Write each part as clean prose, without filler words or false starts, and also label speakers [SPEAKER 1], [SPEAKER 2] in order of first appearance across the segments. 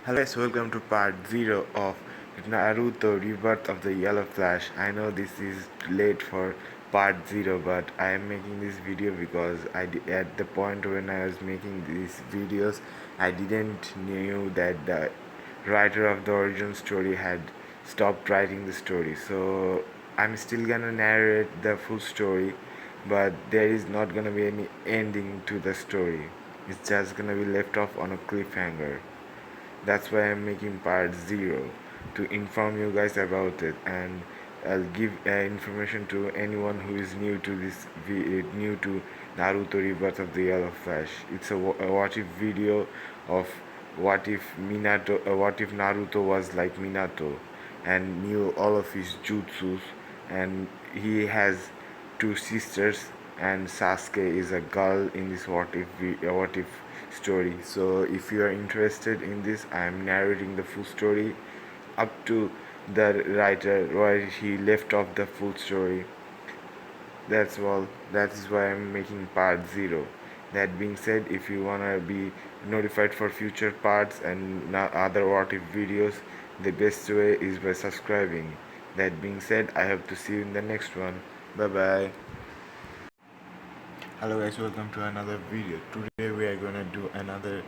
[SPEAKER 1] Hello guys, welcome to part 0 of Naruto Rebirth of the Yellow Flash. I know this is late for part 0, but I am making this video because at the point when I was making these videos, I didn't knew that the writer of the origin story had stopped writing the story. So I'm still gonna narrate the full story, but there is not gonna be any ending to the story. It's just gonna be left off on a cliffhanger. That's why I'm making part 0 to inform you guys about it, and I'll give information to anyone who is new to Naruto Rebirth of the Yellow Flash. It's a what if video of what if Naruto was like Minato and knew all of his jutsus, and he has two sisters, and Sasuke is a girl in this what if story. So if you are interested in this, I am narrating the full story up to the writer where he left off the full story. That's all. That is why I'm making part 0. That being said, if you wanna be notified for future parts and other what if videos, the best way is by subscribing. That being said, I hope to see you in the next one. Bye bye. Hello guys, welcome to another video. Today we are gonna do another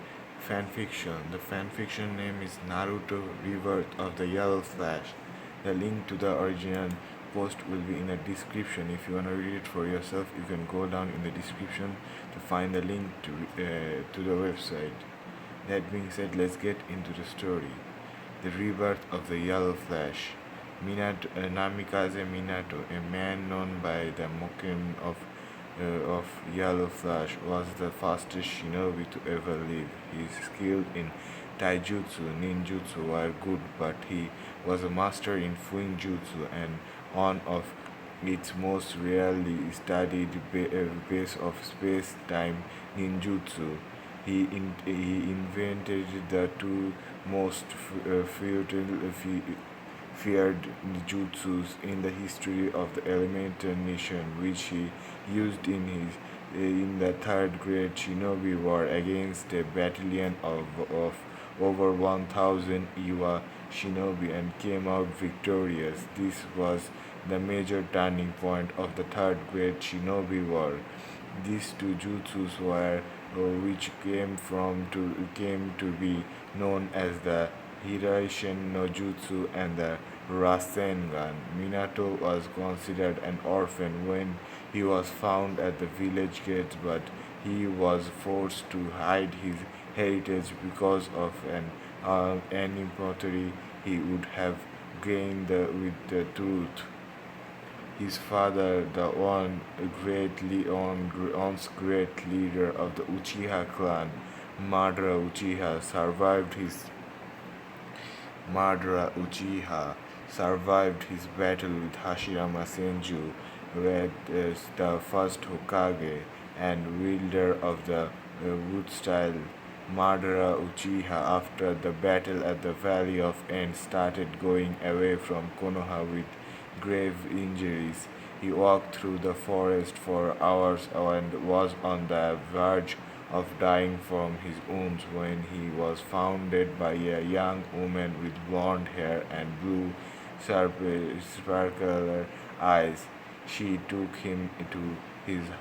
[SPEAKER 1] fanfiction. The fanfiction name is Naruto Rebirth of the Yellow Flash. The link to the original post will be in the description. If you wanna read it for yourself, you can go down in the description to find the link to the website. That being said, let's get into the story. The Rebirth of the Yellow Flash. Namikaze Minato, a man known by the nickname of Yellow Flash, was the fastest shinobi to ever live. His skill in taijutsu, ninjutsu were good, but he was a master in fuinjutsu and one of its most rarely studied base of space-time ninjutsu. He invented the two most feared jutsus in the history of the Elemental Nation, which he used in the third great shinobi war against a battalion of over 1,000 Iwa shinobi and came out victorious. This was the major turning point of the third great shinobi war. These two jutsus were which came to be known as the Hiraishin no Jutsu and the Rasengan. Minato was considered an orphan when he was found at the village gates, but he was forced to hide his heritage because of an animosity he would have gained with the truth. His father, the once great leader of the Uchiha clan, Madara survived his battle with Hashirama Senju, the first Hokage and wielder of the wood style. Madara Uchiha, after the battle at the Valley of End, started going away from Konoha with grave injuries. He walked through the forest for hours and was on the verge of dying from his wounds when he was found dead by a young woman with blonde hair and blue sparkler eyes. She took him to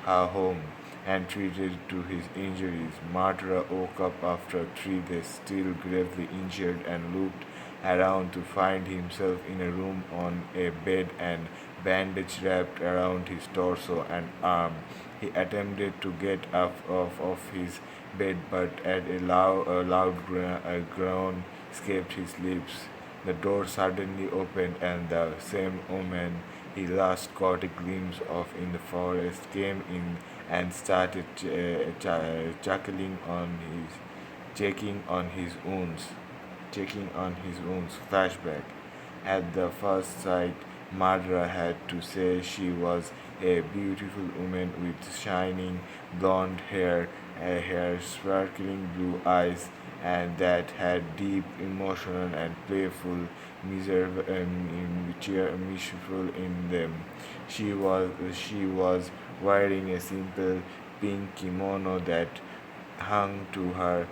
[SPEAKER 1] her home and treated to his injuries. Madara woke up after 3 days, still gravely injured, and looked around to find himself in a room on a bed and bandage wrapped around his torso and arm. He attempted to get up off his bed, but a loud groan escaped his lips. The door suddenly opened, and the same woman he last caught a glimpse of in the forest came in and started checking on his wounds. Flashback. At the first sight, Madara had to say she was a beautiful woman with shining blonde hair, sparkling blue eyes, and that had deep emotional and playful mischief in them. She was wearing a simple pink kimono that hung to her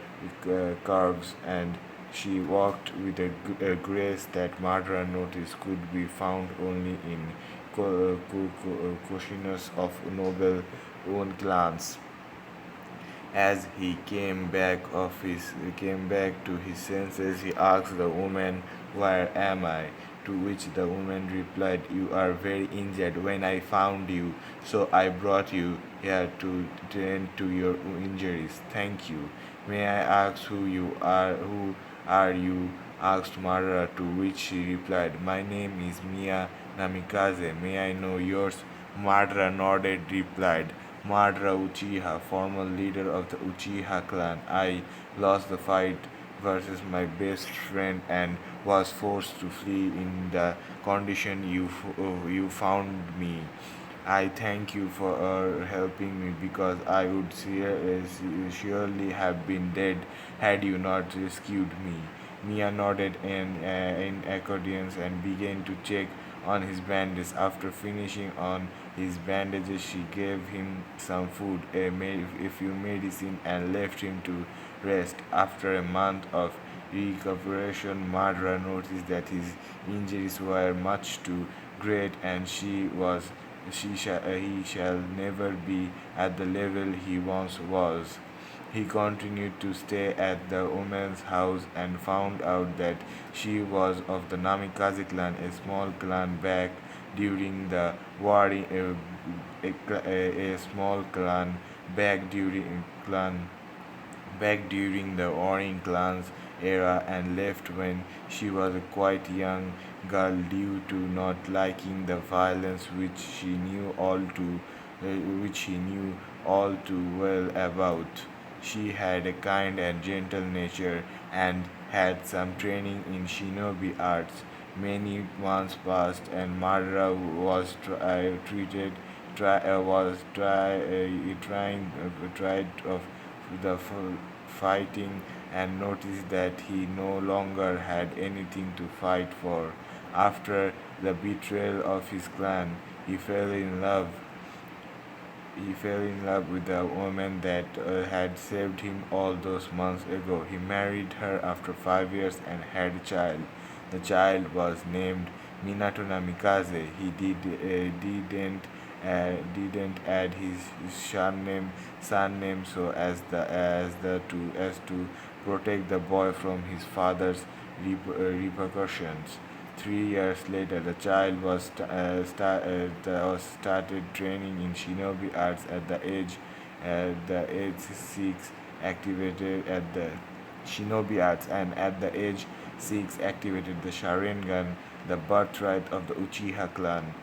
[SPEAKER 1] calves, and She walked with a grace that Madara noticed could be found only in Koshinos of noble own clans. As he came back to his senses, he asked the woman, "Where am I?" To which the woman replied, "You are very injured when I found you, so I brought you here to tend to your injuries. Thank you. May I ask who you are? Who are you?" asked Madara, to which she replied, "My name is Mia Namikaze. May I know yours?" Madara nodded, replied, "Madara Uchiha, former leader of the Uchiha clan. I lost the fight versus my best friend and was forced to flee in the condition you found me. I thank you for helping me because I would surely have been dead had you not rescued me." Mia nodded in accordance and began to check on his bandages. After finishing on his bandages, she gave him some food, a few medicine, and left him to rest. After a month of recuperation, Madra noticed that his injuries were much too great, and he shall never be at the level he once was. He continued to stay at the woman's house and found out that she was of the Namikaze clan, a small clan during the war, a small clan back during clan back during the Warring Clans era and left when she was a quite young girl due to not liking the violence which she knew all too well about. She had a kind and gentle nature and had some training in shinobi arts. Many months passed, and Madara was treated try, was try, trying tried of the fighting and noticed that he no longer had anything to fight for. After the betrayal of his clan, he fell in love with the woman that had saved him all those months ago. He married her after 5 years and had a child. The child was named Minato Namikaze. He didn't add his son name so as to protect the boy from his father's repercussions. 3 years later, the child was started training in shinobi arts at the age 6 activated at the shinobi arts and at the age 6 activated the Sharingan, the birthright of the Uchiha clan.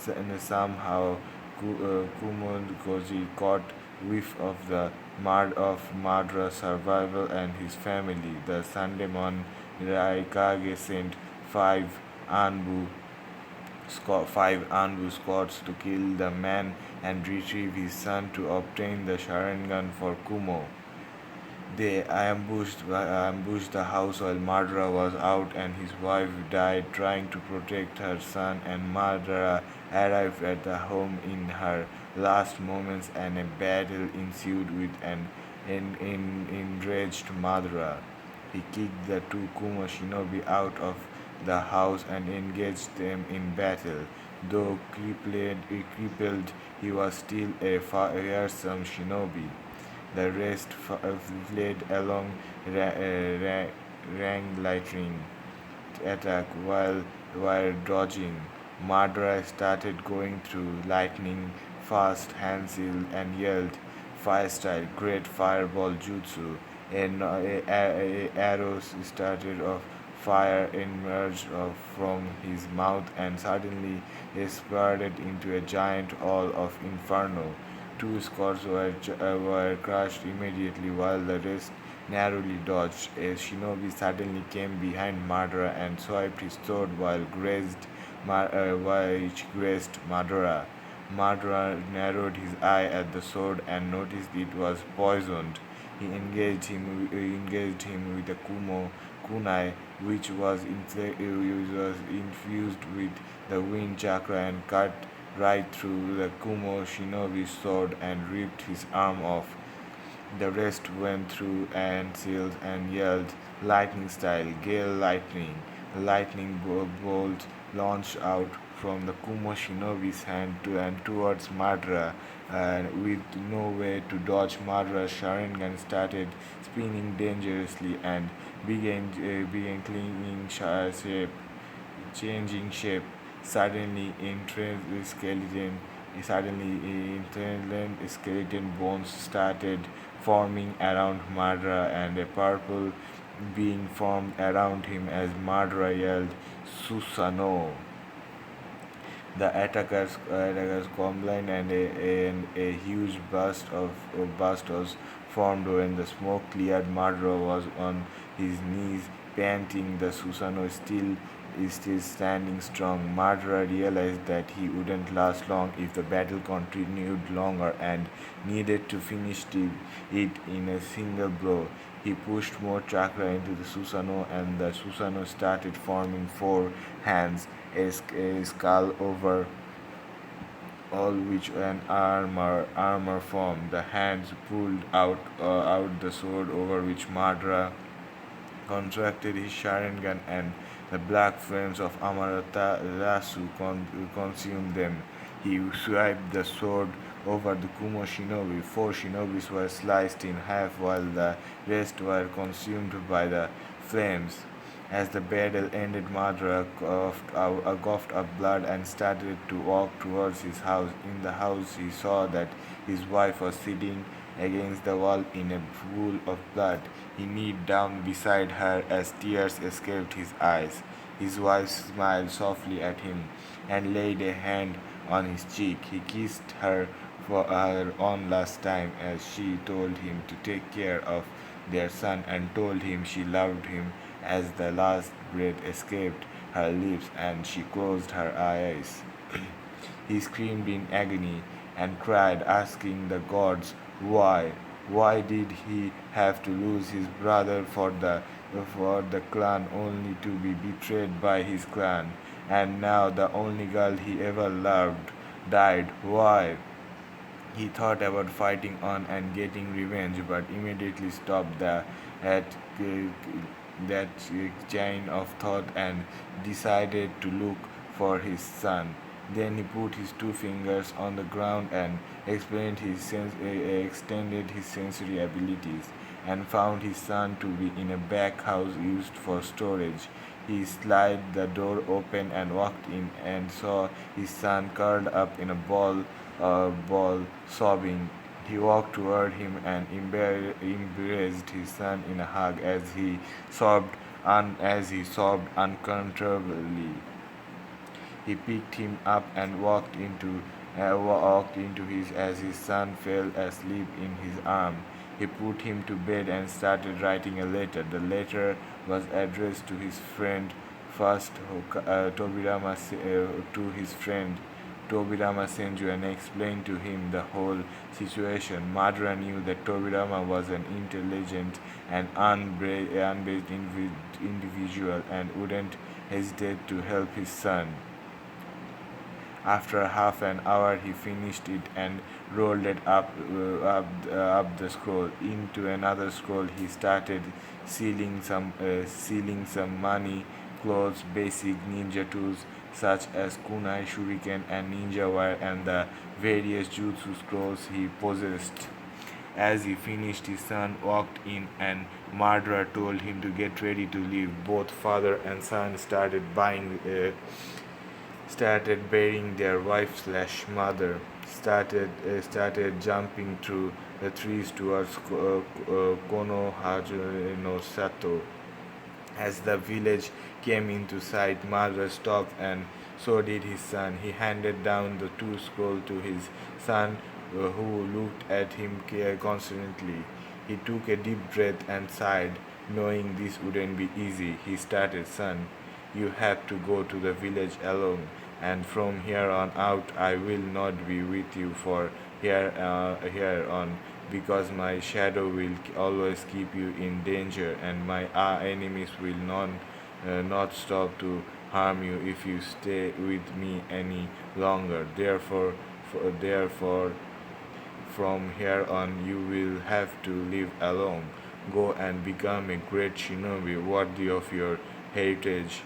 [SPEAKER 1] And somehow Kumonkoji caught whiff of the Madra's survival and his family. The Sandemon Raikage sent five Anbu five Anbu squads to kill the man and retrieve his son to obtain the Sharingan for Kumo. They ambushed the house while Madara was out and his wife died trying to protect her son, and Madara arrived at the home in her last moments and a battle ensued with an enraged Madara. He kicked the two Kuma shinobi out of the house and engaged them in battle. Though crippled, he was still a fearsome shinobi. The rest fled along Rang lightning attack while dodging. Madara started going through lightning fast handsil and yelled, "Fire style, great fireball jutsu." And arrows started of fire emerged from his mouth and suddenly exploded into a giant wall of inferno. Two squads were crushed immediately while the rest narrowly dodged. A shinobi suddenly came behind Madara and swiped his sword which grazed Madara. Madara narrowed his eye at the sword and noticed it was poisoned. He engaged him with a kunai, which was infused with the wind chakra and cut right through the Kumo shinobi's sword and ripped his arm off. The rest went through and sealed and yelled, lightning style, gale lightning. A lightning bolt launched out from the Kumo shinobi's hand and towards Madara, and with no way to dodge, Madara's Sharingan started spinning dangerously and began changing shape. Suddenly, intelligent skeleton bones started forming around Madara, and a purple being formed around him as Madara yelled, "Susano!" The attackers combined, and a huge burst was formed when the smoke cleared. Madara was on his knees, panting. The Susano is still standing strong. Madara realized that he wouldn't last long if the battle continued longer and needed to finish it in a single blow. He pushed more chakra into the Susano, and the Susano started forming four hands, a skull over all which an armor formed. The hands pulled out the sword over which Madara contracted his Sharingan, and the black flames of Amaterasu consumed them. He swiped the sword over the Kumo shinobi. Four shinobis were sliced in half while the rest were consumed by the flames. As the battle ended, Madara coughed up blood and started to walk towards his house. In the house, he saw that his wife was sitting against the wall in a pool of blood. He kneeled down beside her as tears escaped his eyes. His wife smiled softly at him and laid a hand on his cheek. He kissed her for her own last time as she told him to take care of their son and told him she loved him as the last breath escaped her lips and she closed her eyes. He screamed in agony and cried, asking the gods why. Why did he have to lose his brother for the clan only to be betrayed by his clan? And now the only girl he ever loved died. Why? He thought about fighting on and getting revenge, but immediately stopped at that chain of thought and decided to look for his son. Then he put his two fingers on the ground and extended his sensory abilities and found his son to be in a back house used for storage. He slid the door open and walked in and saw his son curled up in a ball sobbing. He walked toward him and embraced his son in a hug as he sobbed uncontrollably. He picked him up and walked into his as his son fell asleep in his arm. He put him to bed and started writing a letter. The letter was addressed to his friend first, to his friend Tobirama Senju, and explained to him the whole situation. Madara knew that Tobirama was an intelligent and unbased individual and wouldn't hesitate to help his son. After half an hour, he finished it and rolled it up the scroll. Into another scroll, he started sealing some money, clothes, basic ninja tools such as kunai, shuriken, and ninja wire, and the various jutsu scrolls he possessed. As he finished, his son walked in, and Madara told him to get ready to leave. Both father and son started burying their wife/mother, started jumping through the trees towards Konohara no Sato. As the village came into sight, Madara stopped, and so did his son. He handed down the two scrolls to his son, who looked at him constantly. He took a deep breath and sighed, knowing this wouldn't be easy. He started, "Son, you have to go to the village alone, and from here on out, I will not be with you for here on, because my shadow will always keep you in danger, and my enemies will not stop to harm you if you stay with me any longer. Therefore, from here on, you will have to live alone." Go and become a great shinobi worthy of your heritage.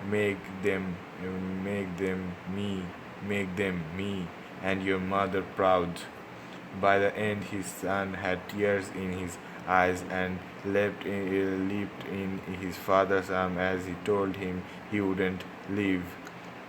[SPEAKER 1] Make them, make them me, make them me, and your mother proud. By the end, his son had tears in his eyes and leaped in his father's arm as he told him he wouldn't leave.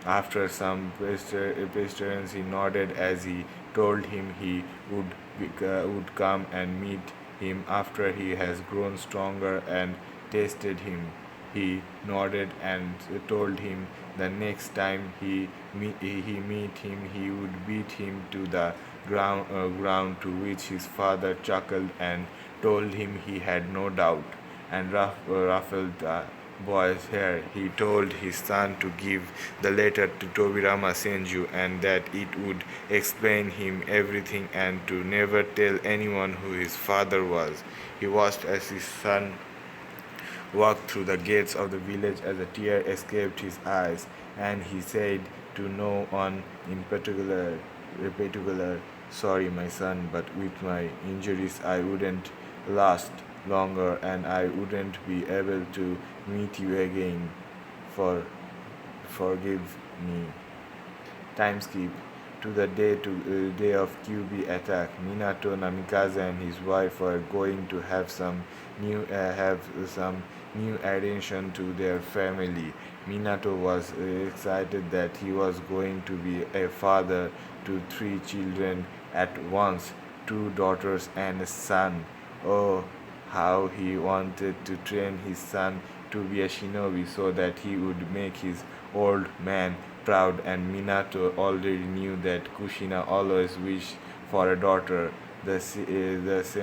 [SPEAKER 1] After some persistence, he nodded as he told him he would come and meet him after he has grown stronger and tasted him. He nodded and told him the next time he meet him, he would beat him to the ground, to which his father chuckled and told him he had no doubt, and ruffled the boy's hair. He told his son to give the letter to Tobirama Senju and that it would explain him everything and to never tell anyone who his father was. He watched as his son walked through the gates of the village as a tear escaped his eyes, and he said to no one in particular, sorry, my son, but with my injuries I wouldn't last longer and I wouldn't be able to meet you again. For forgive me. Time skip to the day of QB attack. Minato, Namikaze, and his wife were going to have some new addition to their family. Minato was excited that he was going to be a father to three children at once, two daughters and a son. Oh, how he wanted to train his son to be a shinobi so that he would make his old man proud, and Minato already knew that Kushina always wished for a daughter. The sense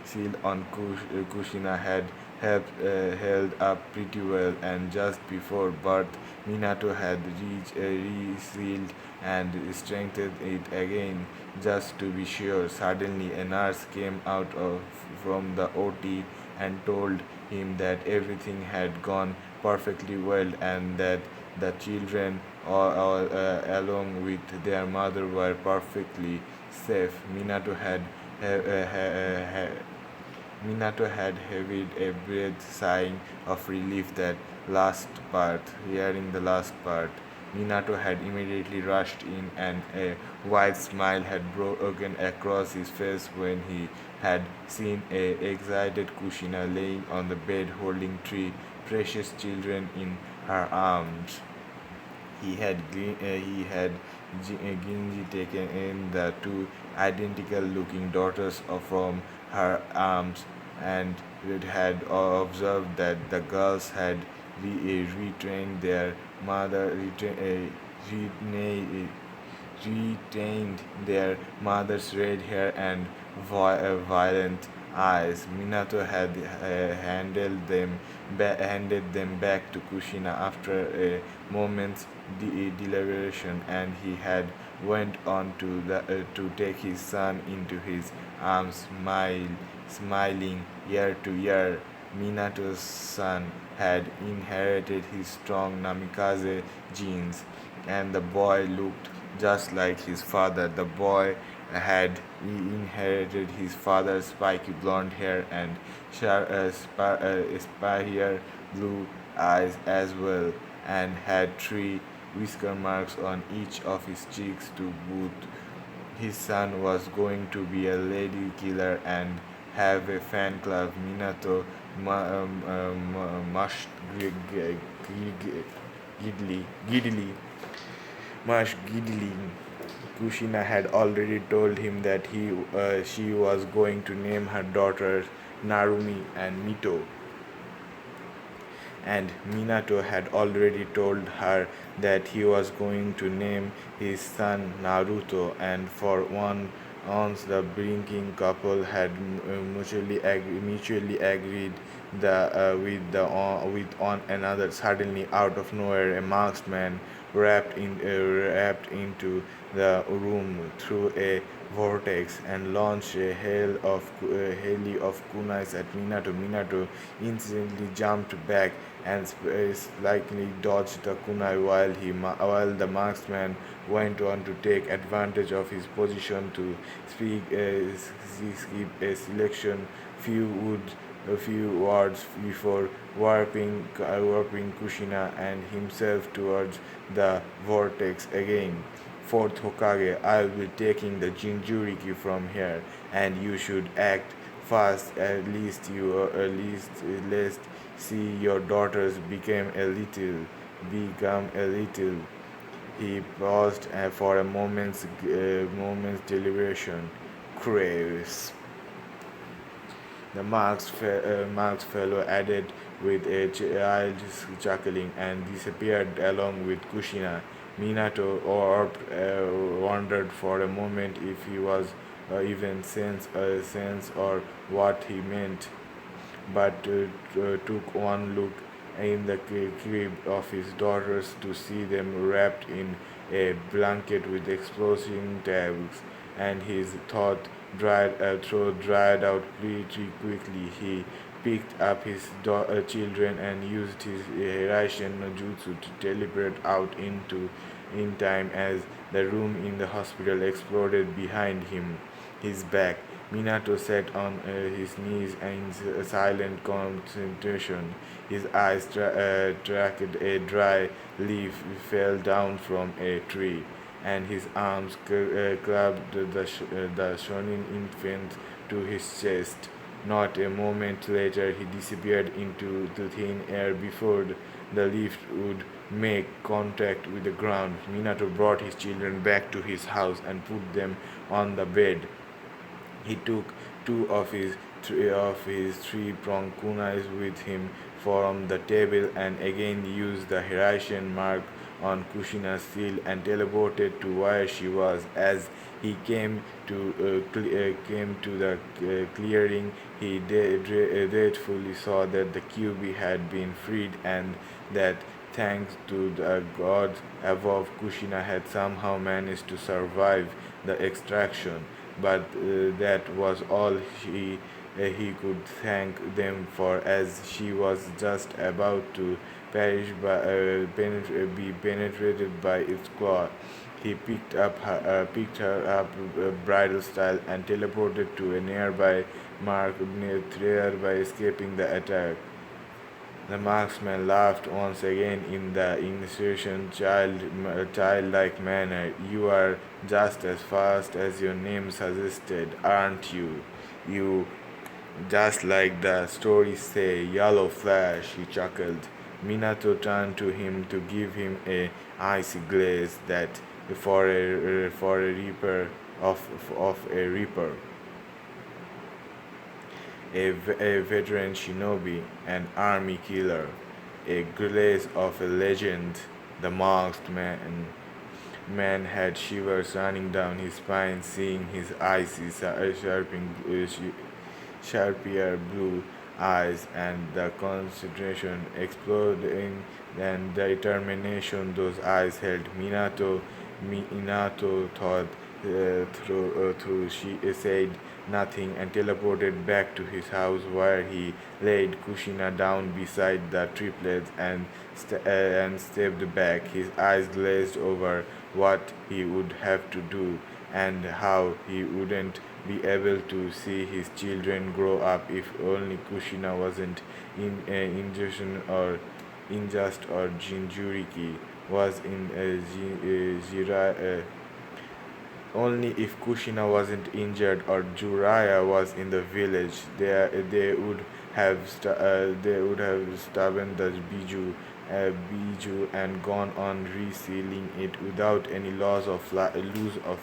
[SPEAKER 1] seal on Kushina had held up pretty well, and just before birth, Minato had resealed and strengthened it again just to be sure. Suddenly, a nurse came from the OT and told him that everything had gone perfectly well and that the children, along with their mother, were perfectly safe. Minato had heaved a breath, sighing of relief that last part. Hearing the last part, Minato had immediately rushed in, and a wide smile had broken across his face when he had seen a excited Kushina laying on the bed holding three precious children in her arms. He had Ginji taken in the two identical-looking daughters from her arms, and had observed that the girls had retained their mother retained retained their mother's red hair and violent eyes. Minato had handed them back to Kushina after a moment's deliberation, and he had went on to take his son into his arms, smiling year to year. Minato's son had inherited his strong Namikaze genes, and the boy looked just like his father. The boy had inherited his father's spiky blonde hair and spire blue eyes as well, and had three whisker marks on each of his cheeks to boot. His son was going to be a lady killer and have a fan club. Minato mushed giddily. Much giddily. Kushina had already told him that she was going to name her daughters Narumi and Mito, and Minato had already told her that he was going to name his son Naruto, and for once the drinking couple had mutually agreed with one another. Suddenly, out of nowhere, a masked man wrapped into the room through a vortex and launched a hail of kunais at Minato. Minato instantly jumped back and slightly dodged the kunai while the marksman went on to take advantage of his position to skip a selection few wood a few words before warping Kushina and himself towards the vortex again. Fourth Hokage, I'll be taking the Jinchuriki from here, and you should act fast. At least see your daughters become a little. He paused for a moment's deliberation. Craves. The Marx fellow added with a child's chuckling and disappeared along with Kushina. Minato wondered for a moment if he was even sense or what he meant, but took one look in the crib of his daughters to see them wrapped in a blanket with exploding tags, and his throat dried out pretty quickly. He picked up his children and used his Hiraishin no jutsu to teleport out into in time as the room in the hospital exploded behind his back. Minato sat on his knees in silent concentration. His eyes tracked a dry leaf fell down from a tree, and his arms clasped the Shonin infant to his chest. Not a moment later, he disappeared into the thin air before the leaf would make contact with the ground. Minato brought his children back to his house and put them on the bed. He took two of his three-pronged kunais with him from the table and again used the Hiraishin mark on Kushina's seal and teleported to where she was. As he came to the clearing, he gratefully saw that the QB had been freed and that thanks to the gods above, Kushina had somehow managed to survive the extraction. But that was all he could thank them for, as she was just about to be penetrated by its claw. He picked her up bridal style and teleported to a nearby mark, thereby escaping the attack. The marksman laughed once again in the innocent childlike manner. You are just as fast as your name suggested, aren't you? You just like the stories say, Yellow Flash, he chuckled. Minato turned to him to give him a icy glaze that for a reaper of a reaper, a veteran shinobi, an army killer, a glaze of a legend. The masked man had shivers running down his spine, seeing his icy, sharper blue eyes and the concentration exploding and the determination those eyes held. Minato thought through. She said nothing and teleported back to his house, where he laid Kushina down beside the triplets and stepped back. His eyes glazed over what he would have to do and how he wouldn't be able to see his children grow up if only Kushina wasn't unjust or Jinjuriki was in only if Kushina wasn't injured or Jiraiya was in the village, they would have stubborn the Biju and gone on resealing it without any loss of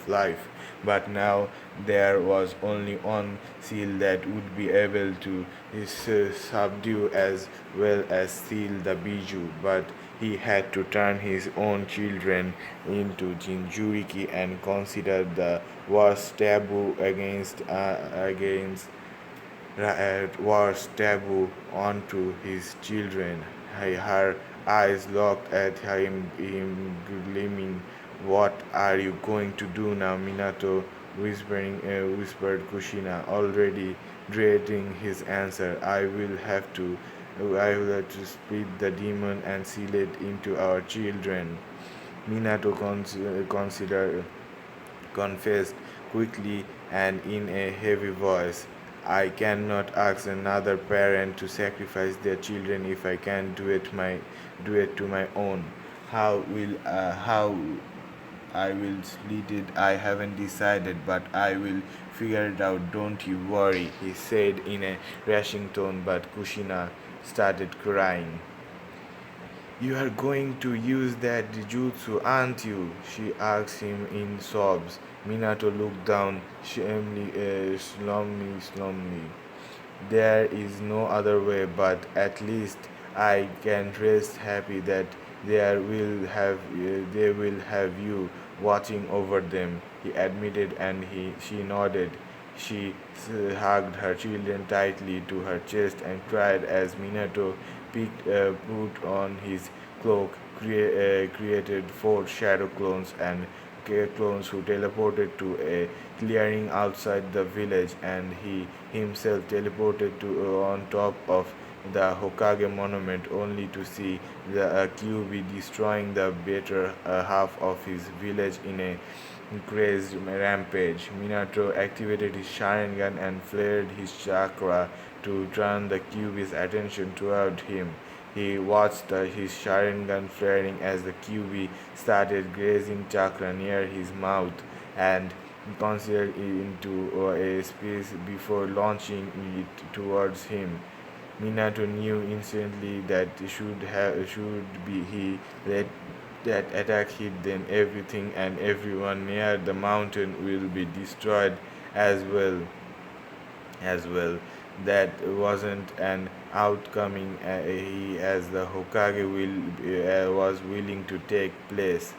[SPEAKER 1] life. But now there was only one seal that would be able to subdue as well as seal the Biju. But he had to turn his own children into Jinjuriki and consider the worst taboo was taboo onto his children. Her eyes locked at him gleaming. What are you going to do now, Minato? Whispered Kushina, already dreading his answer. I will have to split the demon and seal it into our children. Minato confessed quickly and in a heavy voice. I cannot ask another parent to sacrifice their children if I can do it to my own. How I will split it. I haven't decided, but I will figure it out. Don't you worry, he said in a rushing tone, but Kushina started crying. You are going to use that jutsu, aren't you? She asked him in sobs. Minato looked down slowly. There is no other way, but at least I can rest happy that they will have you watching over them, he admitted, and she nodded. She hugged her children tightly to her chest and cried as Minato put on his cloak, created four shadow clones and clones who teleported to a clearing outside the village, and he himself teleported to on top of the Hokage monument only to see the Kyuubi destroying the better half of his village in a crazed rampage. Minato activated his Sharingan and flared his chakra to turn the Kyuubi's attention toward him. He watched his Sharingan flaring as the Kyuubi started grazing chakra near his mouth and considered it into a space before launching it towards him. Minato knew instantly that should be he let that attack hit, then everything and everyone near the mountain will be destroyed as well. As well, that wasn't an outcoming he as the Hokage was willing to take place.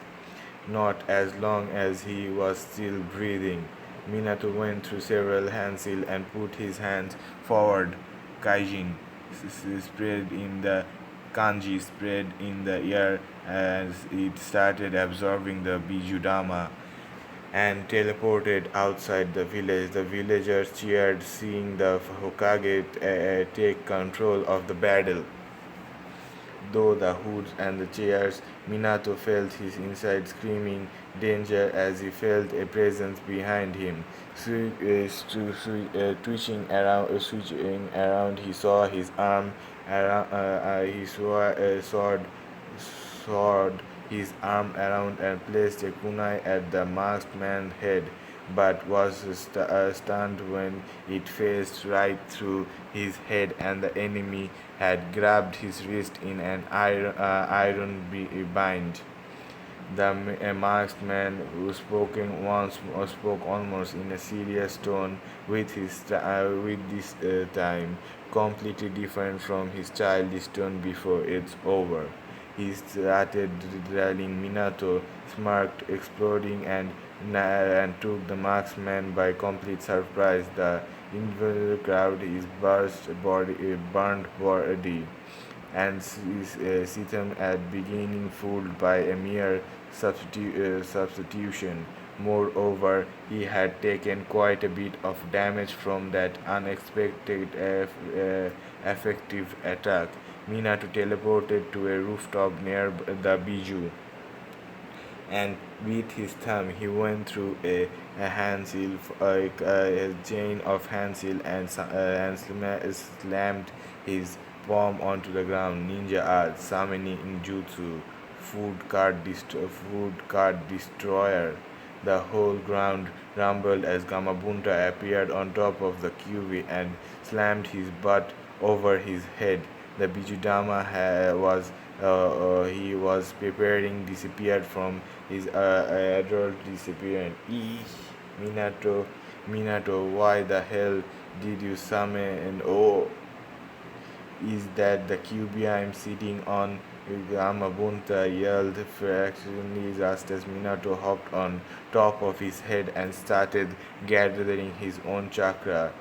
[SPEAKER 1] Not as long as he was still breathing. Minato went through several handsills and put his hands forward. Kaijin spread in the kanji spread in the air as it started absorbing the Bijudama and teleported outside the village. The villagers cheered, seeing the Hokage take control of the battle. Though the hoods and the chairs, Minato felt his inside screaming danger as he felt a presence behind him. Switching around, he saw his arm around, he saw a sword his arm around and placed a kunai at the masked man's head, but was stunned when it phased right through his head and the enemy had grabbed his wrist in an iron bind. The masked man, who spoke almost in a serious tone, with this time completely different from his childish tone before. It's over. He started drilling. Minato smirked, exploding, and took the marksman by complete surprise. The invisible crowd is burned body, and Sitham at beginning fooled by a mere substitution. Moreover, he had taken quite a bit of damage from that unexpected effective attack. Minato teleported to a rooftop near the Biju, and with his thumb he went through a handsill, a chain of handsill, and slammed his palm onto the ground. Ninja art, summoning jutsu, food cart destroyer. The whole ground rumbled as Gamabunta appeared on top of the Kyuubi and slammed his butt over his head. The Bijudama he was preparing disappeared from his adult disappearance. Minato, Minato, why the hell did you summon? And oh, is that the Kyuubi I'm sitting on? Gamabunta yelled fractionally just as Minato hopped on top of his head and started gathering his own chakra.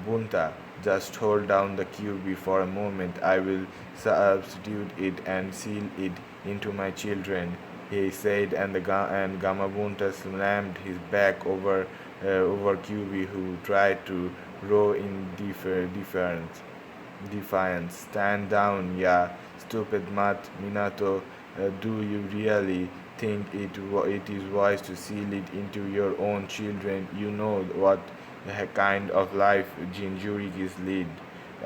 [SPEAKER 1] Bunta, just hold down the Kyuubi for a moment. I will substitute it and seal it into my children, he said, and Gamabunta slammed his back over Kyuubi, who tried to row in defiance. Stand down, yeah, stupid mutt. Minato, do you really think it is wise to seal it into your own children? You know what the kind of life Jinchurikis lead.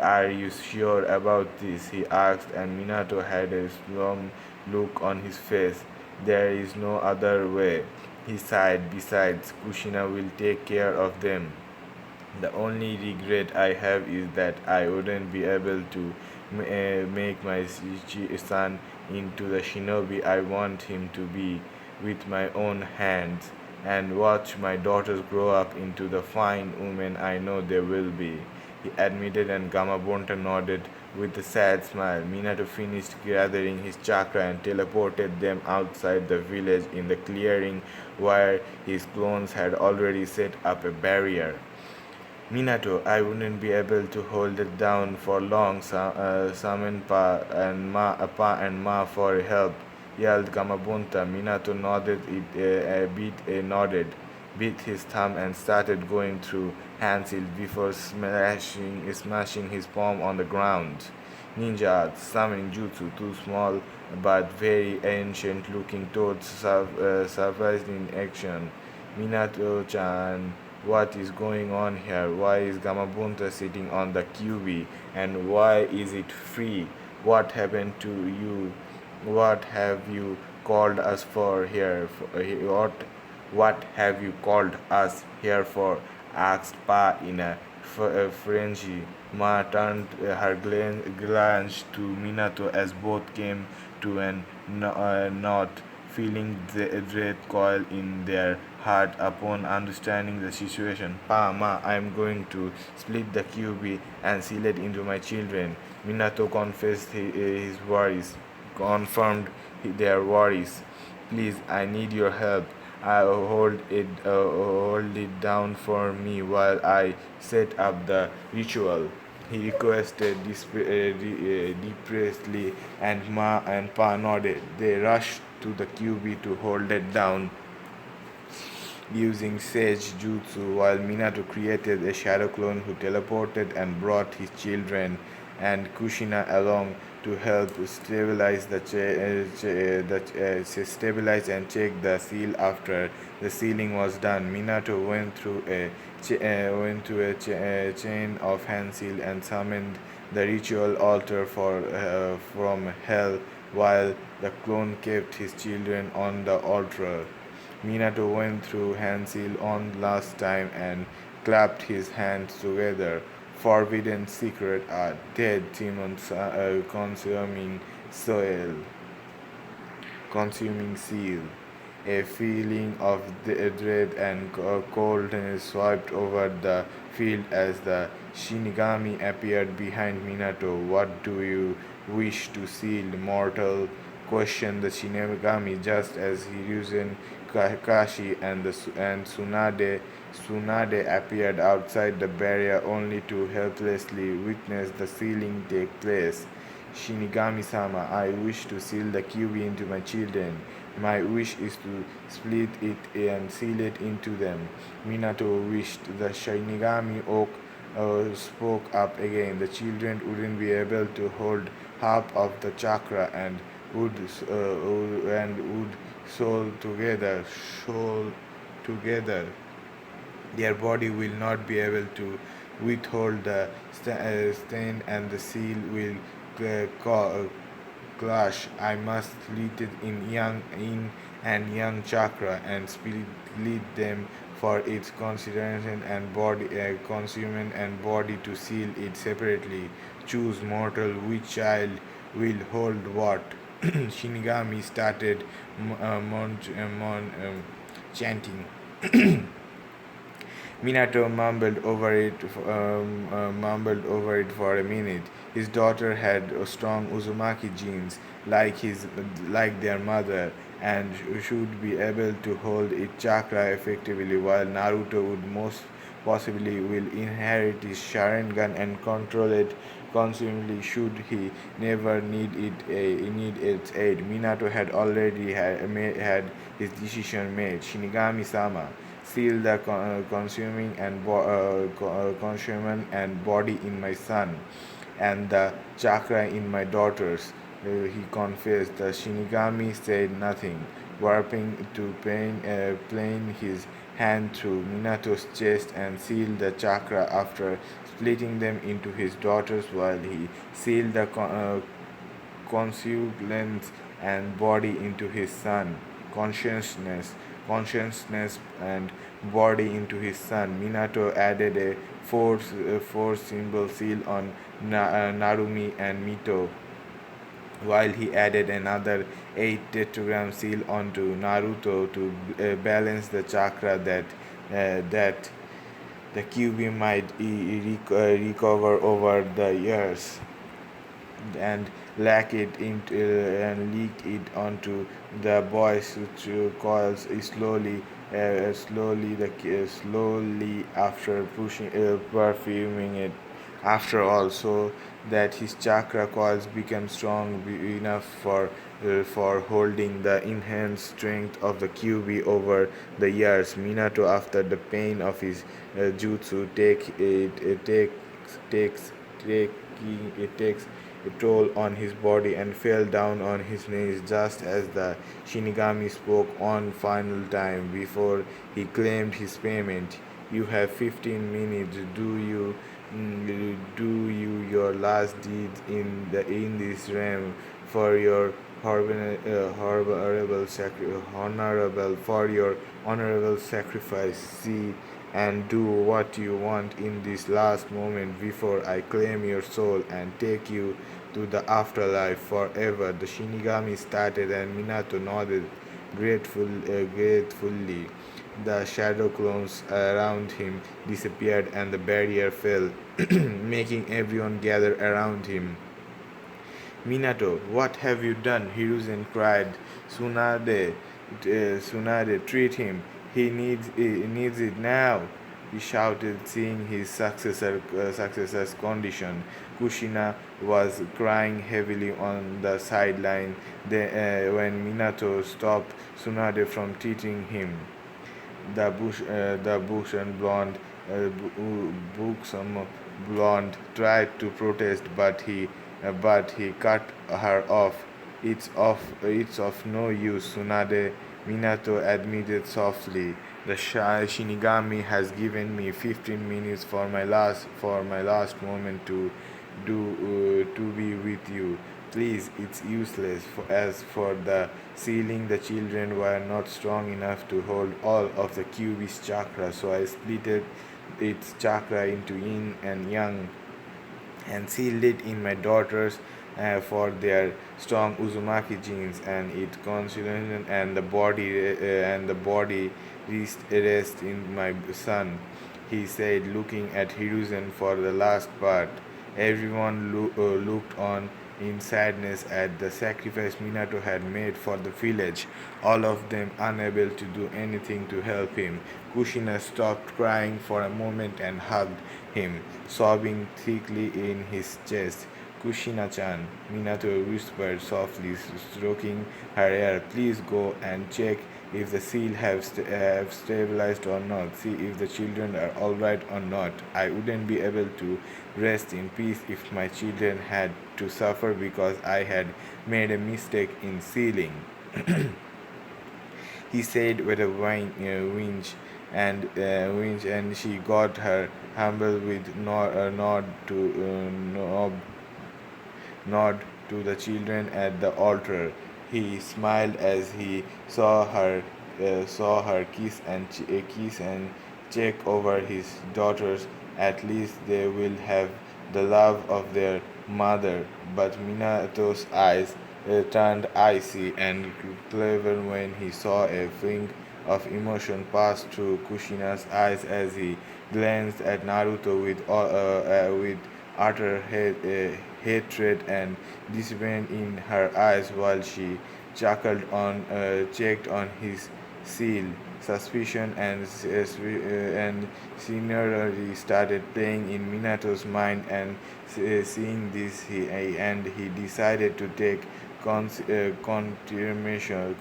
[SPEAKER 1] Are you sure about this? He asked, and Minato had a solemn look on his face. There is no other way, he sighed. Besides, Kushina will take care of them. The only regret I have is that I wouldn't be able to make my son into the shinobi I want him to be with my own hands, and watch my daughters grow up into the fine women I know they will be, he admitted, and Gamabonta nodded with a sad smile. Minato finished gathering his chakra and teleported them outside the village in the clearing where his clones had already set up a barrier. Minato, I wouldn't be able to hold it down for long. Summon Pa and Ma for help, yelled Gamabunta. Minato nodded nodded, bit his thumb and started going through Hansel before smashing his palm on the ground. Ninja arts, summoning jutsu, two small but very ancient looking toads surfaced in action. Minato-chan, what is going on here? Why is Gamabunta sitting on the QB? And why is it free? What happened to you? What have you called us for here? What have you called us here for? Asked Pa in a frenzy. Ma turned her glance to Minato as both came to an knot, feeling the dread coil in their heart upon understanding the situation. Pa, Ma, I am going to split the QB and seal it into my children. Minato confessed his worries, confirmed their worries. Please, I need your help. Hold it down for me while I set up the ritual, he requested depressedly, and Ma and Pa nodded. They rushed to the QB to hold it down using Sage Jutsu, while Minato created a shadow clone who teleported and brought his children and Kushina along to help stabilize stabilize and check the seal. After the sealing was done, Minato went through a chain of hand seal and summoned the ritual altar from hell, while the clone kept his children on the altar. Minato went through Hansil on last time and clapped his hands together. Forbidden secret art, dead demons consuming seal. A feeling of dread and coldness swept over the field as the Shinigami appeared behind Minato. What do you wish to seal, mortal? Questioned the Shinigami, just as Hiruzen, Kakashi, and Tsunade appeared outside the barrier only to helplessly witness the sealing take place. Shinigami-sama, I wish to seal the QB into my children. My wish is to split it and seal it into them. Minato wished. The Shinigami Oak spoke up again. The children wouldn't be able to hold half of the chakra and would soul together. Their body will not be able to withhold the stain, and the seal will clash. I must split it in yang chakra and split them for its consideration and body consuming and body to seal it separately. Choose, mortal, which child will hold what. Shinigami started chanting. Minato mumbled over it for a minute. His daughter had strong Uzumaki genes, like their mother, and should be able to hold its chakra effectively, while Naruto would most possibly will inherit his Sharingan and control it consumingly should he never need its aid. Minato had already had his decision made. Shinigami-sama, seal the consuming and body in my son, and the chakra in my daughters. He confessed. The Shinigami said nothing, warping to plain his hand through Minato's chest and sealed the chakra after splitting them into his daughters while he sealed the consciousness and body into his son. Consciousness and body into his son. Minato added a four symbol seal on Narumi and Mito, while he added another 8 tetragram seal onto Naruto to balance the chakra that the Kyuubi might recover over the years and lack it into and leak it onto the boys, which coils slowly after perfuming it after all, so that his chakra coils become strong enough for holding the enhanced strength of the Kyuubi over the years. Minato, after the pain of his jutsu, takes a toll on his body and fell down on his knees just as the Shinigami spoke one final time before he claimed his payment. You have 15 minutes. Do you your last deeds in this realm for your honorable sacrifice. See and do what you want in this last moment before I claim your soul and take you to the afterlife forever. The Shinigami started and Minato nodded gratefully. The shadow clones around him disappeared and the barrier fell, making everyone gather around him. Minato, what have you done? Hiruzen cried. Tsunade, treat him. He needs it now. He shouted, seeing his successor's condition. Kushina was crying heavily on the sideline when Minato stopped Tsunade from treating him. The buxom blonde tried to protest, but he cut her off. It's of no use, Tsunade. Minato admitted softly. The Shinigami has given me 15 minutes for my last moment to be with you. Please, it's useless. As for the sealing, the children were not strong enough to hold all of the Kyuubi's chakra, so I splitted its chakra into yin and yang and sealed it in my daughters for their strong Uzumaki genes, and it consolation and the body rest in my son. He said, looking at Hiruzen for the last part. Everyone looked on in sadness at the sacrifice Minato had made for the village, all of them unable to do anything to help him. Kushina stopped crying for a moment and hugged him, sobbing thickly in his chest. Kushina-chan, Minato whispered softly, stroking her hair. Please go and check if the seal have stabilized or not. See if the children are alright or not. I wouldn't be able to rest in peace if my children had to suffer because I had made a mistake in sealing. He said with a winch, and she got her humble with nod to the children at the altar. He smiled as he saw her kiss and check over his daughters. At least they will have the love of their mother. But Minato's eyes turned icy and clever when he saw a fling of emotion pass through Kushina's eyes as he glanced at Naruto with utter hatred and disdain in her eyes while she checked on his seal. Suspicion and seniority started playing in Minato's mind, and seeing this, he decided to take confirmation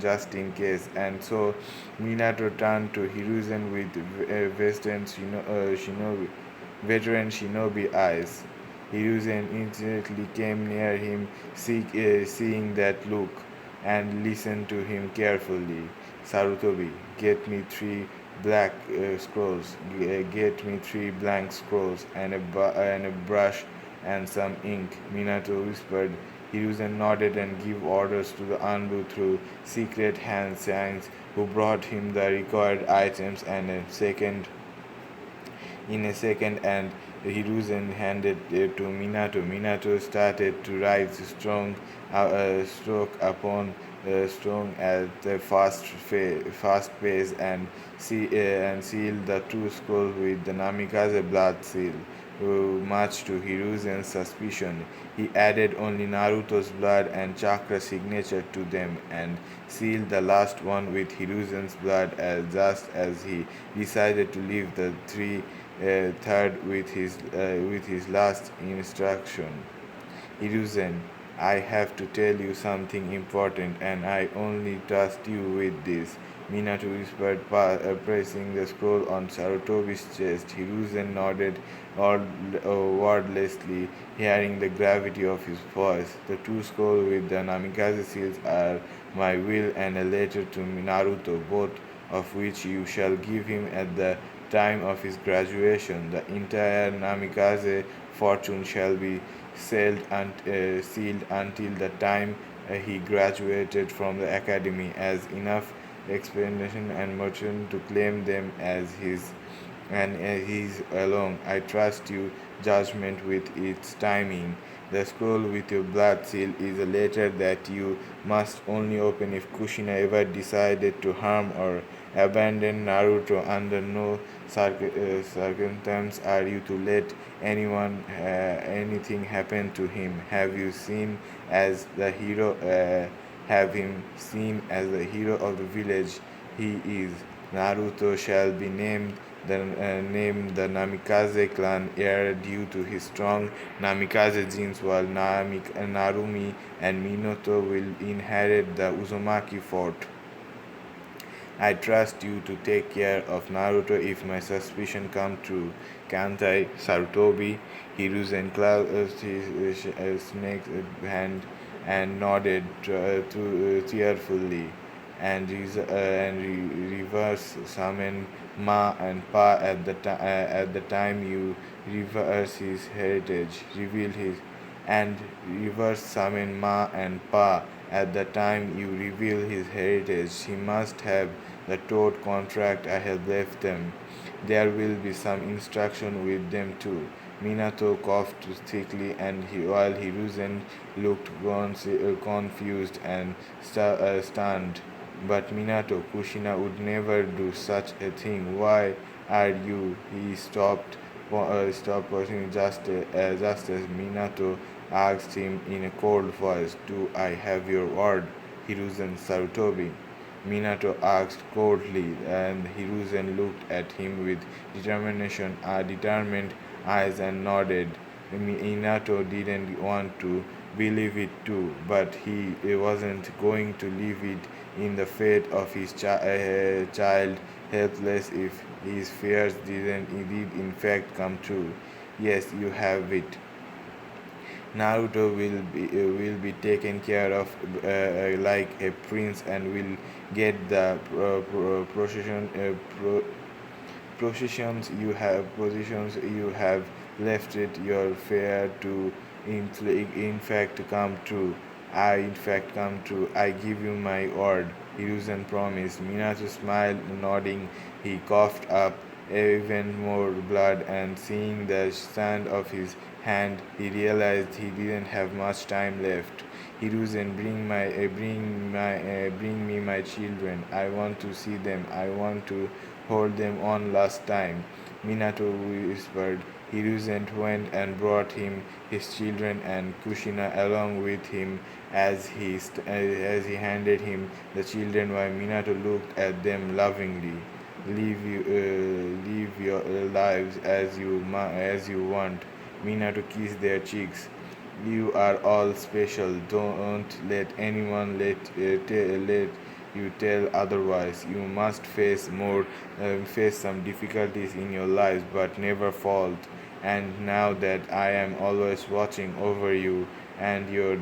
[SPEAKER 1] just in case. And so Minato turned to Hiruzen with veteran shinobi eyes. Hiruzen instantly came near him, seeing that look, and listened to him carefully. Sarutobi, get me three black scrolls, get me three blank scrolls, and a brush and some ink. Minato whispered. Hiruzen nodded and gave orders to the Anbu through secret hand signs, who brought him the required items in a second, and Hiruzen handed it to Minato. Minato started to write stroke upon stroke at a fast pace, and sealed the two scrolls with the Namikaze blood seal. Much to Hiruzen's suspicion, he added only Naruto's blood and chakra signature to them, and sealed the last one with Hiruzen's blood, just as he decided to leave the third with his last instruction. Hiruzen, I have to tell you something important, and I only trust you with this. Minato whispered, pressing the scroll on Sarutobi's chest. Hiruzen nodded wordlessly, hearing the gravity of his voice. The two scrolls with the Namikaze seals are my will and a letter to Naruto, both of which you shall give him at the time of his graduation. The entire Namikaze fortune shall be sealed until the time he graduated from the academy, as enough explanation and motion to claim them as his and his alone. I trust you judgment with its timing. The scroll with your blood seal is a letter that you must only open if Kushina ever decided to harm or abandon Naruto. Under no circumstance are you to let anything happen to him. Have him seen as the hero of the village he is. Naruto shall be named the Namikaze clan heir due to his strong Namikaze genes, while Narumi and Minato will inherit the Uzumaki fort. I trust you to take care of Naruto if my suspicion come true. Can't I, Sarutobi? Hiruzen clasped his snake's hand and nodded tearfully, and reverse summoned Ma and Pa at the time you reverse his heritage, reveal his and reverse summon Ma and Pa at the time you reveal his heritage. He must have the toad contract I have left them. There will be some instruction with them too. Minato coughed thickly, and while Hiruzen looked confused and stunned. But Minato, Kushina would never do such a thing. Why are you? He stopped pausing just as Minato asked him in a cold voice, do I have your word, Hiruzen Sarutobi? Minato asked coldly, and Hiruzen looked at him with determined eyes and nodded. Minato didn't want to believe it too, but he wasn't going to leave it in the fate of his child helpless if his fears did in fact come true. Yes, you have it. Naruto will be taken care of like a prince, and will get the positions you have left it your fear to in fact come true. I give you my word. Hiruzen promised. Minato smiled, nodding. He coughed up even more blood, and seeing the sand of his hand, he realized he didn't have much time left. Hiruzen, bring me my children. I want to see them. I want to hold them on last time. Minato whispered. Hiruzen went and brought him his children and Kushina along with him, as he handed him the children, while Minato looked at them lovingly. Live your lives as you want. Minato kissed their cheeks. You are all special. Don't let anyone let you tell otherwise. You must face some difficulties in your lives, but never fault. And now that I am always watching over you, and your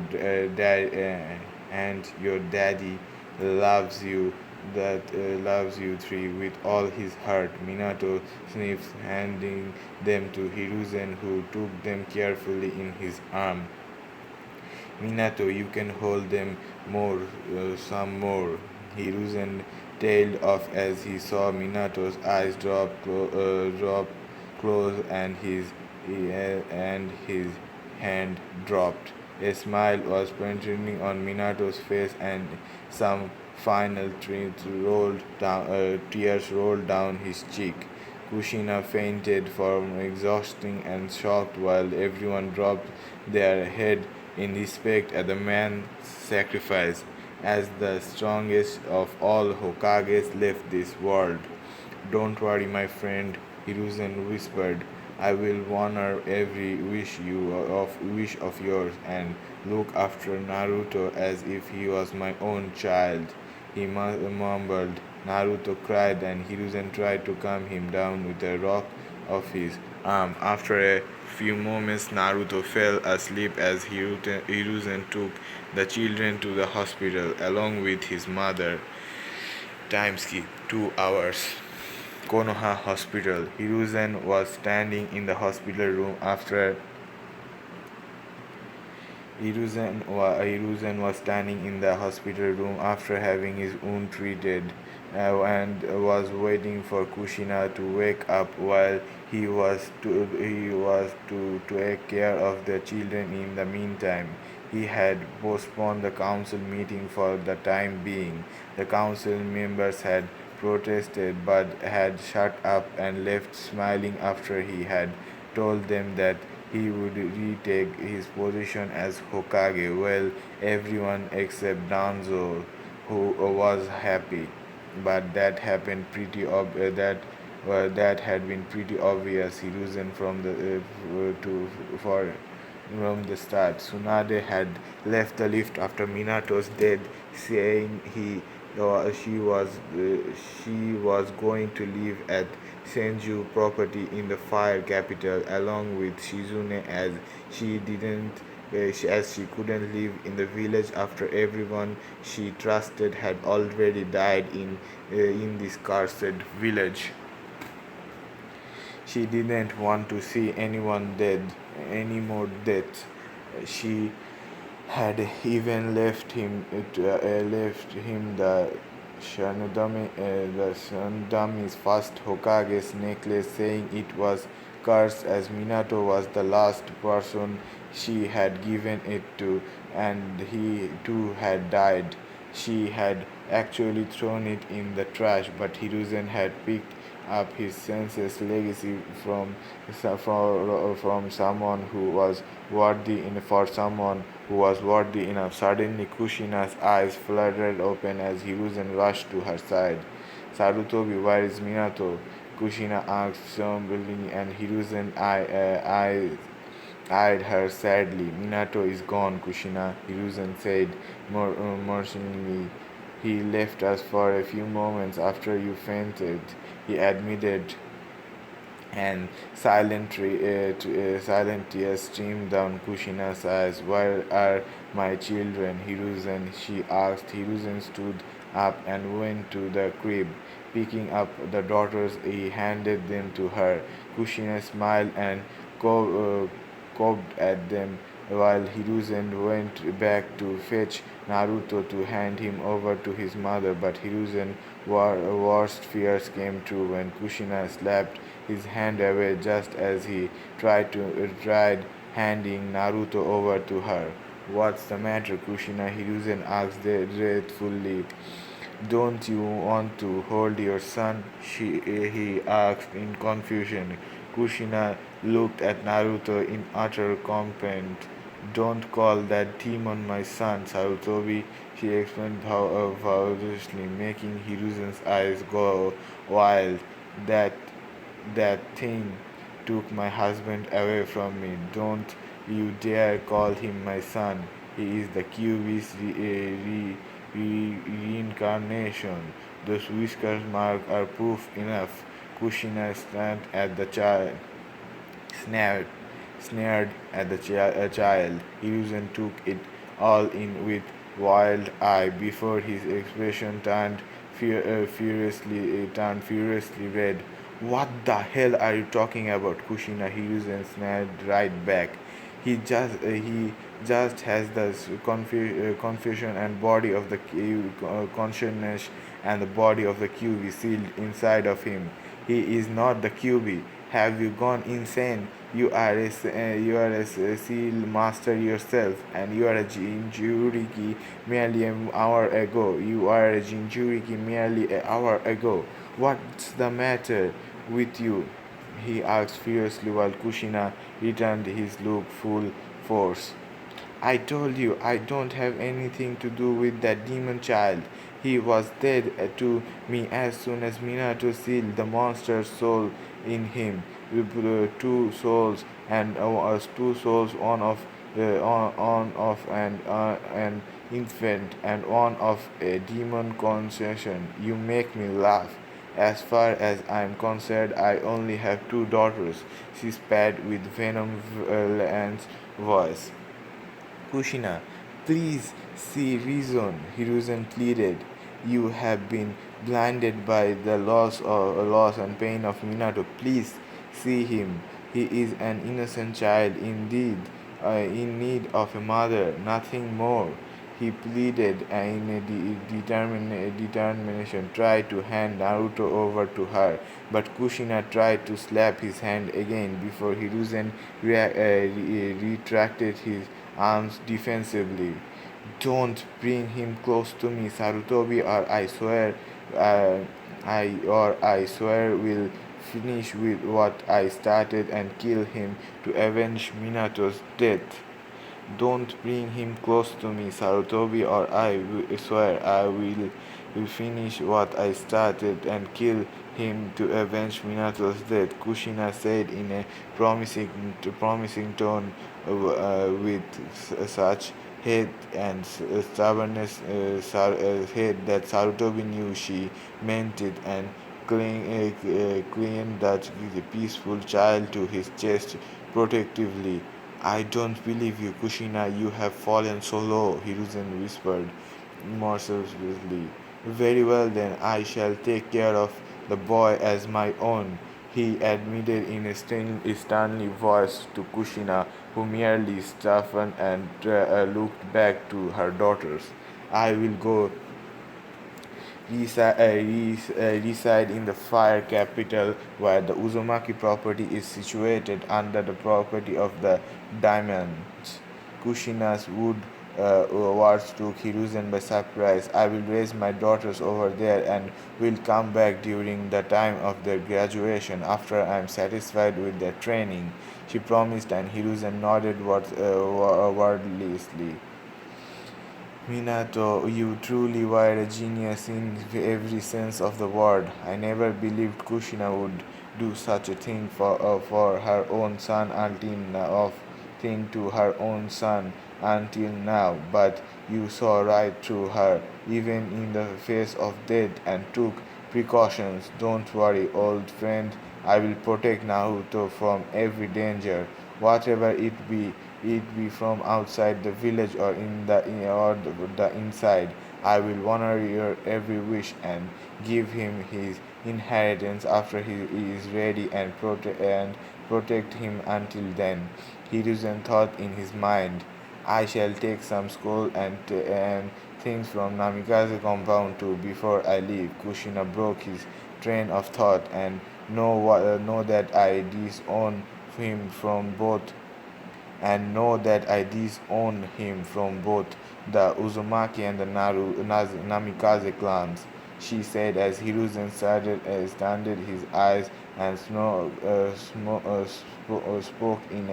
[SPEAKER 1] daddy loves you loves you three with all his heart. Minato sniffs, handing them to Hiruzen, who took them carefully in his arm. Minato, you can hold them more, some more. Hiruzen tailed off as he saw Minato's eyes drop close and his hand dropped. A smile was painting on Minato's face, and some final tears rolled down his cheek. Kushina fainted from exhaustion and shocked while everyone dropped their head in respect at the man's sacrifice. As the strongest of all Hokages left this world. Don't worry, my friend, Hiruzen whispered. I will honor every wish of yours and look after Naruto as if he was my own child. He mumbled. Naruto cried and Hiruzen tried to calm him down with a rock of his arm. After a few moments, Naruto fell asleep as Hiruzen took the children to the hospital along with his mother. Time skip 2 hours. Konoha Hospital. Hiruzen was standing in the hospital room after Hiruzen was standing in the hospital room after having his wound treated and was waiting for Kushina to wake up while he was to take care of the children. In the meantime, he had postponed the council meeting for the time being. The council members had protested but had shut up and left smiling after he had told them that he would retake his position as Hokage. Well, everyone except Danzo, who was happy, but that had been pretty obvious. Hiruzen from the start. Tsunade had left the lift after Minato's death, saying she was going to live at Senju property in the fire capital along with Shizune as she couldn't live in the village after everyone she trusted had already died in this cursed village. She didn't want to see anyone dead, any more deaths. She had even left him the Shandami's first Hokage's necklace, saying it was cursed as Minato was the last person she had given it to, and he too had died. She had actually thrown it in the trash, but Hiruzen had picked up his senseless legacy from someone who was worthy enough. Suddenly, Kushina's eyes fluttered open as Hiruzen rushed to her side. Sarutobi, where is Minato? Kushina asked somberly, and eyed her sadly. Minato is gone, Kushina, Hiruzen said mercilessly. He left us for a few moments after you fainted, he admitted, and silent tears streamed down Kushina's eyes. Where are my children, Hiruzen? She asked. Hiruzen stood up and went to the crib. Picking up the daughters, he handed them to her. Kushina smiled and cobbed at them while Hiruzen went back to fetch Naruto to hand him over to his mother. But Hiruzen's worst fears came true when Kushina slapped his hand away just as he tried handing Naruto over to her. What's the matter, Kushina? Hiruzen asked dreadfully. Don't you want to hold your son? He asked in confusion. Kushina looked at Naruto in utter contempt. Don't call that demon my son, Sarutobi, she explained vigorously, making Hiruzen's eyes go wild. That that thing took my husband away from me. Don't you dare call him my son. He is the QB's reincarnation. Those whiskers marks are proof enough. Kushina snared, snared at the child. Hiruzen took it all in with wild eye before his expression turned turned furiously red. What the hell are you talking about, Kushina? Hiruzen snapped right back. He just has the confusion and body of the consciousness and the body of the QB sealed inside of him. He is not the QB. Have you gone insane? You are a seal master yourself, and you are a Jinchuriki merely an hour ago. You are a Jinchuriki merely an hour ago. What's the matter with you? He asked fiercely while Kushina returned his look full force. I told you I don't have anything to do with that demon child. He was dead to me as soon as Minato sealed the monster's soul in him. Two souls and two souls, one of an infant and one of a demon conception. You make me laugh. As far as I'm concerned, I only have two daughters, she spat with venom and voice. Kushina, please see reason, Hiruzen pleaded. You have been blinded by the loss and pain of Minato. Please see him. He is an innocent child indeed, in need of a mother, nothing more. He pleaded in a determination, tried to hand Naruto over to her, but Kushina tried to slap his hand again before Hiruzen retracted his arms defensively. Don't bring him close to me, Sarutobi, uh, or I swear will finish with what I started and kill him to avenge Minato's death. Don't bring him close to me, Sarutobi, or I swear I will finish what I started and kill him to avenge Minato's death, Kushina said in a promising tone, with such hate and stubbornness hate that Sarutobi knew she meant it and clinged that peaceful child to his chest protectively. I don't believe you, Kushina. You have fallen so low, Hiruzen whispered mercilessly. Very well then, I shall take care of the boy as my own, he admitted in a sternly voice to Kushina, who merely stiffened and looked back to her daughters. I will go reside in the fire capital where the Uzumaki property is situated under the property of the diamonds. Kushina's words took Hiruzen by surprise. I will raise my daughters over there and will come back during the time of their graduation after I am satisfied with their training. She promised, and Hiruzen nodded wordlessly. Minato, you truly were a genius in every sense of the word. I never believed Kushina would do such a thing for her own son until now, thing to her own son until now. But you saw right through her, even in the face of death, and took precautions. Don't worry, old friend. I will protect Naruto from every danger, whatever it be from outside the village or the inside. I will honor your every wish and give him his inheritance after he is ready and protect him until then. Hiruzen thought in his mind, I shall take some scroll and things from Namikaze compound too before I leave. Kushina broke his train of thought and know that I disown him from both and know that I disown him from both the Uzumaki and the Namikaze clans, she said as Hiruzen started his eyes and spoke in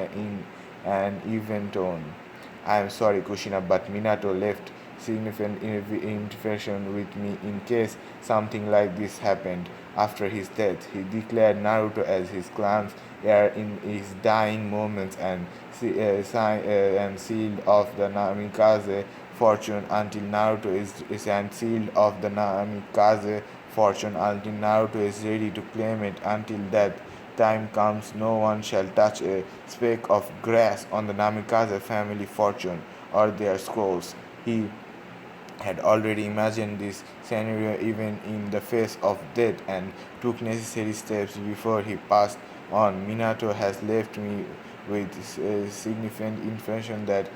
[SPEAKER 1] an even tone. I am sorry, Kushina, but Minato left significant information with me in case something like this happened after his death. He declared Naruto as his clan's heir in his dying moments and sealed off the Namikaze fortune until Naruto is and sealed off the Namikaze fortune until Naruto is ready to claim it. Until that time comes, no one shall touch a speck of grass on the Namikaze family fortune or their scrolls. He had already imagined this scenario even in the face of death and took necessary steps before he passed on. Minato has left me with significant interaction that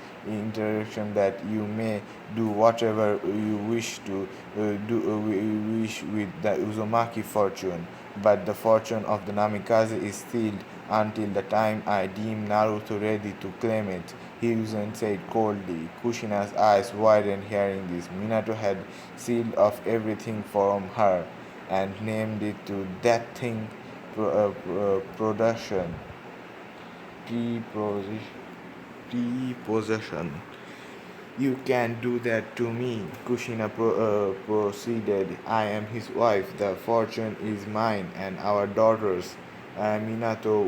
[SPEAKER 1] you may do whatever you wish to wish with the Uzumaki fortune, but the fortune of the Namikaze is sealed until the time I deem Naruto ready to claim it. Hiruzen said coldly. Kushina's eyes widened hearing this. Minato had sealed off everything from her and named it to that thing production, pre-possession. You can't do that to me, Kushina proceeded. I am his wife. The fortune is mine and our daughter's. Minato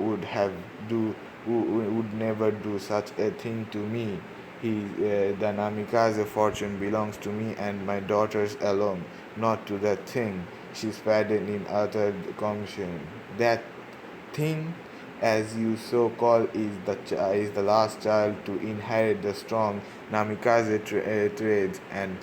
[SPEAKER 1] would never do such a thing to me. The Namikaze fortune belongs to me and my daughters alone, not to that thing. She spat in utter confusion. That thing, as you so call, is the last child to inherit the strong Namikaze traits, and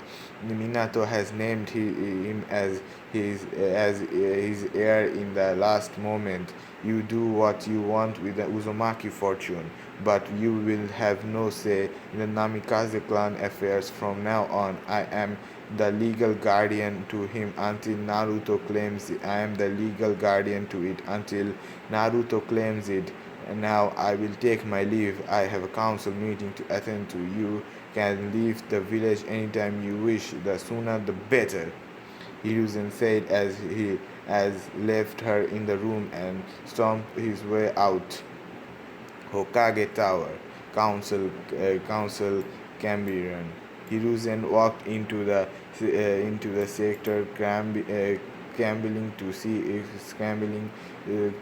[SPEAKER 1] Minato has named him as his heir in the last moment. You do what you want with the Uzumaki fortune, but you will have no say in the Namikaze clan affairs from now on. I am the legal guardian to him until Naruto claims it. I am the legal guardian to it until Naruto claims it. And now I will take my leave. I have a council meeting to attend to. You can leave the village anytime you wish. The sooner the better. Hiruzen said as left her in the room and stomped his way out. Hokage Tower, Council Cambion. Hiruzen walked into the sector, scrambling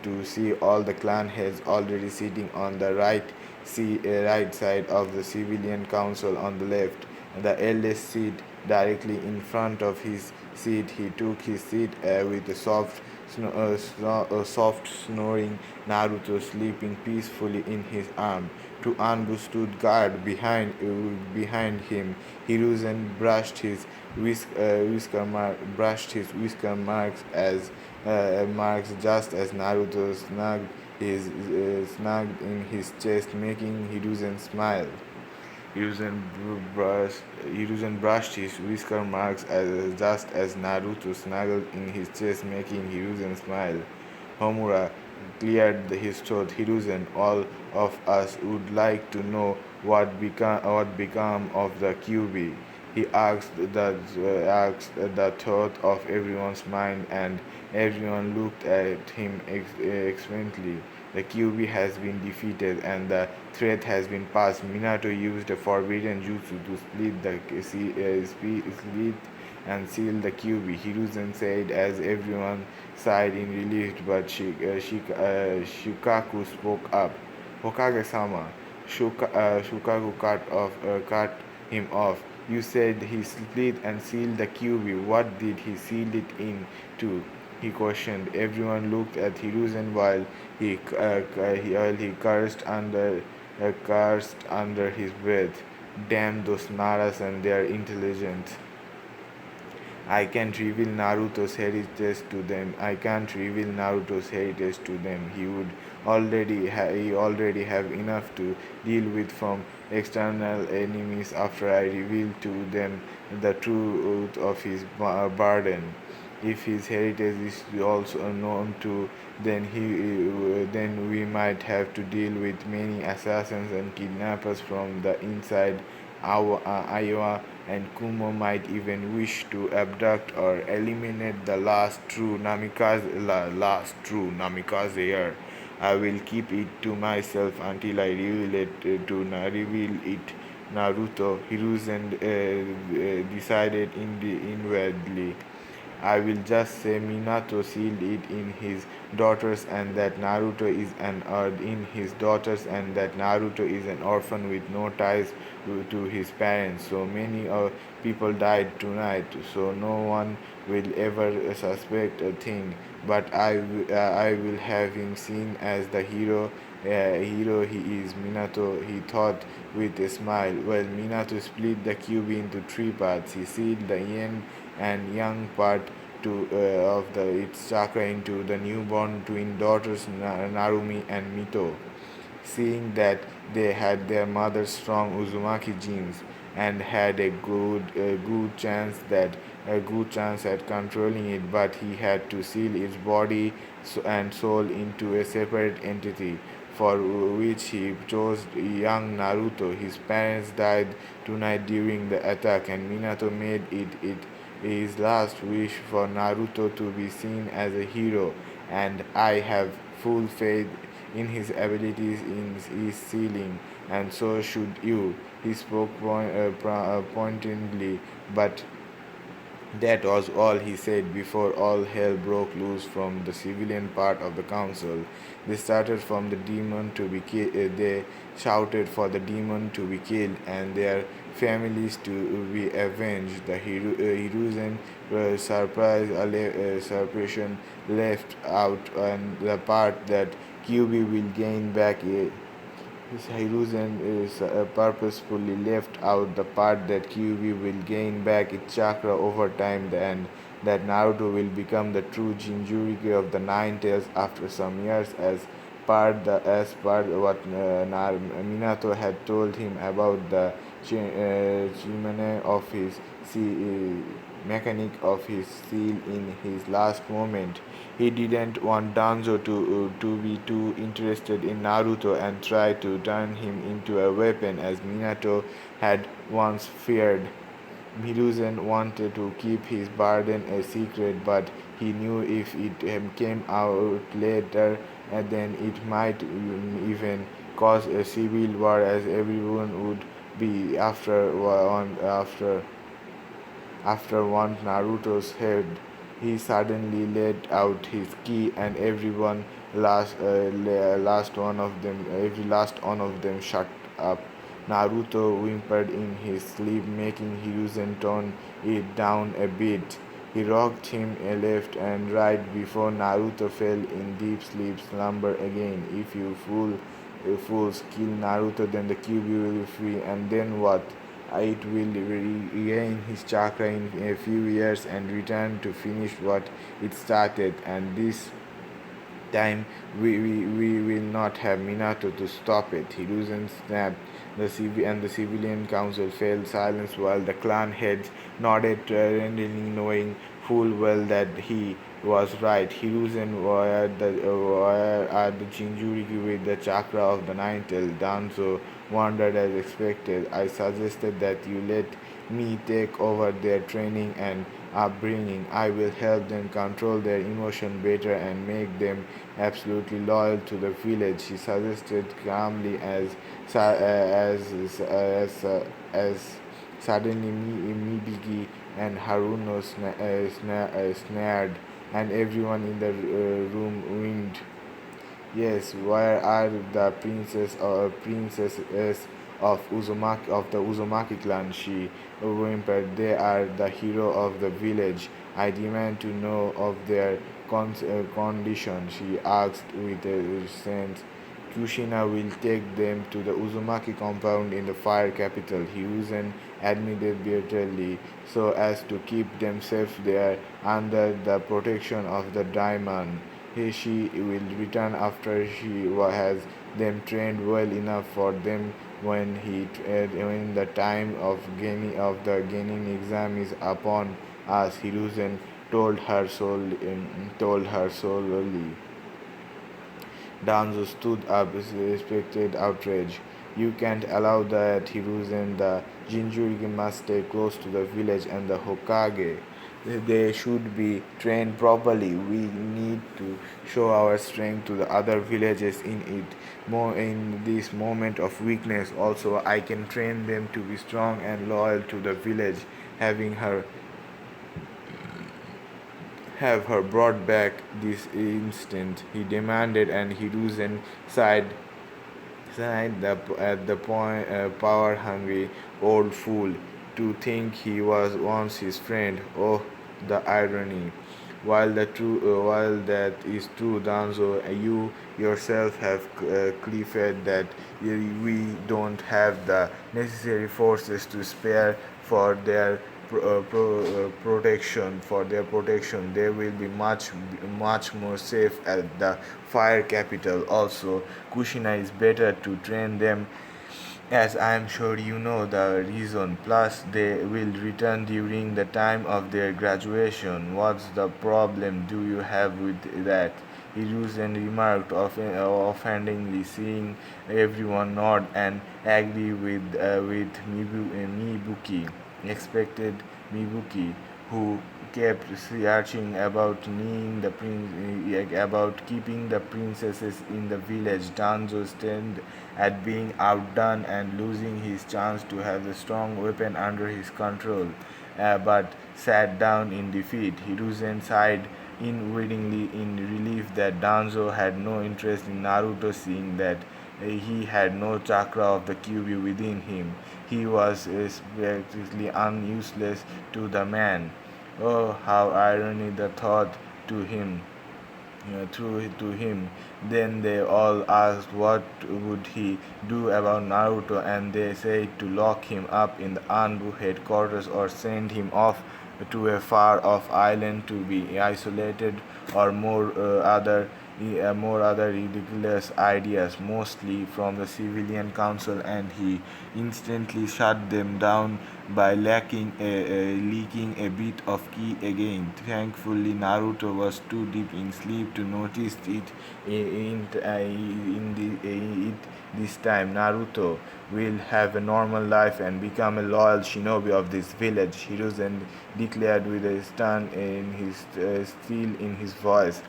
[SPEAKER 1] to see all the clan heads already sitting on the right side of the civilian council on the left. The eldest seat directly in front of his seat. He took his seat with a soft snoring Naruto sleeping peacefully in his arm. Two Anbu stood guard behind him. Hiruzen brushed his whisker marks just as Naruto snugged in his chest, making Hiruzen smile. Hiruzen brushed his whisker marks just as Naruto snuggled in his chest, making Hiruzen smile. Homura cleared his throat. Hiruzen, all of us would like to know what became of the QB. He asked the thought of everyone's mind, and everyone looked at him expectantly. The QB has been defeated and the threat has been passed. Minato used a forbidden jutsu to split and seal the QB. Hiruzen said as everyone sighed in relief, but Shukaku spoke up. Hokage-sama, Shukaku cut him off. You said he split and sealed the QB. What did he seal it into? He questioned. Everyone looked at Hiruzen while he cursed under his breath. Damn those Naras and their intelligence. I can't reveal Naruto's heritage to them. I can't reveal Naruto's heritage to them. He already have enough to deal with from external enemies after I reveal to them the truth of his burden. If his heritage is also known to, then we might have to deal with many assassins and kidnappers from the inside. Iowa and Kumo might even wish to abduct or eliminate the last true Namikaze heir. I will keep it to myself until I reveal it. Naruto, Hiruzen decided inwardly. I will just say Minato sealed it in his daughters and that Naruto is an orphan with no ties to his parents. So many people died tonight, so no one will ever suspect a thing. But I will have him seen as the hero hero he is. Minato, he thought with a smile. Well, Minato split the cube into three parts. He sealed the yin and yang part of its chakra into the newborn twin daughters Narumi and Mito, seeing that they had their mother's strong Uzumaki genes and had a good chance at controlling it, but he had to seal its body and soul into a separate entity, for which he chose young Naruto. His parents died tonight during the attack, and Minato made it his last wish for Naruto to be seen as a hero, and I have full faith in his abilities in his sealing, and so should you. He spoke pointedly, but that was all he said before all hell broke loose from the civilian part of the council. They started from the demon to be they shouted for the demon to be killed and their families to be avenged. The Hiruzen suppression left out and the part that QB will gain back Hiruzen is purposefully left out the part that Kyuubi will gain back its chakra over time and that Naruto will become the true Jinchuriki of the Nine Tails after some years as part what Minato had told him about the Chimane of his mechanic of his seal in his last moment. He didn't want Danzo to be too interested in Naruto and try to turn him into a weapon as Minato had once feared. Hiruzen wanted to keep his burden a secret, but he knew if it came out later, then it might even cause a civil war, as everyone would be after one Naruto's head. He suddenly let out his ki, and every last one of them shut up. Naruto whimpered in his sleep, making Hiruzen tone it down a bit. He rocked him left and right before Naruto fell in deep sleep slumber again. If you fools kill Naruto, then the Kyuubi will be free, and then what? It will regain his chakra in a few years and return to finish what it started. And this time we will not have Minato to stop it. Hiruzen snapped. The civilian council fell silence while the clan heads nodded readily, knowing full well that he was right. Hiruzen wired the Jinchuriki with the chakra of the Nine-Tails. Danzo wondered as expected. I suggested that you let me take over their training and upbringing. I will help them control their emotion better and make them absolutely loyal to the village, he suggested calmly as suddenly Mibiki and Haruno snared, and everyone in the room winked. Yes, where are the princesses of the Uzumaki clan? She whimpered. They are the hero of the village. I demand to know of their condition. She asked with a sense. Kushina will take them to the Uzumaki compound in the fire capital, Hiruzen admitted bitterly, so as to keep them safe there under the protection of the daimon. She will return after she has them trained well enough for them when the time of the gaining exam is upon us. Hiruzen told her solely. Danzo stood up, respected outrage. You can't allow that, Hiruzen. The Jinchuriki must stay close to the village and the Hokage. They should be trained properly. We need to show our strength to the other villages in this moment of weakness. Also, I can train them to be strong and loyal to the village. Having her have her brought back this instant, he demanded, and Hiruzen sighed at the point, power hungry old fool. To think he was once his friend. Oh, the irony. While that is true, Danzo, you yourself have clarified that we don't have the necessary forces to spare for their protection. For their protection, they will be much more safe at the fire capital. Also, Kushina is better to train them, as I am sure you know the reason. Plus, they will return during the time of their graduation. What's the problem do you have with that? Hiruzen remarked offhandedly, seeing everyone nod and agree with Mibuki. Expected Mibuki, who kept searching about keeping the princesses in the village. Danzo stand at being outdone and losing his chance to have the strong weapon under his control, but sat down in defeat. Hiruzen sighed inwardly in relief that Danzo had no interest in Naruto, seeing that he had no chakra of the Kyuubi within him. He was practically unuseless to the man. Oh, how ironic the thought to him through to him. Then they all asked what would he do about Naruto, and they said to lock him up in the Anbu headquarters or send him off to a far off island to be isolated, or more other ridiculous ideas, mostly from the civilian council, and he instantly shut them down by leaking a bit of key again. Thankfully, Naruto was too deep in sleep to notice it this time. Naruto will have a normal life and become a loyal shinobi of this village, Hiruzen declared with a stern in his steel in his voice.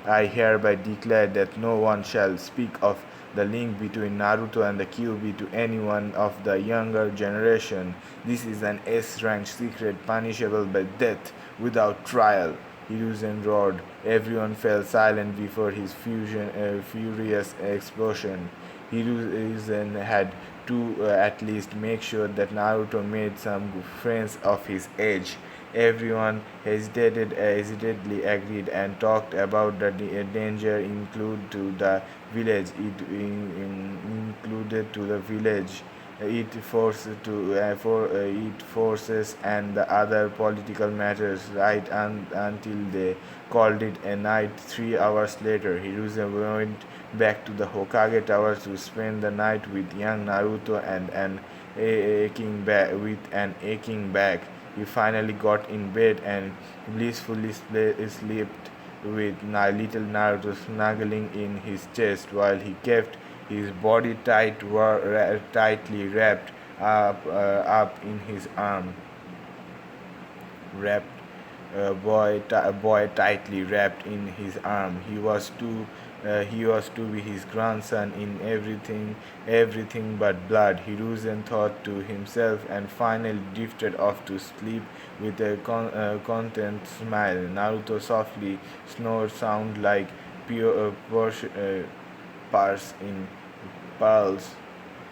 [SPEAKER 1] I hereby declare that no one shall speak of the link between Naruto and the Kyuubi to anyone of the younger generation. This is an S-rank secret punishable by death without trial. Hiruzen roared. Everyone fell silent before his furious explosion. Hiruzen had to at least make sure that Naruto made some friends of his age. Everyone hesitantly agreed and talked about the danger include to the village. Included to the village. It forces and the other political matters right until they called it a night. 3 hours later, Hiruzen went back to the Hokage Tower to spend the night with young Naruto and with an aching back. He finally got in bed and blissfully slept with little Naruto snuggling in his chest while he kept his body tightly wrapped up in his arm. Wrapped boy tightly wrapped in his arm. He was to be his grandson in everything but blood. Hiruzen thought to himself and finally drifted off to sleep with a content smile. Naruto softly snored, sound like pure purse in pearls,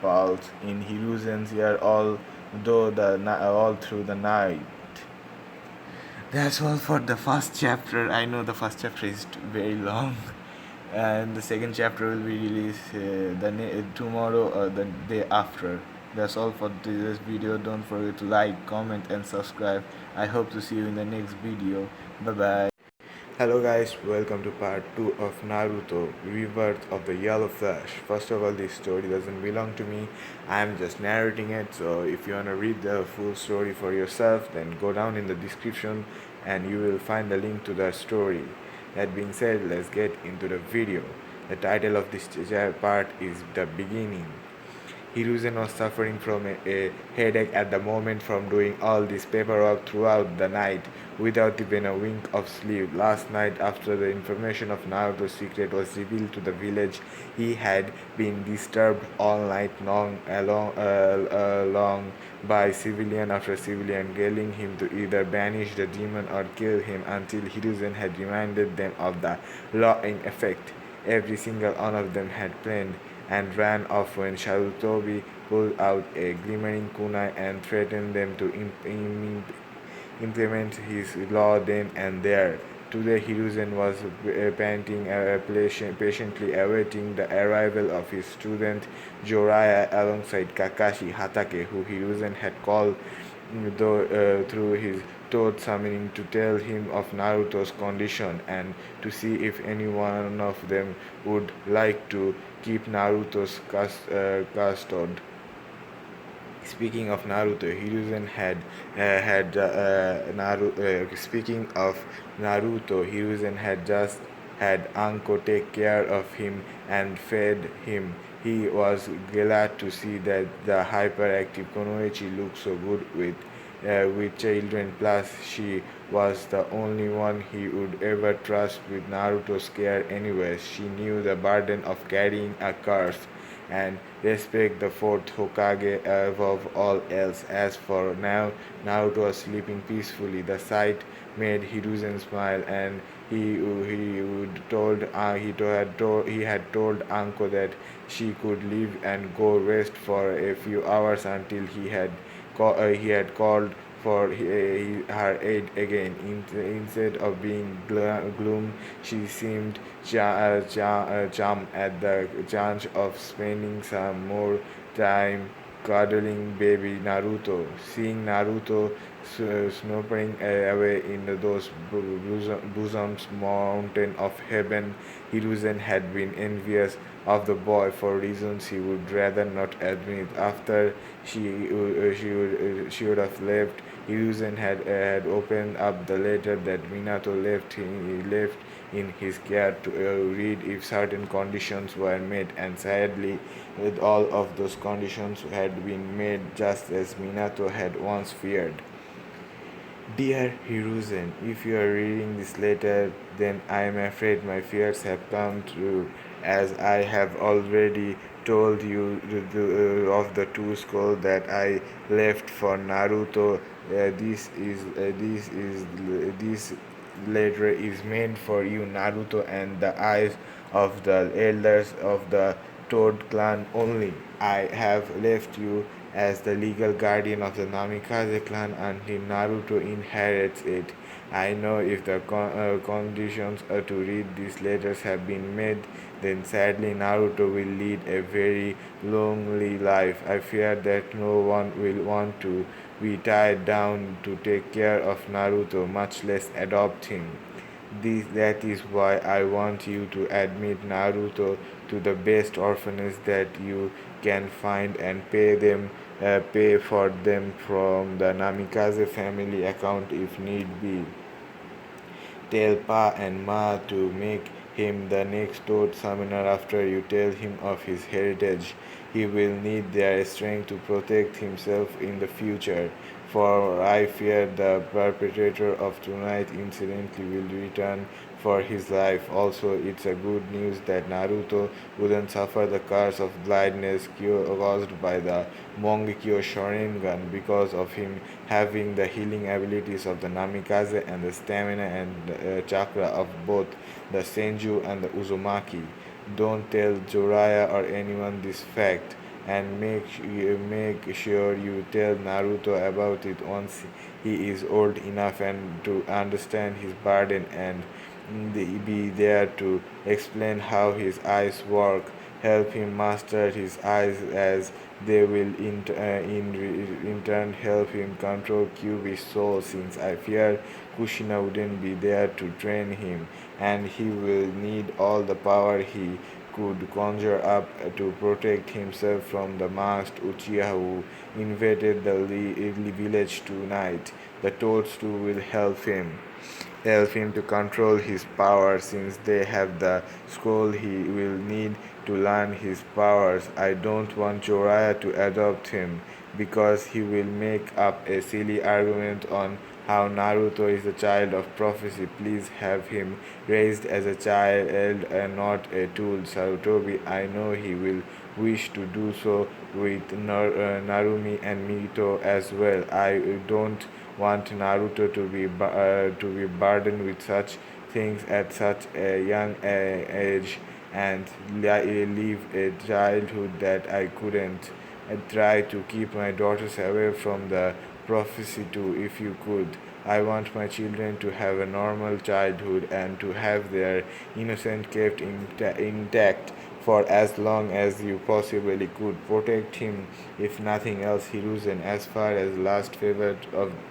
[SPEAKER 1] pearls in Hiruzen's ear all through the night. That's all for the first chapter. I know the first chapter is very long, and the second chapter will be released tomorrow or the day after. That's all for this video. Don't forget to like, comment, and subscribe. I hope to see you in the next video. Bye bye. Hello guys, welcome to part 2 of Naruto, Rebirth of the Yellow Flash. First of all, this story doesn't belong to me. I'm just narrating it, so if you want to read the full story for yourself, then go down in the description and you will find the link to the story. That being said, let's get into the video. The title of this part is The Beginning. Hiruzen was suffering from a headache at the moment from doing all this paperwork throughout the night without even a wink of sleep. Last night, after the information of Naruto's secret was revealed to the village, he had been disturbed all night long along by civilian after civilian, telling him to either banish the demon or kill him until Hiruzen had reminded them of the law in effect. Every single one of them had planned and ran off when Sarutobi pulled out a glimmering kunai and threatened them to implement his law then and there. Today, Hiruzen was patiently awaiting the arrival of his student Jiraiya alongside Kakashi Hatake, who Hiruzen had called through his thought summoning to tell him of Naruto's condition and to see if any one of them would like to keep Naruto's custody. Speaking of Naruto, Hiruzen speaking of Naruto, Hiruzen had just had Anko take care of him and fed him. He was glad to see that the hyperactive Konoichi looked so good with children. Plus, she was the only one he would ever trust with Naruto's care. Anyways, she knew the burden of carrying a curse and respect the fourth Hokage above all else. As for now, Naruto was sleeping peacefully. The sight made Hiruzen smile, and he had told Anko that she could leave and go rest for a few hours until he had called for her aid again. Instead of being gloom, she seemed charmed at the chance of spending some more time cuddling baby Naruto. Seeing Naruto snooping away in those bosoms mountain of heaven, Hiruzen had been envious of the boy for reasons he would rather not admit. After she would have left, Hiruzen had opened up the letter that Minato left in his care to read if certain conditions were met, and sadly, with all of those conditions had been made just as Minato had once feared. Dear Hiruzen, if you are reading this letter, then I am afraid my fears have come true, as I have already told you of the two skulls that I left for Naruto. This letter is meant for you, Naruto, and the eyes of the elders of the Toad clan only. I have left you as the legal guardian of the Namikaze clan until Naruto inherits it. I know if the conditions to read these letters have been met, then sadly Naruto will lead a very lonely life. I fear that no one will want to be tied down to take care of Naruto, much less adopt him. That is why I want you to admit Naruto to the best orphanage that you can find and pay for them from the Namikaze family account if need be. Tell Pa and Ma to make him the next Toad Summoner after you tell him of his heritage. He will need their strength to protect himself in the future, for I fear the perpetrator of tonight's incident will return for his life. Also, it's a good news that Naruto wouldn't suffer the curse of blindness caused by the Mongekyo Sharingan because of him having the healing abilities of the Namikaze and the stamina and chakra of both the Senju and the Uzumaki. Don't tell Jiraiya or anyone this fact, and make sure you tell Naruto about it once he is old enough and to understand his burden and be there to explain how his eyes work. Help him master his eyes as they will in turn help him control Kyuubi's soul, since I fear Kushina wouldn't be there to train him and he will need all the power he could conjure up to protect himself from the masked Uchiha who invaded the village tonight. The Toads too will help him to control his power, since they have the scroll he will need to learn his powers. I don't want Jiraiya to adopt him because he will make up a silly argument on how Naruto is a child of prophecy. Please have him raised as a child and not a tool. Sarutobi, I know he will wish to do so with Narumi and Mito as well. I don't want Naruto to be burdened with such things at such a young age and live a childhood that I couldn't. I try to keep my daughters away from the prophecy too, if you could. I want my children to have a normal childhood and to have their innocence kept intact for as long as you possibly could. Protect him, if nothing else, Hiruzen. As far as last favor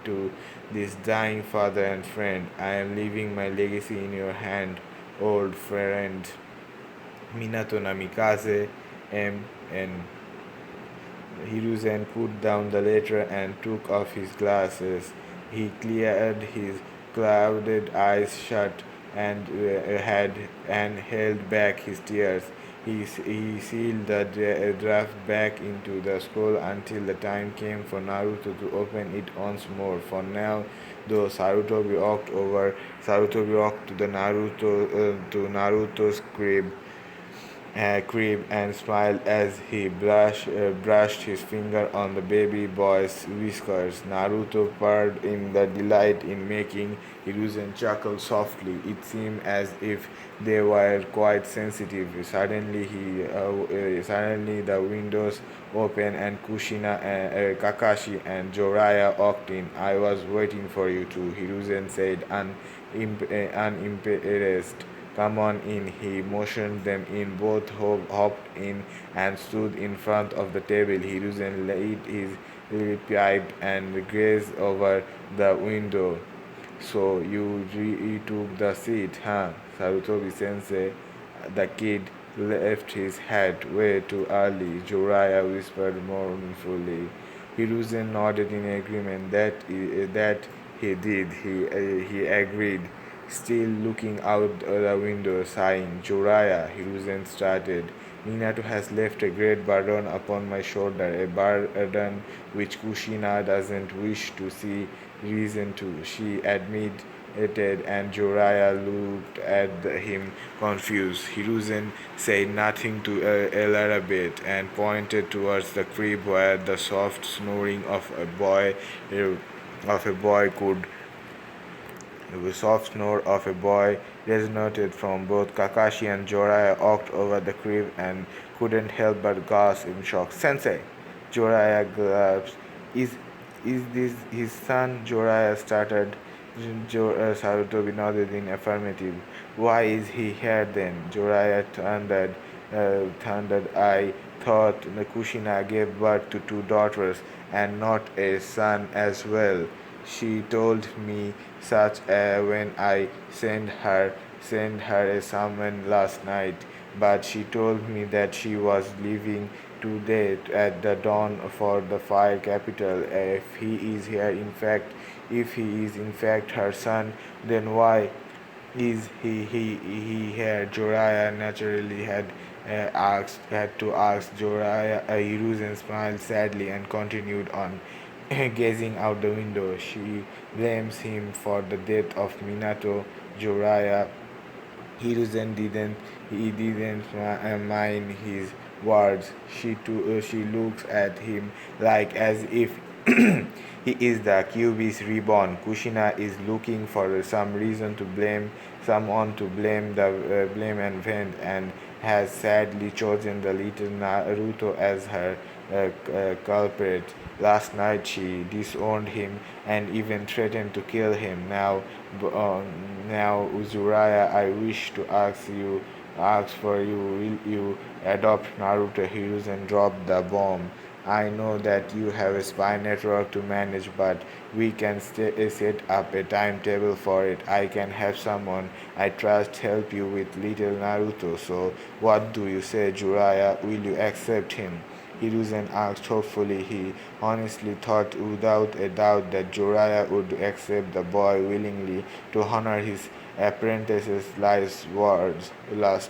[SPEAKER 1] to this dying father and friend, I am leaving my legacy in your hand, old friend. Minato Namikaze, M.N. Hiruzen put down the letter and took off his glasses. He cleared his clouded eyes shut and held back his tears. He sealed the draft back into the scroll until the time came for Naruto to open it once more. For now, though, Sarutobi walked to the Naruto's crib and smiled as he brushed his finger on the baby boy's whiskers. Naruto purred in the delight in making Hiruzen chuckle softly. It seemed as if they were quite sensitive. Suddenly the windows opened and Kakashi and Jiraiya walked in. I was waiting for you too, Hiruzen said, unimpressed. Come on in. He motioned them in. Both hopped in and stood in front of the table. Hiruzen lit his pipe and gazed over the window. So you took the seat, huh? Sarutobi sensei. The kid left his hat way too early, Jiraiya whispered mournfully. Hiruzen nodded in agreement. That he did, he agreed, still looking out the window, sighing. Jiraiya, Hiruzen started. Minato has left a great burden upon my shoulder, a burden which Kushina doesn't wish to see reason to, she admitted, and Jiraiya looked at him confused. Hiruzen said nothing to elaborate and pointed towards the crib where the soft snoring of a boy could the soft snore of a boy resonated from both. Kakashi and Jiraiya walked over the crib and couldn't help but gasp in shock. Sensei! Jiraiya gasped. Is this his son? Jiraiya started. Sarutobi nodded in affirmative. Why is he here then? Jiraiya thundered. I thought the Kushina gave birth to two daughters and not a son as well. She told me such when I sent her a summon last night, but she told me that she was leaving today at the dawn for the fire capital. If he is in fact her son, then why is he here? Jiraiya naturally had to ask. Jiraiya Hiruzen smiled sadly and continued on. Gazing out the window, she blames him for the death of Minato. Jiraiya Hiruzen didn't mind his words. She looks at him like as if he is the Kyuubi's reborn. Kushina is looking for some reason to blame, someone to blame and vent, and has sadly chosen the little Naruto as her culprit. Last night she disowned him and even threatened to kill him. Now, Uzuraya, I wish to ask for you, will you adopt Naruto Heroes and drop the bomb? I know that you have a spy network to manage, but we can set up a timetable for it. I can have someone I trust help you with little Naruto. So, what do you say, Jiraiya? Will you accept him? Hiruzen asked hopefully. He honestly thought without a doubt that Jiraiya would accept the boy willingly to honor his apprentice's last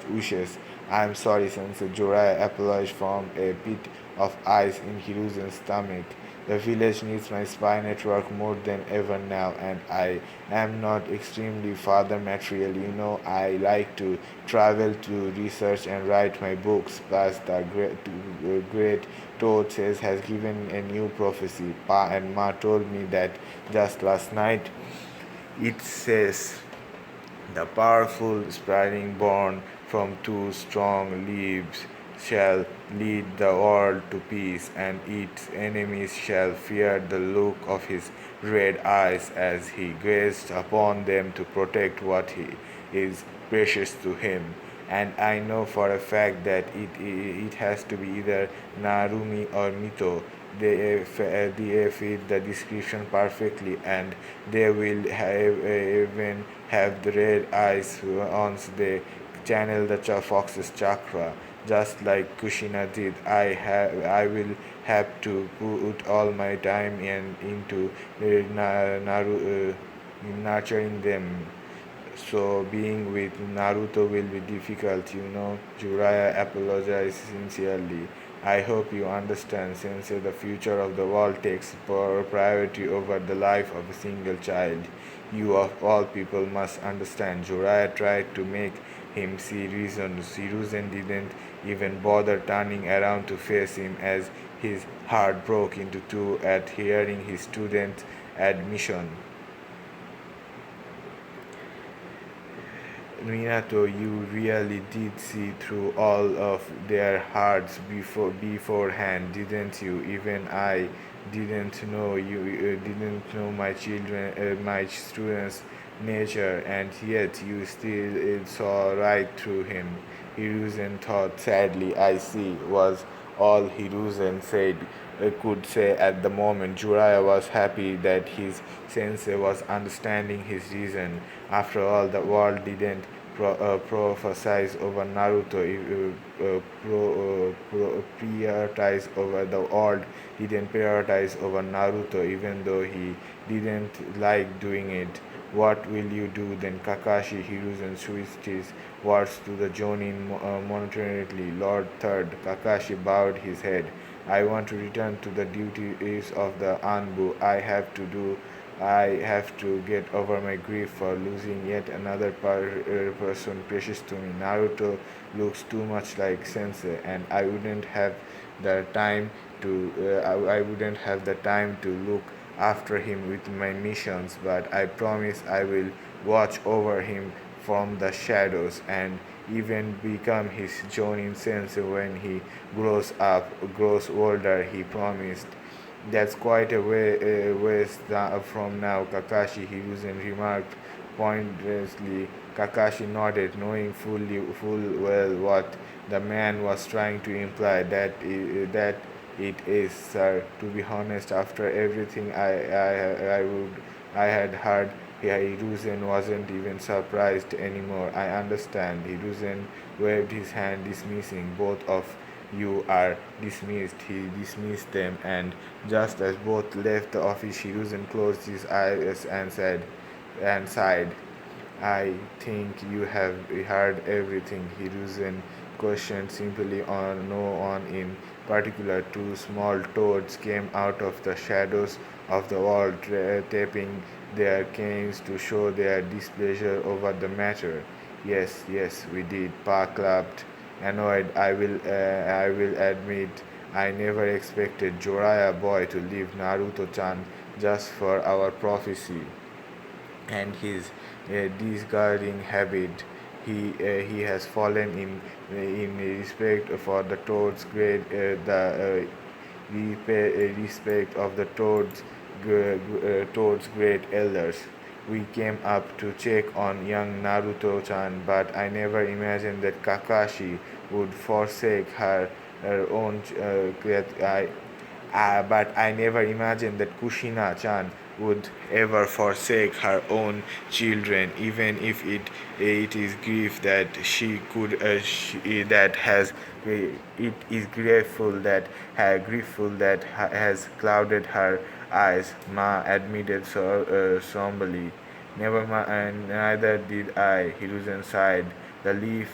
[SPEAKER 1] wishes. I am sorry, Sensei. Jiraiya apologized from a pit of ice in Hiruzen's stomach. The village needs my spy network more than ever now, and I am not extremely father material. You know, I like to travel to research and write my books. Plus, the great Toad says has given a new prophecy. Pa and Ma told me that just last night. It says the powerful sprouting born from two strong leaves shall lead the world to peace, and its enemies shall fear the look of his red eyes as he gazed upon them to protect what he is precious to him. And I know for a fact that it has to be either Narumi or Mito. They fit the description perfectly, and they will even have the red eyes once they channel the fox's chakra, just like Kushina did. I will have to put all my time into nurturing them. So being with Naruto will be difficult. Jiraiya apologized sincerely. I hope you understand, since the future of the world takes priority over the life of a single child. You of all people must understand. Jiraiya tried to make him see reason. Hiruzen didn't even bother turning around to face him as his heart broke into two at hearing his student's admission. Minato, you really did see through all of their hearts beforehand, didn't you? Even I didn't know didn't know my students' nature, and yet you still saw right through him. Hiruzen thought sadly. I see, was all Hiruzen could say at the moment. Jiraiya was happy that his sensei was understanding his reason. After all, the world didn't prophesize over Naruto, prioritize over the world didn't prioritize over Naruto, even though he didn't like doing it. What will you do then? Kakashi Hiruzen switched his words to the Jonin monetarily. Lord Third, Kakashi bowed his head. I want to return to the duties of the Anbu. I have to get over my grief for losing yet another person precious to me. Naruto looks too much like Sensei, and I wouldn't have the time to look after him with my missions, but I promise I will watch over him from the shadows and even become his Jonin sensei when he grows older, he promised. That's quite a ways from now, Kakashi, Hiruzen remarked pointlessly. Kakashi nodded, knowing full well what the man was trying to imply. That it is, sir. To be honest, after everything I had heard, Hiruzen wasn't even surprised anymore. I understand. Hiruzen waved his hand, dismissing both of you are dismissed. He dismissed them, and just as both left the office, Hiruzen closed his eyes and sighed. I think you have heard everything, Hiruzen questioned simply. On no one in particular. Two small toads came out of the shadows of the wall, tapping their canes to show their displeasure over the matter. Yes, yes, we did. Pa clapped. Annoyed, I will admit, I never expected Jiraiya boy to leave Naruto-chan just for our prophecy and his discarding habit. He has fallen in respect for the toad's great the respect of the toad's great elders. We came up to check on young Naruto-chan, but I never imagined that Kakashi would forsake her own but I never imagined that Kushina-chan would ever forsake her own children, even if it is grief that that has it is griefful that has clouded her eyes. Ma admitted somberly. Never mind, neither did I. Hiruzen sighed. The Leaf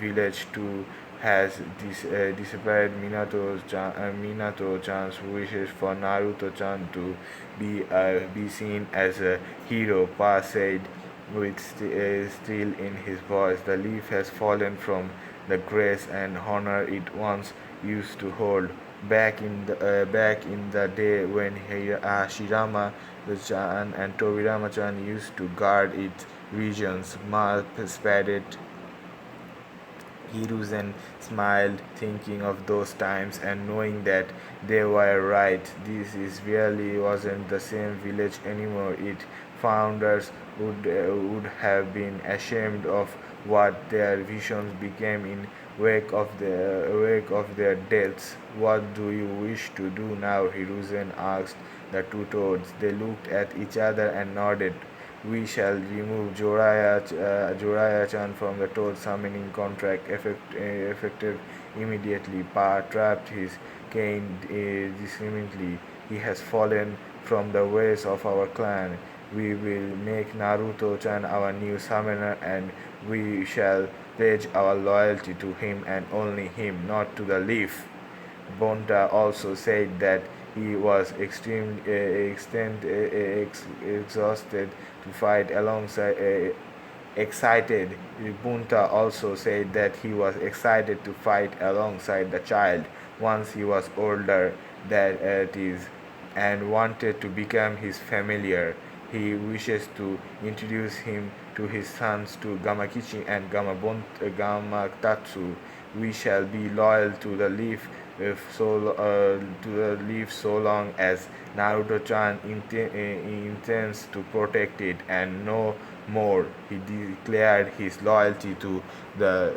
[SPEAKER 1] Village too has disappeared. Minato-chan's wishes for Naruto-chan to be seen as a hero, Pa said with steel in his voice. The leaf has fallen from the grace and honor it once used to hold. Back in the day when Shirama-chan and Tobirama-chan used to guard its regions, Ma spat Hiruzen smiled, thinking of those times and knowing that they were right. This is really wasn't the same village anymore. Its founders would have been ashamed of what their visions became in wake of their deaths. What do you wish to do now? Hiruzen asked the two toads. They looked at each other and nodded. We shall remove Joraya-chan from the toad summoning contract effective immediately. Pa trapped his cane discriminately. He has fallen from the ways of our clan. We will make Naruto-chan our new summoner and we shall pledge our loyalty to him and only him, not to the leaf. Bonta also said that he was exhausted to fight alongside. Excited, Bunta also said that he was excited to fight alongside the child once he was older, that is, and wanted to become his familiar. He wishes to introduce him to his sons to Gamakichi and Gamatatsu. We shall be loyal to the leaf so long as Naruto-chan intends to protect it and no more. He declared his loyalty to the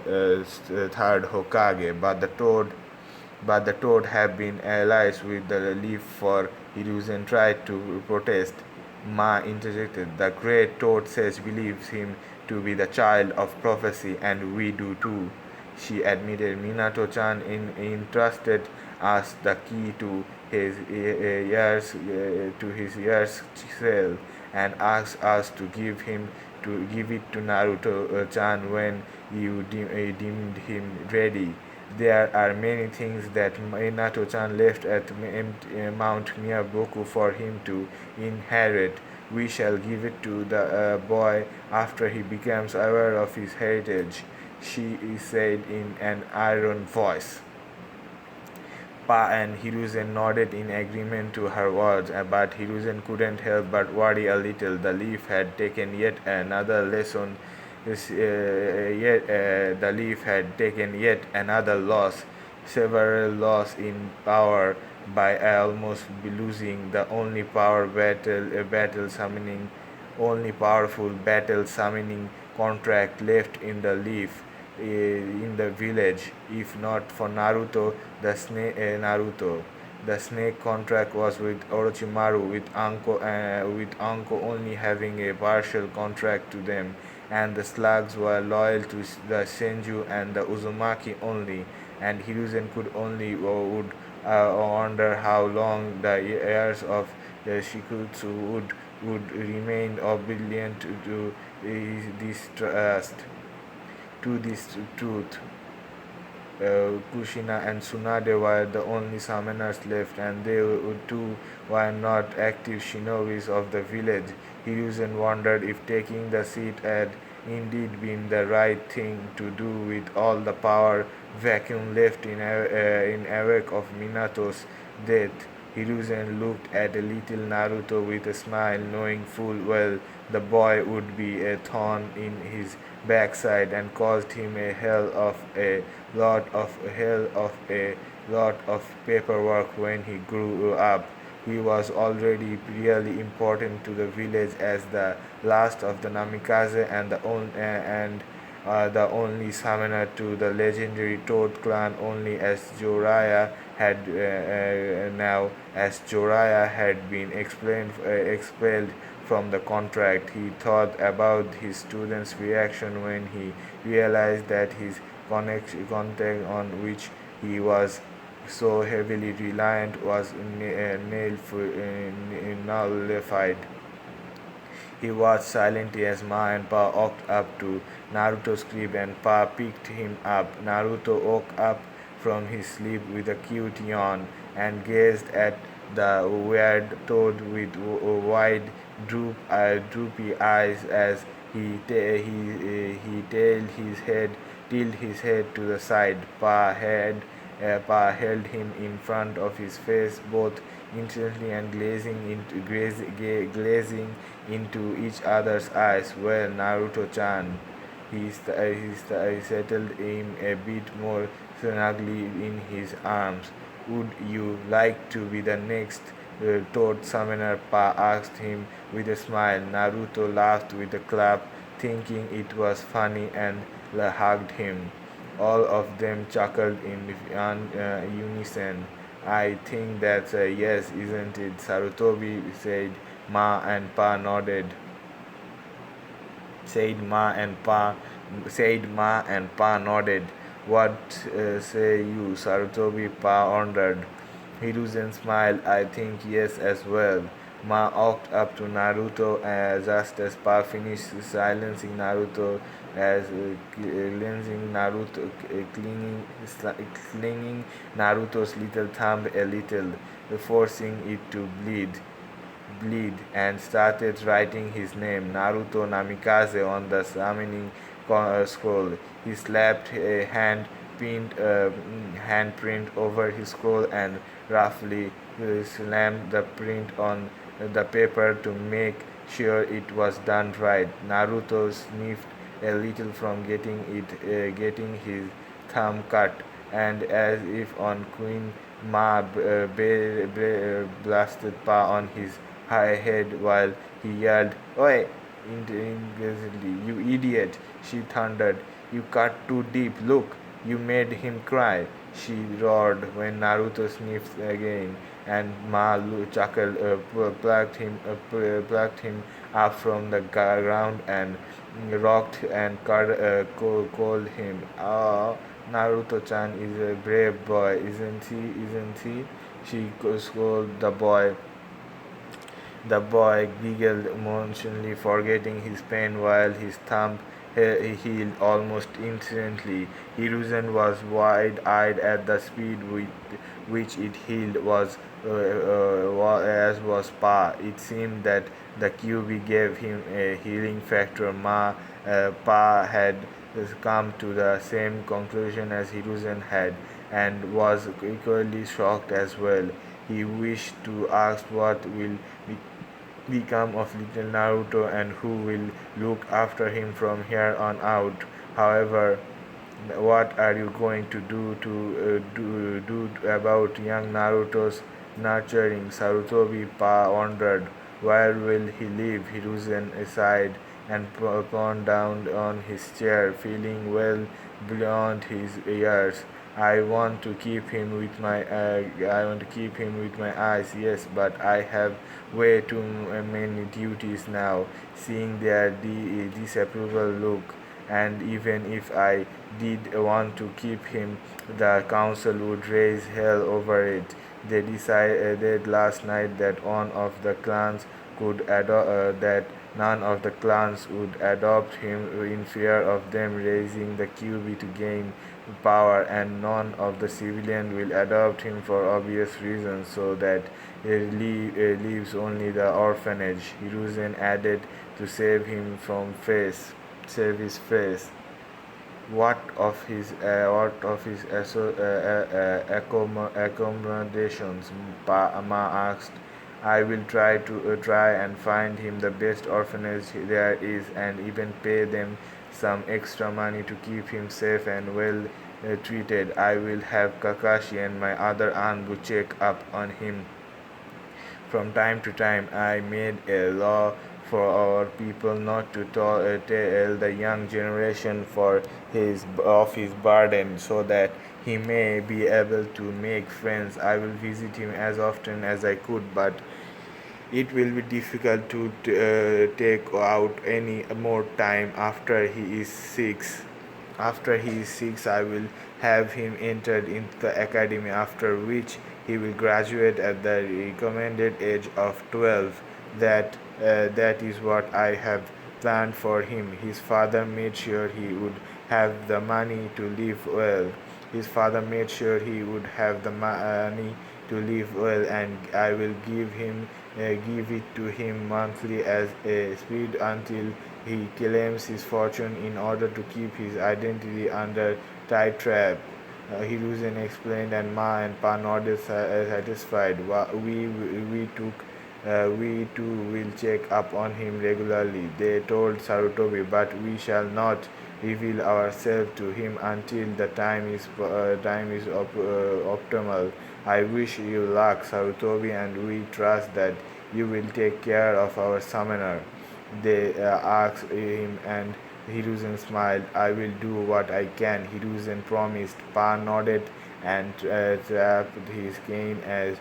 [SPEAKER 1] third Hokage, but the toad have been allies with the leaf for Hiruzen tried to protest. Ma interjected. The great toad says believes him to be the child of prophecy, and we do too. She admitted. Minato-chan entrusted us the key to his ear's cell and asked us to give it to Naruto-chan when you deemed him ready. There are many things that Minato-chan left at Mount Miyaboku for him to inherit. We shall give it to the boy after he becomes aware of his heritage, she said in an iron voice. Pa and Hiruzen nodded in agreement to her words, but Hiruzen couldn't help but worry a little. The leaf had taken yet another lesson. The leaf had taken yet another loss, several loss in power by almost losing the only powerful battle summoning contract left in the leaf in the village. If not for Naruto, the snake contract was with Orochimaru, with Anko only having a partial contract to them, and the slugs were loyal to the Senju and the Uzumaki only, and Hiruzen could only would wonder how long the heirs of the Shikutsu would remain obedient to this trust, to this truth. Kushina and Tsunade were the only summoners left, and they too were not active shinobis of the village. Hiruzen wondered if taking the seat had indeed been the right thing to do with all the power vacuum left in wake of Minato's death. Hiruzen looked at a little Naruto with a smile, knowing full well the boy would be a thorn in his backside and caused him a lot of paperwork when he grew up. He was already really important to the village as the last of the Namikaze and the only summoner to the legendary Toad clan. Only as Joraya had now, as Joraya had been expelled from the contract, he thought about his student's reaction when he realized that his contact on which he was so heavily reliant was nullified. He watched silently as Ma and Pa walked up to Naruto's crib and Pa picked him up. Naruto woke up from his sleep with a cute yawn and gazed at the weird toad with wide droopy eyes as he tilted his head to the side. Pa held him in front of his face, both intently and glazing into each other's eyes. Well, Naruto-chan, He settled him a bit more snugly in his arms. Would you like to be the next Toad Summoner? Pa asked him with a smile. Naruto laughed with a clap, thinking it was funny, and hugged him. All of them chuckled in unison. I think that's a yes, isn't it? Sarutobi said. Ma and Pa nodded. Said Ma and Pa. Said Ma and Pa nodded. What say you, Sarutobi? Pa wondered. Hiruzen smiled. I think yes as well. Ma walked up to Naruto just as Pa finished silencing Naruto, as clinging Naruto's little thumb a little, forcing it to bleed, and started writing his name, Naruto Namikaze, on the summoning scroll. He slapped a handprint over his scroll and roughly slammed the print on the paper to make sure it was done right. Naruto sniffed a little from getting his thumb cut, and as if on Queen Ma blasted Pa on his high head while he yelled, "Oi!" Impatiently. "You idiot!" she thundered. "You cut too deep. Look, you made him cry," she roared when Naruto sniffed again, and Ma chuckled, plucked him up from the ground and rocked and called him. "Oh, Naruto-chan is a brave boy, isn't he? Isn't he?" She scolded the boy. The boy giggled emotionally, forgetting his pain while his thumb healed almost instantly. Hiruzen was wide-eyed at the speed with which it healed, as was Pa. It seemed that the QB gave him a healing factor. Pa had come to the same conclusion as Hiruzen had, and was equally shocked as well. He wished to ask what will become of little Naruto and who will look after him from here on out. However, what are you going to do about young Naruto's nurturing? Sarutobi Pa wondered. Where will he live? Hiruzen sighed and plumped down on his chair, feeling well beyond his years. I want to keep him with my eyes, yes, but I have way too many duties now. Seeing their disapproval look, and even if I did want to keep him, the council would raise hell over it. They decided last night that none of the clans would adopt him in fear of them raising the QB to gain power, and none of the civilians will adopt him for obvious reasons, so that leaves only the orphanage. Hiruzen added, to save his face. What of his accommodations? Ma asked. I will try and find him the best orphanage there is, and even pay them some extra money to keep him safe and well treated. I will have Kakashi and my other Anbu check up on him from time to time. I made a law for our people not to tell the young generation of his burden, so that he may be able to make friends. I will visit him as often as I could, but it will be difficult to take out any more time after he is 6. After he is 6, I will have him entered into the academy, after which he will graduate at the recommended age of 12. That is what I have planned for him. His father made sure he would have the money to live well. His father made sure he would have the money to live well, and I will give it to him monthly as a speed until he claims his fortune, in order to keep his identity under tight trap. Hiruzen explained, and Ma and Pa nodded satisfied. We too will check up on him regularly, they told Sarutobi, but we shall not reveal ourselves to him until the time is optimal. I wish you luck, Sarutobi, and we trust that you will take care of our summoner. They asked him, and Hiruzen smiled. I will do what I can, Hiruzen promised. Pa nodded and tapped his cane as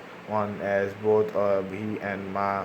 [SPEAKER 1] both he and Ma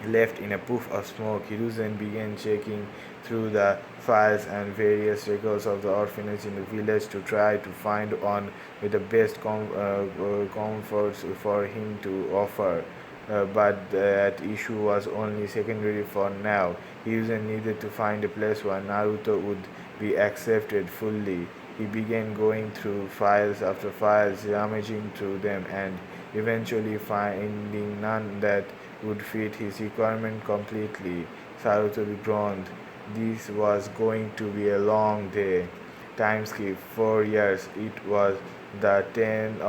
[SPEAKER 1] left in a puff of smoke. Hiruzen began checking through the files and various records of the orphanage in the village to try to find one with the best comforts for him to offer. But that issue was only secondary for now. Hiruzen needed to find a place where Naruto would be accepted fully. He began going through files after files, rummaging through them, and eventually finding none that would fit his requirement completely. Sarutobi groaned. This was going to be a long day. Time skip 4 years. It was the 10th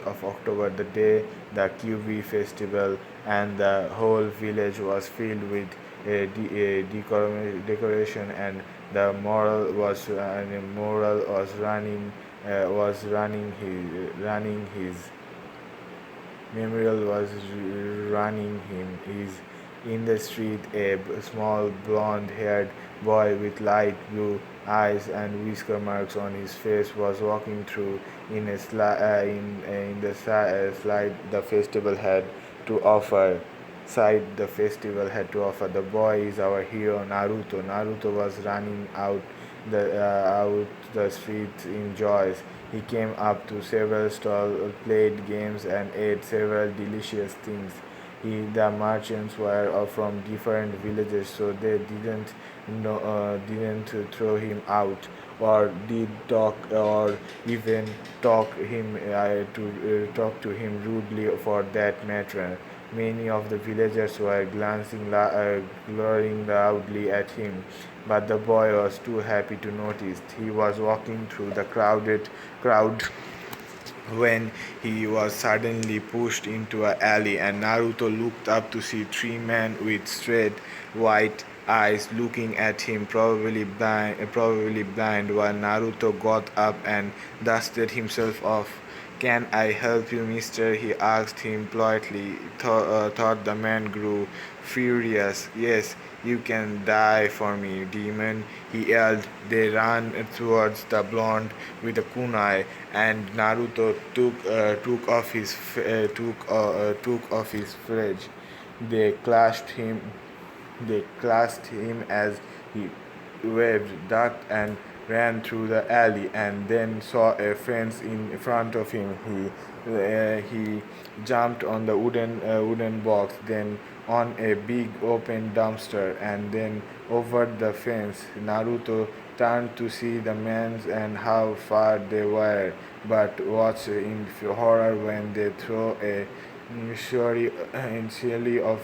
[SPEAKER 1] of October, the day the QB festival, and the whole village was filled with decoration, and the moral was running his Memorial was running him. Is in the street. A small blond-haired boy with light blue eyes and whisker marks on his face was walking through in the slide the festival had to offer. The boy is our hero, Naruto. Naruto was running out the streets in joys. He came up to several stalls, played games, and ate several delicious things. The merchants were from different villages, so they didn't throw him out, or did talk, or even talk to him rudely for that matter. Many of the villagers were glaring loudly at him, but the boy was too happy to notice. He was walking through the crowd when he was suddenly pushed into an alley, and Naruto looked up to see three men with straight white eyes looking at him, probably blind, while Naruto got up and dusted himself off. Can I help you, mister? He asked him politely. Thought the man grew furious. Yes, you can die for me, demon, he yelled. They ran towards the blonde with a kunai, and Naruto took off his fledge. They clasped him as he waved, ducked, and ran through the alley, and then saw a fence in front of him. He jumped on the wooden box, then on a big open dumpster, and then over the fence. Naruto turned to see the men and how far they were, but watched in horror when they threw a surely of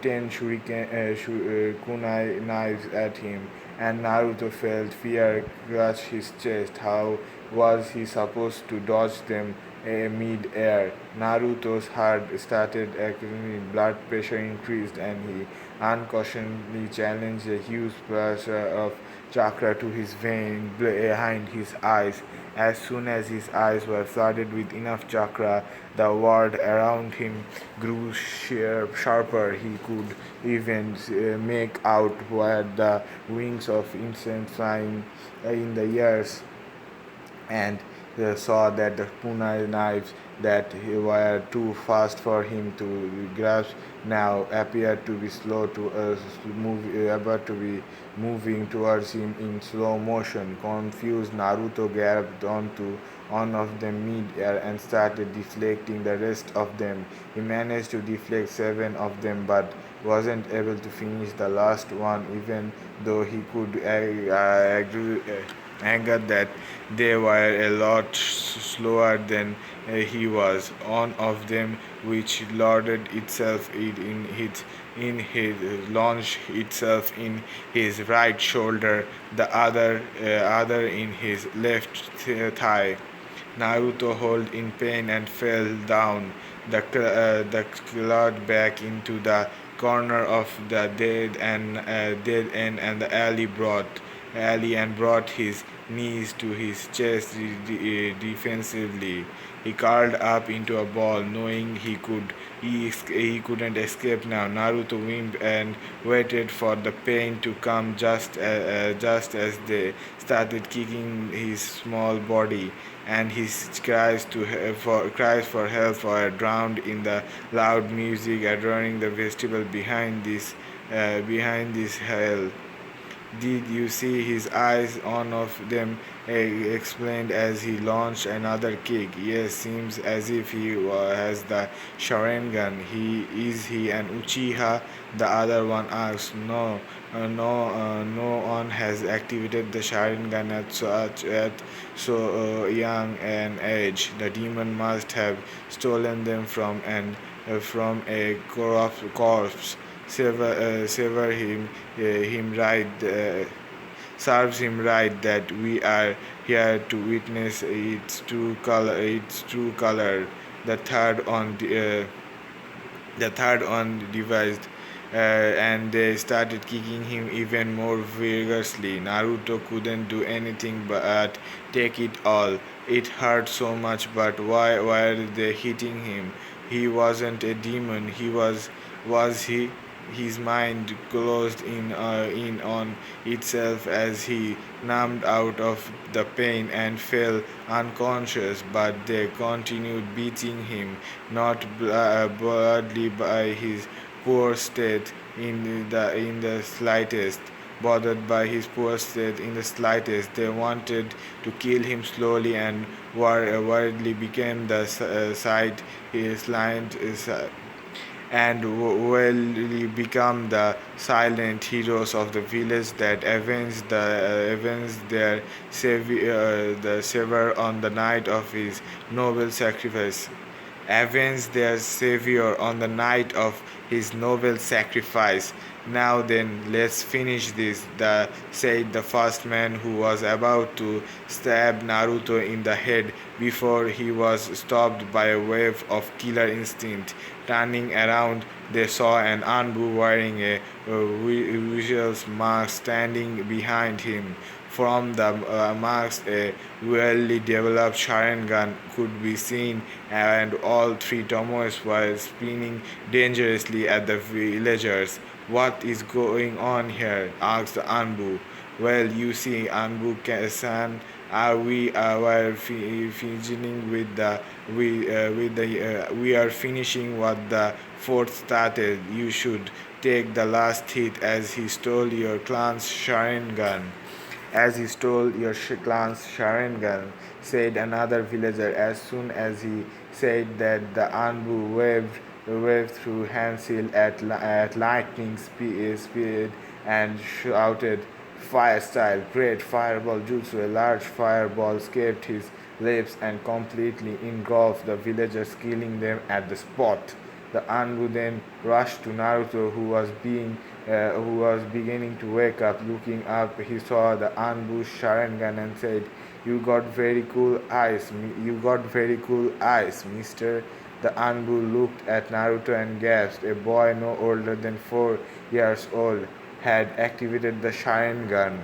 [SPEAKER 1] 10 kunai knives at him, and Naruto felt fear clutch his chest. How was he supposed to dodge them mid-air? Naruto's heart started accumulating, blood pressure increased, and he unconsciously challenged a huge pressure of chakra to his vein behind his eyes. As soon as his eyes were flooded with enough chakra, the world around him grew sharper. He could even make out where the wings of insects flying in the air, and saw that the kunai knives that were too fast for him to grasp now appeared to be about to be moving towards him in slow motion. Confused, Naruto grabbed onto one of them mid-air and started deflecting the rest of them. He managed to deflect 7 of them, but wasn't able to finish the last one, even though he could agree anger that they were a lot slower than he was. One of them, which lorded itself launched itself in his right shoulder, the other in his left thigh. Naruto howled in pain and fell down the cloud back into the corner of the dead end and the alley and brought his knees to his chest defensively. He curled up into a ball, knowing he couldn't escape now. Naruto wimped and waited for the pain to come just as they started kicking his small body, and his cries for help were drowned in the loud music adorning the festival behind this hell. Did you see his eyes on of them? Explained as he launched another kick. Yes, seems as if he has the Sharingan. Is he an Uchiha? The other one asked. No one has activated the Sharingan at so young an age. The demon must have stolen them from a corpse. Sever him right. Serves him right that we are here to witness its true color. The third on devised, and they started kicking him even more vigorously. Naruto couldn't do anything but take it all. It hurt so much, but why were they hitting him? He wasn't a demon. Was he? His mind closed in on itself as he numbed out of the pain and fell unconscious, but they continued beating him, not badly by his poor state in the slightest. Bothered by his poor state in the slightest, they wanted to kill him slowly and worriedly became the sight his line and will become the silent heroes of the village that avenged their savior on the night of his noble sacrifice. Avenged their savior on the night of his noble sacrifice. Now then, let's finish this, said the first man, who was about to stab Naruto in the head before he was stopped by a wave of killer instinct. Turning around, they saw an Anbu wearing a visual mask standing behind him. From the mask, a well developed Sharingan could be seen, and all three Tomoes were spinning dangerously at the villagers. What is going on here? Asked Anbu. Well, you see, Anbu-san, we are finishing what the fourth started. You should take the last hit as he stole your clan's Sharingan. As he stole your clan's Sharingan, said another villager. As soon as he said that, the Anbu waved through Hansil at lightning speed and shouted, "Fire style, great fireball jutsu!" A large fireball escaped his lips and completely engulfed the villagers, killing them at the spot. The Anbu then rushed to Naruto, who was beginning to wake up. Looking up, he saw the Anbu Sharingan and said, "You got very cool eyes. You got very cool eyes, mister." The Anbu looked at Naruto and gasped. A boy no older than 4 years old had activated the Sharingan.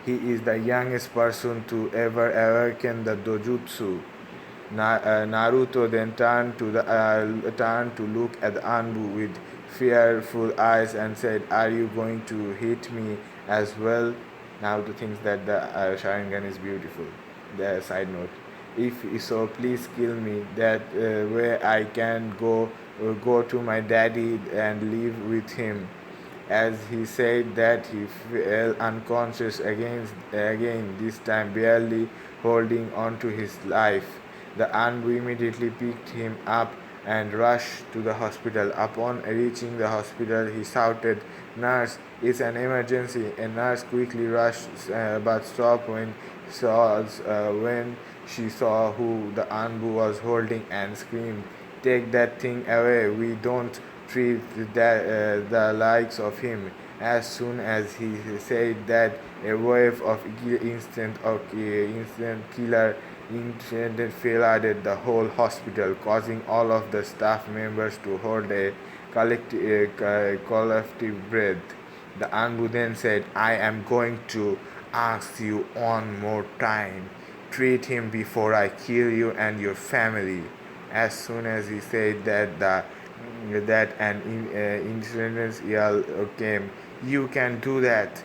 [SPEAKER 1] He is the youngest person to ever awaken the dojutsu. Naruto then turned to look at the Anbu with fearful eyes and said, "Are you going to hit me as well?" Naruto thinks that the Sharingan is beautiful. The side note: if so, please kill me. That way I can go to my daddy and live with him. As he said that, he fell unconscious again, this time barely holding on to his life. The Anbu immediately picked him up and rushed to the hospital. Upon reaching the hospital, he shouted, "Nurse, it's an emergency." A nurse quickly rushed but stopped when she saw who the Anbu was holding and screamed, "Take that thing away. We don't treat the likes of him." As soon as he said that, a wave of instant killer flooded the whole hospital, causing all of the staff members to hold a collective breath. The Anbu then said, I am going to ask you one more time. Treat him before I kill you and your family. As soon as he said that an insurance yell came. You can do that.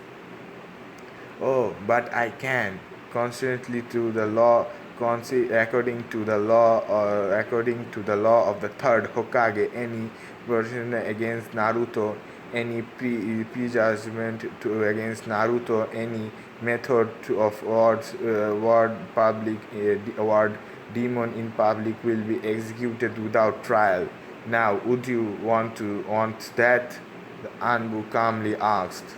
[SPEAKER 1] Oh, but I can. Constantly to the law, according to the law of the third Hokage, any version against Naruto, any prejudgment against Naruto, any method of ward demon in public will be executed without trial. Now, would you want that? The Anbu calmly asked.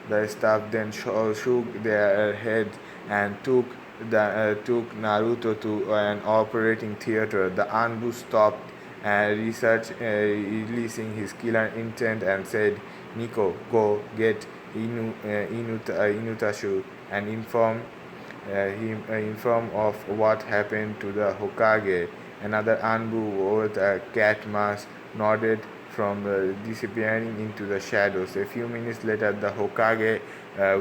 [SPEAKER 1] The staff then shook their heads and took Naruto to an operating theater. The Anbu stopped releasing his killer intent and said, Nico, go get Inutashu and inform of what happened to the Hokage. Another Anbu with a cat mask nodded from disappearing into the shadows. A few minutes later, the Hokage,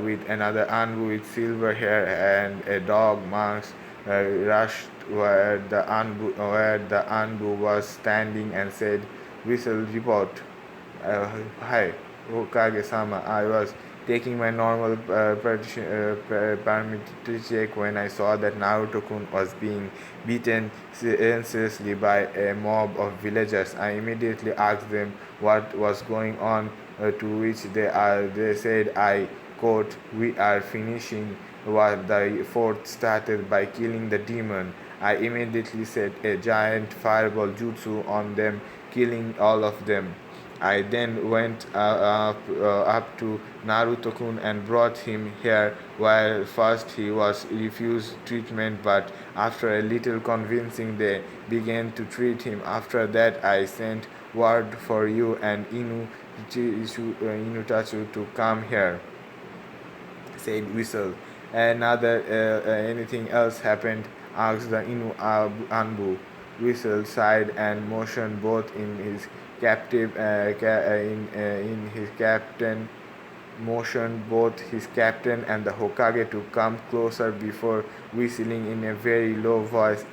[SPEAKER 1] with another Anbu with silver hair and a dog mask, rushed where the Anbu was standing and said, Whistle report. Hi, Hokage-sama. I was taking my normal parameter check when I saw that Naruto-kun was being beaten senselessly by a mob of villagers. I immediately asked them what was going on, to which they said, I quote, we are finishing what the fourth started by killing the demon. I immediately set a giant fireball jutsu on them, killing all of them. I then went up to Naruto-kun and brought him here, while first he was refused treatment, but after a little convincing they began to treat him. After that I sent word for you and Inutachu to come here, said Whistle. Anything else happened? Asked the Anbu. Whistle sighed and motioned both in his captain motioned both his captain and the Hokage to come closer before whistling in a very low voice.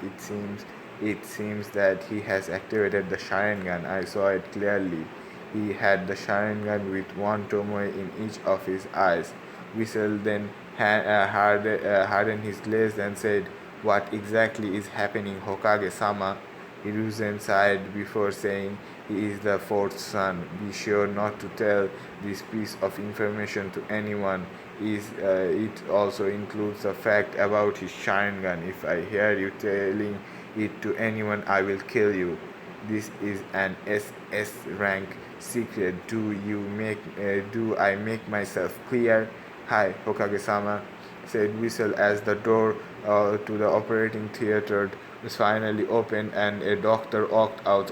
[SPEAKER 1] It seems that he has activated the Sharingan. I saw it clearly. He had the Sharingan with one tomoe in each of his eyes. Whistle then hardened his glaze and said, what exactly is happening, Hokage-sama? Hiruzen sighed before saying, he is the fourth son. Be sure not to tell this piece of information to anyone. It also includes the fact about his Sharingan. If I hear you telling it to anyone, I will kill you. This is an SS rank secret. Do I make myself clear? Hi, Hokage-sama, said Whistle as the door to the operating theater was finally opened and a doctor walked out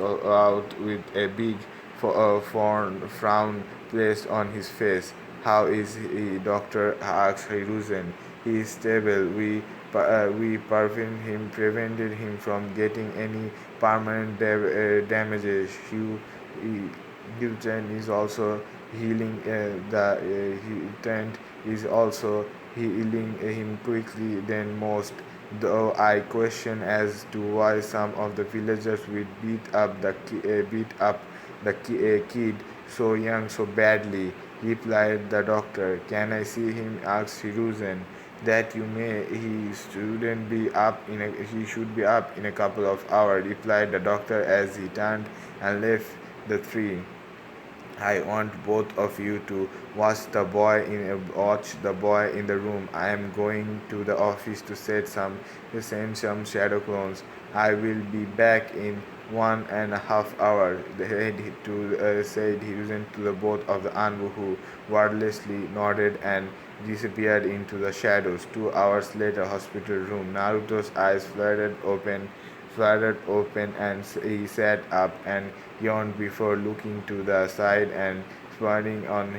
[SPEAKER 1] with a big frown placed on his face. How is he, doctor? Asked Hiruzen. He is stable. We prevented him from getting any permanent damages. Hilton is also healing. The tent is also healing him quickly than most, though I question as to why some of the villagers would beat up the kid so young so badly, replied the doctor. Can I see him? Asked Hiruzen. That you may. He should be up in a couple of hours, replied the doctor as he turned and left the tree. I want both of you to watch the boy in the room. I am going to the office to send some shadow clones. I will be back in 1.5 hours. Said Hiruzen to the both of the Anbu, who wordlessly nodded and disappeared into the shadows. 2 hours later, hospital room. Naruto's eyes fluttered open and he sat up and yawned before looking to the side and spotting on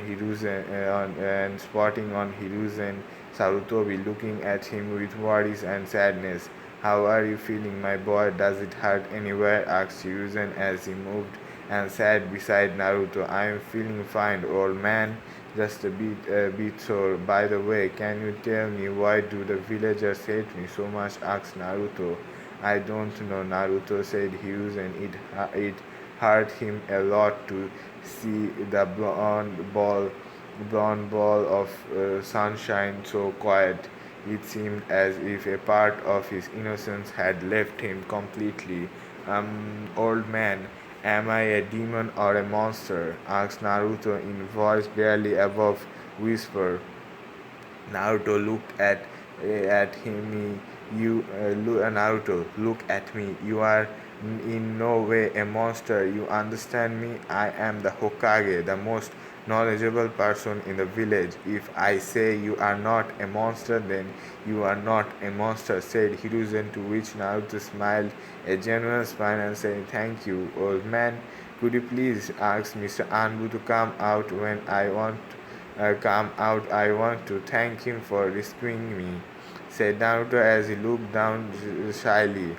[SPEAKER 1] Hiruzen Sarutobi looking at him with worries and sadness. How are you feeling, my boy? Does it hurt anywhere? Asked Hiruzen as he moved and sat beside Naruto. I am feeling fine, old man. Just a bit sore. By the way, can you tell me why do the villagers hate me so much? Asked Naruto. I don't know, Naruto said Hughes, and it hurt him a lot to see the blonde ball of sunshine so quiet. It seemed as if a part of his innocence had left him completely. Old man, am I a demon or a monster? Asked Naruto in voice barely above whisper. Naruto looked at him. Naruto, look at me. You are in no way a monster. You understand me? I am the Hokage, the most knowledgeable person in the village. If I say you are not a monster, then you are not a monster, said Hiruzen, to which Naruto smiled a genuine smile and said, thank you, old man. Could you please ask Mr. Anbu to come out when I want come out? I want to thank him for rescuing me, said Naruto as he looked down shyly.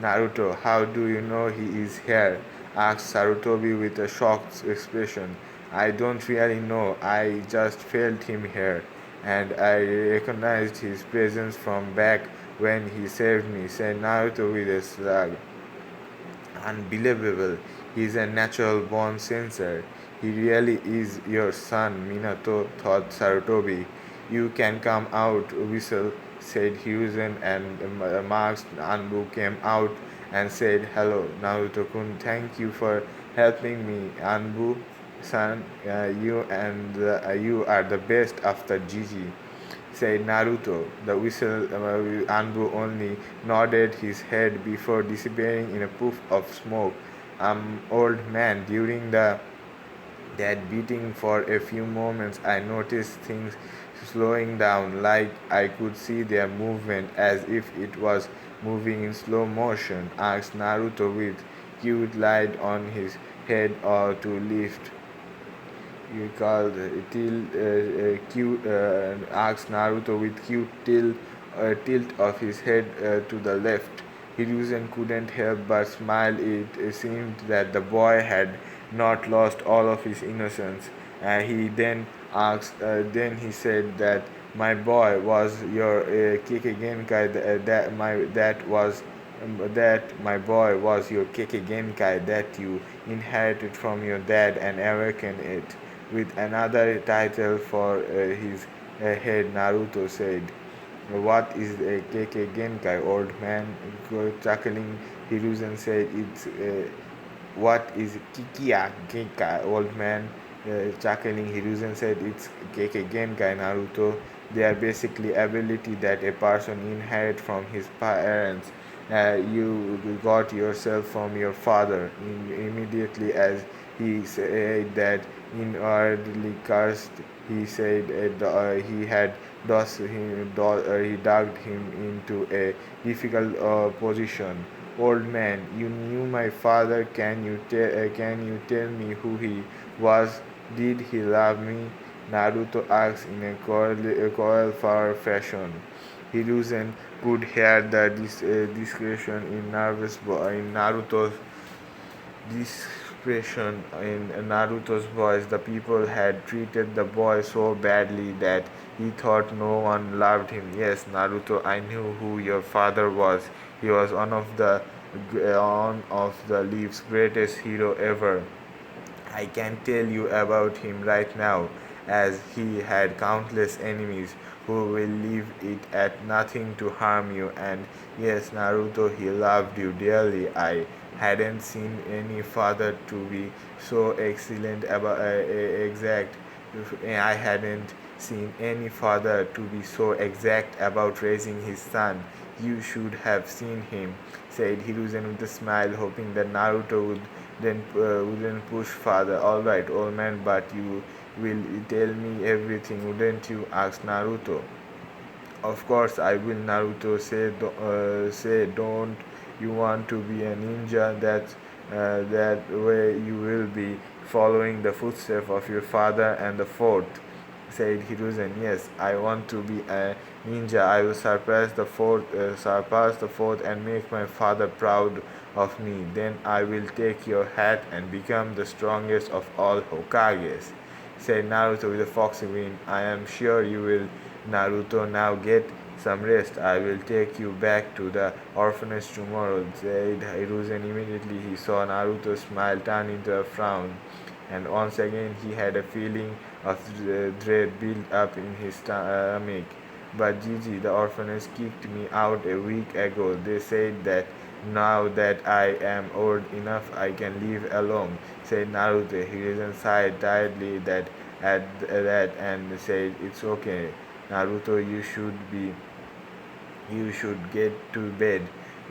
[SPEAKER 1] Naruto, how do you know he is here? Asked Sarutobi with a shocked expression. I don't really know. I just felt him here, and I recognized his presence from back when he saved me, said Naruto with a shrug. Unbelievable. He's a natural born sensor. He really is your son, Minato, thought Sarutobi. You can come out, whistle, said Hyuzen, and Max Anbu came out and said, hello, Naruto-kun, thank you for helping me, Anbu. Son, you are the best after Gigi, said Naruto. The whistle Anbu only nodded his head before disappearing in a puff of smoke. Old man, during that beating for a few moments, I noticed things slowing down, like I could see their movement as if it was moving in slow motion. Asked Naruto with cute light on his head or to lift. You called cute, asked Naruto with cute tilt of his head to the left. Hiruzen couldn't help but smile. It seemed that the boy had not lost all of his innocence. Then he said that my boy was your Kikegenkai. That my boy was your Kekigenkai that you inherited from your dad and awakened it with another title for his head. Naruto said, what is a Kekkei Genkai, old man? Chuckling, Hiruzen said, it's what is Kikia Genkai, old man? Chuckling, Hiruzen said, it's Kekkei Genkai, Naruto. They are basically ability that a person inherits from his parents. You got yourself from your father. Immediately as he said that, inwardly cursed, he said he had he dug him into a difficult position. Old man, you knew my father. Can you tell me who he was? Did he love me? Naruto asked in a choral fashion. Hiruzen could hear the discretion in Naruto's voice. The people had treated the boy so badly that he thought no one loved him. Yes, Naruto, I knew who your father was. He was one of the Leaf's greatest hero ever. I can tell you about him right now, as he had countless enemies who will leave it at nothing to harm you. And yes, Naruto, he loved you dearly. I hadn't seen any father to be so excellent about exact. I hadn't seen any father to be so exact about raising his son. You should have seen him, said Hiruzen with a smile, hoping that Naruto wouldn't push farther. All right, old man, but you will tell me everything, wouldn't you? Asked Naruto. Of course I will, Naruto said. Don't you want to be a ninja? That way you will be following the footsteps of your father and the fourth, said Hiruzen. Yes, I want to be a ninja. I will surpass the fourth and make my father proud of me. Then I will take your hat and become the strongest of all Hokages, said Naruto with a foxy grin. I am sure you will, Naruto. Now get some rest. I will take you back to the orphanage tomorrow, said Hiruzen. Immediately he saw Naruto's smile turn into a frown, and once again he had a feeling of dread built up in his stomach. But Gigi, the orphanage kicked me out a week ago. They said that now that I am old enough, I can live alone, said Naruto. Hiruzen sighed tiredly at that and said, "It's okay, Naruto. You should get to bed.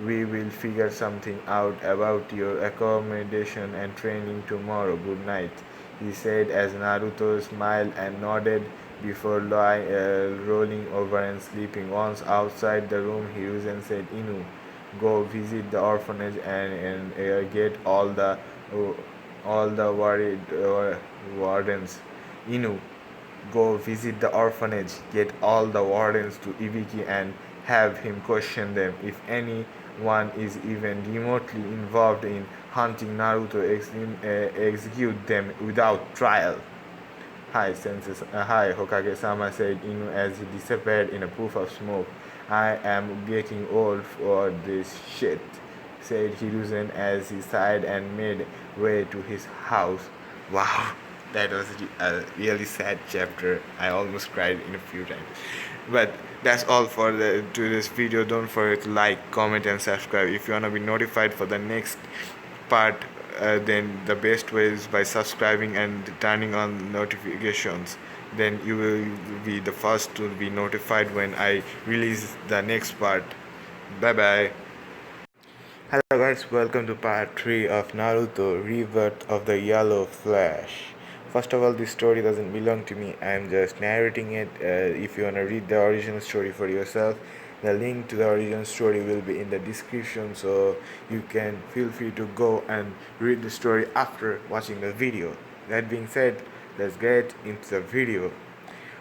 [SPEAKER 1] We will figure something out about your accommodation and training tomorrow. Good night," he said as Naruto smiled and nodded before rolling over and sleeping. Once outside the room, Hiruzen said, "Inu, go visit the orphanage and get all the worried wardens. Inu, go visit the orphanage, get all the wardens to Ibiki and have him question them. If anyone is even remotely involved in hunting Naruto, execute them without trial." "Hi, hi, Hokage-sama," said Inu as he disappeared in a puff of smoke. "I am getting old for this shit," said Hiruzen as he sighed and made way to his house. Wow, that was a really sad chapter. I almost cried in a few times. But that's all for this video. Don't forget to like, comment, and subscribe. If you wanna be notified for the next part, then the best way is by subscribing and turning on notifications. Then you will be the first to be notified when I release the next part. Bye bye. Hello guys, welcome to part 3 of Naruto Rebirth of the Yellow Flash. First of all, this story doesn't belong to me. I'm just narrating it. If you want to read the original story for yourself, the link to the original story will be in the description, so you can feel free to go and read the story after watching the video. That being said, let's get into the video.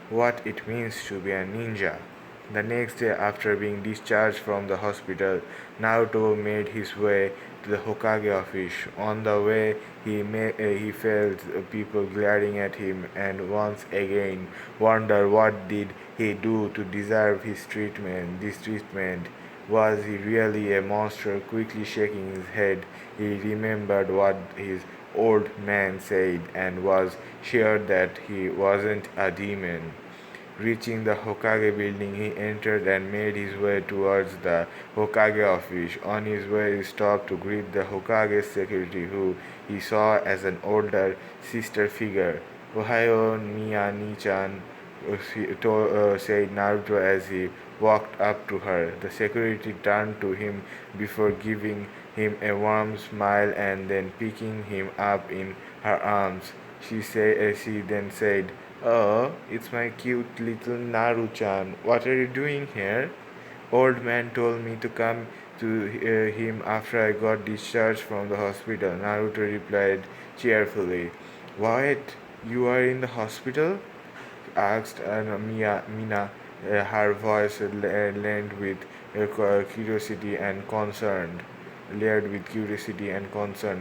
[SPEAKER 1] What it means to be a ninja. The next day, after being discharged from the hospital, Naruto made his way to the Hokage office. On the way, he felt people glaring at him and once again wondered what did he do to deserve this treatment. Was he really a monster? Quickly shaking his head, he remembered what his old man said and was sure that he wasn't a demon. Reaching the Hokage building, he entered and made his way towards the Hokage office. On his way, he stopped to greet the Hokage's secretary, who he saw as an older sister figure. "Ohayo, Mia Ni-chan," said Naruto as he walked up to her. The secretary turned to him before giving him a warm smile and then picking him up in her arms. She then said, "Oh, it's my cute little Naru-chan. What are you doing here?" "Old man told me to come to him after I got discharged from the hospital," Naruto replied cheerfully. "What? You are in the hospital?" asked Mina, her voice laden with curiosity and concern.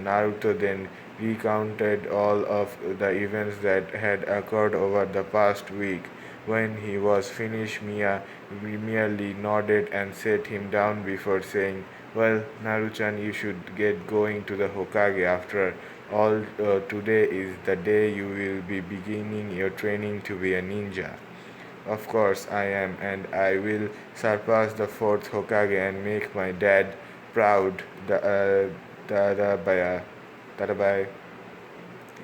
[SPEAKER 1] Naruto then recounted all of the events that had occurred over the past week. When he was finished, Mia merely nodded and set him down before saying, "Well, Naru-chan, you should get going to the Hokage. After all, today is the day you will be beginning your training to be a ninja." "Of course I am, and I will surpass the fourth Hokage and make my dad proud," Tadabai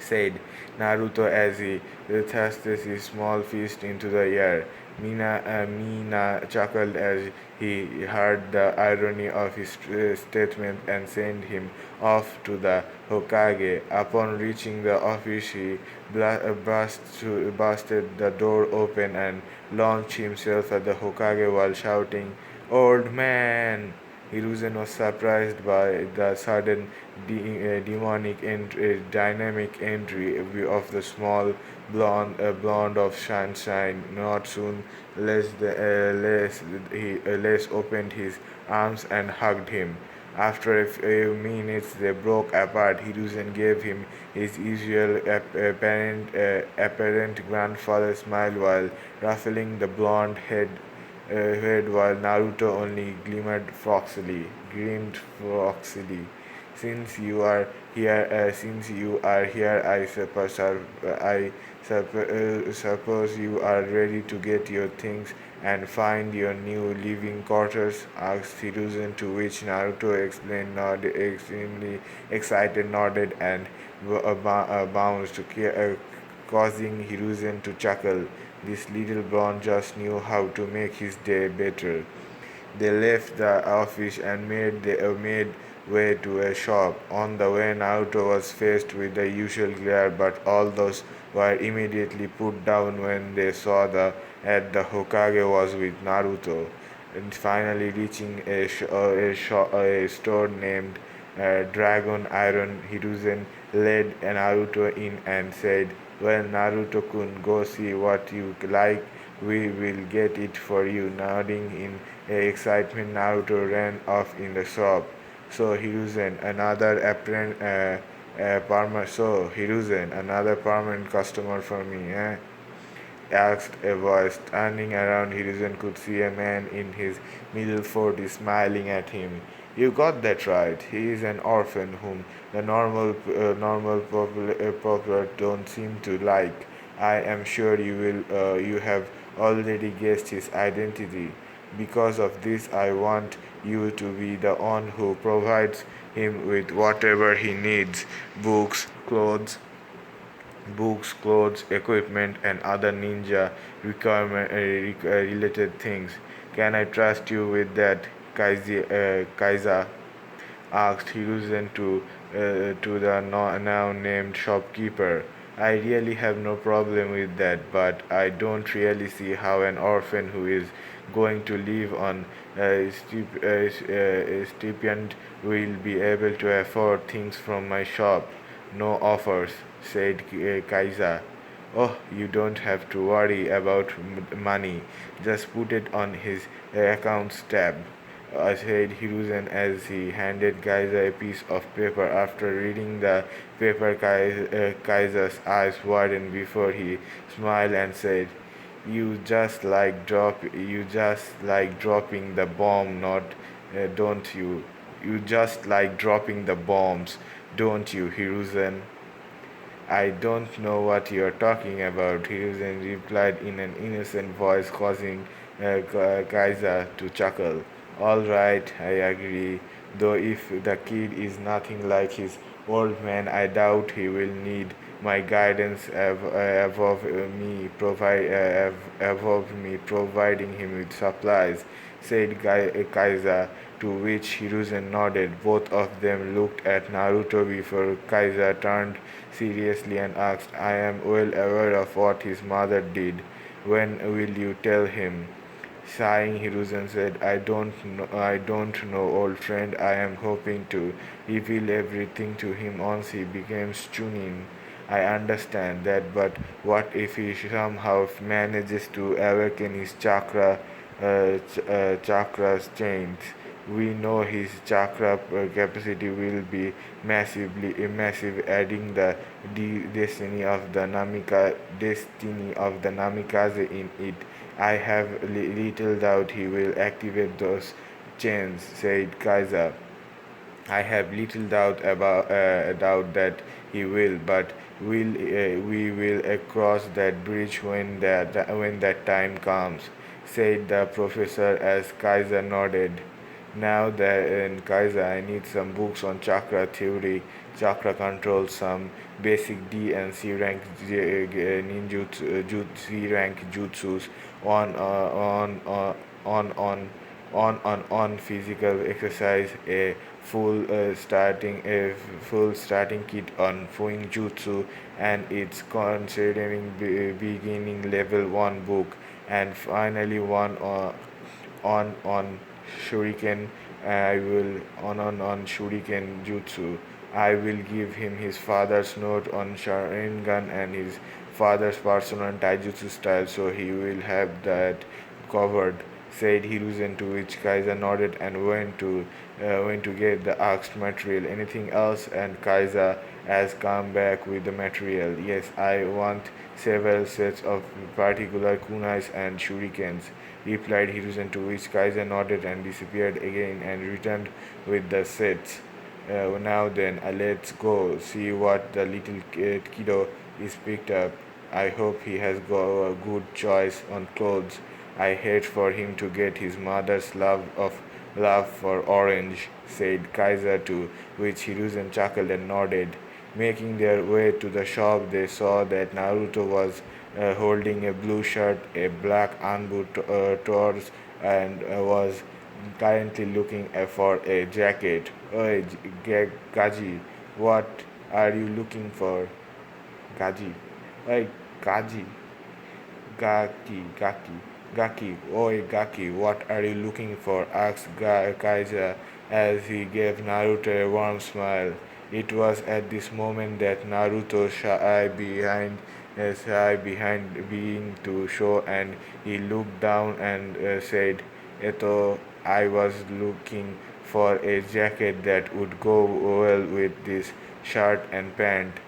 [SPEAKER 1] said Naruto as he thrust his small fist into the air. Mina chuckled as he heard the irony of his statement and sent him off to the Hokage. Upon reaching the office, he busted the door open and launched himself at the Hokage while shouting, "Old man!" Hiruzen was surprised by the sudden dynamic entry of the small blonde of sunshine. Not soon less opened his arms and hugged him. After a few minutes, they broke apart. Hiruzen gave him his usual apparent grandfather smile while ruffling the blonde head while Naruto only grinned foxily. Since you are here, suppose you are ready to get your things and find your new living quarters, asked Hiruzen, to which Naruto extremely excited, nodded, and bounced, causing Hiruzen to chuckle. This little blonde just knew how to make his day better. They left the office and made way to a shop. On the way, Naruto was faced with the usual glare, but all those were immediately put down when they saw the Hokage was with Naruto. And finally, reaching a store named Dragon Iron, Hiruzen led Naruto in and said, "Well, Naruto-kun, go see what you like. We will get it for you." Nodding in excitement, Naruto ran off in the shop. Hiruzen, another permanent customer for me, eh? Asked a voice. Turning around, Hiruzen could see a man in his middle forties smiling at him. "You got that right. He is an orphan whom the popular don't seem to like. I am sure you have already guessed his identity. Because of this, I want you to be the one who provides him with whatever he needs: books, clothes, equipment, and other ninja related things. Can I trust you with that, Kaiser?" asked Hiruzen to the now named shopkeeper. "I really have no problem with that, but I don't really see how an orphan who is going to live on a stipend will be able to afford things from my shop." "No offers," said Kaiser. "Oh, you don't have to worry about money. Just put it on his accounts tab," said Hiruzen as he handed Kaiser a piece of paper. After reading the paper, Kaiser's eyes widened before he smiled and said, You just like dropping the bomb, not don't you? You just like dropping the bombs, don't you, Hiruzen?" "I don't know what you're talking about," Hiruzen replied in an innocent voice, causing Kaiser to chuckle. "All right, I agree. Though if the kid is nothing like his old man, I doubt he will need my guidance above me providing him with supplies," said Kaiser, to which Hiruzen nodded. Both of them looked at Naruto before Kaiser turned seriously and asked, "I am well aware of what his mother did. When will you tell him?" Sighing, Hiruzen said, I don't know, old friend. I am hoping to reveal everything to him once he becomes Chunin. I understand that, but what if he somehow manages to awaken his chakras chains? We know his chakra capacity will be massive, adding the destiny of the Namikaze in it. I have little doubt he will activate those chains, said Kaiser. "I have little doubt that he will, but we will cross that bridge when that time comes," said the professor as Kaiser nodded. "Now then, Kaiser, I need some books on chakra theory, chakra control, some basic D and C rank C rank jutsus, on on on on on physical exercise, a full starting kit on Fuin Jutsu and its considering beginning level 1 book, and finally one on Shuriken. I will on Shuriken Jutsu. I will give him his father's note on Sharingan and his father's personal taijutsu style, so he will have that covered, said Hiruzen, to which Kaiser nodded and went to get the asked material. Anything else? And Kaiser has come back with the material. Yes, I want several sets of particular kunais and shurikens, replied Hiruzen, to which Kaiser nodded and disappeared again and returned with the sets. Now then, let's go see what the little kiddo is picked up. I hope he has got a good choice on clothes. I hate for him to get his mother's love for orange, said Kaiser, to which Hiruzen chuckled and nodded. Making their way to the shop, they saw that Naruto was holding a blue shirt, a black Anbu torso, and was currently looking for a jacket. Oi, Gaji, what are you looking for? Gaji. Oi, Gaji. Gaki, what are you looking for? Asked Kaiser as he gave Naruto a warm smile. It was at this moment that Naruto shy behind being to show, and he looked down and said, Eto, I was looking for a jacket that would go well with this shirt and pant,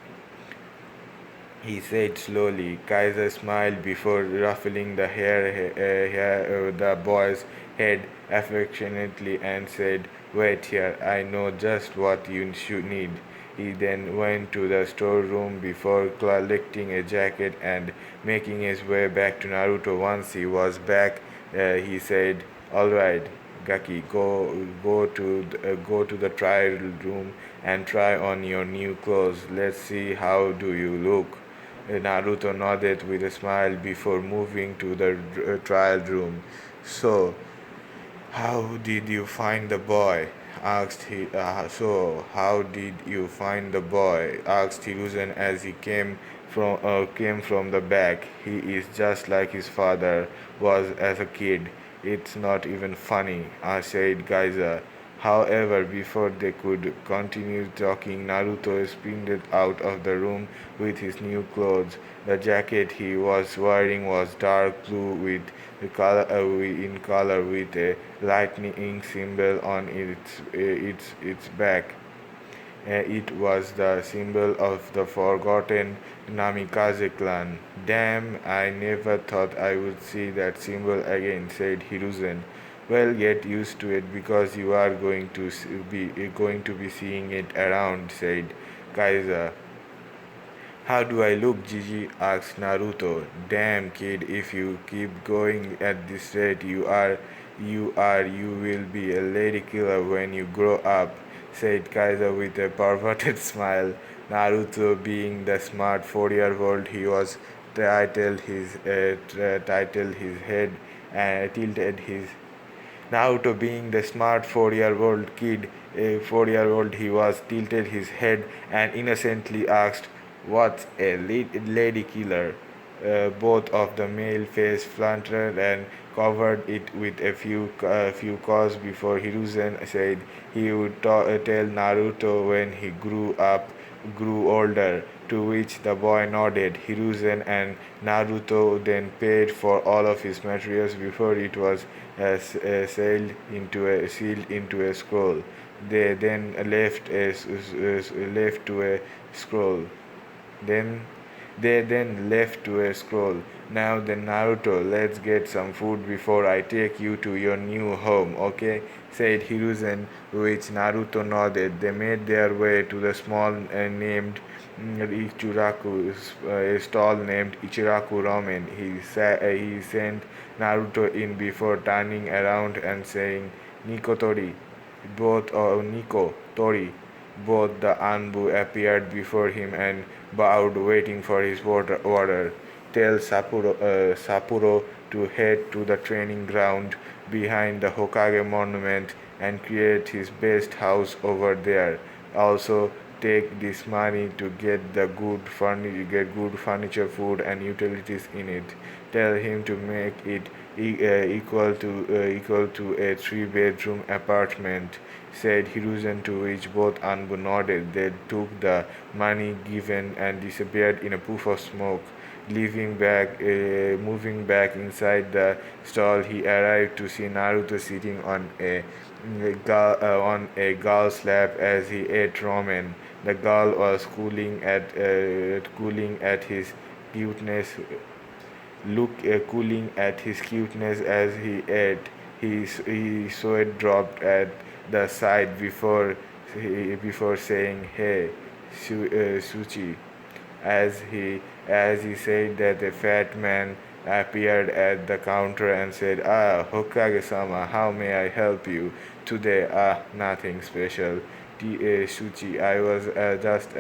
[SPEAKER 1] he said slowly. Kaiser smiled before ruffling the boy's head affectionately and said, Wait here, I know just what you should need. He then went to the storeroom before collecting a jacket and making his way back to Naruto. Once he was back, he said, Alright, Gaki, go to the trial room and try on your new clothes. Let's see how do you look. Naruto nodded with a smile before moving to the trial room. So, how did you find the boy? How did you find the boy? Asked Hiruzen as he came from the back. He is just like his father was as a kid. It's not even funny, said Gaiza. However, before they could continue talking, Naruto sprinted out of the room with his new clothes. The jacket he was wearing was dark blue in color with a lightning symbol on its back. It was the symbol of the forgotten Namikaze clan. Damn, I never thought I would see that symbol again, said Hiruzen. Well, get used to it because you are going to be seeing it around, said Kaiser. How do I look, Gigi? Asked Naruto. Damn, kid, if you keep going at this rate, you will be a lady killer when you grow up, said Kaiser with a perverted smile. Naruto, being the smart 4-year-old he was, titled his head and tilted his Naruto, being the smart 4-year-old he was, tilted his head and innocently asked, What's a lady killer? Both of the male face fluttered and covered it with a few caws before Hiruzen said he would tell Naruto when he grew older, to which the boy nodded. Hiruzen and Naruto then paid for all of his materials before it was sealed into a scroll. They then left to a scroll. Then they then left to a scroll. Now then, Naruto, let's get some food before I take you to your new home, okay? Said Hiruzen, which Naruto nodded. They made their way to the small named a stall named Ichiraku Ramen. He sent Naruto in before turning around and saying, Nico Tori. Both the Anbu appeared before him and bowed, waiting for his order. Tell Sapporo to head to the training ground behind the Hokage monument and create his best house over there. Also, take this money to get good furniture, food, and utilities in it. Tell him to make it equal to a 3-bedroom apartment, said Hiruzen, to which both Anbu nodded. They took the money given and disappeared in a puff of smoke. Moving back inside the stall, he arrived to see Naruto sitting on a gal's lap as he ate ramen. The gal was cooling at his cuteness cooling at his cuteness as he ate. He sweat dropped at the side before saying, "Hey, Suchi." As he said that, a fat man appeared at the counter and said, "Ah, Hokage-sama, how may I help you today?" "Ah, nothing special. Shuchi, I was just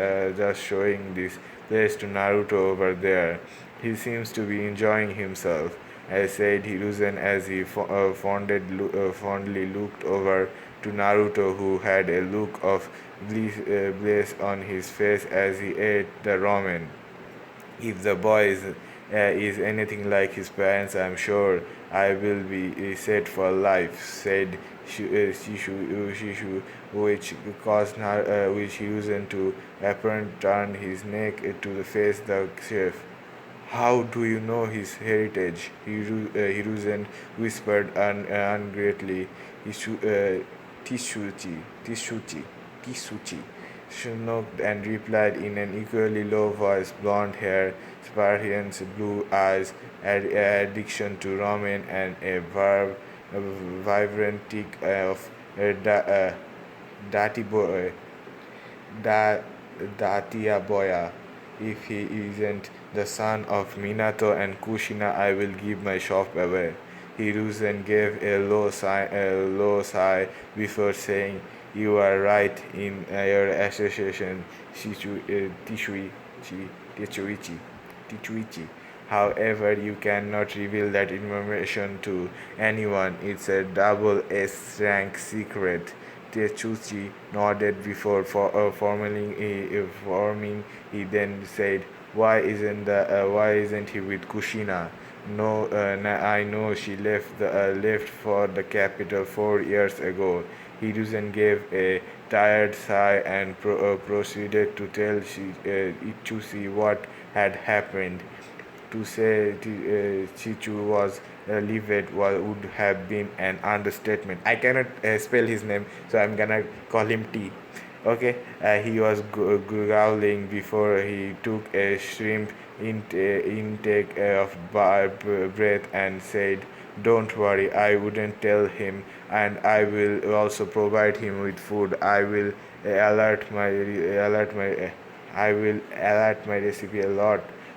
[SPEAKER 1] showing this place to Naruto over there. He seems to be enjoying himself," I said Hiruzen as he fondly looked over to Naruto, who had a look of bliss on his face as he ate the ramen. "If the boy is anything like his parents, I'm sure I will be set for life," said Shishu, which used to apparently turn his neck to face the chef. "How do you know his heritage?" Hiruzen whispered ungratefully. Tisuchi. She knocked and replied in an equally low voice, blonde hair, sparkling blue eyes, addiction to ramen, and a vibrant tick of dati boy, da, Datia Boya. "If he isn't the son of Minato and Kushina, I will give my shop away." Hiruzen gave a low sigh before saying, "You are right in your association, Tichuichi. Tichuichi. However, you cannot reveal that information to anyone. It's a double S rank secret." Tetsuchi nodded before forming. He then said, Why isn't he with Kushina?" "No, I know she left for the capital 4 years ago." Hiruzen gave a tired sigh and proceeded to tell Ichusi what had happened. To say Chichu was livid would have been an understatement. I cannot spell his name, so I'm gonna call him T. Okay, he was growling before he took a shrimp intake of breath and said, "Don't worry, I wouldn't tell him, and I will also provide him with food. I will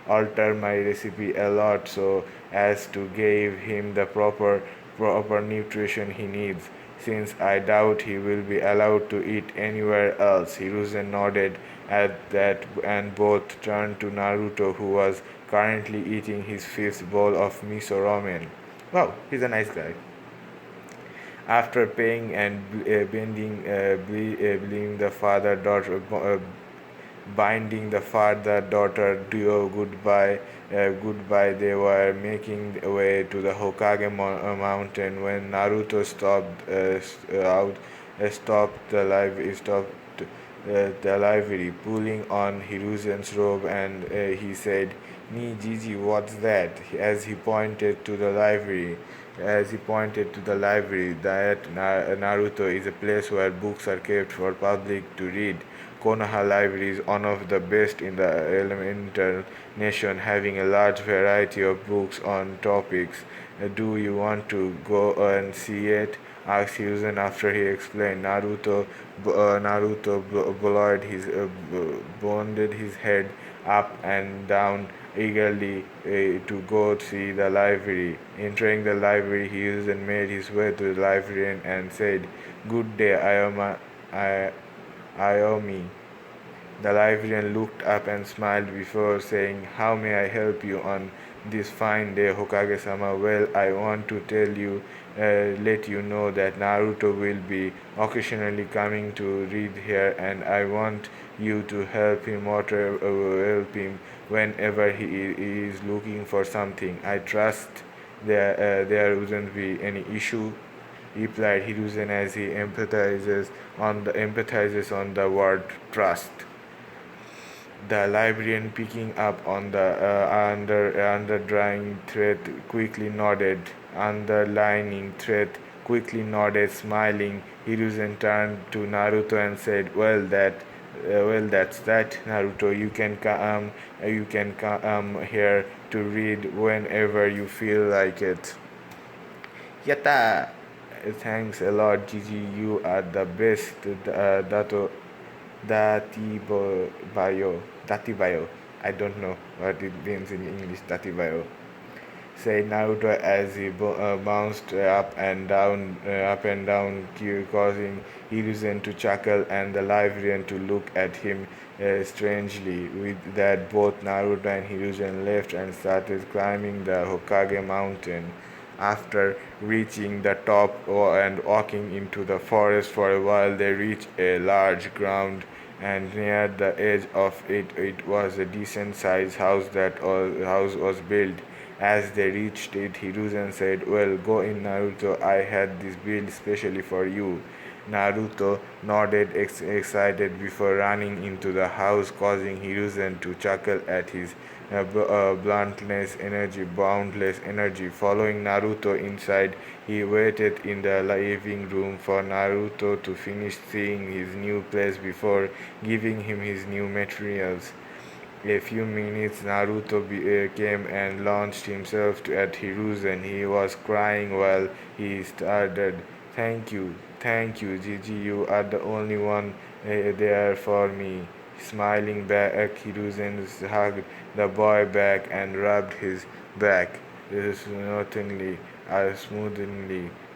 [SPEAKER 1] alter my recipe a lot so as to give him the proper nutrition he needs, since I doubt he will be allowed to eat anywhere else." Hiruzen nodded at that and both turned to Naruto, who was currently eating his fifth bowl of miso ramen. Wow, he's a nice guy. After paying and believing the binding the father-daughter duo goodbye, they were making their way to the Hokage mountain when Naruto stopped the library, pulling on Hiruzen's robe, and he said, "Ni Jiji, what's that?" As he pointed to the library. That Naruto is a place where books are kept for public to read. Konoha Library is one of the best in the elemental nation, having a large variety of books on topics. "Do you want to go and see it?" asked Hiruzen after he explained. Naruto bonded his head up and down eagerly to go see the library. Entering the library, Hiruzen made his way to the librarian and said, "Good day, Aomi." The librarian looked up and smiled before saying, "How may I help you on this fine day, Hokage-sama?" "Well, I want to let you know that Naruto will be occasionally coming to read here, and I want you to help him whenever he is looking for something. I trust there wouldn't be any issue," replied Hiruzen as he emphasizes on the word trust. The librarian, picking up on the underlying thread, quickly nodded. Underlining thread quickly nodded, smiling. Hiruzen turned to Naruto and said, well, that's that, Naruto. You can come here to read whenever you feel like it." Yatta! Thanks a lot, Gigi. You are the best, Dato. Datibayo. I don't know what it means in English, Datibayo, said Naruto as he bounced up and down, causing Hiruzen to chuckle and the librarian to look at him strangely. With that, both Naruto and Hiruzen left and started climbing the Hokage mountain. After reaching the top and walking into the forest for a while, they reached a large ground, and near the edge of it was a decent sized house. House was built. As they reached it, Hiruzen said, "Well, go in, Naruto. I had this built specially for you." Naruto nodded excited before running into the house, causing Hiruzen to chuckle at his boundless energy. Following Naruto inside, he waited in the living room for Naruto to finish seeing his new place before giving him his new materials. A few minutes, Naruto came and launched himself at Hiruzen. He was crying while he started. Thank you, Gigi. You are the only one there for me." Smiling back, Hiruzen hugged the boy back and rubbed his back smoothly.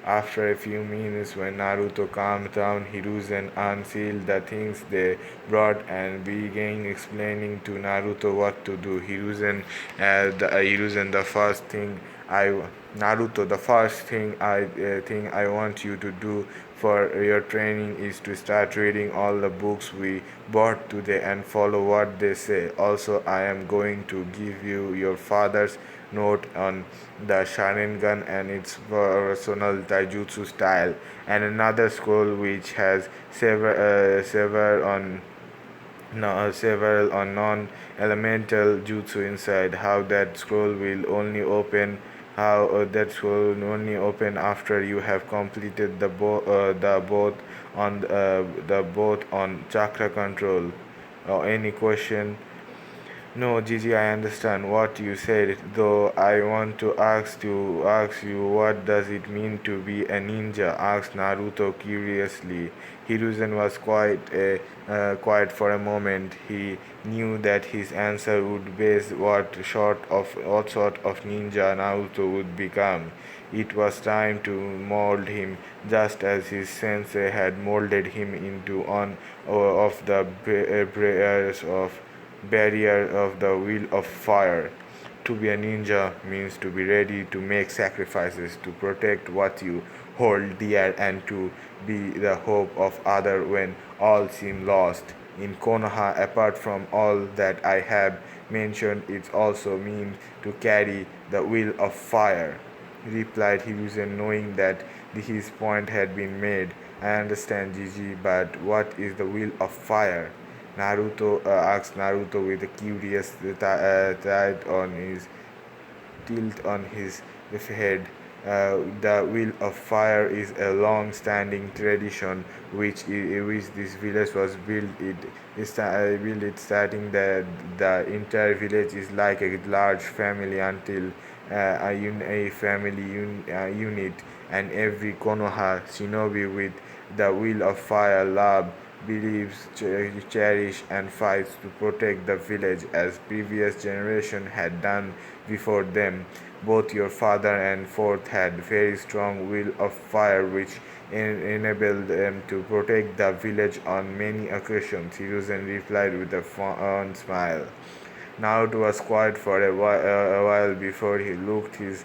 [SPEAKER 1] After a few minutes, when Naruto calmed down, Hiruzen unsealed the things they brought and began explaining to Naruto what to do. Hiruzen, the first thing I Naruto, the first thing I want you to do for your training is to start reading all the books we bought today and follow what they say. Also, I am going to give you your father's note on the Sharingan and its personal taijutsu style, and another scroll which has several on non-elemental jutsu inside. How that scroll will only open after you have completed the both on chakra control. Any question? No, Gigi, I understand what you said, though I want to ask you what does it mean to be a ninja? Asked Naruto curiously. Hiruzen was quiet for a moment. He knew that his answer would base what sort of ninja Naruto would become. It was time to mold him, just as his sensei had molded him into one of the barrier of the wheel of fire. To be a ninja means to be ready to make sacrifices, to protect what you hold dear, and to be the hope of others when all seem lost. In Konoha, apart from all that I have mentioned, it also means to carry the wheel of fire, replied Hiruzen, knowing that his point had been made. I understand, Gigi, but what is the wheel of fire? Naruto asked Naruto with a curious tilt on his head. The Wheel of Fire is a long-standing tradition which this village was built it starting the entire village is like a large family until a family unit, and every Konoha shinobi with the Wheel of Fire lab believes, cherish, and fights to protect the village as previous generation had done before them. Both your father and fourth had very strong will of fire which enabled them to protect the village on many occasions. Hiruzen replied with a fond smile. Now it was quiet for a while before he looked his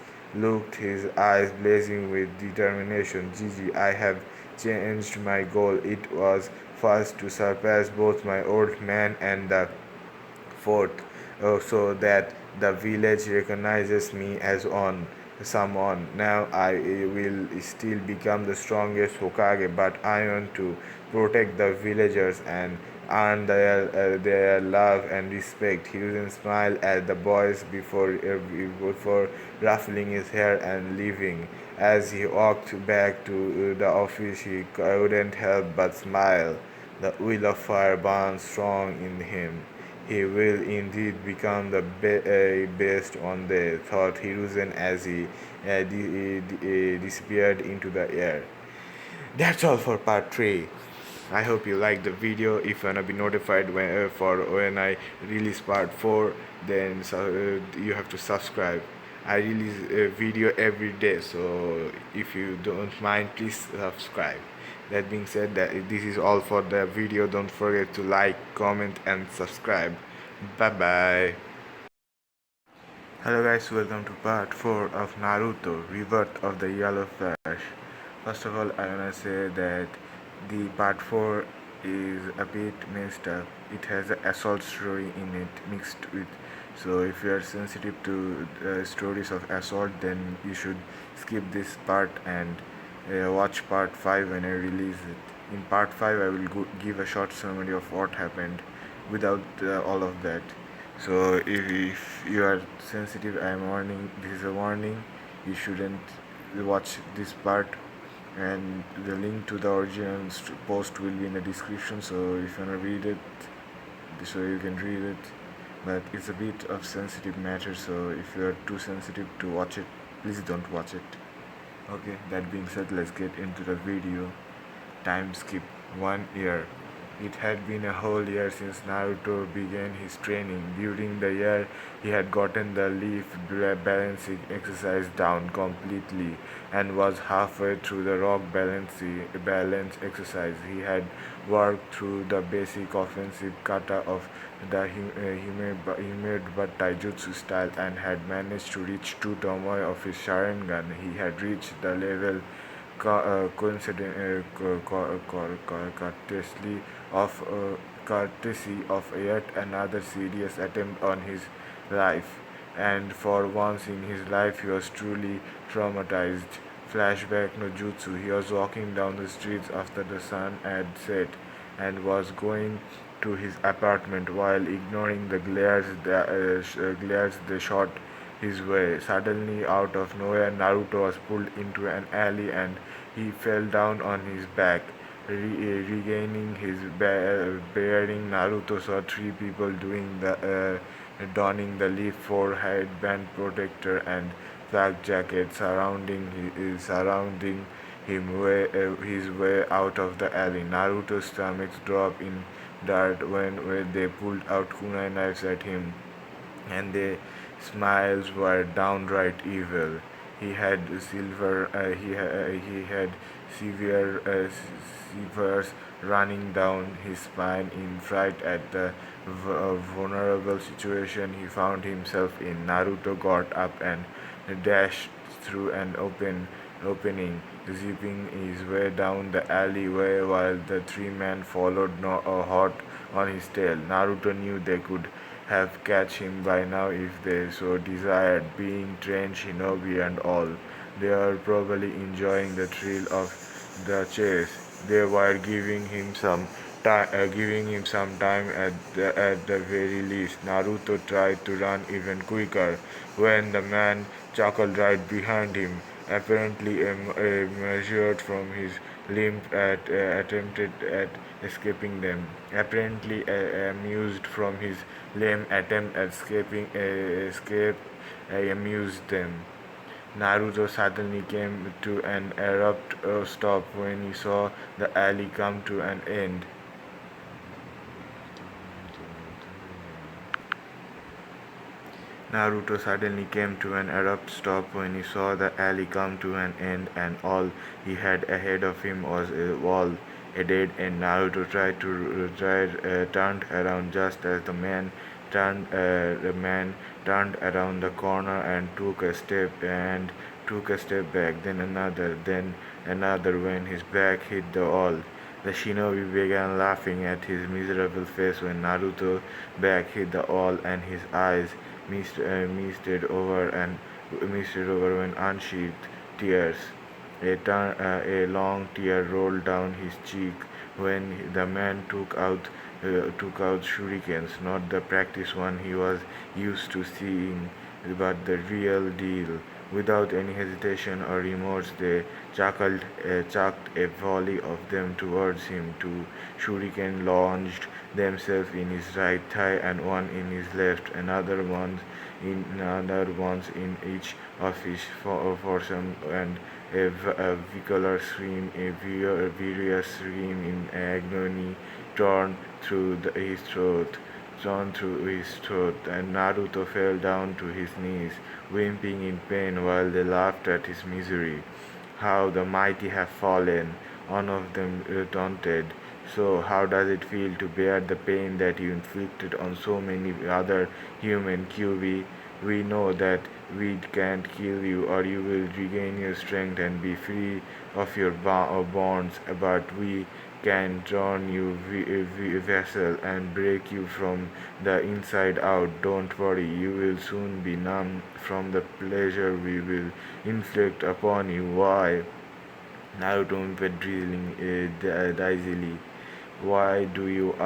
[SPEAKER 1] eyes blazing with determination. Gigi, I have changed my goal. It was first to surpass both my old man and the fourth, so that the village recognizes me as on someone. Now I will still become the strongest Hokage, but I want to protect the villagers, and earn their love and respect. Hiruzen smiled at the boys before ruffling his hair and leaving. As he walked back to the office, he couldn't help but smile. The will of fire burned strong in him. He will indeed become the best one day, thought Hiruzen as he disappeared into the air. That's all for part 3. I hope you liked the video. If you wanna be notified when I release part 4, then you have to subscribe. I release a video every day, so if you don't mind, please subscribe. That being said, that this is all for the video. Don't forget to like, comment, and subscribe. Bye bye. Hello guys, welcome to part 4 of Naruto, Rebirth of the Yellow Flash. First of all, I wanna say that the part 4 is a bit messed up. It has an assault story in it mixed with. So if you are sensitive to stories of assault, then you should skip this part and watch part 5 when I release it. In part 5, I will give a short summary of what happened without all of that. So if you are sensitive, I am warning. This is a warning. You shouldn't watch this part, and the link to the original post will be in the description. So if you wanna read it, so you can read it. But it's a bit of sensitive matter. So if you are too sensitive to watch it, please don't watch it. Okay. That being said, let's get into the video. Time skip 1 year. It had been a whole year since Naruto began his training. During the year, he had gotten the leaf balancing exercise down completely and was halfway through the rock balance exercise. He had worked through the basic offensive kata of the Hime but taijutsu style and had managed to reach 2 tomoe of his Sharingan. He had reached the level courtesy of yet another serious attempt on his life, and for once in his life he was truly traumatized. Flashback no jutsu. He was walking down the streets after the sun had set and was going to his apartment while ignoring the glares they shot his way. Suddenly, out of nowhere, Naruto was pulled into an alley and he fell down on his back. Regaining his bearing, Naruto saw 3 people donning the leaf 4 headband protector and flak jacket surrounding his way out of the alley. Naruto's stomach dropped in dirt when they pulled out kunai knives at him, and their smiles were downright evil. He had severe shivers running down his spine in fright at the vulnerable situation he found himself in. Naruto got up and dashed through an opening, zipping his way down the alleyway while the 3 men followed hot on his tail. Naruto knew they could have catch him by now if they so desired, being trained shinobi and all. They were probably enjoying the thrill of the chase. They were giving him some time at the very least. Naruto tried to run even quicker when the man chuckled right behind him, apparently measured from his limb attempted at escaping them. Apparently amused from his lame attempt at escape amused them. Naruto suddenly came to an abrupt stop when he saw the alley come to an end. Naruto suddenly came to an abrupt stop when he saw the alley come to an end, and all he had ahead of him was a wall, a dead end. Naruto turned around just as the man turned around the corner and took a step back, then another when his back hit the wall. The shinobi began laughing at his miserable face when Naruto's back hit the wall, and his eyes misted over when unsheathed tears. A long tear rolled down his cheek when the man took out took out shurikens, not the practice one he was used to seeing, but the real deal. Without any hesitation or remorse, they chucked a volley of them towards him. Two shuriken launched themselves in his right thigh and one in his left, another ones in each of his foursome, and a vicular scream, a furious scream in agony, torn his throat. And Naruto fell down to his knees, weeping in pain while they laughed at his misery. How the mighty have fallen, one of them taunted. So, how does it feel to bear the pain that you inflicted on so many other human QB? We know that we can't kill you or you will regain your strength and be free of your bonds, but we can turn you vessel and break you from the inside out. Don't worry, you will soon be numb from the pleasure we will inflict upon you. Why? Naruto drizzling dizzily. Why do you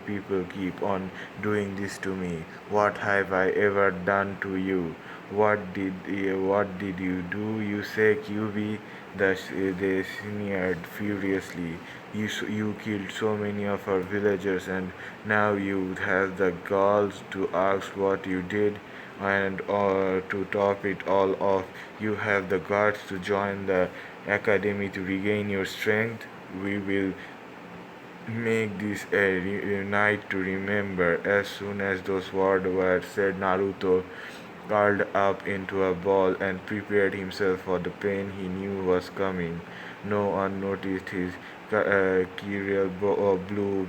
[SPEAKER 1] people keep on doing this to me? What have I ever done to you? What did you do? You say, QB? They sneered furiously. You killed so many of our villagers, and now you have the galls to ask what you did. And to top it all off, you have the guts to join the academy to regain your strength. We will make this a night to remember. As soon as those words were said, Naruto curled up into a ball and prepared himself for the pain he knew was coming. No one noticed his curial blue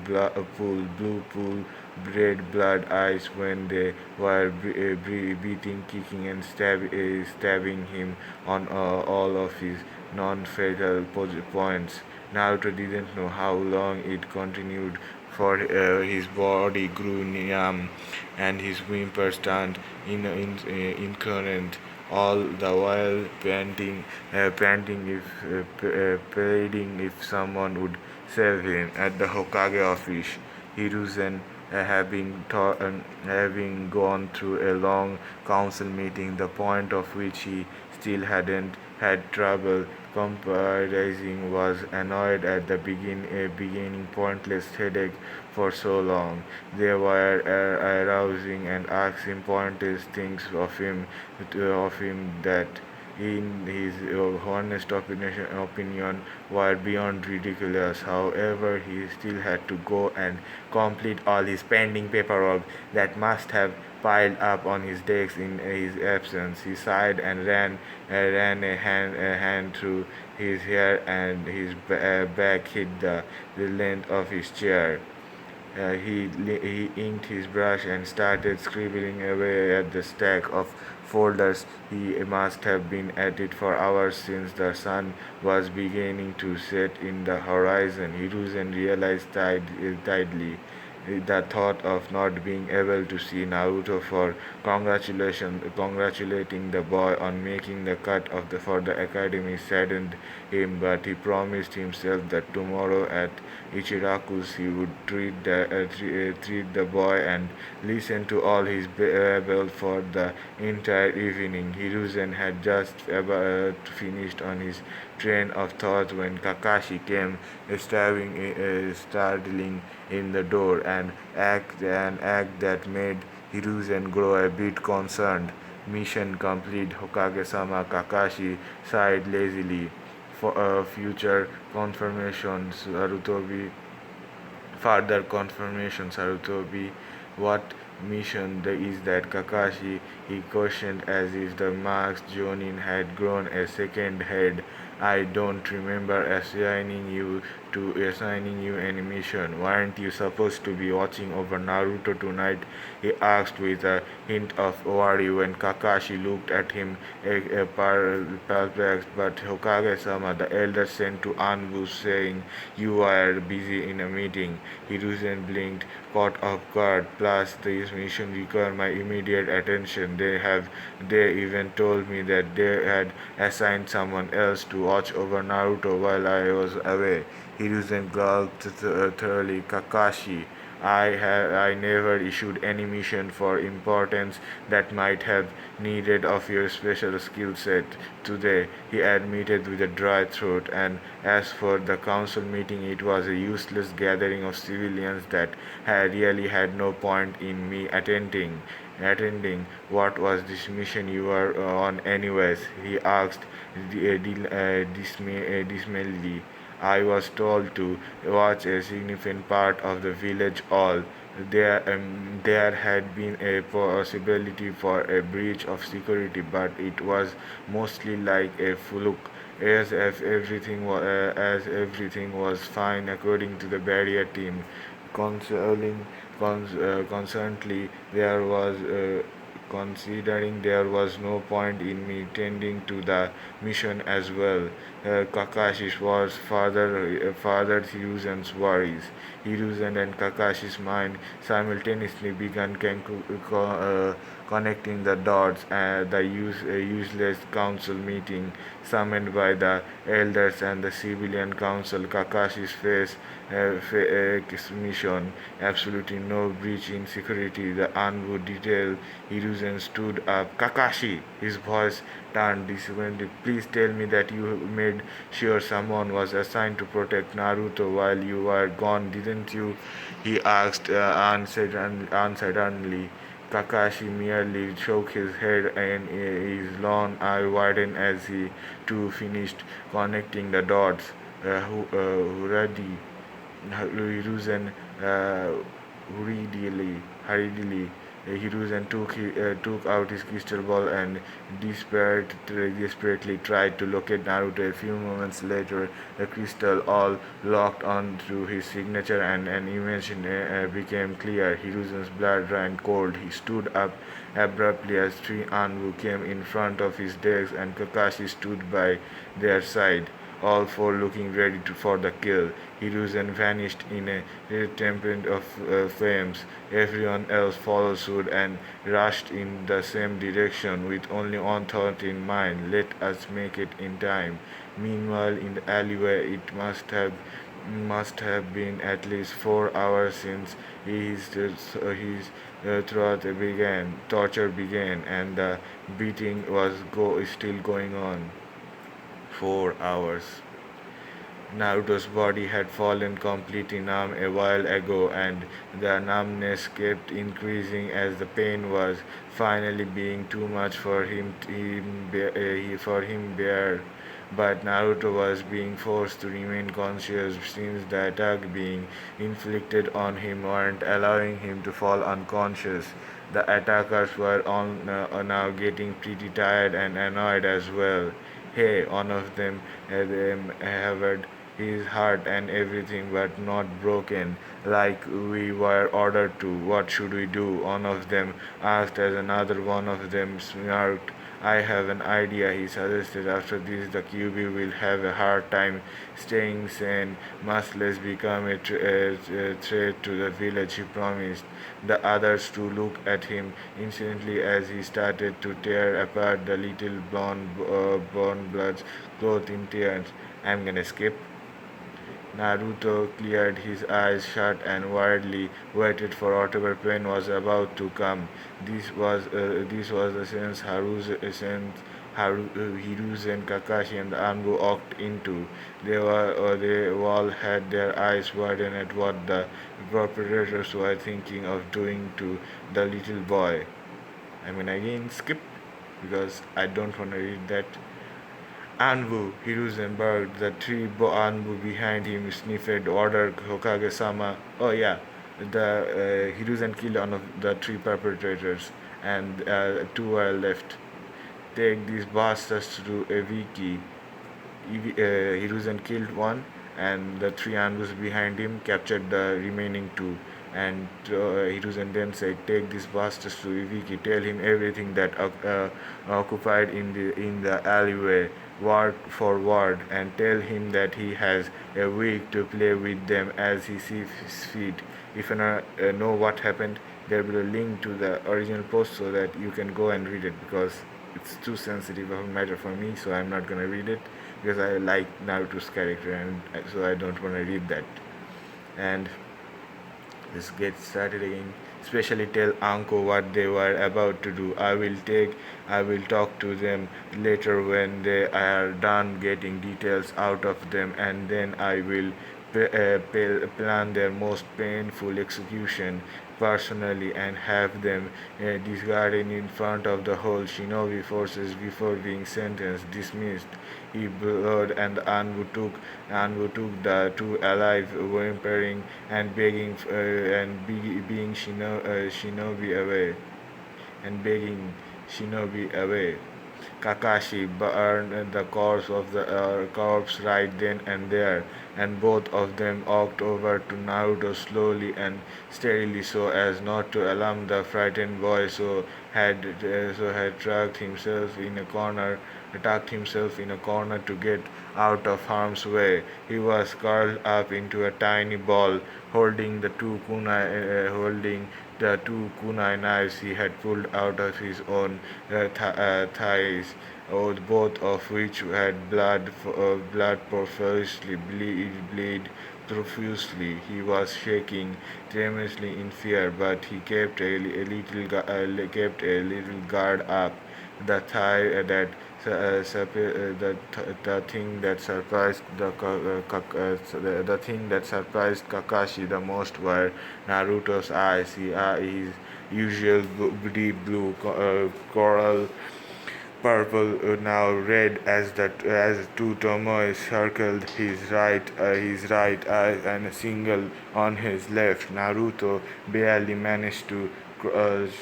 [SPEAKER 1] pool, red blood eyes when they were beating, kicking, and stabbing him on all of his non-fatal points. Naruto didn't know how long it continued, for his body grew numb and his whimpers turned incoherent, all the while pleading if someone would save him. At the Hokage office, Hiruzen, having gone through a long council meeting, the point of which he still hadn't had trouble compromising, was annoyed at the beginning pointless headache for so long. They were arousing and asking pointless things of him that in his honest opinion were beyond ridiculous. However, he still had to go and complete all his pending paperwork that must have piled up on his desk in his absence. He sighed and ran a hand through his hair, and his back hit the length of his chair. He inked his brush and started scribbling away at the stack of folders. He must have been at it for hours since the sun was beginning to set in the horizon. Hiruzen realized tidily the thought of not being able to see Naruto for congratulating the boy on making the cut for the academy saddened him, but he promised himself that tomorrow at Ichiraku's he would treat the boy and listen to all his babble for the entire evening. Hiruzen had just about finished on his train of thought when Kakashi came startling in the door, an act that made Hiruzen grow a bit concerned. Mission complete, Hokage-sama. Kakashi sighed lazily. For future confirmations, Sarutobi. Further confirmation, Sarutobi. What mission is that, Kakashi? He questioned as if the masked Jonin had grown a second head. I don't remember assigning you any mission. Weren't you supposed to be watching over Naruto tonight? He asked with a hint of worry when Kakashi looked at him perplexed. But Hokage-sama, the elder, sent to ambush, saying you were busy in a meeting. Hiruzen blinked, caught off guard. Plus, this mission required my immediate attention. They even told me that they had assigned someone else to watch over Naruto while I was away. Hiruzen gulped thoroughly. Kakashi, I never issued any mission for importance that might have needed of your special skill set today, he admitted with a dry throat, and as for the council meeting, it was a useless gathering of civilians that had really had no point in me attending. What was this mission you were on anyways? He asked dismally. I was told to watch a significant part of the village all. There had been a possibility for a breach of security, but it was mostly like a fluke, as everything was fine according to the barrier team. Consoling, concernedly, there was considering there was no point in me tending to the mission as well. Kakashi was father Hiruzen's worries. Hiruzen and Kakashi's mind simultaneously began connecting the dots at the useless council meeting summoned by the elders and the civilian council. Kakashi's mission, absolutely no breach in security. The Anbu detail. Hiruzen stood up. Kakashi, his voice turned disappointed. Please tell me that you made sure someone was assigned to protect Naruto while you were gone, didn't you? He asked uncertainly. Kakashi merely shook his head and his long eye widened as he too finished connecting the dots. Hurriedly, Hiruzen hurriedly, Hiruzen took out his crystal ball and desperately tried to locate Naruto. A few moments later, the crystal all locked onto his signature, and an image became clear. Hiruzen's blood ran cold. He stood up abruptly as three Anbu came in front of his desk, and Kakashi stood by their side, all four looking ready for the kill. Hiruzen vanished in a tempest of flames. Everyone else followed suit and rushed in the same direction with only one thought in mind: let us make it in time. Meanwhile, in the alleyway, it must have been at least 4 hours since his torture began, and the beating was still going on. 4 hours. Naruto's body had fallen completely numb a while ago, and the numbness kept increasing as the pain was finally being too much for him bear. But Naruto was being forced to remain conscious since the attack being inflicted on him weren't allowing him to fall unconscious. The attackers were now getting pretty tired and annoyed as well. Hey, one of them had his heart and everything but not broken, like we were ordered to. What should we do? One of them asked as another one of them smirked. I have an idea, he suggested. After this, the QB will have a hard time staying sane. Must less become a threat to the village, he promised. The others too looked at him instantly as he started to tear apart the little blonde blood's cloth in tears. I'm gonna skip. Naruto cleared his eyes shut and worriedly waited for whatever pain was about to come. This was the Hiruzen, Kakashi, and Anbu walked into. They all had their eyes widened at what the perpetrators were thinking of doing to the little boy. I'm gonna again skip because I don't want to read that. Anbu, Hiruzenberg, the three Anbu behind him sniffed, ordered Hokage-sama. Oh yeah, the Hiruzen killed one of the three perpetrators, and two were left. Take these bastards to a wiki. Hiruzen killed one, and the three Anbus behind him captured the remaining two. And Hiruzen then said, "Take these bastards to Ibiki. Tell him everything that occupied in the alleyway, word for word, and tell him that he has a week to play with them as he sees fit. If you know what happened, there will be a link to the original post so that you can go and read it because it's too sensitive of a matter for me, so I'm not gonna read it. because I like Naruto's character, and so I don't want to read that. And let's get started again. Especially tell Anko what they were about to do. I will talk to them later when they are done getting details out of them, and then I will plan their most painful execution personally and have them discarded in front of the whole shinobi forces before being sentenced, dismissed. He blood and Anbu took the two alive, whimpering and begging being shinobi away and begging shinobi away. Kakashi burned the corpse right then and there, and both of them walked over to Naruto slowly and steadily so as not to alarm the frightened boy. So had tucked himself in a corner to get out of harm's way. He was curled up into a tiny ball, holding the two kunai knives he had pulled out of his own thighs, both of which had blood bleed profusely. He was shaking tremulously in fear, but he kept a little guard up. The thigh the thing that surprised the thing that surprised Kakashi the most were Naruto's eyes. His usual deep blue coral purple, now red as two turmoils circled his right eye and a single on his left. Naruto barely managed to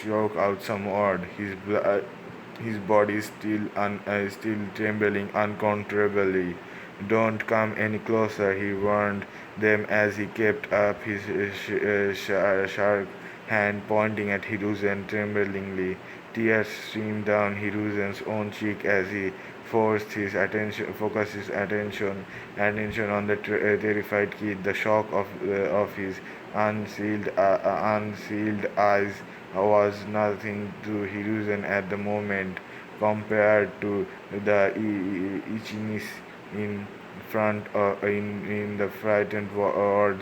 [SPEAKER 1] choke out some word. His body still trembling uncontrollably. Don't come any closer, he warned them as he kept up his sharp hand pointing at Hiruzen tremblingly. Tears streamed down Hiruzen's own cheek as he focused his attention on the terrified kid. The shock of his unsealed eyes was nothing to Hiruzen at the moment compared to the itchiness in in the frightened word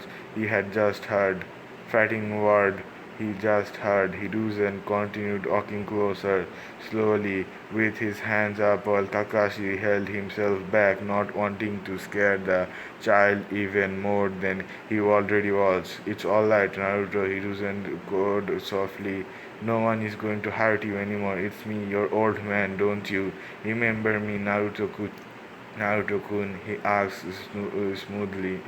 [SPEAKER 1] he just heard. Hiruzen continued walking closer, slowly, with his hands up while Kakashi held himself back, not wanting to scare the child even more than he already was. It's alright, Naruto, Hiruzen called softly. No one is going to hurt you anymore. It's me, your old man, don't you? Remember me, Naruto-kun, he asked smoothly.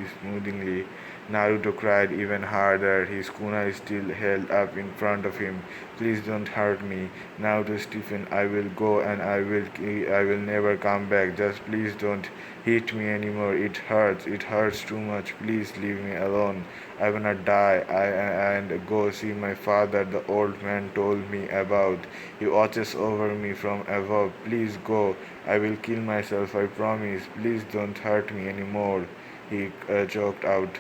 [SPEAKER 1] Naruto cried even harder, his kunai still held up in front of him. Please don't hurt me. Naruto Stephen, I will go and I will never come back. Just please don't hit me anymore. It hurts too much. Please leave me alone. I wanna die and go see my father, the old man told me about. He watches over me from above. Please go. I will kill myself, I promise. Please don't hurt me anymore. He choked out.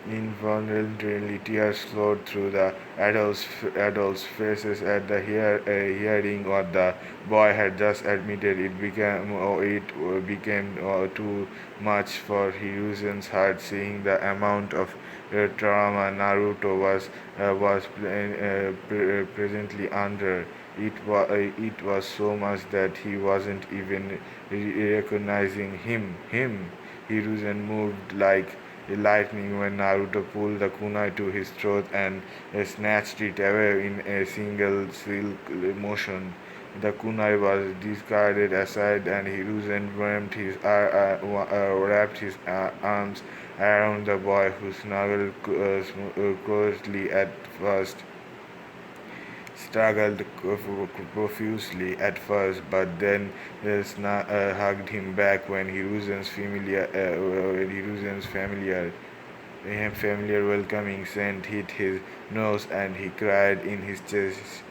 [SPEAKER 1] Involuntarily, tears flowed through the adults' faces at the hearing what the boy had just admitted. It became too much for Hiruzen's heart, seeing the amount of trauma Naruto was presently under. It was so much that he wasn't even recognizing him. Hiruzen moved like lightning when Naruto pulled the kunai to his throat and snatched it away in a single silk motion. The kunai was discarded aside, and Hiruzen wrapped his arms around the boy, who snuggled closely at first struggled profusely at first, but then hugged him back when Hiruzen's familiar welcoming scent hit his nose, and he cried in his chest.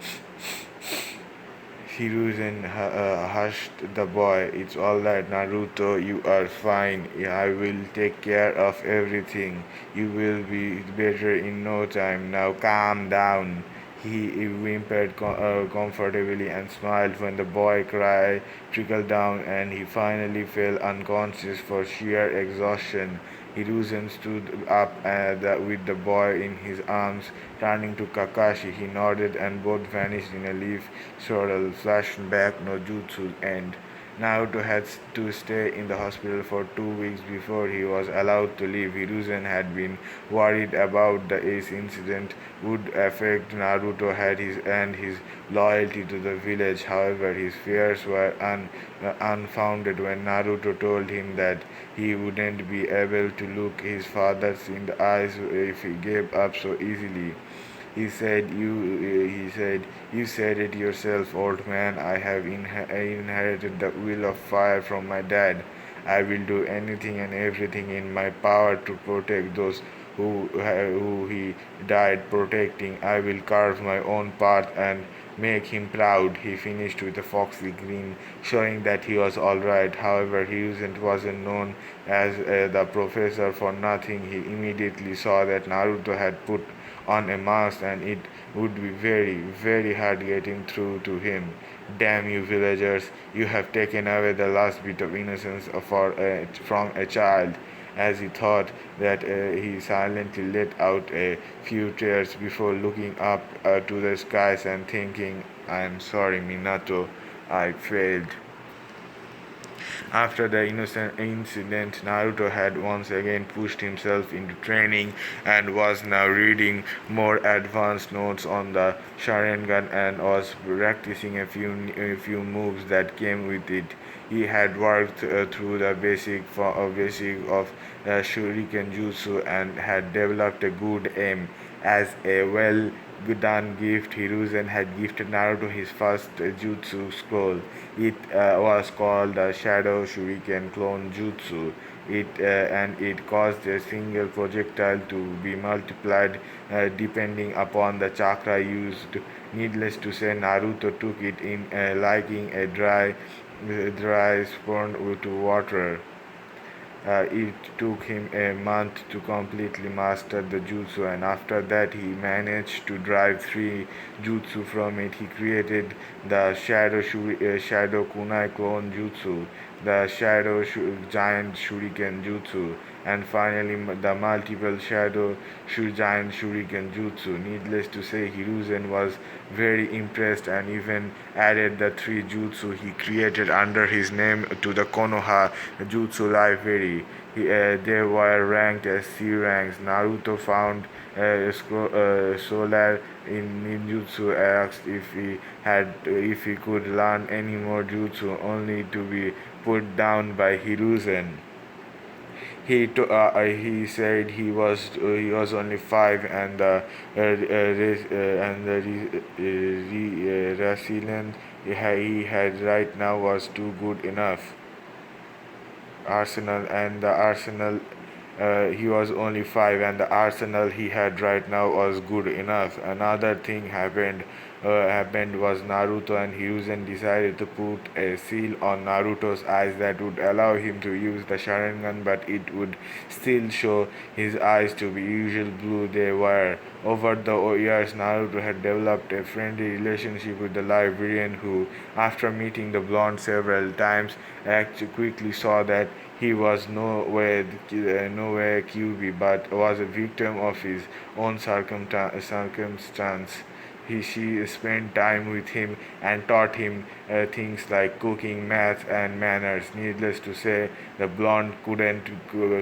[SPEAKER 1] Hiruzen hushed the boy. It's alright, Naruto, you are fine. I will take care of everything. You will be better in no time. Now calm down. He whimpered comfortably and smiled when the boy cry trickled down and he finally fell unconscious for sheer exhaustion. Hiruzen stood up with the boy in his arms. Turning to Kakashi, he nodded and both vanished in a leaf swirl. Flashback no jutsu end. Naruto had to stay in the hospital for 2 weeks before he was allowed to leave. Hiruzen had been worried about the Ace incident would affect Naruto and his loyalty to the village. However, his fears were unfounded when Naruto told him that he wouldn't be able to look his father in the eyes if he gave up so easily. You said it yourself, old man. I have inherited the will of fire from my dad. I will do anything and everything in my power to protect those who he died protecting. I will carve my own path and make him proud. He finished with a foxy grin, showing that he was alright. However, he wasn't known as the professor for nothing. He immediately saw that Naruto had put on a mask and it would be very, very hard getting through to him. Damn you, villagers! You have taken away the last bit of innocence from a child. As he thought that, he silently let out a few tears before looking up to the skies and thinking, I am sorry, Minato, I failed. After the innocent incident, Naruto had once again pushed himself into training and was now reading more advanced notes on the Sharingan and was practicing a few moves that came with it. He had worked through the basic of Shuriken Jutsu and had developed a good aim. As a well done gift, Hiruzen had gifted Naruto his first jutsu scroll. It was called the Shadow Shuriken Clone Jutsu. It caused a single projectile to be multiplied depending upon the chakra used. Needless to say, Naruto took it in liking a dry spoon to water. It took him a month to completely master the jutsu, and after that, he managed to drive three jutsu from it. He created the Shadow Kunai Clone Jutsu, the Giant Shuriken Jutsu, and finally the multiple Giant Shuriken Jutsu. Needless to say, Hiruzen was very impressed and even added the three jutsu he created under his name to the Konoha Jutsu library. They were ranked as C ranks. Naruto found Solar in ninjutsu, asked if he could learn any more jutsu, only to be put down by Hiruzen. He said he was only 5 and the resilient he had right now was too good enough. Arsenal, he was only 5 and the arsenal he had right now was good enough. Another thing happened was Naruto and Hiruzen decided to put a seal on Naruto's eyes that would allow him to use the Sharingan, but it would still show his eyes to be usual blue they were. Over the years, Naruto had developed a friendly relationship with the librarian who, after meeting the blonde several times, quickly saw that he was nowhere QB, but was a victim of his own circumstance. She spent time with him and taught him things like cooking, math, and manners. Needless to say, the blonde couldn't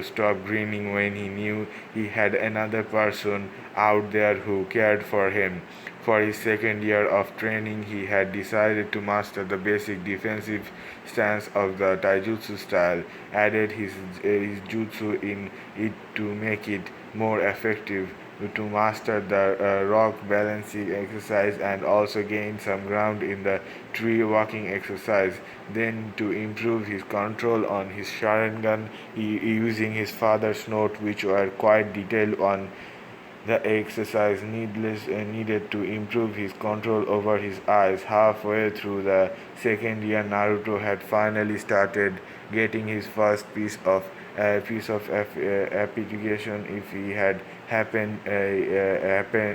[SPEAKER 1] stop grinning when he knew he had another person out there who cared for him. For his second year of training, he had decided to master the basic defensive stance of the taijutsu style, added his jutsu in it to make it more effective, to master the rock balancing exercise and also gain some ground in the tree walking exercise. Then, to improve his control on his Sharingan, using his father's note, which were quite detailed on the exercise needed to improve his control over his eyes. Halfway through the second year, Naruto had finally started getting his first piece of piece of application. If he had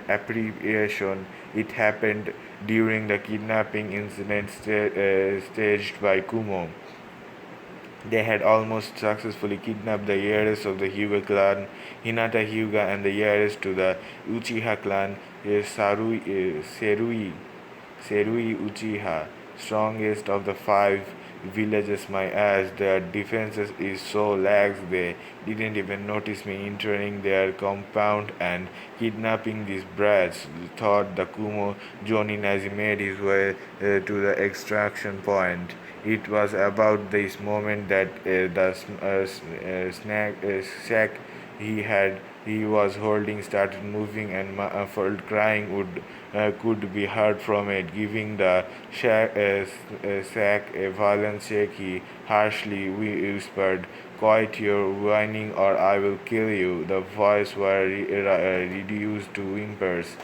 [SPEAKER 1] appreciation, it happened during the kidnapping incident staged by Kumo. They had almost successfully kidnapped the heiress of the Hyuga clan, Hinata Hyuga, and the heiress to the Uchiha clan, Serui Uchiha, strongest of the five villages. My ass, their defenses is so lax they didn't even notice me entering their compound and kidnapping these brats, thought the Kumo Jonin as he made his way to the extraction point. It was about this moment that the sack he was holding started moving, and muffled crying could be heard from it, giving the sack a violent shake. He harshly whispered, "Quiet your whining, or I will kill you." The voice was reduced to whimpers.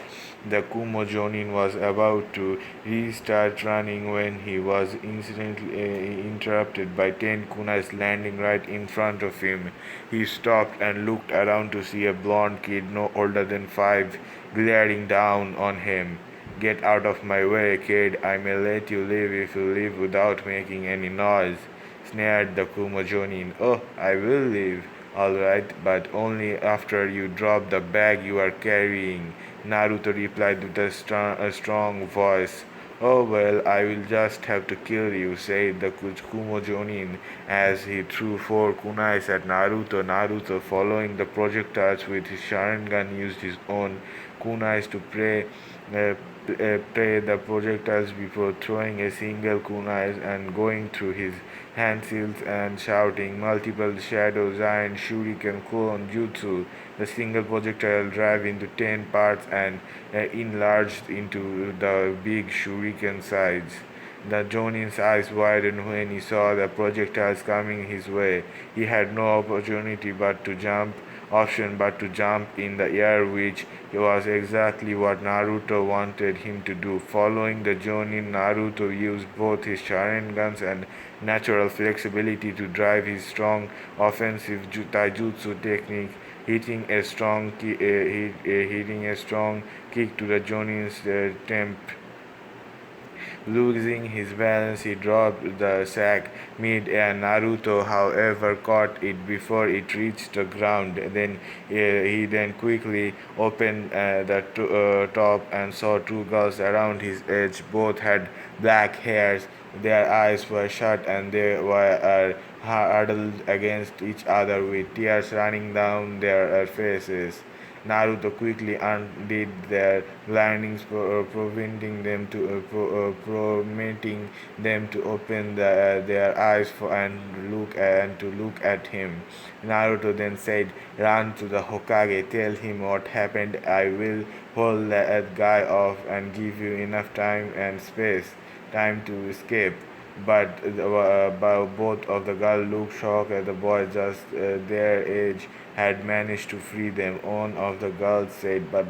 [SPEAKER 1] The Kumo Jonin was about to restart running when he was incidentally interrupted by 10 kunais landing right in front of him. He stopped and looked around to see a blond kid no older than 5 glaring down on him. "Get out of my way, kid. I may let you live if you leave without making any noise," sneered the Kumo Jonin. "Oh, I will leave, all right, but only after you drop the bag you are carrying," Naruto replied with a strong voice. "Oh well, I will just have to kill you," said the Kumo Jonin as he threw 4 kunais at Naruto. Naruto, following the projectiles with his Sharingan, used his own kunais to pray the projectiles before throwing a single kunai and going through his hand seals and shouting multiple shadow giant shuriken clone jutsu. The single projectile drive into 10 parts and enlarged into the big shuriken size. The Jonin's eyes widened when he saw the projectiles coming his way. He had no option but to jump in the air, which was exactly what Naruto wanted him to do. Following the Jonin, Naruto used both his Sharingans and natural flexibility to drive his strong offensive taijutsu technique, hitting a strong kick to the Jonin's temple. Losing his balance, he dropped the sack mid-air. Naruto, however, caught it before it reached the ground. He then quickly opened the top and saw 2 girls around his edge. Both had black hairs. Their eyes were shut and they were huddled against each other with tears running down their faces. Naruto quickly undid their blindings, permitting them to open their eyes and to look at him. Naruto then said, "Run to the Hokage, tell him what happened. I will hold that guy off and give you enough time to escape." But both of the girls looked shocked at the boy. Just their age had managed to free them. One of the girls said, "But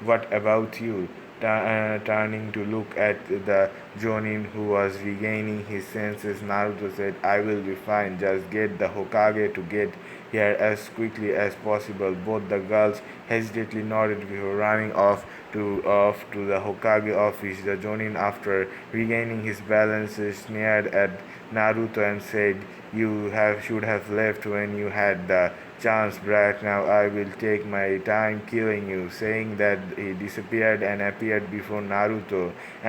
[SPEAKER 1] what about you?" Turning to look at the Jonin, who was regaining his senses, Naruto said, "I will be fine. Just get the Hokage to get here as quickly as possible." Both the girls hesitantly nodded before running off to the Hokage office. The Jonin, after regaining his balance, sneered at Naruto and said, should have left when you had the chance, brat. Now I will take my time killing you." Saying that, he disappeared and appeared before Naruto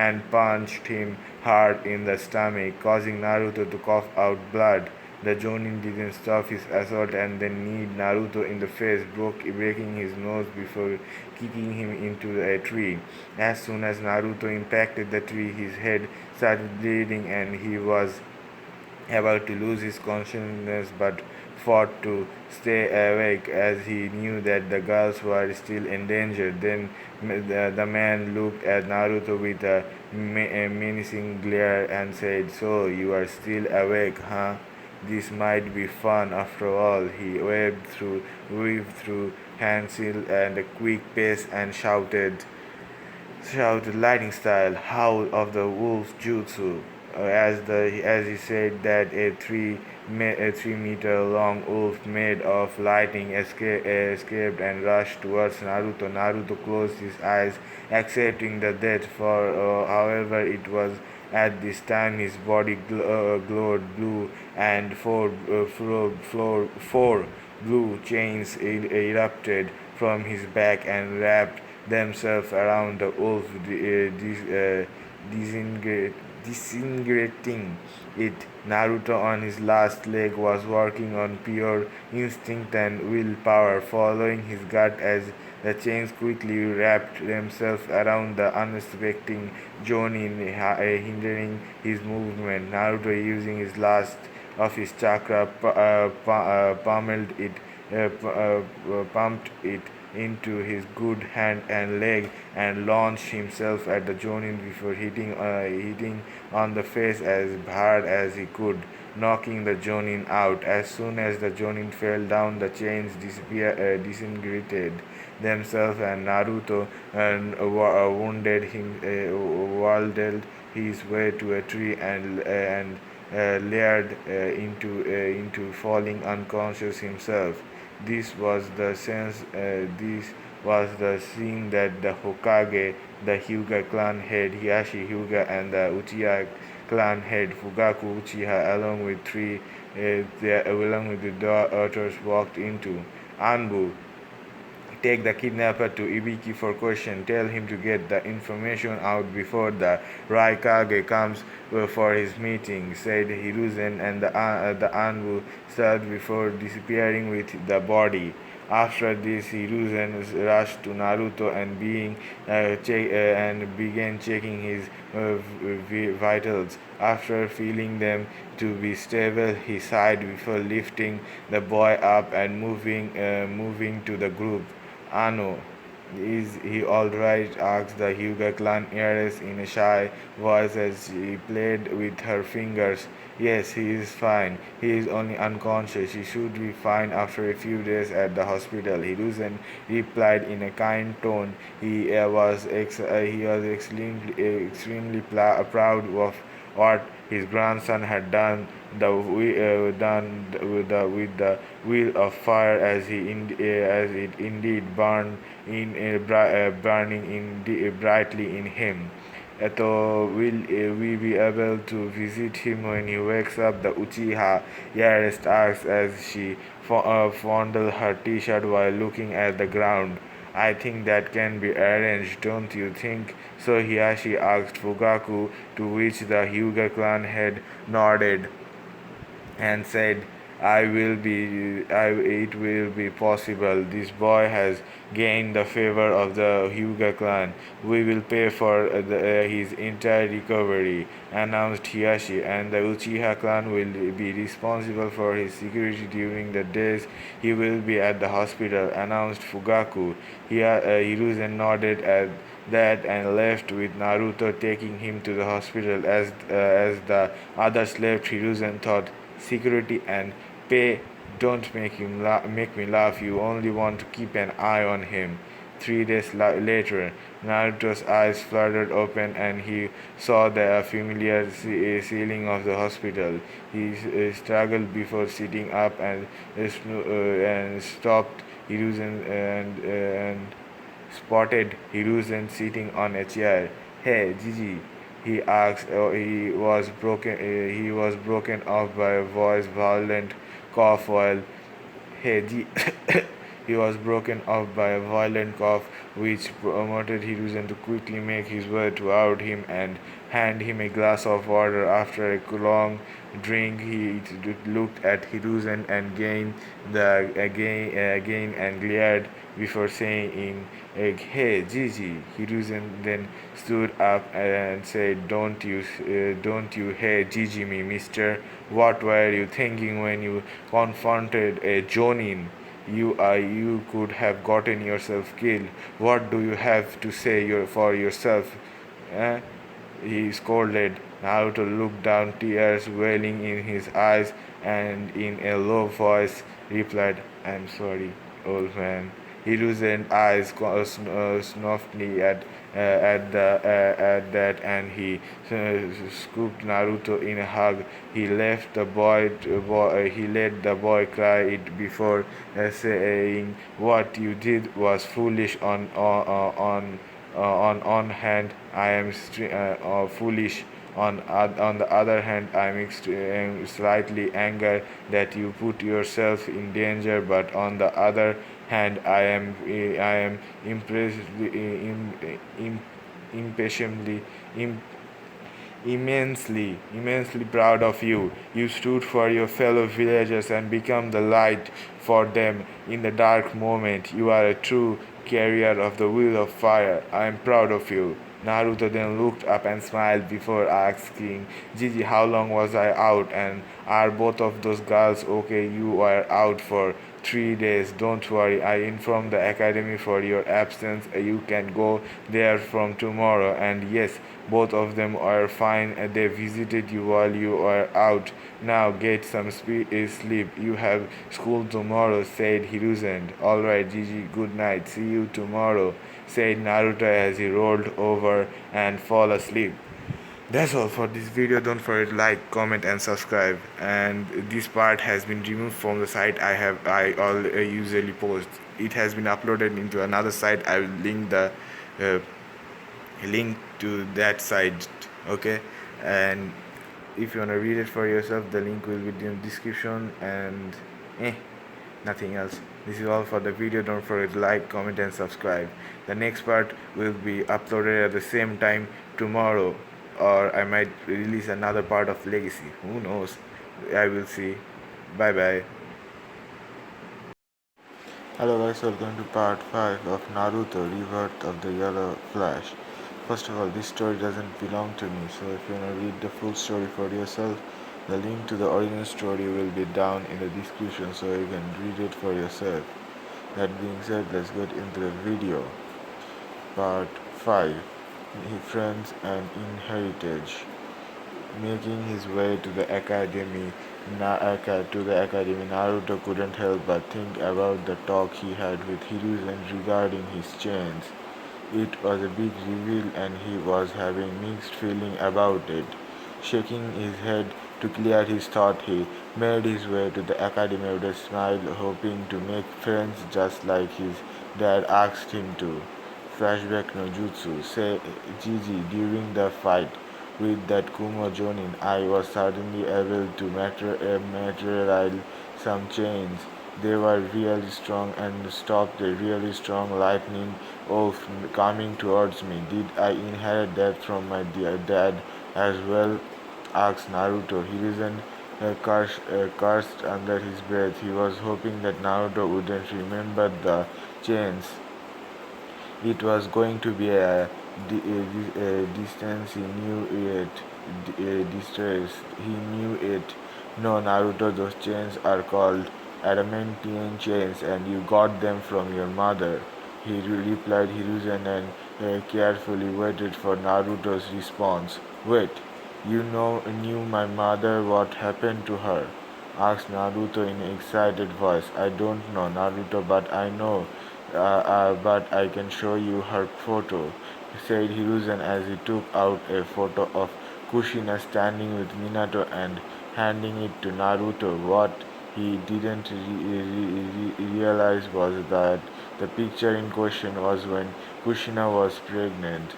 [SPEAKER 1] and punched him hard in the stomach, causing Naruto to cough out blood. The Jonin didn't stop his assault and then kneed Naruto in the face, breaking his nose before kicking him into a tree. As soon as Naruto impacted the tree, his head started bleeding and he was about to lose his consciousness, but fought to stay awake as he knew that the girls were still endangered. Then the man looked at Naruto with a menacing glare and said, "So you are still awake, huh? This might be fun after all." He waved through hand seal and a quick pace and shouted lightning style, "Howl of the Wolf Jutsu." as he said that a 3 meter long wolf made of lightning escaped and rushed towards Naruto. Naruto closed his eyes, accepting the death. However, it was at this time his body glowed blue, and four blue chains erupted from his back and wrapped themselves around the wolf, disintegrating it. Naruto, on his last leg, was working on pure instinct and willpower, following his gut as the chains quickly wrapped themselves around the unsuspecting Jonin, hindering his movement. Naruto, using his last of his chakra, pumped it into his good hand and leg and launched himself at the Jonin before hitting on the face as hard as he could, knocking the Jonin out. As soon as the Jonin fell down, the chains disintegrated themselves, and Naruto wounded him, waddled his way to a tree and layered into falling unconscious himself. This was the scene that the Hokage, the Hyuga clan head Hiyashi Hyuga, and the Uchiha clan head Fugaku Uchiha, along with the daughters, walked into. Anbu, take the kidnapper to Ibiki for question. Tell him to get the information out before the Raikage comes for his meeting, said Hiruzen, and the Anbu served before disappearing with the body. After this, Hiruzen rushed to Naruto and began checking his vitals. After feeling them to be stable, he sighed before lifting the boy up and moving to the group. Ano, is he alright? Asked the Hyuga clan heiress in a shy voice as she played with her fingers. Yes, he is fine. He is only unconscious. He should be fine after a few days at the hospital. Hiruzen replied in a kind tone. He was extremely proud of what his grandson had done with the wheel of fire, as it indeed burning brightly in him. So will we be able to visit him when he wakes up? The Uchiha Yarist asked as she fondled her t-shirt while looking at the ground. I think that can be arranged, don't you think? So Hiyashi asked Fugaku, to which the Hyuga clan head nodded and said, it will be possible. This boy has gained the favor of the Hyuga clan. We will pay for his entire recovery, announced Hiyashi, and the Uchiha clan will be responsible for his security during the days he will be at the hospital, announced Fugaku. Hiruzen nodded at that and left with Naruto taking him to the hospital. As the others left, Hiruzen thought, security and pay don't make me laugh. You only want to keep an eye on him. 3 days later, Naruto's eyes fluttered open and he saw the familiar ceiling of the hospital. He struggled before sitting up and stopped Hiruzen and spotted Hiruzen sitting on a chair. Hey, Gigi, he asked. He was broken off by a voice violent cough while Hey, G. He was broken off by a violent cough, which prompted Hiruzen to quickly make his way toward him and hand him a glass of water. After a long drink, he looked at Hiruzen and again and glared before saying, "Hey, Gigi." Hiruzen then stood up and said, "Don't you hey Gigi me, Mister? What were you thinking when you confronted a Jonin? You could have gotten yourself killed. What do you have to say for yourself?" Eh? He scolded. Naruto looked down, tears welling in his eyes, and in a low voice replied, "I'm sorry, old man." Hiruzen's eyes softly at that, and he scooped Naruto in a hug. He let the boy cry it before saying, "What you did was foolish. On hand, I am foolish. On the other hand, I am slightly angered that you put yourself in danger. But on the other hand, I am impressed, impatiently, immensely proud of you. You stood for your fellow villagers and become the light for them in the dark moment. You are a true carrier of the wheel of fire. I am proud of you." Naruto then looked up and smiled before asking, "Gigi, how long was I out? And are both of those girls okay? You were out for 3 days. Don't worry, I informed the academy for your absence. You can go there from tomorrow." And yes, both of them are fine. They visited you while you were out. "Now get some sleep. You have school tomorrow," said Hiruzen. "Alright, Gigi, good night. See you tomorrow," said Naruto as he rolled over and fall asleep. That's all for this video. Don't forget to like, comment, and subscribe. And this part has been removed from the site I usually post. It has been uploaded into another site. I will link the uh, link to that site. Okay, and if you wanna read it for yourself, the link will be in the description. And nothing else. This is all for the video. Don't forget to like, comment, and subscribe. The next part will be uploaded at the same time tomorrow, or I might release another part of Legacy. Who knows? I will see. Bye bye. Hello guys, welcome to part 5 of Naruto Rebirth of the Yellow Flash. First of all, this story doesn't belong to me, so if you want to read the full story for yourself, the link to the original story will be down in the description so you can read it for yourself. That being said, let's get into the video. Part 5, Friends and Inheritance. Making his way to the academy, Naruto couldn't help but think about the talk he had with Hiruzen regarding his chains. It was a big reveal and he was having mixed feeling about it. Shaking his head to clear his thought, he made his way to the academy with a smile, hoping to make friends just like his dad asked him to. Flashback no jutsu. Say, Gigi, during the fight with that Kumo Jonin, I was suddenly able to materialize some chains. They were really strong and stopped a really strong lightning of coming towards me. Did I inherit that from my dad as well? Asked Naruto. Hiruzen cursed under his breath. He was hoping that Naruto wouldn't remember the chains. It was going to be a distance. He knew it. Distress. He knew it. "No, Naruto, those chains are called adamantine chains, and you got them from your mother," he replied. Hiruzen and carefully waited for Naruto's response. "Wait, you knew my mother? What happened to her?" asked Naruto in an excited voice. "I don't know, Naruto, but I can show you her photo," said Hiruzen as he took out a photo of Kushina standing with Minato and handing it to Naruto. What he didn't realize was that the picture in question was when Kushina was pregnant.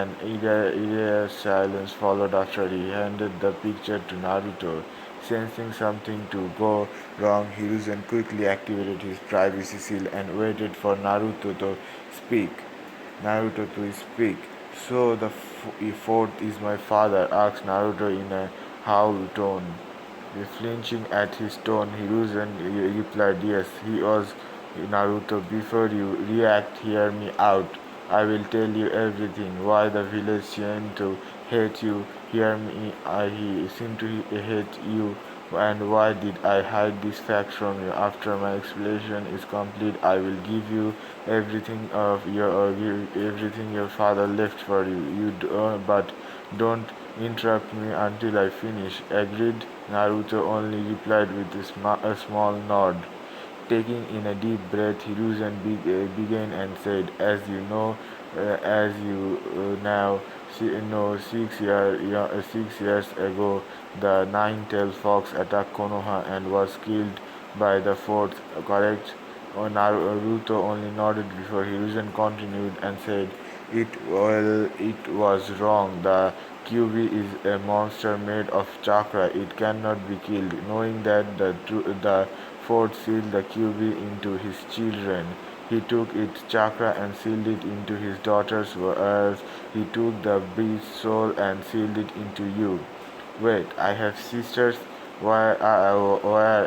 [SPEAKER 1] An eerie silence followed after he handed the picture to Naruto. Sensing something to go wrong, Hiruzen quickly activated his privacy seal and waited for speak. Naruto to speak. "So the fourth is my father?" asked Naruto in a howl tone. Flinching at his tone, Hiruzen replied, "Yes, he was." "Naruto, before you react, hear me out. I will tell you everything. Why the village seemed to hate you. Hear me, he seemed to hate you. And why did I hide this fact from you? After my explanation is complete, I will give you everything your father left for you. But don't interrupt me until I finish." "Agreed," Naruto only replied with a small nod. Taking in a deep breath, Hiruzen began and said, "As you know, as you now know, 6 years ago, the nine-tailed fox attacked Konoha and was killed by the fourth, correct?" Naruto only nodded before Hiruzen continued and said, "It was wrong. The Kyuubi is a monster made of chakra. It cannot be killed." Knowing that, the fourth sealed the Kyuubi into his children. He took its chakra and sealed it into his daughters, whereas he took the beast's soul and sealed it into you. Wait, I have sisters? Where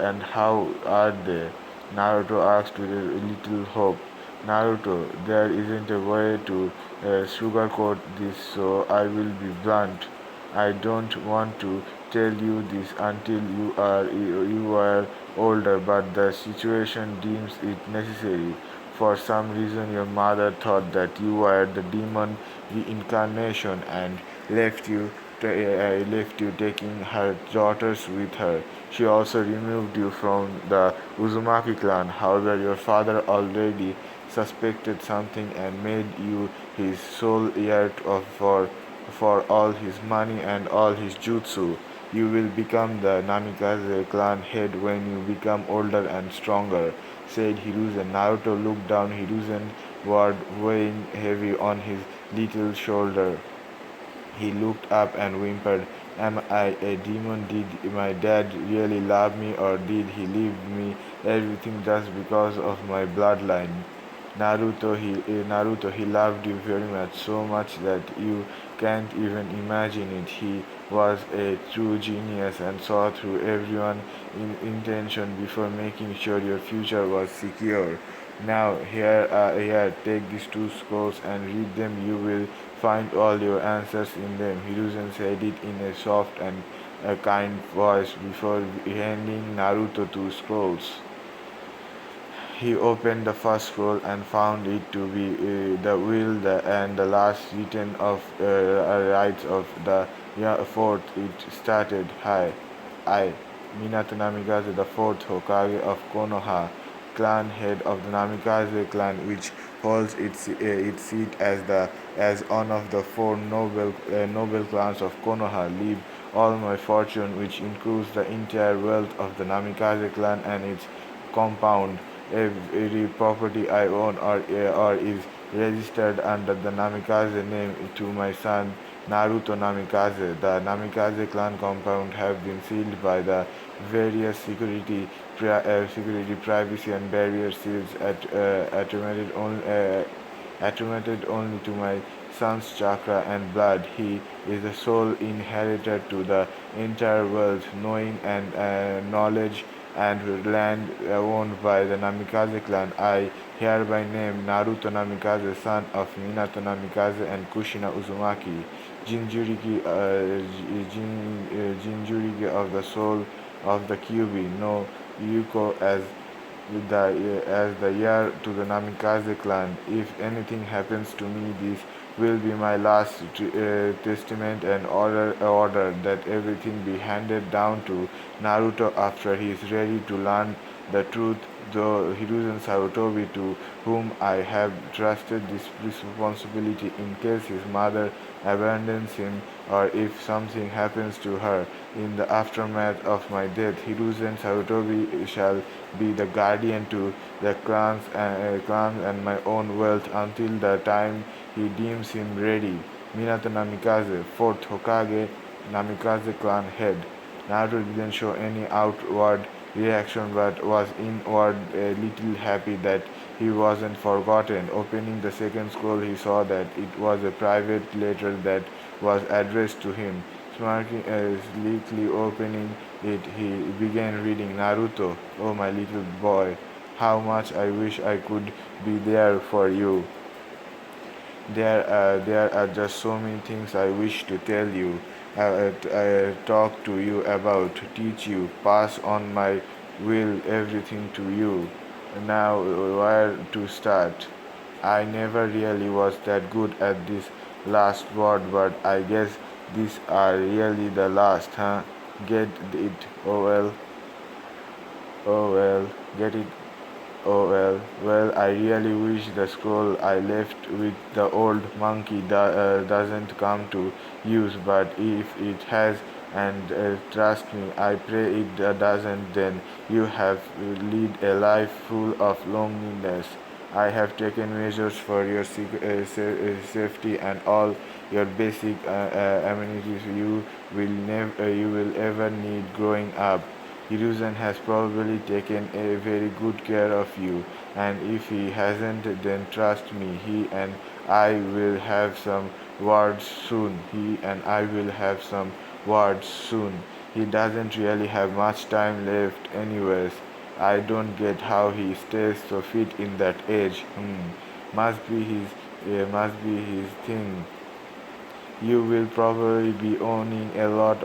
[SPEAKER 1] and how are they? Naruto asked with a little hope. Naruto, there isn't a way to sugarcoat this, so I will be blunt. I don't want to tell you this until you are older, but the situation deems it necessary. For some reason, your mother thought that you were the demon reincarnation and left you taking her daughters with her. She also removed you from the Uzumaki clan. However, your father already suspected something and made you his sole heir for all his money and all his jutsu. You will become the Namikaze clan head when you become older and stronger, said Hiruzen. Naruto looked down. Hiruzen was weighing heavy on his little shoulder. He looked up and whimpered, "Am I a demon? Did my dad really love me, or did he leave me everything just because of my bloodline?" Naruto, he loved you very much, so much that you can't even imagine it. He was a true genius and saw through everyone's intention before making sure your future was secure. Now, here, take these two scrolls and read them. You will find all your answers in them. Hiruzen said it in a soft and a kind voice before handing Naruto two scrolls. He opened the first scroll and found it to be the will and the last written of rights of the fourth. It started, "Hi, I, Minato Namikaze, the fourth Hokage of Konoha, clan head of the Namikaze clan, which holds its seat as one of the four noble clans of Konoha, leave all my fortune, which includes the entire wealth of the Namikaze clan and its compound. Every property I own or is registered under the Namikaze name to my son Naruto Namikaze. The Namikaze clan compound have been sealed by the various security, privacy, and barrier seals attributed only to my son's chakra and blood. He is the sole inheritor to the entire world, knowing and knowledge and land owned by the Namikaze clan. I hereby name Naruto Namikaze, son of Minato Namikaze and Kushina Uzumaki, Jinjuriki of the soul of the Kyuubi, no Yuko as the heir to the Namikaze clan. If anything happens to me, this will be my last testament and order that everything be handed down to Naruto after he is ready to learn the truth. Though Hiruzen Sarutobi, to whom I have trusted this responsibility in case his mother abandons him or if something happens to her in the aftermath of my death, Hiruzen Sarutobi shall be the guardian to the clans and my own wealth until the time he deems him ready. Minato Namikaze, fourth Hokage, Namikaze clan head. Naruto didn't show any outward reaction but was inward a little happy that he wasn't forgotten. Opening the second scroll, he saw that it was a private letter that was addressed to him. Sleekly opening it, he began reading. "Naruto, oh my little boy, how much I wish I could be there for you. There are just so many things I wish to tell you, talk to you about, teach you, pass on my will, everything to you. Now, where to start? I never really was that good at this last word, but I guess these are really the last, Get it? Oh well, get it? Oh well, I really wish the scroll I left with the old monkey doesn't come to use, but if it has, and trust me, I pray it doesn't, then you have lead a life full of loneliness. I have taken measures for your safety and all your basic amenities you will ever need growing up. Hiruzen has probably taken a very good care of you, and if he hasn't, then trust me, he and I will have some words soon. He and I will have some words soon. He doesn't really have much time left anyways. I don't get how he stays so fit in that age. Must be his thing. You will probably be owning a lot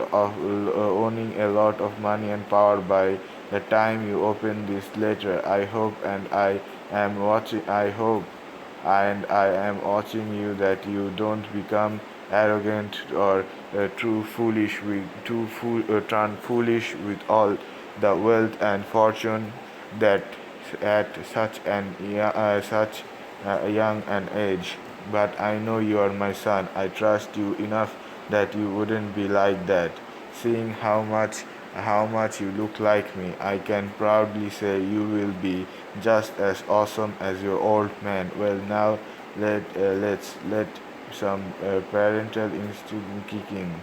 [SPEAKER 1] of money and power by the time you open this letter. I hope and I am watching you that you don't become arrogant or turn foolish with all the wealth and fortune that at such a young an age. But I know you are my son. I trust you enough that you wouldn't be like that. Seeing how much you look like me, I can proudly say you will be just as awesome as your old man. Well, now let's let some parental instinct kick in.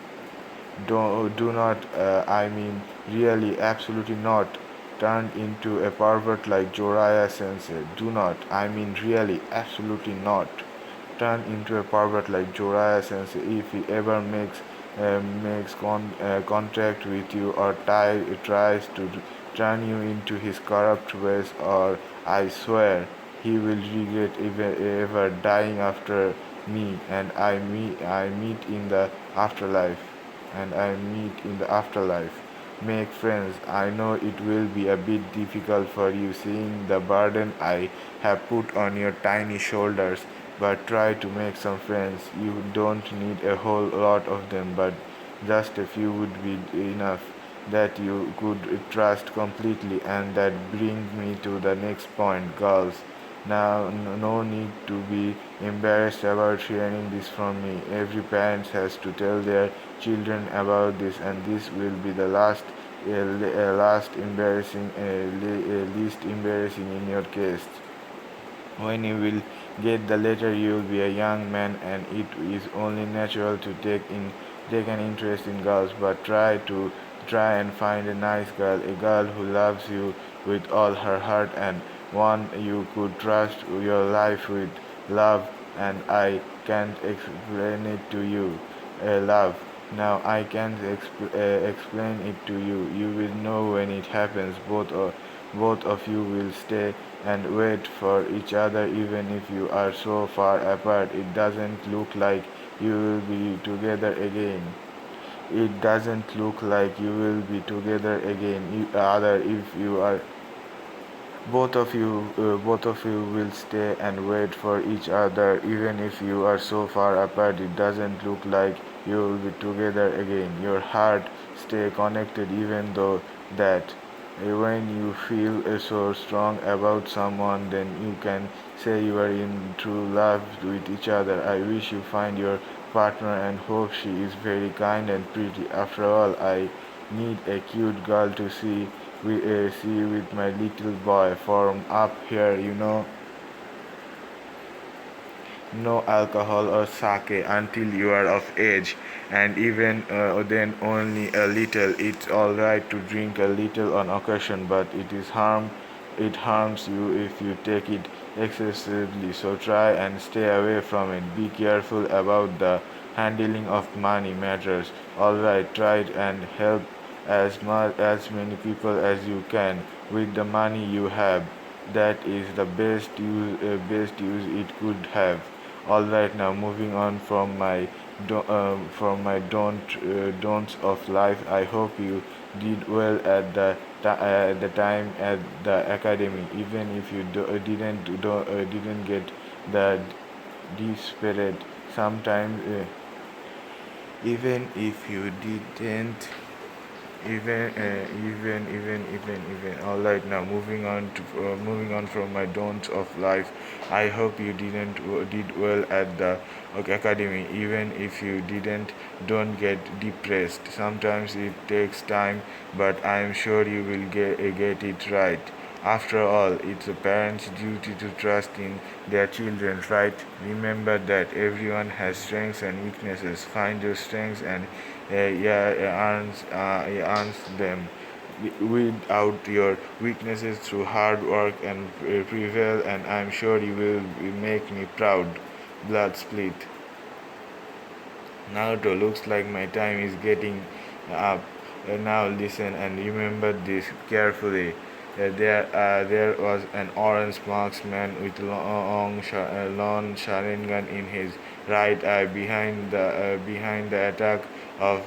[SPEAKER 1] Do not, I mean, really, absolutely not, turn into a pervert like Joraya Sensei. Do not, I mean, really, absolutely not, turn into a pervert like Joraya Sensei if he ever makes contact with you or tries to turn you into his corrupt ways, or I swear he will regret ever dying after me I meet in the afterlife and I meet in the afterlife. Make friends. I know it will be a bit difficult for you seeing the burden I have put on your tiny shoulders, but try to make some friends. You don't need a whole lot of them, but just a few would be enough that you could trust completely. And that brings me to the next point, girls. Now, no need to be embarrassed about hearing this from me. Every parent has to tell their children about this, and this will be the least embarrassing in your case. When you will get the letter, you will be a young man, and it is only natural to take an interest in girls. But try and find a nice girl, a girl who loves you with all her heart, and one you could trust your life with. Love, and I can't explain it to you. Love. Now I can't explain it to you. You will know when it happens. Both of you will stay and wait for each other even if you are so far apart. It doesn't look like you will be together again. It doesn't look like you will be together again. Other if you are both of you will stay and wait for each other even if you are so far apart. It doesn't look like you will be together again. Your heart stay connected even though that when you feel so strong about someone, then you can say you are in true love with each other. I wish you find your partner and hope she is very kind and pretty. After all, I need a cute girl to see with my little boy. From up here, no alcohol or sake until you are of age, and even then only a little. It's all right to drink a little on occasion, but it harms you if you take it excessively, so try and stay away from it. Be careful about the handling of money matters. All right, try and help as many people as you can with the money you have. That is the best use it could have. All right, now moving on from my don'ts of life. I hope you did well at the time at the academy, even if you didn't get the D spirit. Sometimes, even if you didn't Even. All right, now moving on from my don'ts of life. I hope you did well at the academy. Even if you didn't, don't get depressed. Sometimes it takes time, but I am sure you will get it right. After all, it's a parent's duty to trust in their children, right? Remember that everyone has strengths and weaknesses. Find your strengths and earns them. Weed out your weaknesses through hard work and prevail, and I'm sure you will make me proud. Blood split. Naruto, looks like my time is getting up. Now listen and remember this carefully. There was an orange marksman with long Sharingan in his right eye behind the attack of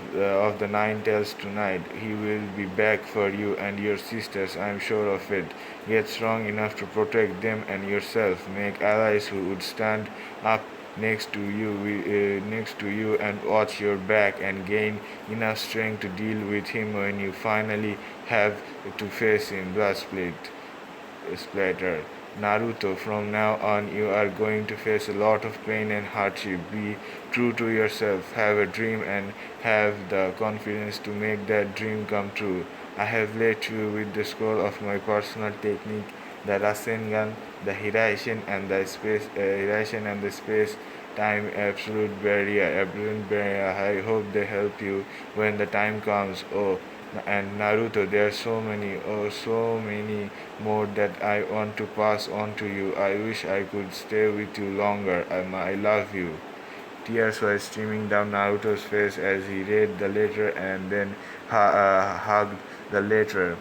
[SPEAKER 1] the Nine Tails tonight. He will be back for you and your sisters, I'm sure of it. Get strong enough to protect them and yourself. Make allies who would stand up next to you and watch your back and gain enough strength to deal with him when you finally have to face him. Blood splatter. Naruto, from now on you are going to face a lot of pain and hardship. Be true to yourself, have a dream and have the confidence to make that dream come true. I have left you with the scroll of my personal technique, the Rasengan, the Hiraition and the space time absolute barrier. I hope they help you when the time comes. Oh, and Naruto, there are so many more that I want to pass on to you. I wish I could stay with you longer. I love you. Tears were streaming down Naruto's face as he read the letter and then hugged the letter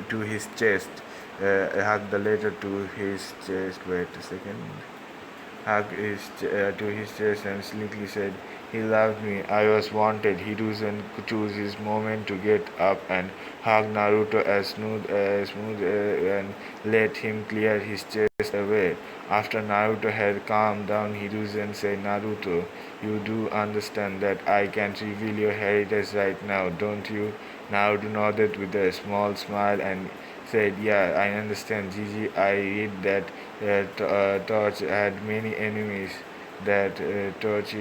[SPEAKER 1] to his chest. Hugged the letter to his chest. Wait a second. To his chest and slickly said, "He loved me. I was wanted." Hiruzen chose his moment to get up and hug Naruto and let him clear his chest away. After Naruto had calmed down, Hiruzen said, "Naruto, you do understand that I can't reveal your heritage right now, don't you?" Naruto nodded with a small smile and said, "Yeah, I understand, Gigi. I read that Torch had many enemies. That Torch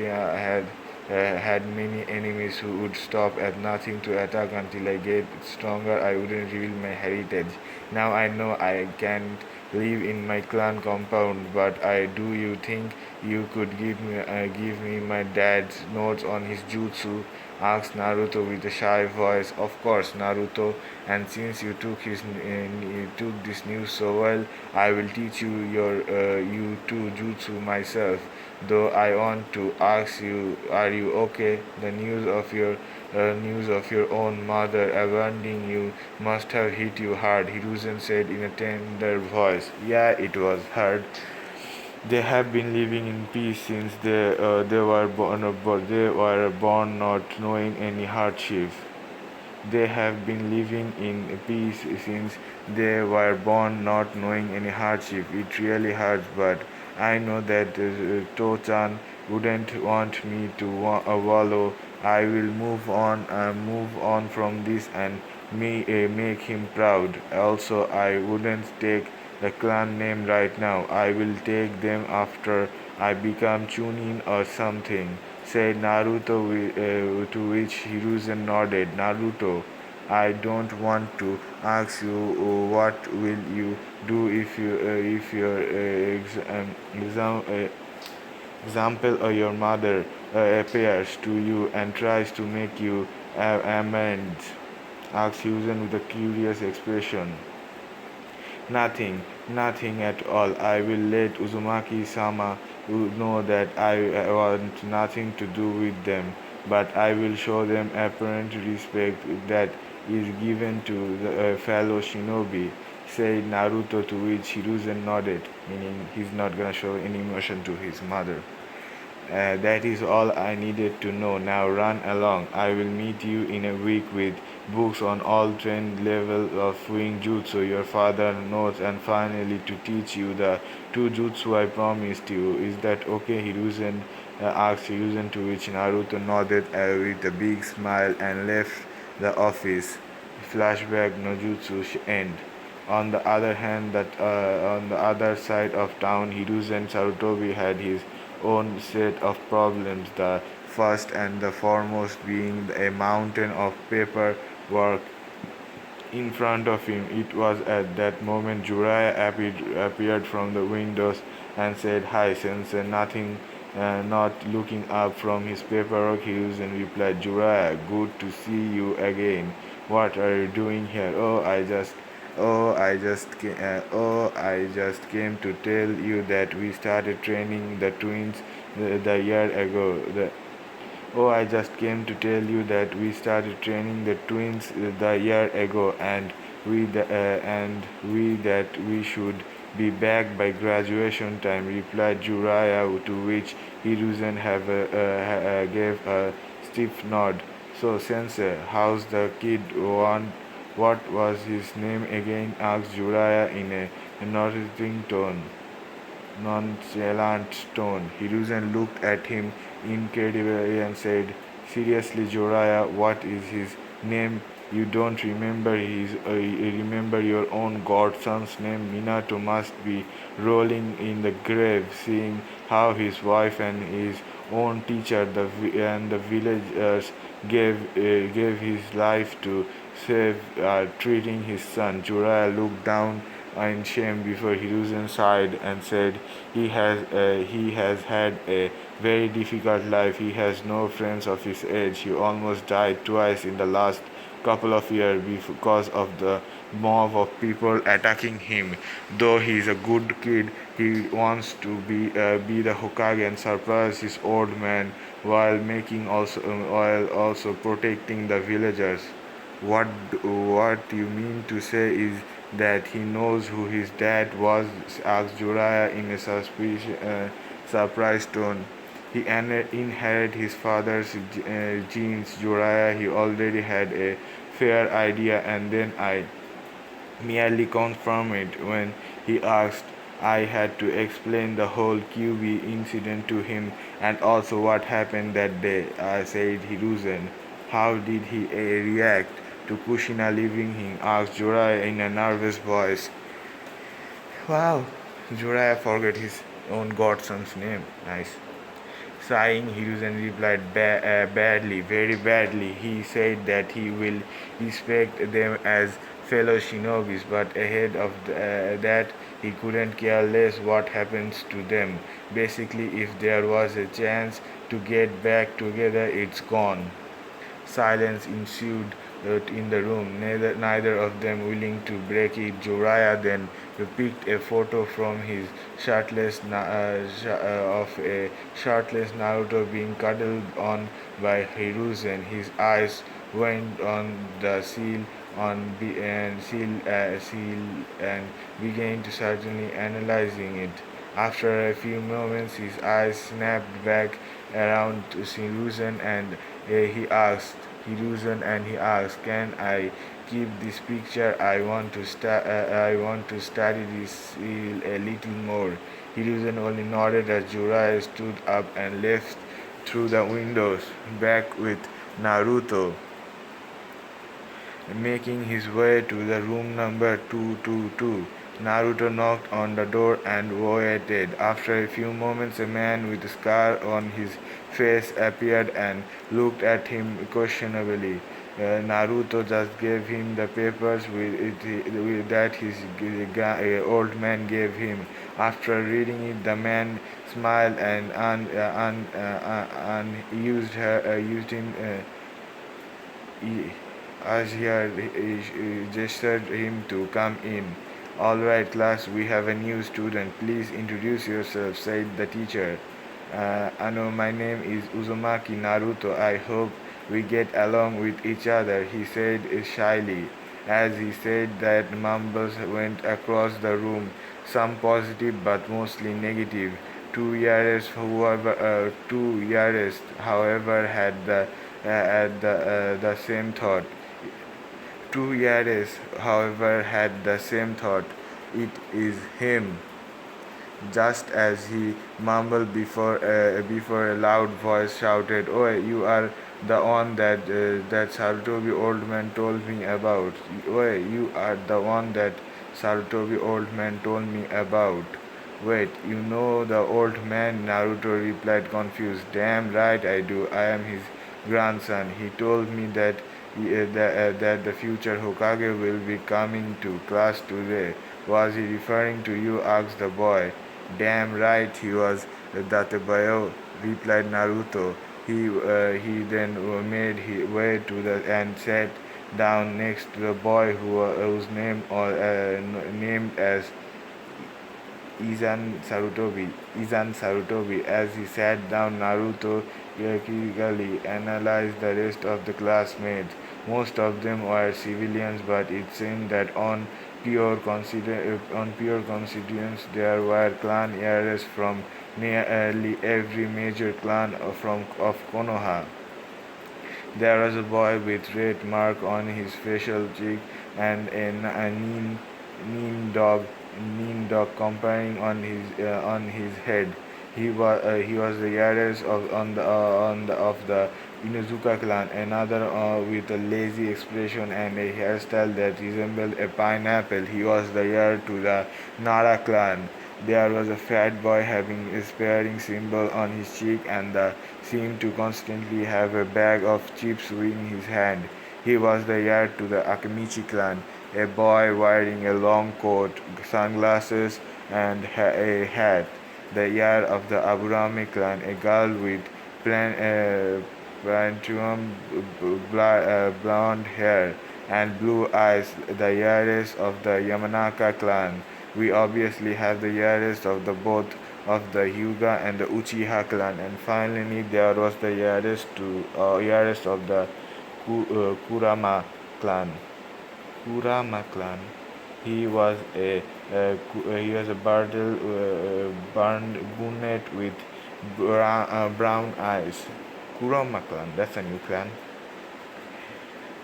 [SPEAKER 1] had many enemies who would stop at nothing to attack until I get stronger. I wouldn't reveal my heritage. Now I know I can't live in my clan compound, but I do. You think you could give me my dad's notes on his jutsu?" asked Naruto with a shy voice. "Of course, Naruto. And since you took this news so well, I will teach you two jutsu myself. Though I want to ask you, are you okay? The news of your own mother abandoning you must have hit you hard," Hiruzen said in a tender voice. "Yeah, it was hard. They have been living in peace since they were born, not knowing any hardship. They have been living in peace since they were born, not knowing any hardship. It really hurts, but I know that To-chan wouldn't want me to wallow. I will move on from this and make him proud. Also, I wouldn't take the clan name right now. I will take them after I become Chunin or something," said Naruto, to which Hiruzen nodded. "Naruto, I don't want to ask you what will you do if your example or your mother appears to you and tries to make you amends," asked Hiruzen with a curious expression. Nothing at all. I will let Uzumaki-sama know that I want nothing to do with them, but I will show them apparent respect that is given to the fellow shinobi," said Naruto, to which Hiruzen nodded, meaning he's not gonna show any emotion to his mother. That is all I needed to know. Now run along. I will meet you in a week with books on all 10 levels of wing jutsu your father knows, and finally to teach you the two jutsu I promised you. Is that okay?" Hiruzen asked Hiruzen, to which Naruto nodded with a big smile and left the office. Flashback no jutsu end. On the other hand, on the other side of town, Hiruzen Sarutobi had his own set of problems. The first and the foremost being a mountain of paperwork in front of him. It was at that moment Jiraiya appeared from the windows and said, "Hi, Sensei." Nothing, not looking up from his paperwork, Hiruzen replied, "Jiraiya, good to see you again. What are you doing here?" I just came to tell you that we started training the twins the year ago. I just came to tell you that we started training the twins the year ago, and we that we should be back by graduation time," replied Jiraiya, to which Hiruzen gave a stiff nod. "So, Sensei, how's the kid? What was his name again?" asked Jiraiya in a nodding tone nonchalant tone. Hiruzen looked at him incredibly and said, "Seriously, Joraya, what is his name? You don't remember your own godson's name?" Minato must be rolling in the grave, seeing how his wife and his own teacher and the villagers gave his life to save treating his son. Jiraiya looked down in shame before Hiruzen's side and said, he has had a very difficult life. He has no friends of his age. He almost died twice in the last couple of years because of the mob of people attacking him. Though he is a good kid, he wants to be the Hokage and surprise his old man while also protecting the villagers. What you mean to say is that he knows who his dad was?" asked Jiraiya in a surprised tone. "He inherited his father's genes, Jiraiya. He already had a fair idea, and then I merely confirmed it when he asked. I had to explain the whole QB incident to him and also what happened that day," said Hiruzen. "How did he react to Kushina leaving him?" asked Jiraiya in a nervous voice. Wow, Jiraiya forgot his own godson's name. Nice. Sighing, Hiruzen replied, "Badly, very badly. He said that he will respect them as fellow shinobis, but ahead of that, he couldn't care less what happens to them. Basically, if there was a chance to get back together, it's gone." Silence ensued in the room, neither of them willing to break it. Jiraiya then picked a photo from his of a shirtless Naruto being cuddled on by Hiruzen. His eyes went on the seal and began to certainly analyzing it. After a few moments, his eyes snapped back around to Hiruzen and he asked, "Can I keep this picture? I want to study this a little more." Hiruzen only nodded as Jiraiya stood up and left through the windows, back with Naruto making his way to the room number 222. Naruto knocked on the door and waited. After a few moments, a man with a scar on his face appeared and looked at him questionably. Naruto just gave him the papers that his old man gave him. After reading it, the man smiled and used him. As he had gestured him to come in. "All right, class, we have a new student. Please introduce yourself," said the teacher. "Ano, my name is Uzumaki Naruto. I hope we get along with each other," he said shyly. As he said that, mumbles went across the room, some positive but mostly negative. Two years, however, had the same thought. Two Yaris, however, had the same thought. "It is him." Just as he mumbled before a loud voice shouted, "Oh, you are The one that Sarutobi old man told me about. Wait, you are the one that Sarutobi old man told me about. Wait, you know the old man? Naruto replied confused. Damn right I do. I am his grandson. He told me that the future Hokage will be coming to class today. Was he referring to you? Asked the boy. Damn right he was. Datebayo, replied Naruto. He then made his way to the and sat down next to the boy whose name named as Izan Sarutobi. As he sat down, Naruto critically analyzed the rest of the classmates. Most of them were civilians, but it seemed that on pure coincidence there were clan heirs from nearly every major clan of Konoha. There was a boy with red mark on his facial cheek and a mean dog comparing on his head. He was the youngest of the Inuzuka clan, another with a lazy expression and a hairstyle that resembled a pineapple. He was the heir to the Nara clan. There was a fat boy having a sparing symbol on his cheek and seemed to constantly have a bag of chips in his hand. He was the heir to the Akamichi clan, a boy wearing a long coat, sunglasses, and a hat. The heir of the Aburame clan, a girl with plantum blonde hair and blue eyes, the heiress of the Yamanaka clan. We obviously have the heiress of the both of the Hyuga and the Uchiha clan, and finally there was the heiress of the Kurama clan. Kurama clan. He was a brunette with brown eyes. Kurama clan. That's a new clan.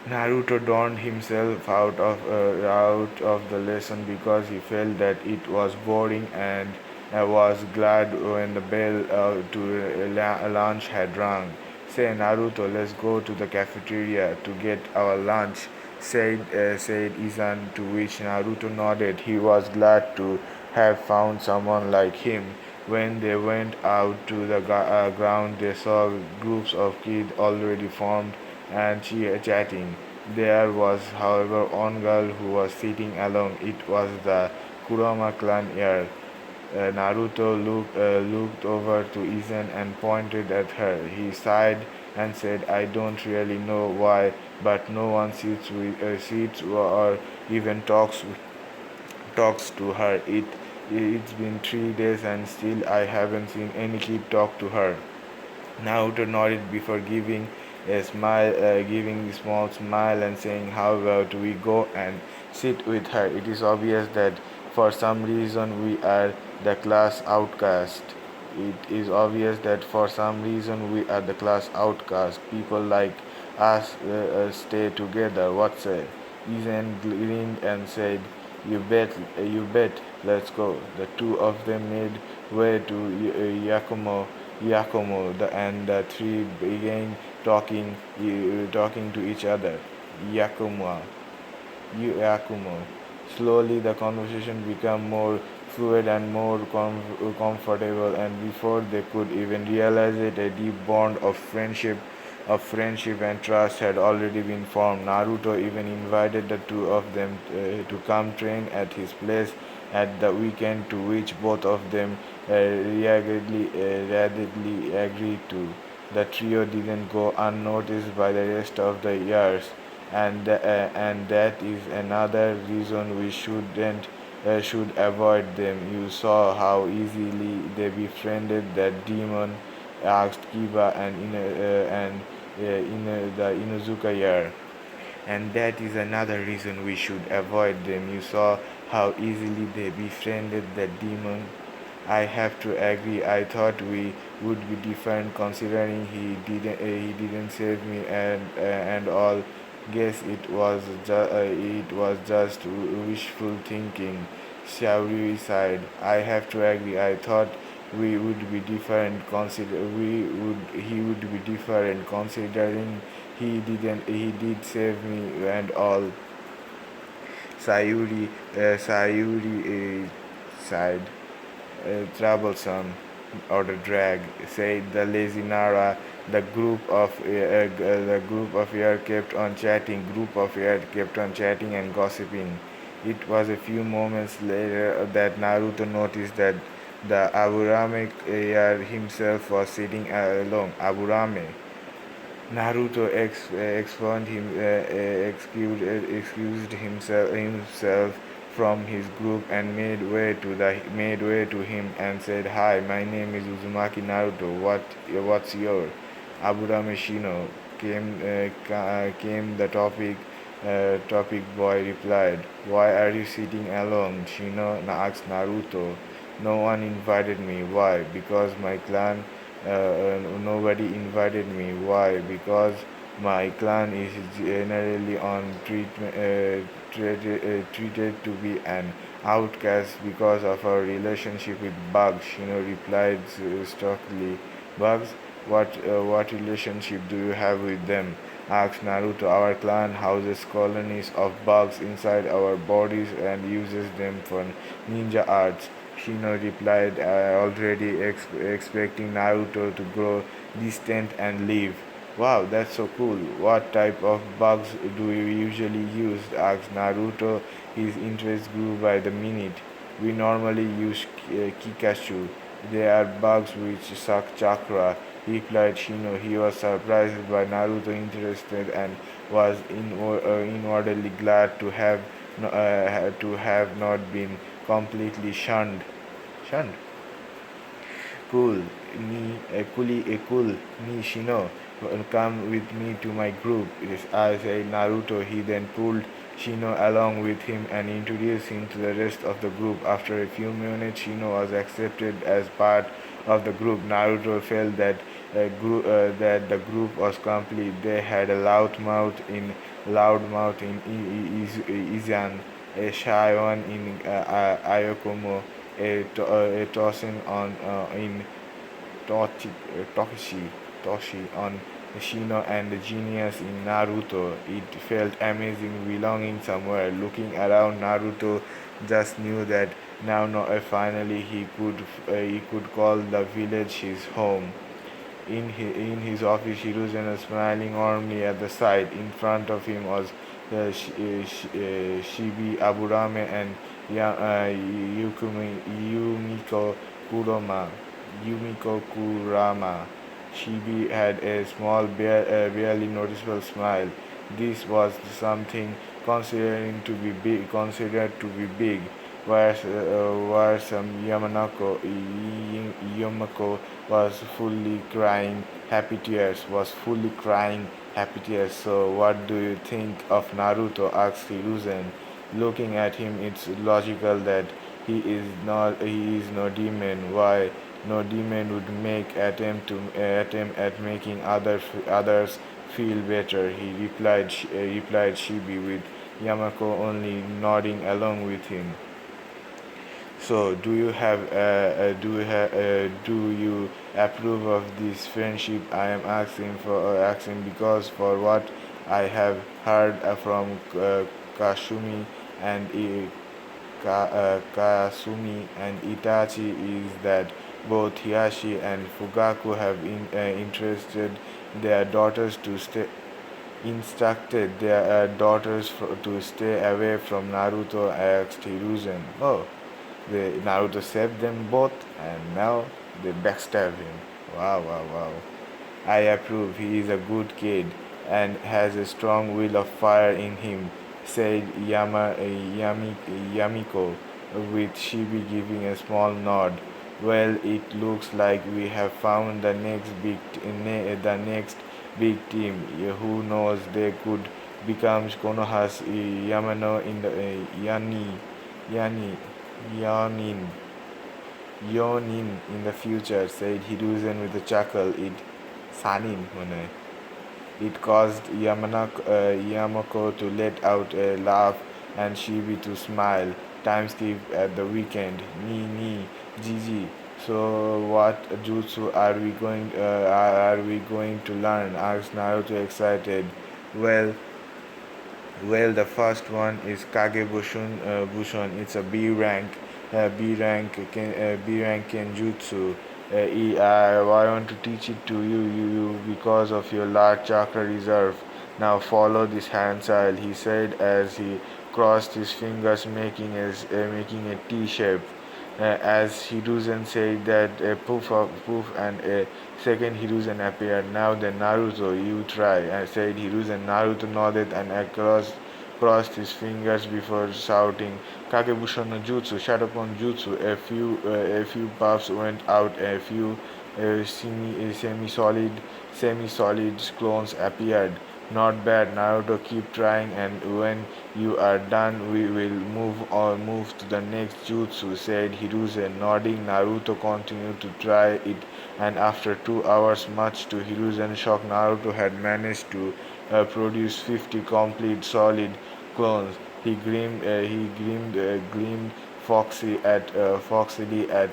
[SPEAKER 1] Naruto donned himself out of the lesson because he felt that it was boring and was glad when the bell to lunch had rung. Say Naruto, let's go to the cafeteria to get our lunch, said Izan, to which Naruto nodded. He was glad to have found someone like him. When they went out to the ground, they saw groups of kids already formed and chatting. There was, however, one girl who was sitting alone. It was the Kurama clan heir. Naruto looked over to Izan and pointed at her. He sighed and said, I don't really know why, but no one sits or even talks to her. It's been 3 days and still I haven't seen any kid talk to her. Naruto nodded before giving a small smile and saying, "How about we go and sit with her? It is obvious that for some reason we are the class outcast. It is obvious that for some reason we are the class outcast. People like us stay together. What say?" Izen grinned and said, you bet, let's go." The two of them made way to Yakumo, and the three began talking to each other. Yakumo, Yakumo. Slowly, the conversation became more fluid and more comfortable, and before they could even realize it, a deep bond of friendship and trust had already been formed. Naruto even invited the two of them to come train at his place at the weekend, to which both of them readily agreed to. The trio didn't go unnoticed by the rest of the years, and that is another reason we should avoid them. You saw how easily they befriended that demon, asked Kiba in the Inuzuka year. And that is another reason we should avoid them. You saw how easily they befriended that demon. I have to agree. I thought we would be different, considering he didn't save me and all. Guess it was just wishful thinking. Xiaori sighed. I have to agree. I thought we would be different consider we would he would be different considering he did save me and all. Sayuri sighed. Troublesome, or the drag, said the lazy Nara. The group of air kept on chatting. Group of air kept on chatting and gossiping. It was a few moments later that Naruto noticed that the Aburame himself was sitting alone. Aburame. Naruto excused himself from his group and made way to him and said, "Hi, my name is Uzumaki Naruto. What's your?" Abura Shino came the topic boy replied. "Why are you sitting alone?" Shino asked Naruto. "No one invited me." "Why?" "Because my clan nobody invited me." "Why?" "Because my clan is generally treated to be an outcast because of our relationship with bugs. Shino replied stockily. "Bugs? What relationship do you have with them?" asked Naruto. "Our clan houses colonies of bugs inside our bodies and uses them for ninja arts." Shino replied, already expecting Naruto to grow distant and leave. "Wow, that's so cool. What type of bugs do you usually use?" asked Naruto. His interest grew by the minute. "We normally use Kikachu. They are bugs which suck chakra," replied Shino. He was surprised by Naruto's interest and was inwardly glad to have not been completely shunned. Shunned. Cool, cool, ni Shino. Come with me to my group. Yes, I said Naruto. He then pulled Shino along with him and introduced him to the rest of the group. After a few minutes, Shino was accepted as part of the group. Naruto felt that the group was complete. They had a loud mouth in Izan, a shy one in Ayokomo, a tossing on in Toshi on Shino, and the genius in Naruto. It felt amazing belonging somewhere. Looking around, Naruto just knew that now finally he could call the village his home. In his office, Hiruzen was smiling warmly at the sight. In front of him was Shibi Aburame and Yumiko Kurama. Yumiko Kurama. Shibi had a small, barely noticeable smile. This was something considered to be big. Where some Yamako was fully crying happy tears. "So what do you think of Naruto?" asked Hiruzen. Looking at him, it's logical that he is no demon. Why? No demon would make attempt at making others feel better. He replied Shibi, with Yamako only nodding along with him. "So, do you approve of this friendship?" I am asking because for what I have heard from and Kasumi and Itachi is that both Hiyashi and Fugaku have interested their daughters to stay instructed their to stay away from Naruto, asked Hiruzen. "Oh, Naruto saved them both, and now they backstab him. Wow, wow, wow. I approve. He is a good kid and has a strong will of fire in him," said Yamiko, with Shibi giving a small nod. "Well, it looks like we have found the next big team. Who knows? They could become Konoha's Yamano in the Yani Yonin, Yonin in the future," said Hiruzen with a chuckle. Sanin, It caused Yamako to let out a laugh and Shibi to smile. Time skip at the weekend. Ni, Gigi. So what jutsu are we going to learn? Asked Naruto excited. Well, well, the first one is Kagebushun. Bushon. It's a B rank Kenjutsu. I want to teach it to you because of your large chakra reserve. Now follow this hand style, he said as he crossed his fingers, making a T shape. As Hiruzen said that a poof and a second Hiruzen appeared. Now then Naruto, you try, said Hiruzen. Naruto nodded and crossed his fingers before shouting, Kakebusha no Jutsu, Shadowclone Jutsu. A few puffs went out, a few semi-solid clones appeared. Not bad, Naruto. Keep trying, and when you are done, we will move to the next jutsu," said Hiruzen, nodding. Naruto continued to try it, and after 2 hours, much to Hiruzen's shock, Naruto had managed to produce 50 complete solid clones. Gleamed foxily at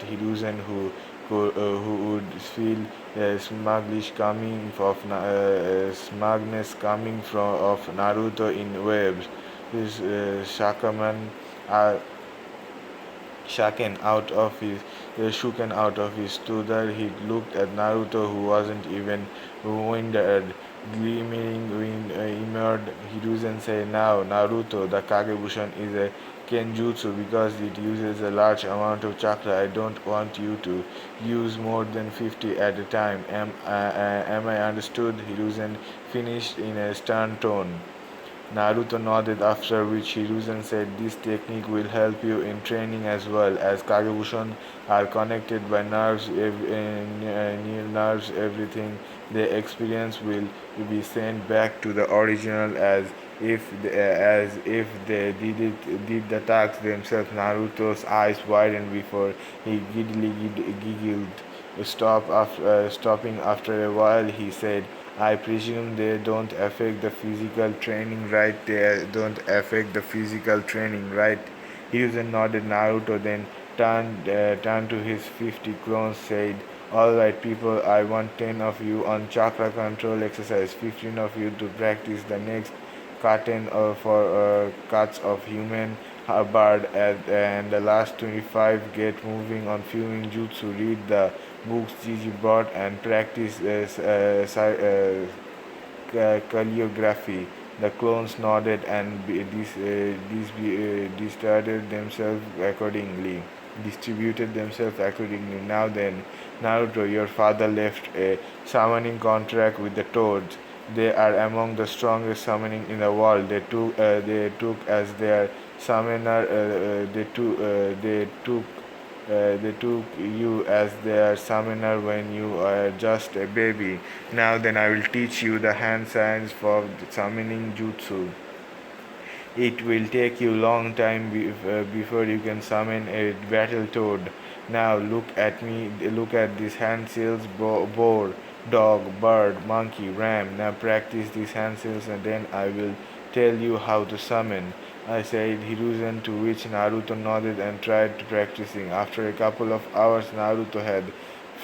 [SPEAKER 1] Hiruzen, who would feel smugness coming from of Naruto in waves. His Shakaman uh, shaken out of his Shooken out of his stupor. He looked at Naruto, who wasn't even winded. Gleaming wind emerged. Hiruzen said, "Now, Naruto, the Kagebushan is a Kenjutsu because it uses a large amount of chakra. I don't want you to use more than 50 at a time. Am I understood?" Hiruzen finished in a stern tone. Naruto nodded, after which Hiruzen said, "This technique will help you in training as well, as Kagebushan are connected by nerves. Everything they experience will be sent back to the original as if they did the task themselves." Naruto's eyes widened before he giggled. Stopping after a while, he said, "I presume they don't affect the physical training, right? They don't affect the physical training, right?" Hiruzen nodded. Naruto then turned to his 50 clones, said, "Alright, people, I want 10 of you on chakra control exercise, 15 of you to practice the next curtain for cuts of human bird, and the last 25 get moving on fuming jutsu, read the books Gigi brought, and practice calligraphy." The clones nodded and distributed themselves accordingly. Now then, Naruto, your father left a summoning contract with the Toads. They are among the strongest summoning in the world. They took as their summoner. They took you as their summoner when you were just a baby. Now then, I will teach you the hand signs for the summoning jutsu. It will take you long time before you can summon a battle toad. Now look at me. Look at these hand seals: boar, dog, bird, monkey, ram. Now practice these hand seals, and then I will tell you how to summon," I said Hiruzen, to which Naruto nodded and tried practicing. After a couple of hours, Naruto had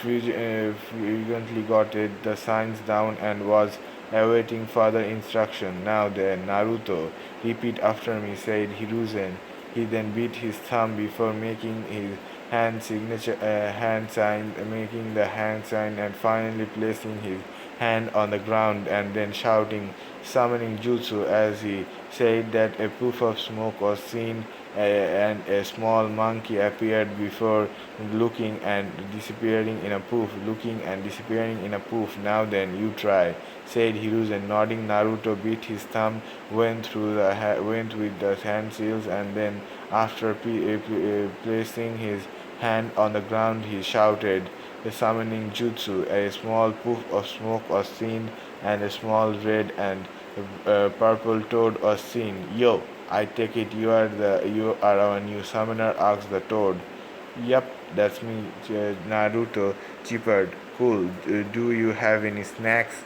[SPEAKER 1] frequently got the signs down and was awaiting further instruction. "Now then, Naruto, repeat after me," said Hiruzen. He then beat his thumb before making his making the hand sign, and finally placing his hand on the ground, and then shouting summoning jutsu. As he said that, a puff of smoke was seen, and a small monkey appeared before looking and disappearing in a poof. "Now then, you try," said Hiruzen, nodding. Naruto beat his thumb, went with the hand seals, and then, after placing his hand on the ground, he shouted the summoning jutsu. A small poof of smoke was seen, and a small red and purple toad was seen. "Yo, I take it you are our new summoner?" asked the toad. "Yup, that's me," Naruto chippered. "Cool. Do you have any snacks?"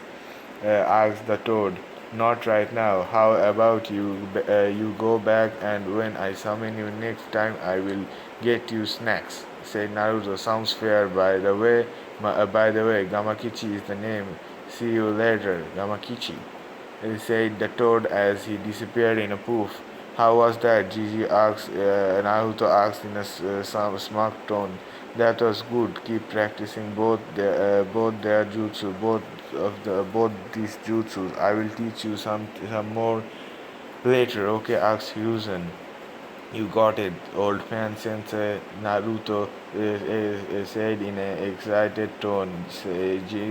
[SPEAKER 1] asked the toad. "Not right now. How about you go back, and when I summon you next time, I will get you snacks," said Naruto. Sounds fair. By the way, Gamakichi is the name. See you later, Gamakichi, said the toad as he disappeared in a poof. How was that? Naruto asked in a some smug tone. That was good. Keep practicing both their jutsu, both these jutsus. I will teach you some more later. Okay, asked Hiruzen. You got it, old man sensei, Naruto said in an excited tone.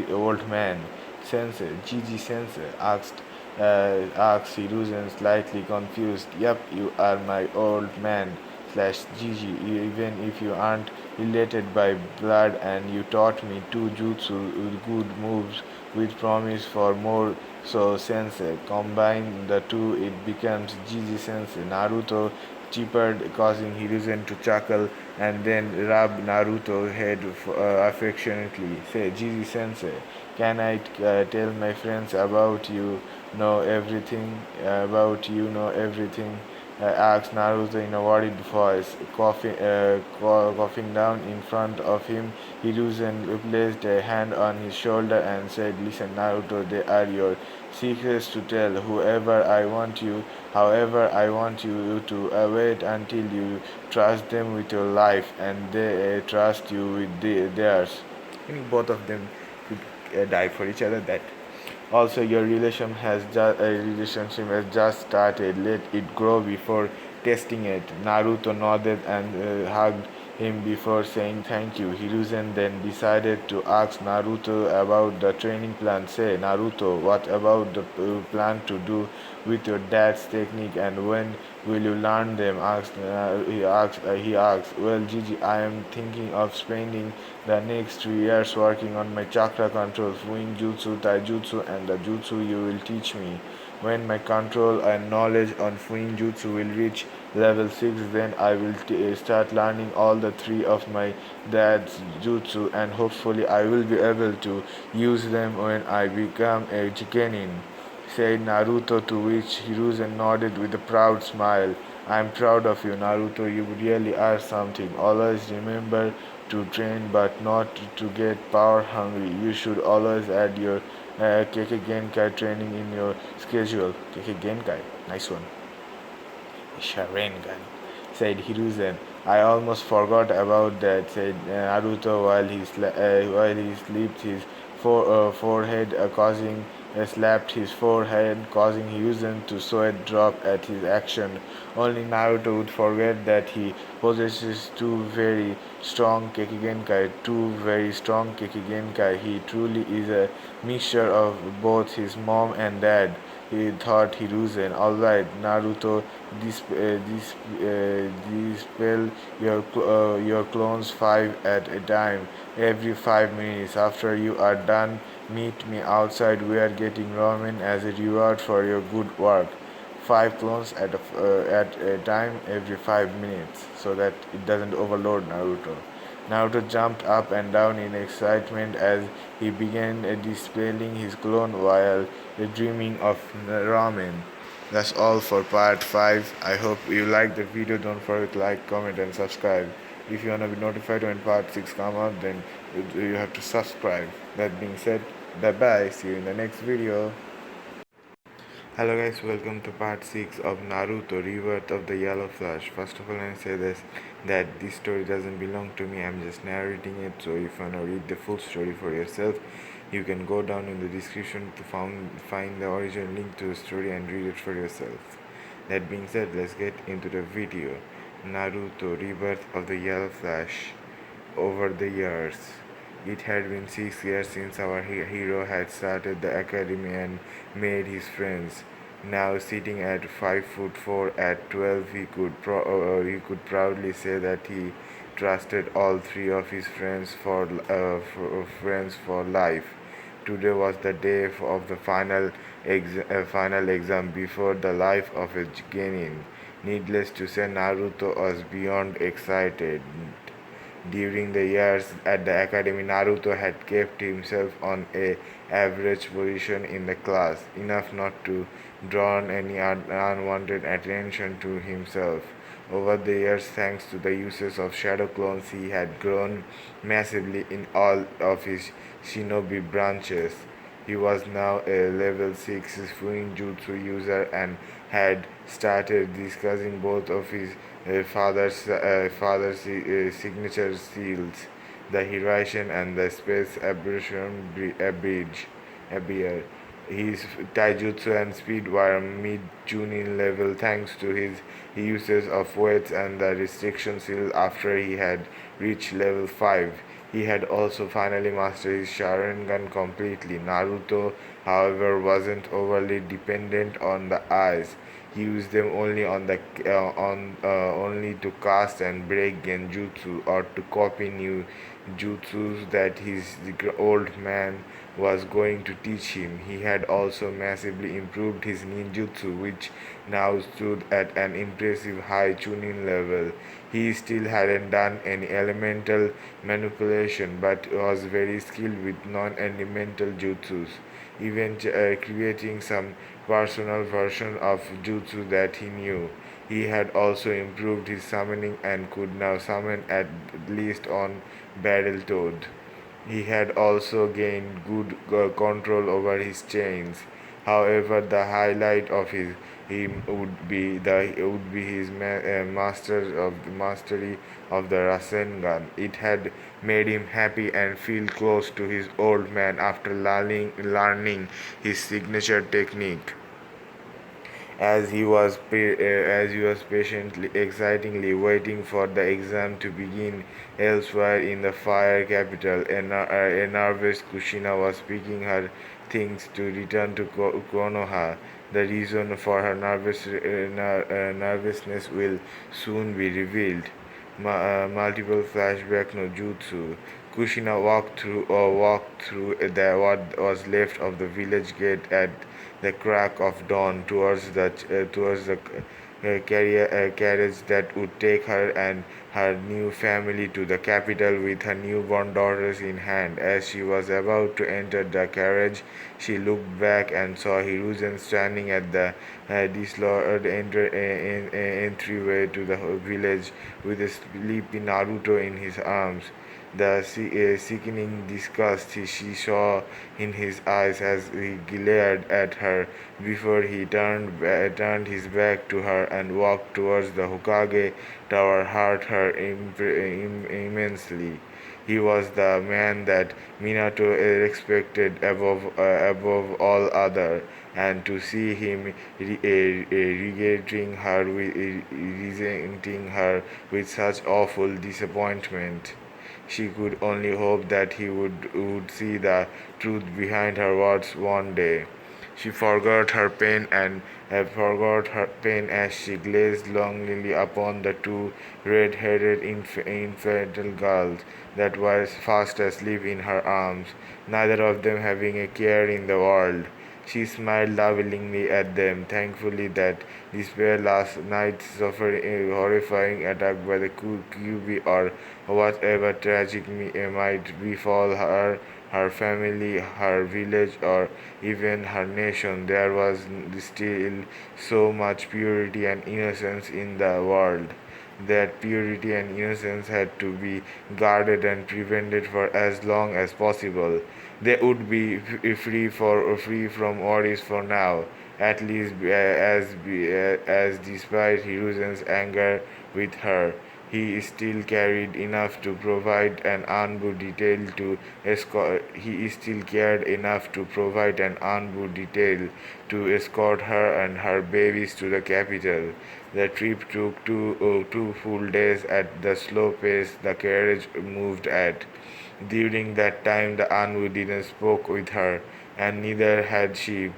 [SPEAKER 1] Old man sensei, Gigi sensei, asked Hiruzen, slightly confused. Yep, you are my old man slash Gigi, even if you aren't related by blood, and you taught me two jutsu with good moves with promise for more. So sensei, combine the two, it becomes Gigi sensei. Naruto chippered, causing Hiruzen to chuckle and then rub Naruto's head affectionately. Say, Gigi sensei, can I tell my friends about you? Know everything about you. Know everything. Asked Naruto in a worried voice, coughing down in front of him. Hiruzen placed a hand on his shoulder and said, "Listen, Naruto, they are your secrets to tell. However, I want you to wait until you trust them with your life and they trust you with theirs. I mean, both of them could die for each other. That also, your relationship has just started. Let it grow before testing it." Naruto nodded and hugged him before saying thank you. Hiruzen then decided to ask Naruto about the training plan. Say, Naruto, what about the plan to do with your dad's technique, and when will you learn them? He asked. Well, Gigi, I am thinking of spending the next 3 years working on my chakra control, Fuin Jutsu, Taijutsu, and the jutsu you will teach me. When my control and knowledge on Fuin Jutsu will reach level 6, then I will start learning all the three of my dad's jutsu, and hopefully I will be able to use them when I become a Genin, said Naruto, to which Hiruzen nodded with a proud smile. I am proud of you, Naruto. You really are something. Always remember to train but not to get power hungry. You should always add your Keke Genkai training in your schedule. Keke Genkai, nice one. Sharingan, said Hiruzen. I almost forgot about that, said Naruto while he slapped his forehead, causing Hiruzen to sweat drop at his action. Only Naruto would forget that he possesses two very strong Kekigenkai. He truly is a mixture of both his mom and dad. He thought Hiruzen. Alright, Naruto, dispel your clones 5 at a time. Every 5 minutes. After you are done, meet me outside. We are getting ramen as a reward for your good work. 5 clones at a time every 5 minutes, so that it doesn't overload Naruto. Naruto jumped up and down in excitement as he began dispelling his clone while dreaming of ramen. That's all for part 5. I hope you liked the video. Don't forget to like, comment, and subscribe. If you want to be notified when part 6 comes out, then you have to subscribe. That being said, bye bye. See you in the next video. Hello guys, welcome to part 6 of Naruto Rebirth of the Yellow Flash. First of all, I say that this story doesn't belong to me. I'm just narrating it. So if you want to read the full story for yourself, you can go down in the description to find the original link to the story and read it for yourself. That being said, let's get into the video. Naruto Rebirth of the Yellow Flash. Over the years, it had been 6 years since our hero had started the academy and made his friends. Now sitting at 5'4" at 12, he could proudly say that he trusted all three of his friends for life. Today was the day of the final exam before the life of a genin. Needless to say, Naruto was beyond excited. During the years at the academy, Naruto had kept himself on a average position in the class, enough not to draw any unwanted attention to himself. Over the years, thanks to the uses of shadow clones, he had grown massively in all of his shinobi branches. He was now a level 6 Fuinjutsu user and had started discussing both of his father's signature seals, the Hiraition and the Space Aberration Abir. His taijutsu and speed were mid-Chunin level thanks to his uses of weights and the restriction seal after he had reached level 5. He had also finally mastered his Sharingan completely. Naruto, however, wasn't overly dependent on the eyes. He used them only only to cast and break genjutsu or to copy new jutsus that his old man was going to teach him. He had also massively improved his ninjutsu, which now stood at an impressive high tuning level. He still hadn't done any elemental manipulation, but was very skilled with non-elemental jutsus, even creating some personal version of jutsu that he knew. He had also improved his summoning and could now summon at least on Battletoad. He had also gained good control over his chains. However, the highlight of him would be his mastery of the Rasengan. It had made him happy and feel close to his old man after learning his signature technique. As he was patiently, excitingly waiting for the exam to begin elsewhere in the fire capital. A nervous Kushina was picking her things to return to Konoha. The reason for her nervousness will soon be revealed. Multiple flashback no jutsu. Kushina walked through what was left of the village gate at the crack of dawn towards the carriage that would take her and her new family to the capital with her newborn daughters in hand. As she was about to enter the carriage, she looked back and saw Hiruzen standing at the disloyed entryway to the village with a sleepy Naruto in his arms. The sickening disgust she saw in his eyes as he glared at her before he turned his back to her and walked towards the Hokage tower hurt her immensely. He was the man that Minato respected above all other, and to see him resenting her with such awful disappointment. She could only hope that he would see the truth behind her words one day. She forgot her pain as she gazed longingly upon the two red-headed infantile girls that were fast asleep in her arms, neither of them having a care in the world. She smiled lovingly at them, thankfully that despite last night's horrifying attack by the Kobir or whatever tragic might befall her, her family, her village, or even her nation, there was still so much purity and innocence in the world. That purity and innocence had to be guarded and prevented for as long as possible. They would be free from worries for now, at least as despite Hiruzen's anger with her, he still carried enough to provide an Anbu detail to escort. He still cared enough to provide an Anbu detail to escort her and her babies to the capital. The trip took two full days at the slow pace the carriage moved at. During that time, the Anbu didn't spoke with her, and neither had she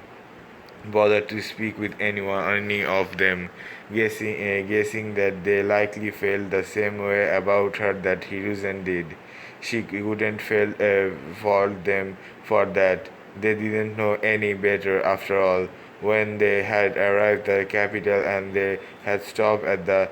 [SPEAKER 1] bothered to speak with any of them, guessing that they likely felt the same way about her that Hiruzen did. She couldn't fault them for that. They didn't know any better after all. When they had arrived at the capital and they had stopped at the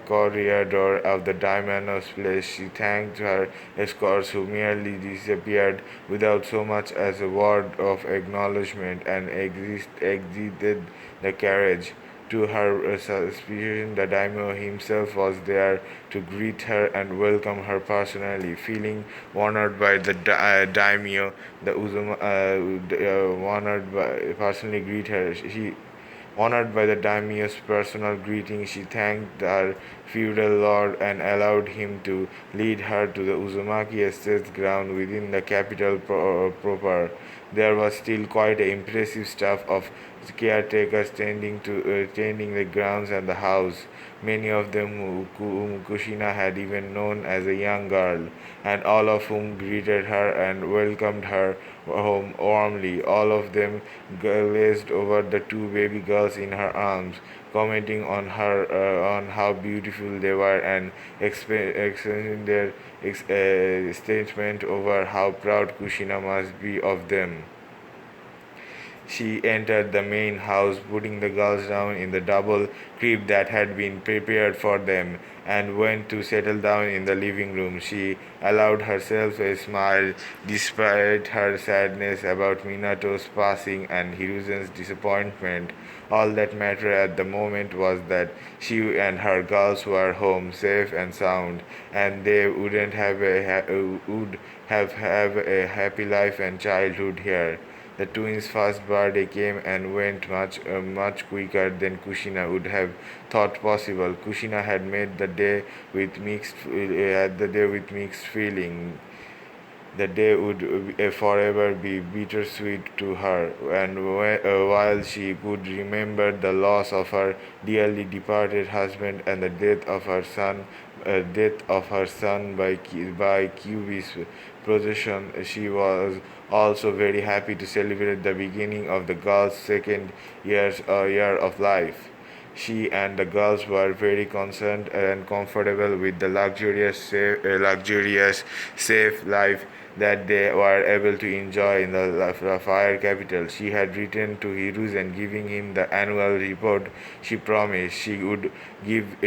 [SPEAKER 1] corridor of the Daimano's place, she thanked her escorts who merely disappeared without so much as a word of acknowledgement and exited the carriage. To her suspicion, the daimyo himself was there to greet her and welcome her personally. Feeling honored by the daimyo, the honored by personally greet her. She Honored by the daimyo's personal greeting, she thanked her feudal lord and allowed him to lead her to the Uzumaki estate's ground within the capital proper. There was still quite an impressive staff of caretakers tending the grounds and the house, many of them whom Kushina had even known as a young girl, and all of whom greeted her and welcomed her home warmly. All of them glazed over the two baby girls in her arms, commenting on how beautiful they were and expressing their statement over how proud Kushina must be of them. She entered the main house, putting the girls down in the double crib that had been prepared for them, and went to settle down in the living room. She allowed herself a smile despite her sadness about Minato's passing and Hiruzen's disappointment. All that mattered at the moment was that she and her girls were home, safe and sound, and they would have a happy life and childhood here. The twins' first birthday came and went much quicker than Kushina would have thought possible. Kushina had made the day with mixed feeling. The day would forever be bittersweet to her, and while she could remember the loss of her dearly departed husband and the death of her son by Cubi's possession, she was also very happy to celebrate the beginning of the girl's second year of life. She and the girls were very concerned and comfortable with the luxurious, safe life that they were able to enjoy in the fire capital. She had written to Hiruzen giving him the annual report she promised she would give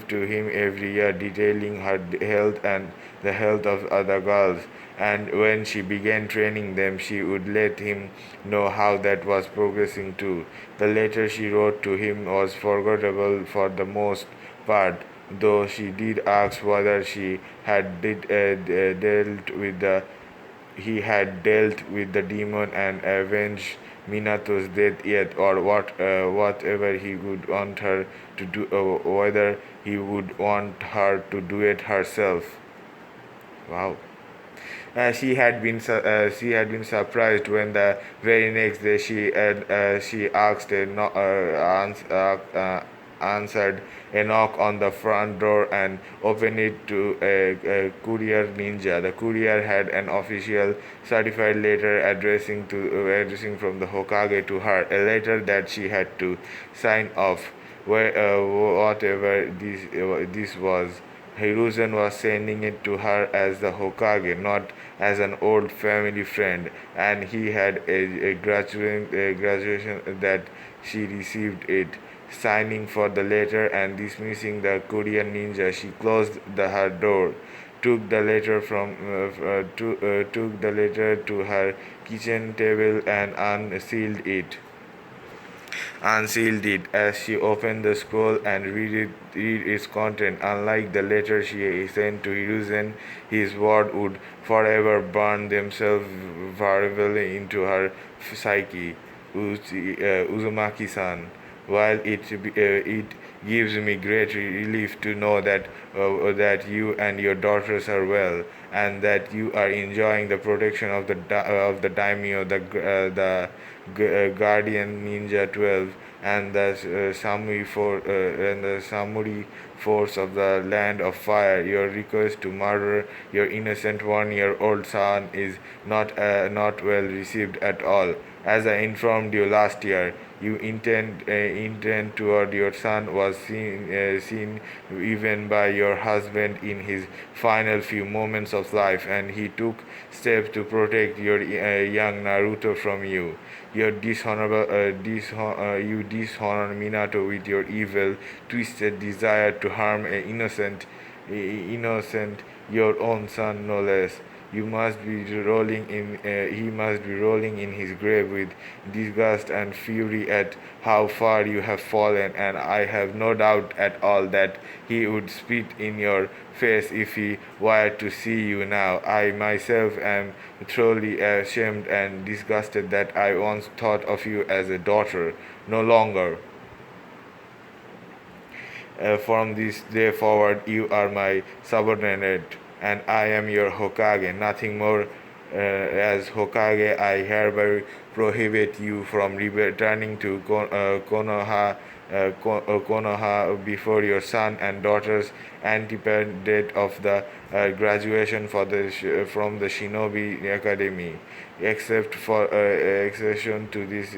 [SPEAKER 1] to him every year, detailing her health and the health of other girls. And when she began training them, she would let him know how that was progressing too. The letter she wrote to him was forgettable for the most part, though she did ask whether she had dealt with the he had dealt with the demon and avenged Minato's death yet, or whatever he would want her to do, whether he would want her to do it herself. Wow. She had been surprised when the very next day she asked a no, answered a knock on the front door and opened it to a courier ninja. The courier had an official certified letter addressing from the Hokage to her, a letter that she had to sign off. Whatever this was. Hiruzen was sending it to her as the Hokage, not as an old family friend, and he had a graduation that she received it. Signing for the letter and dismissing the courier ninja, she closed her door, took the letter to her kitchen table and unsealed it. As she opened the scroll and read its content. Unlike the letter she sent to Hiruzen, his words would forever burn themselves vividly into her psyche. Uzumaki-san. While it gives me great relief to know that you and your daughters are well, and that you are enjoying the protection of the daimyo, the guardian ninja 12, and the samurai force of the land of fire. Your request to murder your innocent 1-year-old son is not well received at all. As I informed you last year, your intent toward your son was seen even by your husband in his final few moments of life, and he took steps to protect your young Naruto from you. You dishonor Minato with your evil, twisted desire to harm innocent, your own son no less. He must be rolling in his grave with disgust and fury at how far you have fallen, and I have no doubt at all that he would spit in your face if he were to see you now. I myself am thoroughly ashamed and disgusted that I once thought of you as a daughter. No longer. From this day forward, you are my subordinate, and I am your Hokage, nothing more. As Hokage, I hereby prohibit you from returning to Konoha before your son and daughter's anticipated date of the graduation from the Shinobi Academy, except for exception to this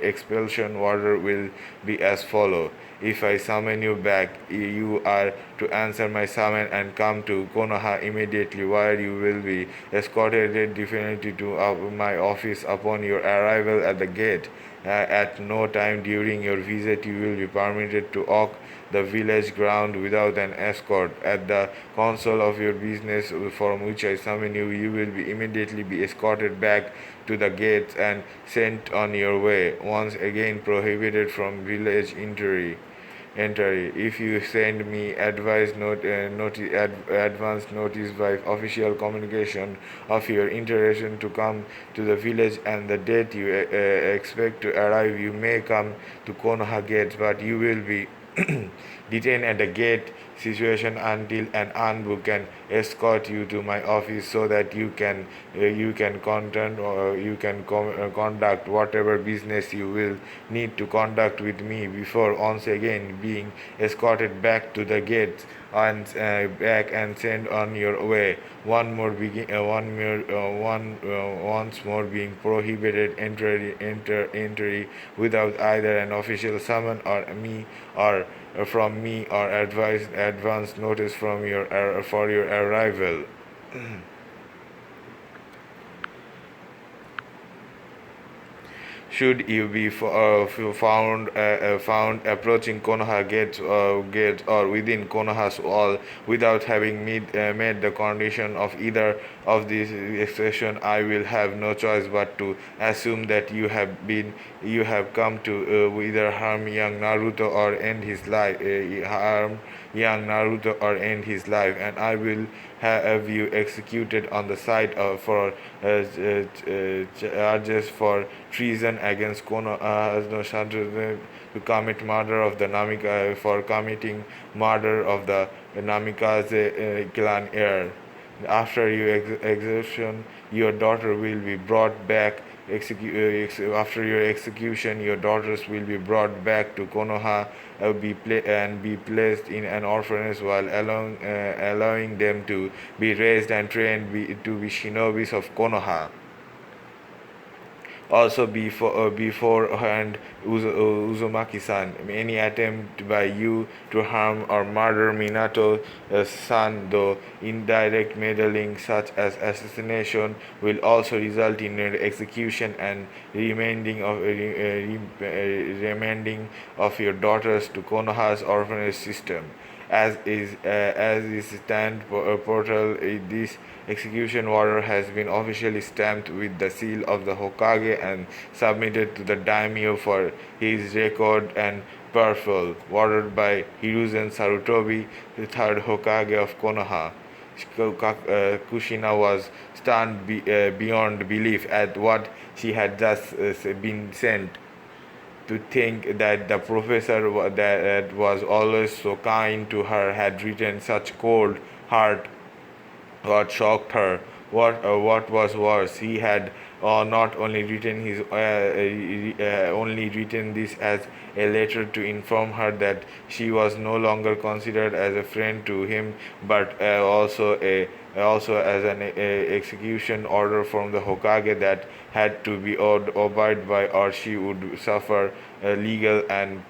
[SPEAKER 1] expulsion order will be as follow. If I summon you back, you are to answer my summon and come to Konoha immediately, where you will be escorted definitely to my office upon your arrival at the gate. At no time during your visit you will be permitted to walk the village ground without an escort. At the council of your business from which I summon you, you will be immediately be escorted back to the gates and sent on your way. Once again prohibited from village entry. If you send me advance notice by official communication of your intention to come to the village and the date you expect to arrive, you may come to Konoha gates, but you will be detained at the gate situation until an envoy can escort you to my office so that you can conduct whatever business you will need to conduct with me before once again being escorted back to the gates and back and sent on your way. Once more being prohibited entry without either an official summon or me or from me or advance notice from your for your arrival. Should you be found approaching Konoha gate or within Konoha's wall without having made the condition of either of these exceptions, I will have no choice but to assume that you have come to either harm young Naruto or end his life, and I will have you executed on the site for charges for treason against to commit murder of the Namika for committing murder of the Namikaze clan heir. After your execution, your daughter will be brought back. After your execution, your daughters will be brought back to Konoha and be placed in an orphanage while allowing them to be raised and trained to be shinobis of Konoha. Also, beforehand, Uzumaki-san, any attempt by you to harm or murder Minato's son, though indirect meddling such as assassination, will also result in execution and remanding of your daughters to Konoha's orphanage system. As is stand portal, this execution order has been officially stamped with the seal of the Hokage and submitted to the daimyo for his record and perusal. Ordered by Hiruzen Sarutobi, the third Hokage of Konoha. Kushina was stunned beyond belief at what she had just been sent. To think that the professor that was always so kind to her had written such cold heart what shocked her. What was worse, he had not only only written this as a letter to inform her that she was no longer considered as a friend to him, but also as an execution order from the Hokage that had to be obeyed by, or she would suffer legal and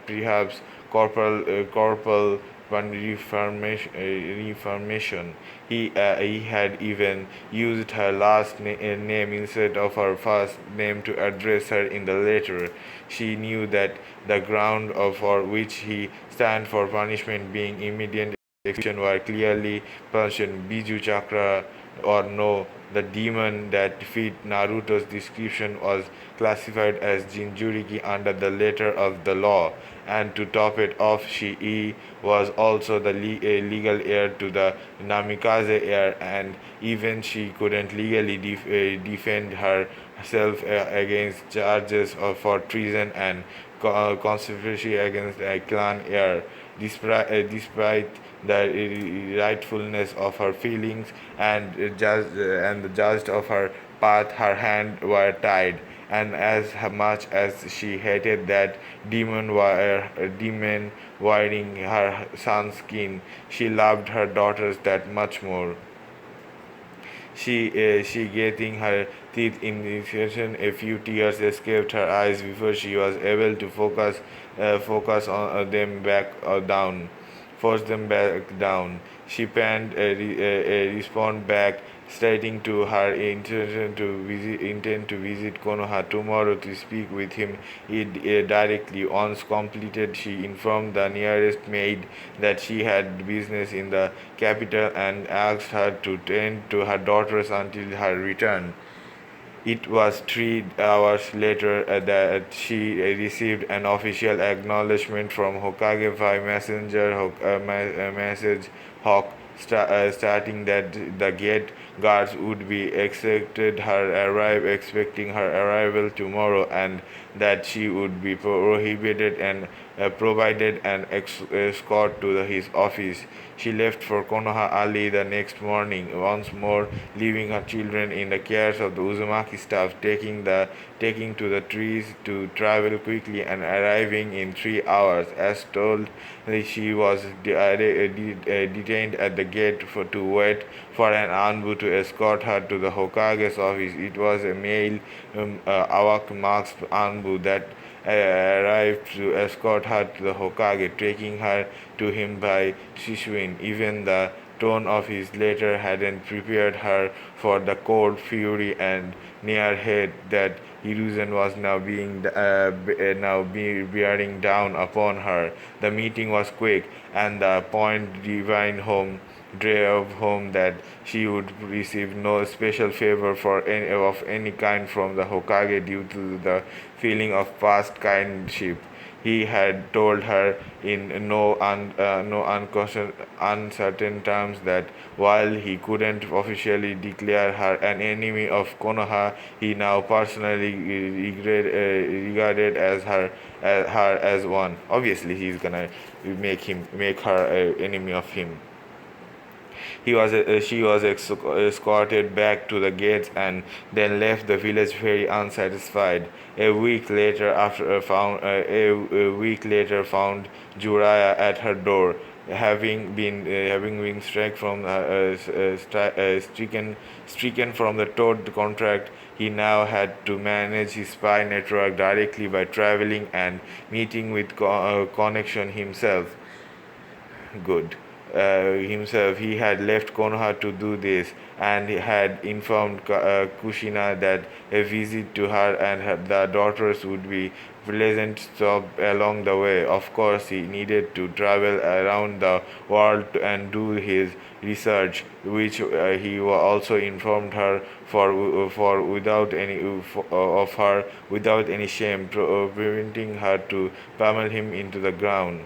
[SPEAKER 1] perhaps corporal reformation. He had even used her last name instead of her first name to address her in the letter. She knew that the ground for which he stand for punishment being immediate execution were clearly mentioned, Biju Chakra or no. The demon that fit Naruto's description was classified as Jinchuriki under the letter of the law, and to top it off, she was also the legal heir to the Namikaze heir, and even she couldn't legally defend herself against charges for treason and conspiracy against a clan heir. Despite the rightfulness of her feelings and the just of her path, her hands were tied. And as much as she hated that demon wearing her son's skin, she loved her daughters that much more. She getting her teeth in the session. A few tears escaped her eyes before she was able to focus on them back down, force them back down. She panned respond back, stating to her intent to visit Konoha tomorrow to speak with him directly. Once completed, she informed the nearest maid that she had business in the capital and asked her to tend to her daughters until her return. It was 3 hours later that she received an official acknowledgement from Hokage by message Hawk stating that the gate guards would be expecting her arrival tomorrow, and that she would be prohibited and provided an escort to his office. She left for Konoha early the next morning, once more leaving her children in the cares of the Uzumaki staff, taking to the trees to travel quickly and arriving in 3 hours. As told, she was detained at the gate to wait for an Anbu to escort her to the Hokage's office. It was a male Awak masked Anbu that arrived to escort her to the Hokage, taking her to him by Shishuin. Even the tone of his letter hadn't prepared her for the cold fury and near hate that Hiruzen was bearing down upon her. The meeting was quick, and the point drove home that she would receive no special favor of any kind from the Hokage due to the feeling of past kindship. He had told her in no uncertain terms that while he couldn't officially declare her an enemy of Konoha, he now personally regarded her as one. Obviously, he's gonna make her an enemy of him. She was escorted back to the gates and then left the village very unsatisfied. A week later, found Juraya at her door, having been stricken from the Toad contract. He now had to manage his spy network directly by traveling and meeting with connection himself. Good. Himself, he had left Konoha to do this, and he had informed Kushina that a visit to her and the daughters would be pleasant stop along the way. Of course, he needed to travel around the world and do his research, which he also informed her for without any of her without any shame, preventing her to pummel him into the ground.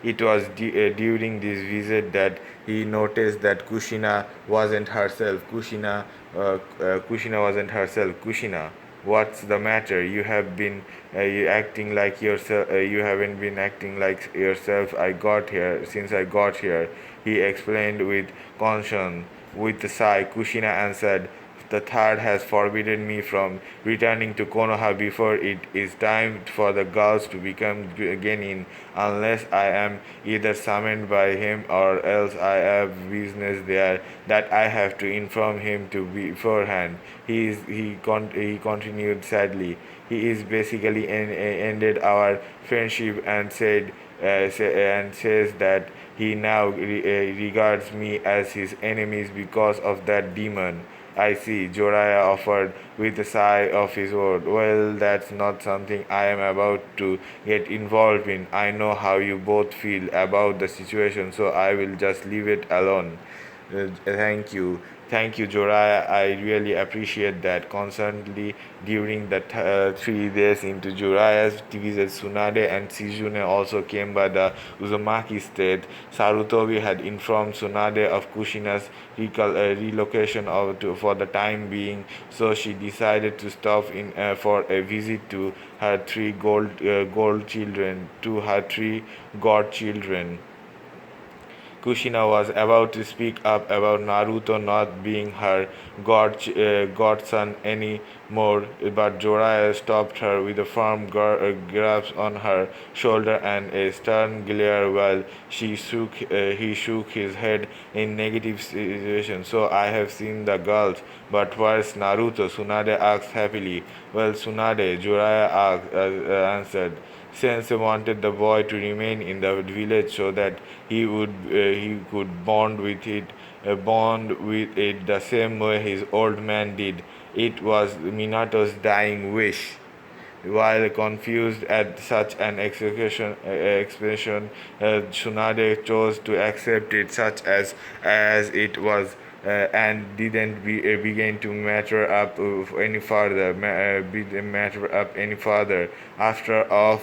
[SPEAKER 1] It was during this visit that he noticed that Kushina wasn't herself. Kushina wasn't herself. Kushina, what's the matter? You acting like yourself. You haven't been acting like yourself. Since I got here. He explained with concern. With a sigh, Kushina answered, the third has forbidden me from returning to Konoha before it is time for the girls to become genin, unless I am either summoned by him or else I have business there that I have to inform him to beforehand. He continued sadly. He is basically ended our friendship and says that he now regards me as his enemies because of that demon. I see, Joraya offered with a sigh of his word. Well, that's not something I am about to get involved in. I know how you both feel about the situation, so I will just leave it alone. Thank you. Thank you, Joraya. I really appreciate that. Constantly during the 3 days into Joraya's visit, Tsunade and Shizune also came by the Uzumaki state. Sarutobi had informed Tsunade of Kushina's relocation for the time being, so she decided to stop in for a visit to her three godchildren. Kushina was about to speak up about Naruto not being her godson anymore, but Jiraiya stopped her with a firm grasp on her shoulder and a stern glare while he shook his head in negative situation. So I have seen the girls, but where's Naruto? Tsunade asked happily. Well, Tsunade, answered. Sensei wanted the boy to remain in the village so that he could bond with it the same way his old man did. It was Minato's dying wish. While confused at such an expression, Tsunade chose to accept it such as it was, and didn't begin to matter up any further. After all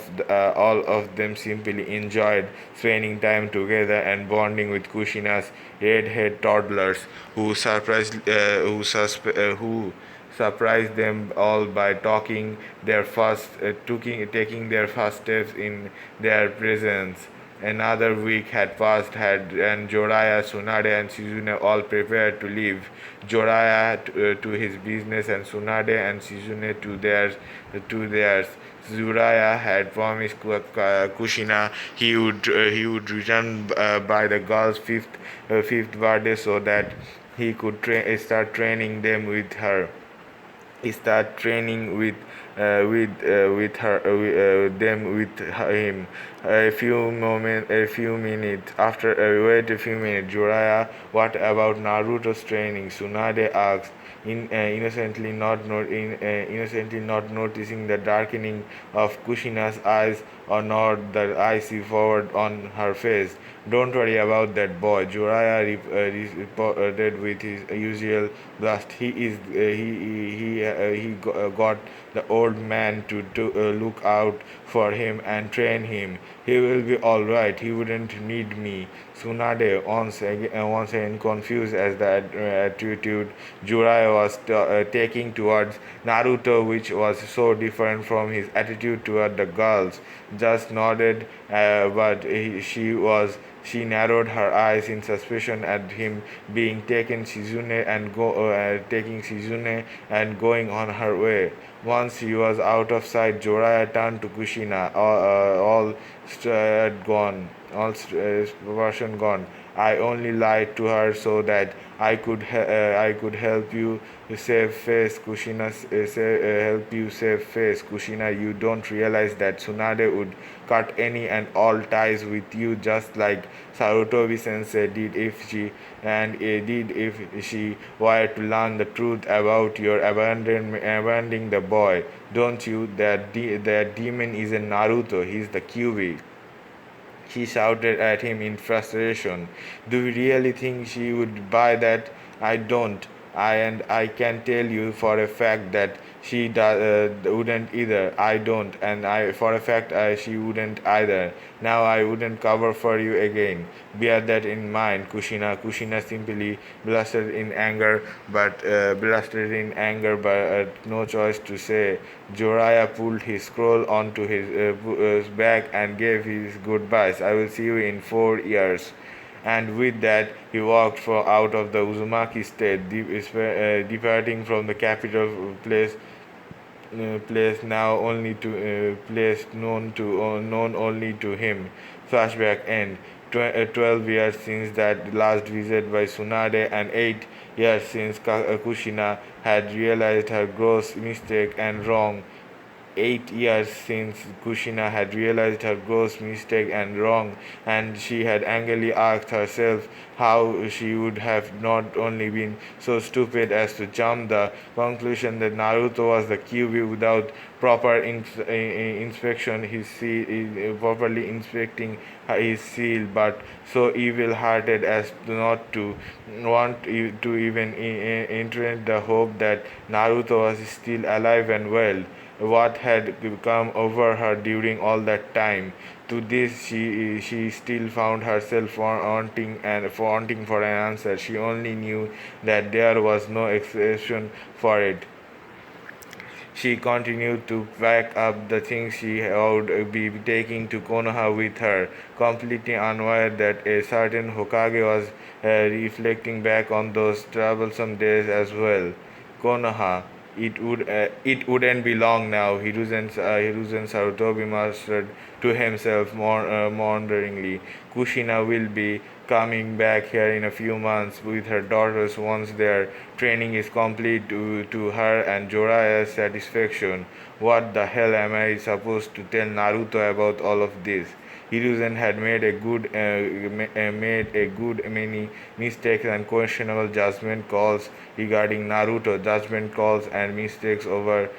[SPEAKER 1] of them simply enjoyed spending time together and bonding with Kushina's redhead toddlers, who surprised them all by taking their first steps in their presence. Another week had passed, and Joraya, Tsunade, and Shizune all prepared to leave. Joraya to his business, and Tsunade and Shizune to theirs. Zuraya had promised Kushina he would return by the girl's fifth birthday so that he could start training them with her start training with her them with him. A few minutes after. Wait a few minutes, Jiraiya. What about Naruto's training? Tsunade asked, innocently not noticing the darkening of Kushina's eyes or nor the icy forward on her face. Don't worry about that boy, Jiraiya reported with his usual blast. He got the old man to look out for him and train him. He will be all right. He wouldn't need me. Tsunade, once again confused as the attitude Jiraiya was taking towards Naruto, which was so different from his attitude toward the girls, just nodded, but she narrowed her eyes in suspicion at him being taking Shizune and going on her way. Once he was out of sight, Jiraiya turned to Kushina, all version gone. I only lied to her so that I could help you save face. Help you save face. Kushina, you don't realize that Tsunade would cut any and all ties with you, just like Sarutobi Sensei did if she were to learn the truth about your abandoning the boy. Don't you? That demon isn't Naruto. He's the QB. She shouted at him in frustration. Do you really think she would buy that? I don't. And I can tell you for a fact that she wouldn't either. I don't, and for a fact she wouldn't either. Now I wouldn't cover for you again. Bear that in mind, Kushina. Kushina simply blustered in anger, but no choice to say. Jiraiya pulled his scroll onto his back and gave his goodbyes. I will see you in 4 years. And with that, he walked out of the Uzumaki state, departing from the capital place now only to place known only to him. Flashback end. 12 years since that last visit by Tsunade, and 8 years since Kushina had realized her gross mistake and wrong. 8 years since Kushina had realized her gross mistake and wrong, and she had angrily asked herself how she would have not only been so stupid as to jump the conclusion that Naruto was the Kyuubi without proper inspection properly inspecting his seal, but so evil-hearted as not to want to even entertain the hope that Naruto was still alive and well. What had come over her during all that time? To this, she still found herself wanting for an answer. She only knew that there was no exception for it. She continued to pack up the things she would be taking to Konoha with her, completely unaware that a certain Hokage was reflecting back on those troublesome days as well. Konoha. It wouldn't be long now, Hiruzen Sarutobi muttered to himself wonderingly. Kushina will be coming back here in a few months with her daughters once their training is complete to her and Jiraiya's satisfaction. What the hell am I supposed to tell Naruto about all of this? Hiruzen had made a good many mistakes and questionable judgment calls regarding Naruto, judgment calls and mistakes over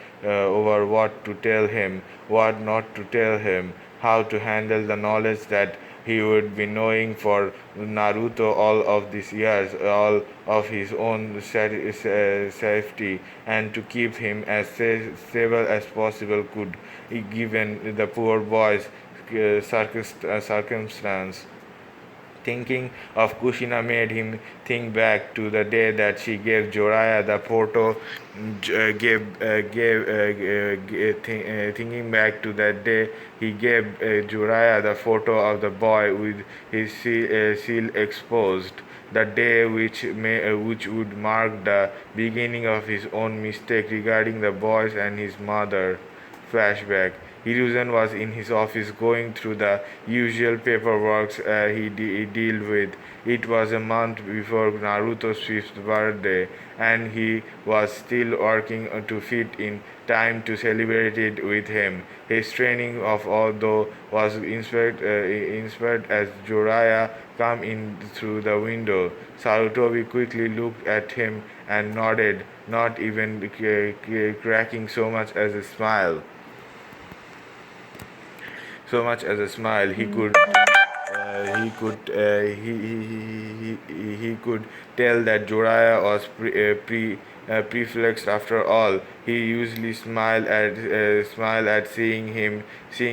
[SPEAKER 1] what to tell him, what not to tell him, how to handle the knowledge that he would be knowing for Naruto all of these years, all of his own safety, and to keep him as stable as possible could, given the poor boy's circumstance. Thinking of Kushina made him think back to the day that she gave Jiraiya the photo. Thinking back to that day, he gave Jiraiya the photo of the boy with his seal exposed. The day which would mark the beginning of his own mistake regarding the boys and his mother. Flashback. Hiruzen was in his office going through the usual paperwork he deal with. It was a month before Naruto's 5th birthday, and he was still working to fit in time to celebrate it with him. His training of although was inspired as Jiraiya come in through the window. Sarutobi quickly looked at him and nodded, not even cracking so much as a smile. He could tell that Jiraiya was prefixed after all. He usually smile at seeing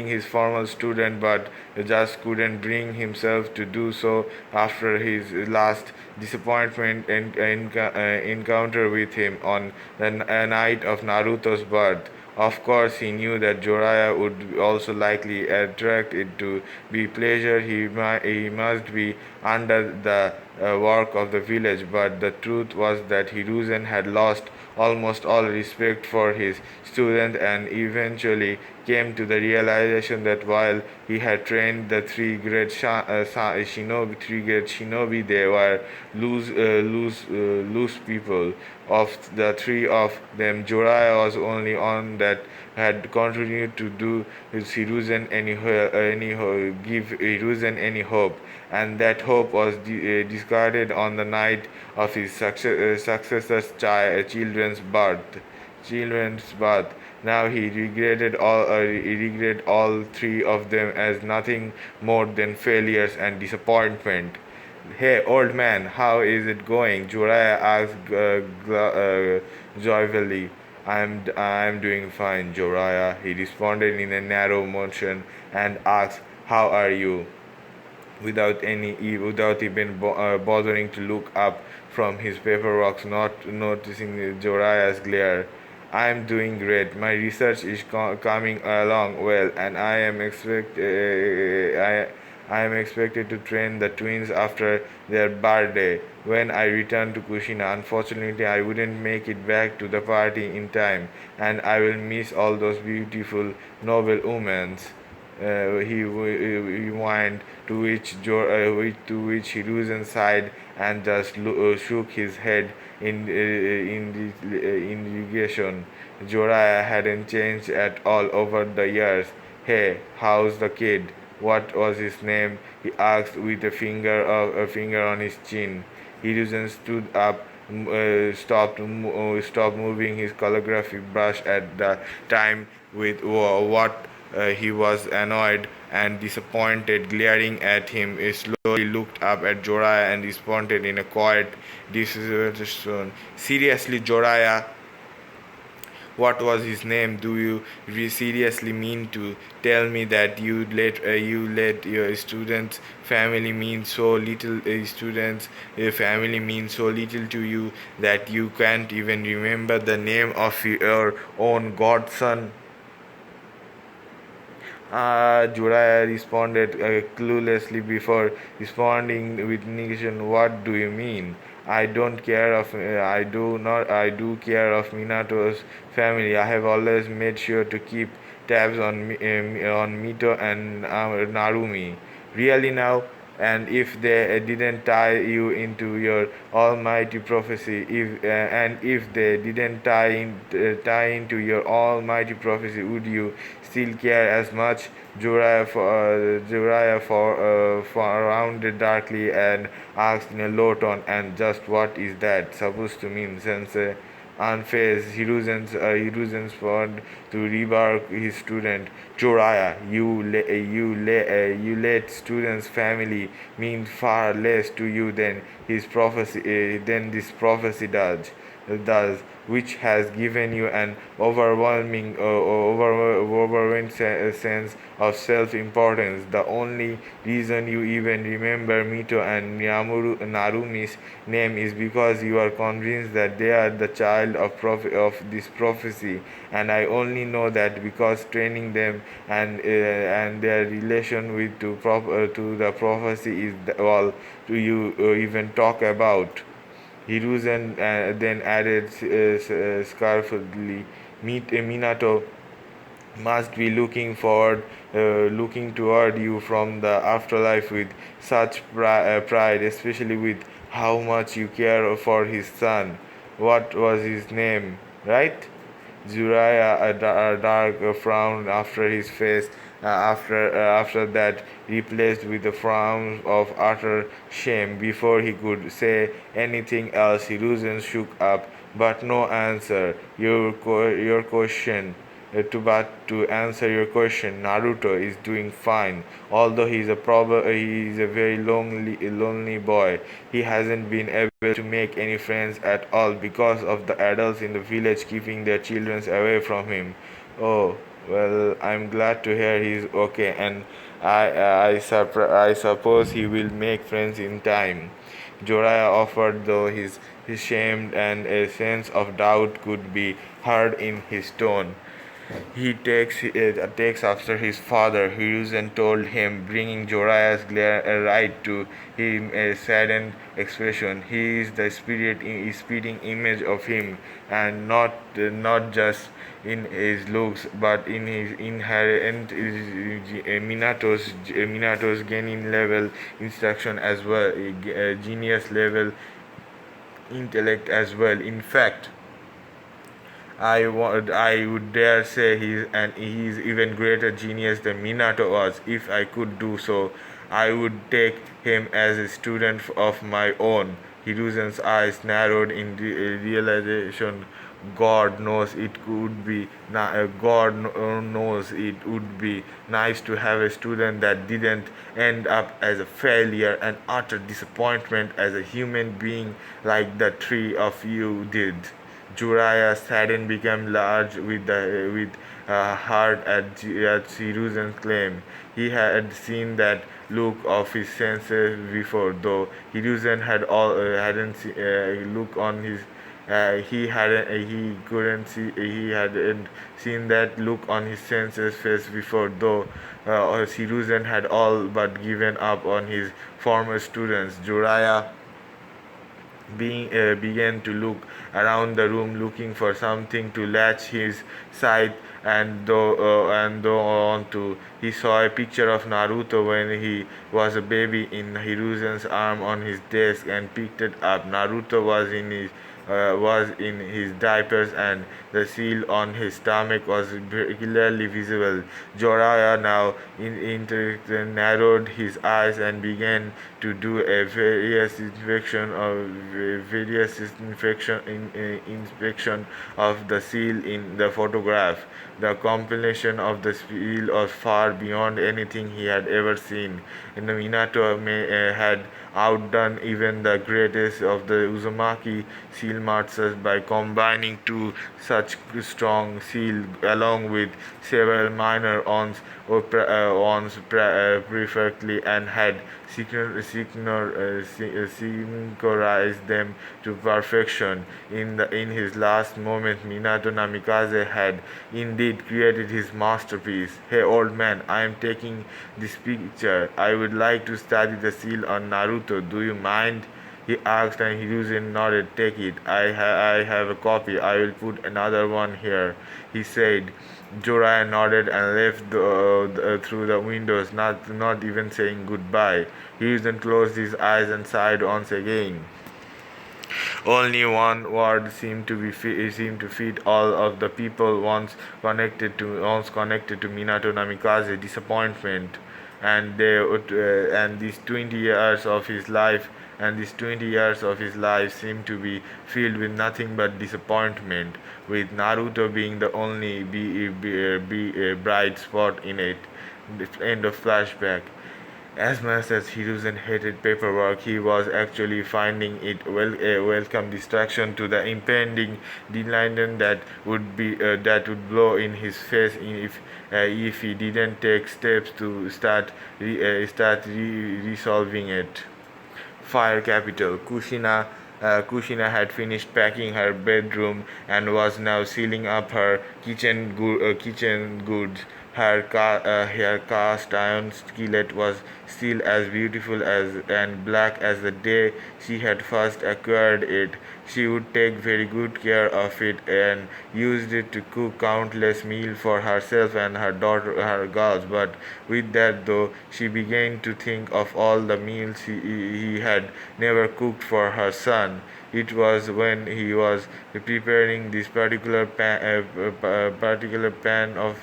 [SPEAKER 1] his former student, but just couldn't bring himself to do so after his last disappointment encounter with him on the night of Naruto's birth. Of course, he knew that Jiraiya would also likely attract it to be pleasure. He must be under the work of the village, but the truth was that Hiruzen had lost almost all respect for his student and eventually came to the realization that while he had trained the three great shinobi, they were loose people. Of the three of them, Jiraiya was only one that had continued to do Hiruzen give Hiruzen any hope, and that hope was discarded on the night of his successor's children's birth. Now he regretted all three of them as nothing more than failures and disappointment. Hey, old man, how is it going? Jiraiya asked joyfully. I'm doing fine, Jiraiya. He responded in a narrow motion and asked, "How are you?" Without even bothering to look up from his paperwork, not noticing Jiraiya's glare. I'm doing great. My research is coming along well, and I am expected to train the twins after their birthday. When I return to Kushina, unfortunately, I wouldn't make it back to the party in time, and I will miss all those beautiful, noble women. He whined, to which Hiruzen sighed and just shook his head in negation. Jorah hadn't changed at all over the years. Hey, how's the kid? What was his name? He asked with a finger on his chin. Hiruzen stood up, stopped moving his calligraphic brush at the time with what he was annoyed and disappointed, glaring at him. He slowly looked up at Jorah and responded in a quiet, dissatisfaction. Seriously, Jorah, what was his name? Do you seriously mean to tell me that you let your students' family mean so little? Students' family means so little to you that you can't even remember the name of your own godson. Juraya responded cluelessly before responding with negation. What do you mean? I don't care of. I do not. I do care of Minato's family. I have always made sure to keep tabs on Mito and Narumi. Really now? And if they didn't tie you into your almighty prophecy, if they didn't tie into your almighty prophecy, would you still care as much? Rounded darkly and asked in a low tone, and just what is that supposed to mean, Sensei? Unfazed, Hiruzen's fond to rebuke his student. Joraya, you let student's family mean far less to you than this prophecy does, which has given you an overwhelming sense of self-importance. The only reason you even remember Mito and Narumi's name is because you are convinced that they are the child of this prophecy, and I only know that because training them and their relation to the prophecy is all to you even talk about. Hiruzen then added scarfully, Minato must be looking toward you from the afterlife with such pride, especially with how much you care for his son. What was his name, right? Zuriah, a dark frown after his face, after that replaced with a frown of utter shame. Before he could say anything else, Hiruzen shook up, but no answer. Your question. To answer your question, Naruto is doing fine. Although he is a very lonely boy. He hasn't been able to make any friends at all because of the adults in the village keeping their children away from him. Oh, well, I'm glad to hear he's okay, and I suppose he will make friends in time. Jorah offered, though his shame and a sense of doubt could be heard in his tone. He takes after his father, Hiruzen told him, bringing Jorah's right to him a saddened expression. He is the spitting image of him, and not just in his looks, but in his inherent Minato's gaining level instruction as well, genius level intellect as well. In fact, I would dare say he's even greater genius than Minato was. If I could do so, I would take him as a student of my own. Hiruzen's eyes narrowed in realization. God knows it would be nice to have a student that didn't end up as a failure and utter disappointment as a human being like the three of you did. Juriah saddened became large with heart at Hiruzen's claim. He had seen that look of his senses before, though Hiruzen hadn't look on his he couldn't see he hadn't seen that look on his senses face before, though Hiruzen had all but given up on his former students. Juriah began to look around the room, looking for something to latch his sight and though on to he saw a picture of Naruto when he was a baby in Hiruzen's arm on his desk and picked it up. Naruto was in his diapers and the seal on his stomach was clearly visible. Joraya now narrowed his eyes and began to do a inspection of the seal in the photograph. The compilation of the seal was far beyond anything he had ever seen. And Minato had outdone even the greatest of the Uzumaki seal masters by combining two such strong seal along with several minor ons perfectly and had synchronized them to perfection. In his last moment, Minato Namikaze had indeed created his masterpiece. Hey, old man, I am taking this picture. I would like to study the seal on Naruto. Do you mind? He asked, and Hiruzen nodded. Take it. I have a copy. I will put another one here, he said. Jorah nodded and left through the windows, not even saying goodbye. Hiruzen closed his eyes and sighed once again. Only one word seemed to fit all of the people once connected to Minato Namikaze: disappointment. And these 20 years of his life and these 20 years of his life seemed to be filled with nothing but disappointment, with Naruto being the only bright spot in it. End of flashback. As much as Hiruzen hated paperwork, he was actually finding it a welcome distraction to the impending deadline that would blow in his face if he didn't take steps to start resolving it. Fire capital. Kushina had finished packing her bedroom and was now sealing up her kitchen goods. Her cast iron skillet was still as beautiful as and black as the day she had first acquired it. She would take very good care of it and used it to cook countless meals for herself and her girls. But with that, though, she began to think of all the meals he had never cooked for her son. It was when he was preparing this particular pan of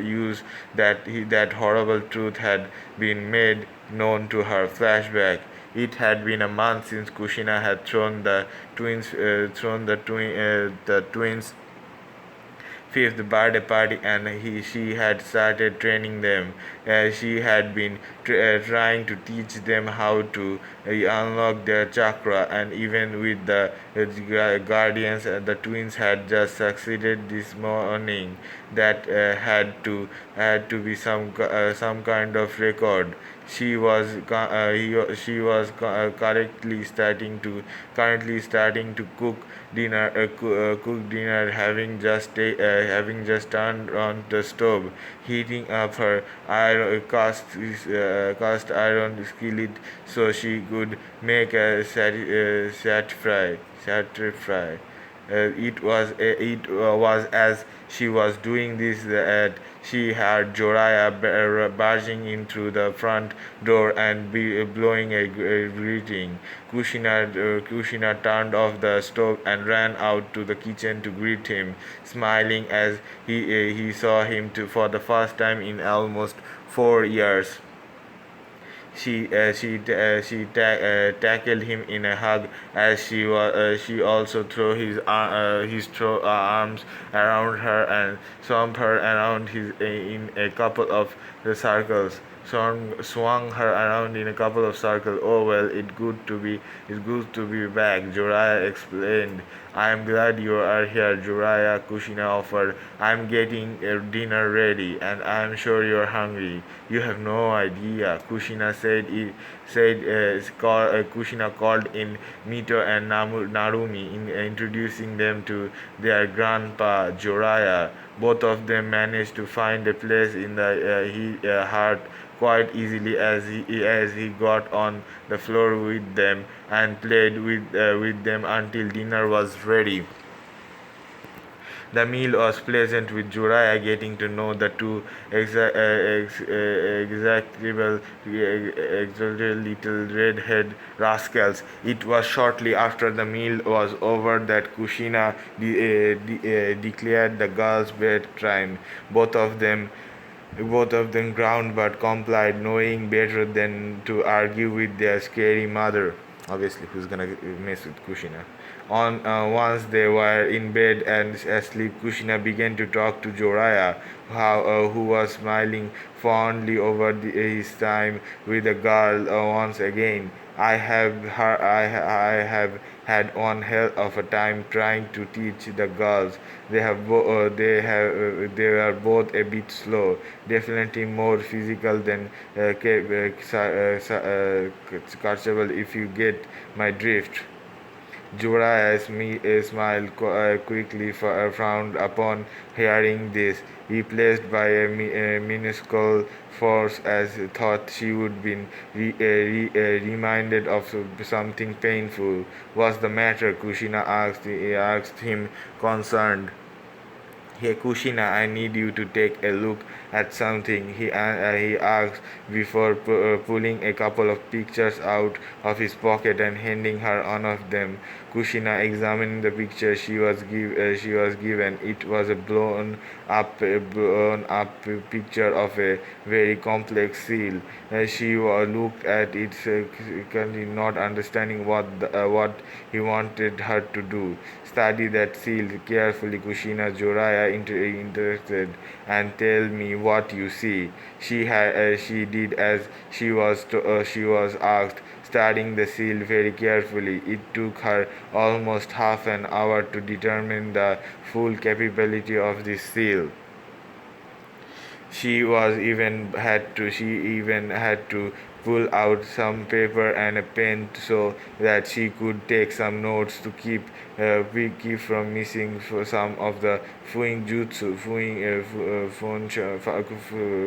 [SPEAKER 1] use that horrible truth had been made known to her. Flashback. It had been a month since Kushina had thrown the twins' fifth birthday party, and she had started training them. She had been trying to teach them how to unlock their chakra, and even with the guardians, the twins had just succeeded this morning. That had to be some kind of record. She was currently starting to cook dinner, having just turned on the stove, heating up her cast iron skillet so she could make a sat fry. It was as she was doing this that she heard Jorah barging in through the front door and blowing a greeting. Kushina turned off the stove and ran out to the kitchen to greet him, smiling as he saw him for the first time in almost 4 years. She tackled him in a hug as she also threw his arms around her and swamped her around in a couple of circles. Swung her around in a couple of circles. Oh well, it's good to be back, Jorah explained. I am glad you are here, Jorah, Kushina offered. I am getting dinner ready, and I am sure you are hungry. You have no idea, Kushina said. Kushina called in Mito and Narumi, introducing them to their grandpa, Joraya. Both of them managed to find a place in the heart quite easily as he got on the floor with them and played with them until dinner was ready. The meal was pleasant, with Jiraiya getting to know the two exactable little red-haired rascals. It was shortly after the meal was over that Kushina declared the girls' bedtime. Both of them ground but complied, knowing better than to argue with their scary mother. Obviously, who's gonna mess with Kushina? Once they were in bed and asleep, Kushina began to talk to Joraya, who was smiling fondly over his time with the girl once again. I have had one hell of a time trying to teach the girls. They are both a bit slow, definitely more physical than catchable, if you get my drift. Jura smiled quickly, frowned upon hearing this. Replaced by a minuscule force, as thought she would be reminded of something painful. What's the matter? Kushina asked him, concerned. Hey Kushina, I need you to take a look at something, he asked before pulling a couple of pictures out of his pocket and handing her one of them. Kushina examined the picture she was given. It was a blown up picture of a very complex seal. She looked at it, not understanding what he wanted her to do. Study that seal carefully, Kushina. Joraya interested, and tell me what you see. She did as she was asked, studying the seal very carefully. It took her almost half an hour to determine the full capability of this seal. She even had to pull out some paper and a pen so that she could take some notes to keep from missing for some of the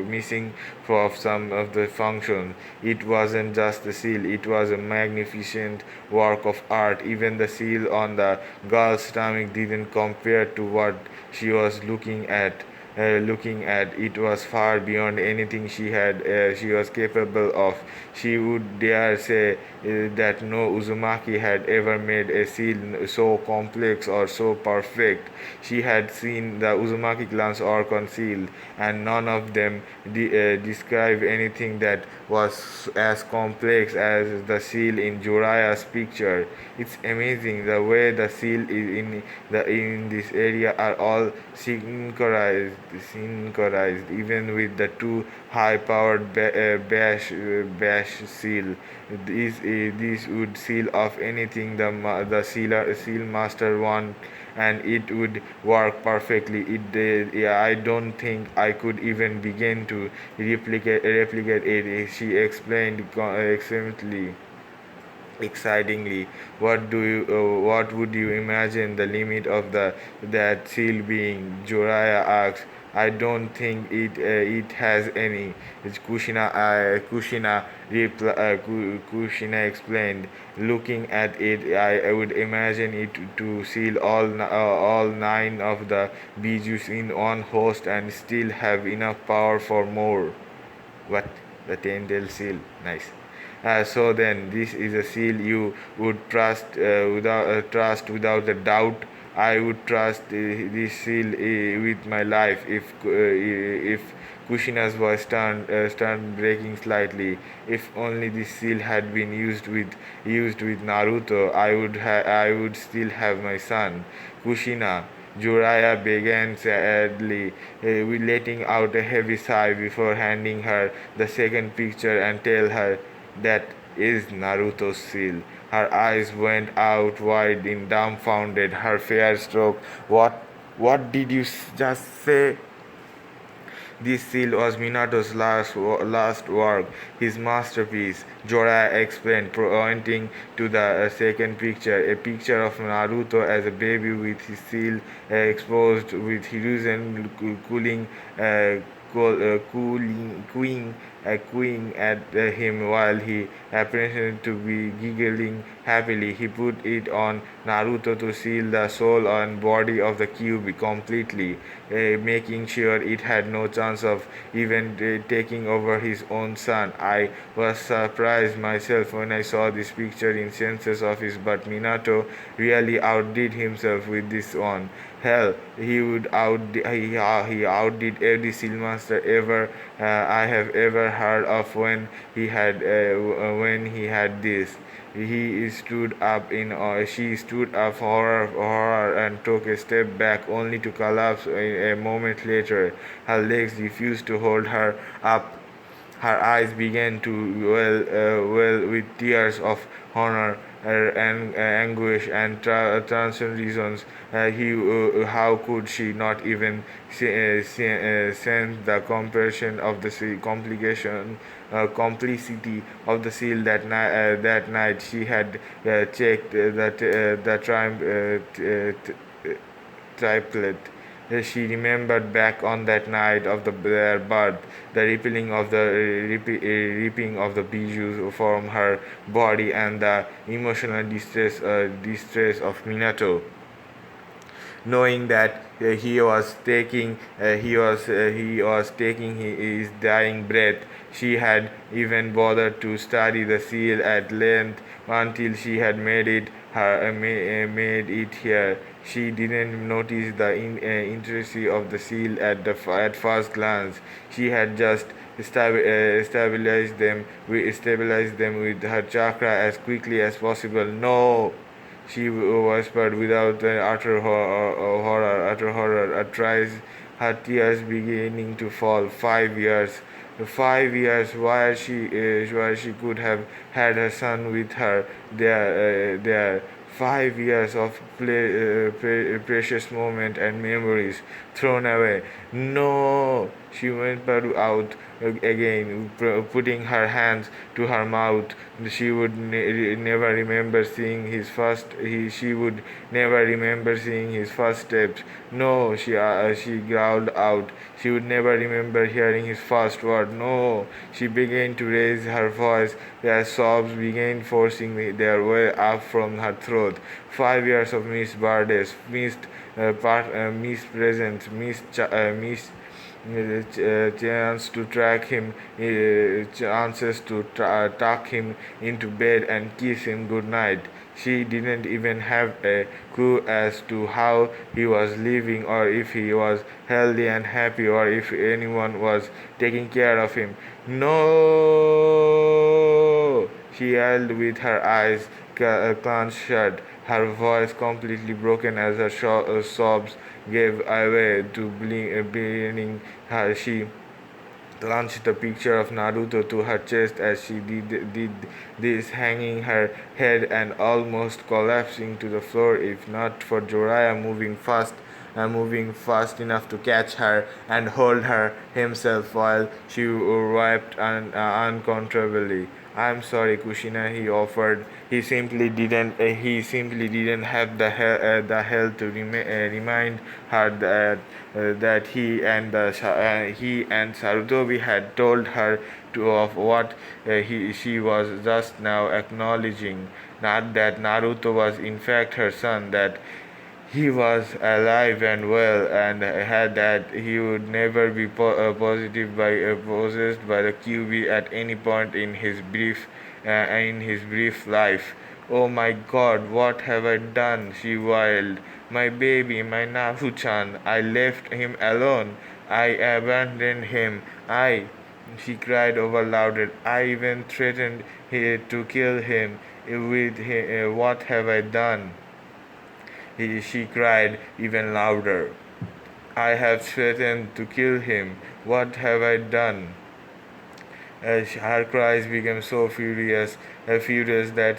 [SPEAKER 1] missing for some of the function. It wasn't just a seal, it was a magnificent work of art. Even the seal on the girl's stomach didn't compare to what she was looking at. It was far beyond anything she was capable of. She would dare say that no Uzumaki had ever made a seal so complex or so perfect. She had seen the Uzumaki clans work on seal, and none of them describe anything that was as complex as the seal in Juraya's picture. It's amazing the way the seal in this area are all synchronized, even with the two high-powered bash seal. This would seal off anything seal master want, and it would work perfectly. I don't think I could even begin to replicate it. She explained excitingly. What would you imagine the limit of that seal being? Joraya asked. I don't think it has any. Kushina explained. Looking at it, I would imagine it to seal all nine of the bijus in one host and still have enough power for more. What? The Tendel seal. Nice. So then, this is a seal you would trust without a doubt. I would trust this seal with my life. If Kushina's voice turned breaking slightly. If only this seal had been used with Naruto, I would still have my son. Kushina. Jiraiya began sadly, letting out a heavy sigh before handing her the second picture and tell her that is Naruto's seal. Her eyes went out wide in dumbfounded. Her face stroke. What did you just say? This seal was Minato's last work, his masterpiece, Jorah explained, pointing to the second picture, a picture of Naruto as a baby with his seal exposed, with Hiruzen cooling cooing at him while he appeared to be giggling happily. He put it on Naruto to seal the soul and body of the cube completely, making sure it had no chance of even taking over his own son. I was surprised myself when I saw this picture in Senses Office, but Minato really outdid himself with this one. Hell, he outdid every seal master ever I have ever heard of when he had this. He stood up in She stood up horror and took a step back, only to collapse a moment later. Her legs refused to hold her up. Her eyes began to well with tears of horror and anguish and transcend reasons. How could she not even sense the compression of the complicity of the seal that night? She had checked the triplet. She remembered back on that night of their birth, the ripping of the bijou from her body, and the emotional distress of Minato, knowing that he was taking his dying breath. She had even bothered to study the seal at length until she had made it here. She didn't notice the intricacy of the seal at first glance. She had just stabilized them with her chakra as quickly as possible. No, she whispered without utter horror, her tears beginning to fall. 5 years. 5 years where she could have had her son with her there. 5 years of precious moment and memories thrown away. No, she went out again, putting her hands to her mouth. She would never remember seeing she would never remember seeing his first steps. No, she growled out. She would never remember hearing his first word. No, she began to raise her voice as sobs began forcing their way up from her throat. 5 years of missed birthdays, missed presents, missed chance to track him, chances to tuck him into bed and kiss him goodnight. She didn't even have a clue as to how he was living, or if he was healthy and happy, or if anyone was taking care of him. No! She yelled with her eyes clenched shut, her voice completely broken as her sobs gave way to bleeding. She clutched the picture of Naruto to her chest as she did this, hanging her head and almost collapsing to the floor if not for Jiraiya moving fast enough to catch her and hold her himself while she wept uncontrollably. I'm sorry, Kushina, he offered. He simply didn't have the hell to remind her that he and Sarutobi had told her of what she was just now acknowledging. Not that Naruto was in fact her son, that he was alive and well, and had that he would never be possessed by the QB at any point in his brief life. Oh my God, what have I done? She wailed. My baby, my Naru-chan. I left him alone. I abandoned him. She cried over louder. I even threatened to kill him. What have I done? She cried even louder. I have threatened to kill him. What have I done? Her cries became so furious that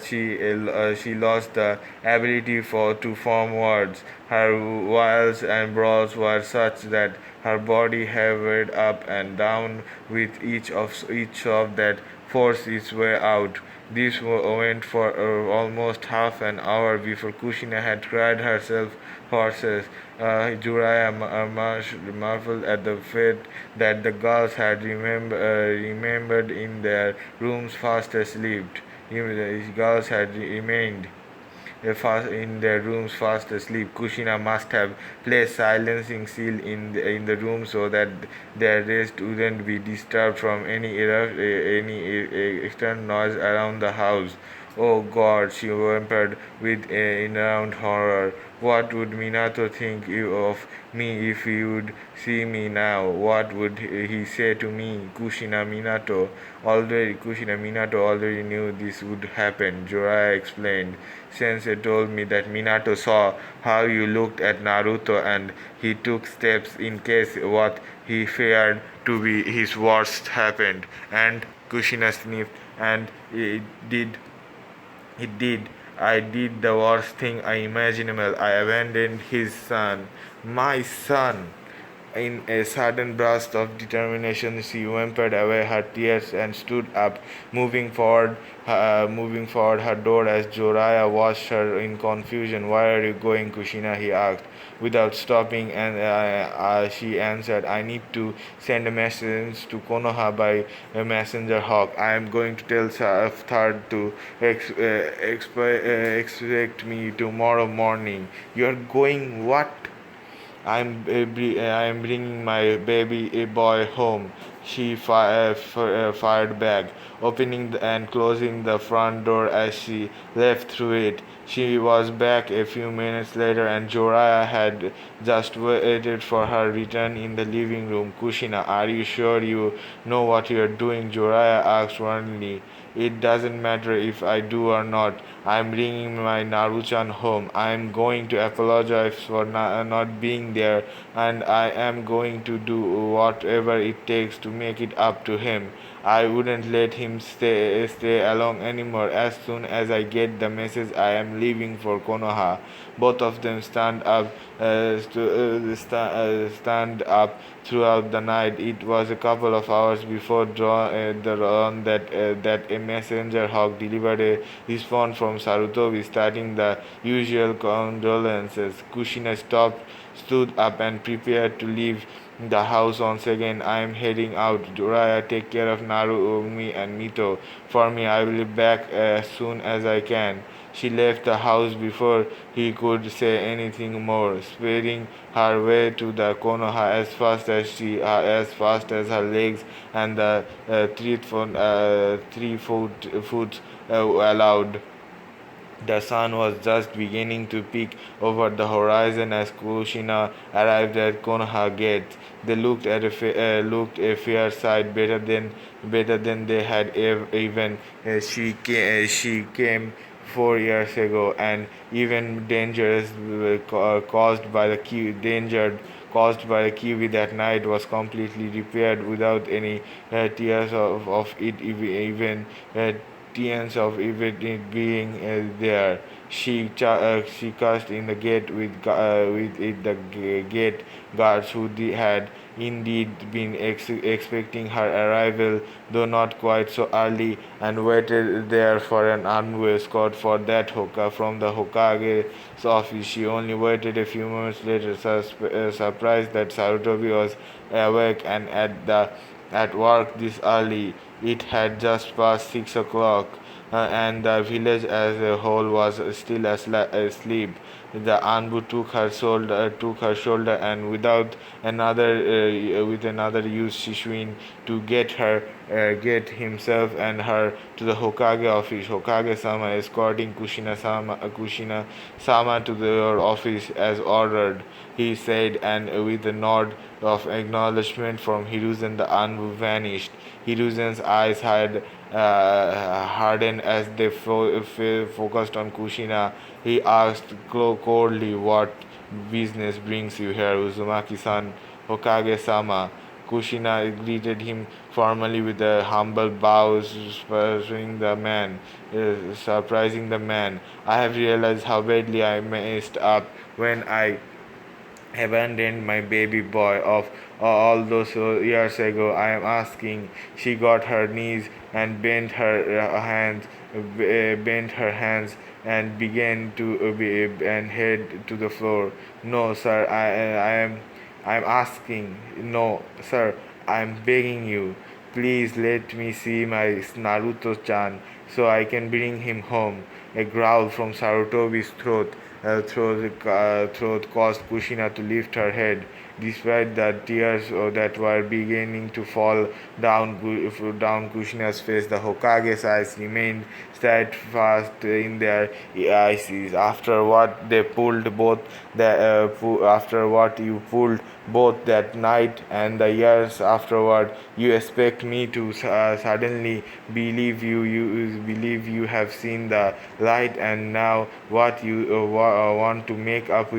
[SPEAKER 1] she lost the ability to form words. Her wiles and brawls were such that her body hovered up and down with each of that forced its way out. This went for almost half an hour before Kushina had cried herself hoarse. Jiraiya marveled at the fact that the girls had remembered in their rooms fast asleep. The girls had remained in their rooms fast asleep. Kushina must have placed silencing seal in the room so that their rest wouldn't be disturbed from any external noise around the house. Oh God, she whimpered with inherent horror. What would Minato think of me if he would see me now? What would he say to me? Kushina Minato already knew this would happen. Jiraiya explained. Sensei told me that Minato saw how you looked at Naruto and he took steps in case what he feared to be his worst happened. And Kushina sniffed, and it did. I did the worst thing imaginable. I abandoned his son. My son. In a sudden burst of determination, she whimpered away her tears and stood up, moving forward her door as Joraya watched her in confusion. "Where are you going, Kushina?" he asked. Without stopping, and she answered, "I need to send a message to Konoha by a messenger hawk. I am going to tell Third to expect me tomorrow morning." "You are going what?" I am bringing my baby boy home," she fired back, opening and closing the front door as she left through it. She was back a few minutes later, and Joraya had just waited for her return in the living room. "Kushina, are you sure you know what you are doing?" Joraya asked warningly. "It doesn't matter if I do or not. I'm bringing my Naruchan home. I'm going to apologize for not being there, and I am going to do whatever it takes to make it up to him. I wouldn't let him stay along anymore. As soon as I get the message, I am leaving for Konoha." Both of them stand up throughout the night. It was a couple of hours before the dawn that a messenger hawk delivered a response from Sarutobi starting the usual condolences. Kushina stood up and prepared to leave the house once again. "I am heading out. Jiraiya, take care of Narumi and Mito for me. I will be back as soon as I can." She left the house before he could say anything more, speeding her way to the Konoha as fast as her legs and the 3 foot allowed. The sun was just beginning to peek over the horizon as Kushina arrived at Konoha Gate. They looked a fair sight, better than they had even she came 4 years ago, and even dangerous caused by the caused by the kiwi that night was completely repaired without any tears of it even chance of it being there. She cast in the gate with it the gate guards who had indeed been expecting her arrival, though not quite so early, and waited there for an armed escort for that from the Hokage's office. She only waited a few moments later, surprised that Sarutobi was awake and at work this early. It had just passed 6 o'clock, and the village as a whole was still asleep. The Anbu took her shoulder, and with another used Shishuin to get himself and her to the Hokage office. Hokage-sama escorting Kushina-sama to their office as ordered, he said, and with a nod of acknowledgement from Hiruzen, the Anbu vanished. Hiruzen's eyes had hardened as they focused on Kushina. He asked coldly, "What business brings you here, Uzumaki-san?" "Hokage-sama." Kushina greeted him formally with a humble bow, surprising the man. "I have realized how badly I messed up when I abandoned my baby boy of all those years ago. I am asking." She got her knees and bent her hands bent her hands and began to and head to the floor. No, sir, I'm asking. No, sir, I'm begging you. Please let me see my Naruto-chan so I can bring him home. A growl from Sarutobi's throat caused Kushina to lift her head. Despite the tears that were beginning to fall down Kushina's face, the Hokage's eyes remained steadfast in their eyes. After what they pulled both after what you pulled both that night and the years afterward, you expect me to suddenly believe you have seen the light, and now what you want to make up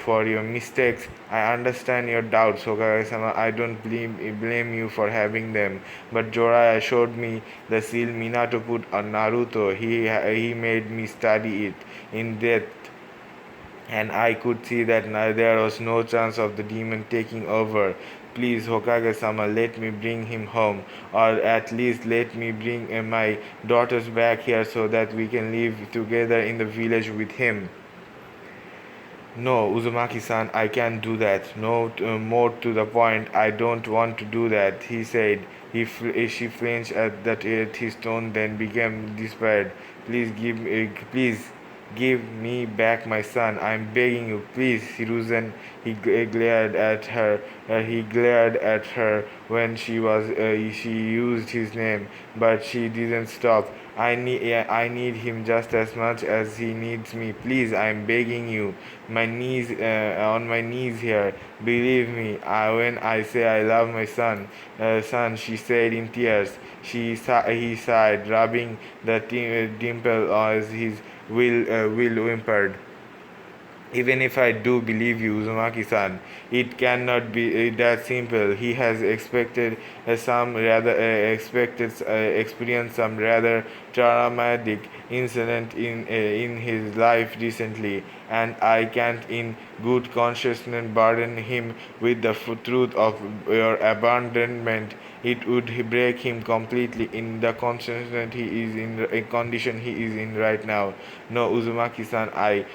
[SPEAKER 1] for your mistakes. I understand your doubts, Hokage-sama. I don't blame you for having them. But Jiraiya showed me the seal Minato put on Naruto. He made me study it in depth, and I could see that there was no chance of the demon taking over. Please, Hokage-sama, let me bring him home, or at least let me bring my daughters back here so that we can live together in the village with him. No, Uzumaki-san, I can't do that. No, more to the point, I don't want to do that, he said. She flinched at his tone, then became desperate. Please give me back my son. I'm begging you, please, Hiruzen. Glared at her. He glared at her when she used his name, but she didn't stop. I need him just as much as he needs me. Please, I'm begging you, on my knees here. Believe me, when I say I love my son, she said in tears. He sighed, rubbing the dimple as his will whimpered. Even if I do believe you, Uzumaki-san, it cannot be that simple. He has experienced some rather traumatic incident in his life recently, and I can't, in good conscience, burden him with the truth of your abandonment. It would break him completely in the condition he is in right now. No, Uzumaki-san, I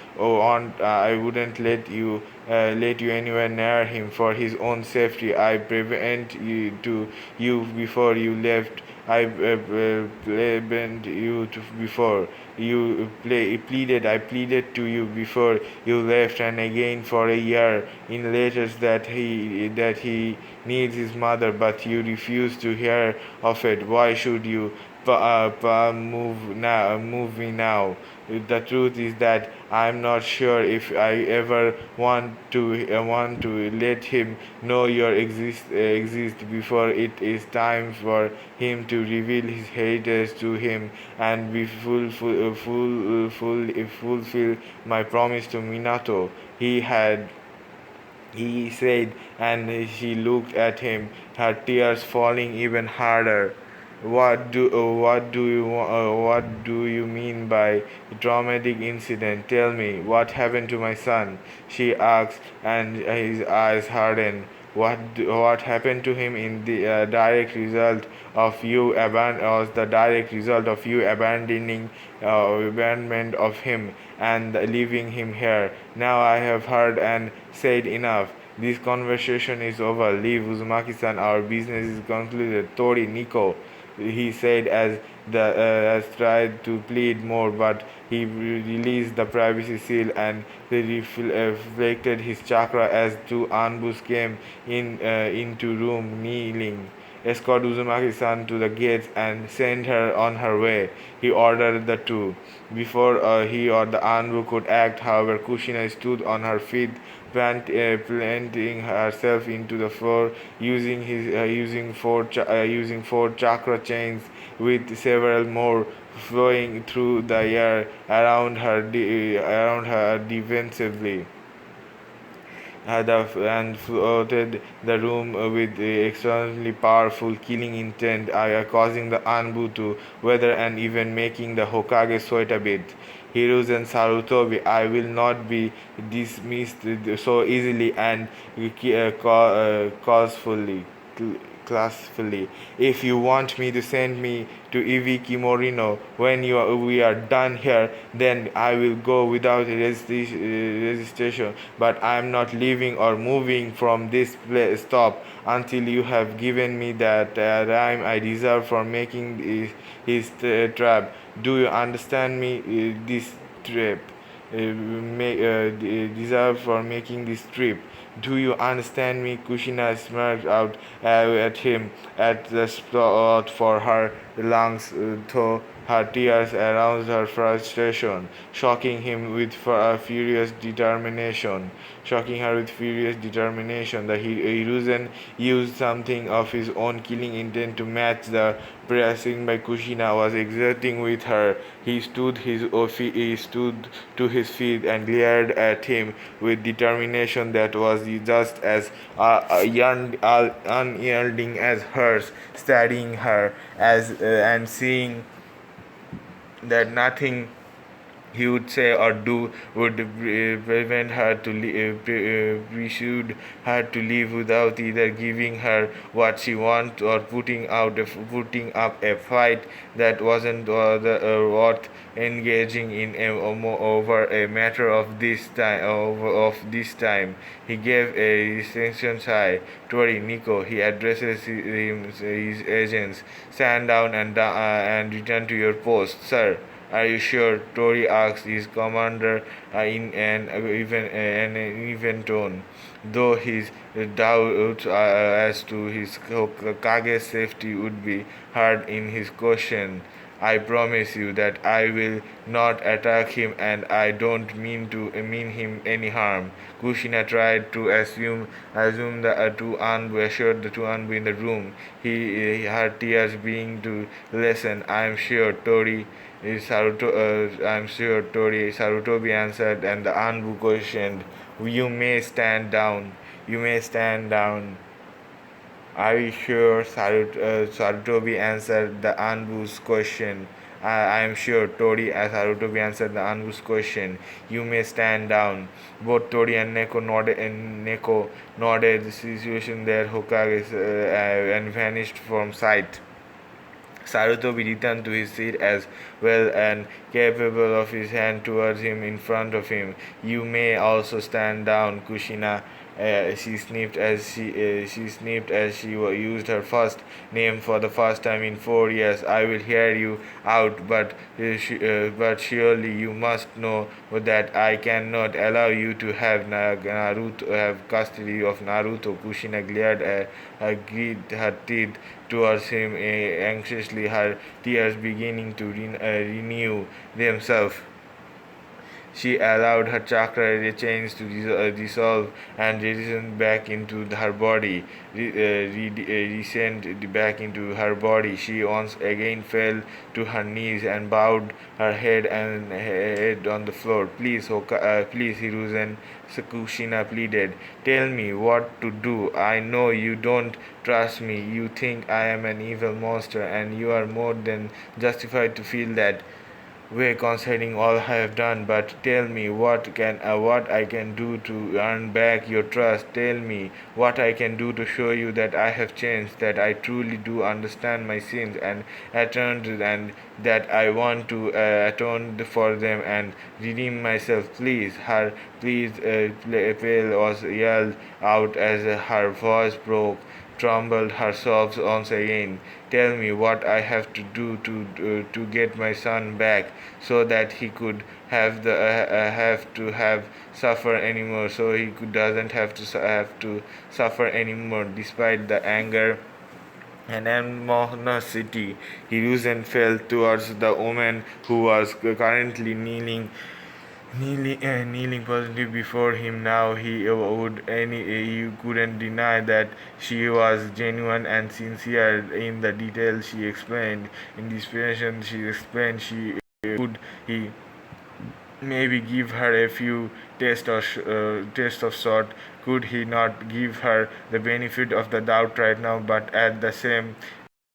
[SPEAKER 1] wouldn't let you anywhere near him for his own safety. I prevent you before you left. I pleaded you before I pleaded to you before you left, and again for a year in letters that he needs his mother, but you refuse to hear of it. Why should you move me now? The truth is that I'm not sure if I ever want to let him know your exist before it is time for him to reveal his heritage to him and be fulfill my promise to Minato. He said, and she looked at him, her tears falling even harder. What do you mean by traumatic incident? Tell me, what happened to my son? She asked, and his eyes hardened. What happened to him in the direct result of you was the direct result of you abandoning abandonment of him and leaving him here. Now I have heard and said enough. This conversation is over. Leave, Uzumaki-san. Our business is concluded. Tori, Nico, he said as tried to plead more, but he released the privacy seal and reflected his chakra as two Anbus came into room kneeling. Escort Uzumaki-san to the gates and send her on her way, he ordered the two. Before he or the Anbu could act, however, Kushina stood on her feet, planting herself into the floor, using four chakra chains, with several more flowing through the air around her defensively. And flooded the room with extremely powerful killing intent, causing the Anbu to weather and even making the Hokage sweat a bit. Hiruzen Sarutobi, I will not be dismissed so easily and causefully. classfully. If you want me to send me to Iviki Morino when we are done here, then I will go without registration. But I am not leaving or moving from this stop until you have given me that rhyme I deserve for making his trap. Do you understand me? This trip deserve for making this trip. Do you understand me? Kushina smirked out at him at the spot for her lungs, though her tears aroused her frustration, shocking him with furious determination. Shocking her with furious determination. The Hiruzen used something of his own killing intent to match the pressing by Kushina was exerting with her. He stood to his feet and glared at him with determination that was just as unyielding as hers, studying her and seeing that nothing he would say or do would prevent her to pursued her to leave without either giving her what she wants or putting up a fight that wasn't worth engaging in over a matter of this time. He gave a distinction sigh. Tori Nico, he addresses his agents. Stand down and return to your post, sir. Are you sure? Tori asked his commander in an even tone, though his doubts as to his Kage's safety would be heard in his question. I promise you that I will not attack him, and I don't mean him any harm. Kushina tried to assume the two Anbu assured the two Anbu in the room. Her tears being to lessen. I'm sure Tori Sarutobi answered, and the Anbu questioned, "You may stand down. You may stand down." Are you sure? Sarutobi answered the Anbu's question. I am sure, Tori Sarutobi answered the Anbu's question. You may stand down. Both Tori and Neko nodded. The situation there, Hokage and vanished from sight. Sarutobi returned to his seat as well and capable of his hand towards him in front of him. You may also stand down, Kushina. She sniffed as she used her first name for the first time in 4 years. I will hear you out, but surely you must know that I cannot allow you to have Naruto have custody of Naruto. Kushina grit her teeth towards him anxiously, her tears beginning to renew themselves. She allowed her chakra chains to dissolve and descend back into her body. Descend back into her body. She once again fell to her knees and bowed her head on the floor. Please, please, Hiruzen, Kushina pleaded. Tell me what to do. I know you don't trust me. You think I am an evil monster, and you are more than justified to feel that way concerning all I have done, but tell me what I can do to earn back your trust. Tell me what I can do to show you that I have changed, that I truly do understand my sins and atoned, and that I want to atone for them and redeem myself. Please, Pale was yelled out as her voice trembled her sobs once again. Tell me what I have to do to get my son back, so that he could have suffer anymore, so doesn't have to suffer anymore. Despite the anger and animosity, Hiruzen fell towards the woman who was currently kneeling positively before him. Now he couldn't deny that she was genuine and sincere. In the details she explained, in the inspiration she explained, he maybe give her a few taste of sort. Could he not give her the benefit of the doubt right now? But at the same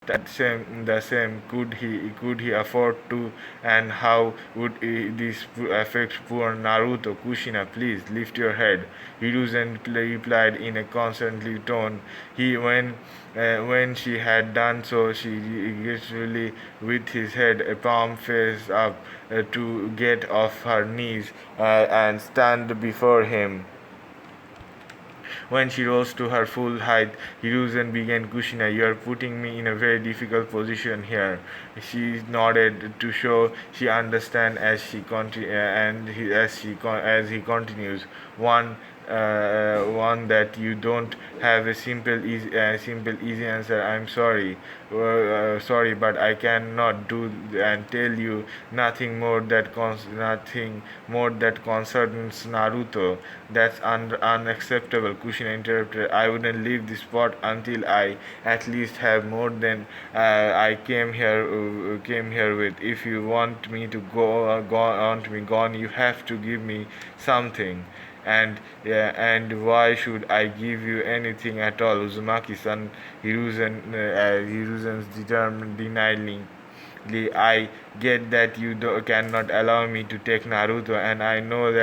[SPEAKER 1] the same. Could he afford to, and how would this affect poor Naruto? Kushina, please lift your head. Hiruzen replied in a constantly tone. He when she had done so, she gracefully, with his head a palm face up, to get off her knees and stand before him. When she rose to her full height, Hiruzen began. Kushina, you are putting me in a very difficult position here. She nodded to show she understand as she as he continues. One that you don't have a simple easy answer. I'm sorry, sorry, but I cannot do and tell you nothing more that concerns Naruto. That's unacceptable. Kushina interrupted. I wouldn't leave this spot until I at least have more than I came here with. If you want me to gone, you have to give me something. And yeah, and why should I give you anything at all? Uzumaki-san, Hiruzen's determined denying. I get that you cannot allow me to take Naruto, and I know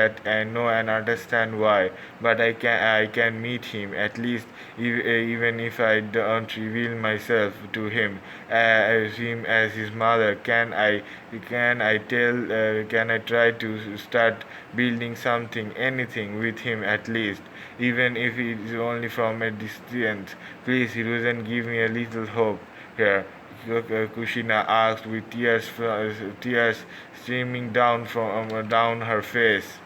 [SPEAKER 1] and understand why. But I can meet him at least, even if I don't reveal myself to him as his mother. Can I try to start building something, anything with him at least, even if it is only from a distance? Please, Hiruzen, give me a little hope here. Kushina asked with tears streaming down her face.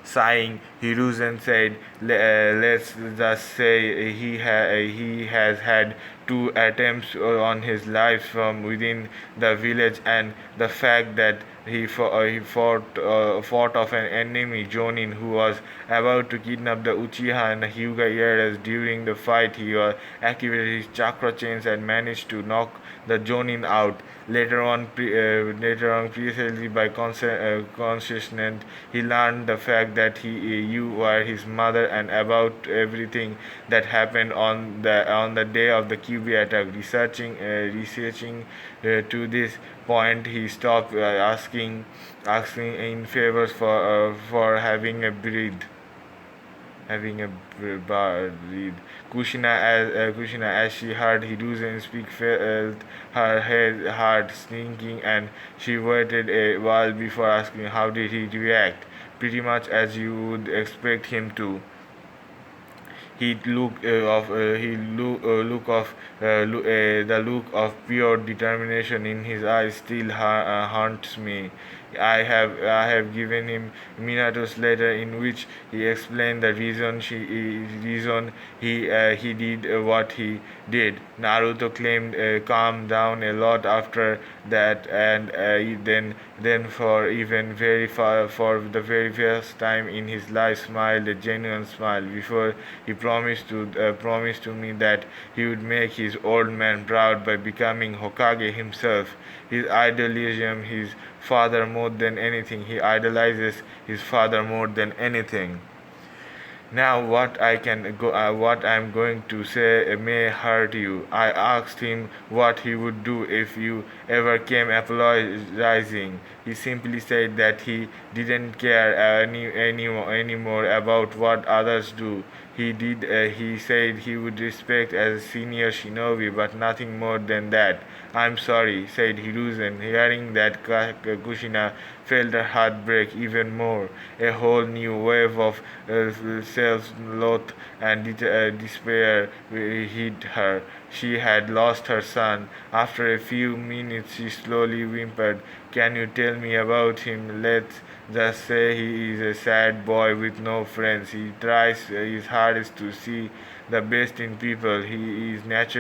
[SPEAKER 1] Sighing, Hiruzen said, "Let's just say he has had two attempts on his life from within the village, and the fact that he fought off an enemy Jonin who was about to kidnap the Uchiha and Hyuga heirs. During the fight, he activated his chakra chains and managed to knock the Jonin out. Later on, precisely by consciousness, he learned the fact that you were his mother and about everything that happened on the day of the QB attack. Researching to this point, he stopped asking in favors for having a breathe. Kushina, as she heard Hiruzen speak, felt her heart sinking, and she waited a while before asking, "How did he react?" "Pretty much as you would expect him to. The look of pure determination in his eyes still haunts me. I have given him Minato's letter in which he explained the reason he did what he did." Naruto claimed calmed down a lot after that, and then for the very first time in his life smiled a genuine smile before he promised to me that he would make his old man proud by becoming Hokage himself. His idealism his father more than anything. He idolizes his father more than anything. Now what I'm going to say may hurt you. I asked him what he would do if you ever came apologizing. He simply said that he didn't care anymore about what others do. He said he would respect as a senior shinobi, but nothing more than that. "I'm sorry," said Hiruzen. Hearing that, Kushina felt her heart break even more. A whole new wave of self-loath and despair hit her. She had lost her son. After a few minutes, she slowly whimpered, "Can you tell me about him? Let's just say he is a sad boy with no friends. He tries his hardest to see the best in people. He is he's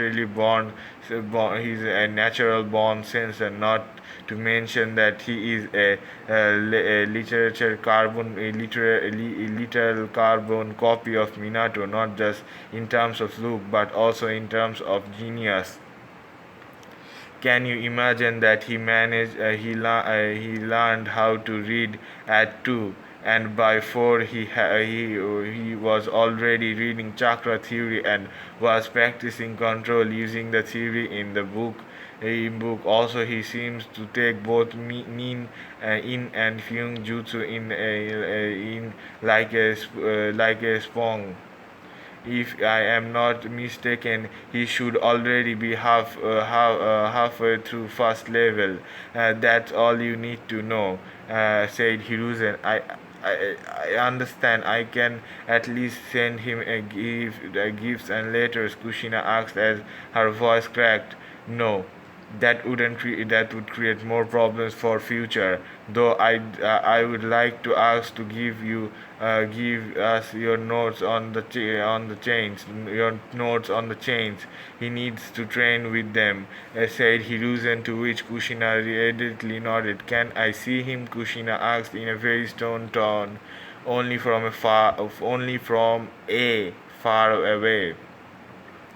[SPEAKER 1] a natural born censor, not to mention that he is a literal carbon copy of Minato, not just in terms of look but also in terms of genius. Can you imagine that he learned how to read at 2? and by 4 he was already reading chakra theory and was practicing control using the theory in the book. Also, he seems to take both nin in and fyung jutsu in like a sponge. If I am not mistaken, he should already be halfway through first level. That's all you need to know, said Hiruzen. I understand. I can at least send him gifts and letters, Kushina asked as her voice cracked. No, that would create more problems for future. Though I would like to ask to give us your notes on the chains, your notes on the chains. He needs to train with them, said Hiruzen, to which Kushina immediately nodded. Can I see him? Kushina asked in a very stone tone. Only from a far away,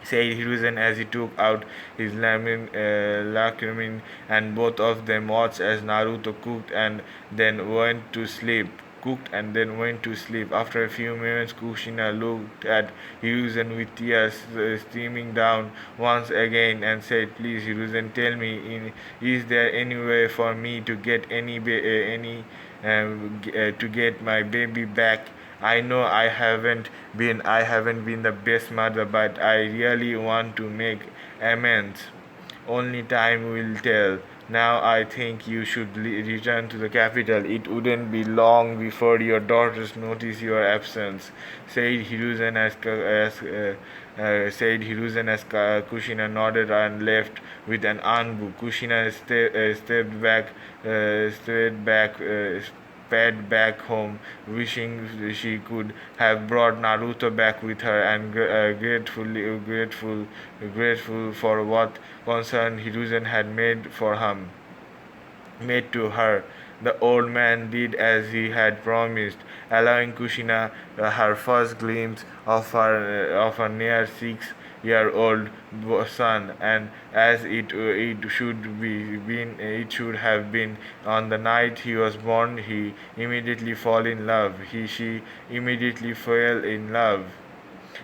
[SPEAKER 1] said Hiruzen as he took out his lacrimin, and both of them watched as Naruto then went to sleep. Cooked and then went to sleep. After a few minutes, Kushina looked at Hiruzen with tears streaming down once again and said, "Please, Hiruzen, tell me, is there any way for me to get to get my baby back? I know I haven't been the best mother, but I really want to make amends. Only time will tell. Now I think you should return to the capital. It wouldn't be long before your daughters notice your absence," said Hiruzen as Kushina nodded and left with an anbu. Kushina stepped back sped back home, wishing she could have brought Naruto back with her, and grateful for what concern Hiruzen had made to her. The old man did as he had promised, allowing Kushina her first glimpse of her near 6-year-old son, and as it should have been on the night he was born, he immediately fall in love. She immediately fell in love,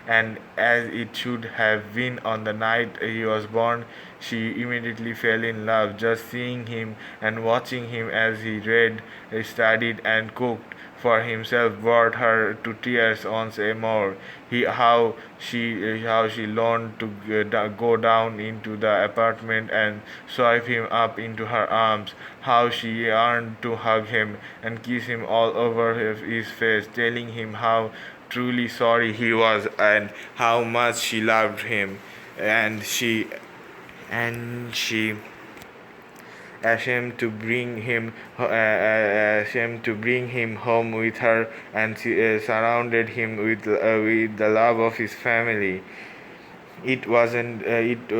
[SPEAKER 1] and as it should have been on the night he was born, she immediately fell in love. Just seeing him and watching him as he read, studied, and cooked for himself brought her to tears once more. How she longed to go down into the apartment and swipe him up into her arms. How she yearned to hug him and kiss him all over his face, telling him how truly sorry he was and how much she loved him. And she ashamed to bring him home with her, and she surrounded him with the love of his family. It wasn't. It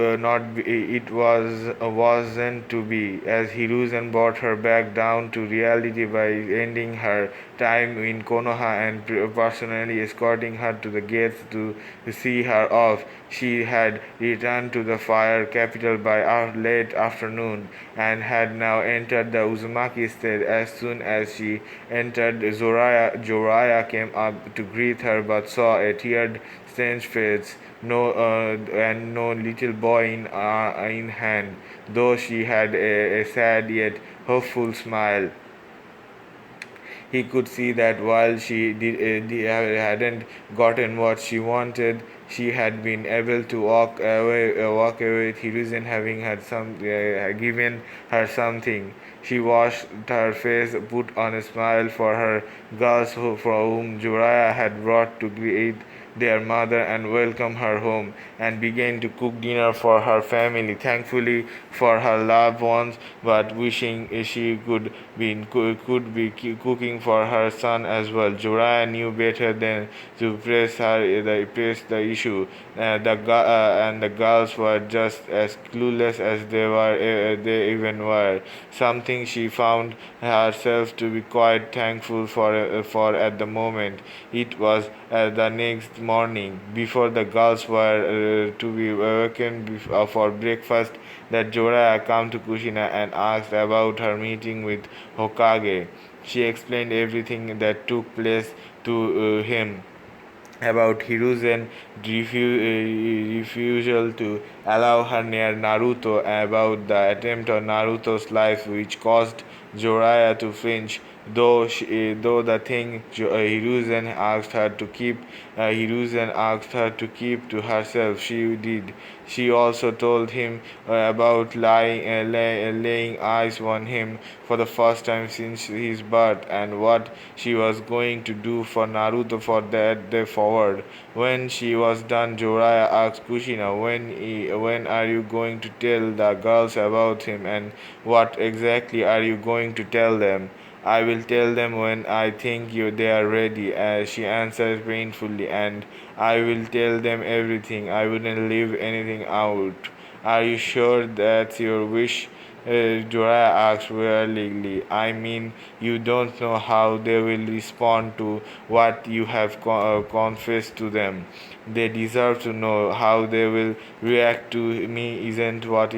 [SPEAKER 1] wasn't to be. As Hiruzen brought her back down to reality by ending her time in Konoha and personally escorting her to the gates to see her off, she had returned to the fire capital by late afternoon and had now entered the Uzumaki state. As soon as she entered, Joraya came up to greet her, but saw a tear-stained face, and no little boy in hand, though she had a sad yet hopeful smile. He could see that while she hadn't gotten what she wanted, she had been able to walk away with Hiruzen having given her something. She washed her face, put on a smile for her girls for whom Jiraiya had brought to greet their mother and welcome her home, and began to cook dinner for her family, thankfully for her loved ones, but wishing she could be cooking for her son as well. Jiraiya knew better than to press the issue. And the girls were just as clueless as they even were. Something she found herself to be quite thankful for at the moment. It was the next morning, before the girls were to be awakened for breakfast, that Joraya came to Kushina and asked about her meeting with Hokage. She explained everything that took place to him about Hiruzen refusal to allow her near Naruto, about the attempt on Naruto's life which caused Jiraiya to flinch. Though the thing Hiruzen asked her to keep, to herself, she did. She also told him about laying eyes on him for the first time since his birth, and what she was going to do for Naruto for that day forward. When she was done, Jiraiya asked Kushina, when are you going to tell the girls about him, and what exactly are you going to tell them? I will tell them when I think they are ready, she answered painfully, and I will tell them everything. I wouldn't leave anything out. Are you sure that's your wish? Jorah asked wearily. I mean, you don't know how they will respond to what you have confessed to them. They deserve to know how they will react to me. Isn't what's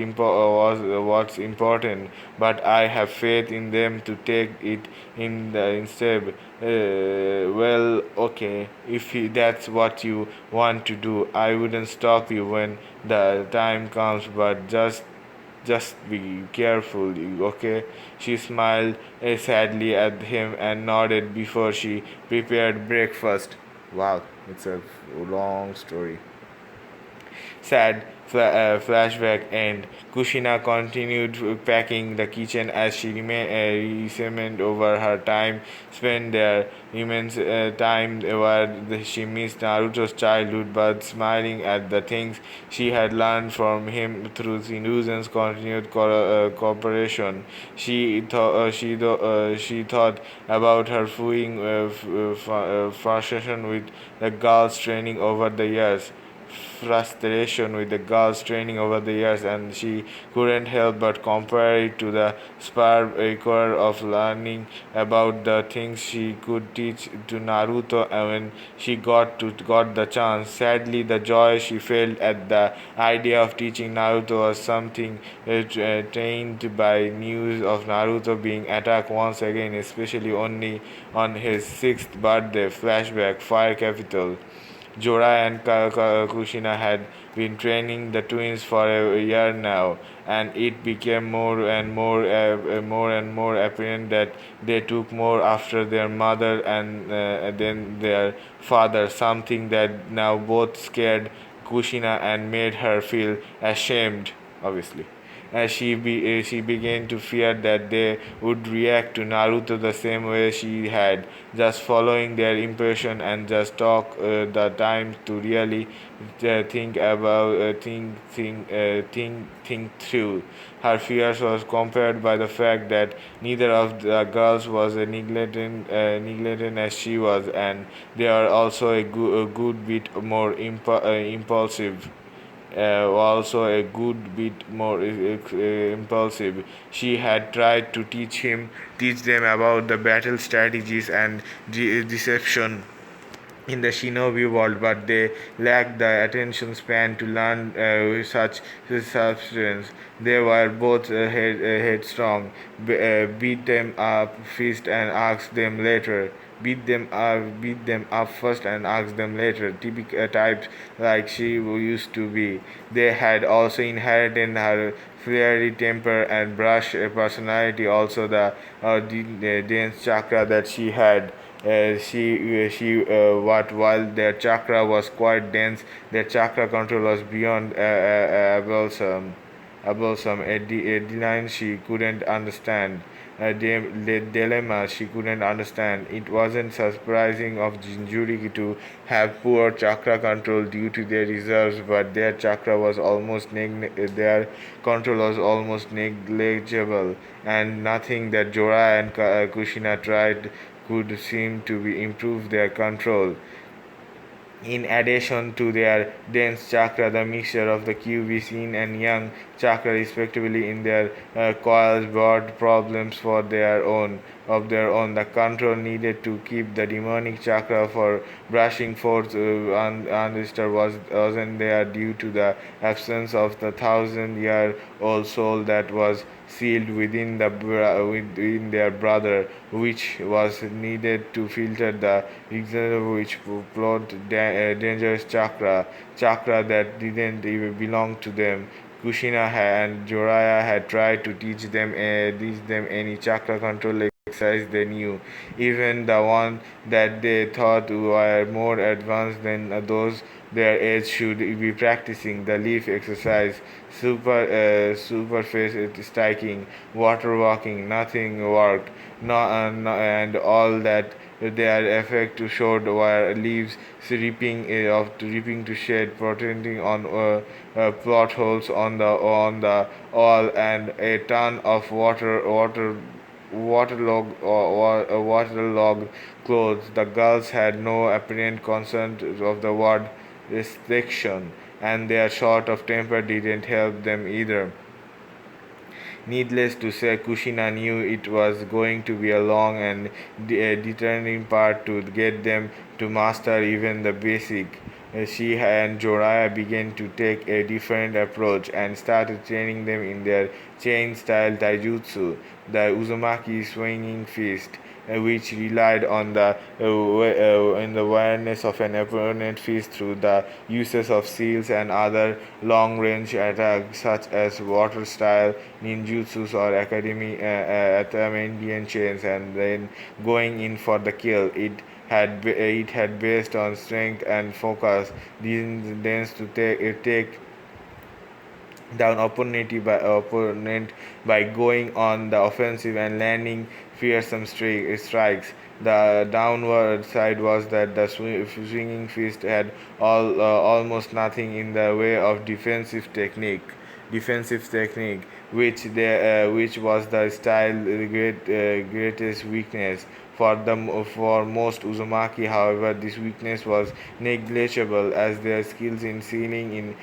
[SPEAKER 1] important, but I have faith in them to take it in the instead. Well, okay, if that's what you want to do, I wouldn't stop you when the time comes, but just be careful, okay? She smiled sadly at him and nodded before she prepared breakfast. Wow, it's a long story. Sad flashback and Kushina continued packing the kitchen as she reminisced over her time spent there. Immense time where she missed Naruto's childhood, but smiling at the things she had learned from him through Hiruzen's continued cooperation. She thought about her fleeing frustration with the girls training over the years frustration with the girls training over the years, and she couldn't help but compare it to the spark of learning about the things she could teach to Naruto when she got the chance. Sadly, the joy she felt at the idea of teaching Naruto was something tainted by news of Naruto being attacked once again, especially only on his sixth birthday. Flashback: Fire Capital. Jorah and Kushina had been training the twins for a year now, and it became more and more apparent that they took more after their mother and than their father. Something that now both scared Kushina and made her feel ashamed, obviously. She began to fear that they would react to Naruto the same way she had, just following their impression and just talk the time to really think about think through. Her fears was compared by the fact that neither of the girls was neglected as she was, and they are also a good bit more impulsive, also a good bit more impulsive. She had tried to teach them about the battle strategies and deception in the shinobi world, but they lacked the attention span to learn such substance. They were both headstrong. Beat them up first and ask them later. Beat them up first and ask them later. Typical types like she used to be. They had also inherited her fiery temper and brush personality. Also, the dense chakra that she had. What while their chakra was quite dense, their chakra control was beyond a line she couldn't understand. A dilemma she couldn't understand. It wasn't surprising of Jinjuri to have poor chakra control due to their reserves, but their control was almost negligible, and nothing that Jorah and Kushina tried could seem to be improve their control. In addition to their dense chakra, the mixture of the QB yin and yang chakra respectively in their coils brought problems for their own of their own. The control needed to keep the demonic chakra for brushing forth undisturbed wasn't there due to the absence of the 1,000-year-old soul that was sealed within their brother, which was needed to filter the exile which flowed dangerous chakra that didn't even belong to them. Kushina and Joraya had tried to teach them any chakra control exercise they knew, even the one that they thought were more advanced than those their age should be practicing. The leaf exercise, surface striking, water walking, nothing worked. And all that their effect showed were leaves ripping to shed, protecting on plot holes on the wall, and a ton of waterlogged clothes. The girls had no apparent concern of the word restriction, and their short of temper didn't help them either. Needless to say, Kushina knew it was going to be a long and determining part to get them to master even the basic. She and Joraya began to take a different approach and started training them in their chain style taijutsu, the Uzumaki swinging fist, which relied on in the awareness of an opponent fist through the uses of seals and other long-range attacks such as water-style ninjutsus or Atamandian chains, and then going in for the kill. It had based on strength and focus. These tends to take down opponent by going on the offensive and landing fearsome strikes. The downward side was that the swinging fist had almost nothing in the way of defensive technique, which was the style greatest weakness. For most Uzumaki, however, this weakness was negligible, as their skills in sealing in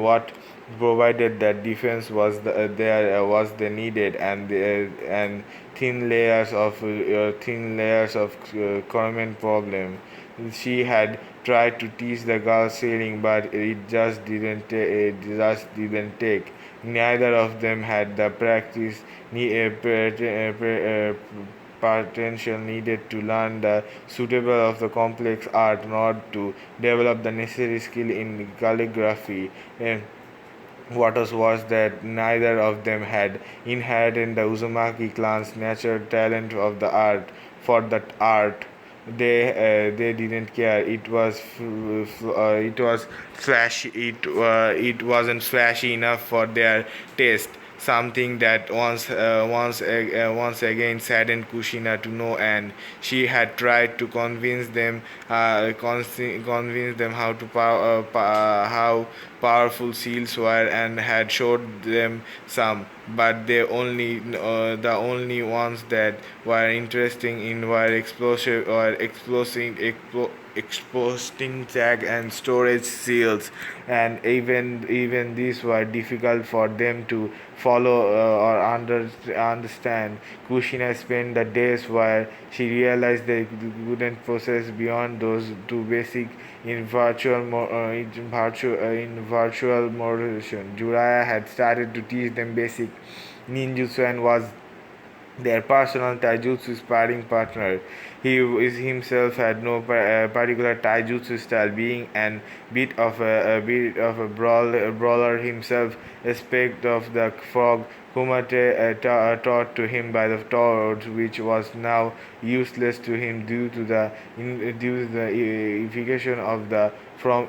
[SPEAKER 1] what provided that defense was the needed, and thin layers of common problem. She had tried to teach the girls sailing, but it just didn't take. Neither of them had the practice potential needed to learn the suitable of the complex art, nor to develop the necessary skill in calligraphy. What was that neither of them had inherited the Uzumaki clan's natural talent of the art for that art. They didn't care. It was flashy. It wasn't flashy enough for their taste. Something that once again saddened Kushina to no end. She had tried to convince them how powerful seals were, and had showed them some, but the only ones that were interesting in were exposing tag and storage seals, and even these were difficult for them to follow understand. Kushina spent the days where she realized they couldn't process beyond those two basic in virtual motion. Juraya had started to teach them basic ninjutsu and was their personal taijutsu sparring partner. He himself had no particular taijutsu style, being a bit of a brawler himself. Aspect of the frog Kumate taught to him by the toads, which was now useless to him due to the eviction from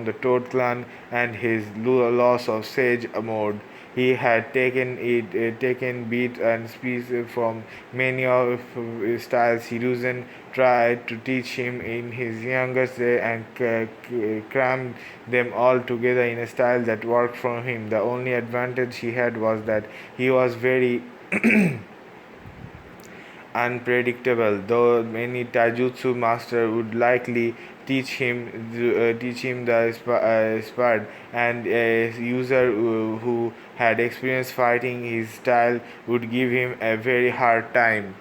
[SPEAKER 1] the Toad clan and his loss of Sage mode. He had taken beat and speech from many of his styles. Hiruzen tried to teach him in his youngest day and crammed them all together in a style that worked for him. The only advantage he had was that he was very unpredictable, though many taijutsu masters would likely teach him the spud, and a user who had experience fighting his style would give him a very hard time.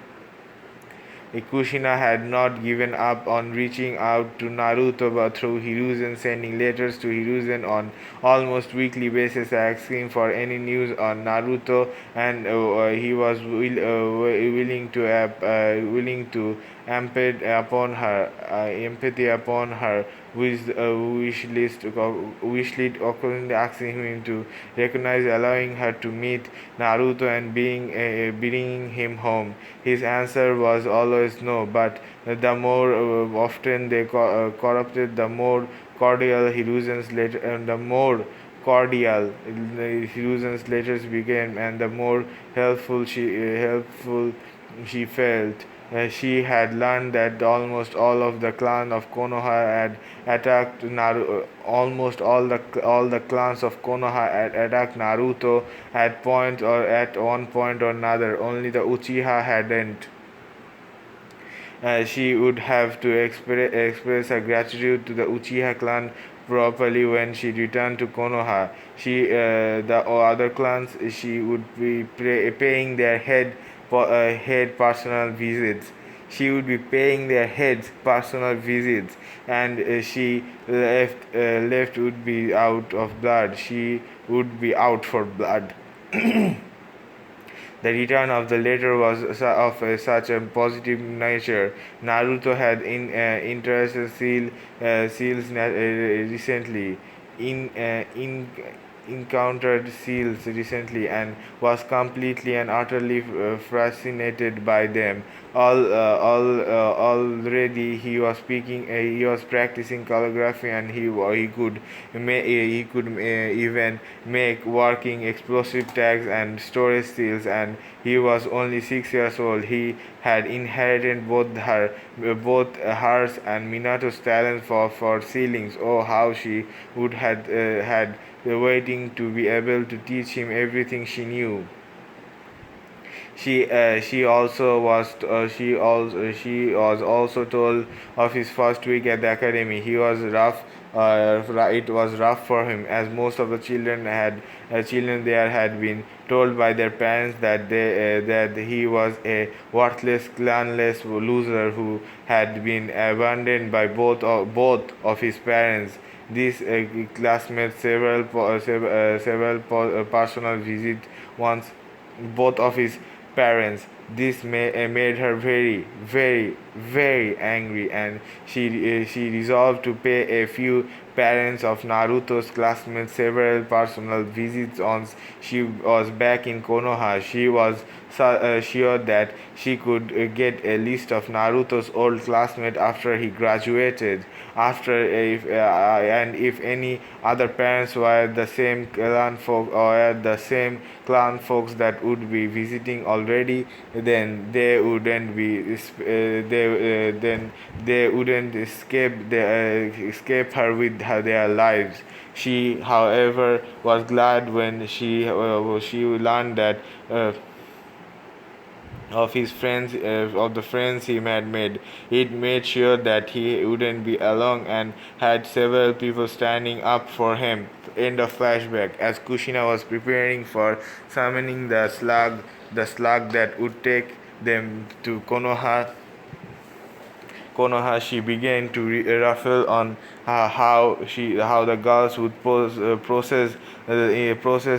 [SPEAKER 1] Kushina had not given up on reaching out to Naruto through Hiruzen, sending letters to Hiruzen on almost weekly basis asking for any news on Naruto, and he was willing to empathy upon her wish list, accordingly asking him to recognize, allowing her to meet Naruto and bringing him home. His answer was always no, but the more often they corrupted, the more cordial Hiruzen's letter, and the more cordial Hiruzen's letters became, and the more helpful she felt. She had learned that almost all of the clan of Konoha had attacked Naruto. Almost all the clans of Konoha had attacked Naruto at one point or another. Only the Uchiha hadn't. She would have to express her gratitude to the Uchiha clan properly when she returned to Konoha. The other clans, she would be paying their head personal visits. She would be paying their heads personal visits, and she left would be out of blood. She would be out for blood. The return of the latter was of such a positive nature. Naruto had interested seals recently. In encountered seals recently and was completely and utterly fascinated by them. Already he was practicing calligraphy, and he could even make working explosive tags and storage seals, and he was only 6 years old. He had inherited both hers and Minato's talent for sealings. Oh, how she would had waiting to be able to teach him everything she knew. She was also told of his first week at the academy. He was rough. It was rough for him, as most of the children there had been told by their parents that he was a worthless, clanless loser who had been abandoned by both of his parents. This classmate several personal visit once both of his parents. This made her very angry, and she resolved to pay a few parents of Naruto's classmates several personal visits once she was back in Konoha. She was sure that she could get a list of Naruto's old classmates after he graduated. And if any other parents were the same clan folks that would be visiting already, then they wouldn't escape her with their lives. She, however, was glad when she learned that of his friends of the friends he had made. It made sure that he wouldn't be alone and had several people standing up for him. End of flashback. As Kushina was preparing for summoning the slug that would take them to Konoha, she began to ruffle on how the girls would process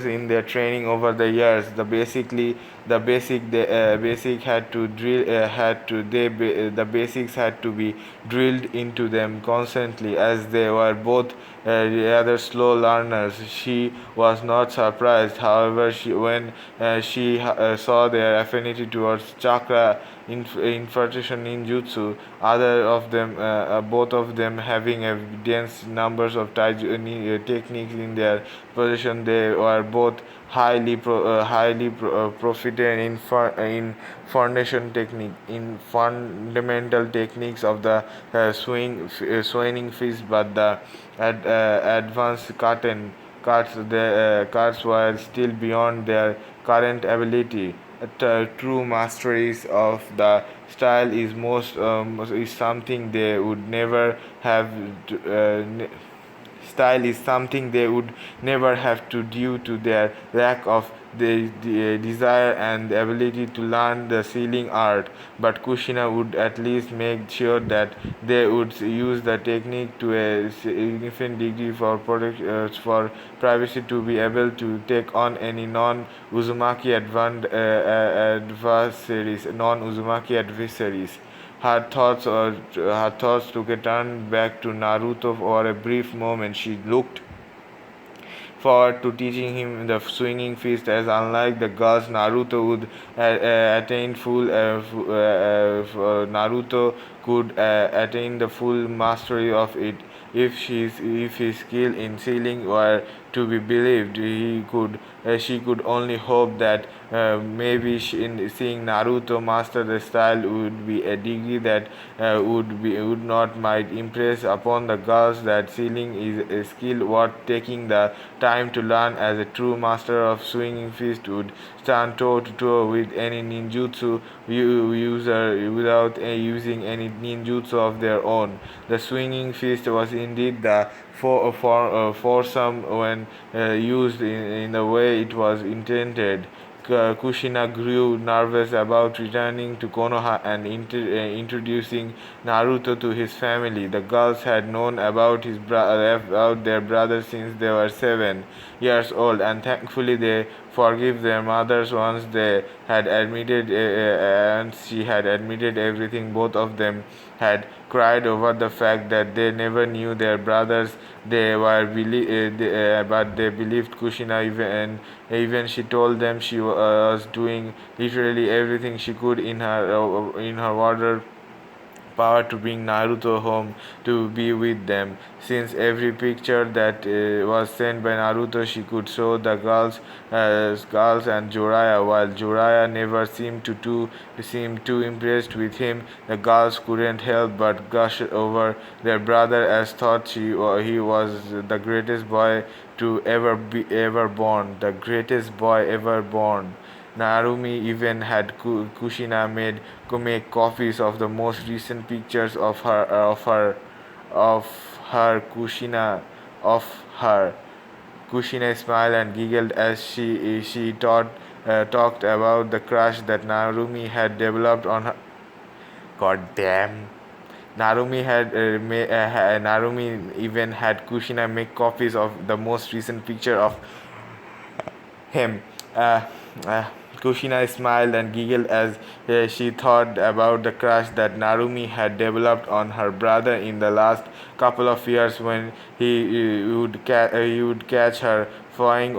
[SPEAKER 1] in their training over the years. The basics had to be drilled into them constantly, as they were both rather slow learners. She was not surprised, however, when she saw their affinity towards chakra infiltration ninjutsu. Both of them having a dense numbers of techniques in their possession. They were both proficient in foundation technique, in fundamental techniques of the swinging fist, but the advanced cuts were still beyond their current ability. true masteries of the style is something they would never have style is something they would never have to due to their lack of the desire and the ability to learn the sealing art. But Kushina would at least make sure that they would use the technique to a significant degree for privacy to be able to take on any non-Uzumaki adversaries. Her thoughts took a turn back to Naruto for a brief moment. She looked forward to teaching him the swinging fist, as unlike the girls Naruto would attain Naruto could attain the full mastery of it. If his skill in sealing were to be believed, she could only hope that in seeing Naruto master the style would be a degree that would not might impress upon the girls that sealing is a skill worth taking the time to learn, as a true master of swinging fist would stand toe to toe with any ninjutsu user without using any ninjutsu of their own. The swinging fist was indeed the foursome when used in the way it was intended. Kushina grew nervous about returning to Konoha and introducing Naruto to his family. The girls had known about their brother since they were 7 years old, and thankfully they forgive their mothers once they had admitted and she had admitted everything. Both of them had cried over the fact that they never knew their brothers. But they believed Kushina, even she told them she was doing literally everything she could in her water power to bring Naruto home to be with them. Since every picture that was sent by Naruto, she could show the girls and Jiraiya. While Jiraiya never seemed too impressed with him, the girls couldn't help but gush over their brother, as thought he was the greatest boy to ever born, the greatest boy ever born. Narumi even had Kushina make copies of the most recent pictures of her Kushina of her. Kushina smiled and giggled as she talked about the crush that Narumi had developed on her. God damn. Narumi even had Kushina make copies of the most recent picture of him. Uh, uh, Kushina smiled and giggled as she thought about the crush that Narumi had developed on her brother in the last couple of years, when he would catch her fawning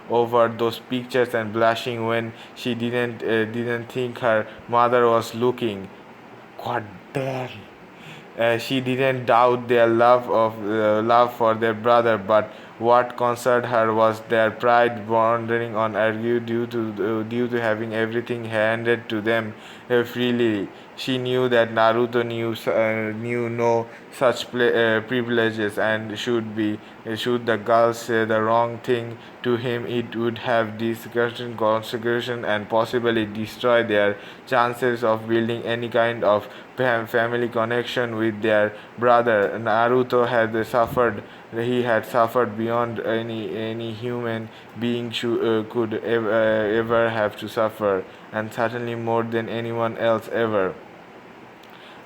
[SPEAKER 1] over those pictures and blushing when she didn't think her mother was looking. God damn. She didn't doubt their love for their brother, but what concerned her was their pride bordering on argue due to having everything handed to them freely. She knew that Naruto knew no such privileges, and should the girls say the wrong thing to him, it would have discussion, consequence, and possibly destroy their chances of building any kind of family connection with their brother. Naruto had suffered. He had suffered beyond any human being could ever have to suffer, and certainly more than anyone else ever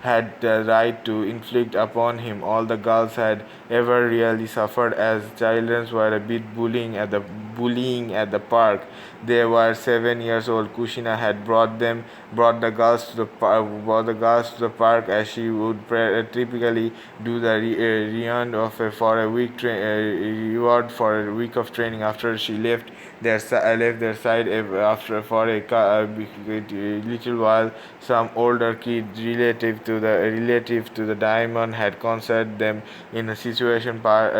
[SPEAKER 1] had the right to inflict upon him. All the girls had ever really suffered as children were a bit bullying at the park. They were 7 years old. Kushina had brought the girls to the park, as she would typically do the reward for a week of training after she left their side after for a little while. Some older kid relative to the diamond had considered them in a situation part,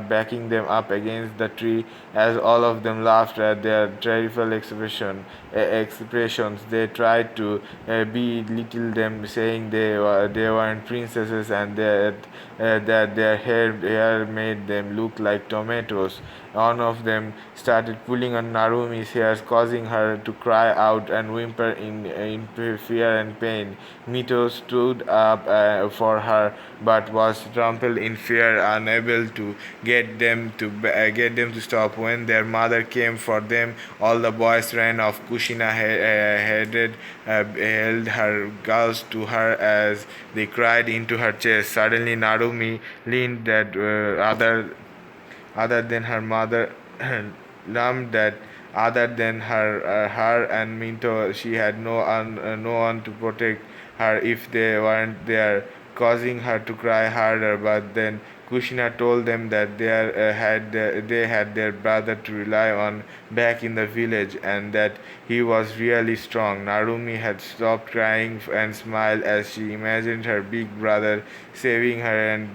[SPEAKER 1] backing them up against the tree, as all of them laughed at their terrible expressions. They tried to belittle them, saying they weren't princesses, and that their hair made them look like tomatoes.
[SPEAKER 2] one of them started pulling on Narumi's hair, causing her to cry out and whimper in fear and pain. Mito stood up for her, but was trampled in fear, unable to get them to stop. When their mother came for them, all the boys ran off. Kushina held her girls to her as they cried into her chest. Suddenly, Narumi leaned that other than her mother, lump that other than her and Minto, she had no one to protect her if they weren't there, causing her to cry harder. But then Kushina told them that they had their brother to rely on back in the village, and that he was really strong. Narumi had stopped crying and smiled as she imagined her big brother saving her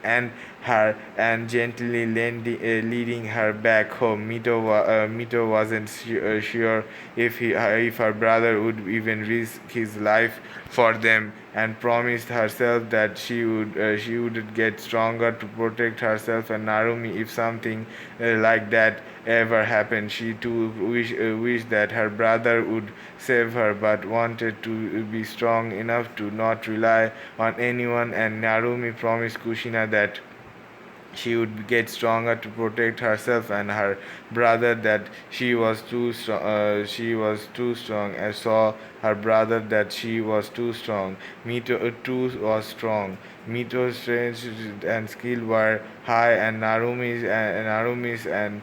[SPEAKER 2] and her and gently leading her back home. Mito wasn't sure if her brother would even risk his life for them, and promised herself that she would get stronger to protect herself and Narumi if something like that ever happened. She too wished that her brother would save her, but wanted to be strong enough to not rely on anyone. And Narumi promised Kushina that she would get stronger to protect herself and her brother, that she was too strong. I saw her brother that she was too strong. Mito too was strong. Mito's strength and skill were high, and Narumi's and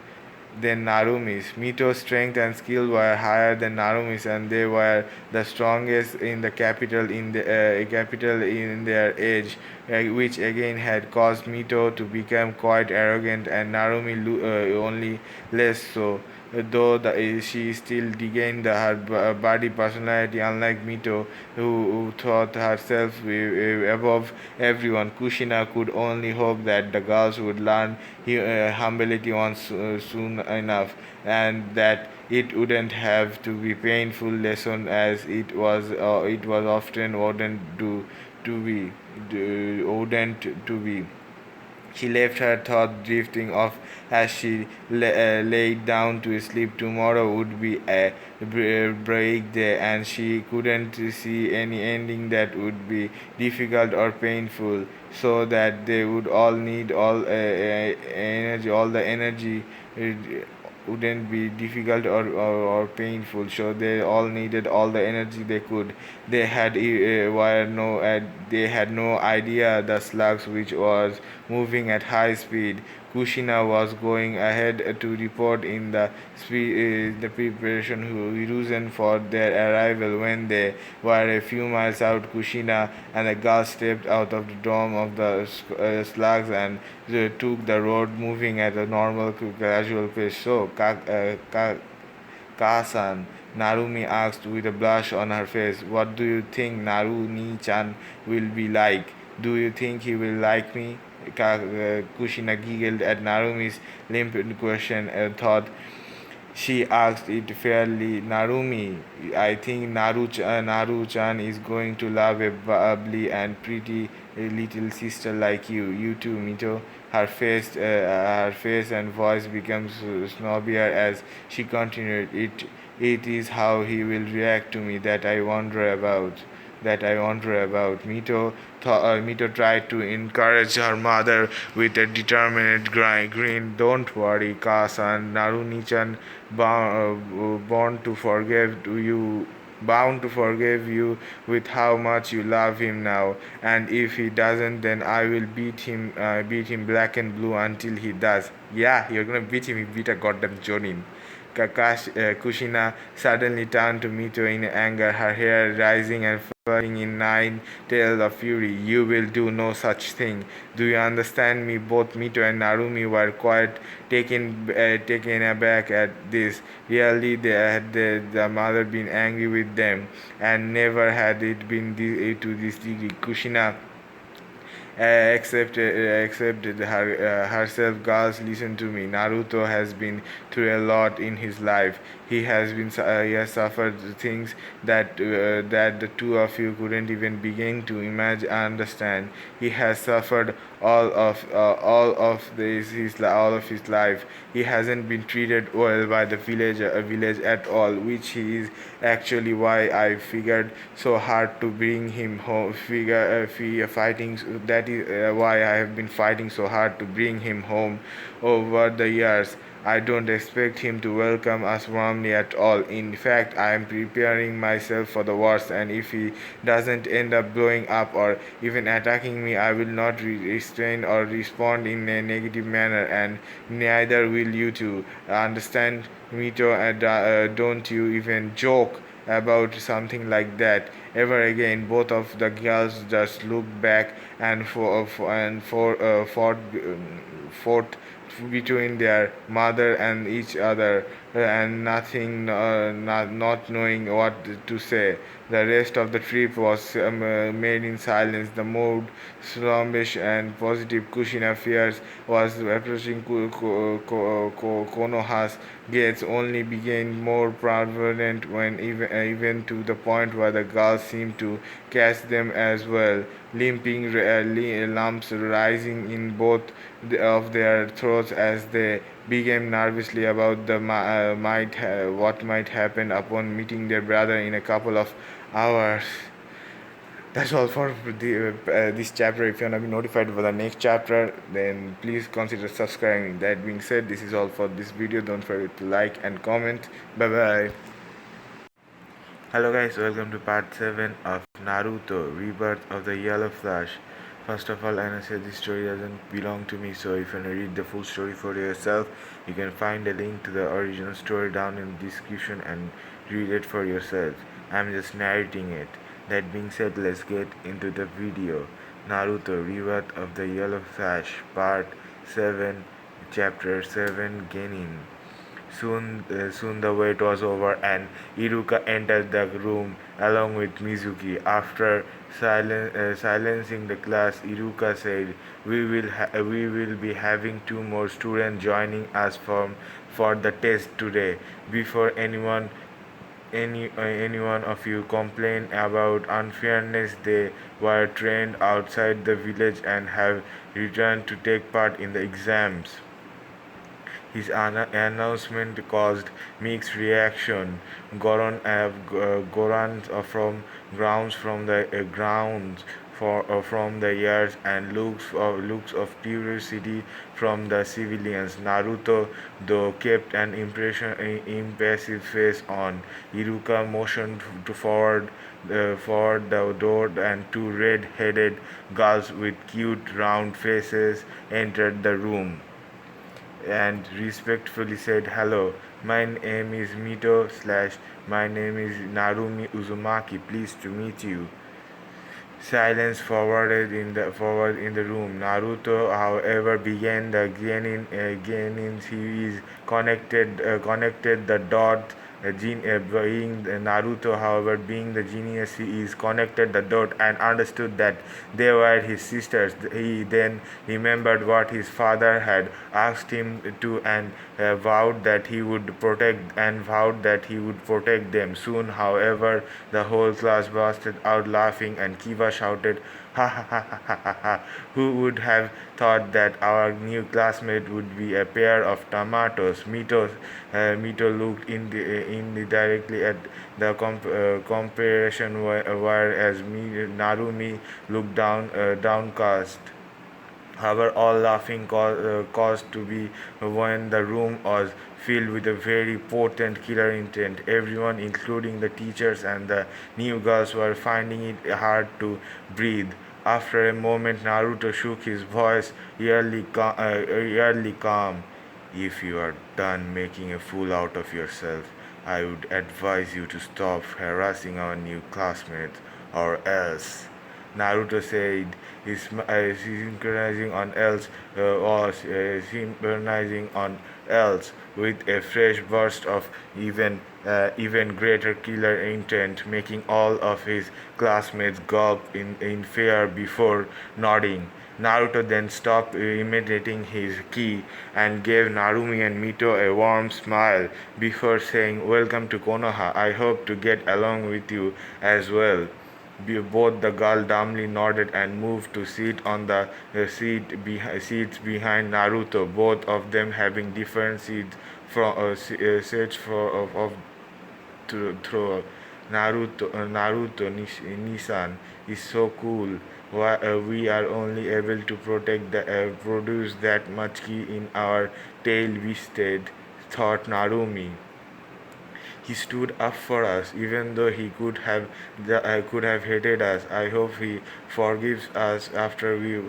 [SPEAKER 2] than Narumi's. Mito's strength and skill were higher than Narumi's, and they were the strongest in the capital in their age, which again had caused Mito to become quite arrogant, and Narumi only less so. Though she still regained her body personality, unlike Mito, who thought herself above everyone. Kushina could only hope that the girls would learn humility once soon enough, and that it wouldn't have to be painful lesson as it was often wouldn't to be. She left her thought drifting off as she lay down to sleep. Tomorrow would be a break day, and she couldn't see any ending that would be difficult or painful. So that they would all need all the energy. Wouldn't be difficult or painful, so they all needed all the energy they could. They had no idea the slugs which was moving at high speed. Kushina was going ahead to report in the preparation reason for their arrival. When they were a few miles out, Kushina and the girls stepped out of the dome of the slugs and took the road, moving at a normal, casual pace. So, Kasan, Narumi asked with a blush on her face, "What do you think Naruni-chan will be like? Do you think he will like me?" Kushina giggled at Narumi's limp question and thought she asked it fairly. "Narumi, I think Naru-chan is going to love a bubbly and pretty little sister like you. You too, Mito." Her face and voice became snobbier as she continued. It is how he will react to me that I wonder about. Mito tried to encourage her mother with a determined grin. "Don't worry, Kasan. Naruni-chan bound to forgive you. Bound to forgive you with how much you love him now. And if he doesn't, then I will beat him black and blue until he does." "Yeah, you're gonna beat him. You beat a goddamn Jonin." Kushina suddenly turned to Mito in anger, her hair rising and falling in nine tails of fury. "You will do no such thing. Do you understand me?" Both Mito and Narumi were quite taken aback at this. Really, the mother been angry with them, and never had it been to this degree. Kushina accepted herself. Girls, listen to me. Naruto has been through a lot in his life. He has suffered things that the two of you couldn't even begin to imagine understand. He has suffered all of his life. He hasn't been treated well by the village at all, which he is actually why I figured so hard to bring him home. Fighting that is why I have been fighting so hard to bring him home over the years. I don't expect him to welcome us warmly at all. In fact, I am preparing myself for the worst, and if he doesn't end up blowing up or even attacking me, I will not restrain or respond in a negative manner, and neither will you two. Understand, Mito, and don't you even joke about something like that ever again. Both of the girls just looked back and fought between their mother and each other, and not knowing what to say. The rest of the trip was made in silence. The mood, slumbish and positive Kushina fears was approaching Konoha's gates only became more prevalent when even to the point where the girls seemed to catch them as well, limping lumps rising in both of their throats as they began nervously about what might happen upon meeting their brother in a couple of hours. That's all for this chapter. If you want to be notified for the next chapter, then please consider subscribing. That being said, this is all for this video. Don't forget to like and comment. Bye bye.
[SPEAKER 1] Hello guys, welcome to part 7 of Naruto, Rebirth of the Yellow Flash. First of all, I say this story doesn't belong to me, so if you want to read the full story for yourself, you can find a link to the original story down in the description and read it for yourself. I'm just narrating it. That being said, let's get into the video. Naruto, Rebirth of the Yellow Flash, Part 7, Chapter 7, Genin. Soon the wait was over and Iruka entered the room along with Mizuki. After silencing the class, Iruka said, we will be having two more students joining us for the test today. Before any one of you complain about unfairness, they were trained outside the village and have returned to take part in the exams. His announcement caused mixed reaction. Goran from grounds from the years and looks of curiosity from the civilians. Naruto, though, kept an impassive face on. Iruka motioned to forward the door, and two red-headed girls with cute round faces entered the room and respectfully said, "Hello, my name is Mito / my name is Narumi Uzumaki. Pleased to meet you." Silence forward in the room. Naruto, however, began the Genin. He is connected the dot. Being Naruto, however, being the genius he is, connected the dot and understood that they were his sisters. He then remembered what his father had asked him to and vowed that he would protect them. Soon, however, the whole class bursted out laughing and Kiba shouted, "Ha ha ha ha ha ha ha! Who would have thought that our new classmate would be a pair of tomatoes?" Mito looked indirectly at the comparison, whereas Narumi looked downcast. However, all laughing caused to be when the room was filled with a very potent killer intent. Everyone, including the teachers and the new girls, were finding it hard to breathe. After a moment, Naruto shook his voice, eerily calm. "If you are done making a fool out of yourself, I would advise you to stop harassing our new classmates, or else." Naruto said, synchronizing on else with a fresh burst of even greater killer intent, making all of his classmates gulp in fear before nodding.
[SPEAKER 2] Naruto then stopped imitating his ki and gave Narumi and Mito a warm smile before saying, "Welcome to Konoha. I hope to get along with you as well." Both the girls dumbly nodded and moved to sit on the seats behind Naruto, both of them having different seats of through Naruto Nissan is so cool. Why we are only able to produce that much ki in our tail wasted, thought Narumi. He stood up for us, even though he could have hated us. I hope he forgives us after we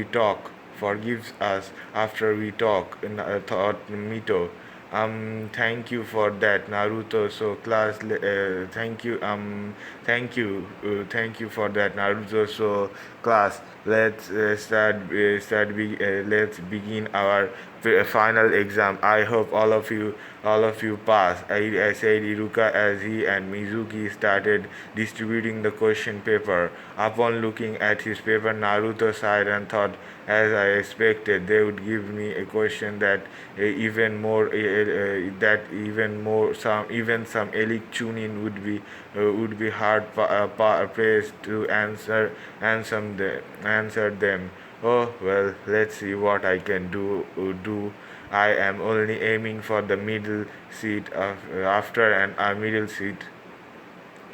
[SPEAKER 2] talk. Forgives us after we talk. Thought Mito. Thank you for that, Naruto. So class, thank you for that, Naruto. So class, let's begin our final exam. I hope all of you pass. I said Iruka as he and Mizuki started distributing the question paper. Upon looking at his paper, Naruto sighed and thought, as I expected, they would give me a question that even more some elite chunin would be hard pressed to answer them. Oh well, let's see what I can do. I am only aiming for the middle seat middle seat.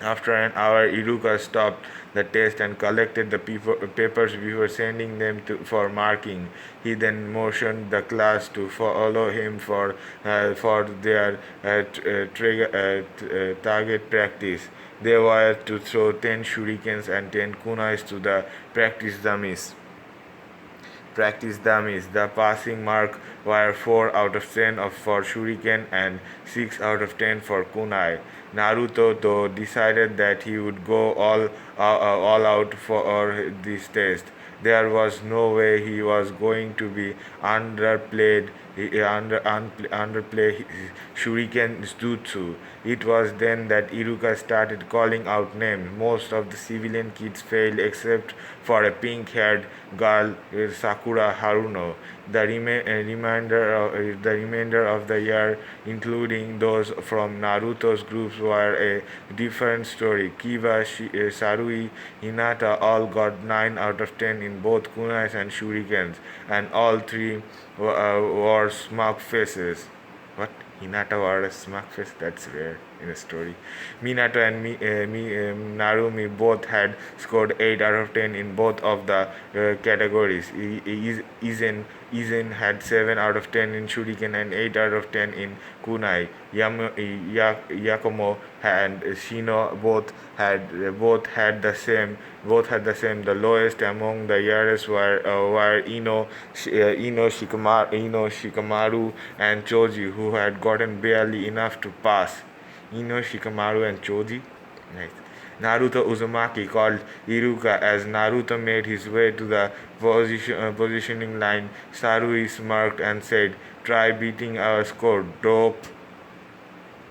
[SPEAKER 2] After an hour, Iruka stopped the test and collected the papers before sending them for marking. He then motioned the class to follow him for their target practice. They were to throw 10 shurikens and 10 kunais to the practice dummies. The passing mark were 4 out of 10 for Shuriken and 6 out of 10 for Kunai. Naruto, though, decided that he would go all out for this test. There was no way he was going to be underplay Shuriken Jutsu. It was then that Iruka started calling out names. Most of the civilian kids failed except for a pink-haired girl, Sakura Haruno. The remainder of the year, including those from Naruto's groups, were a different story. Kiba, Sarui, Hinata all got 9 out of 10 in both kunais and shurikens, and all three wore smug faces. What? Hinata wore a smug face? That's rare in a story. Minato and Narumi both had scored 8 out of 10 in both of the categories. Izen had 7 out of 10 in Shuriken and 8 out of 10 in Kunai. Yakumo and Shino both had the same. The lowest among the years were Shikamaru and Choji, who had gotten barely enough to pass. Shikamaru and Choji. Nice. Naruto Uzumaki called Iruka as Naruto made his way to the positioning line. Sarui smirked and said, "Try beating our score, dope."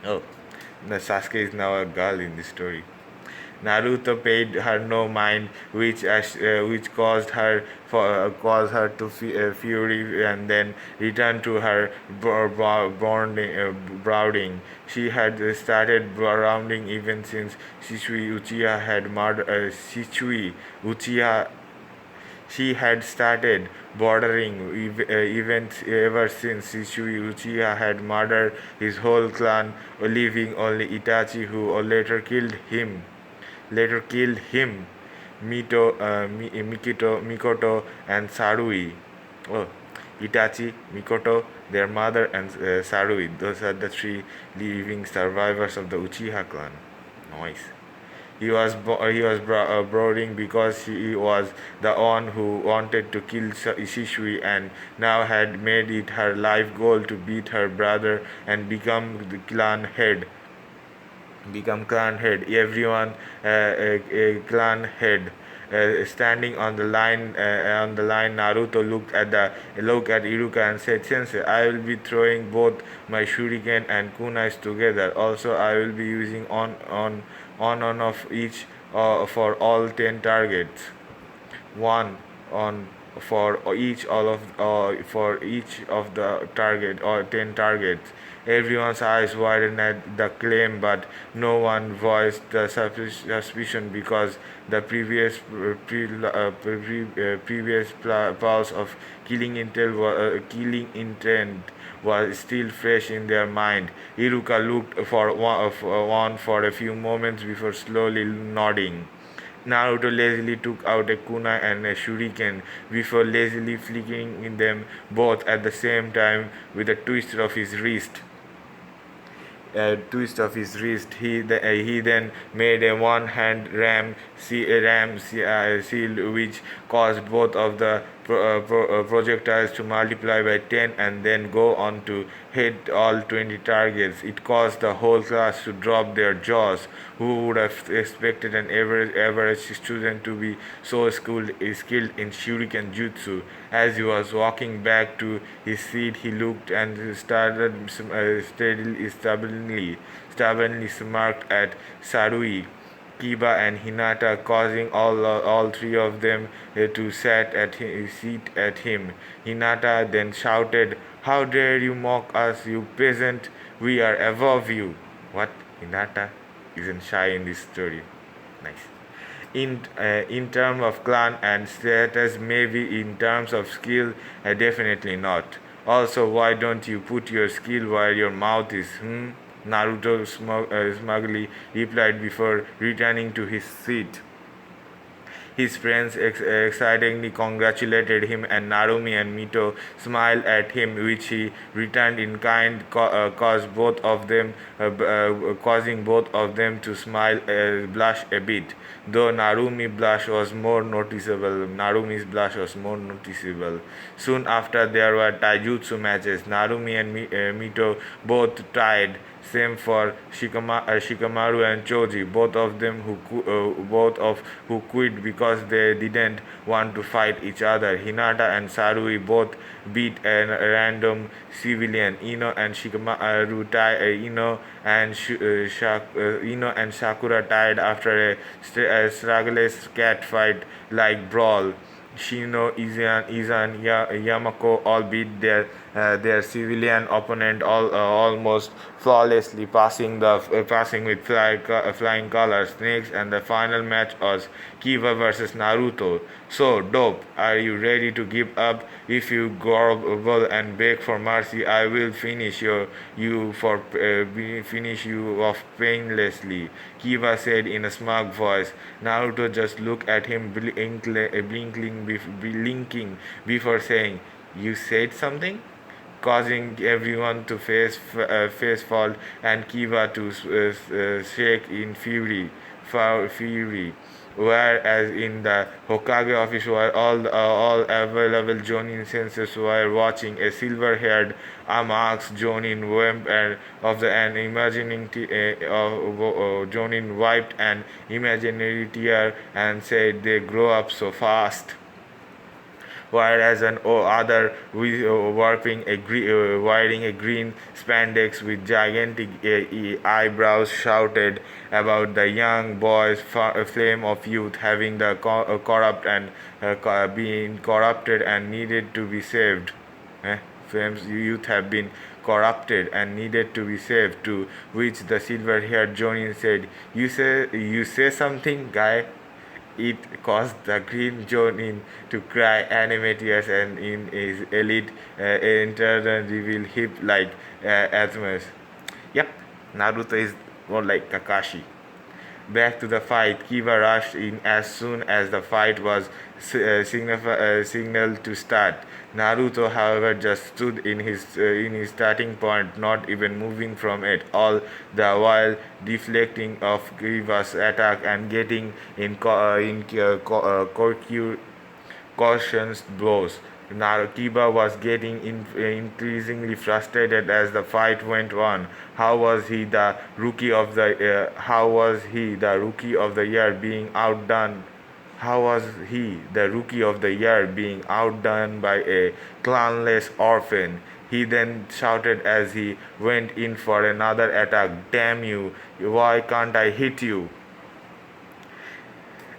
[SPEAKER 2] Oh, the Sasuke is now a girl in this story. Naruto paid her no mind, which caused her to fury, and then returned to her brooding. She had started brooding even since Shisui Uchiha had murdered Shisui Uchiha. She had started bordering even ever since Shisui Uchiha had murdered his whole clan, leaving only Itachi, who later killed him. Mikoto, and Sarui. Oh, Itachi, Mikoto, their mother, and Sarui. Those are the 3 living survivors of the Uchiha clan. Nice. He was brooding because he was the one who wanted to kill Shisui and now had made it her life goal to beat her brother and become clan head. Everyone a clan head. Standing on the line, Naruto looked at Iruka and said, "Sensei, I will be throwing both my shuriken and kunais together. Also, I will be using on of each for all 10 targets. 1, on for each of the target or 10 targets. Everyone's eyes widened at the claim, but no one voiced the suspicion because the previous pulse of killing intent was still fresh in their mind. Iruka looked for one for a few moments before slowly nodding. Naruto lazily took out a kunai and a shuriken before lazily flicking them both at the same time with a twist of his wrist. He then made a one-hand seal, which caused both of the projectiles to multiply by 10 and then go on to hit all 20 targets. It caused the whole class to drop their jaws. Who would have expected an average student to be so skilled in shuriken jutsu? As he was walking back to his seat, he looked and started stubbornly smirked at Sarui, Kiba, and Hinata, causing all three of them to sit at him. Hinata then shouted, "How dare you mock us, you peasant? We are above you." What? Hinata isn't shy in this story. Nice. In terms of clan and status, maybe in terms of skill, definitely not. Also, why don't you put your skill where your mouth is? Naruto smugly replied before returning to his seat. His friends excitedly congratulated him, and Narumi and Mito smiled at him, which he returned in kind, causing both of them to blush a bit. Though Narumi's blush was more noticeable. Soon after, there were taijutsu matches. Narumi and Mito both tied. Same for Shikamaru and Choji, both of who quit because they didn't want to fight each other. Hinata and Sarui both beat a random civilian. Ino and Sakura tied after a struggles cat fight like brawl. Shino, Izan, Yamako all beat their civilian opponent almost flawlessly, passing with flying colors. Next, and the final match was Kiba versus Naruto. So dope. Are you ready to give up? If you grovel and beg for mercy, I will finish you off painlessly. Kiba said in a smug voice. Naruto just looked at him blinking before saying, "You said something?" causing everyone to face fall and Kiba to shake in fury. Whereas in the Hokage office, where all available Jonin senses were watching, a silver-haired Amax Jonin Jonin wiped an imaginary tear and said, "They grow up so fast." Whereas an other wearing a green spandex with gigantic eyebrows shouted about the young boy's flame of youth having the corrupt and being corrupted and needed to be saved. Flames youth have been corrupted and needed to be saved, to which the silver-haired Jonin said, you say something, guy." It caused the Green Jonin to cry anime tears, and in his elite internal reveal hip like Asmus. Yep, Naruto is more like Kakashi. Back to the fight, Kiba rushed in as soon as the fight was signaled to start. Naruto, however, just stood in his starting point, not even moving from it, all the while deflecting off Kiba's attack and getting in cautious blows. Kiba was getting increasingly frustrated as the fight went on. How was he the rookie of the year being outdone? How was he, the rookie of the year, being outdone by a clanless orphan? He then shouted as he went in for another attack, "Damn you, why can't I hit you?"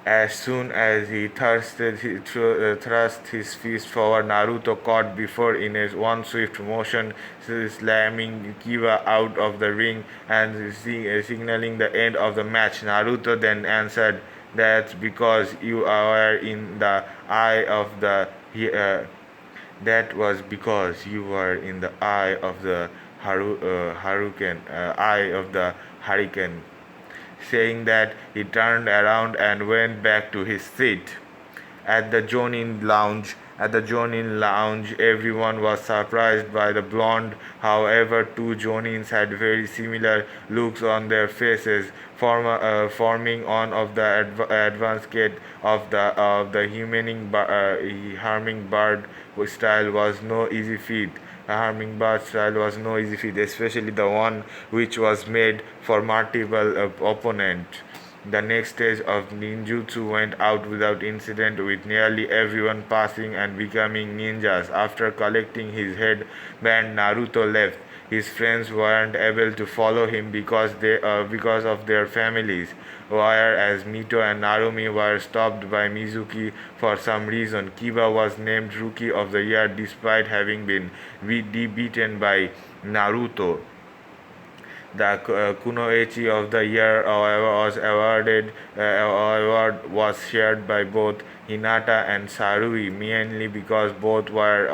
[SPEAKER 2] As soon as he thrust his fist forward, Naruto caught before in his one swift motion, slamming Kiba out of the ring and signaling the end of the match. Naruto then answered, "That's because you are in the eye of the that was because you were in the eye of the hurricane." Saying that, he turned around and went back to his seat. At the Jonin lounge, everyone was surprised by the blonde. However, two Jonins had very similar looks on their faces, forming one of the advanced of the hummingbird style was no easy feat. A hummingbird style was no easy feat, especially the one which was made for multiple opponents. The next stage of ninjutsu went out without incident, with nearly everyone passing and becoming ninjas. After collecting his headband, Naruto left. His friends weren't able to follow him because of their families, whereas Mito and Narumi were stopped by Mizuki for some reason. Kiba was named Rookie of the Year despite having been beaten by Naruto. The Kunoichi of the Year award was shared by both Hinata and Sarui, mainly because both were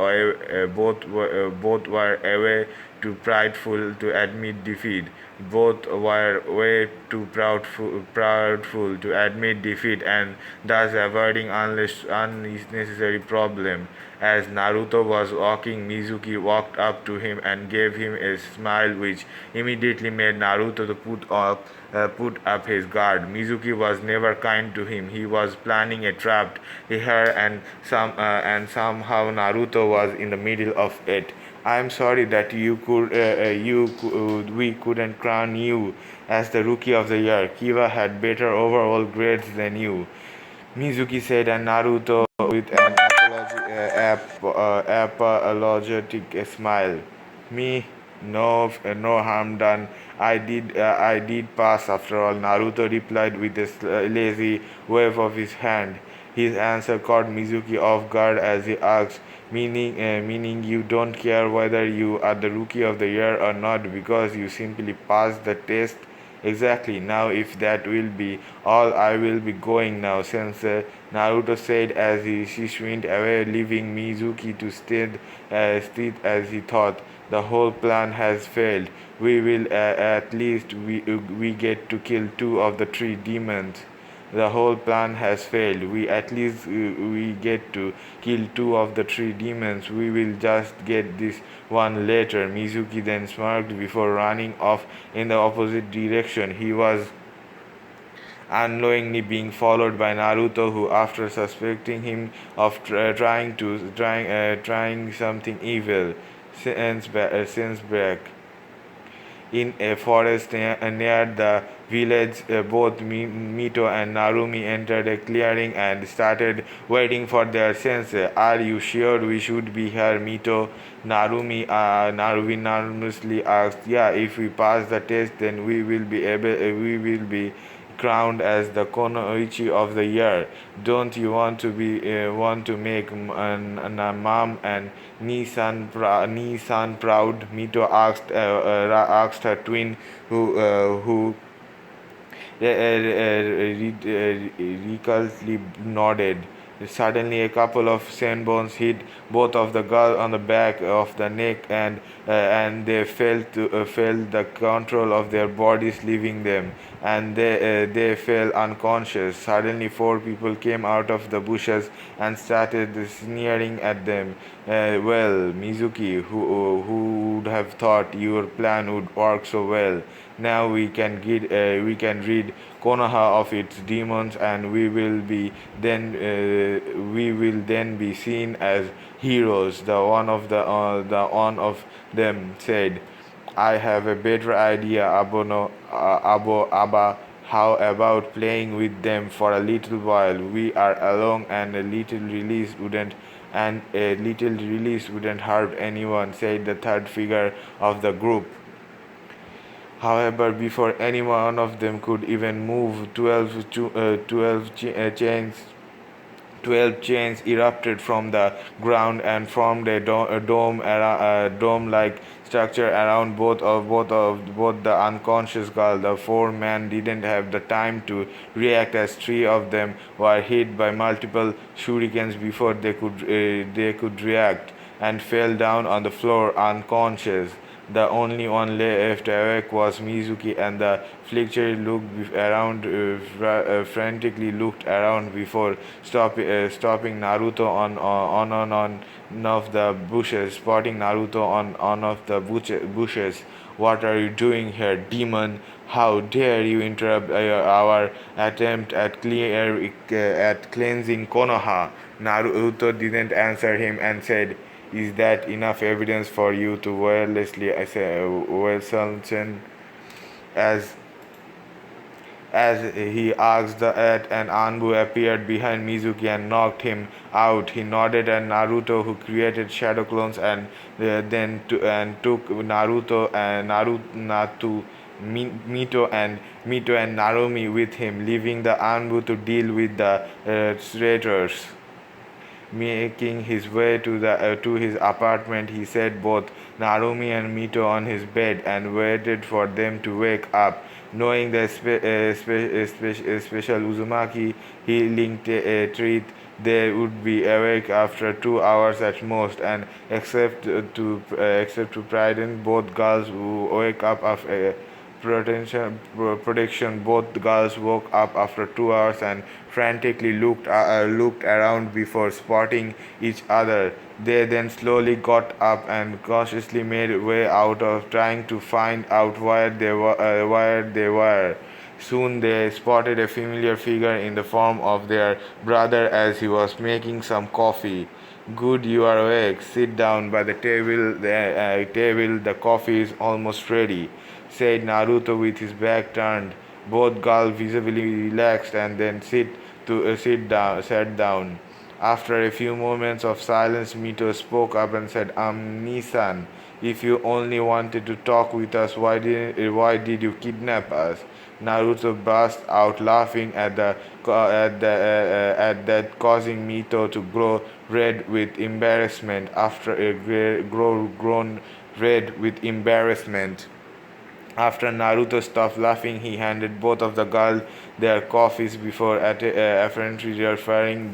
[SPEAKER 2] way too prideful to admit defeat. Both were way too proudful to admit defeat, and thus avoiding unnecessary problem. As Naruto was walking, Mizuki walked up to him and gave him a smile which immediately made Naruto to put up his guard. Mizuki was never kind to him. He was planning a trap here, and somehow Naruto was in the middle of it. I am sorry that we couldn't crown you as the Rookie of the Year. Kiba had better overall grades than you, Mizuki said, and Naruto with an apologetic smile. Me, no harm done. I did pass after all. Naruto replied with a lazy wave of his hand. His answer caught Mizuki off guard as he asked, meaning you don't care whether you are the Rookie of the Year or not because you simply passed the test. Exactly. Now, if that will be all, I will be going now, Sensei, Naruto said as she went away, leaving Mizuki to sit as he thought. The whole plan has failed. We will at least we get to kill two of the three demons. The whole plan has failed. We get to kill two of the three demons. We will just get this one later. Mizuki then smirked before running off in the opposite direction. He was unknowingly being followed by Naruto, who, after suspecting him of trying something evil, since back. In a forest near the village, both Mito and Narumi entered a clearing and started waiting for their sensei. Are you sure we should be here, Mito? Narumi nervously asked. Yeah, if we pass the test, then we will be crowned as the Konoichi of the year. Don't you want to make mom and Nissan proud? Mito asked her twin, who recklessly nodded. Suddenly, a couple of senbons hit both of the girls on the back of the neck, and they felt the control of their bodies leaving them, and they fell unconscious. Suddenly, four people came out of the bushes and started sneering at them. Well, Mizuki, who would have thought your plan would work so well? Now we can rid Konoha of its demons, and we will then be seen as heroes. The one of them said, "I have a better idea, Abo Abba. How about playing with them for a little while? We are alone, and a little release wouldn't hurt anyone," said the third figure of the group. However, before any one of them could even move, 12 chains erupted from the ground and formed a dome-like structure around both the unconscious girl. The four men didn't have the time to react, as three of them were hit by multiple shurikens before they could react, and fell down on the floor unconscious. The only one left awake was Mizuki, and the flicker frantically looked around before stopping Naruto on of the bushes, spotting Naruto on of the bushes. What are you doing here, demon? How dare you interrupt our attempt at cleansing Konoha? Naruto didn't answer him and said, "Is that enough evidence for you to wirelessly as he asked that and Anbu appeared behind Mizuki and knocked him out. He nodded at Naruto, who created shadow clones and took Mito and Narumi with him, leaving the Anbu to deal with the traitors. Making his way to his apartment, he set both Narumi and Mito on his bed and waited for them to wake up. Knowing the special Uzumaki healing treat, they would be awake after 2 hours at most, and except to Priden, both girls who wake up after protection. Both girls woke up after 2 hours and frantically looked around before spotting each other. They then slowly got up and cautiously made way out of trying to find out where they were. Soon they spotted a familiar figure in the form of their brother as he was making some coffee. Good, you are awake. Sit down by the table. The coffee is almost ready, said Naruto with his back turned. Both girls visibly relaxed and then sat down. After a few moments of silence, Mito spoke up and said, Nisan, if you only wanted to talk with us, why did you kidnap us? Naruto burst out laughing at that, causing Mito to grow red with embarrassment. After Naruto stopped laughing, he handed both of the girls their coffees before apparently ruffling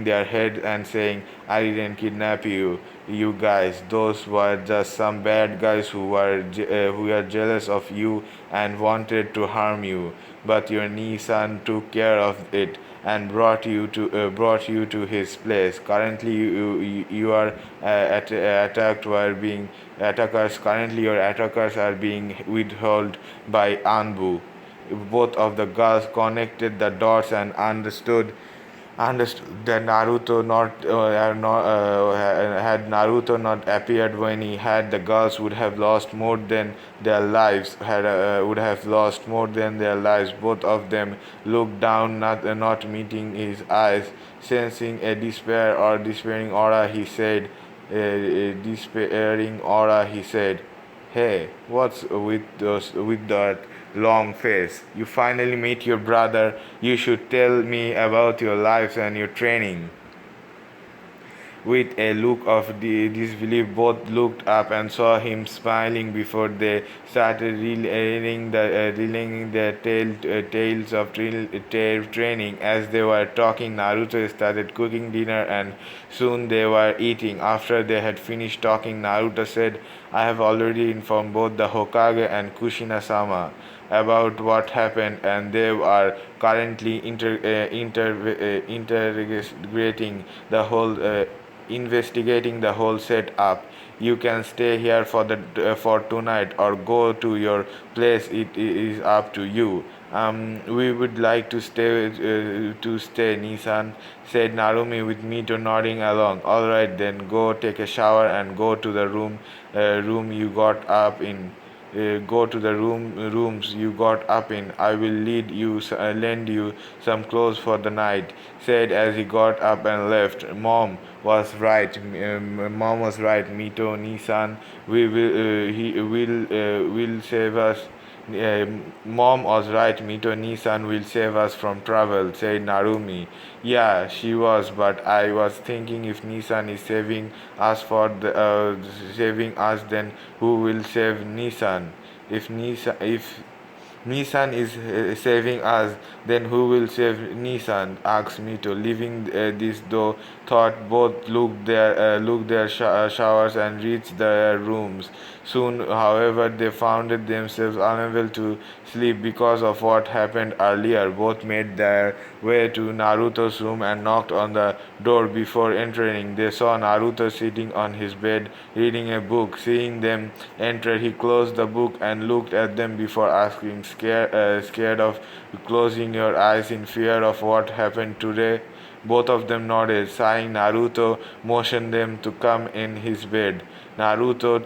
[SPEAKER 2] their heads and saying, "I didn't kidnap you guys. Those were just some bad guys who were jealous of you and wanted to harm you. But your Nissan took care of it and brought you to his place. Currently, you are attacked while being attackers. Currently, your attackers are being withheld by Anbu." Both of the girls connected the dots and understood that had Naruto not appeared when he had, the girls would have lost more than their lives. Both of them looked down, not meeting his eyes, sensing a despairing aura. He said, "Hey, what's with that long face? You finally meet your brother. You should tell me about your lives and your training." With a look of disbelief, both looked up and saw him smiling before they started relaying the tales of training. As they were talking, Naruto started cooking dinner, and soon they were eating. After they had finished talking, Naruto said, "I have already informed both the Hokage and Kushina-sama about what happened, and they are currently investigating the whole setup. You can stay here for tonight or go to your place. It is up to you." We would like to stay, Nissan," said Narumi with Mito nodding along. "Alright then, go take a shower and go to the room you got up in." go to the rooms you got up in. I will lend you some clothes for the night, said as he got up and left. Mom was right. Mito, Nissan, will save us. Mom was right. Mito Nissan will save us from trouble, said Narumi. Yeah, she was, but I was thinking if Nissan is saving us, then who will save Nissan? If Nissan is saving us, then who will save Nissan? Asked Mito. Leaving this though thought, both looked their showers and reached their rooms. Soon, however, they found themselves unable to sleep because of what happened earlier. Both made their way to Naruto's room and knocked on the door. Before entering, they saw Naruto sitting on his bed reading a book. Seeing them enter, he closed the book and looked at them before asking, scared of closing your eyes in fear of what happened today? Both of them nodded. Sighing, Naruto motioned them to come in his bed. Mito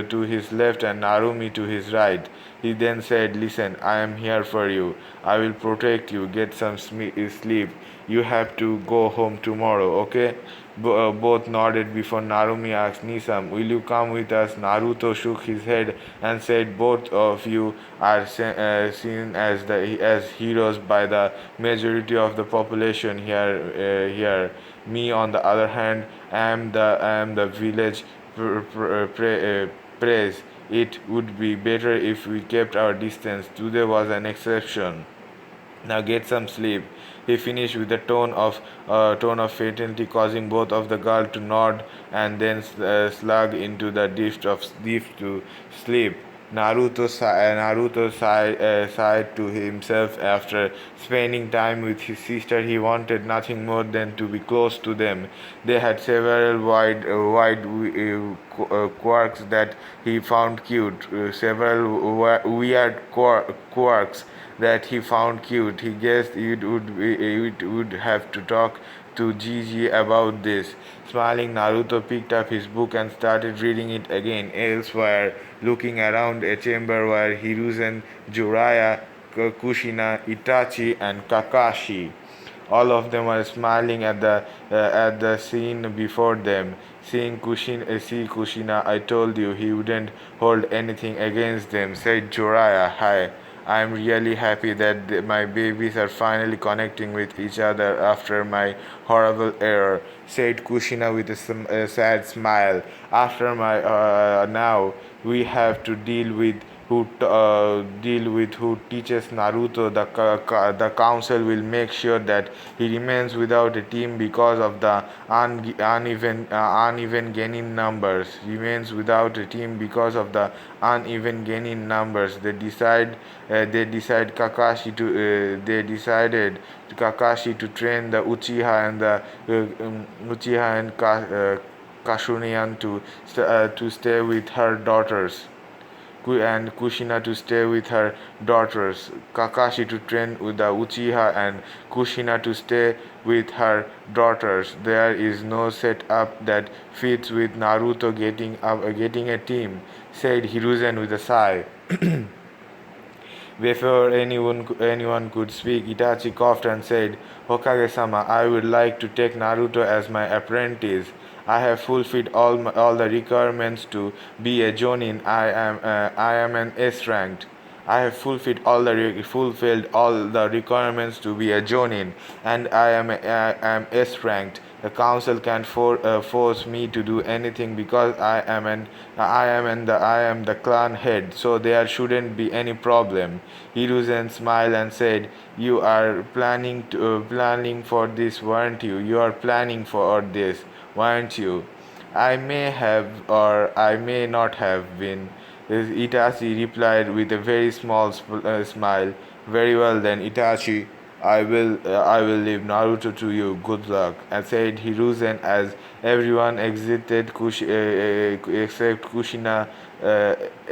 [SPEAKER 2] to his left and Narumi to his right. He then said, "Listen, I am here for you. I will protect you. Get some sleep. You have to go home tomorrow, okay?" Both nodded before Narumi asked, "Nisam, will you come with us?" Naruto shook his head and said, "Both of you are seen as heroes by the majority of the population here. Me, on the other hand, am the village praise. It would be better if we kept our distance. Today was an exception. Now get some sleep." He finished with a tone of fatality, causing both of the girls to nod and then slug into the depth to sleep. Naruto sighed to himself after spending time with his sister. He wanted nothing more than to be close to them. They had several quirks that he found cute. Weird quirks that he found cute. He guessed it would have to talk to Gigi about this. Smiling, Naruto picked up his book and started reading it again. Elsewhere, looking around a chamber where Hiruzen, Jiraiya, Kushina, Itachi, and Kakashi. All of them were smiling at the scene before them. See Kushina, I told you he wouldn't hold anything against them, said Jiraiya. Hi. I'm really happy that my babies are finally connecting with each other after my horrible error, said Kushina with a sad smile. After my now we have to deal with who teaches Naruto. The council will make sure that he remains without a team because of the uneven gaining numbers. Remains without a team because of the uneven gaining numbers. They decided Kakashi to train the Uchiha and Kashunian to stay with her daughters, and Kushina to stay with her daughters, Kakashi to train with the Uchiha, and Kushina to stay with her daughters. There is no setup that fits with Naruto getting a team, said Hiruzen with a sigh. Before anyone could speak, Itachi coughed and said, "Hokage-sama, I would like to take Naruto as my apprentice. I have fulfilled all the requirements to be a Jonin. I am an S ranked. I have fulfilled all the requirements to be a Jonin, and I am S ranked. The council can't force me to do anything because I am the clan head, so there shouldn't be any problem." Hiruzen smiled and said, "You are planning for this, weren't you? You are planning for this, weren't you?" "I may have, or I may not have been," Itachi replied with a very small smile. "Very well then, Itachi. I will leave Naruto to you. Good luck," said Hiruzen as everyone exited except Kushina.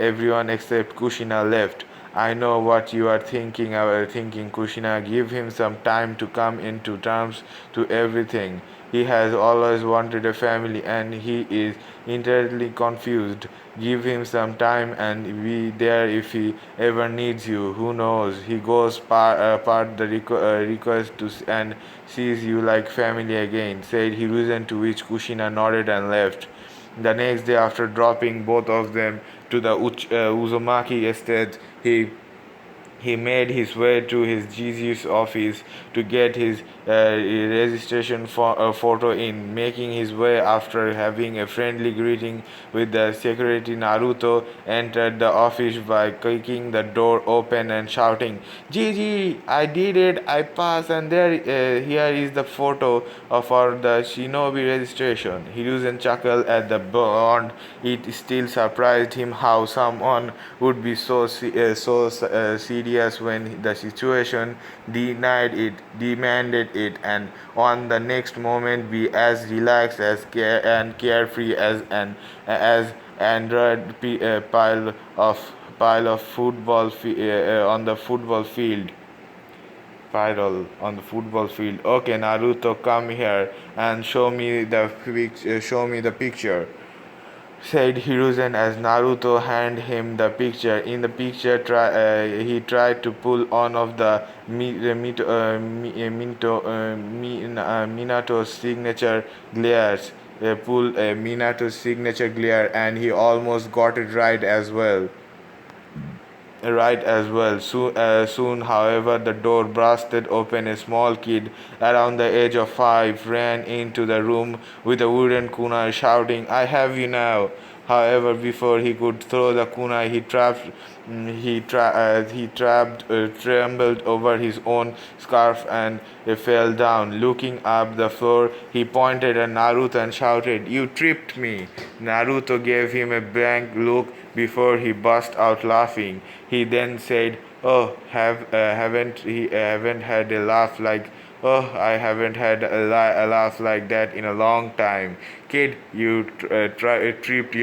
[SPEAKER 2] Everyone except Kushina left. I know what you are thinking, Kushina. Give him some time to come into terms to everything. He has always wanted a family and he is entirely confused. Give him some time and be there if he ever needs you. Who knows? He goes part the request to and sees you like family again, said Hiruzen, to which Kushina nodded and left. The next day, after dropping both of them to the Uzumaki estate, he made his way to his Jizu's office to get his registration photo in. Making his way after having a friendly greeting with the security, Naruto entered the office by kicking the door open and shouting, "Gigi, I did it! I passed, and here is the photo of our the Shinobi registration." Hiruzen chuckled at the bond. It still surprised him how someone would be so serious when the situation demanded it, and on the next moment be as relaxed and carefree as android pile of on the football field. Spiral on the football field. Okay, Naruto, come here and show me the picture, said Hiruzen as Naruto handed him the picture. In the picture, he tried to pull on of the Minato's signature glares. Minato's signature glare, and he almost got it right as well. Soon, however, the door busted open. A small kid around the age of 5 ran into the room with a wooden kunai, shouting, "I have you now!" However, before he could throw the kunai, trembled over his own scarf and fell down. Looking up the floor, he pointed at Naruto and shouted, "You tripped me!" Naruto gave him a blank look before he burst out laughing. He then said, "Oh, haven't had a laugh like Oh, I haven't had a laugh like that in a long time. Kid, you tripped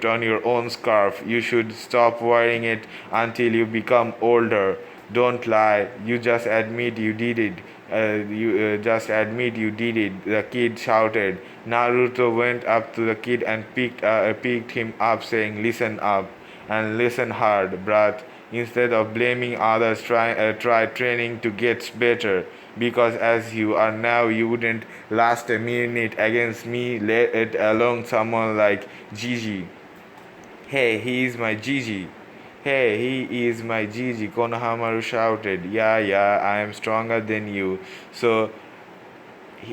[SPEAKER 2] on your own scarf. You should stop wearing it until you become older. Don't lie. You just admit you did it. You just admit you did it," the kid shouted. Naruto went up to the kid and picked him up, saying, "Listen up and listen hard, brat. Instead of blaming others, try training to get better. Because as you are now, you wouldn't last a minute against me, let alone someone like Gigi." "Hey, he is my Gigi. Hey, he is my Gigi," Konohamaru shouted. Yeah, I am stronger than you. So,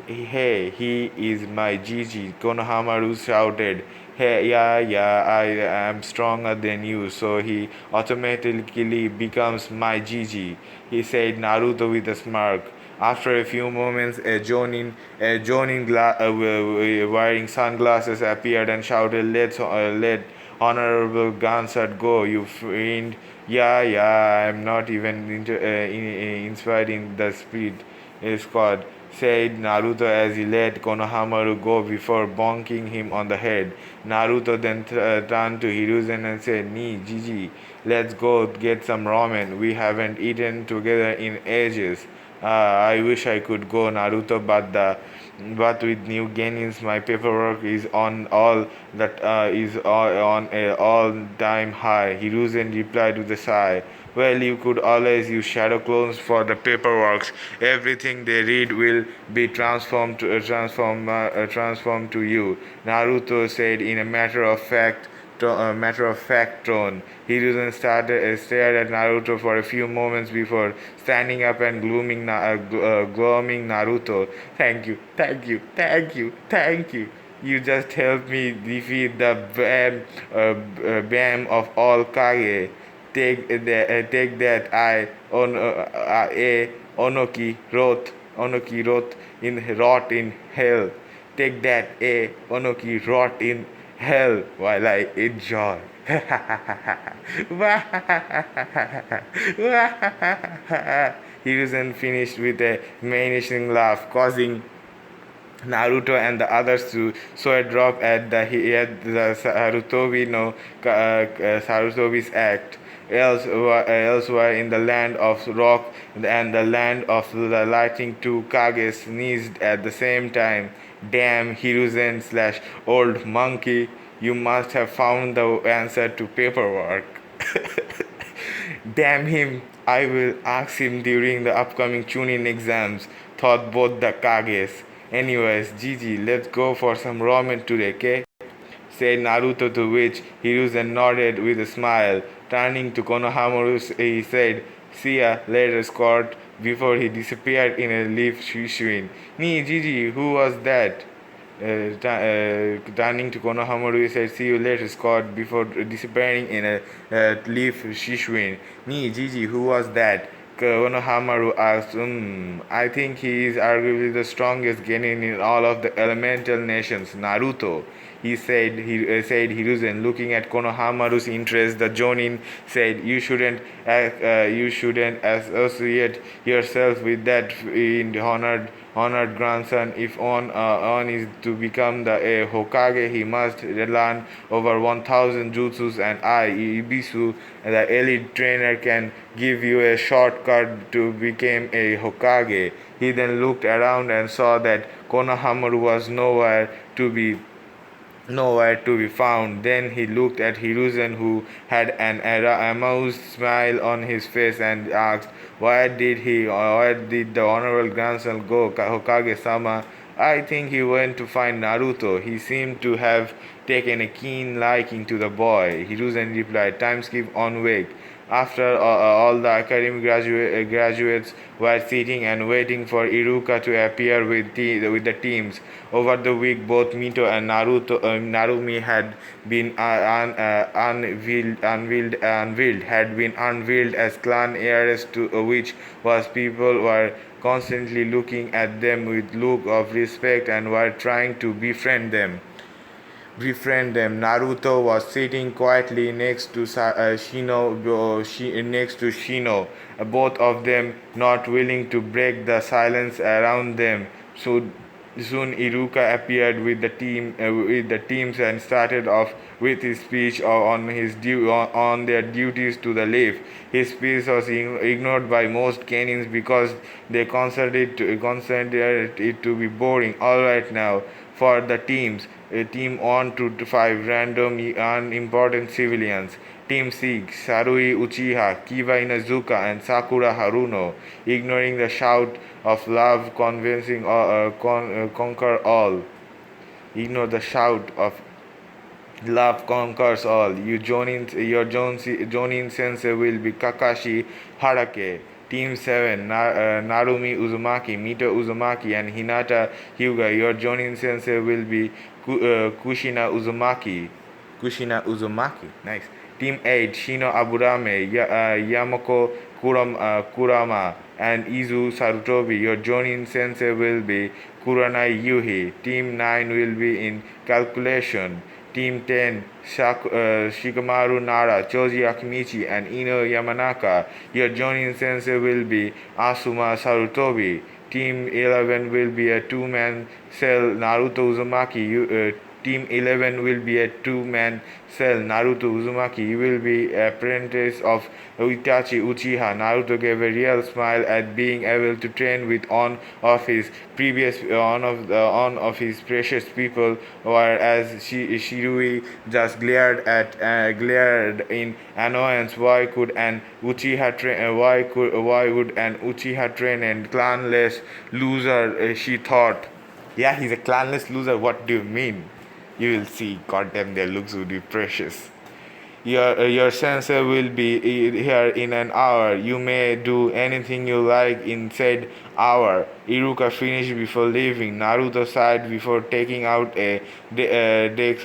[SPEAKER 2] "Hey, he is my Gigi," Konohamaru shouted. "Hey, yeah, I am stronger than you, so he automatically becomes my Gigi," he said Naruto with a smirk. After a few moments, a Jonin wearing sunglasses appeared and shouted, let Honorable Gansat go, you fiend." Yeah, I am not even inspired in the speed squad," said Naruto as he let Konohamaru go before bonking him on the head. Naruto then turned to Hiruzen and said, "Nee, Gigi, let's go get some ramen. We haven't eaten together in ages." I wish I could go, Naruto, but with new Genins, my paperwork is on a all-time high. Hiruzen replied with a sigh. "Well, you could always use shadow clones for the paperworks. Everything they read will be transformed to you," Naruto said in a matter of fact tone. Hiruzen stared at Naruto for a few moments before standing up and gloaming Naruto. Thank you. You just helped me defeat the Bam of all Kage. Take that, Onoki rot in hell. Take that, Onoki rot in hell while I enjoy. Hiruzen finished with a menacing laugh, causing Naruto and the others to sweat drop at the Sarutobi's act. elsewhere in the land of rock and the land of the lightning. Two Kage sneezed at the same time. Damn Hiruzen slash old monkey, you must have found the answer to paperwork. Damn him, I will ask him during the upcoming Chunin exams, thought both the Kages. Anyways, Gigi, let's go for some ramen today, okay? Said Naruto, to which Hiruzen nodded with a smile. Turning to Konohamaru, he said, "See ya later, Scott," before he disappeared in a leaf shishuin. "Nee, Gigi, who was that?" Turning to Konohamaru, he said, "See you later, Scott," before disappearing in a leaf shishuin. "Nee, Gigi, who was that?" Konohamaru asked. I think he is arguably the strongest genin in all of the elemental nations, Naruto," he said. Said Hiruzen, looking at Konohamaru's interest. The Jonin said, you shouldn't associate yourself with that honored grandson. If on is to become the Hokage, he must learn over 1,000 jutsus, and I, Ibisu, the elite trainer, can give you a shortcut to become a Hokage." He then looked around and saw that Konohamaru was nowhere to be found. Then he looked at Hiruzen, who had an amused smile on his face, and asked, Where did the honorable grandson go, Hokage-sama?" "I think he went to find Naruto. He seemed to have taken a keen liking to the boy," Hiruzen replied. Time skip on wake. After all the academy graduates were sitting and waiting for Iruka to appear with the teams. Over the week, both Mito and Narumi had been unveiled as clan heirs, to which was people were constantly looking at them with look of respect and were trying to befriend them. Naruto was sitting quietly next to Shino, both of them not willing to break the silence around them. So soon Iruka appeared with the teams, and started off with his speech on their duties to the leaf. His speech was ignored by most canins because they considered it to be boring. All right, now for the teams. Team 1 to 5, random unimportant civilians. Team 6, Sarui Uchiha, Kiba Inazuka, and Sakura Haruno. Ignoring the shout of love conquer all. Ignore the shout of love conquers all. Your Jonin sensei will be Kakashi Harake. Team 7, Narumi Uzumaki, Mito Uzumaki, and Hinata Hyuga. Your Jonin sensei will be Kushina Uzumaki. Nice. Team 8, Shino Aburame, Yamako Kurama, and Izu Sarutobi. Your Jonin sensei will be Kuranai Yuhi. Team 9 will be in calculation. Team 10, Shikamaru Nara, Choji Akimichi, and Ino Yamanaka. Your Jonin sensei will be Asuma Sarutobi. Team 11 will be a two-man cell, Naruto Uzumaki. Team 11 will be a two-man cell, Naruto Uzumaki. You will be apprentice of Itachi Uchiha. Naruto gave a real smile at being able to train with one of his precious people, whereas Shirui just glared in annoyance. Why would an Uchiha train a clanless loser? She thought. Yeah, he's a clanless loser. What do you mean? You will see. Goddamn, their looks would be precious. Your sensei will be here in an hour. You may do anything you like in said hour. Iruka finished before leaving. Naruto sighed before taking out a deck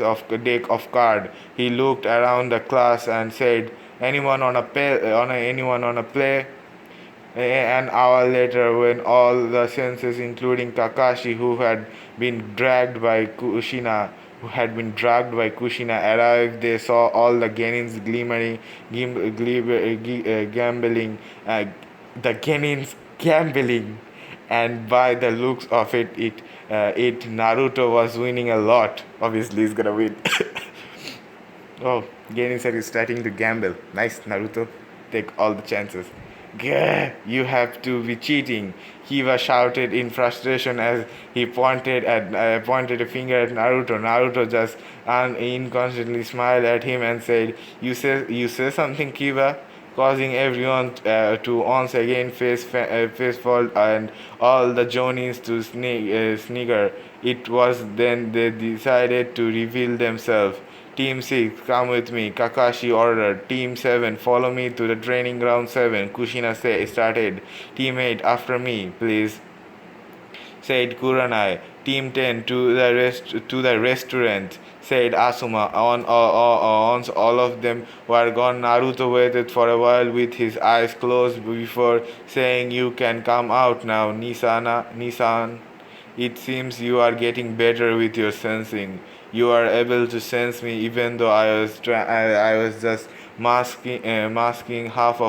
[SPEAKER 2] of cards. He looked around the class and said, "Anyone on a play?" An hour later, when all the senses, including Kakashi, who had been dragged by Kushina, arrived, they saw all the genins gambling. The genins gambling, and by the looks of it, Naruto was winning a lot. Obviously, he's gonna win. Oh, Genin is starting to gamble. Nice, Naruto. Take all the chances. Gah, you have to be cheating. Kiba shouted in frustration as he pointed a finger at Naruto. Naruto just inconstantly smiled at him and said, "You say something, Kiba," causing everyone to once again face fall and all the Jonins to snigger. It was then they decided to reveal themselves. Team 6, come with me, Kakashi ordered. Team 7, follow me to the training ground 7, Kushina started. Team 8, after me, please, said Kuranai. Team 10, to the restaurant, said Asuma. Once all of them were gone, Naruto waited for a while with his eyes closed before saying, "You can come out now, Nisan. It seems you are getting better with your sensing. You are able to sense me even though I was just masking half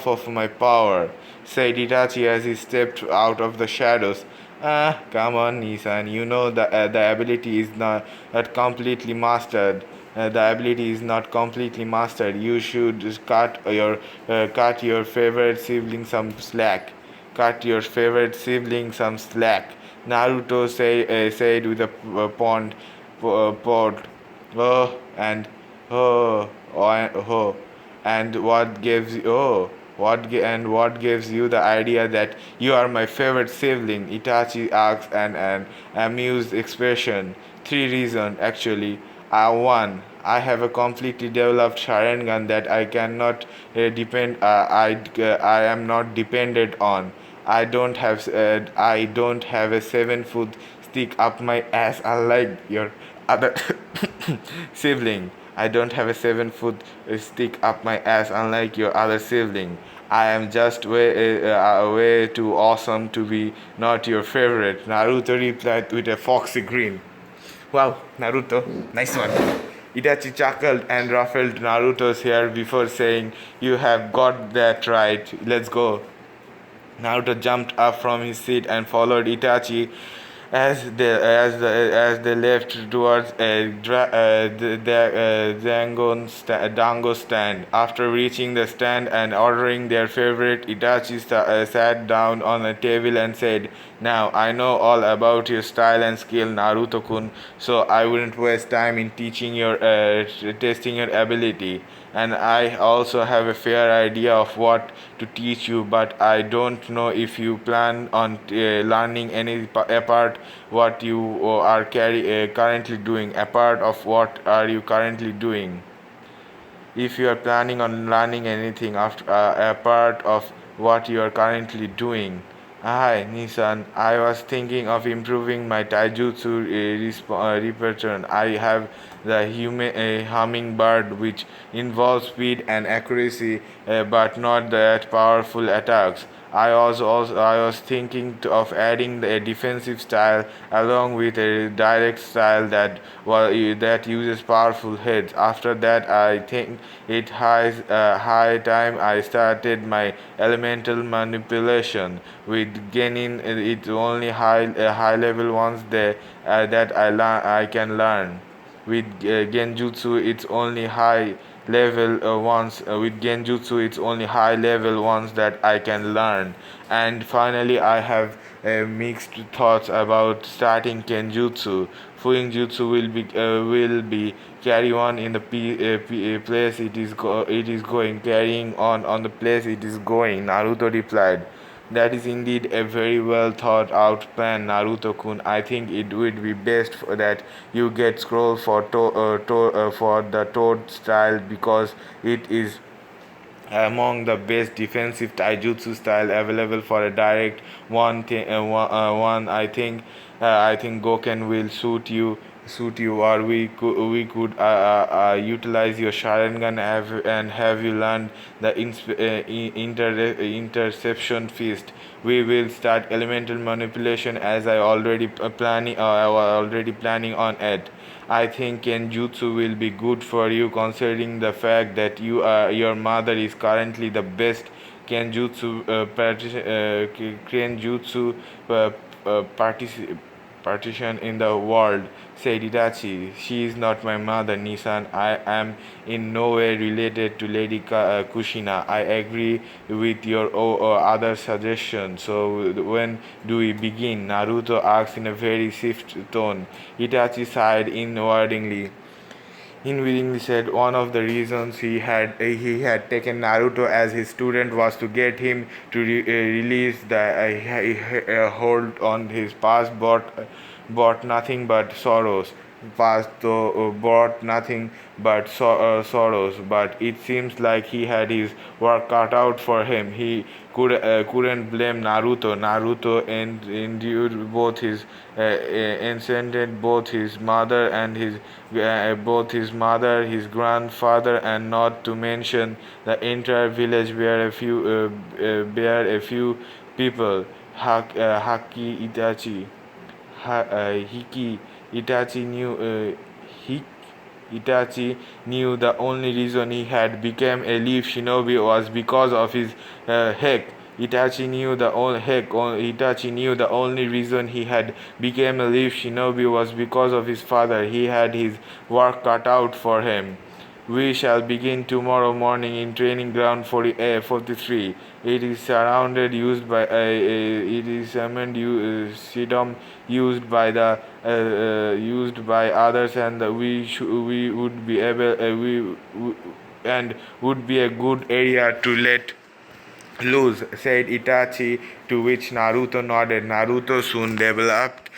[SPEAKER 2] of my power," said Itachi as he stepped out of the shadows. "Ah, come on, Nissan. You know the ability is not completely mastered. The ability is not completely mastered. You should just cut your favorite sibling some slack. Cut your favorite sibling some slack," Naruto said with a port. Oh, and oh, oh, and what gives you the idea that you are my favorite sibling? Itachi asked an amused expression. Three reasons, actually. One, I have a completely developed Sharingan that I am not dependent on. I don't have a 7 foot stick up my ass unlike your other sibling. I don't have a 7 foot stick up my ass unlike your other sibling. I am just way too awesome to be not your favorite, Naruto replied with a foxy grin. Wow, Naruto, nice one. Itachi chuckled and ruffled Naruto's hair before saying, "You have got that right. Let's go." Naruto jumped up from his seat and followed Itachi as they left towards the Dango stand. After reaching the stand and ordering their favorite, Itachi sat down on a table and said, "Now I know all about your style and skill, Naruto-kun, so I wouldn't waste time in testing your ability. And I also have a fair idea of what to teach you, but I don't know if you plan on learning any apart what you are currently doing. Apart of what are you currently doing? If you are planning on learning anything after a part of what you are currently doing." Hi, Nissan. I was thinking of improving my taijutsu repertoire. I have the hummingbird, which involves speed and accuracy, but not that powerful attacks. I was thinking of adding a defensive style along with a direct style that uses powerful hits. After that, I think high time I started my elemental manipulation with gaining its only high level ones that I can learn. With genjutsu it's only high level ones with genjutsu it's only high level ones that I can learn. And finally I have mixed thoughts about starting kenjutsu. Fuinjutsu will be carry on in the place it is going, carrying on the place it is going, Naruto replied. That is indeed a very well thought out plan, Naruto-kun. I think it would be best that you get scroll for the Toad style because it is among the best defensive taijutsu style available for a direct one. I think Goken will suit you, or we could utilize your Sharingan and have you learn the interception feast. We will start elemental manipulation as I was already planning on it. I think Kenjutsu will be good for you considering the fact that your mother is currently the best Kenjutsu Kenjutsu uh, partici- partition in the world, said Itachi. She is not my mother, Nissan. I am in no way related to Lady Kushina. I agree with your other suggestions. So when do we begin? Naruto asked in a very soft tone. Itachi sighed inwardly said one of the reasons he had taken Naruto as his student was to get him to release the hold on his past brought nothing but sorrows. Past though brought nothing but sorrows, but it seems like he had his work cut out for him. He couldn't blame Naruto. Naruto endured both his incented both his mother and his mother, his grandfather, and not to mention the entire village where a few people. Haki Itachi. Hiki Itachi knew Itachi knew the only reason he had become a leaf shinobi was because of his heck. Itachi knew the only reason he had become a leaf shinobi was because of his father. He had his work cut out for him. We shall begin tomorrow morning in training ground 43. It is surrounded used by it is summoned sedum used by the used by others, and we would be able and would be a good area to let lose, said Itachi, to which Naruto nodded. Naruto soon developed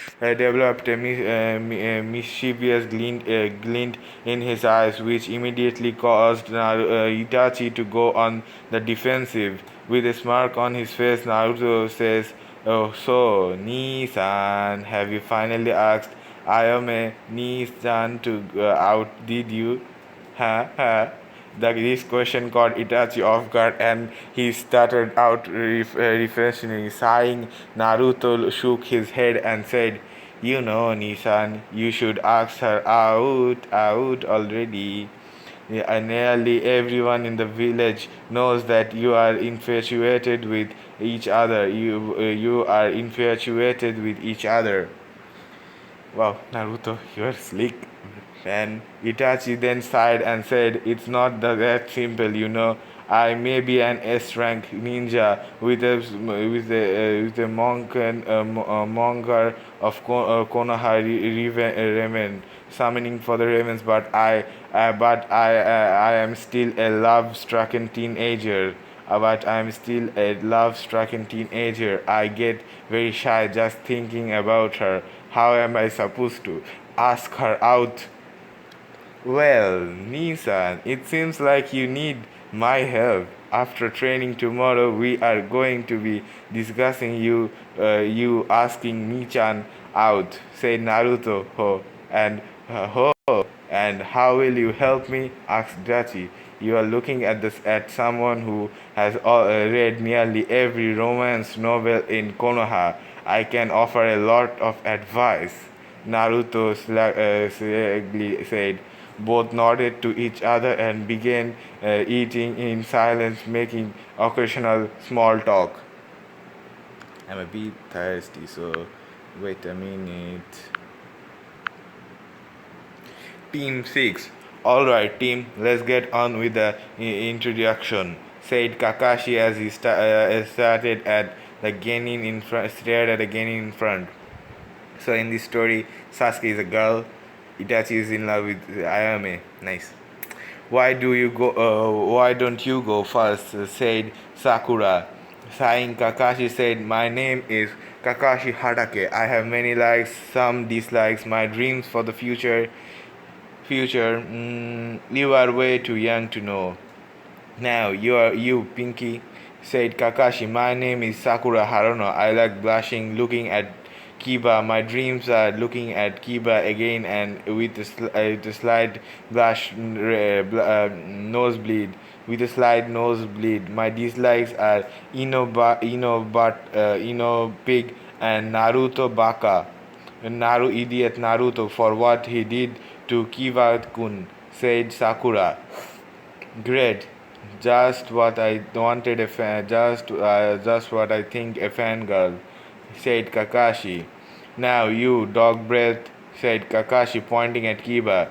[SPEAKER 2] a mischievous glint in his eyes, which immediately caused Itachi to go on the defensive. With a smirk on his face, Naruto says, "Oh, so, Nii-san, have you finally asked Ayame Nii-san to out, did you? Ha ha." This question caught Itachi off guard, and he started out refreshingly. Sighing, Naruto shook his head and said, "You know, Nissan, you should ask her out already. Nearly everyone in the village knows that you are infatuated with each other. You are infatuated with each other." Wow, Naruto, you're slick. And Itachi then sighed and said, "It's not that simple, you know. I may be an S-rank ninja with a monger of Konoha Raven summoning for the ravens, but I am still a love-stricken teenager. I get very shy just thinking about her. How am I supposed to ask her out?" "Well, Nissan, it seems like you need my help. After training tomorrow, we are going to be discussing you asking Michan out," said Naruto. And how will you help me?" asked Dachi. "You are looking at someone who has read nearly every romance novel in Konoha. I can offer a lot of advice," Naruto slowly said. Both nodded to each other and began eating in silence, making occasional small talk. I'm a bit thirsty, so wait a minute. Team 6. "Alright, team, let's get on with the introduction," said Kakashi as he started at the genin in front, stared at the genin in front. So in this story, Sasuke is a girl. Itachi is in love with Ayame. Nice. Why don't you go first?" said Sakura. Sighing, Kakashi said, "My name is Kakashi Hatake. I have many likes, some dislikes. My dreams for the future. You are way too young to know." "Now you, Pinky," said Kakashi. "My name is Sakura Haruno. I like blushing, looking at Kiba. My dreams are looking at Kiba again and with a slight nosebleed. With a slight nosebleed. My dislikes are Ino Pig and Naruto Baka. Idiot Naruto for what he did to Kiba-kun," said Sakura. "Great. Just what I wanted just what I think a fangirl," said Kakashi. Now you, dog breath, said Kakashi, pointing at Kiba.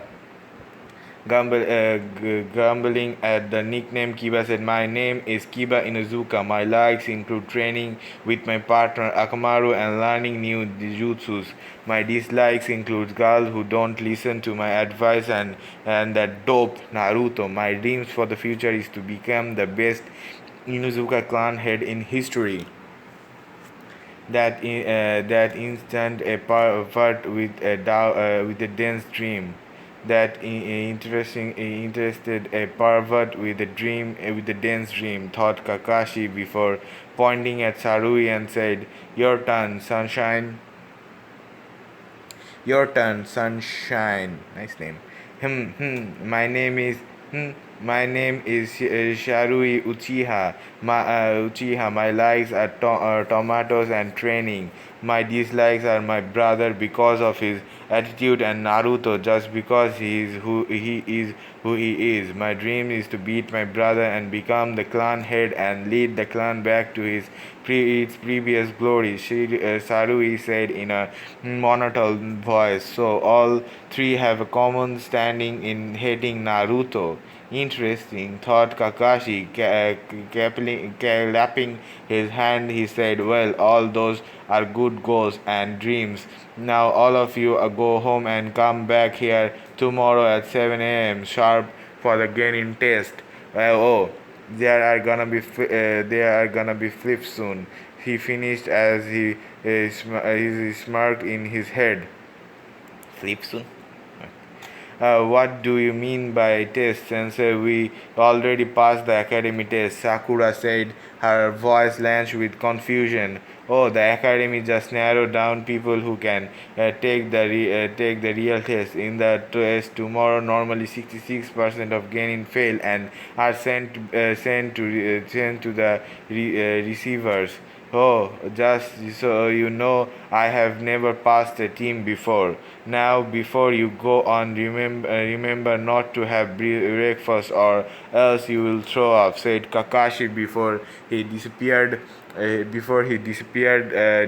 [SPEAKER 2] Grumbling at the nickname, Kiba said, "My name is Kiba Inuzuka. My likes include training with my partner Akamaru and learning new jutsus. My dislikes include girls who don't listen to my advice and that dope Naruto. My dreams for the future is to become the best Inuzuka clan head in history." That instant a part with a dense dream. Interested a pervert with a dream with a dense dream, thought Kakashi before pointing at Sarui and said, "Your turn, sunshine. Your turn, sunshine." Nice name. My name is Sharui Uchiha. My likes are tomatoes and training. My dislikes are my brother because of his attitude and Naruto just because he is. My dream is to beat my brother and become the clan head and lead the clan back to its previous glory, Sarui said in a monotone voice. So all three have a common standing in hating Naruto. Interesting, thought Kakashi, clapping his hand. He said, "Well, all those are good goals and dreams. Now all of you go home and come back here tomorrow at 7 a.m. sharp for the Genin test." Oh, there are gonna be flips soon. He finished as he smirked in his head. Flip soon? What do you mean by test, Sensei? We already passed the academy test, Sakura said, her voice launched with confusion. Oh, the academy just narrowed down people who can take the real test. In the test tomorrow, normally 66% of gaining fail and are sent to the receivers. Oh, just so you know, I have never passed a team before. Now, before you go on, remember not to have breakfast or else you will throw up, said Kakashi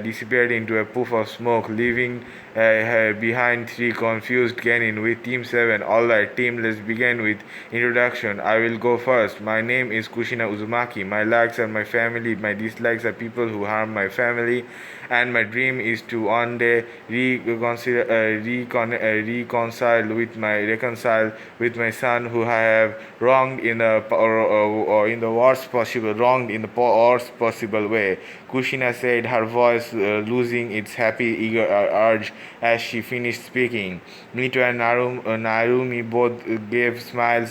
[SPEAKER 2] disappeared into a puff of smoke, leaving behind three confused Genin with Team 7. Alright, team, let's begin with introduction. I will go first. My name is Kushina Uzumaki. My likes are my family, my dislikes are people who harm my family, and my dream is to one day reconcile with my son who I have wronged in the worst possible way. Kushina said, her voice losing its happy, eager urge as she finished speaking. Mito and Narumi both gave similar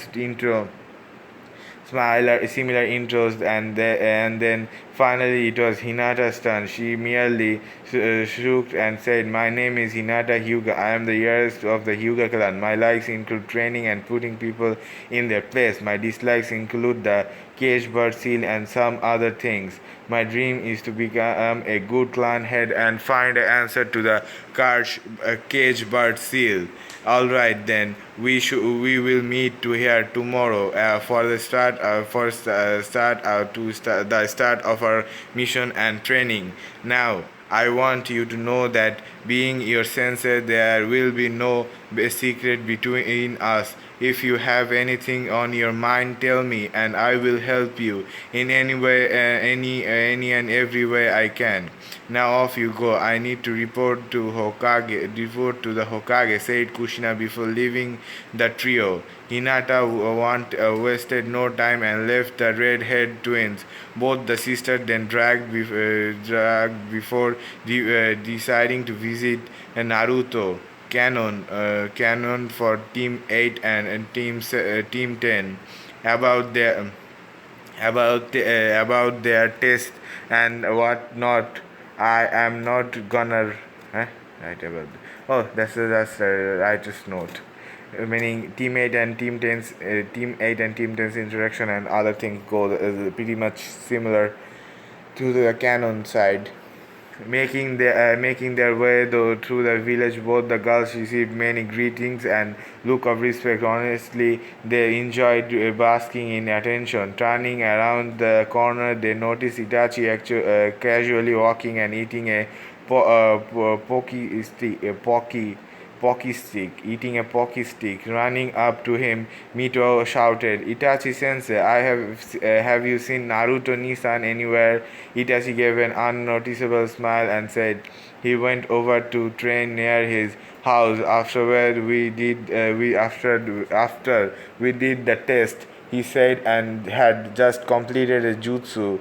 [SPEAKER 2] intros, and then finally it was Hinata's turn. She merely shook and said, "My name is Hinata Hyuga. I am the youngest of the Hyuga clan. My likes include training and putting people in their place. My dislikes include the cage bird seal and some other things. My dream is to become a good clan head and find an answer to the cage bird seal. Alright then, we will meet to here tomorrow for the start of our mission and training. Now, I want you to know that being your sensei, there will be no secret between us. If you have anything on your mind, tell me, and I will help you in any way, any and every way I can. Now off you go. I need to report to the Hokage," said Kushina before leaving the trio. Hinata wasted no time and left the red-haired twins. Both the sisters then dragged before deciding to visit Naruto. Canon for Team 8 and Team 10 about their test and what not. I am not gonna write about. That's the writer's note. Meaning Team 8 and Team 10's introduction and other things go pretty much similar to the canon side. Making their way through the village, both the girls received many greetings and look of respect. Honestly, they enjoyed basking in attention. Turning around the corner, they noticed Itachi casually walking and eating a pocky stick, eating a pocky stick. Running up to him, Mito shouted, "Itachi sensei, have you seen Naruto Nisan anywhere?" Itachi gave an unnoticeable smile and said, "He went over to train near his house. Afterward, after we did the test, he said, and had just completed a jutsu.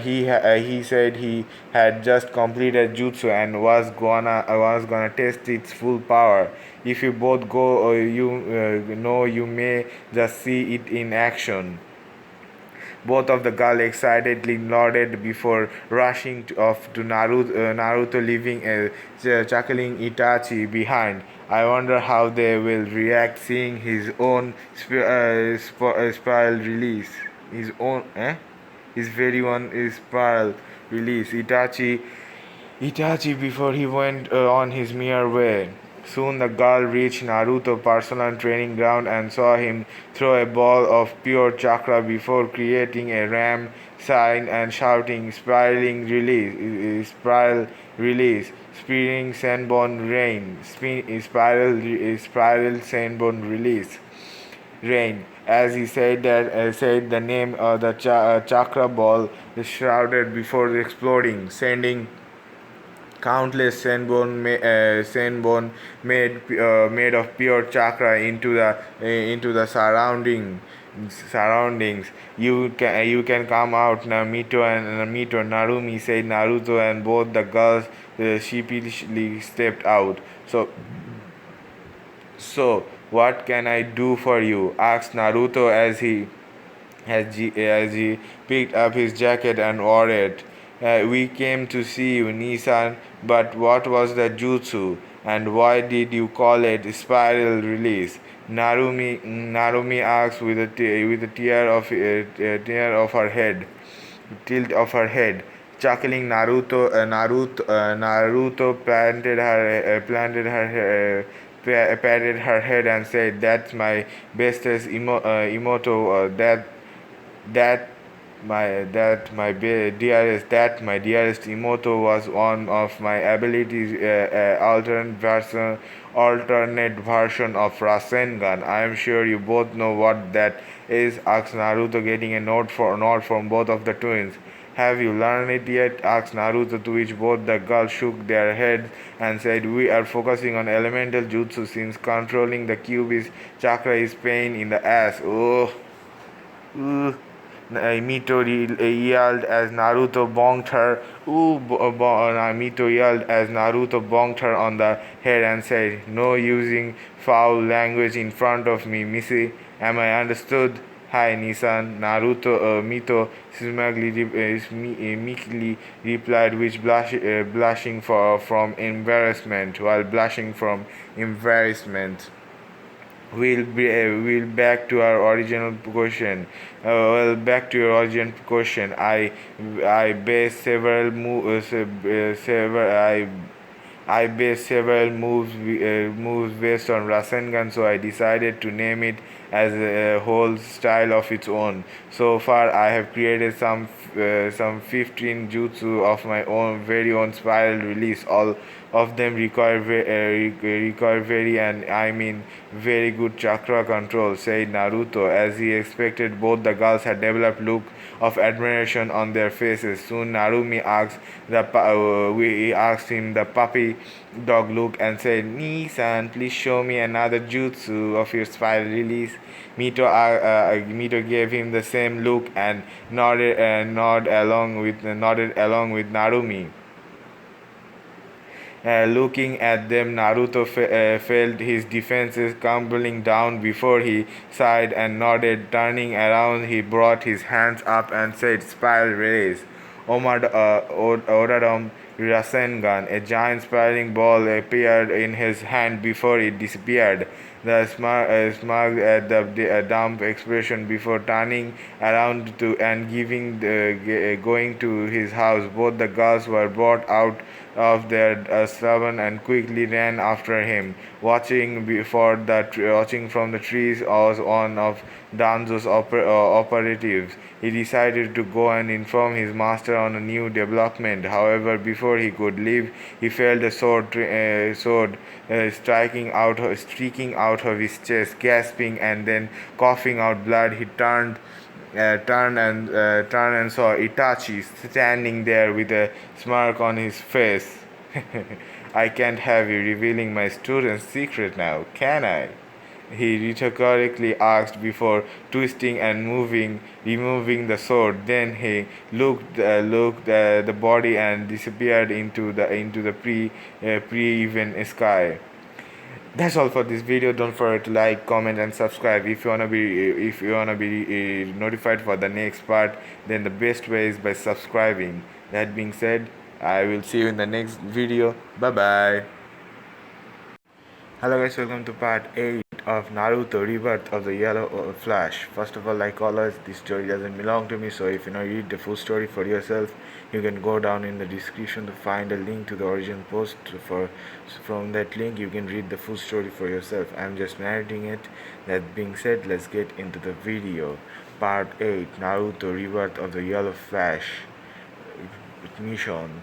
[SPEAKER 2] He said he had just completed jutsu and was gonna test its full power. If you both go, you may just see it in action." Both of the girls excitedly nodded before rushing off to Naruto, leaving chuckling Itachi behind. I wonder how they will react seeing his own spiral release. His very one is spiral release. Itachi before he went on his mere way. Soon the girl reached Naruto's personal training ground and saw him throw a ball of pure chakra before creating a ram sign and shouting spiral release, spearing Senbon rain, spiral Senbon release rain. As he said the name of the chakra ball shrouded before exploding, sending countless senbon made of pure chakra into the surroundings. You can come out now. Mito Narumi, said Naruto, and both the girls sheepishly stepped out. So what can I do for you? Asked Naruto as he picked up his jacket and wore it. We came to see you, Nisan, but what was the jutsu? And why did you call it spiral release? Narumi asked with a tear of her head, tilt of her head. Chuckling, Naruto patted her head and said, "That's my bestest emoto. That that my dearest emoto was one of my abilities, alternate version of Rasengan. I am sure you both know what that is," asked Naruto, getting a nod from both of the twins. "Have you learned it yet?" asked Naruto, to which both the girls shook their heads and said, "We are focusing on elemental jutsu since controlling the Kyuubi's chakra is pain in the ass." Oh. Mito yelled as Naruto bonked her. Mito yelled as Naruto bonked her on the head and said, "No using foul language in front of me, Missy. Am I understood?" "Hi, Nisan," Mito meekly replied, blushing from embarrassment, while blushing from embarrassment. We'll back to our original question. Back to your original question. I based several moves. I based several moves based on Rasengan, so I decided to name it as a whole style of its own. So far, I have created some 15 jutsu of my very own spiral release. All of them require very, and I mean very good chakra control," said Naruto. As he expected, both the girls had developed look of admiration on their faces. Soon Narumi asked him the puppy dog look and said, "Nisan, please show me another jutsu of your spiral release." Mito gave him the same look and nodded along with Narumi. Looking at them, Naruto felt his defenses crumbling down before he sighed and nodded. Turning around, he brought his hands up and said, "Spiral release." Oradom Rasengan. A giant spiraling ball appeared in his hand before it disappeared. The smug at the dumb expression before turning around going to his house. Both the girls were brought out of their stubborn and quickly ran after him. Watching from the trees was one of Danzo's operatives. He decided to go and inform his master on a new development. However, before he could leave, he felt a sword streaking out of his chest. Gasping and then coughing out blood, he turned and saw Itachi standing there with a smirk on his face. I can't have you revealing my student's secret now, can I? He rhetorically asked before twisting and removing the sword. Then he looked the body and disappeared into the pre-even sky. That's all for this video. Don't forget to like, comment, and subscribe. If you wanna be notified for the next part, then the best way is by subscribing. That being said, I will see you in the next video. Bye bye. Hello guys, welcome to part 8 of Naruto Rebirth of the Yellow Flash. First of all, like always, this story doesn't belong to me, so if you read the full story for yourself, you can go down in the description to find a link to the origin post. From that link you can read the full story for yourself. I'm just narrating it. That being said, let's get into the video. Part 8, Naruto Rebirth of the Yellow Flash mission.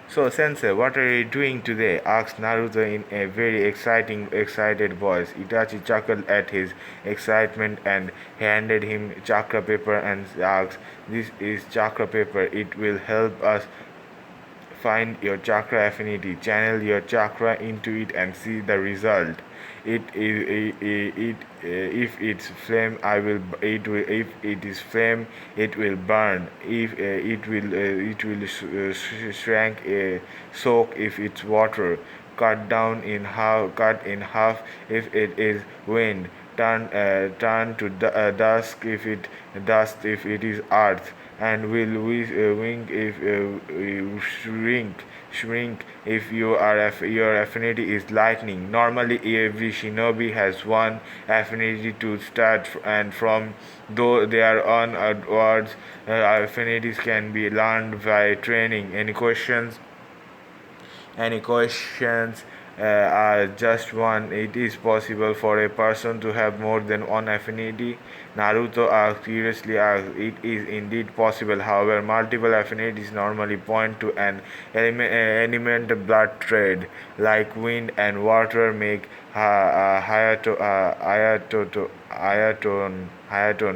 [SPEAKER 2] So, Sensei, what are you doing today? Asked Naruto in a very excited voice. Itachi chuckled at his excitement and handed him chakra paper and asked, "This is chakra paper. It will help us find your chakra affinity. Channel your chakra into it and see the result. If it's flame, if it is flame, it will burn. If it will shrink, soak if it's water. Cut in half if it is wind. Turn to dust if it is earth, and will wink if shrink if your affinity is lightning. Normally, every shinobi has one affinity to start, and from though they are onwards, affinities can be learned by training. Any questions? Just one. It is possible for a person to have more than one affinity? Naruto curiously asked. It is indeed possible. However, multiple affinities normally point to an element blood trade, like wind and water make Hayaton.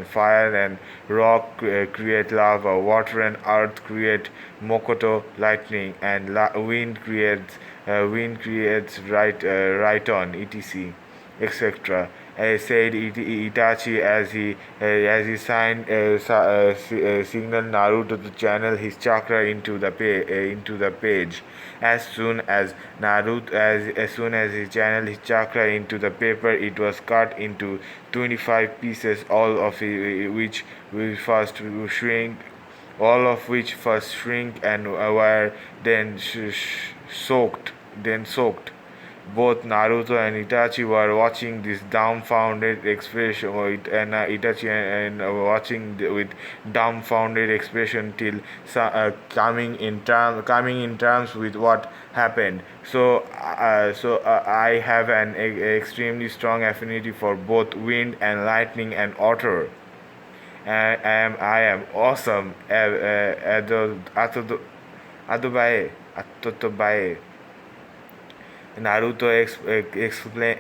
[SPEAKER 2] Fire and rock create lava. Water and earth create Mokoto lightning, and wind creates right on etc. etc. Said Itachi as he signaled Naruto to channel his chakra into the page. As soon as he channeled his chakra into the paper, it was cut into 25 pieces, all of which first shrink and were then soaked. Both Naruto and Itachi were watching this dumbfounded expression, with dumbfounded expression till coming in terms with what happened. I have an extremely strong affinity for both wind and lightning and water. I am awesome. Atotobae. Naruto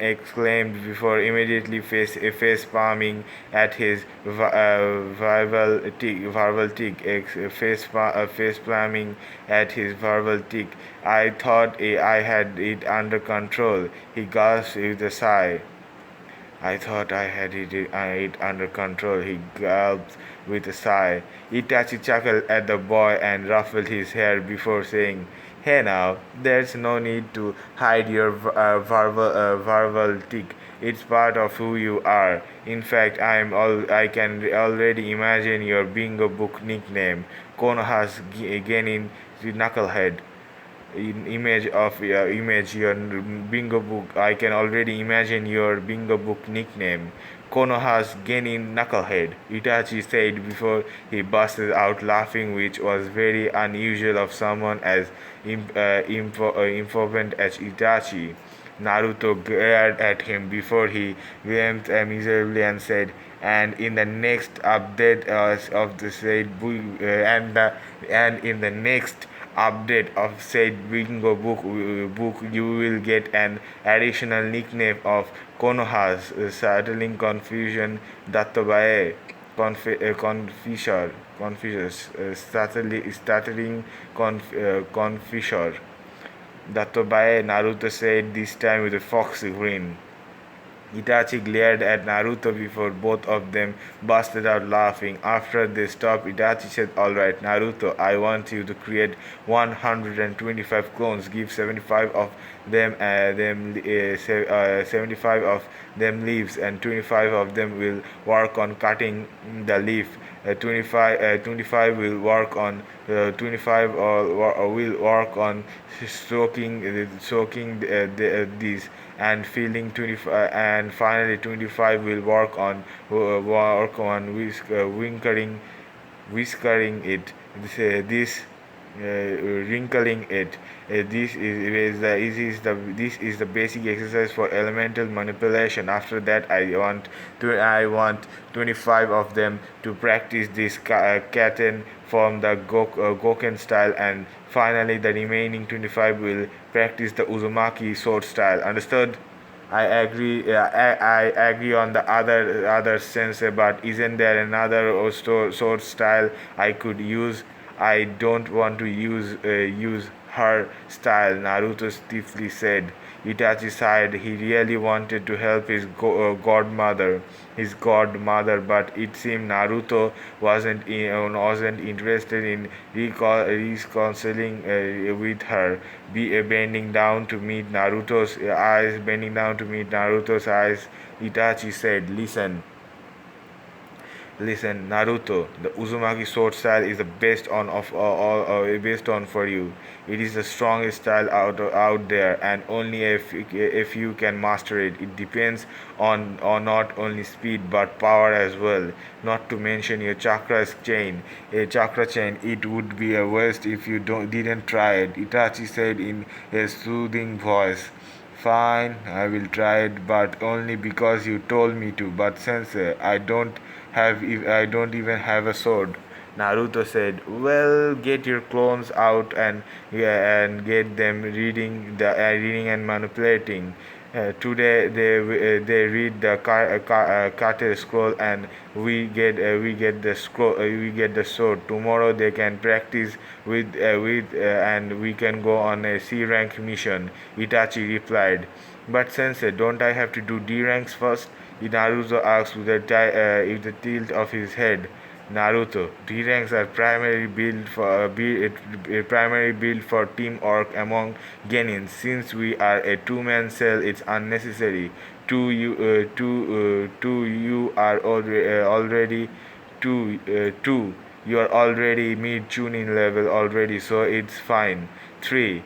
[SPEAKER 2] exclaimed before immediately face palming at his verbal tick. Face palming at his verbal tick. I thought I had it under control. He gasped with a sigh. I thought I had it under control. He gulped with a sigh. Itachi chuckled at the boy and ruffled his hair before saying, "Hey now, there's no need to hide your verbal tick. It's part of who you are. In fact, I can already imagine your bingo book nickname, Konoha's Genin the Knucklehead." image your bingo book. I can already imagine your bingo book nickname. Konoha's Genin Knucklehead, Itachi said before he busted out laughing, which was very unusual of someone as important as Itachi. Naruto glared at him before he grinned miserably and said, "And in the next update of the said and in the next update of said bingo book, you will get an additional nickname of Konoha's settling confusion Datobae stuttering confisher. Datobae, Naruto said, this time with a foxy grin. Itachi glared at Naruto before both of them busted out laughing. After they stopped, Itachi said, "Alright, Naruto, I want you to create 125 clones. Give 75 of them 75 of them leaves, and 25 of them will work on cutting the leaf. 25 will work on 25 or will work on soaking these and feeling 25, and finally 25 will whiskering it this wrinkling it. This is the basic exercise for elemental manipulation. After that, I want 25 of them to practice this katen from the Goken style, and finally the remaining 25 will practice the Uzumaki sword style. Understood? I agree. I agree on the other sense, but isn't there another sword style I could use? I don't want to use her style, Naruto stiffly said. Itachi sighed. He really wanted to help his godmother, but it seemed Naruto wasn't interested in reconciling with her. Bending down to meet Naruto's eyes, Itachi said, Listen, Naruto, the Uzumaki sword style is the best on of all based on for you. It is the strongest style out there, and only if you can master it. It depends on not only speed but power as well. Not to mention your chakra chain. It would be a waste if you didn't try it. Itachi said in a soothing voice. Fine, I will try it, but only because you told me to. But sensei, I don't even have a sword. Naruto said, "Well, get your clones out and get them reading and manipulating. Today they read the Kate scroll, and we get the sword. Tomorrow they can practice and we can go on a C rank mission." Itachi replied, "But sensei, don't I have to do D ranks first?" Naruto asked with a tilt of his head. Naruto, D ranks are primarily built for teamwork among genins. Since we are a two-man cell, it's unnecessary. You are already two. You are already mid tuning level already, so it's fine. 3.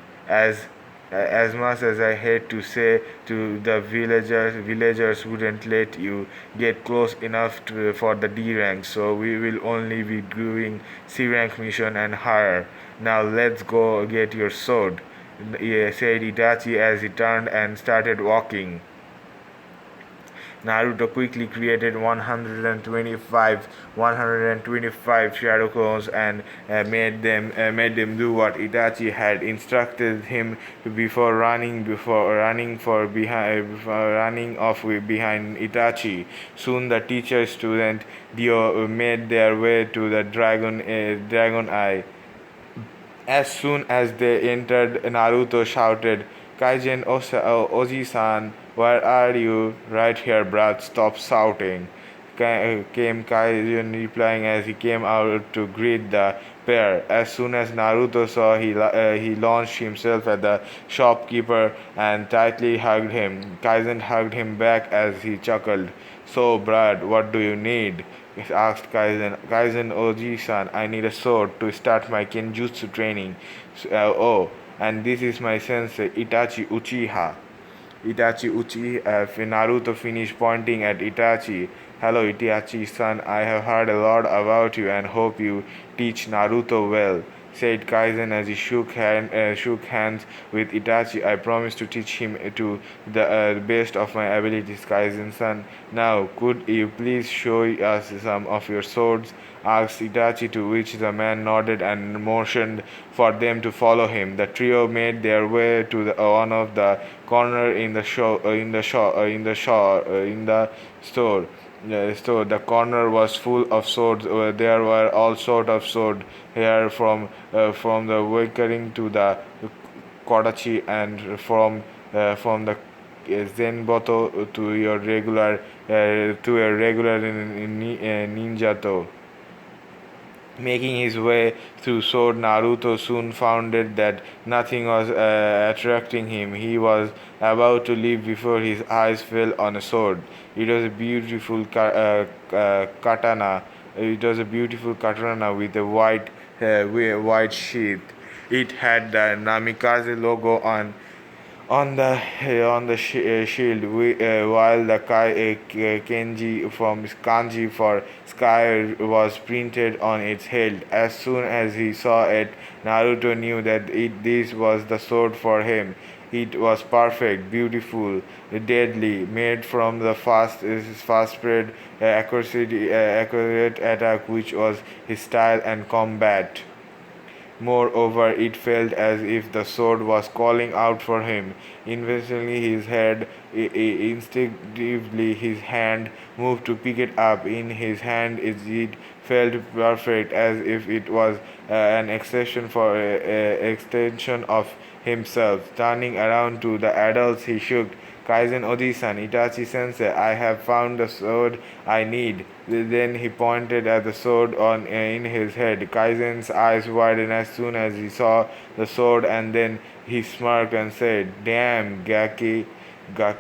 [SPEAKER 2] As much as I hate to say to the villagers wouldn't let you get close enough for the D rank, so we will only be doing C rank mission and higher. Now let's go get your sword, said Itachi as he turned and started walking. Naruto quickly created 125 shadow clones and made them do what Itachi had instructed him before running off behind Itachi. Soon the teacher student duo made their way to the Dragon Eye. As soon as they entered, Naruto shouted, "Kaizen Oji-san, where are you?" "Right here, brat, stop shouting," came Kaizen replying as he came out to greet the pair. As soon as Naruto saw, he launched himself at the shopkeeper and tightly hugged him. Kaizen hugged him back as he chuckled. "So, brat, what do you need?" asked Kaizen. "Kaizen Oji-san, I need a sword to start my kenjutsu training." "Oh, and this is my sensei, Itachi Uchiha. Naruto finished pointing at Itachi. Hello, Itachi-san. I have heard a lot about you and hope you teach Naruto well, said Kaizen as he shook hands with Itachi. I promise to teach him to the best of my abilities, Kaizen-san. Now, could you please show us some of your swords? Asked Itachi, to which the man nodded and motioned for them to follow him. The trio made their way to one of the corner in the store. The corner was full of swords. There were all sorts of swords here, from the Wakering to the Kodachi, and from the Zenboto to your regular ninjato. Making his way through sword, Naruto soon found that nothing was attracting him. He was about to leave before his eyes fell on a sword. It was a beautiful katana. It was a beautiful katana with a white sheath. It had the Namikaze logo on the shield, while the kanji for sky was printed on its hilt. As soon as he saw it, Naruto knew that this was the sword for him. It was perfect, beautiful, deadly, made from the fast spread, accurate attack, which was his style and combat. Moreover, it felt as if the sword was calling out for him. Instinctively, his hand moved to pick it up. In his hand, it felt perfect, as if it was an extension of himself. Turning around to the adults, he shook. Kaizen Odi-san, Itachi sensei, I have found the sword I need. Then he pointed at the sword in his head. Kaizen's eyes widened as soon as he saw the sword, and then he smirked and said, "Damn, Gaki,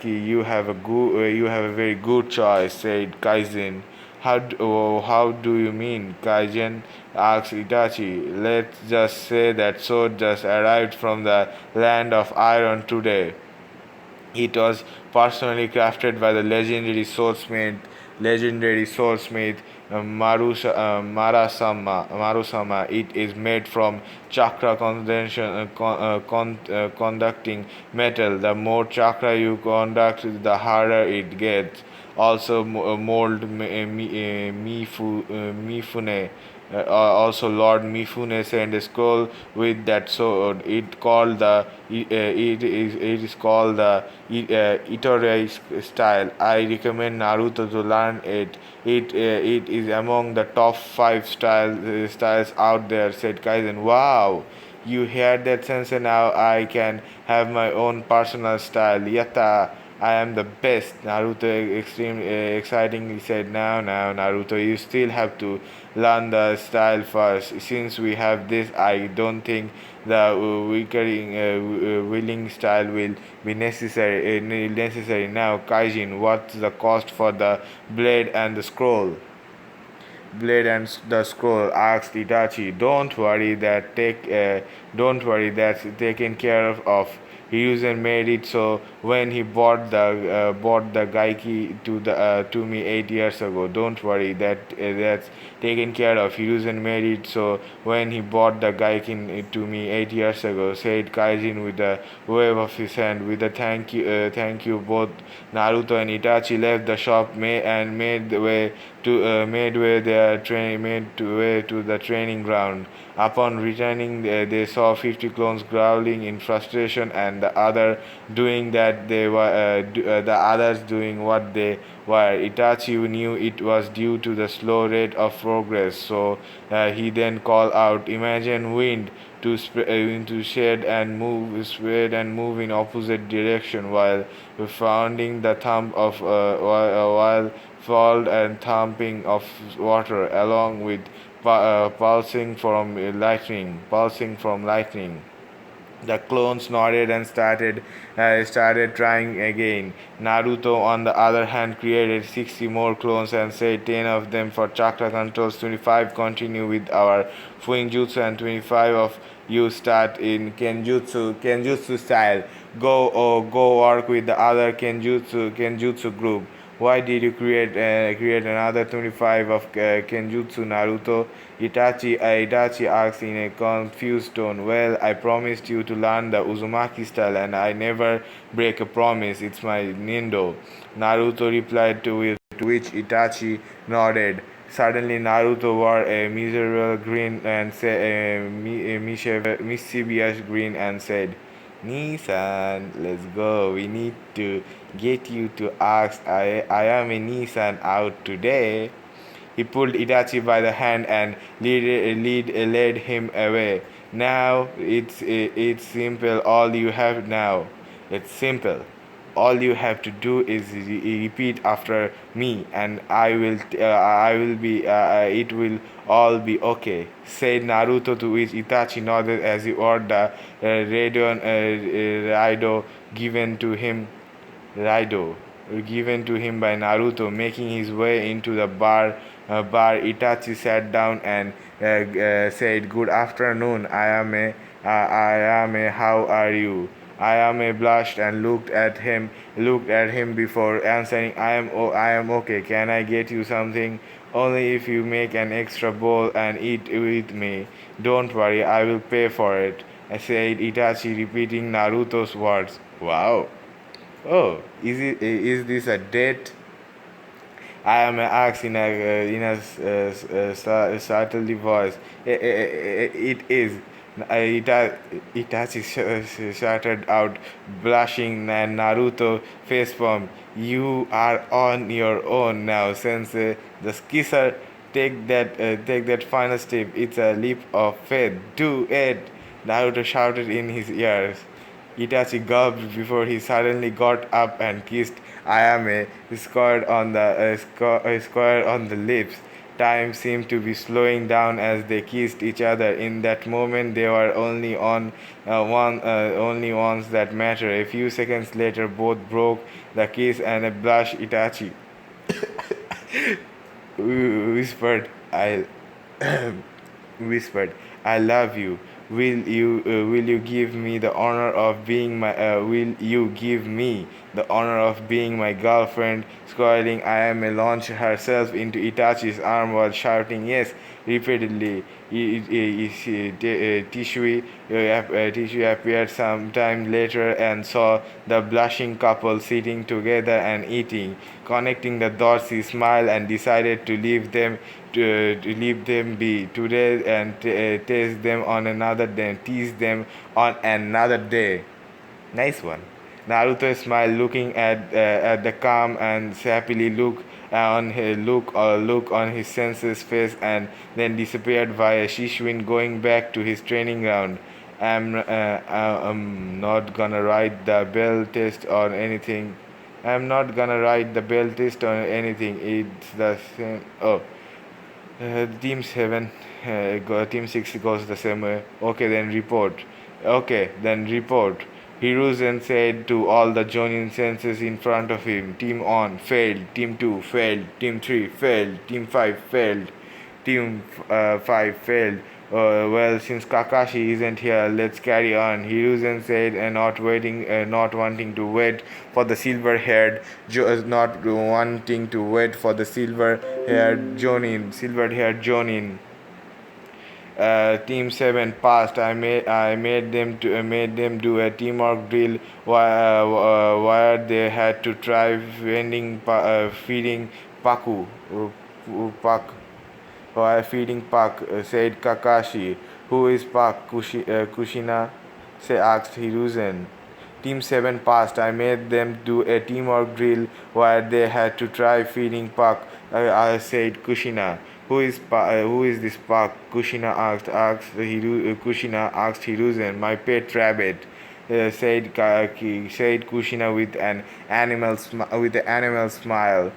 [SPEAKER 2] you have a very good choice," said Kaizen. How do you mean, Kaizen? Asked Itachi. Let's just say that sword just arrived from the land of iron today. It was personally crafted by the legendary swordsmith Marusama. It is made from chakra conducting metal. The more chakra you conduct, the harder it gets. Also, also Lord Mifune sent a scroll with that sword. It is called the Itorei style. I recommend Naruto to learn it. It is among the top 5 styles out there," said Kaizen. Wow, you heard that, sensei? Now I can have my own personal style. Yatta! I am the best, Naruto extremely excitingly said. Now, Naruto, you still have to learn the style first. Since we have this, I don't think the willing style will be necessary. Now, Kaijin, what's the cost for the blade and the scroll? Blade and the scroll, asked Itachi. Don't worry, that's taken care of. Hiruzen made it so when he bought the Gaiki to me 8 years ago. Don't worry, that's taken care of. Hiruzen made it so when he bought the Gaikin to me 8 years ago, said Kaijin with a wave of his hand. With a thank you, both Naruto and Itachi left the shop and made way to the training ground. Upon returning, they saw 50 clones growling in frustration, and the others doing what they were. Itachi knew it was due to the slow rate of progress, so he then called out, "Imagine wind to spread and move in opposite direction while founding the thump of while fall and thumping of water along with pulsing from lightning." The clones nodded and started trying again. Naruto, on the other hand, created 60 more clones and said 10 of them for chakra controls, 25 continue with our Fuinjutsu, and 25 of you start in Kenjutsu style. Go work with the other Kenjutsu group. Why did you create another 25 of Kenjutsu, Naruto? Itachi asks in a confused tone. Well, I promised you to learn the Uzumaki style, and I never break a promise. It's my Nindo. Naruto replied, to which Itachi nodded. Suddenly, Naruto wore a miserable grin and a mischievous grin and said, Nissan, let's go. We need to get you to ask. I am a Nissan out today. He pulled Itachi by the hand and led him away. Now it's simple. All you have now. It's simple. All you have to do is repeat after me, and I will be. It will all be okay," said Naruto. To which Itachi nodded as he ordered the Raido given to him. Raido given to him by Naruto. Making his way into the bar, Itachi sat down and said, "Good afternoon. I am a. How are you?" I am a blushed and looked at him before answering. I am okay. Can I get you something? Only if you make an extra bowl and eat with me. Don't worry, I will pay for it," said Itachi, repeating Naruto's words. Wow. Oh, is this a date? I am asked in a subtle voice. It is. Itachi shouted out, blushing, and Naruto facepalm. You are on your own now, Sensei. The kisser, take that final step. It's a leap of faith. Do it! Naruto shouted in his ears. Itachi gulped before he suddenly got up and kissed Ayame square on the lips. Time seemed to be slowing down as they kissed each other. In that moment, they were only ones that mattered. A few seconds later, both broke the kiss and a blush. Itachi whispered, "I whispered, I love you. Will you give me the honor of being my will you give me the honor of being my girlfriend?" Scolding Ayame launched herself into Itachi's arm while shouting yes repeatedly. Tissue appeared some time later and saw the blushing couple sitting together and eating. Connecting the dots, he smiled and decided to leave them be today and tease them on another day. Nice one. Naruto smiled, looking at the calm and happily look on his sensei's face, and then disappeared via Shishuin, going back to his training ground. I'm not gonna write the bell test or anything. I'm not gonna write the bell test or anything. It's the same. Oh, Team 6 goes the same way. Okay, then report. Okay, then report. Hiruzen said to all the Jonin senses in front of him. Team on, failed. Team 2, failed. Team 3, failed. Team 5, failed. Team 5, failed. Well, since Kakashi isn't here, let's carry on. Hiruzen said, not wanting to wait for the silver-haired Jonin. Team 7 passed. I made them do a teamwork drill where they had to try feeding Paku. Pak while feeding Pak, said Kakashi. Who is Pak? Kushina? Asked Hiruzen. Team 7 passed. I made them do a teamwork drill where they had to try feeding Pak, said Kushina. Who is this Pak? Kushina asked Hiruzen. My pet rabbit, said Kushina with an animal smile.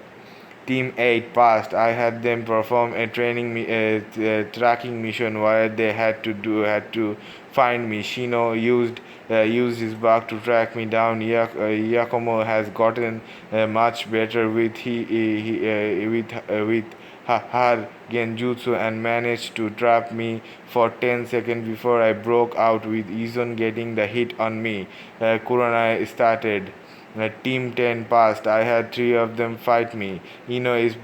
[SPEAKER 2] Team 8 passed. I had them perform a tracking mission where they had to find me. Shino used his bug to track me down. Yakumo has gotten much better with her genjutsu and managed to trap me for 10 seconds before I broke out with Izon getting the hit on me. Kuranai started. Team 10 passed. I had three of them fight me. Ino is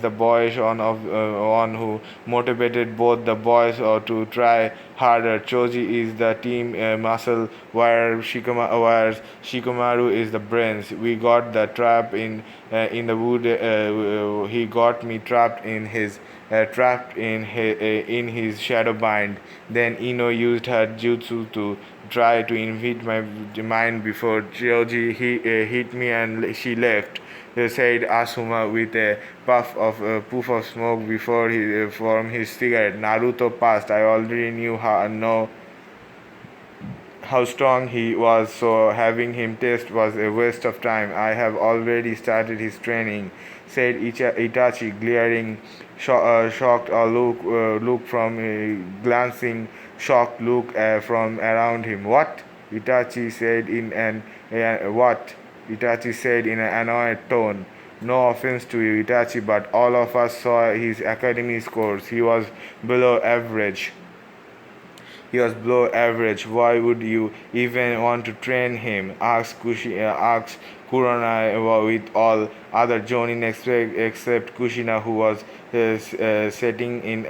[SPEAKER 2] the boyish one who motivated both the boys to try harder. Choji is the team muscle, where Shikamaru is the brains. We got the trap in the wood. He got me trapped in his shadow bind. Then Ino used her jutsu to try to invade my mind before Choji hit me and she left, said Asuma with a puff of smoke before from his cigarette. Naruto passed. I already knew how strong he was, so having him test was a waste of time. I have already started his training, said Itachi, glaring shocked look from glancing shocked look from around him. Itachi said in an what? Itachi said in an annoyed tone. No offense to you, Itachi, but all of us saw his academy scores. He was below average. He was below average. Why would you even want to train him? Asked Kuranai with all other Jonin except Kushina, who was seething in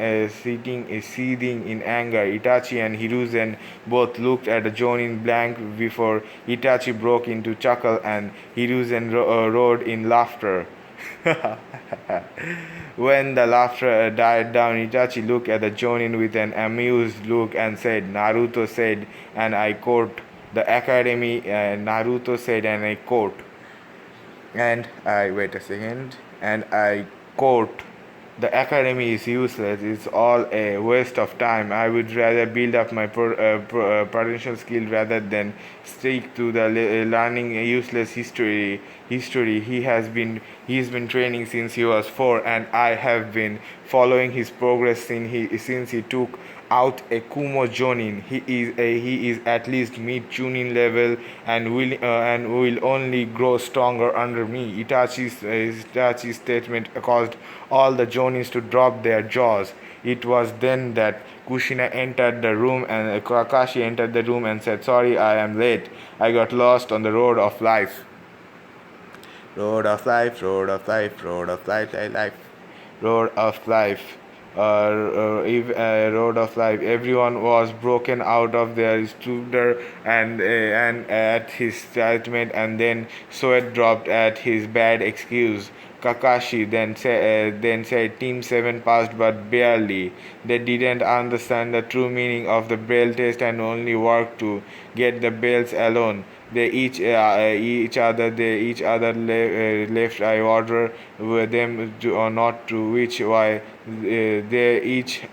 [SPEAKER 2] anger. Itachi and Hiruzen both looked at the Jonin blank before Itachi broke into chuckle and Hiruzen roared in laughter. When the laughter died down, Itachi looked at the Jonin with an amused look and said, Naruto said, and I quote, the academy, Naruto said, and I quote, and I quote, the academy is useless. It's all a waste of time. I would rather build up my potential skill rather than stick to the learning useless history. He's been training since he was 4, and I have been following his progress since he took out a Kumo Jonin. He is at least mid Chunin level and will only grow stronger under me. Itachi's statement caused all the Jonins to drop their jaws. It was then that Kushina entered the room and Kakashi entered the room and said, "Sorry, I am late. I got lost on the road of life." Road of life, road of life, road of life, life, road of life. Road of life. Everyone was broken out of their stupor and at his statement, and then sweat dropped at his bad excuse. Kakashi then said Team 7 passed but barely. They didn't understand the true meaning of the Braille test and only worked to get the bells alone. They each other left. I order them to or not to, which why they each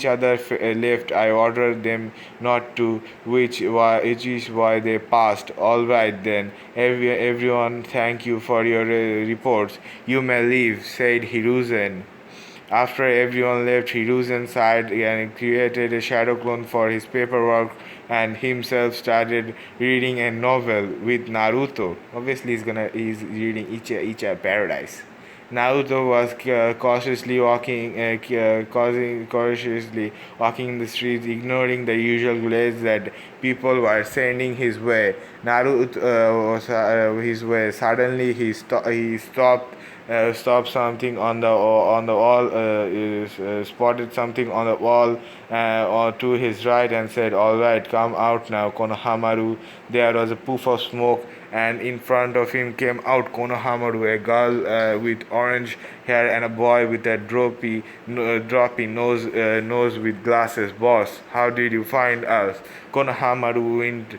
[SPEAKER 2] other left. I ordered them not to, which is why they passed. All right then, everyone, thank you for your reports. You may leave, said Hiruzen. After everyone left, Hiruzen sighed and created a shadow clone for his paperwork and himself started reading a novel with Naruto. Obviously, he's reading Ichigo Paradise. Naruto was cautiously walking in the streets, ignoring the usual glare that people were sending his way. Naruto was his way. Suddenly, he stopped something on the wall. Spotted something on the wall or to his right and said, "All right, come out now, Konohamaru." There was a puff of smoke, and in front of him came out Konohamaru, a girl with orange hair and a boy with a droppy nose with glasses. "Boss, how did you find us?" Konohamaru went.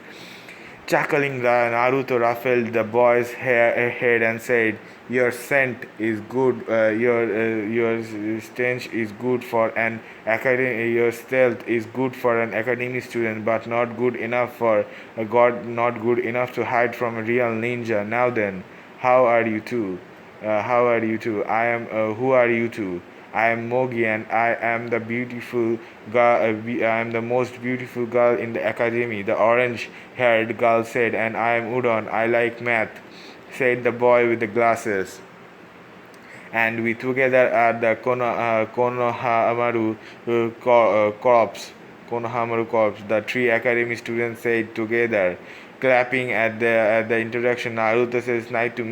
[SPEAKER 2] Chuckling, Naruto ruffled the boy's head and said, "Your scent is good. Your stench is good for an academy. Your stealth is good for an academy student, but not good enough for not good enough to hide from a real ninja. Now then, how are you two?" How are you two? Who are you two? I am Mogi and I am the beautiful girl. I am the most beautiful girl in the academy, the orange-haired girl said, and I am Udon. I like math, said the boy with the glasses. And we together at the Konohamaru Corps. Konohamaru Corps. The three academy students said together, clapping at the introduction. Naruto says, nice to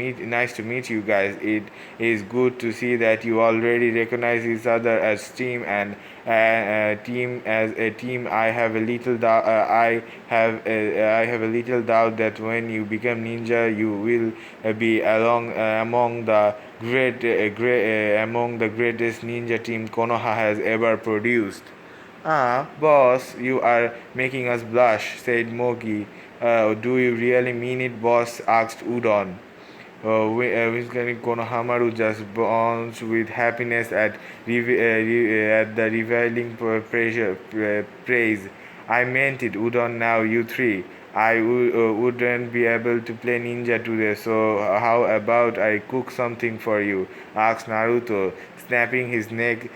[SPEAKER 2] meet you guys. It is good to see that you already recognize each other as team and team as a team. I have a little doubt. I have a little doubt that when you become ninja, you will be among the among the greatest ninja team Konoha has ever produced. Ah, boss, you are making us blush, said Mogi. Do you really mean it, boss? Asked Udon. Whiskey Konohamaru just burns with happiness at the revealing praise. I meant it, Udon. Now you three. Wouldn't be able to play ninja today, so how about I cook something for you? Asked Naruto, snapping his neck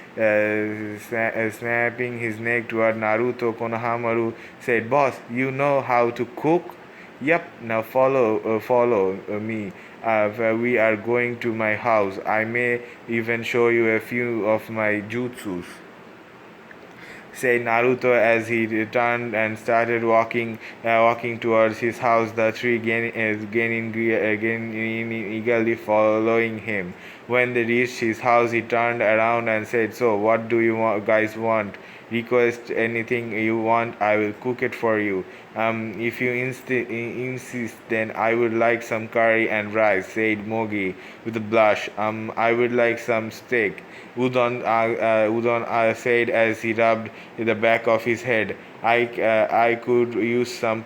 [SPEAKER 2] toward Naruto. Konohamaru said, "Boss, you know how to cook?" Yep, now follow me. We are going to my house. I may even show you a few of my jutsus, said Naruto as he turned and started walking towards his house. The three Genin eagerly following him. When they reached his house, he turned around and said, "So, what do you guys want? Request anything you want. I will cook it for you. If you insist, then I would like some curry and rice," said Mogi with a blush. I would like some steak. Udon said as he rubbed the back of his head. I could use some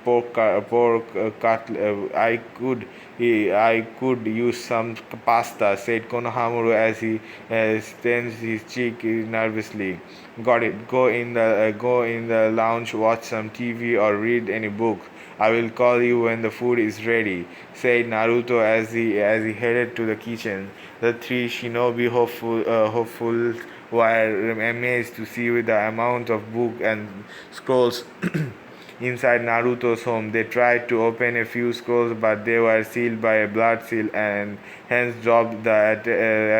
[SPEAKER 2] I could use some pasta, said Konohamaru as he tensed his cheek nervously. Got it. Go in the lounge, watch some TV or read any book. I will call you when the food is ready, said Naruto as he headed to the kitchen. The three shinobi hopefuls were amazed to see the amount of book and scrolls inside Naruto's home. They tried to open a few scrolls, but they were sealed by a blood seal, and hence dropped the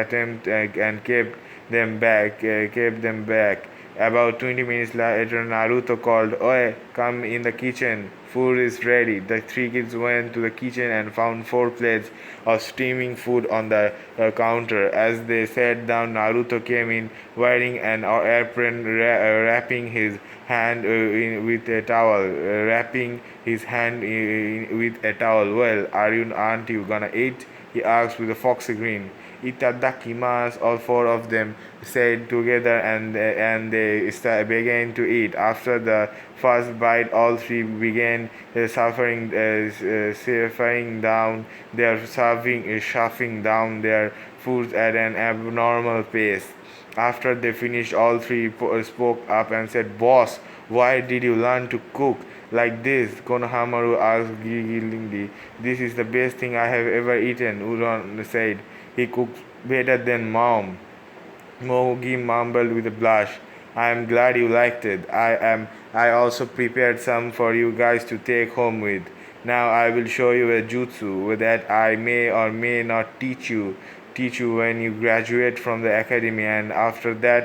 [SPEAKER 2] attempt and kept them back. About 20 minutes later, Naruto called, "Oi, come in the kitchen. Food is ready." The three kids went to the kitchen and found 4 plates of steaming food on the counter. As they sat down, Naruto came in wearing an apron, wrapping his hand with a towel. Well, aren't you gonna eat? He asked with a foxy grin. "Itadakimasu," all four of them said together, and they began to eat. After the first bite, all three began shuffling down their foods at an abnormal pace. After they finished, all three spoke up and said, "Boss, why did you learn to cook like this?" Konohamaru asked gigglingly. "This is the best thing I have ever eaten," Udon said. "He cooks better than mom." Mogi mumbled with a blush. "I am glad you liked it. I also prepared some for you guys to take home with. Now I will show you a jutsu that I may or may not teach you when you graduate from the academy, and after that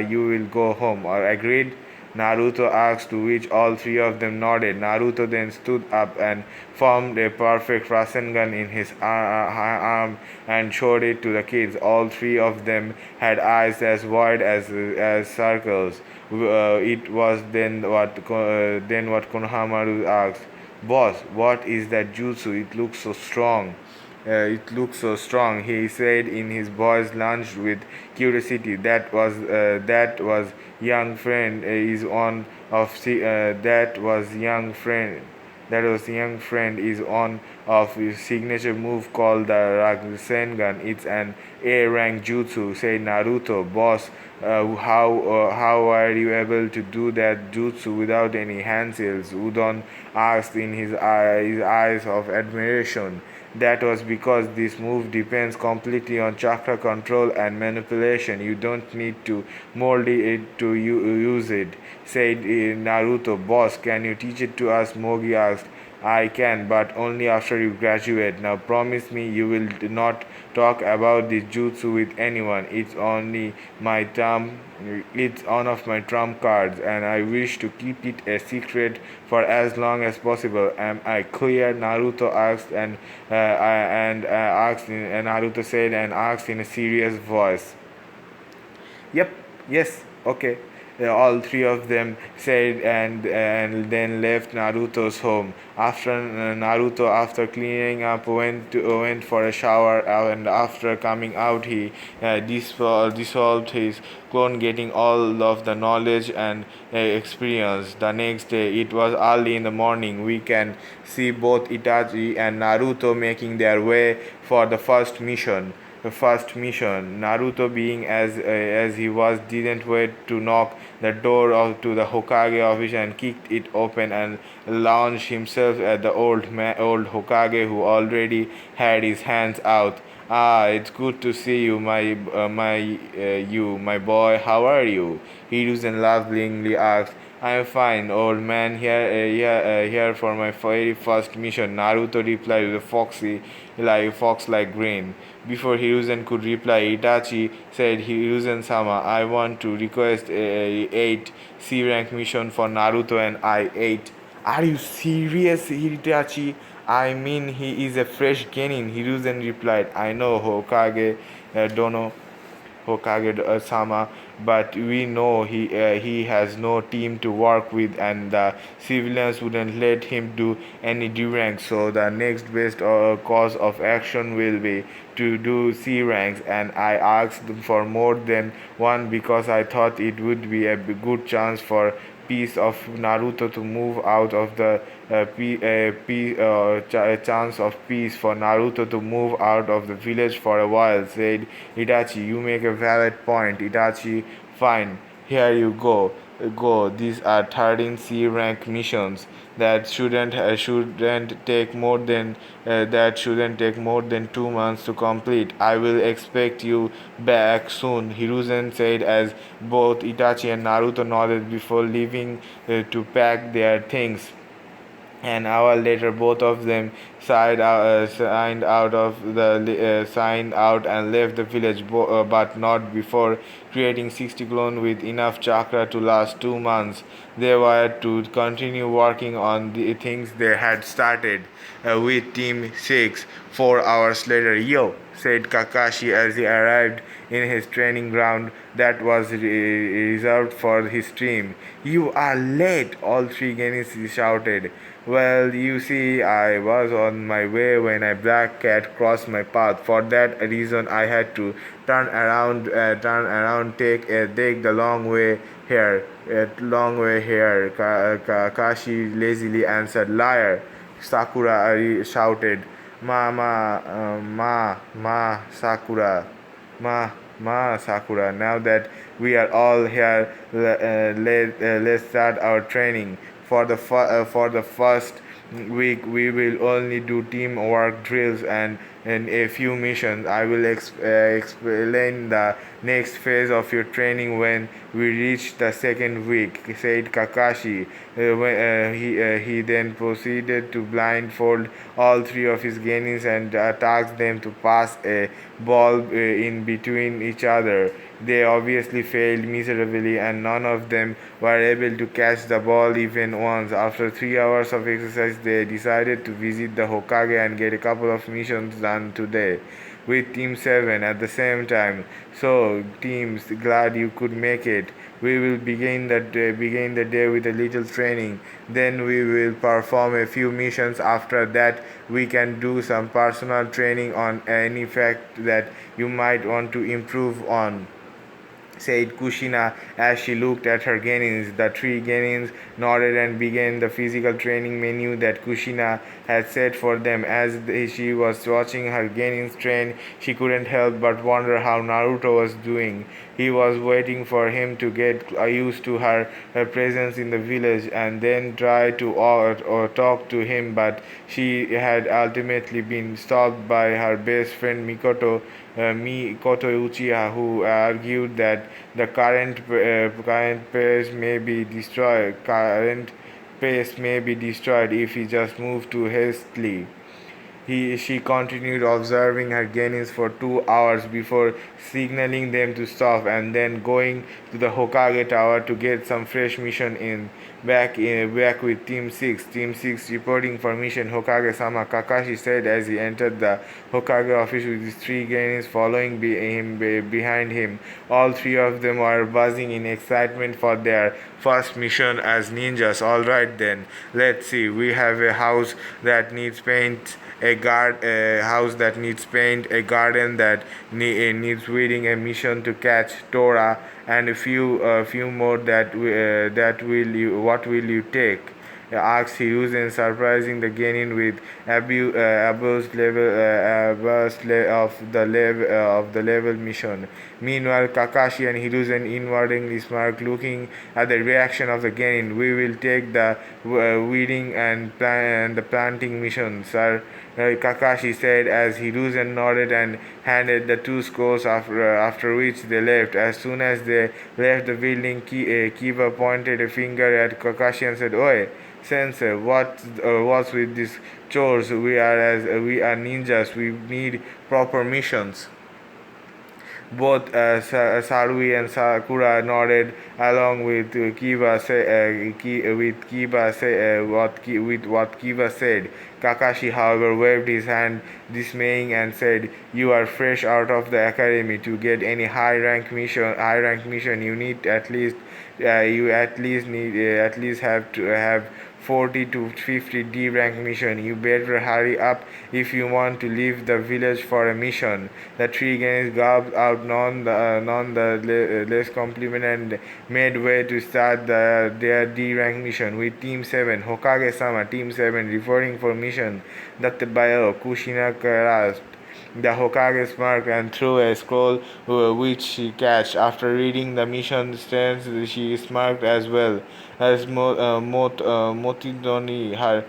[SPEAKER 2] you will go home. Or agreed?" Naruto asked, to which all three of them nodded. Naruto then stood up and formed a perfect Rasengan in his arm and showed it to the kids. All three of them had eyes as wide as circles. It was then what Konohamaru asked, "Boss, what is that jutsu? It looks so strong." "It looks so strong," he said in his voice lunged with curiosity. That was young friend is one of his signature move called the Rasengan. It's an A rank jutsu, said Naruto. "Boss, how are you able to do that jutsu without any hand seals?" Udon asked in his eyes of admiration. That was because this move depends completely on chakra control and manipulation. You don't need to mold it to use it, said Naruto. Boss, can you teach it to us? Mogi asked. I can, but only after you graduate. Now promise me you will not talk about this jutsu with anyone. It's one of my trump cards, and I wish to keep it a secret for as long as possible. Am I clear? Naruto asked, and Naruto said and asked in a serious voice. Yep, yes, okay. All three of them said and then left Naruto's home. After cleaning up, went for a shower, and after coming out, he dissolved his clone, getting all of the knowledge and experience. The next day, it was early in the morning. We can see both Itachi and Naruto making their way for the first mission. Naruto, being as he was, didn't wait to knock the door to the Hokage office and kicked it open and launched himself at the old Hokage, who already had his hands out. Ah, it's good to see you, my boy. How are you? Hiruzen laughingly asked. I'm fine, old man. Here for my very first mission. Naruto replied with a fox-like grin. Before Hiruzen could reply, Itachi said, Hiruzen-sama, I want to request a 8 C rank mission for Naruto and I 8. Are you serious, Itachi? I mean, he is a fresh genin, Hiruzen replied. I know, Dono. Hokage-sama, but we know he has no team to work with, and the civilians wouldn't let him do any D rank. So the next best course of action will be to do C ranks, and I asked for more than one because I thought it would be a good chance for piece of Naruto to move out of the chance of peace for Naruto to move out of the village for a while, said Itachi. You make a valid point, Itachi. Fine, here you go. These are 13 C rank missions that shouldn't take more than 2 months to complete. I will expect you back soon, Hiruzen said as both Itachi and Naruto nodded before leaving to pack their things. An hour later, both of them signed out and left the village, but not before creating 60 clones with enough chakra to last 2 months. They were to continue working on the things they had started with Team 6. 4 hours later, yo, said Kakashi as he arrived in his training ground that was reserved for his team. You are late, all three Genis shouted. Well, you see, I was on my way when a black cat crossed my path. For that reason, I had to take the long way here. Kakashi lazily answered. Liar, Sakura shouted. Sakura. Sakura. Now that we are all here, let's start our training. For the first week, we will only do teamwork drills and a few missions. I will explain the next phase of your training when we reach the second week, said Kakashi. He then proceeded to blindfold all three of his genins and tasked them to pass a ball in between each other. They obviously failed miserably, and none of them were able to catch the ball even once. After 3 hours of exercise, they decided to visit the Hokage and get a couple of missions done today with Team 7 at the same time. So, teams, glad you could make it. We will begin the day with a little training. Then we will perform a few missions. After that, we can do some personal training on any fact that you might want to improve on, said Kushina as she looked at her genins. The three genins nodded and began the physical training menu that Kushina had set for them. As she was watching her genins train, she couldn't help but wonder how Naruto was doing. He was waiting for him to get used to her presence in the village and then try to or talk to him, but she had ultimately been stopped by her best friend Mikoto Uchiha, who argued that the current pace may be destroyed. Current pace may be destroyed if he just moved too hastily. She continued observing her genins for 2 hours before signaling them to stop and then going to the Hokage Tower to get some fresh mission in. Back with Team 6. Team 6 reporting for mission Hokage-sama, Kakashi said as he entered the Hokage office with his three genins following behind him. All three of them were buzzing in excitement for their first mission as ninjas. Alright then, let's see. We have a house that needs paint, a house that needs paint, a garden that needs weeding, a mission to catch Tora, and a few more that will you what will you take? Asks Hiruzen, surprising the genin with abuse of the level mission. Meanwhile, Kakashi and Hiruzen inwardly smirk, looking at the reaction of the genin. We will take the weeding and the planting mission, sir. Kakashi said as Hiruzen nodded and handed the two scrolls, after which they left. As soon as they left the building, Kiba pointed a finger at Kakashi and said, Oi, Sensei, what's with these chores? We are ninjas. We need proper missions. Both Sarui and Sakura nodded along with what Kiba said. Kakashi, however, waved his hand, dismaying, and said, "You are fresh out of the academy. To get any high rank mission, you at least have to have 40 to 50 D rank mission. You better hurry up if you want to leave the village for a mission." The three guys gobbled out none the less compliment and made way to start their D rank mission with Team 7. Hokage-sama, Team 7, reporting for mission. Datebayo, Kushina grasped. The Hokage smirked and threw a scroll which she catched. After reading the mission stance, she smirked as well as Motinoni, her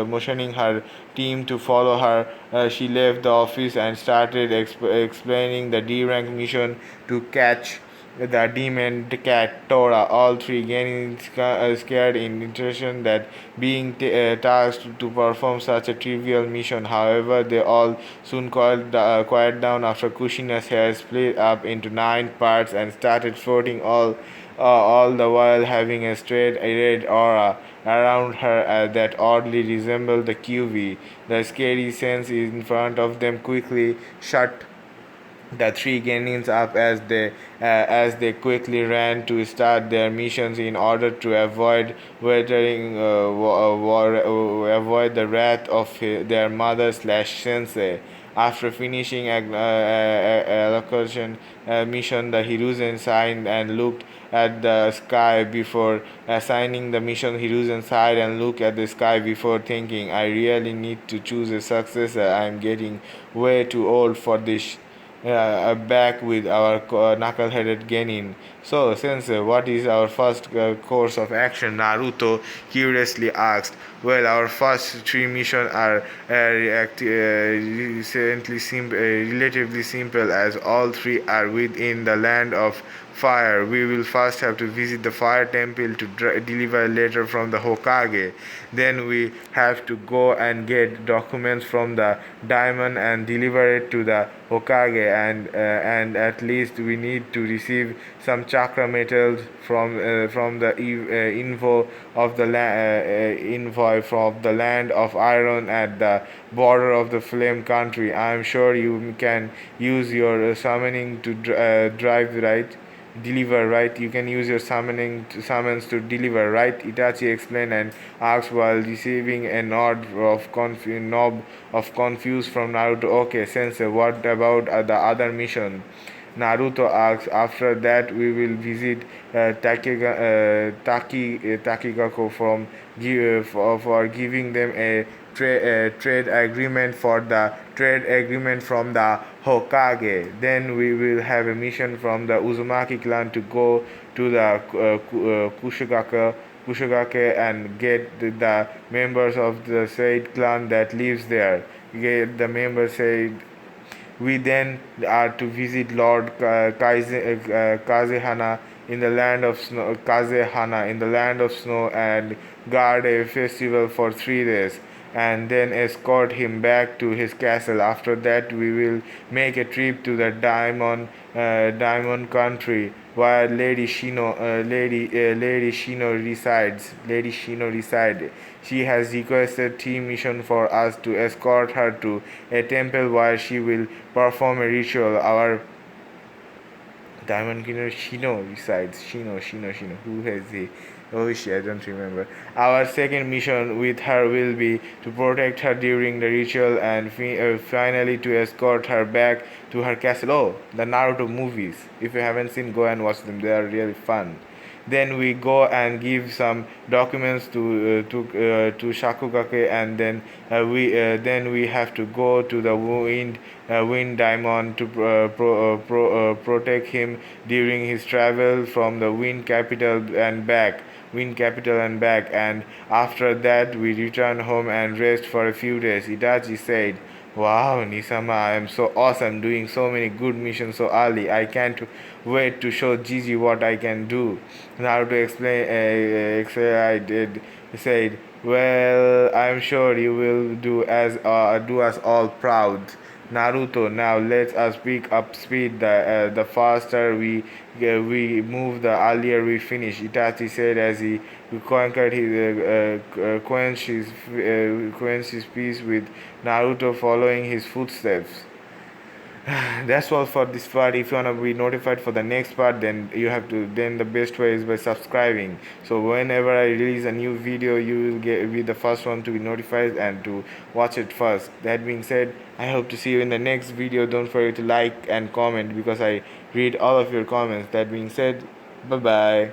[SPEAKER 2] motioning her team to follow her. She left the office and started explaining the D rank mission to catch the demon cat Tora. All three getting scared in intention that being tasked to perform such a trivial mission. However, they all soon quiet down after Kushina's hair split up into 9 parts and started floating all the while having a straight red aura around her that oddly resembled the QV. The scary sense in front of them quickly shut the three genins up as they quickly ran to start their missions in order to avoid avoid the wrath of their mother slash sensei. After finishing allocation mission, the Hiruzen signed and looked at the sky before assigning the mission. Hiruzen sighed and looked at the sky before thinking, I really need to choose a successor. I am getting way too old for this. Back with our knuckle-headed genin. So, Sensei, what is our first course of action? Naruto curiously asked. Well, our first three missions are relatively simple, as all three are within the land of fire. We will first have to visit the fire temple to deliver a letter from the Hokage. Then we have to go and get documents from the diamond and deliver it to the Hokage, and at least we need to receive some chakra metals from the envoy from the land of iron at the border of the flame country. I am sure you can use your summoning to deliver, right? You can use your summons to deliver, right? Itachi explained and asked while receiving a nod of confuse from Naruto. Okay, Sensei, what about the other mission? Naruto asks. After that, we will visit Takigako for giving them a trade agreement from the Hokage. Then we will have a mission from the Uzumaki clan to go to the Kushigake and get the members of the Said clan that lives there. Get the members said we then are to visit Lord Kazehana in the land of snow, Kazehana in the land of snow, and guard a festival for 3 days, and then escort him back to his castle. After that, we will make a trip to the Diamond Country, where Lady Shino resides. Lady Shino resides. She has requested tea mission for us to escort her to a temple where she will perform a ritual. Our Diamond Killer Shino resides. Shino. Who has he? Oh shit, I don't remember. Our second mission with her will be to protect her during the ritual and finally to escort her back to her castle. Oh, the Naruto movies. If you haven't seen, go and watch them. They are really fun. Then we go and give some documents to Shakugake, and then we have to go to the Wind Diamond to protect him during his travel from the Wind Capital and back. And after that we return home and rest for a few days. Itachi said, "Wow, Nisama, I am so awesome doing so many good missions so early. I can't wait to show Gigi what I can do." Naruto said, "Well, I'm sure you will do us all proud." Naruto, now let us pick up speed. The faster we move, the earlier we finish. Itachi said as he conquered quenched his peace with Naruto following his footsteps. That's all for this part. If you want to be notified for the next part, then the best way is by subscribing. So whenever I release a new video, you will be the first one to be notified and to watch it first. That being said, I hope to see you in the next video. Don't forget to like and comment, because I read all of your comments. That being said, bye bye.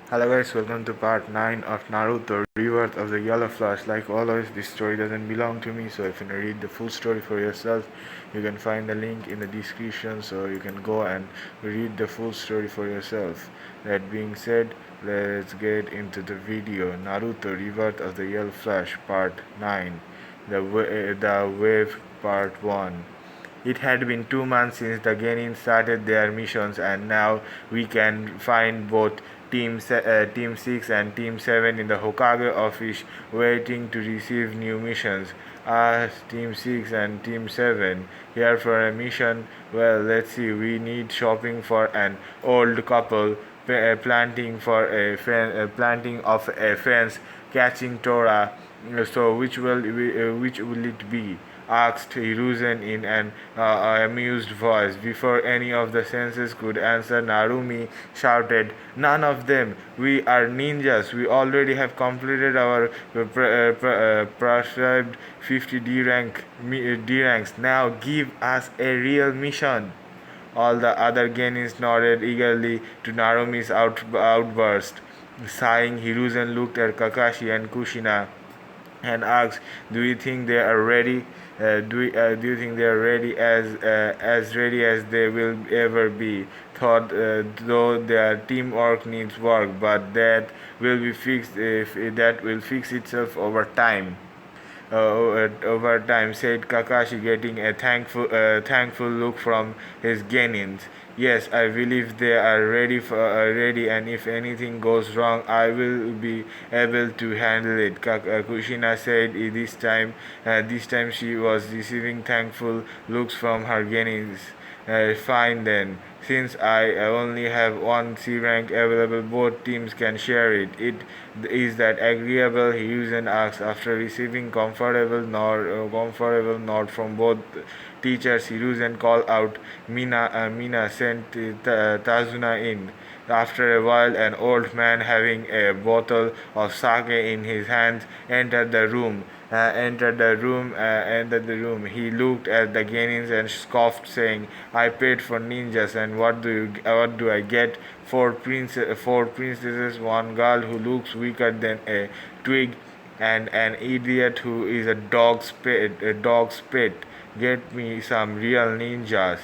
[SPEAKER 2] Hello guys, welcome to part 9 of Naruto Rebirth of the Yellow Flash. Like always, this story doesn't belong to me, so if you want to read the full story for yourself, you can find the link in the description, so you can go and read the full story for yourself. That being said, let's get into the video. Naruto Rebirth of the Yellow Flash Part 9, the Wave Part 1. It had been 2 months since the Genin started their missions, and now we can find both Team 6 and Team 7 in the Hokage office waiting to receive new missions. Team 6 and Team 7 here for a mission. Well, let's see, we need shopping for an old couple, planting of a fence, catching Tora. So which will it be? Asked Hiruzen in an amused voice. Before any of the senses could answer, Narumi shouted, "None of them! We are ninjas! We already have completed our prescribed 50 D ranks. Now give us a real mission!" All the other Genins nodded eagerly to Narumi's outburst. Sighing, Hiruzen looked at Kakashi and Kushina and asked, "Do you think they are ready? Do you think they are ready as ready as they will ever be?" Thought though their teamwork needs work, but that will fix itself over time. Over time, said Kakashi, getting a thankful look from his genins. "Yes, I believe they are ready, and if anything goes wrong, I will be able to handle it." Kushina said this time she was receiving thankful looks from her genins. Fine then. Since I only have one C rank available, both teams can share it. Is that agreeable? Hiruzen asked. After receiving comfortable nod from both teachers, Hiruzen called out, Mina sent Tazuna in. After a while, an old man having a bottle of sake in his hands entered the room. He looked at the genins and scoffed, saying, "I paid for ninjas, and what do I get? Four princesses, one girl who looks weaker than a twig, and an idiot who is a dog's pet." get me some real ninjas.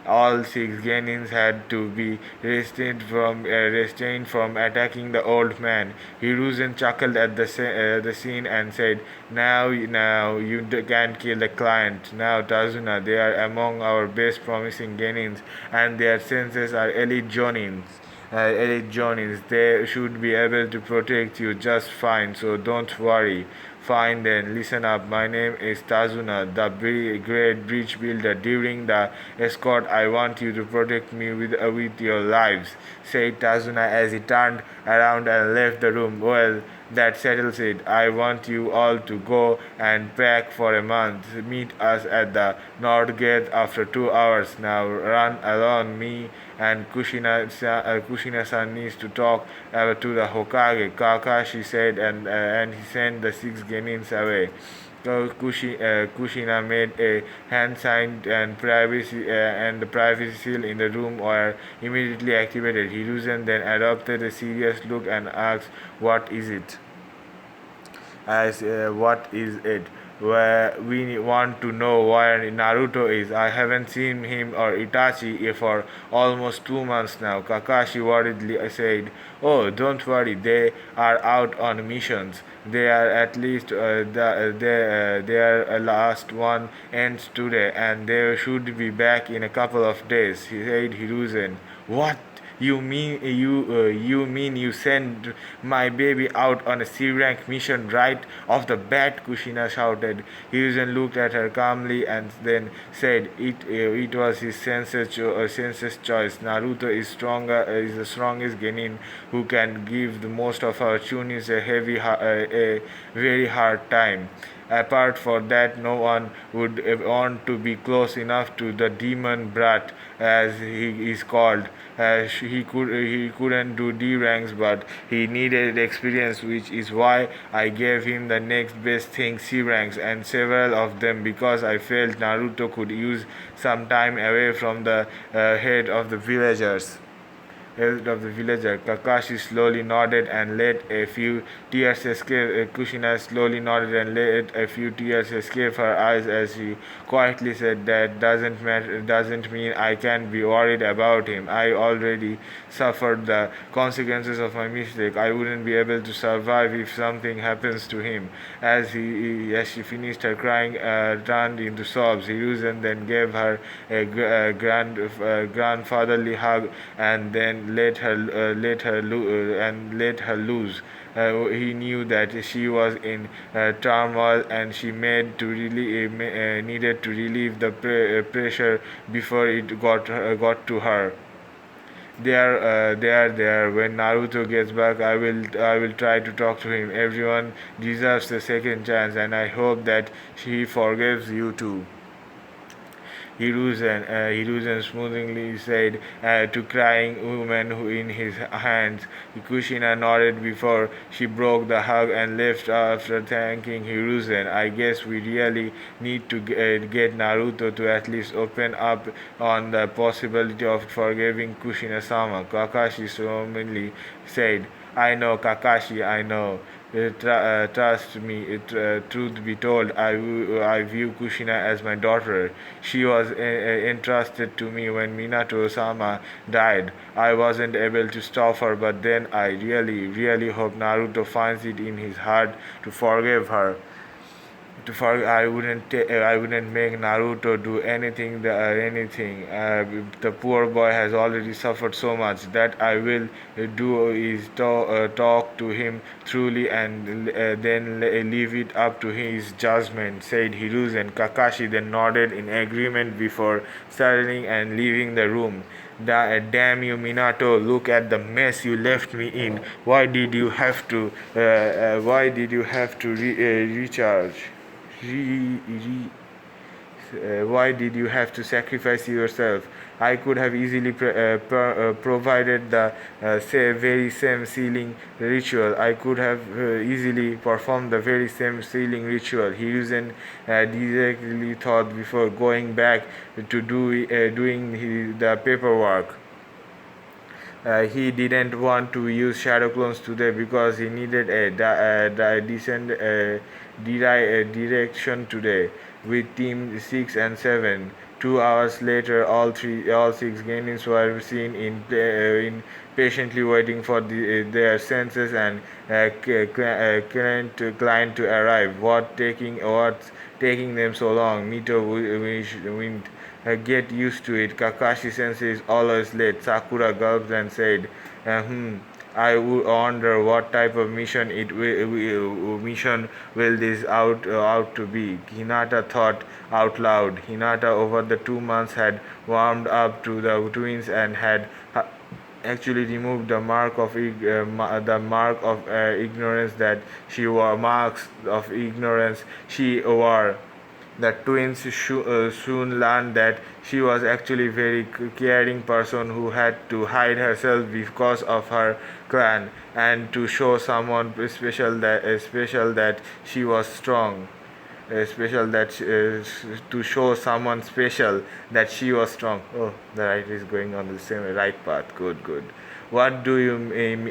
[SPEAKER 2] All six genins had to be restrained from attacking the old man. Hiruzen chuckled at the scene and said, now, you can't kill the client. Now, Tazuna, they are among our best promising genins, and their senses are elite Johnnies. They should be able to protect you just fine, so don't worry. Fine then, listen up. My name is Tazuna, the great bridge builder. During the escort, I want you to protect me with your lives, said Tazuna as he turned around and left the room. Well, that settles it. I want you all to go and pack for a month. Meet us at the North Gate after 2 hours. Now run alone. Me and Kushina-san needs to talk to the Hokage. Kakashi said, and he sent the six genins away. So Kushina made a hand sign, and the privacy seal in the room were immediately activated. Hiruzen then adopted a serious look and asked, "What is it?" What is it? Where we want to know where Naruto is. I haven't seen him or Itachi for almost 2 months now. Kakashi worriedly said, "Oh, don't worry, they are out on missions. They are at least their last one ends today, and they should be back in a couple of days," he said Hiruzen. What? You mean you sent my baby out on a C-rank mission right off the bat? Kushina shouted. Hiruzen looked at her calmly and then said, "It was his senses choice. Naruto is the strongest genin who can give the most of our Chunis a very hard time. Apart from that, no one would want to be close enough to the demon brat, as he is called. He couldn't do D ranks, but he needed experience, which is why I gave him the next best thing, C ranks, and several of them, because I felt Naruto could use some time away from the head of the villagers. Kakashi slowly nodded and let a few tears escape. Kushina slowly nodded and let a few tears escape her eyes as she quietly said, "That doesn't mean I can't be worried about him. I already suffered the consequences of my mistake. I wouldn't be able to survive if something happens to him." As she finished her crying, turned into sobs. Hiruzen then gave her a grandfatherly hug and then let her loose. He knew that she was in turmoil, and she needed to relieve the pressure before it got to her. There. When Naruto gets back, I will try to talk to him. Everyone deserves a second chance, and I hope that he forgives you too. Hiruzen smoothly said to crying woman who in his hands. Kushina nodded before she broke the hug and left after thanking Hiruzen. I guess we really need to get Naruto to at least open up on the possibility of forgiving Kushina-sama. Kakashi solemnly said, "I know, Kakashi, I know. Trust me, truth be told, I view Kushina as my daughter. She was entrusted to me when Minato-sama died. I wasn't able to stop her, but then I really hope Naruto finds it in his heart to forgive her. I wouldn't make Naruto do anything. The poor boy has already suffered so much. That I will do is talk to him truly, and then leave it up to his judgment," said Hiruzen. Kakashi then nodded in agreement before starting and leaving the room. Damn you, Minato! Look at the mess you left me in. Why did you have to recharge? Why did you have to sacrifice yourself? I could have easily provided the very same sealing ritual. I could have easily performed the very same sealing ritual. Hiruzen directly thought before going back to doing the paperwork. He didn't want to use shadow clones today because he needed a decent direction today. with Team 6 and 7. 2 hours later, all six Genins were seen in patiently waiting for their senses and client to arrive. What's taking them so long? Mito wouldn't get used to it. Kakashi Sensei is always late. Sakura gulped and said, I wonder what type of mission will this out to be. Hinata thought out loud. Hinata over the 2 months had warmed up to the twins and had actually removed the mark of ignorance that she wore. Marks of ignorance she wore. The twins soon learned that she was actually a very caring person who had to hide herself because of her clan and to show someone special that she was strong. Special that to show someone special that she was strong. Oh, the right is going on the same right path. Good, good. What do you mean?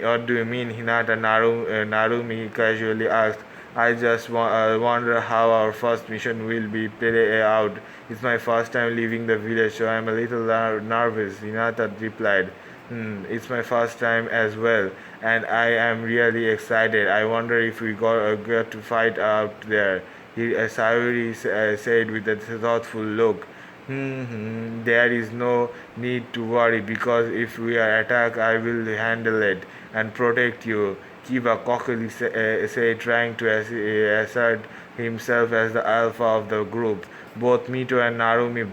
[SPEAKER 2] Narumi casually asked. I just wonder how our first mission will be played out. It's my first time leaving the village, so I'm a little nervous. Hinata replied. It's my first time as well, and I am really excited. I wonder if we got to fight out there. Sayuri said with a thoughtful look. There is no need to worry because if we are attacked, I will handle it and protect you. Kiba cockily said, trying to assert himself as the alpha of the group. Both Mito and Narumi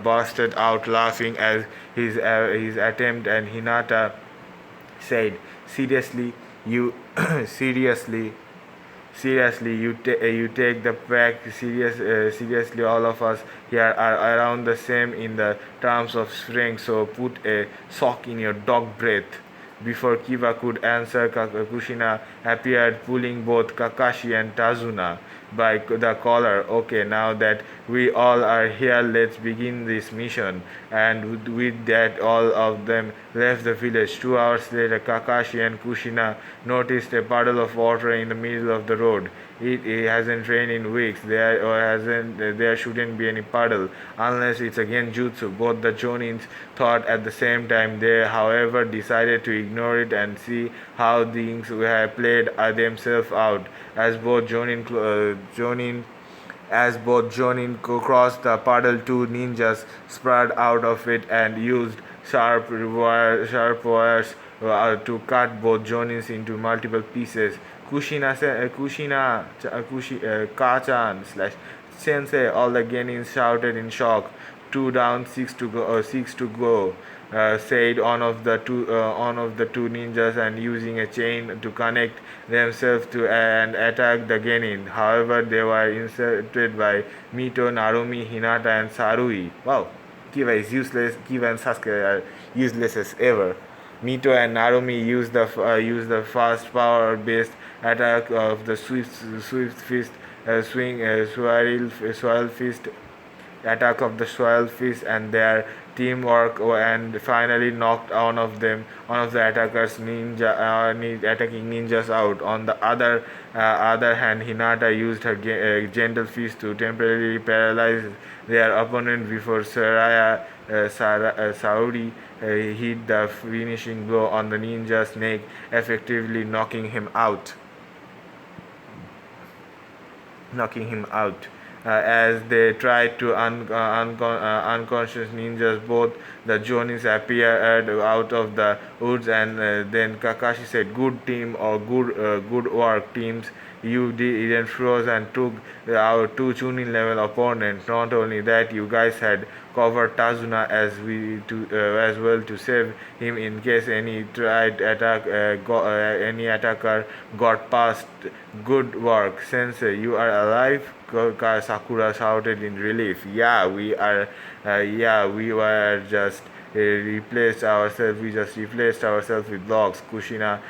[SPEAKER 2] bursted out laughing at his attempt, and Hinata said, "Seriously, you seriously." Seriously, you take the fact seriously. All of us here are around the same in the terms of strength. So put a sock in your dog breath. Before Kiba could answer, Kushina appeared, pulling both Kakashi and Tazuna by the collar. Okay, now that we all are here, let's begin this mission. And with that, all of them left the village. 2 hours later, Kakashi and Kushina noticed a puddle of water in the middle of the road. It hasn't rained in weeks. There shouldn't be any puddle unless it's again jutsu. Both the Jonins thought at the same time. They, however, decided to ignore it and see how things have played themselves out. As both Jonin crossed the puddle, two ninjas sprang out of it and used sharp wires to cut both Jonins into multiple pieces. Kachan slash Sensei, all the Genins shouted in shock. Two down, six to go. Said one of the two ninjas, and using a chain to connect themselves to and attack the Genin. However, they were intercepted by Mito, Narumi, Hinata, and Sarui. Wow, Kiba is useless. Kiba and Sasuke are useless as ever. Mito and Narumi used the fast power-based attack of the swift fist, swirl fist attack of the Swirl Fist, and their teamwork and finally knocked one of the attacking ninjas out. On the other hand, Hinata used her gentle fist to temporarily paralyze their opponent before Saori hit the finishing blow on the ninja's neck, effectively knocking him out. As they tried to unconscious ninjas, both the Jonis appeared out of the woods, and then Kakashi said, "Good team, or good work, teams. You didn't froze and took our two Chunin level opponents. Not only that, you guys had covered Tazuna as well to save him in case any attacker got past. Good work, Sensei. You are alive." Sakura shouted in relief. Yeah, we are. Yeah, we were just replaced ourselves. We just replaced ourselves with logs. Kushina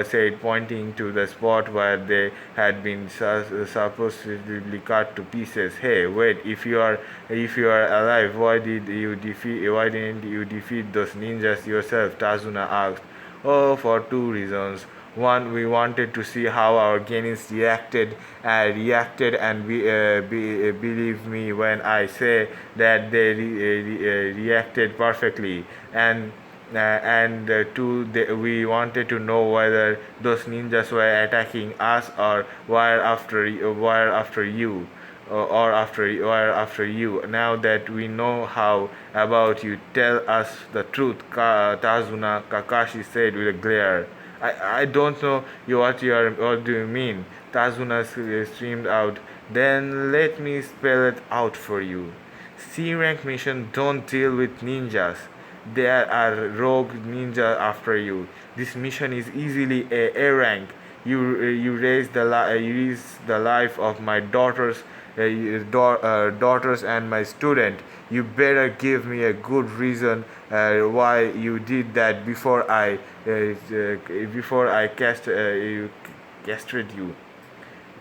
[SPEAKER 2] said, pointing to the spot where they had been supposedly cut to pieces. Hey, wait! If you are alive, why didn't you defeat those ninjas yourself? Tazuna asked. Oh, for two reasons. One, we wanted to see how our Genins reacted, and believe me when I say that they reacted perfectly. And two, we wanted to know whether those ninjas were attacking us or were after you or after you. Now that we know how about you, tell us the truth, Tazuna, Kakashi said with a glare. I don't know what do you mean? Tazuna screamed out. Then let me spell it out for you. C rank mission don't deal with ninjas. There are rogue ninja after you. This mission is easily a rank. You raise the life of my daughters and my student. You better give me a good reason why you did that before I castrate you,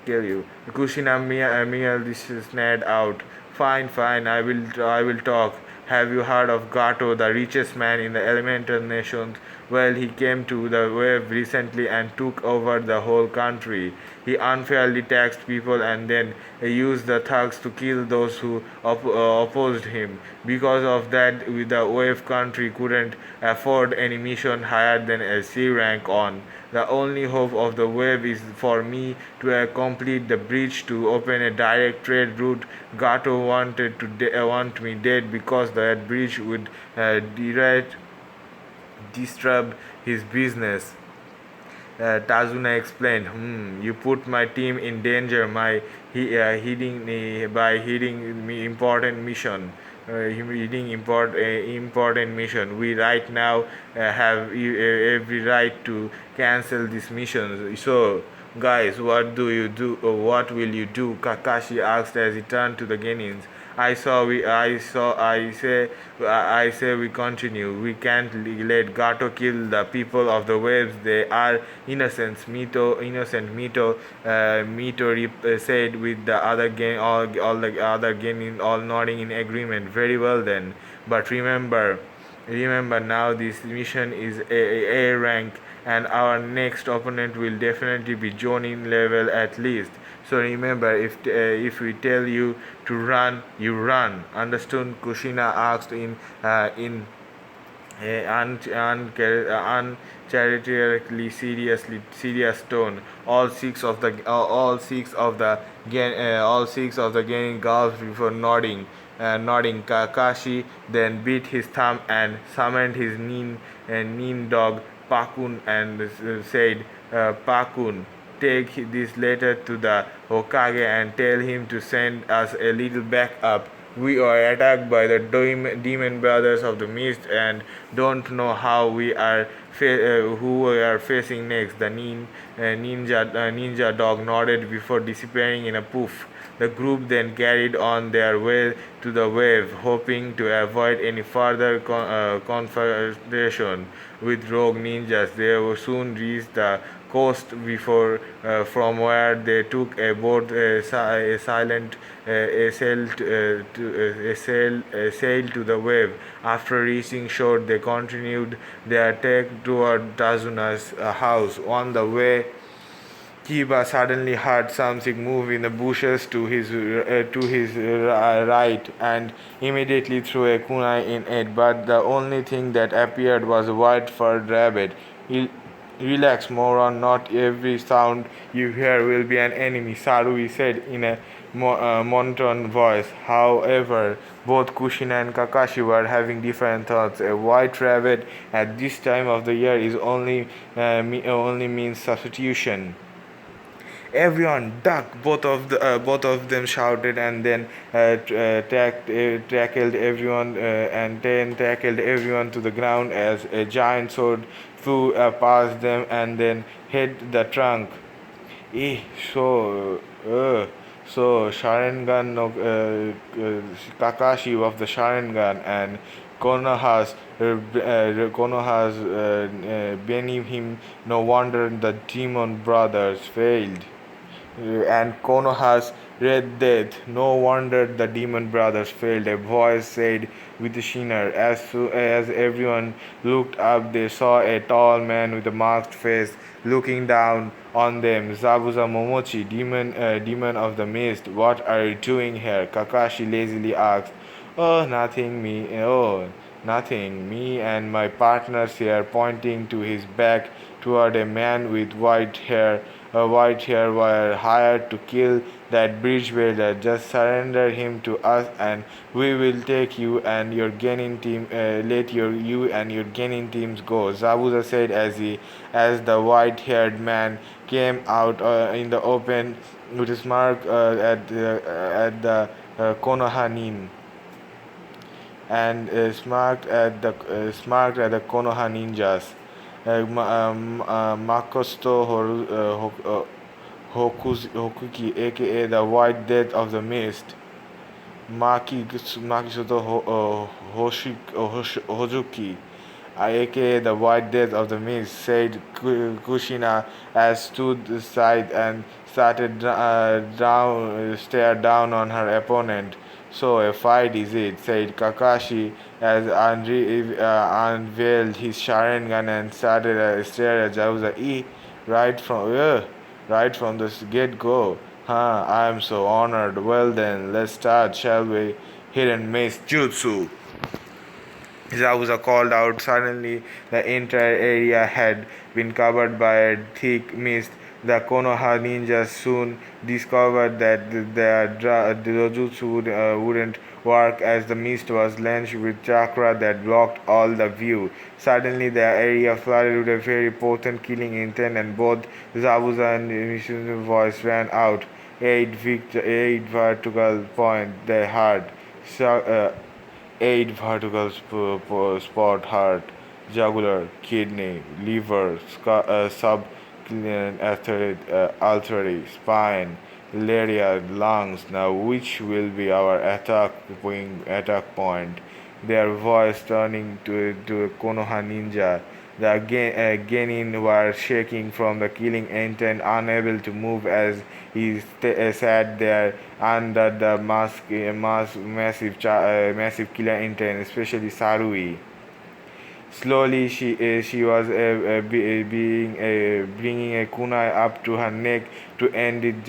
[SPEAKER 2] kill you. Kushina merely snared out. Fine, fine, I will talk. Have you heard of Gato, the richest man in the elemental nations? Well, he came to the wave recently and took over the whole country. He unfairly taxed people and then used the thugs to kill those who opposed him. Because of that, the wave country couldn't afford any mission higher than a C rank on. The only hope of the wave is for me to complete the bridge to open a direct trade route. Gato want me dead because that bridge would disturb his business. Tazuna explained, you put my team in danger by heeding me important mission. Important mission. We right now have every right to cancel this mission. So, guys, what do you do? What will you do? Kakashi asked as he turned to the Genins. I say we continue. We can't let Gato kill the people of the waves. They are innocent. Mito said with the other all the other Genin all nodding in agreement. Very well then. But remember now this mission is A rank and our next opponent will definitely be Jonin level at least. So remember, if we tell you to run, you run. Understood? Kushina asked in uncharitably serious tone. All six of the gang gasped before nodding. Kakashi then beat his thumb and summoned his nin dog Pakun and said, Pakun, take this letter to the Hokage and tell him to send us a little backup. We are attacked by the demon brothers of the mist and don't know who we are facing next. The ninja dog nodded before disappearing in a poof. The group then carried on their way to the wave, hoping to avoid any further confrontation with rogue ninjas. They will soon reach the coast from where they took a boat sail to the wave. After reaching shore, they continued their trek toward Tazuna's house. On the way, Kiba suddenly heard something move in the bushes to his right and immediately threw a kunai in it. But the only thing that appeared was a white-furred rabbit. Relax, moron. Not every sound you hear will be an enemy, Sarui said in a monotone voice. However, both Kushina and Kakashi were having different thoughts. A white rabbit at this time of the year is only means substitution. Everyone duck! Both of them shouted, and then tackled everyone to the ground as a giant sword flew past them and then hit the trunk. Eh, so Sharingan no Kakashi of the Sharingan and Konoha's beneath him. No wonder the demon brothers failed. And Konoha's Red Death. No wonder the demon brothers failed. A voice said with the shiner. As soon as everyone looked up, they saw a tall man with a masked face looking down on them. Zabuza Momochi, demon of the mist, what are you doing here? Kakashi lazily asked. Nothing. Me and my partners here, pointing to his back toward a man with white hair. White hair were hired to kill that bridge builder. Just surrender him to us, and we will take you and your Genin team. Let you and your Genin teams go. Zabuza said as the white-haired man came out in the open with a smirk at the Konoha and smirked at the Konoha ninjas. Makoto Hokuki, aka the White Death of the Mist, Makisoto Hozuki, aka the White Death of the Mist, said Kushina as stood aside and stared down on her opponent. So a fight is it, said Kakashi as unveiled his Sharingan and started a stare at Zabuza. Right from the get-go. Huh, I am so honored. Well then, let's start, shall we? Hidden Mace Jutsu. Zabuza called out. Suddenly, the entire area had been covered by a thick mist. The Konoha ninjas soon discovered that the dojutsu wouldn't work as the mist was laced with chakra that blocked all the view. Suddenly, the area flooded with a very potent killing intent, and both Zabuza and Nishinu's voice ran out. Eight vertical point they had. 8 vertical spot: heart, jugular, kidney, liver, subclavian artery, spine, labia, lungs. Now which will be our attack point? Their voice turning to a Konoha ninja. The genin were shaking from the killing intent, unable to move as he sat there under the massive killer intent, especially Sarui. Slowly, she was bringing a kunai up to her neck to end it,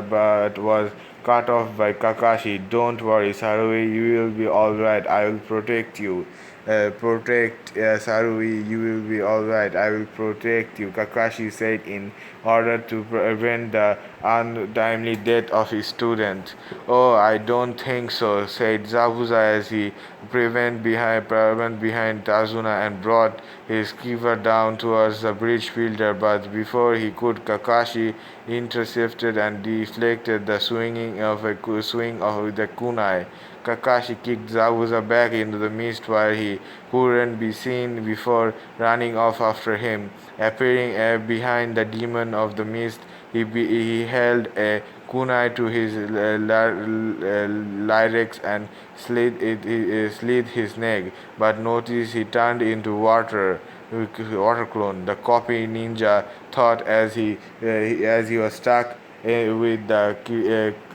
[SPEAKER 2] but was cut off by Kakashi. Don't worry, Sarui, you will be all right. I will protect you. Sarui, you will be alright. I will protect you, Kakashi said in order to prevent the untimely death of his student. Oh, I don't think so, said Zabuza as he went behind Tazuna and brought his quiver down towards the bridge builder. But before he could, Kakashi intercepted and deflected the swing of the kunai. Kakashi kicked Zabuza back into the mist where he couldn't be seen before running off after him. Appearing behind the demon of the mist, he held a kunai to his larynx and slit his neck, but noticed he turned into water clone. The copy ninja thought as he was stuck with the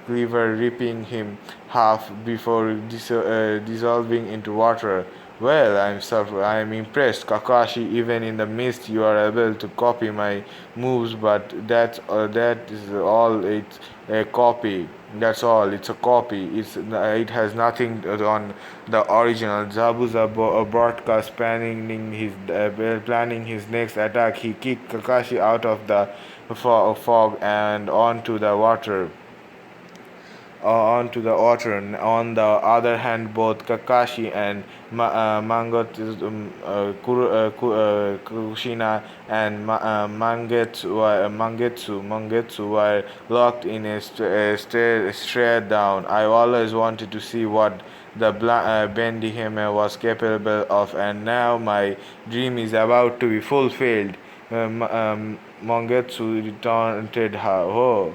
[SPEAKER 2] cleaver ripping him half before dissolving into water. Well, I am impressed, Kakashi. Even in the mist, you are able to copy my moves, but that is all. It's a copy. That's all. It's a copy. It has nothing on the original. Zabuza broadcast planning his next attack. He kicked Kakashi out of the fog and onto the water. On the other hand, both Kakashi and Kushina and Mangetsu were locked in a stare down. I always wanted to see what the Bendy Hammer was capable of, and now my dream is about to be fulfilled. Mangetsu retorted her.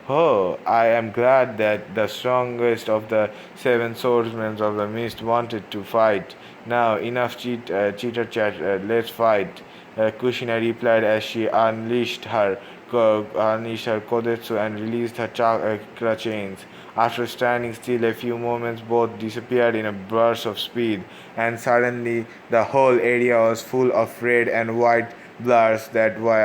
[SPEAKER 2] Oh, I am glad that the strongest of the seven swordsmen of the mist wanted to fight. Now, enough chitter chat, let's fight. Kushina replied as she unleashed her harnessed her kodetsu and released her chakra chains. After standing still a few moments, both disappeared in a burst of speed, and suddenly the whole area was full of red and white blurs that were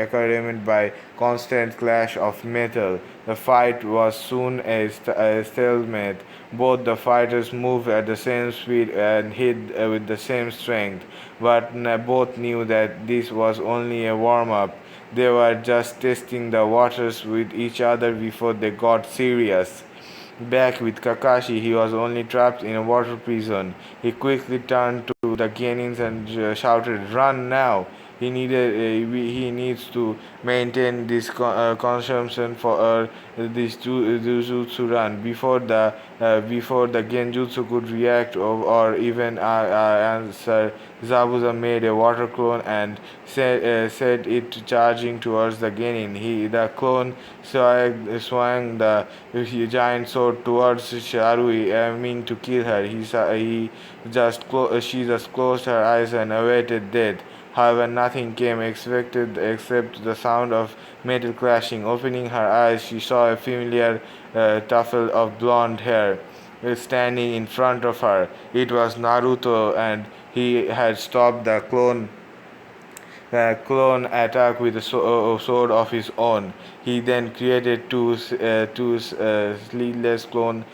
[SPEAKER 2] accompanied by constant clash of metal. The fight was soon a stalemate. Both the fighters moved at the same speed and hit with the same strength, but both knew that this was only a warm-up. They were just testing the waters with each other before they got serious. Back with Kakashi, he was only trapped in a water prison. He quickly turned to the Genins and shouted, "Run now!" He needs to maintain this consumption for this Jujutsu run before the Genjutsu could react or even answer. Zabuza made a water clone and set it charging towards the Genin. The clone swung the giant sword towards Sharui, aiming to kill her. She just closed her eyes and awaited death. However, nothing came expected except the sound of metal clashing. Opening her eyes, she saw a familiar tuft of blonde hair standing in front of her. It was Naruto, and he had stopped the clone attack with a sword of his own. He then created two seedless clone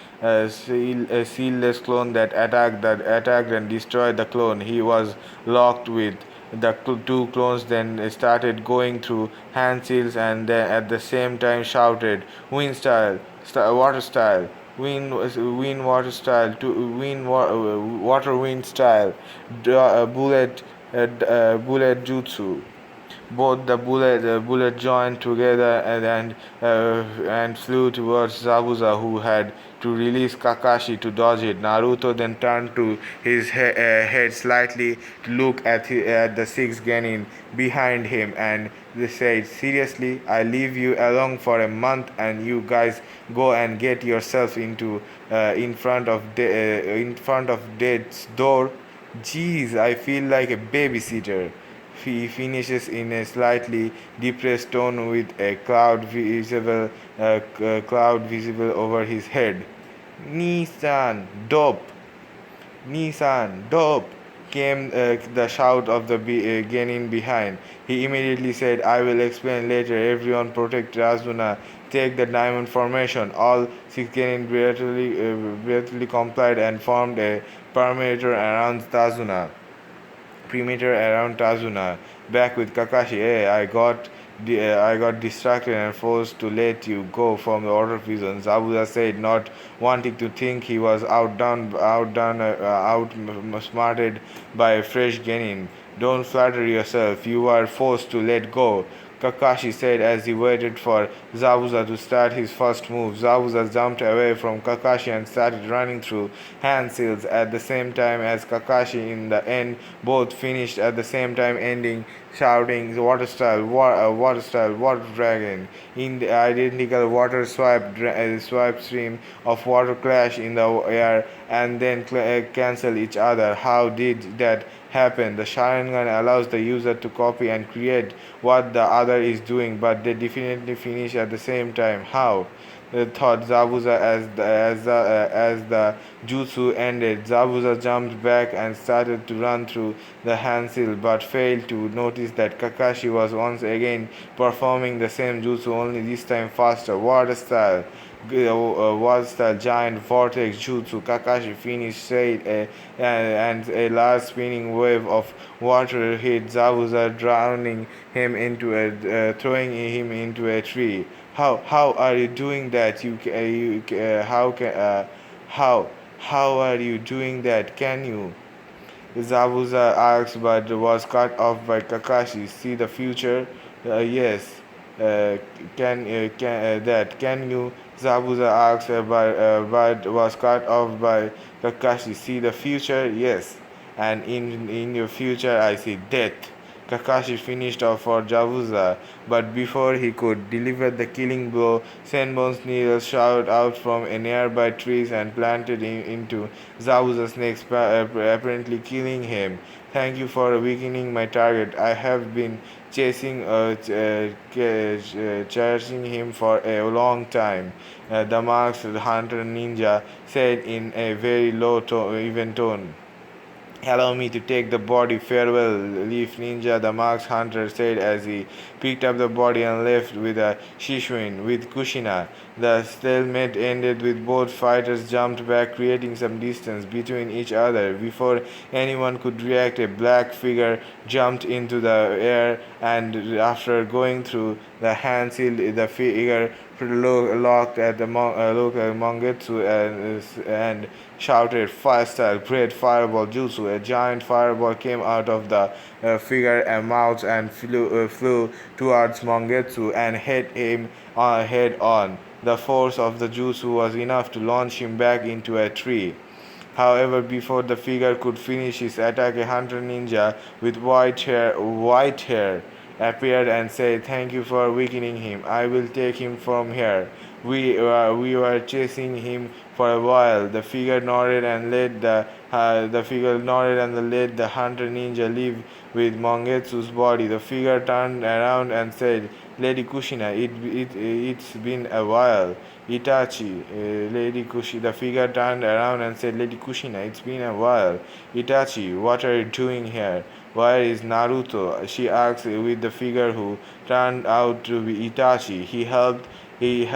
[SPEAKER 2] that attacked and destroyed the clone he was locked with. The two clones then started going through hand seals and then at the same time shouted, "Wind style, water style, wind water style, to water wind style, bullet jutsu." Both the bullet joined together and flew towards Zabuza, who had to release Kakashi to dodge it. Naruto then turned to his head slightly to look at the six genin behind him, and they said, "Seriously, I leave you alone for a month, and you guys go and get yourselves into in front of death's door. Jeez, I feel like a babysitter." He finishes in a slightly depressed tone with a cloud visible over his head. Nissan, dope! Nissan, dope! Came the shout of the Genin behind. He immediately said, "I will explain later. Everyone protect Razuna. Take the diamond formation." All six Genin breathily complied and formed a perimeter around Tazuna. Back with Kakashi. Hey, I got distracted and forced to let you go from the order prison. Zabuza said, not wanting to think he was outsmarted by a fresh genin. "Don't flatter yourself. You were forced to let go," Kakashi said as he waited for Zabuza to start his first move. Zabuza jumped away from Kakashi and started running through hand seals at the same time as Kakashi. In the end, both finished at the same time, ending shouting, "Water style, water style, water dragon." In the identical water swipe stream of water clash in the air and then cancel each other. How did that happen? The Sharingan allows the user to copy and create what the other is doing, but they definitely finish at the same time. How? Thought Zabuza as the jutsu ended. Zabuza jumped back and started to run through the handsill, but failed to notice that Kakashi was once again performing the same jutsu, only this time faster. Water style giant vortex jutsu. Kakashi finished said, and a large spinning wave of water hit Zabuza, drowning him throwing him into a tree. How are you doing that? How are you doing that? Can you? Zabuza asked, but was cut off by Kakashi. See the future? Yes. Can you? Zabuza asked, but was cut off by Kakashi. See the future? Yes. And in your future, I see death. Kakashi finished off for Zabuza, but before he could deliver the killing blow, Senbon's needle shot out from a nearby trees and planted into Zabuza's neck, apparently killing him. Thank you for weakening my target. I have been chasing him for a long time. The masked hunter ninja said in a very low even tone. Allow me to take the body. Farewell, Leaf Ninja, the Masked Hunter said as he picked up the body and left with a Shishwin with Kushina. The stalemate ended with both fighters jumped back, creating some distance between each other. Before anyone could react, a black figure jumped into the air, and after going through the hand shield, the figure looked at the Mongetsu and shouted, "Fire-style, great fireball jutsu!" A giant fireball came out of the figure and mouth and flew towards Mongetsu and hit him head on. The force of the jutsu was enough to launch him back into a tree. However, before the figure could finish his attack, a hunter ninja with white hair appeared and said, "Thank you for weakening him. I will take him from here. We were chasing him for a while." The figure nodded and let the hunter ninja leave with Mongetsu's body. The figure turned around and said, "Lady Kushina, it's been a while." Itachi, Lady Kushi. The figure turned around and said, "Lady Kushina, it's been a while." Itachi, what are you doing here? Where is Naruto? She asked with the figure who turned out to be Itachi. He helped the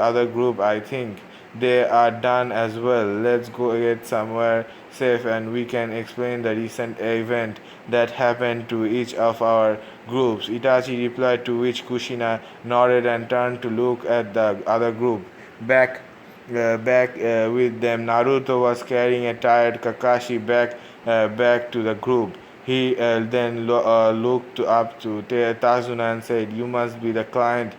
[SPEAKER 2] other group, I think. They are done as well. Let's go get somewhere safe and we can explain the recent event that happened to each of our groups. Itachi replied, to which Kushina nodded and turned to look at the other group. Back with them, Naruto was carrying a tired Kakashi back to the group. He then looked up to Tazuna and said, "You must be the client.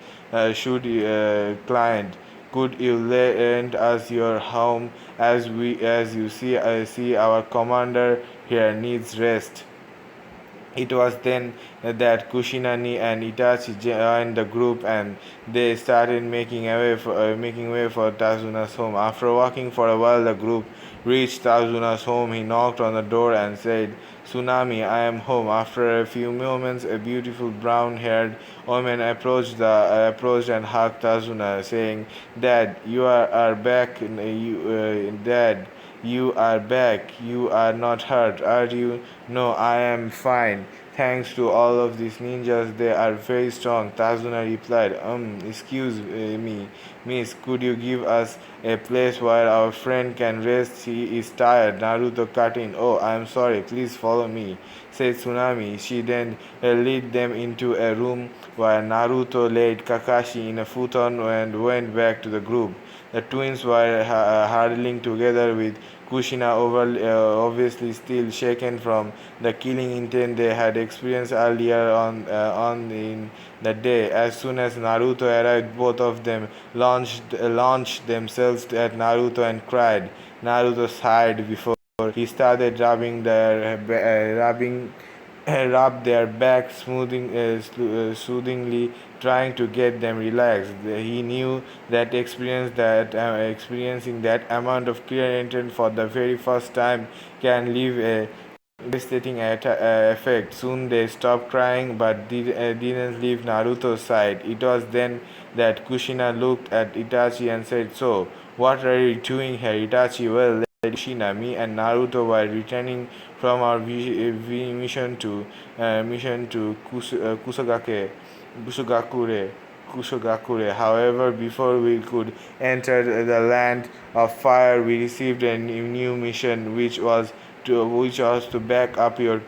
[SPEAKER 2] Client, could you lend us your home as you see our commander here needs rest." It was then that Kushinani and Itachi joined the group and they started making way for Tazuna's home. After walking for a while, the group reached Tazuna's home. He knocked on the door and said, "Tsunami, I am home." After a few moments, a beautiful brown-haired woman approached and hugged Tazuna, saying, "Dad, are back. Dad, you are back. You are not hurt, are you?" "No, I am fine. Thanks to all of these ninjas, they are very strong." Tazuna replied, excuse me, miss, could you give us a place where our friend can rest? He is tired." Naruto cut in. "Oh, I am sorry. Please follow me," said Tsunami. She then led them into a room where Naruto laid Kakashi in a futon and went back to the group. The twins were huddling together with Kushina obviously still shaken from the killing intent they had experienced earlier on in the day. As soon as Naruto arrived, both of them launched themselves at Naruto and cried. Naruto sighed before he started rubbed their backs soothingly, trying to get them relaxed. He knew that experiencing that amount of clear intent for the very first time can leave a devastating effect. Soon they stopped crying but didn't leave Naruto's side. It was then that Kushina looked at Itachi and said, "So, what are you doing here, Itachi?" "Well, Kushina, me and Naruto were returning from our mission to Kusugakure. However, before we could enter the land of fire, we received a new mission, which was to back your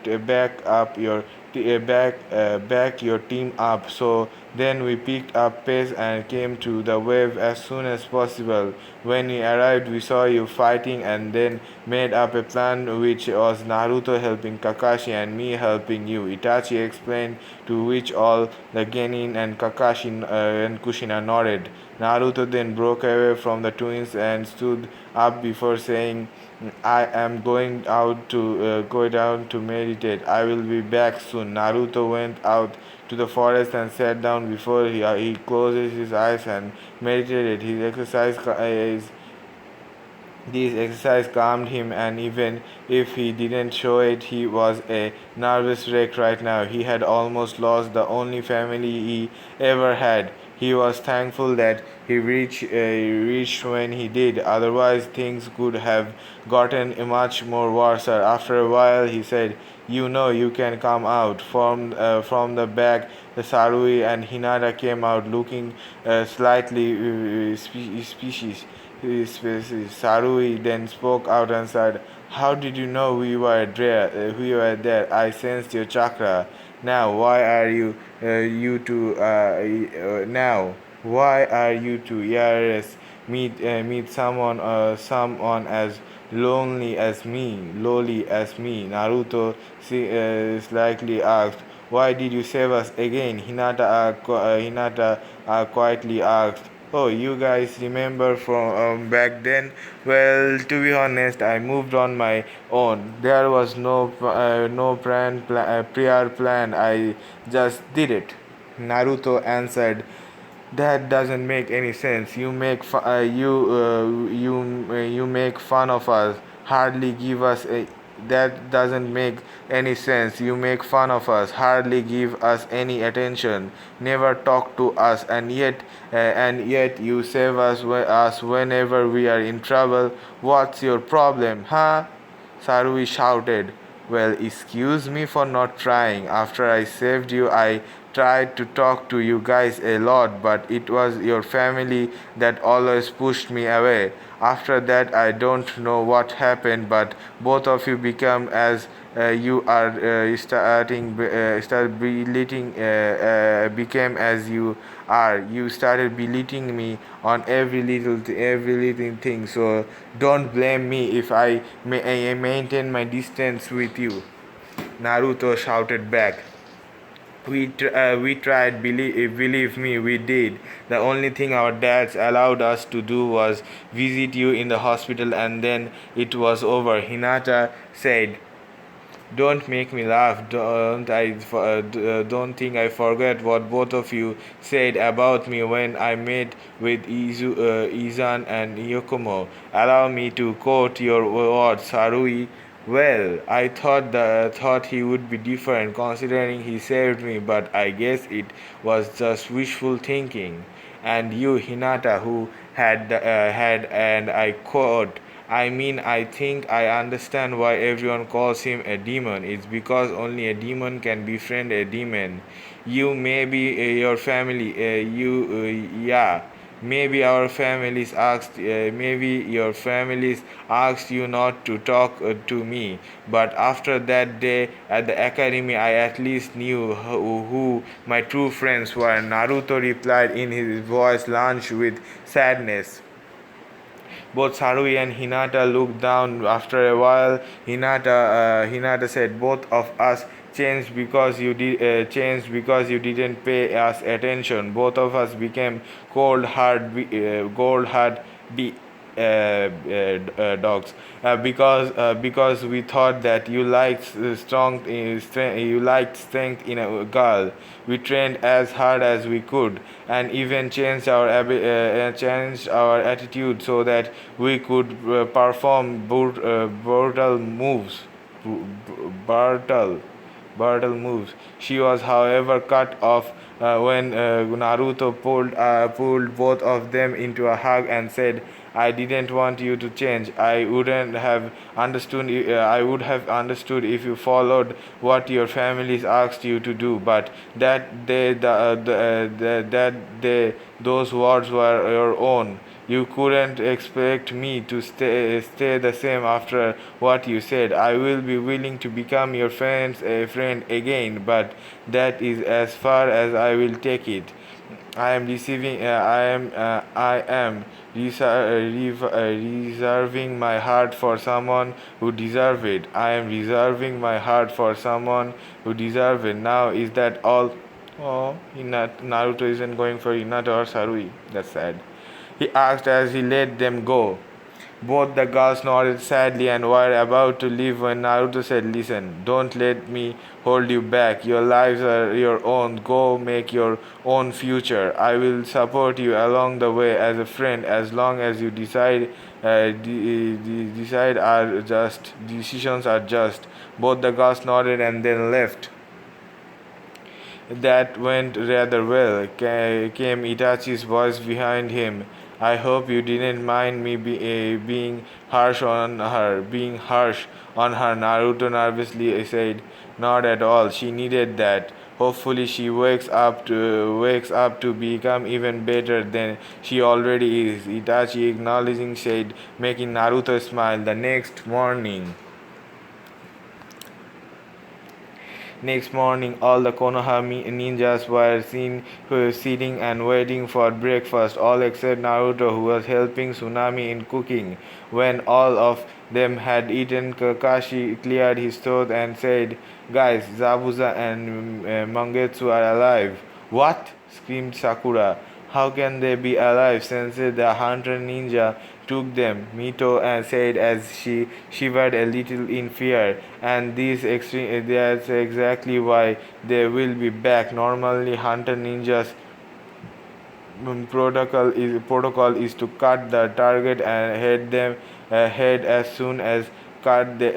[SPEAKER 2] team up. So then we picked up pace and came to the wave as soon as possible. When we arrived, we saw you fighting and then made up a plan, which was Naruto helping Kakashi and me helping you," Itachi explained, to which all the Genin and Kakashi and Kushina nodded. Naruto then broke away from the twins and stood up before saying, "I am go down to meditate. I will be back soon." Naruto went out to the forest and sat down before he closed his eyes and meditated. His exercise This exercise calmed him, and even if he didn't show it, he was a nervous wreck right now. He had almost lost the only family he ever had. He was thankful that he reached when he did, otherwise, things could have gotten much more worse. After a while, he said, "You know, you can come out." From the back, the Sarui and Hinata came out looking slightly species. Sarui then spoke out and said, "How did you know we were there? I sensed your chakra. Now, why are you two, now? Why are you two? Yes, meet someone as lowly as me." Naruto slightly asked, "Why did you save us again?" Hinata quietly asked, "Oh, you guys remember from back then?" Well, to be honest, I moved on my own. There was no prior plan. I just did it. Naruto answered, "That doesn't make any sense. You make fun of us. Hardly give us a That doesn't make any sense. You make fun of us, hardly give us any attention, never talk to us, and yet you save us whenever we are in trouble. What's your problem, huh?" Sarui shouted. "Well, excuse me for not trying. After I saved you, I tried to talk to you guys a lot, but it was your family that always pushed me away. After that, I don't know what happened, but both of you become as you are start belittling became as you are. You started belittling me on every little thing. So don't blame me if I maintain my distance with you." Naruto shouted back. We tried, believe me, we did. The only thing our dads allowed us to do was visit you in the hospital, and then it was over. Hinata said, "Don't make me laugh. Don't think I forget what both of you said about me when I met with Izan and Yokomo. Allow me to quote your words, Sarui. Well, I thought he would be different considering he saved me, but I guess it was just wishful thinking. And you, Hinata, who had, and I quote, I mean, I think I understand why everyone calls him a demon. It's because only a demon can befriend a demon. You maybe your family, yeah. Maybe your families asked you not to talk to me. But after that day at the academy, I at least knew who my true friends were." Naruto replied in his voice launched with sadness. Both Sarui and Hinata looked down. After a while, Hinata said, "Both of us changed because you didn't pay us attention. Both of us became cold hard be dogs because we thought that you liked strength in a girl. We trained as hard as we could and even changed our attitude so that we could perform brutal moves. Brutal moves. She was, however, cut off when Naruto pulled both of them into a hug and said, "I didn't want you to change. I would have understood if you followed what your families asked you to do, but those words were your own. You couldn't expect me to stay the same after what you said. I will be willing to become your friend again, but that is as far as I will take it. I am receiving. I am reserving my heart for someone who deserves it. I am reserving my heart for someone who deserves it. Now, is that all?" Oh, Naruto isn't going for Hinata or Sarui. That's sad. He asked as he let them go. Both the girls nodded sadly and were about to leave when Naruto said, "Listen, don't let me hold you back. Your lives are your own. Go make your own future. I will support you along the way as a friend as long as you decide are just decisions are just." Both the girls nodded and then left. That went rather well, came Itachi's voice behind him. "I hope you didn't mind me being harsh on her. Naruto nervously said. "Not at all. She needed that. Hopefully she wakes up to become even better than she already is." Itachi acknowledging said, making Naruto smile. The next morning, all the Konoha ninjas were seen sitting and waiting for breakfast, all except Naruto, who was helping Tsunami in cooking. When all of them had eaten, Kakashi cleared his throat and said, "Guys, Zabuza and Mangetsu are alive." "What?" screamed Sakura. "How can they be alive?" Sensei, the hunter ninja, took them, Mito said as she shivered a little in fear. "And that's exactly why they will be back. Normally, hunter ninjas protocol is to cut the target and head as soon as cut the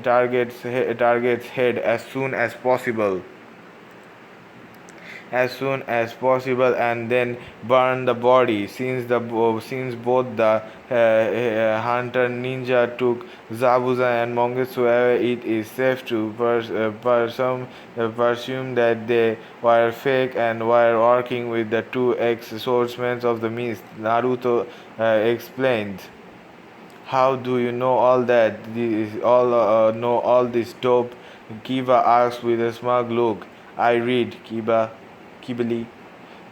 [SPEAKER 2] target's head as soon as possible and then burn the body. Since both the hunter ninja took Zabuza and Mongetsu away, it is safe to presume that they were fake and were working with the two ex-swordsmen of the mist. Naruto explained. "How do you know all that? Know all this dope?" Kiba asked with a smug look. "I read, Kibali,"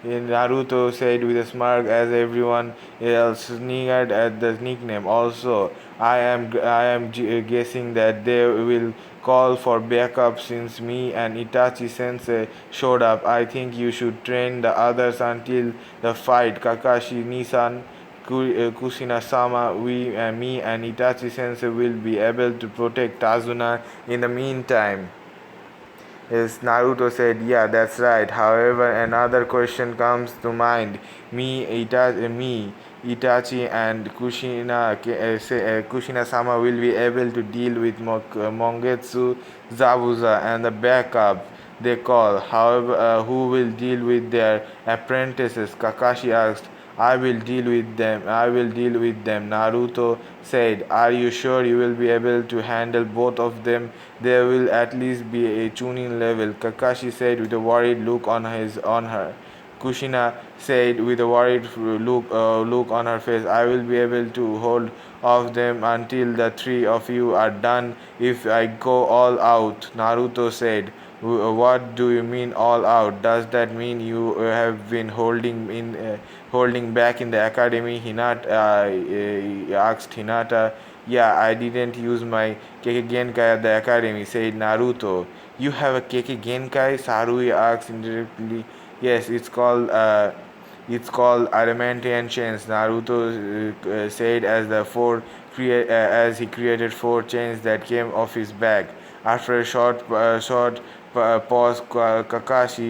[SPEAKER 2] Naruto said with a smirk as everyone else sneered at the nickname. "Also, I am guessing that they will call for backup since me and Itachi Sensei showed up. I think you should train the others until the fight. Kakashi Nisan, Kushina-sama, me and Itachi Sensei will be able to protect Tazuna in the meantime." Yes, Naruto said, "Yeah, that's right. However, another question comes to mind. Itachi, and Kushina-sama will be able to deal with Mongetsu, Zabuza, and the backup they call. However, who will deal with their apprentices?" Kakashi asked. I will deal with them, Naruto said. "Are you sure you will be able to handle both of them? There will at least be a tuning level," Kakashi said with a worried look on her. Kushina said with a worried look on her face, "I will be able to hold off them until the three of you are done if I go all out," Naruto said. "What do you mean all out? Does that mean you have been holding back in the academy?" Asked Hinata. "Yeah, I didn't use my Kekkei Genkai at the academy," said Naruto. "You have a Kekkei Genkai?" Sarui asked indirectly. "Yes, it's called Adamantian Chains," Naruto said as he created four chains that came off his back. After a short pause, Kakashi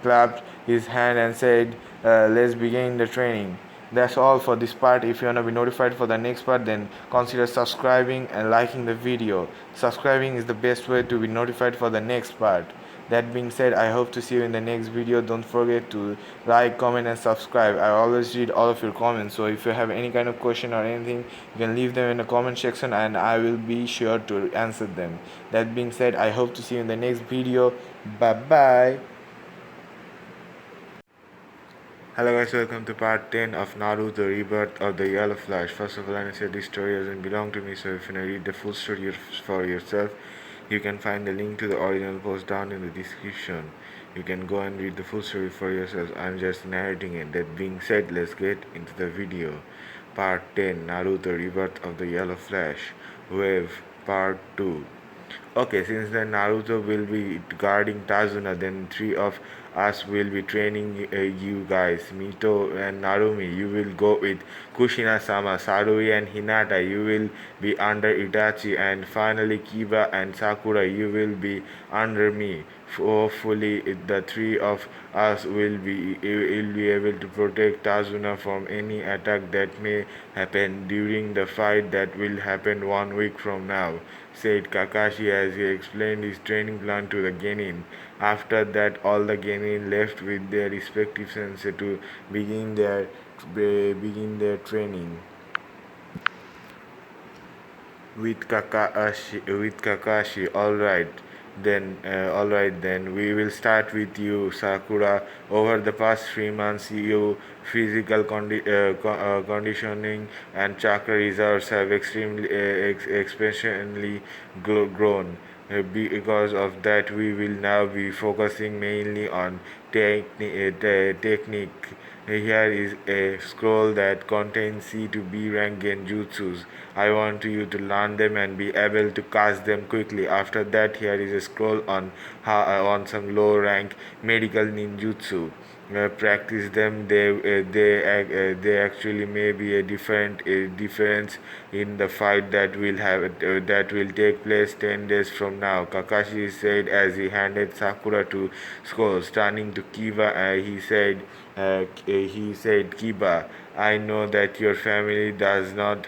[SPEAKER 2] clapped his hand and said, "Let's begin the training." That's all for this part. If you want to be notified for the next part, then consider subscribing and liking the video. Subscribing is the best way to be notified for the next part. That being said, I hope to see you in the next video. Don't forget to like, comment, and subscribe. I always read all of your comments, so if you have any kind of question or anything, you can leave them in the comment section and I will be sure to answer them. That being said, I hope to see you in the next video. Bye bye. Hello guys, welcome to part 10 of Naruto Rebirth of the Yellow Flash. First of all, I say this story doesn't belong to me, so if you want to read the full story for yourself, you can find the link to the original post down in the description. You can go and read the full story for yourself. I'm just narrating it. That being said, let's get into the video. Part 10, Naruto Rebirth of the Yellow Flash, Wave Part 2. Okay, since then Naruto will be guarding Tazuna, then three of us will be training you guys. Mito and Narumi, you will go with Kushina-sama. Sarui and Hinata, you will be under Itachi. And finally Kiba and Sakura, you will be under me. Hopefully the three of us will be able to protect Tazuna from any attack that may happen during the fight that will happen 1 week from now, said Kakashi as he explained his training plan to the genin. After that, all the genin left with their respective sensei to begin their training. With Kakashi, all right then, we will start with you, Sakura. Over the past 3 months, your physical conditioning and chakra reserves have extremely exponentially grown. Because of that, we will now be focusing mainly on technique. Here is a scroll that contains C to B rank genjutsus. I want you to learn them and be able to cast them quickly. After that, here is a scroll on some low rank medical ninjutsu. Practice them. They actually may be a difference in the fight that will take place 10 days from now, Kakashi said as he handed Sakura to scrolls. Turning to Kiba, he said, Kiba, I know that your family does not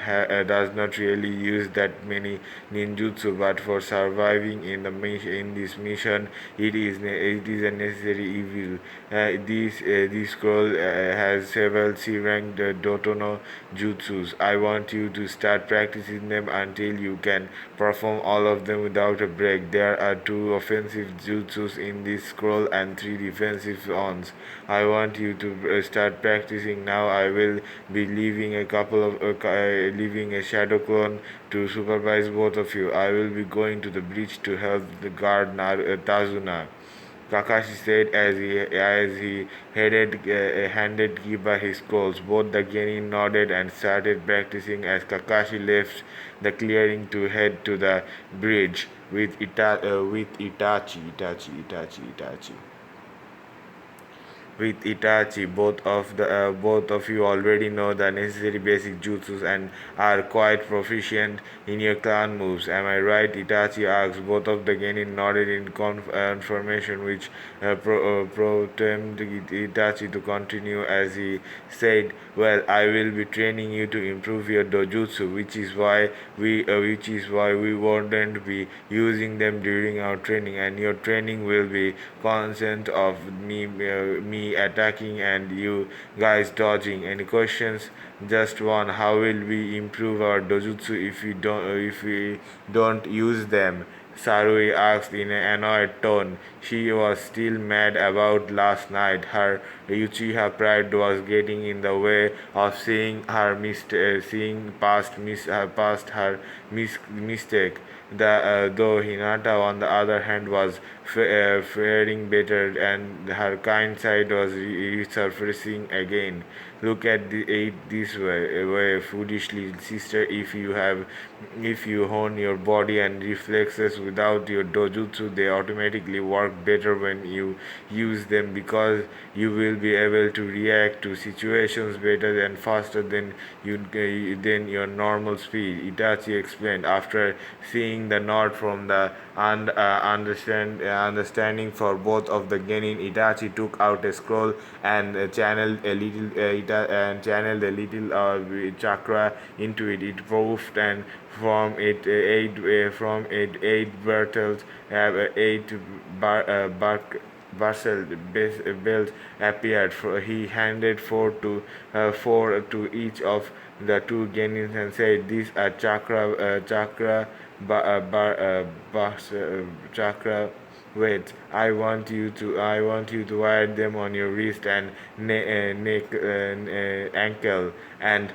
[SPEAKER 2] really use that many ninjutsu, but for surviving in this mission, it is a necessary evil. This scroll has several C-ranked Dotono jutsus. I want you to start practicing them until you can perform all of them without a break. There are 2 offensive jutsus in this scroll and 3 defensive ones. I want you to start practicing now. I will be leaving a shadow clone to supervise both of you. I will be going to the bridge to help the guard Tazuna, Kakashi said as he handed Kiba his scrolls. Both the genin nodded and started practicing as Kakashi left the clearing to head to the bridge with Itachi. Both of you already know the necessary basic jutsus and are quite proficient in your clan moves. Am I right? Itachi asked. Both of the genin nodded in confirmation, which prompted Itachi to continue as he said, "Well, I will be training you to improve your dojutsu, which is why we wouldn't be using them during our training, and your training will be constant of me attacking and you guys dodging. Any questions? Just one. How will we improve our dojutsu if we don't use them?" Sarui asked in an annoyed tone. She was still mad about last night. Her Uchiha pride was getting in the way of seeing past her mistake. Though Hinata, on the other hand, was faring better, and her kind side was resurfacing again. Look at it this way, foolishly, sister. If you hone your body and reflexes without your dojutsu, they automatically work better when you use them because you will be able to react to situations better and faster than your normal speed. Itachi explained. After seeing the nod from the understanding for both of the genin, Itachi took out a scroll and channeled a little chakra into it. It proved and from it eight battles, eight Basel bells appeared. He handed four to each of the 2 genins and said, "These are chakra weights. I want you to wear them on your wrist and neck, ankle, and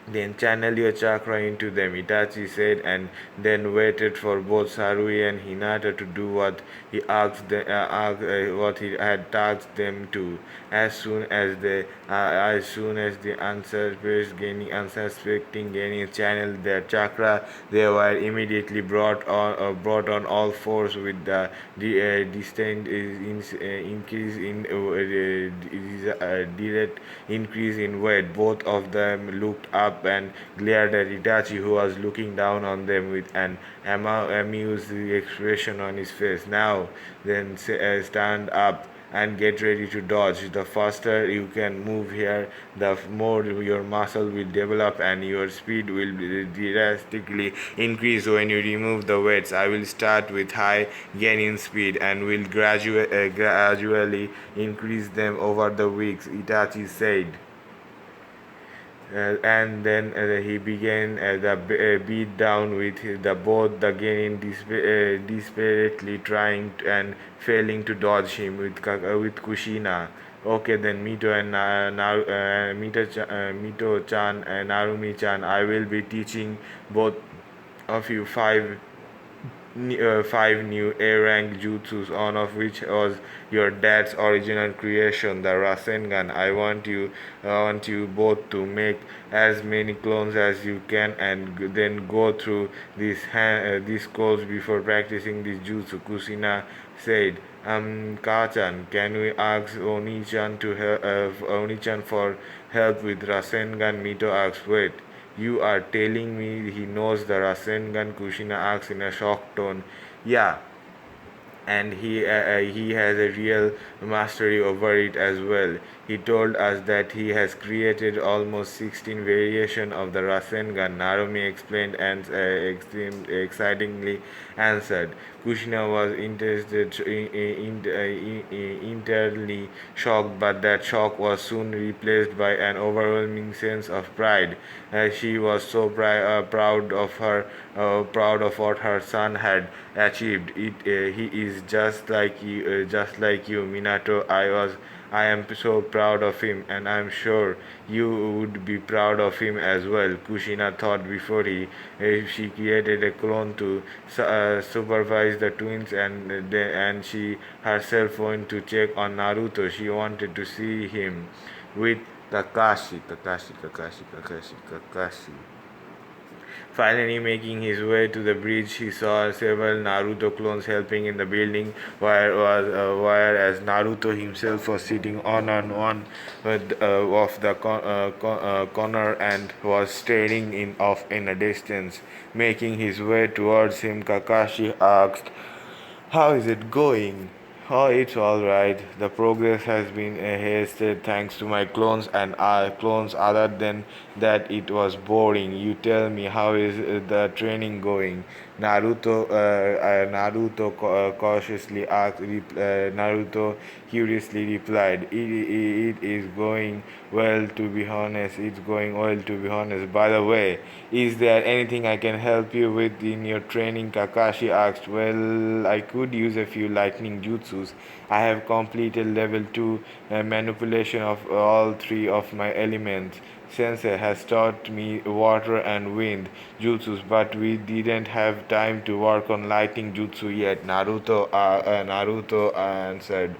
[SPEAKER 2] Then channel your chakra into them, Itachi said, and then waited for both Sarui and Hinata to do what he had tasked them to. As soon as the unsuspecting gaining channeled their chakra, they were immediately brought on all fours with the distinct increase in direct increase in weight. Both of them looked up and glared at Itachi, who was looking down on them with an amused expression on his face. Now, then, stand up and get ready to dodge. The faster you can move here, the more your muscle will develop and your speed will drastically increase when you remove the weights. I will start with high gain in speed and will gradually increase them over the weeks, Itachi said. And then he began the beat down with the both the Genin desperately trying and failing to dodge him with Kushina. Okay, then Mito-chan and Narumi-chan, I will be teaching both of you five new A-rank jutsus, one of which was your dad's original creation, the Rasengan. I want you both to make as many clones as you can, and then go through this course before practicing this jutsu. Kusina said, Kachan, can we ask Oni-chan for help with Rasengan? Mito asked, wait. You are telling me he knows the Rasengan? Kushina asks in a shocked tone. Yeah, and he has a real mastery over it as well. He told us that he has created almost 16 variations of the Rasengan. Narumi explained and excitingly answered. Kushina was internally shocked, but that shock was soon replaced by an overwhelming sense of pride. She was so proud of what her son had achieved. He is just like you, Minato. I am so proud of him, and I am sure you would be proud of him as well. Kushina thought before she created a clone to supervise the twins, and she herself went to check on Naruto. She wanted to see him with Kakashi. Finally making his way to the bridge, he saw several Naruto clones helping in the building, whereas Naruto himself was sitting on one of the corner and was staring off in a distance. Making his way towards him, Kakashi asked, "How is it going?" "Oh, it's alright. The progress has been hasted thanks to my clones and clones. Other than that, it was boring. You tell me, how is the training going?" Naruto curiously replied, it is going well, to be honest. It's going well, to be honest. By the way, is there anything I can help you with in your training?" Kakashi asked. "Well, I could use a few lightning jutsus. I have completed level 2 manipulation of all three of my elements. Sensei has taught me water and wind jutsus, but we didn't have time to work on lightning jutsu yet," Naruto answered.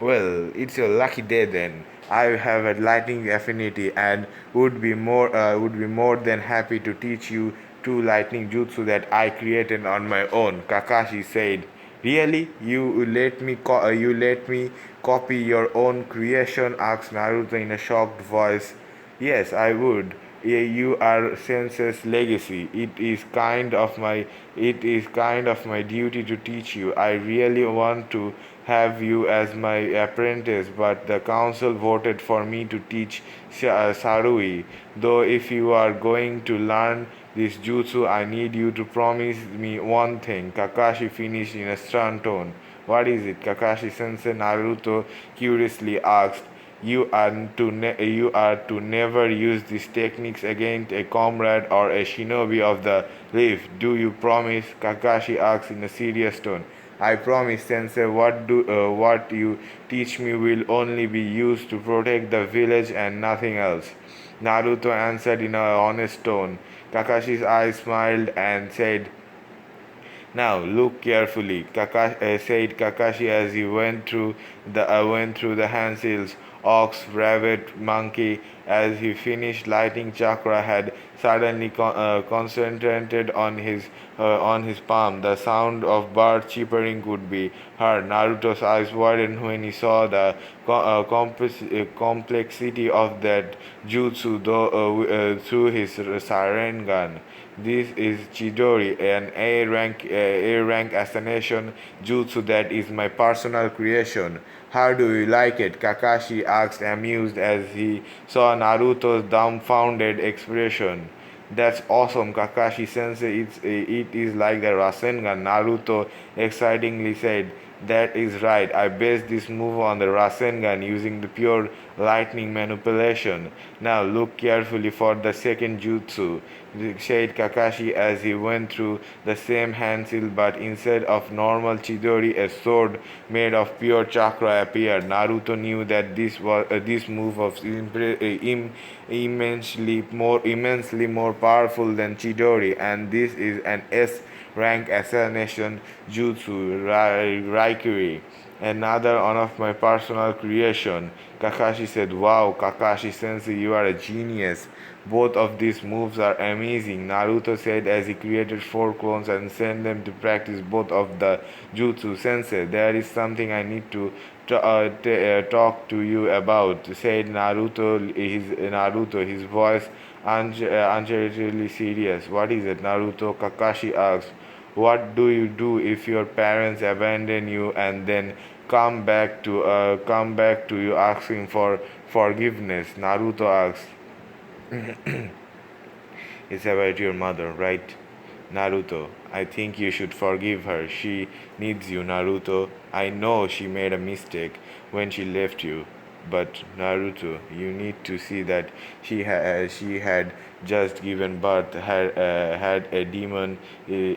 [SPEAKER 2] "Well, it's your lucky day then. I have a lightning affinity and would be more than happy to teach you two lightning jutsu that I created on my own," Kakashi said. "Really? You let me copy your own creation?" asked Naruto in a shocked voice. "Yes, I would. You are Sensei's legacy. It is kind of my duty to teach you. I really want to have you as my apprentice, but the council voted for me to teach Sarui. Though if you are going to learn this jutsu, I need you to promise me one thing," Kakashi finished in a stern tone. "What is it, Kakashi Sensei?" Naruto curiously asked. You are to never use these techniques against a comrade or a shinobi of the leaf. Do you promise?" Kakashi asked in a serious tone. "I promise, Sensei. What you teach me will only be used to protect the village and nothing else." Naruto answered in an honest tone. Kakashi's eyes smiled and said, "Now look carefully," said Kakashi as he went through the handles. Ox, rabbit, monkey. As he finished lighting, Chakra had suddenly concentrated on his palm. The sound of bird chirping could be heard. Naruto's eyes widened when he saw the complexity of that jutsu through his Sharingan. This is Chidori, an A rank assassination jutsu that is my personal creation. How do you like it? Kakashi asked, amused as he saw Naruto's dumbfounded expression. That's awesome, Kakashi sensei. It is like the Rasengan, Naruto excitingly said. That is right. I based this move on the Rasengan using the pure lightning manipulation. Now look carefully for the second jutsu, said Kakashi as he went through the same handle, but instead of normal Chidori, a sword made of pure chakra appeared. Naruto knew that this move was immensely more powerful than Chidori, and this is an S rank assassination jutsu Raikiri. Another one of my personal creation. Kakashi said, "Wow, Kakashi sensei, you are a genius. Both of these moves are amazing," Naruto said as he created 4 clones and sent them to practice both of the jutsu. Sensei, there is something I need to talk to you about, said Naruto, his voice uncharitably serious. What is it, Naruto? Kakashi asked. What do you do if your parents abandon you and then come back to you asking for forgiveness? Naruto asked. It's about your mother, right? Naruto, I think you should forgive her. She needs you, Naruto. I know she made a mistake when she left you. But Naruto, you need to see that she had just given birth, had a demon, a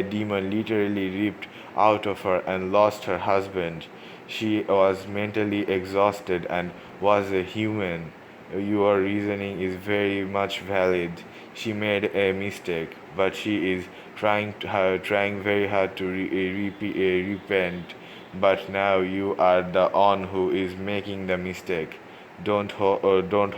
[SPEAKER 2] demon literally ripped out of her and lost her husband. She was mentally exhausted and was a human. Your reasoning is very much valid. She made a mistake, but she is trying very hard to repent. But now you are the one who is making the mistake. Don't hold on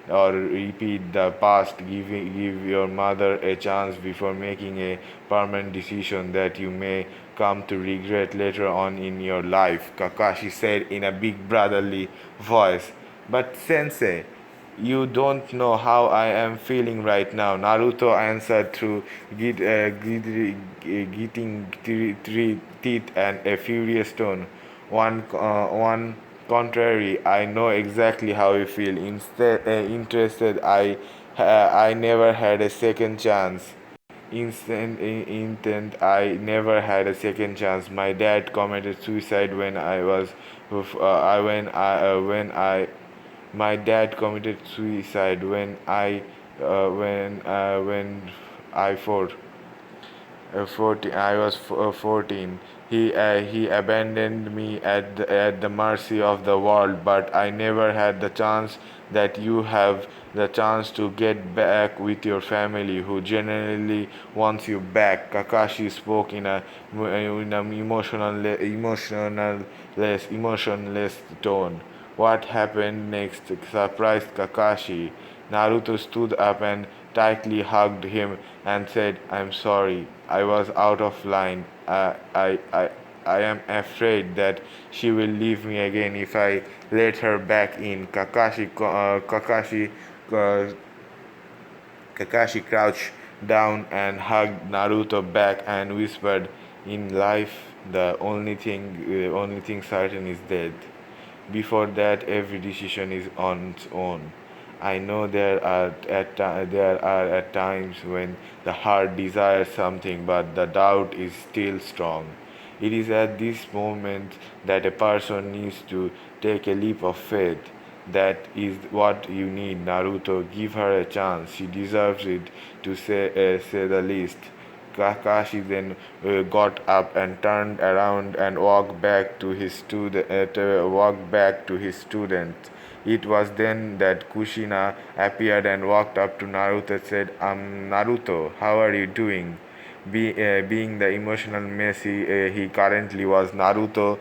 [SPEAKER 2] or repeat the past. Give your mother a chance before making a permanent decision that you may come to regret later on in your life, Kakashi said in a big brotherly voice. But sensei, you don't know how I am feeling right now, Naruto answered through getting three teeth and a furious tone. One contrary, I know exactly how you feel. Interested, I never had a second chance. Intent, I never had a second chance. My dad committed suicide my dad committed suicide when I fought 14. I was 14. He abandoned me at the mercy of the world, but I never had the chance that you have the chance to get back with your family who genuinely wants you back. Kakashi spoke in an emotionless tone. What happened next surprised Kakashi. Naruto stood up and tightly hugged him and said, I'm sorry, I was out of line. I am afraid that she will leave me again if I let her back in. Kakashi crouched down and hugged Naruto back and whispered, in life, the only thing certain is death. Before that, every decision is on its own. I know there are at times when the heart desires something, but the doubt is still strong. It is at this moment that a person needs to take a leap of faith. That is what you need, Naruto. Give her a chance. She deserves it, to say the least. Kakashi then got up and turned around and walked back to his students. It was then that Kushina appeared and walked up to Naruto and said, Naruto, how are you doing? Being the emotional mess he currently was, Naruto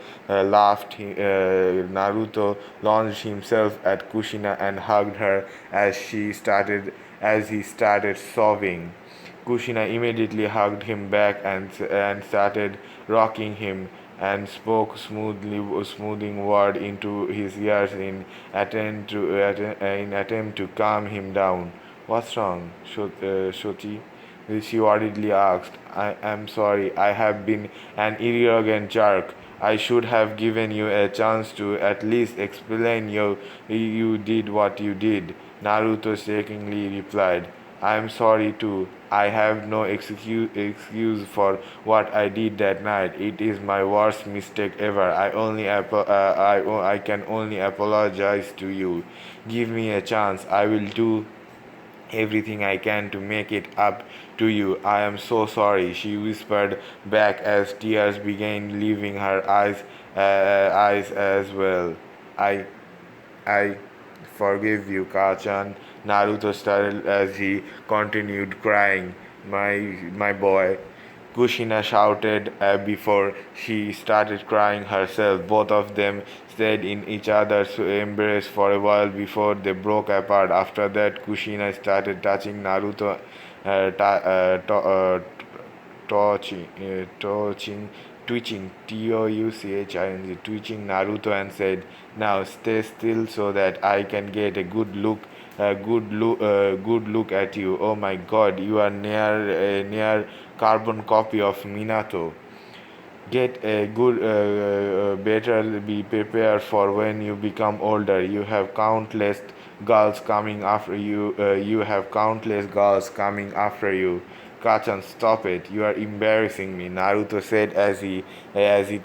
[SPEAKER 2] launched himself at Kushina and hugged her as he started sobbing. Kushina immediately hugged him back and started rocking him and spoke smoothing word into his ears in attempt to calm him down. What's wrong, Shoti? She worriedly asked. I am sorry, I have been an arrogant jerk. I should have given you a chance to at least explain you did what you did, Naruto shakingly replied. I am sorry too. I have no excuse for what I did that night. It is my worst mistake ever. I can only apologize to you. Give me a chance. I will do everything I can to make it up to you. I am so sorry, she whispered back as tears began leaving her eyes as well. I I forgive you, Kachan. Naruto started as he continued crying. My boy. Kushina shouted before she started crying herself. Both of them stayed in each other's embrace for a while before they broke apart. After that, Kushina started touching Naruto, ta- to- touching, twitching, Touching, twitching Naruto and said, "Now stay still so that I can get good look at you. Oh my God, you are near carbon copy of Minato. Get a good, better be prepared for when you become older. You have countless girls coming after you. You have countless girls coming after you. Kachan, stop it! You are embarrassing me," Naruto said as he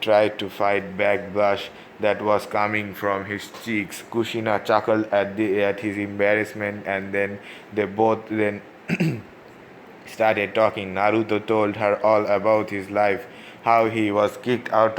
[SPEAKER 2] tried to fight back blush that was coming from his cheeks. Kushina chuckled at his embarrassment, and then they both then started talking. Naruto told her all about his life, how he was kicked out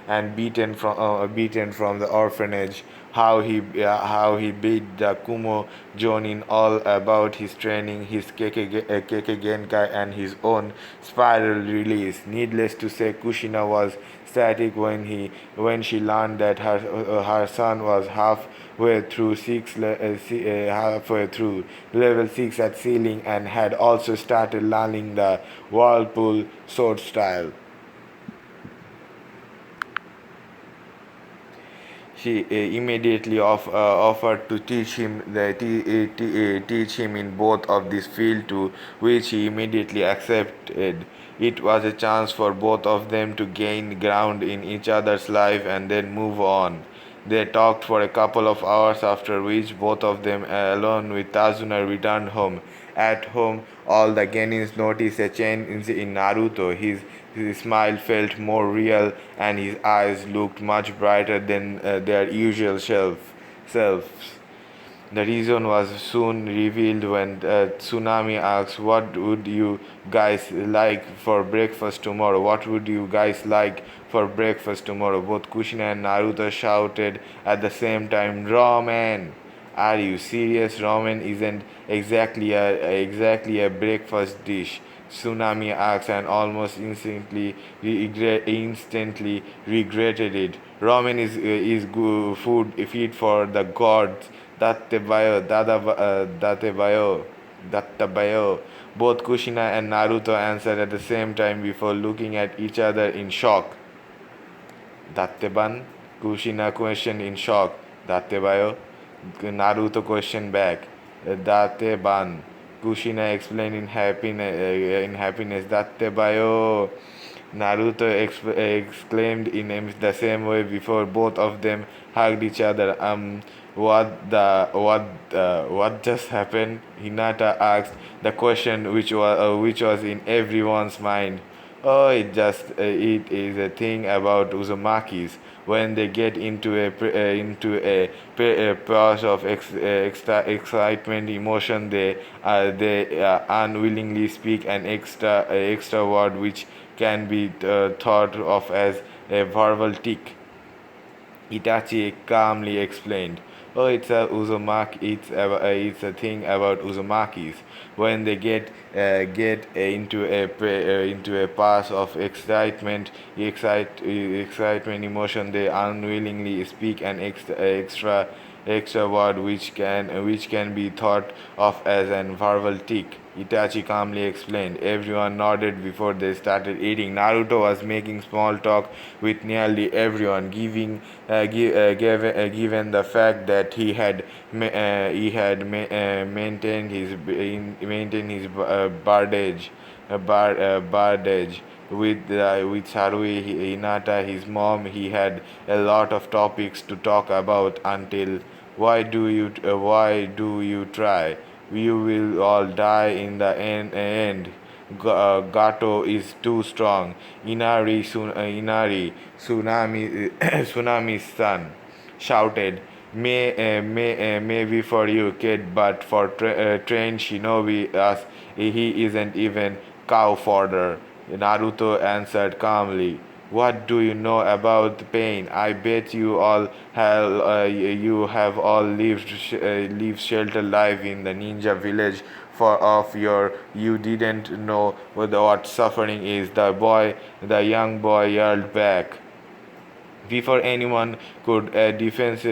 [SPEAKER 2] and beaten from the orphanage, how he beat the Kumo Jonin, all about his training, his Keke Genkai, and his own spiral release. Needless to say, Kushina was static when she learned that her son was halfway through level 6 at ceiling and had also started learning the whirlpool sword style. She immediately offered to teach him in both of these fields, to which he immediately accepted. It was a chance for both of them to gain ground in each other's life and then move on. They talked for a couple of hours, after which both of them, along with Tazuna, returned home. At home, all the Genins noticed a change in Naruto. His smile felt more real, and his eyes looked much brighter than their usual selves. The reason was soon revealed when Tsunami asked, "What would you guys like for breakfast tomorrow? What would you guys like for breakfast tomorrow?" Both Kushina and Naruto shouted at the same time, "Ramen!" Are you serious? Ramen isn't exactly a breakfast dish. Tsunami asked and almost instantly regretted it. Ramen is good food fit for the gods. Datebayo. Both Kushina and Naruto answered at the same time before looking at each other in shock. Datteban? Kushina questioned in shock. Datebayo? Naruto questioned back. Dateban. Kushina explained in happiness. Datebayo. Naruto exclaimed in the same way before both of them hugged each other. What just happened? Hinata asked the question which was in everyone's mind. Oh, it is a thing about Uzumakis. When they get into a pause of extra excitement, emotion, they unwillingly speak an extra word which can be thought of as a verbal tick. Itachi calmly explained, "Oh, it's a thing about Uzumakis. When they get into a pass of excitement, emotion, they unwillingly speak an extra word which can be thought of as an verbal tick." Itachi calmly explained. Everyone nodded before they started eating. Naruto was making small talk with nearly everyone, given the fact that he had maintained his bardage with Sarui Hinata, his mom. He had a lot of topics to talk about until why do you try? You will all die in the end. Gato is too strong. Inari, Tsunami's son, shouted, Maybe for you, kid, but for trained shinobi, us, he isn't even cow fodder." Naruto answered calmly. "What do you know about pain? I bet you have all lived sheltered life in the ninja village for of your you didn't know what suffering is." The young boy yelled back. Before anyone could defuse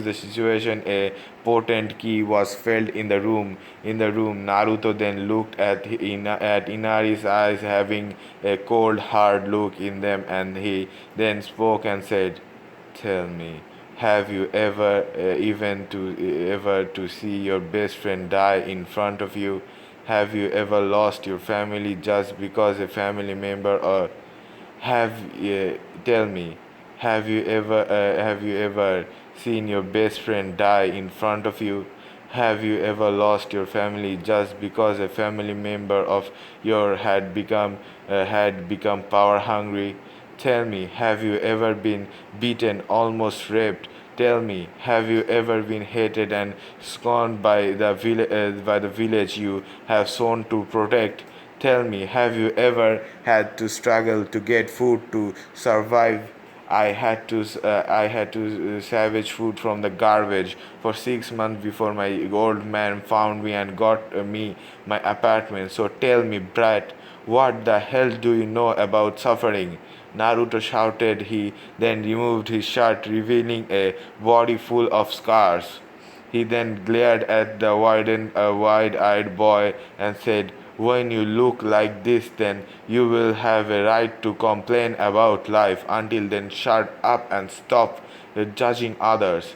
[SPEAKER 2] the situation, a potent key was felt in the room. Naruto then looked at Inari's eyes, having a cold, hard look in them, and he then spoke and said, "Tell me, have you ever to see your best friend die in front of you? Have you ever lost your family just because a family member or have tell me, have you ever seen your best friend die in front of you? Have you ever lost your family just because a family member of your had become power hungry? Tell me, have you ever been beaten, almost raped? Tell me, have you ever been hated and scorned by the village you have sworn to protect? Tell me, have you ever had to struggle to get food to survive? I had to salvage food from the garbage for 6 months before my old man found me and got me my apartment. So tell me, brat, what the hell do you know about suffering?" Naruto shouted. He then removed his shirt, revealing a body full of scars. He then glared at the wide-eyed boy and said, "When you look like this, then you will have a right to complain about life. Until then, shut up and stop judging others."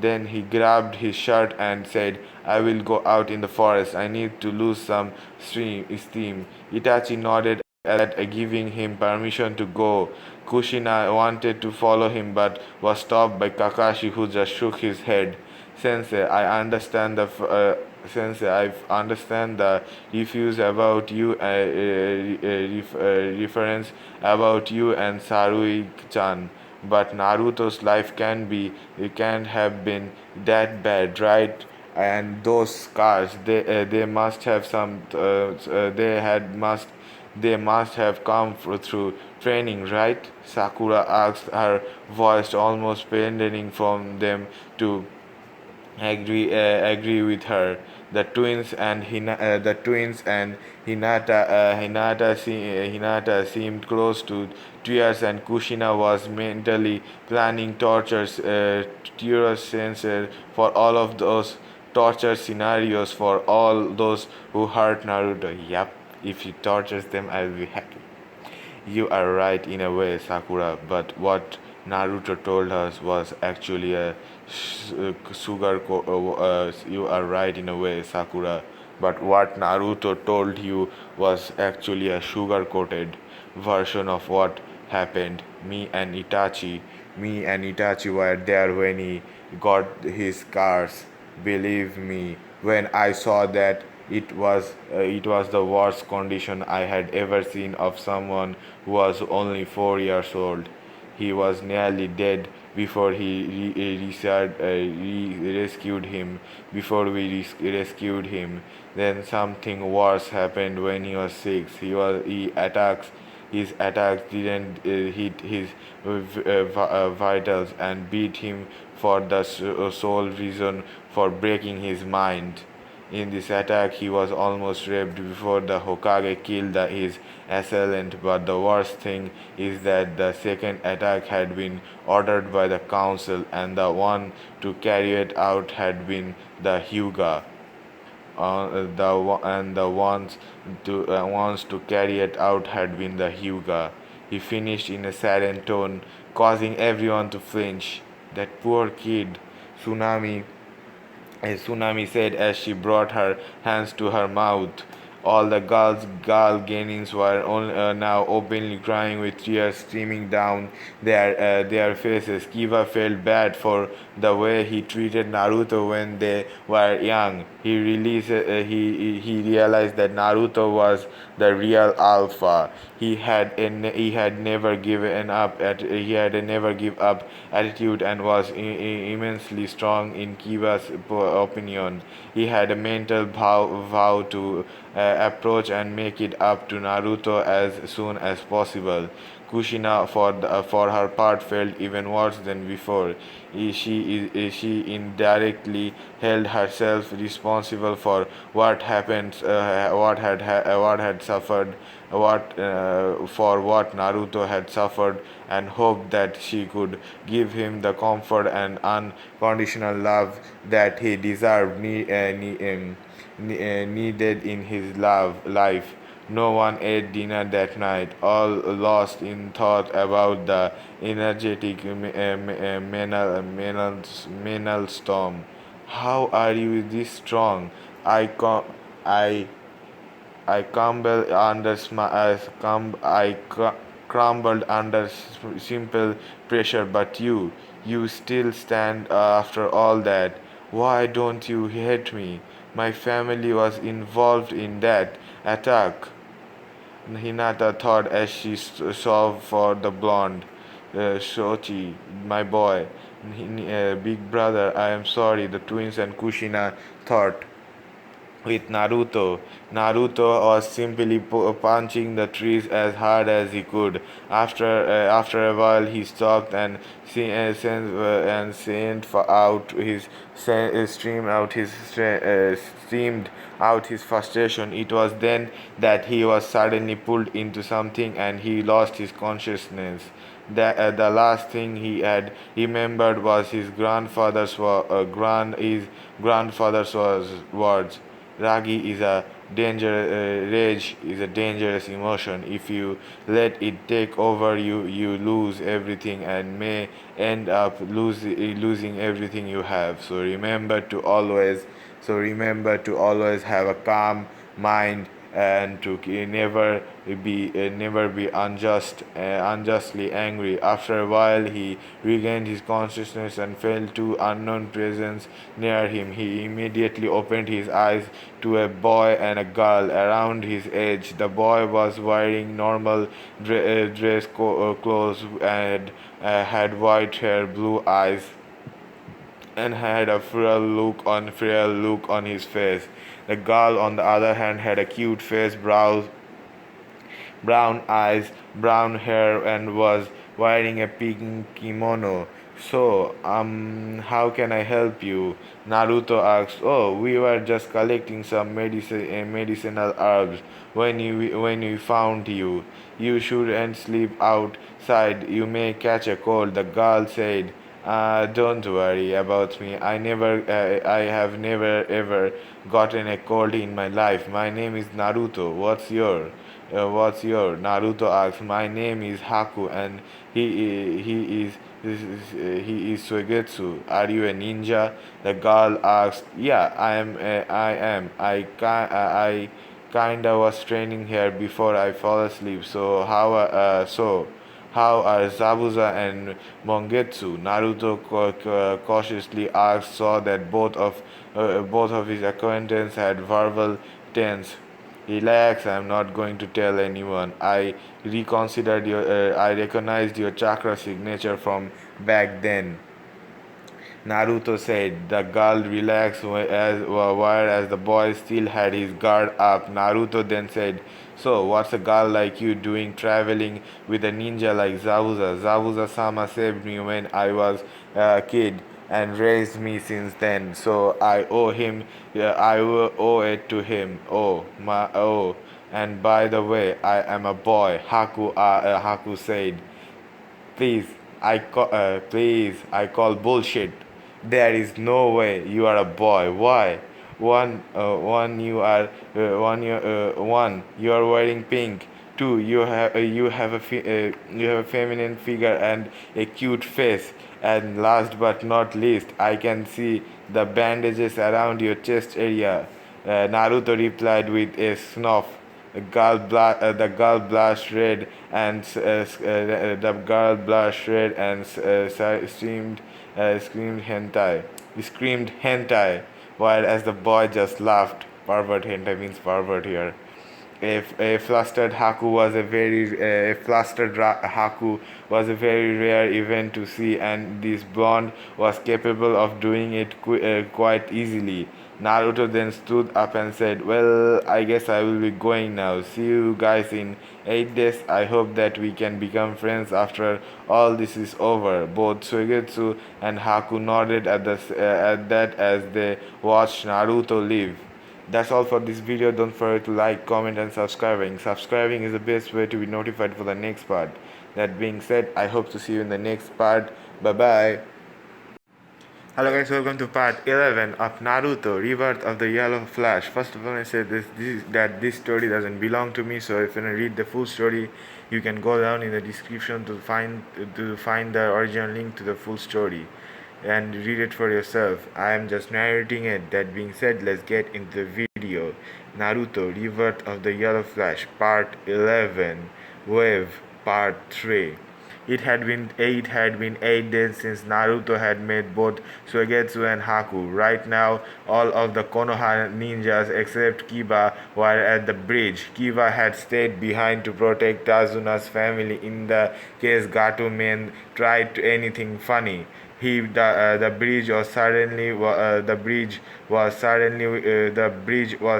[SPEAKER 2] Then he grabbed his shirt and said, "I will go out in the forest. I need to lose some steam." Itachi nodded at giving him permission to go. Kushina wanted to follow him but was stopped by Kakashi, who just shook his head. "Sensei, I understand the refuse about you, reference about you and Sarui-chan, but Naruto's life can't have been that bad, right? And those scars, they must have some, they must have come through training, right?" Sakura asked, her voice almost pending from them to agree with her. The twins and Hinata seemed close to tears, and Kushina was mentally planning torture scenes for all of those torture scenarios for all those who hurt Naruto. Yup, if he tortures them, I'll be happy. "You are right in a way, Sakura, but what Naruto told us was actually a you are right in a way, Sakura, but what Naruto told you was actually a sugar-coated version of what happened. Me and Itachi were there when he got his scars. Believe me, when I saw that It was the worst condition I had ever seen of someone who was only 4 years old. He was nearly dead before we rescued him. Rescued him, then something worse happened when he was 6. He attacks. His attacks didn't hit his vitals and beat him for the sole reason for breaking his mind. In this attack, he was almost raped before the Hokage killed his assailant, but the worst thing is that the second attack had been ordered by the council, and the one to carry it out had been the Hyuga. The ones to carry it out had been the Hyuga. He finished in a saddened tone, causing everyone to flinch. That poor kid, Tsunami Tsunami said as she brought her hands to her mouth. All the Galganians were now openly crying with tears streaming down their faces. Kiba felt bad for the way he treated Naruto when they were young. He realized that Naruto was the real alpha. He had never given up he had a never give up attitude and was immensely strong in Kiba's opinion. He had a mental vow to approach and make it up to Naruto as soon as possible. Kushina, for her part, felt even worse than before. She indirectly held herself responsible for what had suffered, what Naruto had suffered, and hoped that she could give him the comfort and unconditional love that he deserved, needed in his life. No one ate dinner that night, all lost in thought about the energetic menal storm. How are you this strong? I com- I I crumbled under crumbled under simple pressure. But you still stand after all that. Why don't you hate me? My family was involved in that attack. Hinata thought as she saw for the blonde. Shochi, my boy. Big brother, I am sorry, the twins and Kushina thought. With Naruto, Naruto was simply punching the trees as hard as he could. After a while, he stopped and sent out his streamed out his frustration. It was then that he was suddenly pulled into something and he lost his consciousness. The last thing he had remembered was his grandfather's words. Rage is a dangerous emotion. If you let it take over you, you lose everything and may end up losing everything you have. Remember to always have a calm mind and to never be unjustly angry. After a while, he regained his consciousness and felt two unknown presence near him. He immediately opened his eyes to a boy and a girl around his age. The boy was wearing normal clothes and had white hair, blue eyes, and had a frail look on his face. The girl, on the other hand, had a cute face, brown eyes, brown hair, and was wearing a pink kimono. So, how can I help you? Naruto asked. Oh, we were just collecting some medicinal herbs when we found you. You shouldn't sleep outside. You may catch a cold. The girl said. Don't worry about me. I have never ever gotten a cold in my life. My name is Naruto. What's your? Naruto asked. My name is Haku, and he is Suigetsu. Are you a ninja? The girl asked. Yeah, I am. I kinda was training here before I fall asleep. How are Zabuza and Mongetsu? Naruto cautiously asked, saw that both of his acquaintances had verbal tense. Relax, I'm not going to tell anyone. I recognized your chakra signature from back then. Naruto said. The girl relaxed whereas the boy still had his guard up. Naruto then said, "So, what's a girl like you doing traveling with a ninja like Zabuza? Zabuza-sama saved me when I was a kid and raised me since then. So I owe him, yeah, I will owe it to him. And by the way, I am a boy," Haku said. Please, I call bullshit. There is no way you are a boy. Why? One, you are wearing pink. Two, you have a feminine figure and a cute face. And last but not least, I can see the bandages around your chest area. Naruto replied with a snuff. The girl blushed red and screamed hentai, while as the boy just laughed. Pervert hentai means pervert here. A flustered Haku was a very rare event to see, and this blonde was capable of doing it quite easily. Naruto then stood up and said, "Well, I guess I will be going now. See you guys in 8 days. I hope that we can become friends after all this is over." Both Suigetsu and Haku nodded at that as they watched Naruto leave. That's all for this video. Don't forget to like, comment and subscribing. Subscribing is the best way to be notified for the next part. That being said, I hope to see you in the next part. Bye bye. Hello guys, welcome to part 11 of Naruto, Rebirth of the Yellow Flash. First of all, I said that this story doesn't belong to me, so if you want to read the full story, you can go down in the description to find the original link to the full story and read it for yourself. I am just narrating it. That being said, let's get into the video. Naruto, Rebirth of the Yellow Flash, Part 11, Wave, Part 3. It had been 8 days since Naruto had met both Suigetsu and Haku. Right now, all of the Konoha ninjas except Kiba were at the bridge. Kiba had stayed behind to protect Tazuna's family in the case Gato men tried anything funny. The bridge was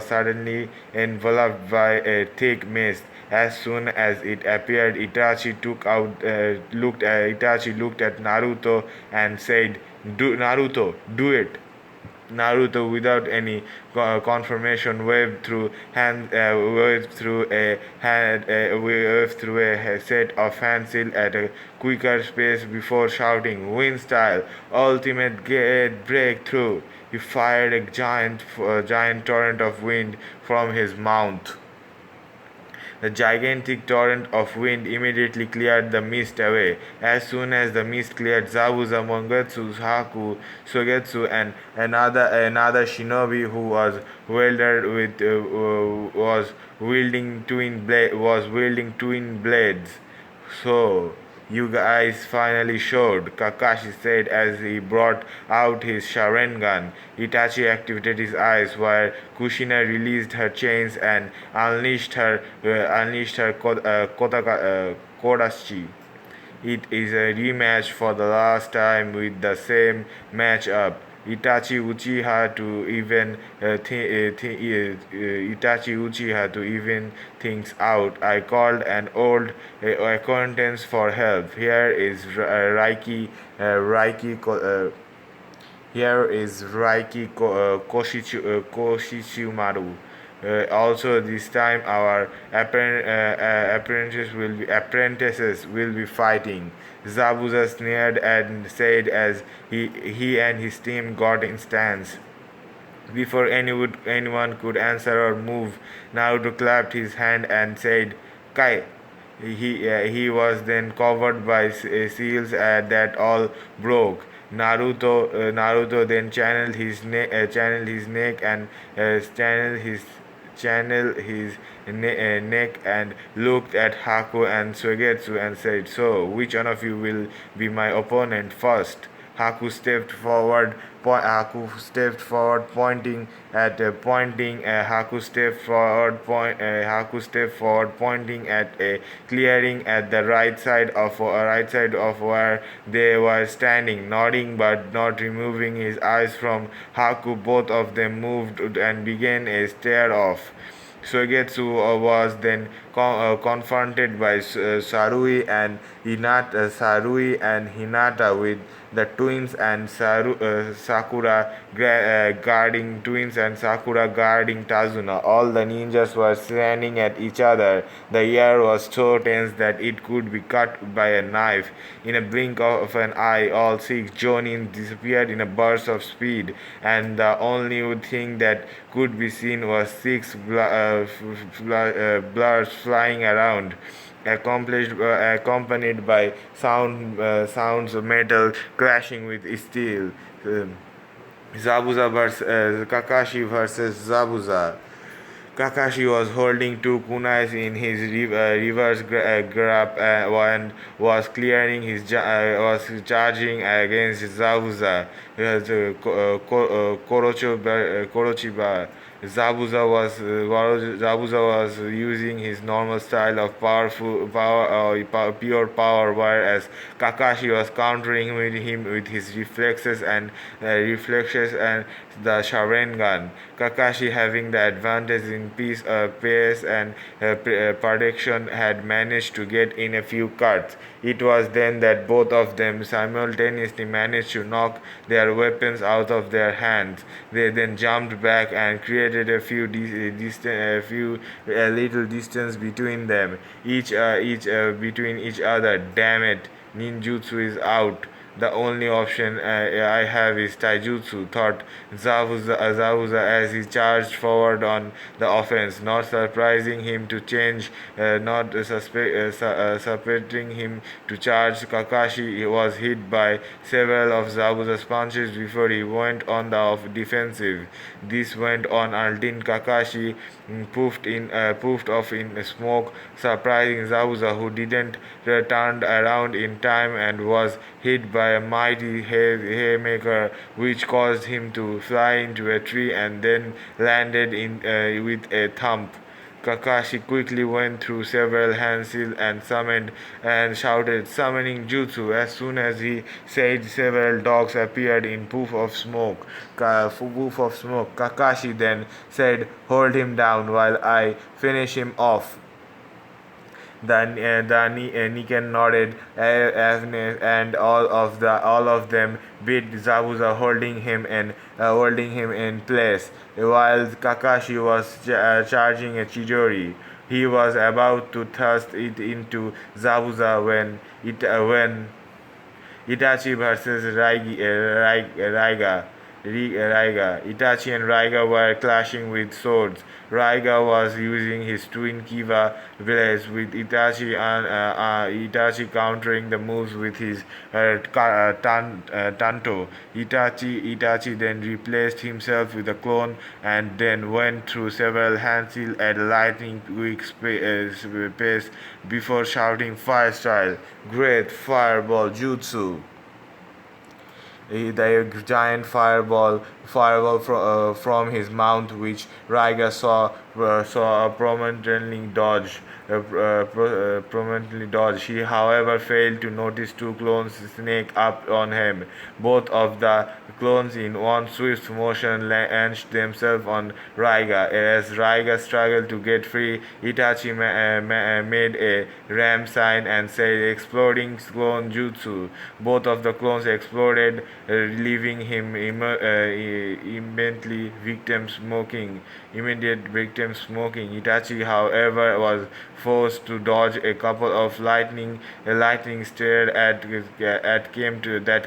[SPEAKER 2] suddenly enveloped by a thick mist. As soon as it appeared, Itachi looked at Naruto and said, Naruto, do it." Naruto, without any confirmation, waved through a set of hand seal at a quicker pace before shouting, "Wind style, ultimate gate breakthrough!" He fired a giant torrent of wind from his mouth. The gigantic torrent of wind immediately cleared the mist away. As soon as the mist cleared, Zabuza, Mongetsu, Haku, Sogetsu, and another shinobi who was wielding twin blades. "So, you guys finally showed," Kakashi said as he brought out his Sharingan. Itachi activated his eyes while Kushina released her chains and unleashed her Kodachi. It is a rematch for the last time with the same matchup. Itachi Uchiha to even things out. I called an old acquaintance for help. Here is Raiki Koshichimaru. Also, this time our apprentices will be fighting. Zabuza sneered and said as he and his team got in stance. Before anyone could answer or move, Naruto clapped his hand and said, "Kai." He was then covered by seals that all broke. Naruto then channeled his neck and neck and looked at Haku and Suigetsu and said, "So, which one of you will be my opponent first?" Haku stepped forward, Haku stepped forward, pointing at pointing. Haku stepped forward, Haku stepped forward, pointing at a clearing at the right side of where they were standing, nodding but not removing his eyes from Haku. Both of them moved and began a stare off. Sogetsu was then confronted by Sarui and Hinata with the twins and Sakura guarding Tazuna. All the ninjas were standing at each other. The air was so tense that it could be cut by a knife. In a blink of an eye, all six Jonin disappeared in a burst of speed, and the only thing that could be seen was six blurs flying around, accompanied by sounds of metal clashing with steel. Kakashi versus Zabuza. Kakashi was holding two kunais in his reverse grab and was clearing his was charging against Zabuza. Korochiba. Zabuza was using his normal style of pure power, whereas Kakashi was countering him with his reflexes and the Sharingan. Kakashi, having the advantage in pace and prediction, had managed to get in a few cuts. It was then that both of them simultaneously managed to knock their weapons out of their hands. They then jumped back and created a little distance between them, each between each other. Damn it, ninjutsu is out. The only option I have is taijutsu, thought Zabuza as he charged forward on the offense, not surprising him to change, not suspecting him to charge. Kakashi was hit by several of Zabuza's punches before he went on the defensive. This went on until Kakashi poofed off in smoke, surprising Zabuza, who didn't turn around in time and was hit by a mighty haymaker, which caused him to fly into a tree and then landed with a thump. Kakashi quickly went through several handseals and summoned and shouted, summoning jutsu. As soon as he said, several dogs appeared in poof of smoke. Kakashi then said, hold him down while I finish him off. The Niken nodded, and all of them beat Zabuza, holding him in place, while Kakashi was charging a Chidori. He was about to thrust it into Zabuza when Itachi versus Raiga. Itachi and Raiga were clashing with swords. Raiga was using his twin Kiva blades, with Itachi countering the moves with his Tanto. Itachi then replaced himself with a clone and then went through several handseals at a lightning quick pace before shouting fire style, great fireball jutsu. The giant fireball from his mouth, which Raiga saw prominently dodge. He, however, failed to notice two clones sneak up on him. Both of the clones, in one swift motion, launched themselves on Raiga. As Raiga struggled to get free, Itachi made a ram sign and said, "Exploding clone jutsu." Both of the clones exploded, leaving him immediate victim smoking. Itachi, however, was forced to dodge a couple of lightning stared that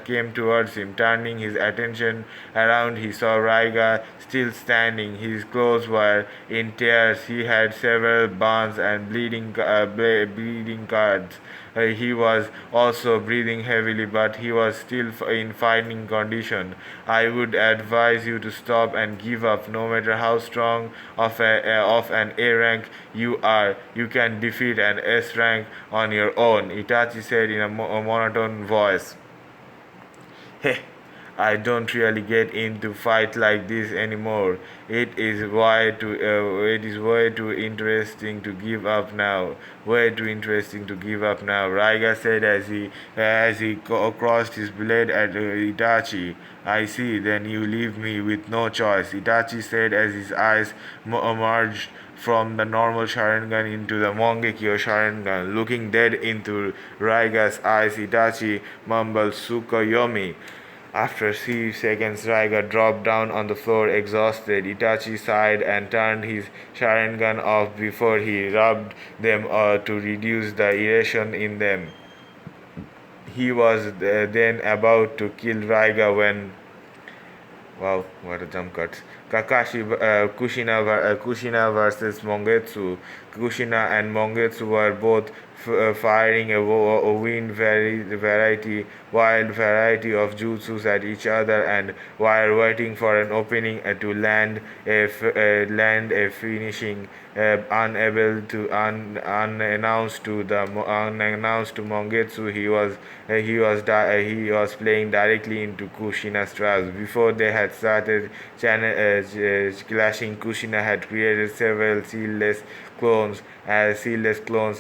[SPEAKER 2] came towards him. Turning his attention around, he saw Raiga still standing. His clothes were in tears. He had several burns and bleeding cuts. He was also breathing heavily, but he was still in fighting condition. I would advise you to stop and give up. No matter how strong of an A rank you are, you can defeat an S rank on your own, Itachi said in a monotone voice. Heh, I don't really get into fight like this anymore. It is way too interesting to give up now. Way too interesting to give up now. Raiga said as he crossed his blade at Itachi. I see. Then you leave me with no choice. Itachi said as his eyes emerged from the normal Sharingan into the Mangekyo Sharingan. Looking dead into Raiga's eyes, Itachi mumbled Tsukuyomi. After a few seconds, Raiga dropped down on the floor exhausted. Itachi sighed and turned his Sharingan off before he rubbed them to reduce the irritation in them. He was then about to kill Raiga when wow, what a jump cut. Kushina versus Mongetsu. Kushina and Mongetsu were both firing a wild variety of jutsus at each other, and while waiting for an opening to land a finishing, unannounced to Mongetsu, he was playing directly into Kushina's traps. Before they had started clashing, Kushina had created several sealless clones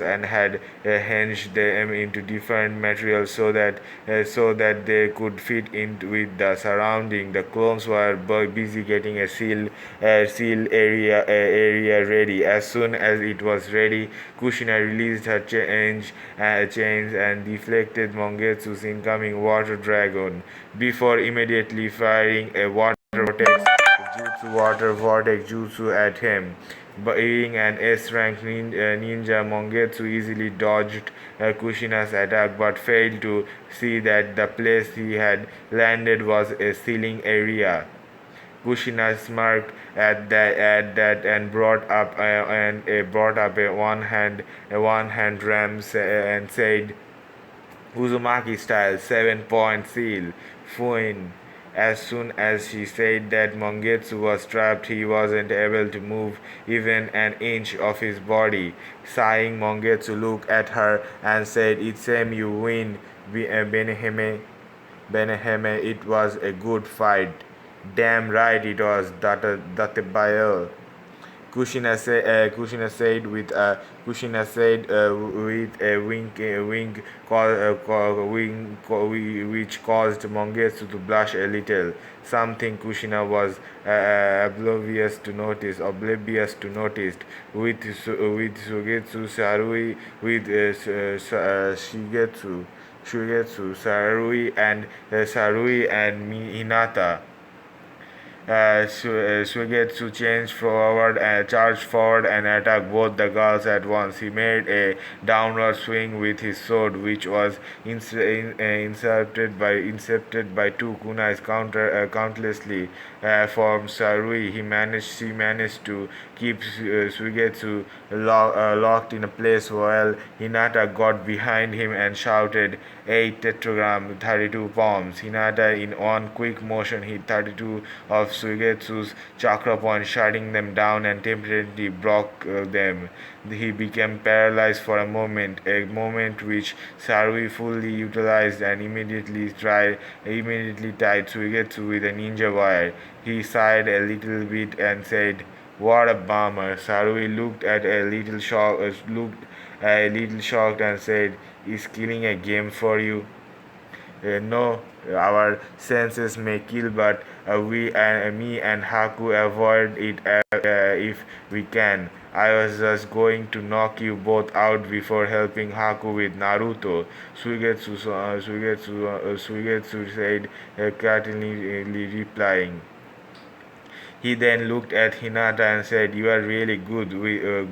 [SPEAKER 2] and had hinged them into different materials so that they could fit in with the surrounding. The clones were busy getting a seal area ready. As soon as it was ready, Kushina released her chains and deflected Mongetsu's incoming water dragon before immediately firing a water vortex jutsu at him. Being an S-rank ninja, Mongetsu easily dodged Kushina's attack but failed to see that the place he had landed was a ceiling area. Kushina smirked at that and brought up a one hand ram and said, Uzumaki style 7-point seal. Fuin. As soon as she said that Mongetsu was trapped, he wasn't able to move even an inch of his body. Sighing, Mongetsu looked at her and said, It's same you win, Beneheme. It was a good fight. Damn right it was, Datebayo. Kushina said with a wink, which caused Mongetsu to blush a little. Something Kushina was oblivious to notice. With Sugetsu Sarui, with Sarui and Hinata. Suigetsu charged forward and attacked both the girls at once. He made a downward swing with his sword, which was intercepted by two kunais countlessly from Sarui. She managed to keep Suigetsu locked in a place while Hinata got behind him and shouted, 8 tetragram, 32 palms. Hinata, in one quick motion, hit 32 of Suigetsu's chakra points, shutting them down and temporarily blocked them. He became paralyzed for a moment which Sarui fully utilized and immediately tied Suigetsu with a ninja wire. He sighed a little bit and said, "What a bummer." Sarui looked a little shocked and said, "Is killing a game for you?" No, our senses may kill, but me and Haku avoid it if we can. I was just going to knock you both out before helping Haku with Naruto. Suigetsu said, cuttingly replying. He then looked at Hinata and said, "You are really good.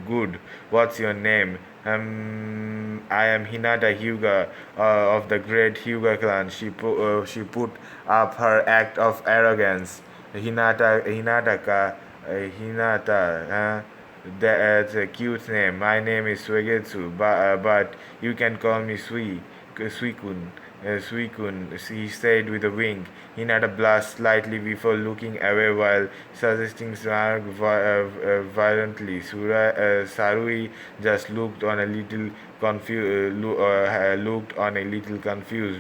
[SPEAKER 2] Good. What's your name?" I am Hinata Hyuga of the great Hyuga clan. She put up her act of arrogance. Hinata. That's a cute name. My name is Suigetsu, but you can call me Sui. Suikun, he said with a wink. Hinata blushed slightly before looking away while suggesting snark violently. Sarui just looked on a little confused.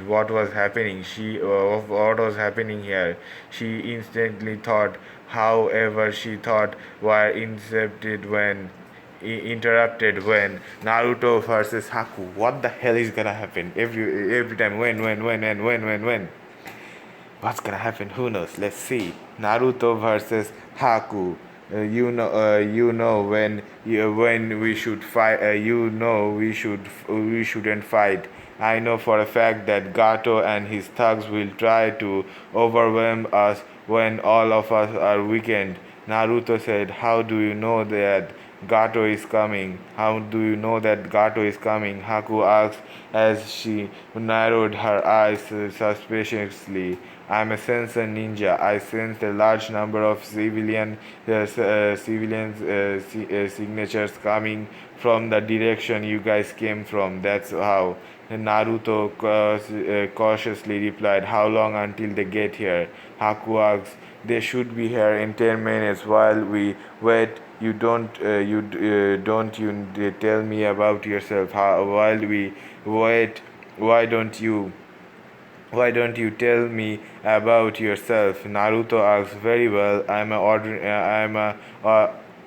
[SPEAKER 2] What was happening? What was happening here? She instantly thought. However, she thought were interrupted when Naruto versus Haku. What the hell is gonna happen? Every time when. What's gonna happen? Who knows? Let's see. Naruto versus Haku. You know when we should fight. We shouldn't fight. I know for a fact that Gato and his thugs will try to overwhelm us when all of us are weakened. Naruto said, "How do you know that Gato is coming? How do you know that Gato is coming?" Haku asked as she narrowed her eyes suspiciously. "I'm a sensor ninja. I sensed a large number of signatures coming from the direction you guys came from. That's how." Naruto cautiously replied, "How long until they get here?" Haku asked, "They should be here in 10 minutes. While we wait, don't you tell me about yourself. While we wait, why don't you why don't you tell me about yourself?" Naruto asked. "Very well.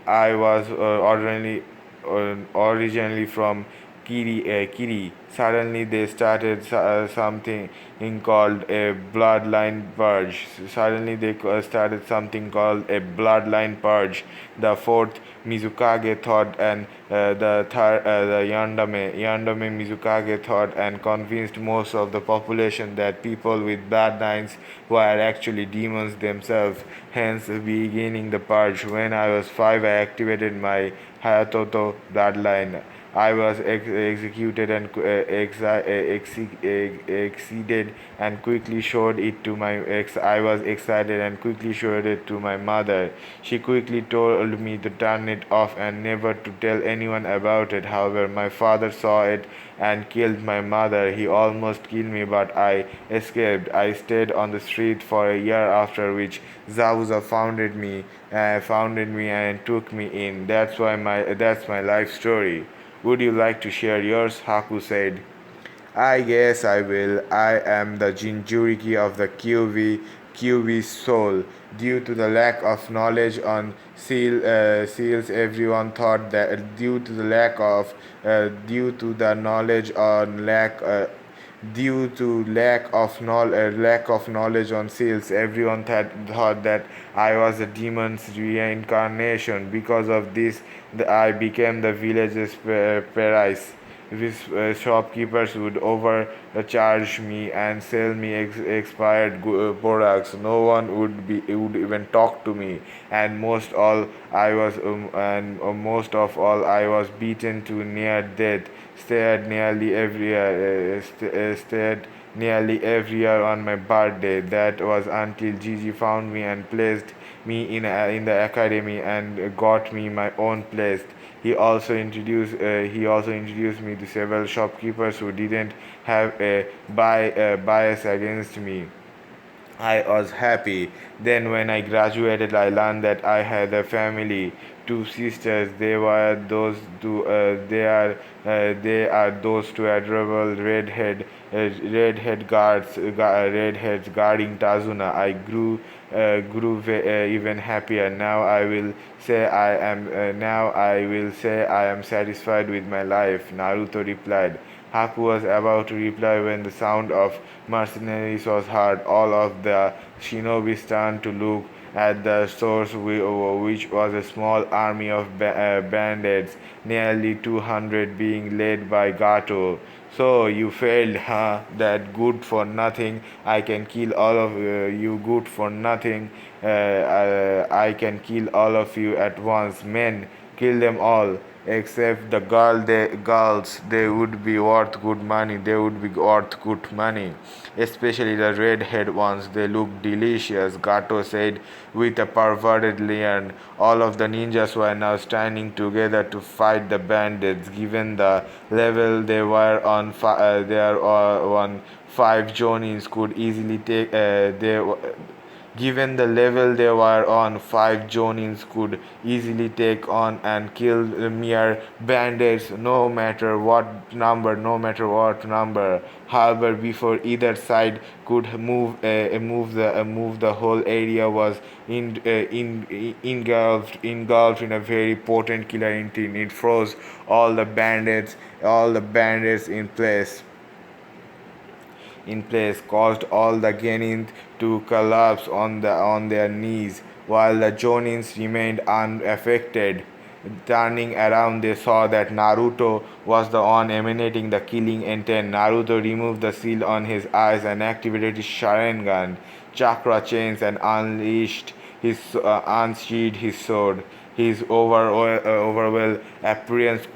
[SPEAKER 2] I was originally from Kiri. Suddenly they started something called a bloodline purge. Started something called a bloodline purge. The fourth Mizukage thought, and the Yandame Mizukage thought, and convinced most of the population that people with bloodlines were actually demons themselves. Hence, beginning the purge. When I was 5, I activated my Hayatoto bloodline. I was executed and exceeded and quickly showed it to my ex. I was excited and quickly showed it to my mother. She quickly told me to turn it off and never to tell anyone about it. However, my father saw it and killed my mother. He almost killed me, but I escaped. I stayed on the street for a year, after which Zabuza founded me and took me in. That's my life story. Would you like to share yours?" Haku said. "I guess I will. I am the Jinchuriki of the QV soul. Due to the lack of knowledge on seals, everyone thought that due to the knowledge on lack due to lack of knowledge on seals, everyone thought that I was a demon's reincarnation. Because of this, I became the village's price. These shopkeepers would overcharge me and sell me expired products. No one would even talk to me, and most of all, I was beaten to near death. Stayed nearly every year on my birthday. That was until Gigi found me and placed me in the academy and got me my own place. He also introduced me to several shopkeepers who didn't have a bias against me. I was happy. Then, when I graduated, I learned that I had a family, 2 sisters. They are those two adorable redheads guarding Tazuna. I grew even happier. Now I will say I am satisfied with my life." Naruto replied. Haku was about to reply when the sound of mercenaries was heard. All of the shinobis turned to look at the source, which was a small army of bandits, nearly 200, being led by Gato. "So you failed, huh? That good for nothing. I can kill all of you. Good for nothing. I can kill all of you at once. Men, kill them all." except the girls, they would be worth good money. They would be worth good money, especially the red-haired ones. They look delicious, Gato said with a perverted leer. All of the ninjas were now standing together to fight the bandits. Given the level they were on, they are on, five Jonins could easily take. Given the level they were on, five Jonins could easily take on and kill mere bandits, no matter what number. However, before either side could move, the whole area was engulfed in a very potent killer instinct. It froze all the bandits in place, caused all the Genins to collapse on their knees, while the Jonins remained unaffected. Turning around, they saw that Naruto was the one emanating the killing intent. Naruto removed the seal on his eyes and activated his Sharingan chakra chains and unsheathed his sword. His overall appearance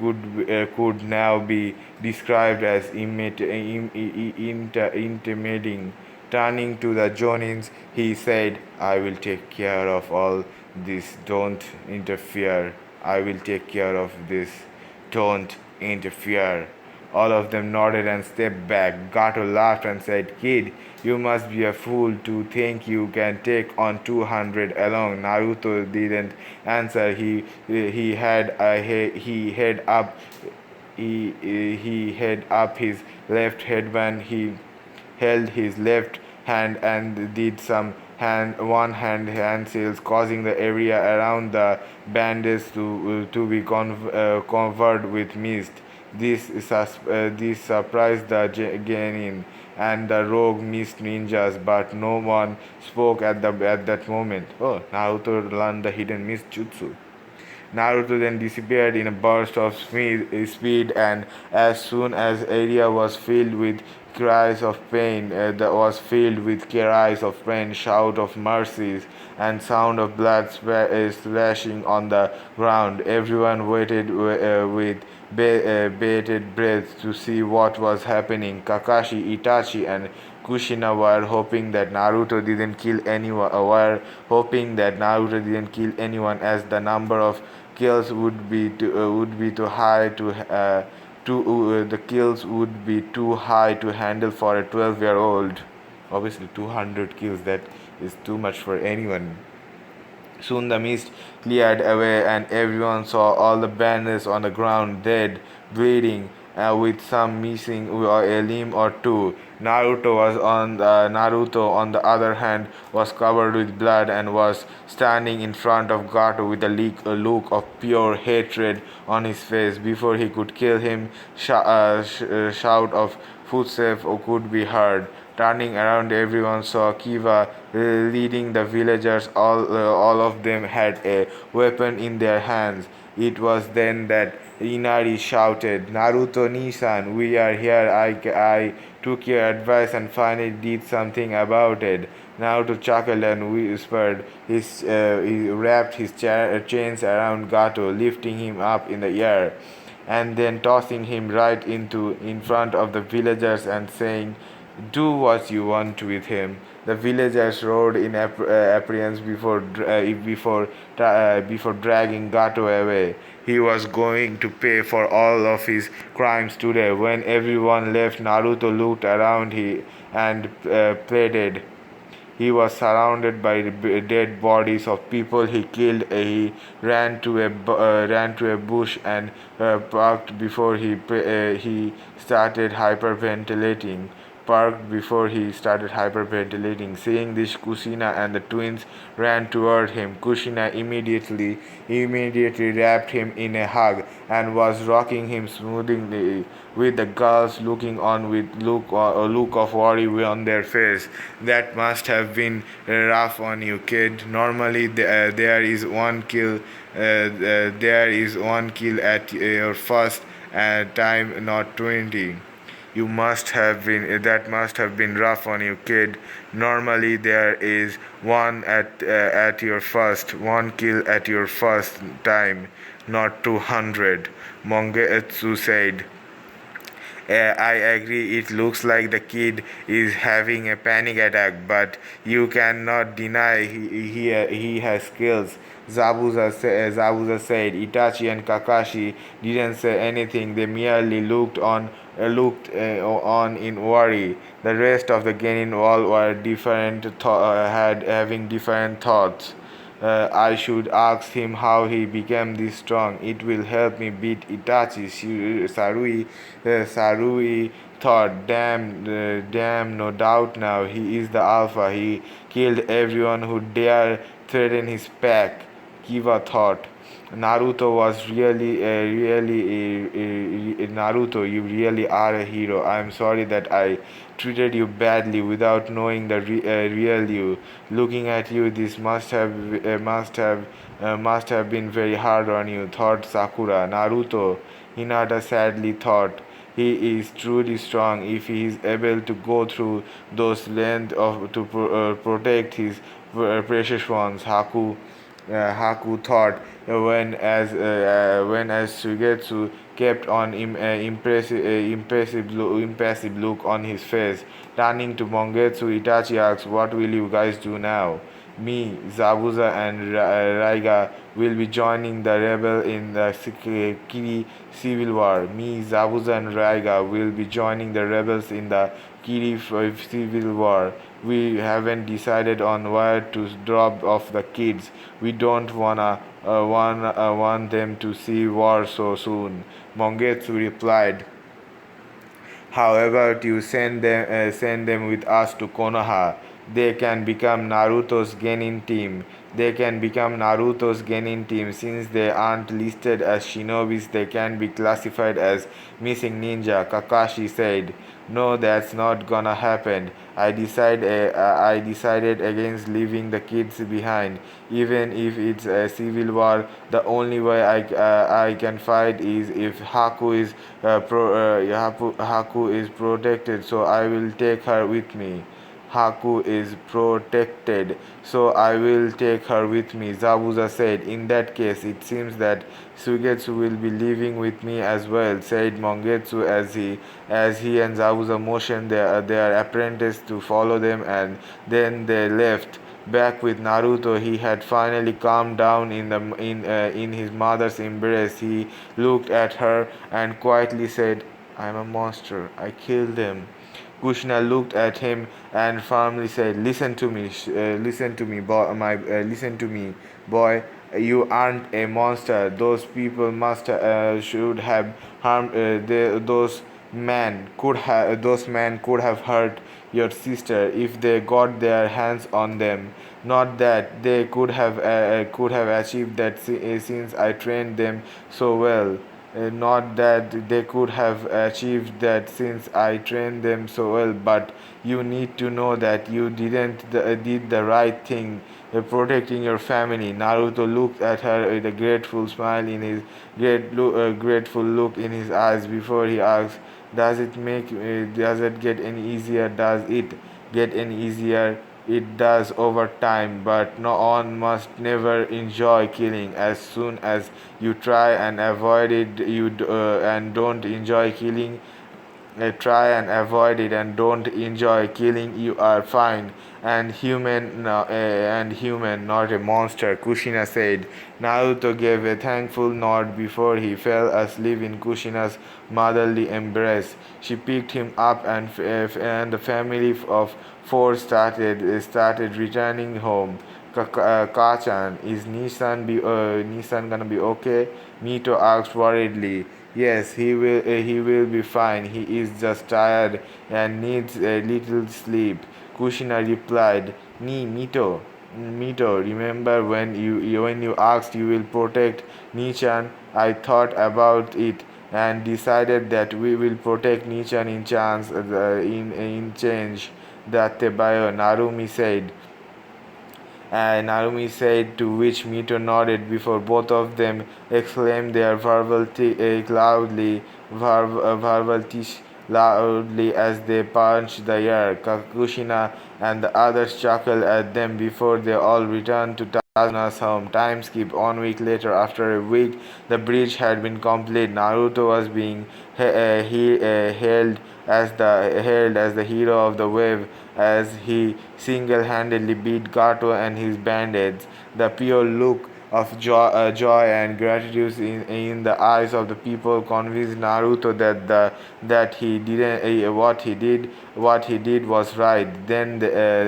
[SPEAKER 2] could now be described as intimidating. Turning to the Jonins, he said, "I will take care of all this. Don't interfere. I will take care of this. Don't interfere." All of them nodded and stepped back. Gato laughed and said, "Kid, you must be a fool to think you can take on 200 alone." Naruto didn't answer. He had up his left headband. He held his left hand and did some hand seals, causing the area around the bandage to be covered with mist. This surprised the Genin and the rogue mist ninjas, but no one spoke at that moment. Oh, Naruto learned the hidden mist jutsu. Naruto then disappeared in a burst of speed, and as soon as area was filled with cries of pain, shout of mercies, and sound of blood splashing on the ground. Everyone waited with bated breath to see what was happening. Kakashi, Itachi, and Kushina were hoping that Naruto didn't kill anyone. As the number of kills would be too high the kills would be too high to handle for a 12-year-old. Obviously, 200 kills, that is too much for anyone. Soon the mist cleared away, and everyone saw all the bandits on the ground, dead, bleeding, with some missing a limb or two. Naruto, on the other hand, was covered with blood and was standing in front of Gato with a look of pure hatred on his face. Before he could kill him, shout of footsteps could be heard. Turning around, everyone saw Kiva leading the villagers. All of them had a weapon in their hands. It was then that Inari shouted, "Naruto Nisan, we are here. I took your advice and finally did something about it." Naruto chuckled and whispered. He wrapped his chains around Gato, lifting him up in the air, and then tossing him right in front of the villagers and saying, "Do what you want with him." The villagers roared in apprehension before dragging Gato away. He was going to pay for all of his crimes today. When everyone left, Naruto looked around and pleaded. He was surrounded by dead bodies of people he killed. He ran to a bush and parked before he started hyperventilating. Seeing this, Kushina and the twins ran toward him. Kushina immediately wrapped him in a hug and was rocking him smoothly, with the girls looking on with a look of worry on their face. "That must have been rough on you, kid. Normally there is one kill at your first time, not 20." That must have been rough on you, kid. Normally there is one kill at your first time, not 200, Mongetsu said. I agree, it looks like the kid is having a panic attack, but you cannot deny he has skills. Zabuza said. Itachi and Kakashi didn't say anything, they merely looked on in worry. The rest of the Genin all were having different thoughts. I should ask him how he became this strong. It will help me beat Itachi. Sarui thought, damn, no doubt now. He is the alpha. He killed everyone who dare threaten his pack. Kiva thought. Naruto, you really are a hero. I am sorry that I treated you badly without knowing the real you. Looking at you, this must have been very hard on you, thought Sakura. Naruto, Hinata sadly thought. He is truly strong if he is able to go through those lengths protect his precious ones. Haku thought when as Sugetsu kept on impassive look on his face. Turning to Mongetsu, Itachi asks, "What will you guys do now?" Me, Zabuza, and Raiga will be joining the rebel in the Kiri Civil War. Me, Zabuza, and Raiga will be joining the rebels in the Kiri Civil War. We haven't decided on where to drop off the kids. We don't want them to see war so soon. Mongetsu replied. However, you send them with us to Konoha. They can become Naruto's Genin team. Since they aren't listed as shinobis. They can be classified as missing ninja. Kakashi said, "No, that's not gonna happen. I decided against leaving the kids behind. Even if it's a civil war, the only way I can fight is if Haku is protected. So I will take her with me." Haku is protected, so I will take her with me, Zabuza said. "In that case, it seems that Sugetsu will be living with me as well," said Mongetsu as he and Zabuza motioned their apprentice to follow them, and then they left. Back with Naruto, he had finally calmed down in his mother's embrace. He looked at her and quietly said, "I'm a monster. I killed them." Kushina looked at him and firmly said, listen to me, boy. You aren't a monster. Those people should have harmed. Those men could have hurt your sister if they got their hands on them. Not that they could have achieved that since I trained them so well. Not that they could have achieved that since I trained them so well, but you need to know that you did the right thing, protecting your family." Naruto looked at her with a grateful smile in his grateful look in his eyes before he asked, Does it get any easier? Does it get any easier?" "It does over time, but no one must never enjoy killing. As soon as you try and avoid it, and don't enjoy killing, try and avoid it and don't enjoy killing, you are fine and human, not a monster," Kushina said. Naruto gave a thankful nod before he fell asleep in Kushina's motherly embrace. She picked him up, and the family of four started returning home. Kachan, is Nissan gonna be okay?" Mito asked worriedly. "Yes, he will be fine. He is just tired and needs a little sleep," Kushina replied. Mito, remember when you asked you will protect Nichan? I thought about it and decided that we will protect Nichan in change. Datebayo, Narumi said, to which Mito nodded before both of them exclaimed their verbal loudly as they punched the air. Kushina and the others chuckled at them before they all returned to Tazuna's home. Time skipped on week later. After a week, the bridge had been complete. Naruto was being hailed as the hero of the wave as he single-handedly beat Gato and his bandits. The pure look of joy and gratitude in the eyes of the people convinced Naruto that he didn't what he did was right.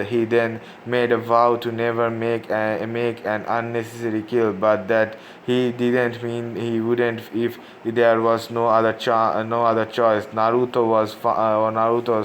[SPEAKER 2] He then made a vow to never make an unnecessary kill, but that he didn't mean he wouldn't if there was no other choice. Naruto was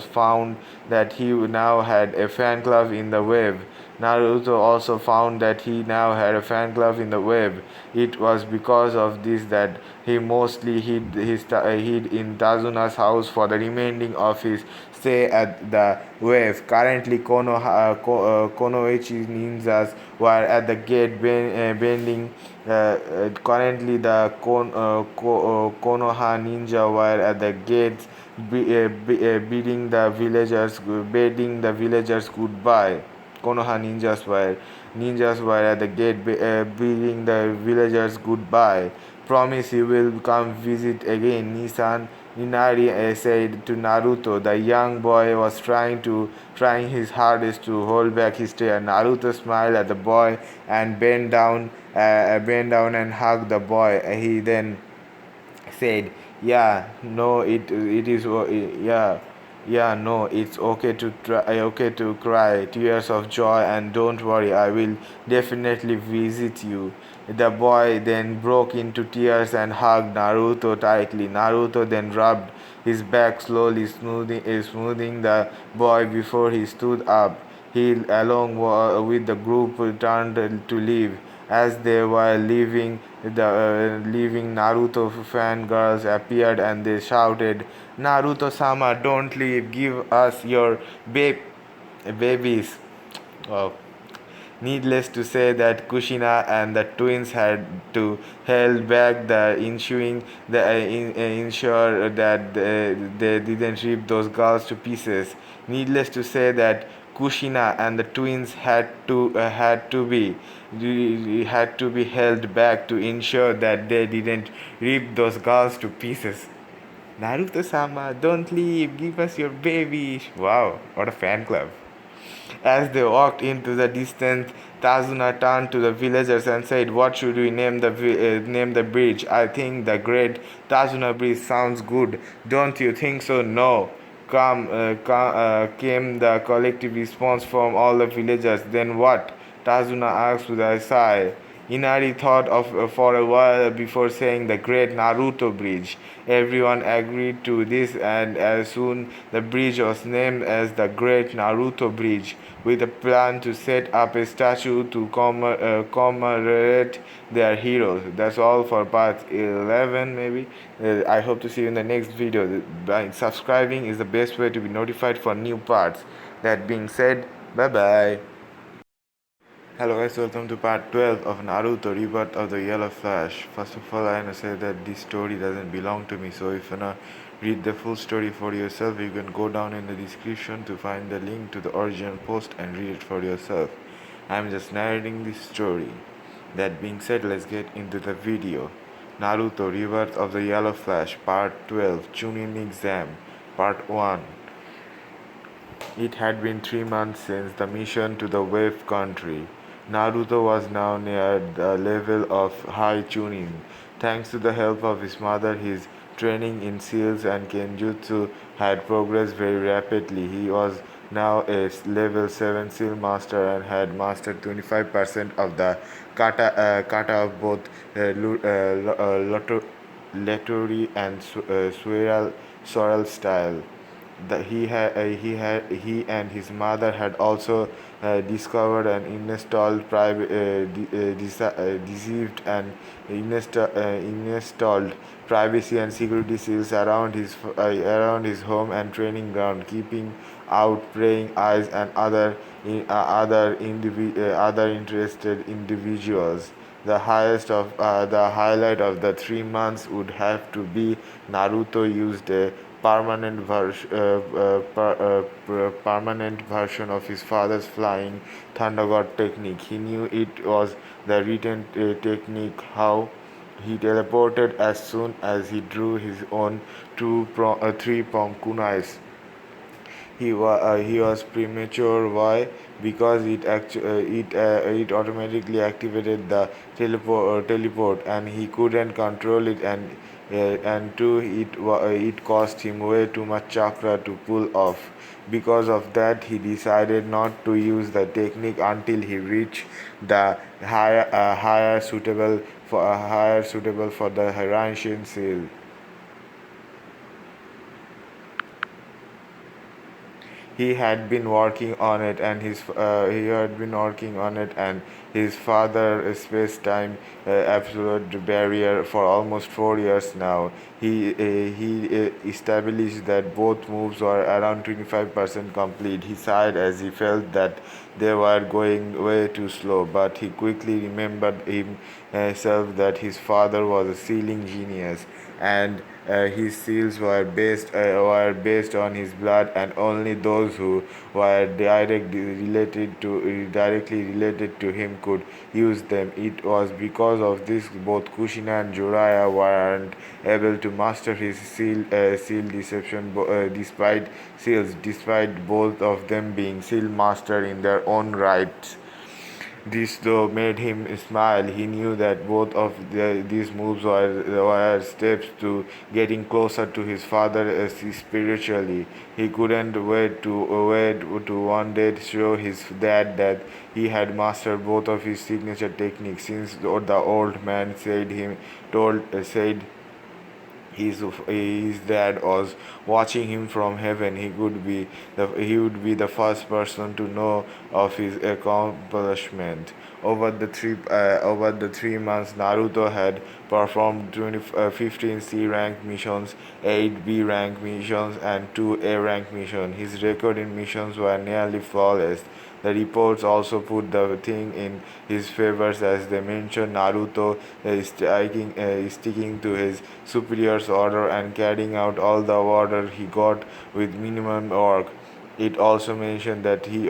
[SPEAKER 2] found that he now had a fan club in the wave. Naruto also found that he now had a fan club in the web. It was because of this that he mostly hid in Tazuna's house for the remaining of his stay at the wave. Currently, Konoichi ninjas were at the gate bending. Currently, the Konoha ninja were at the gates bidding the villagers goodbye. Konoha ninjas were at the gate bidding the villagers goodbye. Promise you will come visit again, Nisan. Inari said to Naruto. The young boy was trying his hardest to hold back his tears. Naruto smiled at the boy and bent down and hugged the boy. He then said, "Yeah, no, it is, yeah." Yeah, no, it's okay to cry tears of joy, and don't worry, I will definitely visit you. The boy then broke into tears and hugged Naruto tightly. Naruto then rubbed his back slowly, smoothing the boy before he stood up. He, along with the group, turned to leave. As they were leaving, Naruto fangirls appeared and they shouted, "Naruto-sama, don't leave! Give us your babies!" Wow. Needless to say that Kushina and the twins had to held back ensure that they didn't rip those girls to pieces. Needless to say that Kushina and the twins had to be held back to ensure that they didn't rip those girls to pieces. Naruto-sama, don't leave. Give us your baby. Wow, what a fan club. As they walked into the distance, Tazuna turned to the villagers and said, "What should we name the bridge? I think the Great Tazuna Bridge sounds good. Don't you think so?" "No." Came the collective response from all the villagers. "Then what?" Tazuna asked with a sigh. Inari thought of for a while before saying the Great Naruto Bridge. Everyone agreed to this, and as soon the bridge was named as the Great Naruto Bridge, with a plan to set up a statue to commemorate their heroes. That's all for part 11, maybe. I hope to see you in the next video. By subscribing is the best way to be notified for new parts. That being said, bye bye. Hello guys, welcome to part 12 of Naruto Rebirth of the Yellow Flash. First of all, I want to say that this story doesn't belong to me, so if you wanna read the full story for yourself, you can go down in the description to find the link to the original post and read it for yourself. I'm just narrating this story. That being said, let's get into the video. Naruto Rebirth of the Yellow Flash, part 12, Chunin Exam, part 1. It had been 3 months since the mission to the Wave Country. Naruto was now near the level of high tuning. Thanks to the help of his mother, his training in seals and kenjutsu had progressed very rapidly. He was now a level 7 seal master and had mastered 25% of the kata of both Letori and Soral style. He and his mother had also discovered and installed deceived and installed privacy and security seals around his home and training ground, keeping out praying eyes and other interested individuals. The highlight of the 3 months would have to be Naruto used a permanent version of his father's flying thunder god technique. He knew it was the written technique, how he teleported as soon as he drew his own three-pronged kunais. He was premature. Why? Because it automatically activated the teleport, and he couldn't control it, and two, it cost him way too much chakra to pull off. Because of that, he decided not to use the technique until he reached the higher suitable for the Hierarchian seal. He had been working on it, and his father space-time absolute barrier for almost 4 years now. He established that both moves were around 25% complete. He sighed as he felt that they were going way too slow, but he quickly remembered himself that his father was a sealing genius, and his seals were based on his blood, and only those who were directly related to him could use them. It was because of this both Kushina and Joraya weren't able to master his seal deception despite both of them being seal master in their own right. This though made him smile. He knew that both of these moves were steps to getting closer to his father spiritually. He couldn't wait to one day show his dad that he had mastered both of his signature techniques. Since the old man said his dad was watching him from heaven, he would be the first person to know of his accomplishment. Over the 3 months, Naruto had performed 15 C rank missions, 8 B rank missions, and 2 A rank missions. His record in missions were nearly flawless. The reports also put the thing in his favors, as they mentioned Naruto sticking to his superior's order and carrying out all the order he got with minimum work. It also mentioned that he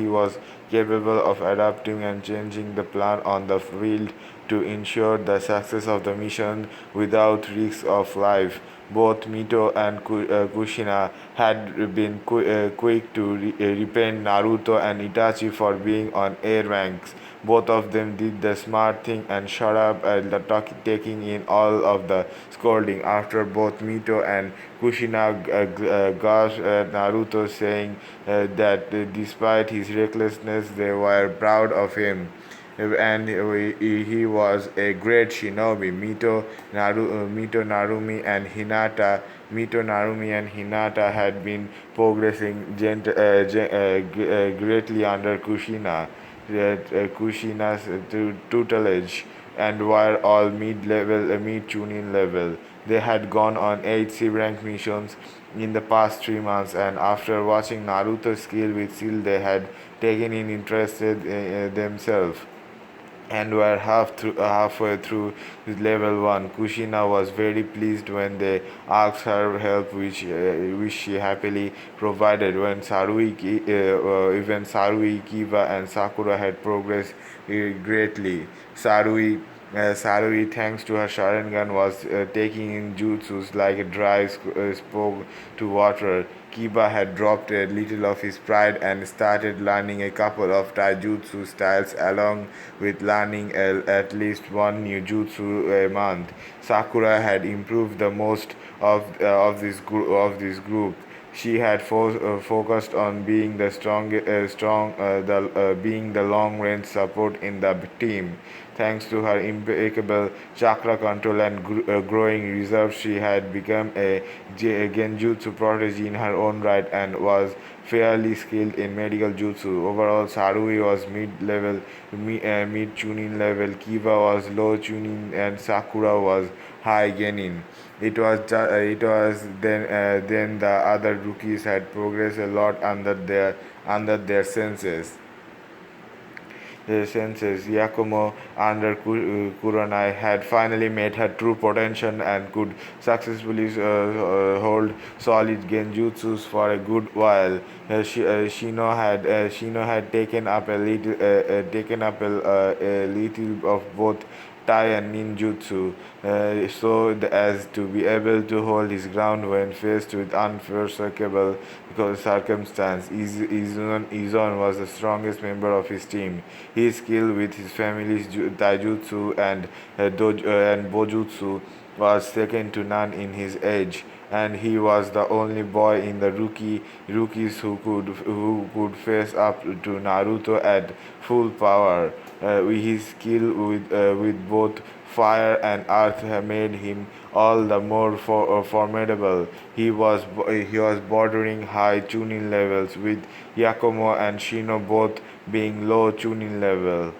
[SPEAKER 2] was capable of adapting and changing the plan on the field to ensure the success of the mission without risk of life. Both Mito and Kushina had been quick to repent Naruto and Itachi for being on A ranks. Both of them did the smart thing and shut up taking in all of the scolding. After both Mito and Kushina gasped at Naruto, saying that despite his recklessness, they were proud of him, and he was a great shinobi. Mito, Narumi, and Hinata had been progressing greatly under Kushina's tutelage, and were all mid-tuning level. They had gone on 8 C-rank missions in the past 3 months, and after watching Naruto's skill with Seal, they had taken in interest themselves and were halfway through level 1. Kushina was very pleased when they asked her help, which she happily provided. Even Sarui, Kiba, and Sakura had progressed greatly. Sarui, thanks to her Sharingan, was taking in jutsus like a dry spoke to water. Kiba had dropped a little of his pride and started learning a couple of taijutsu styles, along with learning at least one new jutsu a month. Sakura had improved the most of this group. She had focused on being being the long-range support in the team. Thanks to her impeccable chakra control and growing reserves, she had become a genjutsu prodigy in her own right and was fairly skilled in medical jutsu. Overall, Sarui was mid-tuning level, Kiba was low tuning, and Sakura was high genin. Then the other rookies had progressed a lot under their senses. senses. Yakumo under Kuranai had finally met her true potential and could successfully hold solid genjutsus for a good while. Shino had taken up a little of both Tai and ninjutsu, as to be able to hold his ground when faced with unforeseeable circumstance. Izon was the strongest member of his team. His skill with his family's taijutsu and bojutsu was second to none in his age, and he was the only boy in the rookies who could face up to Naruto at full power. His skill with both fire and earth made him all the more formidable. He was bordering high tuning levels, with Yakumo and Shino both being low tuning level.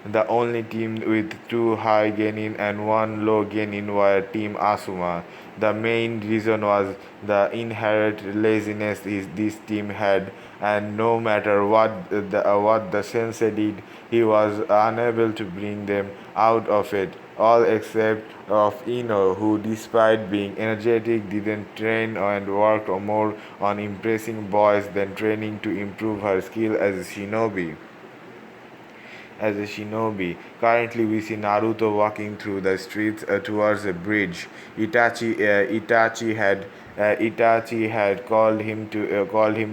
[SPEAKER 2] The only team with two high genin and one low genin were Team Asuma. The main reason was the inherent laziness this team had, and no matter what the sensei did, he was unable to bring them out of it. All except of Ino, who, despite being energetic, didn't train and worked more on impressing boys than training to improve her skill as a shinobi. Currently, we see Naruto walking through the streets towards a bridge. Itachi had called him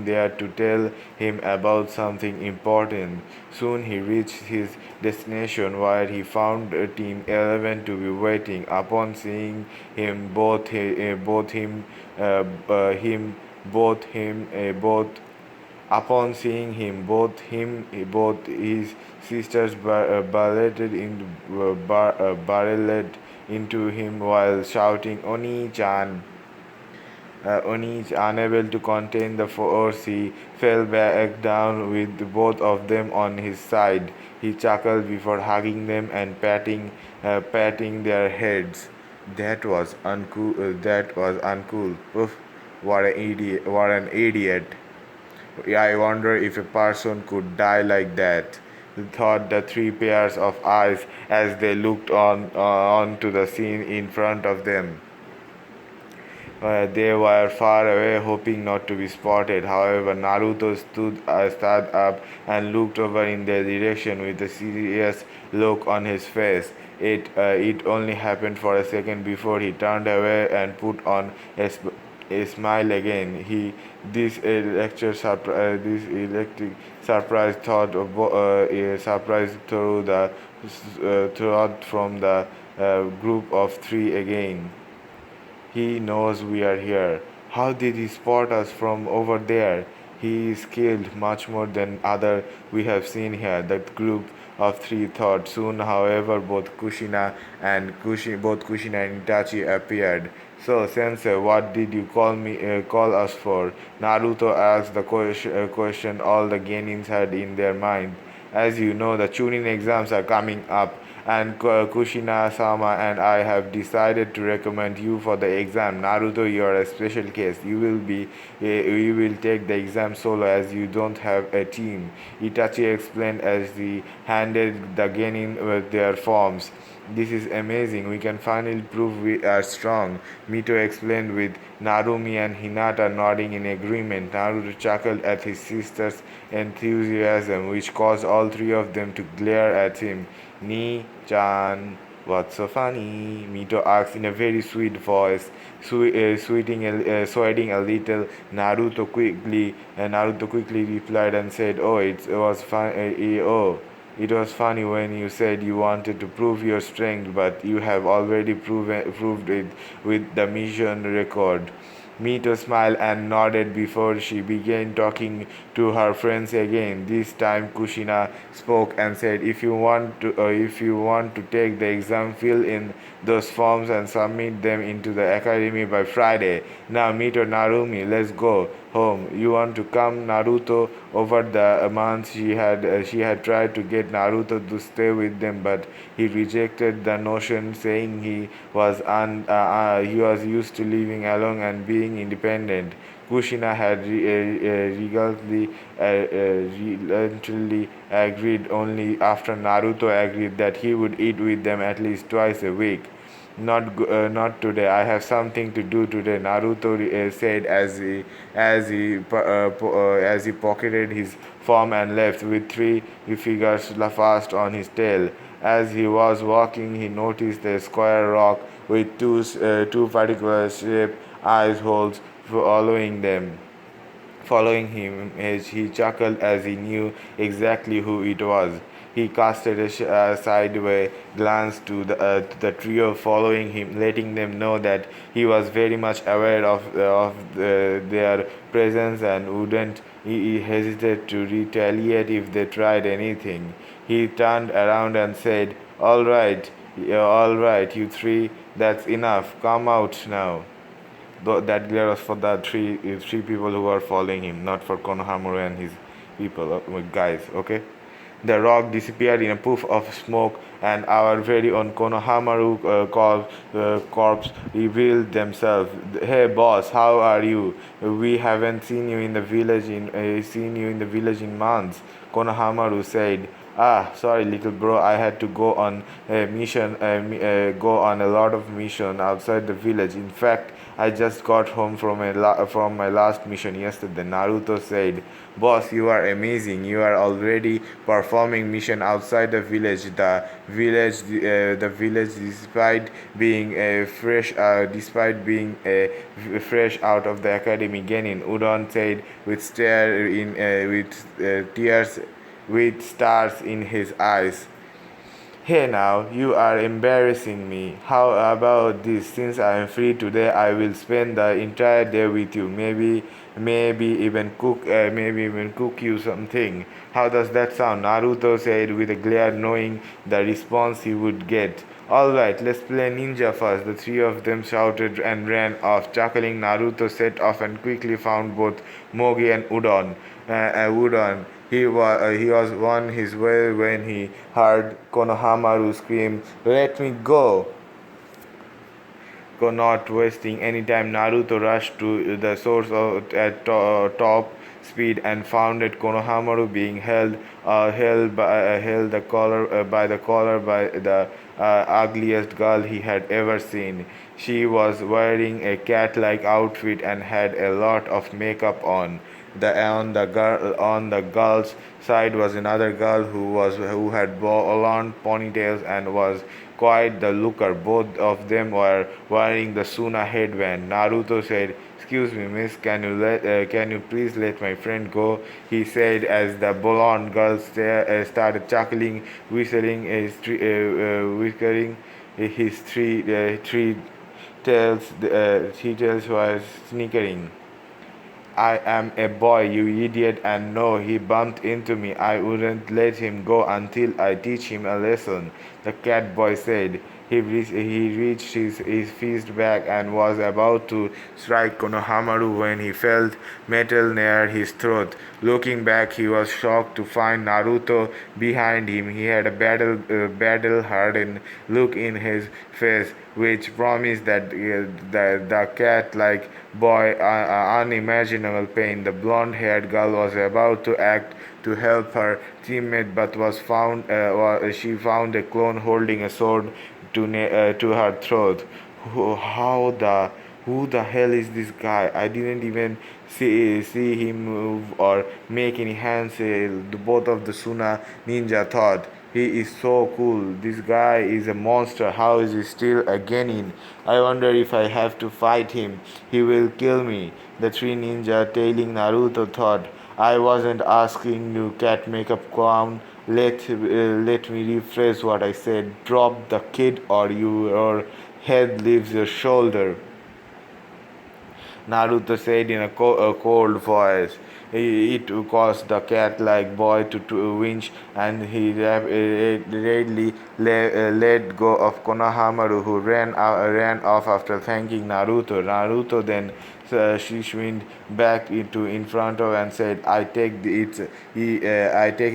[SPEAKER 2] there to tell him about something important. Soon he reached his destination, where he found Team 11 to be waiting. Upon seeing him, both Upon seeing him, both his sisters barreled into him while shouting, "Oni-chan!" Oni, unable to contain the force, he fell back down with both of them on his side. He chuckled before hugging them and patting their heads. That was uncool. That was uncool. Oof, what an idiot! What an idiot! I wonder if a person could die like that, thought the three pairs of eyes as they looked onto the scene in front of them. They were far away, hoping not to be spotted. However, Naruto stood up and looked over in their direction with a serious look on his face. It only happened for a second before he turned away and put on a smile again. This electric surprise thought from the group of three again. He knows we are here. How did he spot us from over there? He is skilled much more than other we have seen here. That group of three thought. Soon, however, both Kushina and Itachi appeared. So, Sensei, what did you call us for? Naruto asked the question all the Genins had in their mind. As you know, the Chunin exams are coming up, and Kushina-sama and I have decided to recommend you for the exam. Naruto, you are a special case. You will take the exam solo, as you don't have a team. Itachi explained as he handed the genin with their forms. This is amazing. We can finally prove we are strong. Mito explained, with Narumi and Hinata nodding in agreement. Naruto chuckled at his sister's enthusiasm, which caused all three of them to glare at him. Ni-chan, what's so funny? Mito asked in a very sweet voice, sweating a little. Naruto quickly replied and said, "Oh, it was fun. It was funny when you said you wanted to prove your strength, but you have already proved it with the mission record." Mito smiled and nodded before she began talking to her friends again. This time Kushina spoke and said, "If you want to take the exam, fill in those forms and submit them into the academy by Friday. Now, Mito, Narumi, let's go home. You want to come?" Naruto. Over the months, she had tried to get Naruto to stay with them, but he rejected the notion, saying he was used to living alone and being being independent. Kushina had reluctantly agreed only after Naruto agreed that he would eat with them at least twice a week. Not today. I have something to do today. Naruto said as he pocketed his form and left with three figures fast on his tail. As he was walking, he noticed a square rock with two particular shaped eye holes following him as he chuckled as he knew exactly who it was. He casted a sideway glance to the trio following him, letting them know that he was very much aware of their presence and wouldn't hesitate to retaliate if they tried anything. He turned around and said, all right, you three, that's enough. Come out now. That glare was for the three people who were following him, not for Konohamaru and his people, guys. Okay. The rock disappeared in a puff of smoke, and our very own Konohamaru corpse revealed themselves. Hey, boss, how are you? We haven't seen you in the village in months. Konohamaru said. Ah, sorry, little bro. I had to go on a mission, go on a lot of mission outside the village. In fact, I just got home from my last mission yesterday. Naruto said, "Boss, you are amazing. You are already performing mission outside the village. The village, despite being fresh out of the academy. Genin," Udon said with stars in his eyes. Hey now, you are embarrassing me. How about this? Since I am free today, I will spend the entire day with you. Maybe even cook you something. How does that sound? Naruto said with a glare, knowing the response he would get. Alright, let's play ninja first. The three of them shouted and ran off. Chuckling, Naruto set off and quickly found both Mogi and Udon. He was on his way when he heard Konohamaru scream, "Let me go!" Not wasting any time, Naruto rushed to the source at top speed and found that Konohamaru being held by the collar by the ugliest girl he had ever seen. She was wearing a cat-like outfit and had a lot of makeup on. On the girl's side was another girl who had blonde ponytails and was quite the looker. Both of them were wearing the Suna headband. Naruto said, "Excuse me, miss, can you please let my friend go?" He said as the blonde girl started chuckling, whispering his three tails was snickering. "I am a boy, you idiot, and no, he bumped into me. I wouldn't let him go until I teach him a lesson," the cat boy said. He reached his fist back and was about to strike Konohamaru when he felt metal near his throat. Looking back, he was shocked to find Naruto behind him. He had a battle-hardened look in his face, which promised that the cat-like boy unimaginable pain. The blonde-haired girl was about to act to help her teammate, but she found a clone holding a sword to her throat. Who the hell is this guy? I didn't even see him move or make any hands. Both of the Suna ninja thought. He is so cool. This guy is a monster. How is he still a genin? I wonder if I have to fight him. He will kill me. The three ninja tailing Naruto thought. I wasn't asking you, cat makeup clown. Let me rephrase what I said. Drop the kid or your head leaves your shoulder. Naruto said in a cold voice. It caused the cat-like boy to winch, and he readily let go of Konohamaru, who ran off after thanking Naruto. Naruto then shimmied back in front of and said, I take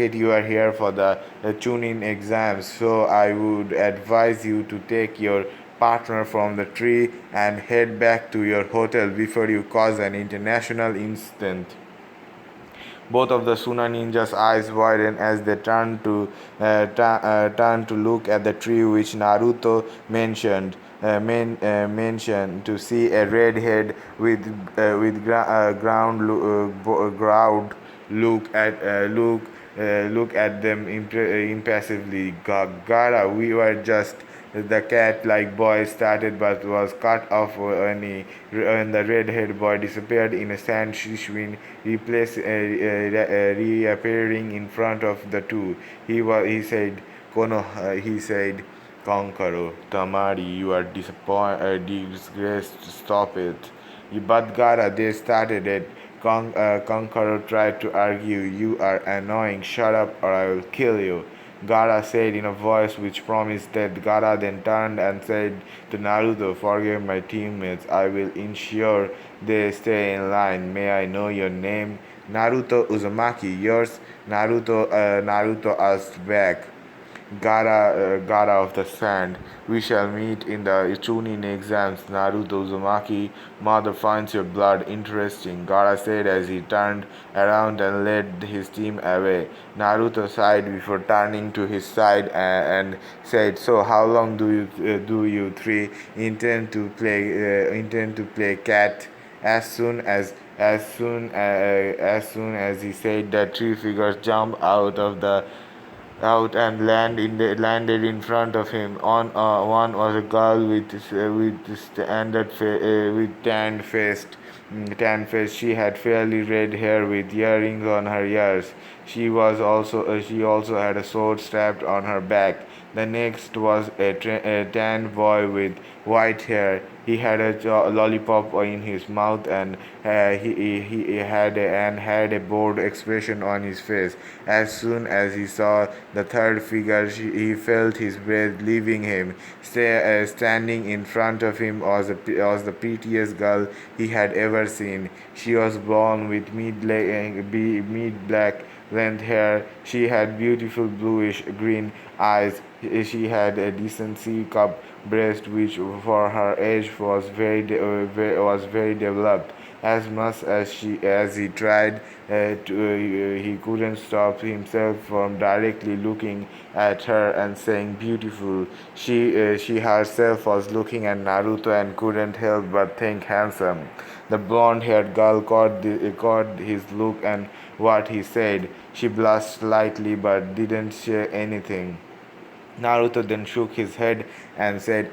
[SPEAKER 2] it you are here for the tuning exams, so I would advise you to take your partner from the tree and head back to your hotel before you cause an international incident. Both of the Suna ninjas' eyes widened as they turned to look at the tree which Naruto mentioned to see a red head with ground look at them impassively. Gara, we were just the cat-like boy started but was cut off when the red-haired boy disappeared in a sand shishwin, reappearing in front of the two. He said, he said, Konkaro, Tamari, you are disgraced. Stop it. But Gara, they started it. Konkaro tried to argue. You are annoying. Shut up or I will kill you. Gara said in a voice which promised death. Gara then turned and said to Naruto, forgive my teammates. I will ensure they stay in line. May I know your name? Naruto Uzumaki. Yours? Naruto asked back. Gara of the Sand. We shall meet in the Chunin exams. Naruto Uzumaki. Mother finds your blood interesting, Gara said as he turned around and led his team away. Naruto sighed before turning to his side and said, "So, how long do you three intend to play cat?" As soon as he said that, three figures jumped out and landed in front of him. One was a girl with tanned face. She had fairly red hair with earrings on her ears. She also had a sword strapped on her back. The next was a tan boy with white hair. He had a lollipop in his mouth and had a bored expression on his face. As soon as he saw the third figure, he felt his breath leaving him. Standing in front of him was the prettiest girl he had ever seen. She was blonde with mid-black length hair. She had beautiful bluish green eyes. She had a decent C-cup breast, which for her age was very developed. As much as he tried he couldn't stop himself from directly looking at her and saying beautiful. She herself was looking at Naruto and couldn't help but think handsome. The blonde-haired girl caught his look and what he said. She blushed slightly but didn't say anything. Naruto then shook his head and said,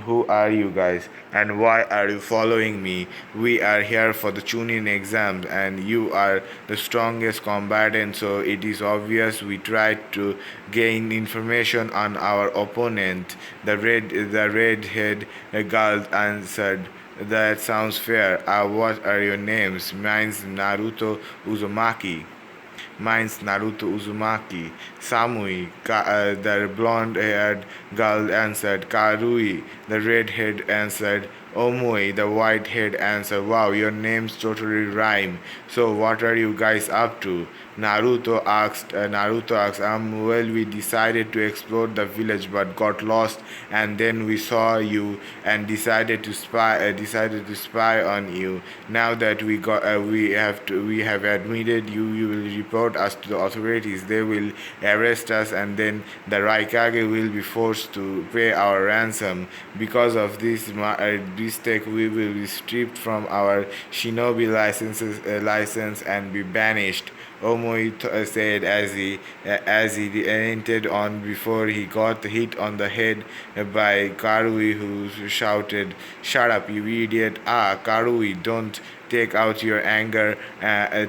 [SPEAKER 2] who are you guys? And why are you following me? We are here for the Chunin exams and you are the strongest combatant, so it is obvious we tried to gain information on our opponent. The red-haired girl answered. That sounds fair. What are your names? Mine's Naruto Uzumaki. Mine's Naruto Uzumaki. Samui, the blonde-haired girl answered. Karui, the red-haired answered. Omui, the white-haired answered. Wow, your names totally rhyme. So what are you guys up to? Naruto asked, well, we decided to explore the village but got lost, and then we saw you and decided to spy on you. Now that we have admitted you will report us to the authorities. They will arrest us, and then the Raikage will be forced to pay our ransom. Because of this mistake, we will be stripped from our shinobi license and be banished. Omoi said as he entered on before he got hit on the head by Karui, who shouted, "Shut up, you idiot!" Karui, don't take out your anger.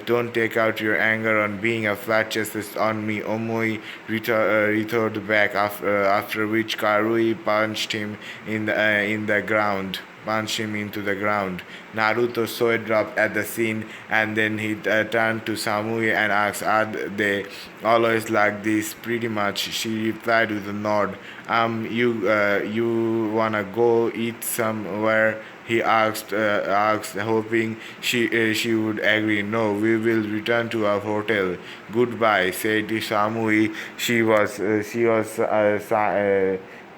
[SPEAKER 2] Don't take out your anger on being a flat chested on me. Omoi retorted back. After which Karui punched him in the ground. Punched him into the ground. Naruto saw it drop at the scene, and then he turned to Samui and asked, "Are they always like this?" "Pretty much," she replied with a nod. You wanna go eat somewhere?" he asked, hoping she would agree. "No, we will return to our hotel. Goodbye," said Samui. She was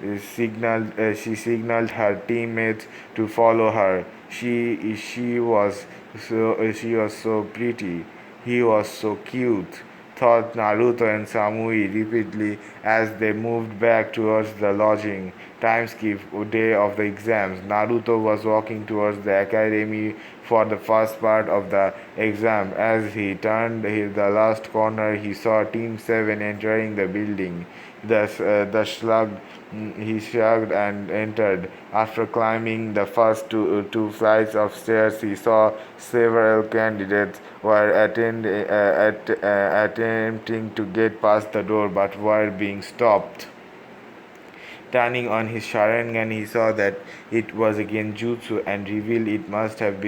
[SPEAKER 2] she signaled her teammates to follow her. She was so pretty. He was so cute, thought Naruto and Samui repeatedly as they moved back towards the lodging. Time skip, day of the exams. Naruto was walking towards the academy for the first part of the exam. As he turned the last corner, he saw Team 7 entering the building. He shrugged and entered. After climbing the first two flights of stairs, he saw several candidates were attempting to get past the door but were being stopped. Turning on his Sharingan, he saw that it was a genjutsu and realized it must have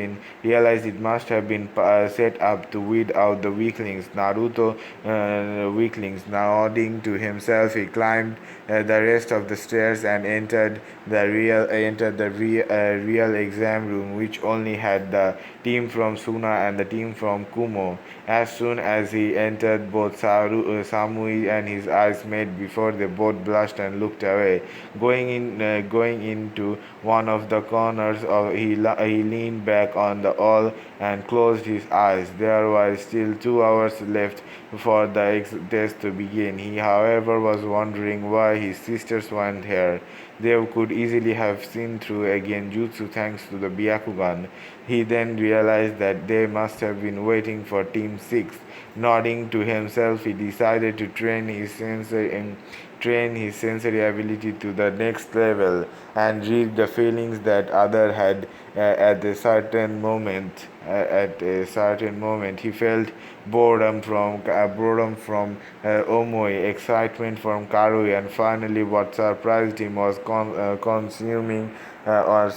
[SPEAKER 2] been set up to weed out the weaklings. Naruto weaklings. Nodding to himself, he climbed the rest of the stairs and entered the real exam room, which only had the team from Suna and the team from Kumo. As soon as he entered, both Samui and his eyes met before they both blushed and looked away. Going into one of the corners, he leaned back on the wall and closed his eyes. There were still 2 hours left for the test to begin. He, however, was wondering why his sisters weren't here. They could easily have seen through a genjutsu thanks to the Byakugan. He then realized that they must have been waiting for Team 6. Nodding to himself, he decided to train his sensory ability to the next level and read the feelings that other had at a certain moment. He felt boredom from Omoi, excitement from Karui, and finally, what surprised him was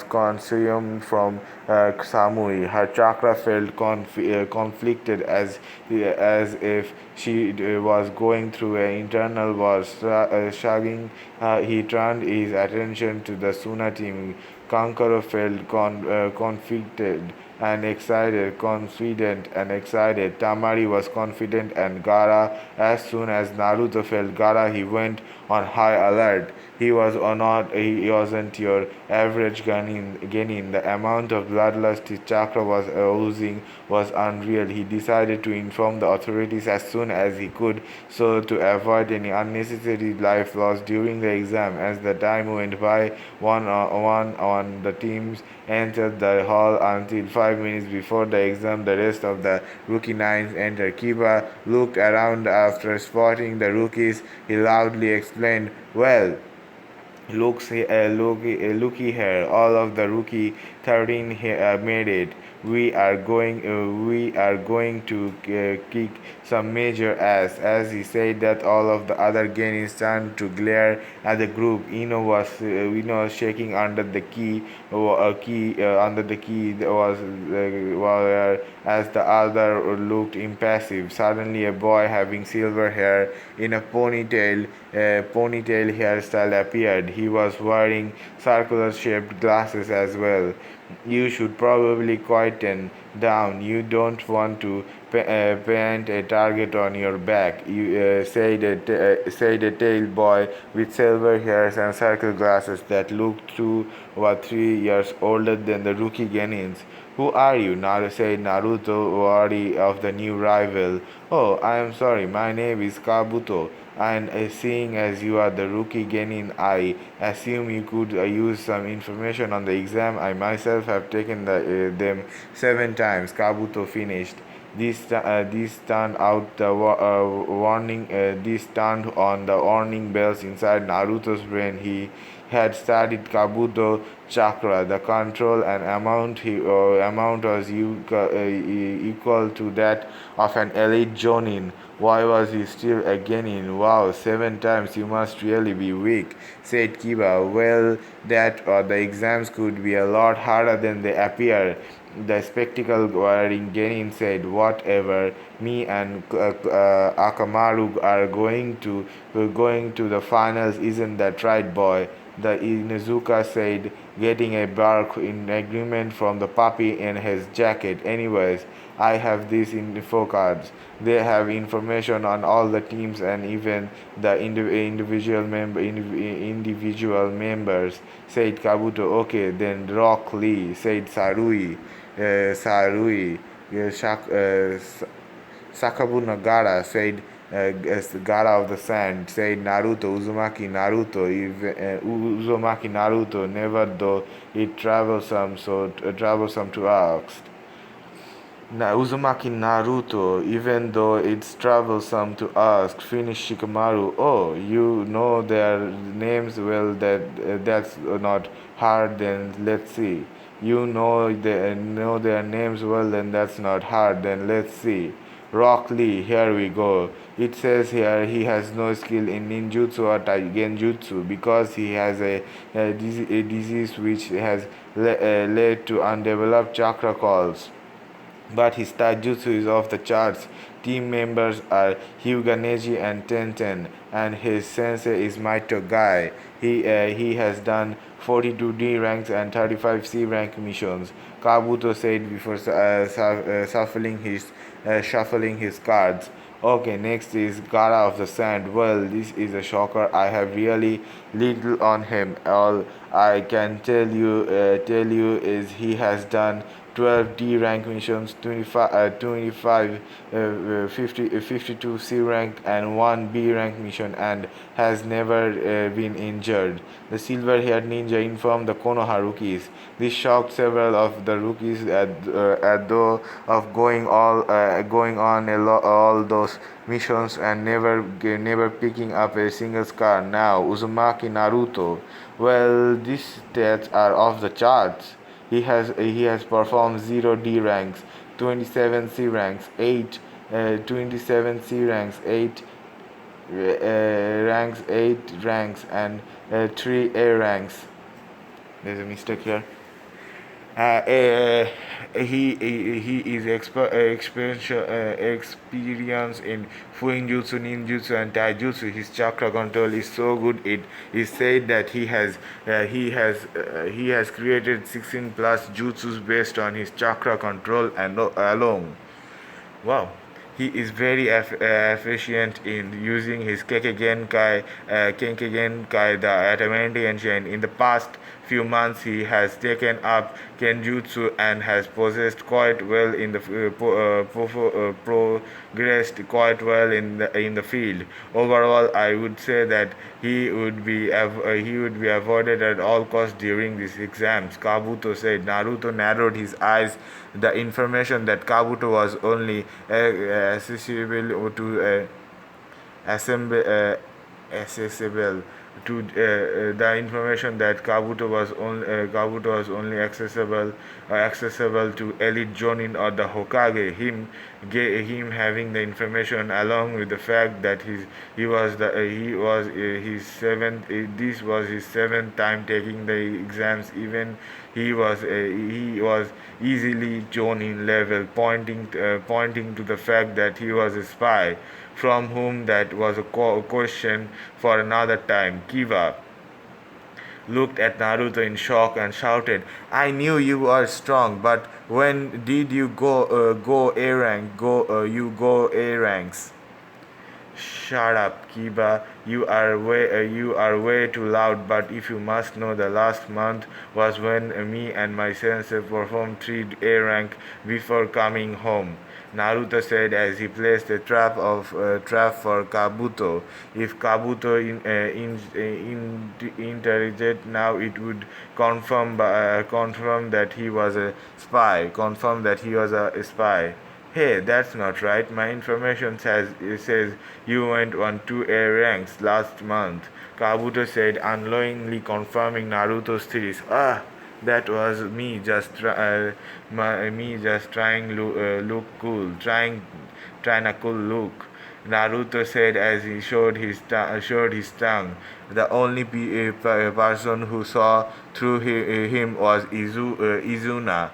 [SPEAKER 2] consumed from Samui. Her chakra felt conflicted as if she was going through an internal war. Shrugging, he turned his attention to the Suna team. Kankaro felt confident and excited. Tamari was confident and Gara. As soon as Naruto felt Gara, he went on high alert. He wasn't your average genin. The amount of bloodlust his chakra was oozing was unreal. He decided to inform the authorities as soon as he could, so to avoid any unnecessary life loss during the exam. As the time went by, one on the teams entered the hall until 5 minutes before the exam. The rest of the rookie nines entered. Kiba looked around after spotting the rookies. He loudly explained, "Well, looky here, all of the rookie 13 made it. We are going to kick some major ass." As he said that, all of the other Genins turned to glare at the group. Ino was shaking under the key as the other looked impassive. Suddenly, a boy having silver hair in a ponytail hairstyle appeared. He was wearing circular-shaped glasses as well. "You should probably quieten down. You don't want to paint a target on your back," said a tail boy with silver hairs and circle glasses that looked 2 or 3 years older than the rookie Genins. "Who are you?" said Naruto, wary of the new rival. "Oh, I am sorry. My name is Kabuto. And seeing as you are the rookie Genin, I assume you could use some information on the exam. I myself have taken them 7 times." Kabuto finished. This turned on the warning bells inside Naruto's brain. He had studied Kabuto chakra. The control and amount was equal to that of an elite Jonin. Why was he still a Genin? "Wow, 7 times, you must really be weak," said Kiba. "Well, that or the exams could be a lot harder than they appear." The spectacle wearing Genin said, "Whatever. Me and Akamaru are going to the finals, isn't that right, boy?" The Inuzuka said, getting a bark in agreement from the puppy in his jacket. Anyways, I have these info cards. They have information on all the teams and even the individual members, said Kabuto. Okay, then Rock Lee, said Sarui. Sarui. Sakabu Nagara said, Gara of the Sand said Naruto, Uzumaki Naruto, never though it troublesome to ask. Uzumaki Naruto, even though it's troublesome to ask, finished Shikamaru. Oh, you know their names well, that's not hard, then let's see. You know their names well, then that's not hard, then let's see. Rock Lee, here we go. It says here he has no skill in ninjutsu or genjutsu because he has a disease which has led to undeveloped chakra calls, but his taijutsu is off the charts. Team members are Hyuga Neji and Tenten, and his sensei is Maito Gai. He has done 42 D ranks and 35 C rank missions, Kabuto said before shuffling his cards. Okay, next is Gara of the Sand. Well, this is a shocker. I have really little on him. All I can tell you is he has done 12 D rank missions, 52 C rank, and 1 B rank mission, and has never been injured. The silver haired ninja informed the Konoha rookies. This shocked several of the rookies at though of going on all those missions and never picking up a single scar. Now, Uzumaki Naruto. Well, these stats are off the charts. He has performed 0 D ranks, 27 C ranks, 8 27 C ranks, 8 ranks, and 3 A ranks. There's a mistake here. He is experience in Fuinjutsu, Ninjutsu, and Taijutsu. His chakra control is so good. It is said that he has created 16 plus jutsus based on his chakra control and alone. Wow. He is very efficient in using his Kenkigen Kai, the Adamantian chain. In the past few months, he has taken up Kenjutsu and has possessed quite well in the progressed quite well in the field. Overall, I would say that he would be avoided at all costs during these exams, Kabuto said. Naruto narrowed his eyes. The information that Kabuto was only accessible to accessible to the information that Kabuto was only accessible to elite Jonin or the Hokage. Him having the information along with the fact that he was his seventh this was his seventh time taking the exams. Even he was easily Jonin level, pointing to the fact that he was a spy, from whom that was a question for another time. Kiba looked at Naruto in shock and shouted, "I knew you were strong, but when did you go A rank? You go A ranks." Shut up, Kiba. You are way too loud. But if you must know, the last month was when me and my sensei performed 3 A rank before coming home, Naruto said as he placed a trap for Kabuto. If Kabuto interrogated now, it would confirm that he was a spy. Confirm that he was a spy. Hey, that's not right. My information says you went on 2 A ranks last month, Kabuto said, unknowingly confirming Naruto's theories. Ah, that was me just trying look cool, trying a cool look, Naruto said as he showed his tongue. The only person who saw through him was Izan.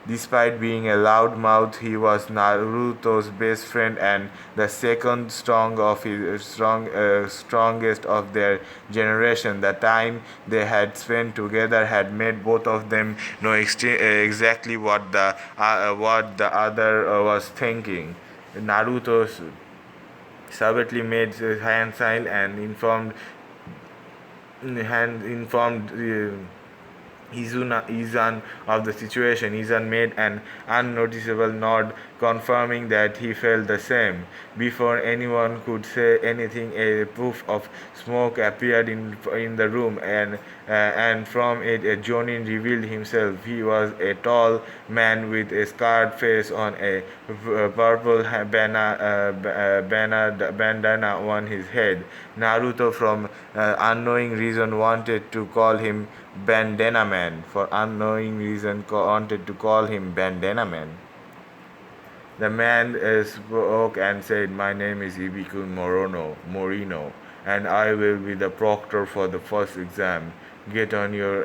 [SPEAKER 2] Despite being a loudmouth, he was Naruto's best friend and the second strongest of their generation. The time they had spent together had made both of them know exactly what the other was thinking. Naruto subtly made his hand sign and informed Izan of the situation. Izan made an unnoticeable nod, confirming that he felt the same. Before anyone could say anything, a puff of smoke appeared in the room, and from it, a Jonin revealed himself. He was a tall man with a scarred face on a purple bandana on his head. Naruto, from unknowing reason, wanted to call him Bandana Man. For unknowing reason, wanted to call him Bandana Man. The man spoke and said, "My name is Ibiku Morino, and I will be the proctor for the first exam. Get on your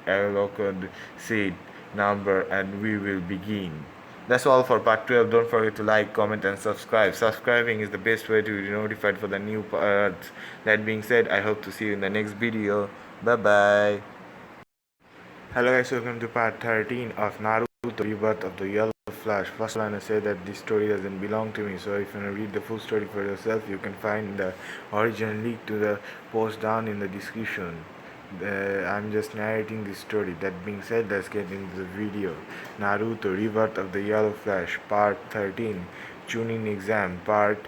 [SPEAKER 2] allotted seat number and we will begin." That's all for part 12. Don't forget to like, comment, and subscribe. Subscribing is the best way to be notified for the new parts. That being said, I hope to see you in the next video. Bye bye. Hello guys, welcome to part 13 of Naruto Rebirth of the Yellow Flash. First, I want to say that this story doesn't belong to me, so if you want to read the full story for yourself, you can find the original link to the post down in the description. I'm just narrating this story. That being said, let's get into the video. Naruto Rebirth of the Yellow Flash, part 13, Chunin Exam, part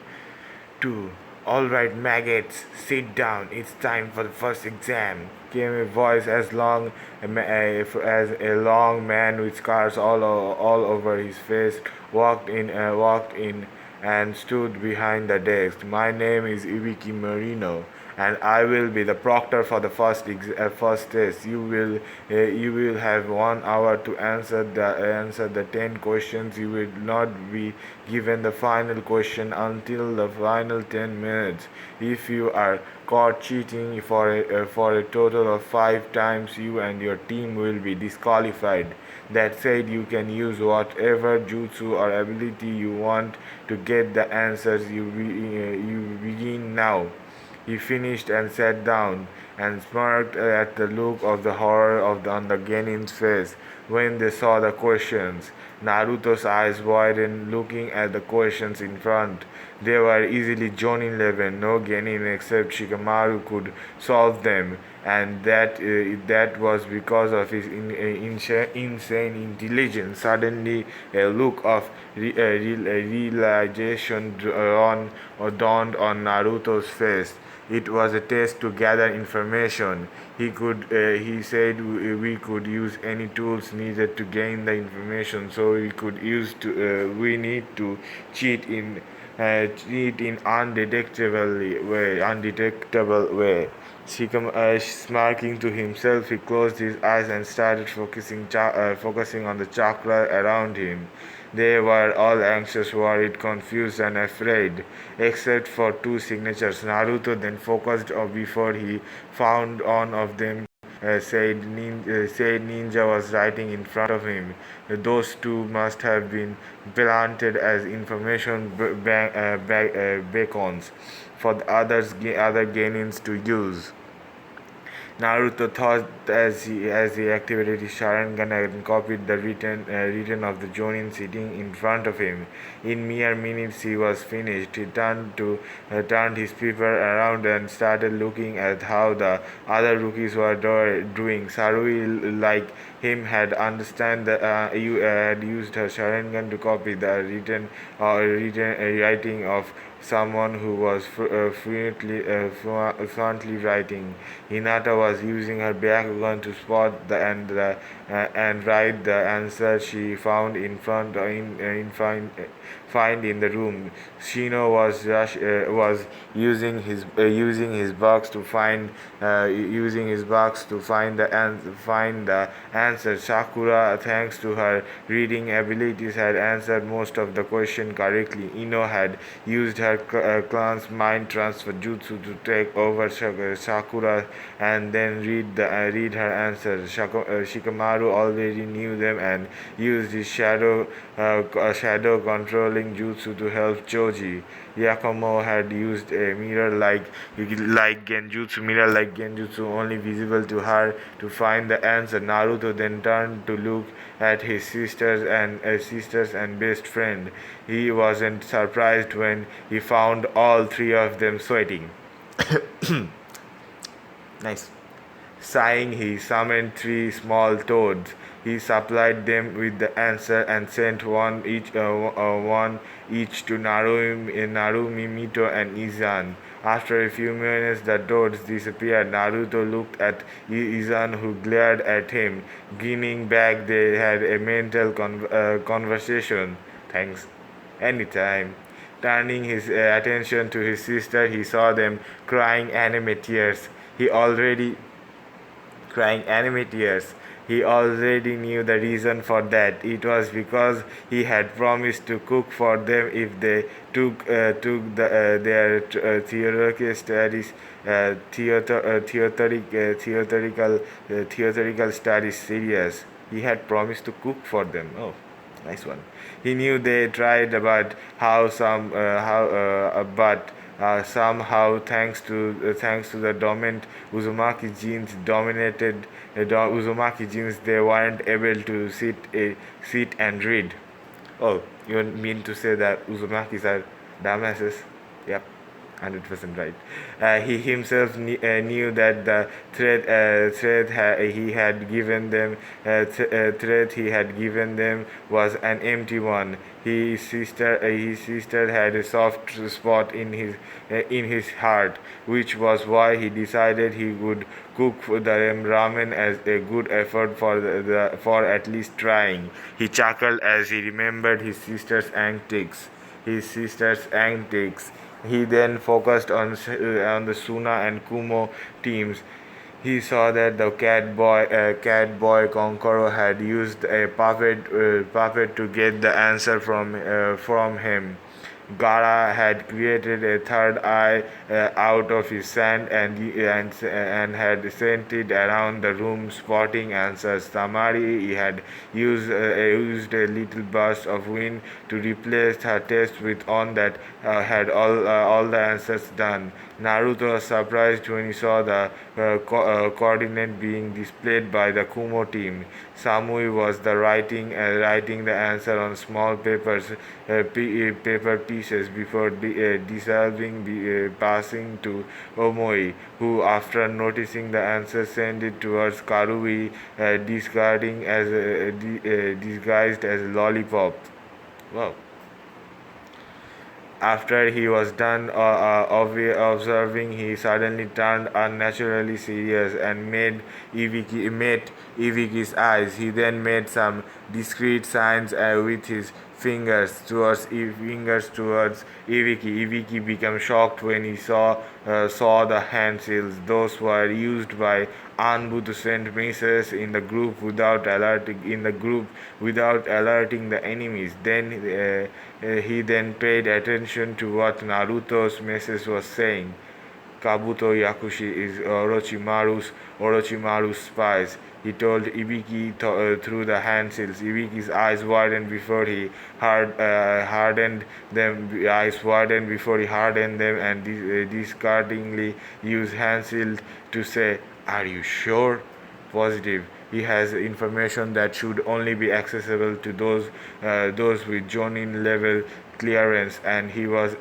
[SPEAKER 2] 2. "Alright, maggots, sit down. It's time for the first exam," came a voice as a long man with scars all over his face walked in and stood behind the desk. "My name is Ibiki Marino, and I will be the proctor for the first test. You will have 1 hour to answer the 10 questions. You will not be given the final question until the final 10 minutes. If you are caught cheating for a total of 5 times, you and your team will be disqualified. That said, you can use whatever jutsu or ability you want to get the answers. You begin now." He finished and sat down and smirked at the look of the horror on the genin's face when they saw the questions. Naruto's eyes widened, looking at the questions in front. They were easily Jonin level. No genin except Shikamaru could solve them, and that was because of his insane intelligence. Suddenly, a look of realization dawned on Naruto's face. It was a test to gather information. He said we could use any tools needed to gain the information. So we need to cheat in undetectable way. Smirking to himself, he closed his eyes and started focusing on the chakra around him. They were all anxious, worried, confused, and afraid, except for 2 signatures. Naruto then focused before he found one of them. Said ninja was writing in front of him. Those 2 must have been planted as information beacons for the other genins to use. Naruto thought as he activated his Sharingan and copied the written of the Jonin sitting in front of him. In mere minutes he was finished. He turned his paper around and started looking at how the other rookies were doing. Sarui, like him, had had used her Sharingan to copy the writing of someone who was fluently writing. Hinata was using her background to spot and write the answer she found find in the room. Shino was using his box to find find the answer. Sakura, thanks to her reading abilities, had answered most of the question correctly. Ino had used her clan's mind transfer jutsu to take over Sakura and then read her answers. Shikamaru already knew them and used his shadow controlling jutsu to help Choji. Yakumo had used a mirror like genjutsu only visible to her to find the answer. Naruto then turned to look at his sisters and best friend. He wasn't surprised when he found all three of them sweating. Nice. Sighing, he summoned three small toads. He supplied them with the answer and sent one each to Narumi, Mito, and Izan. After a few minutes, the toads disappeared. Naruto looked at Izan, who glared at him. Grinning back, they had a mental conversation. Thanks. Anytime. Turning his attention to his sister, he saw them crying anime tears. He already knew the reason for that. It was because he had promised to cook for them if they took their theoretical studies, theoretical studies serious. He had promised to cook for them. Oh, nice one. He knew they tried, but somehow, thanks to the dominant Uzumaki genes, they weren't able to sit and read. Oh, you mean to say that Uzumakis are dumbasses? Yep. 100% right. He himself knew that the threat he had given them was an empty one. His sister had a soft spot in his heart, which was why he decided he would cook the ramen as a good effort for at least trying. He chuckled as he remembered his sister's antics. He then focused on the Suna and Kumo teams. He saw that the cat boy Konkoro had used a puppet to get the answer from him. Gara had created a third eye out of his sand and had sent it around the room spotting answers. Tamari had used a little burst of wind to replace her test with one that had all the answers done. Naruto was surprised when he saw the coordinate being displayed by the Kumo team. Samui was writing the answer on small paper pieces before dissolving, passing to Omoi, who, after noticing the answer, sent it towards Karui, disguised as a lollipop. Wow. After he was done observing, he suddenly turned unnaturally serious and met Iviki's eyes. He then made some discreet signs with his fingers towards Iviki. Iviki became shocked when he saw the hand seals. Those were used by Anbu to send messages in the group without alerting the enemies. Then he then paid attention to what Naruto's message was saying. Kabuto Yakushi is Orochimaru's spies. He told Ibiki through the hand seals. Ibiki's eyes widened before he hardened them, and discardingly used hand seals to say, "Are you sure?" Positive. He has information that should only be accessible to those with Jonin level clearance, and he has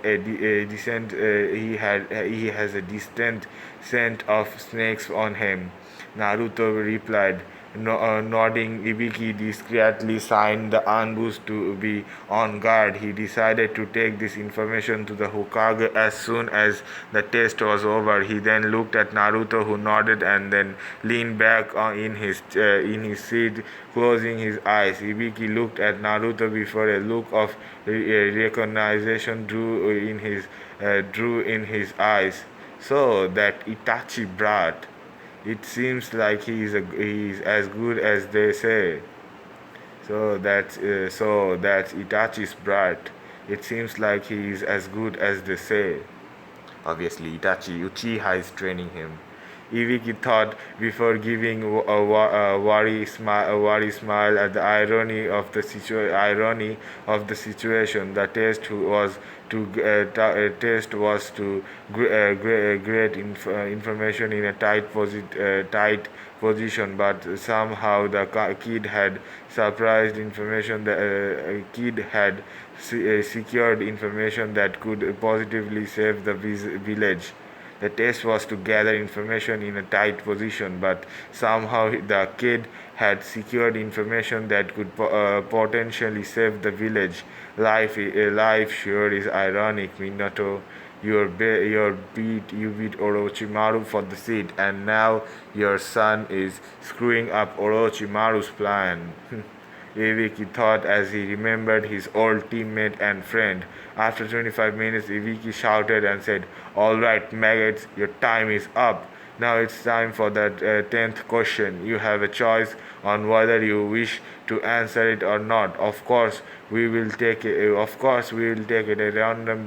[SPEAKER 2] a distant scent of snakes on him. Naruto replied, Nodding, Ibiki discreetly signed the ambush to be on guard. He decided to take this information to the Hokage as soon as the test was over. He then looked at Naruto, who nodded and then leaned back in his seat, closing his eyes. Ibiki looked at Naruto before a look of recognition drew in his eyes. So that Itachi brat. It seems like he is as good as they say. So that's Itachi's brat. It seems like he is as good as they say. Obviously, Itachi Uchiha is training him. Ibiki thought before giving a worry smile at the irony of the situation. The test was to information in a tight position, but somehow the kid had surprised information. The kid had secured information that could positively save the village. The test was to gather information in a tight position, but somehow the kid had secured information that could potentially save the village. Life sure is ironic, Minato. You beat Orochimaru for the seat, and now your son is screwing up Orochimaru's plan. Ibiki thought as he remembered his old teammate and friend. After 25 minutes, Ibiki shouted and said, "All right, maggots, your time is up. Now it's time for that 10th question. You have a choice on whether you wish to answer it or not. Of course, we will take it. Of course, we will take it." A random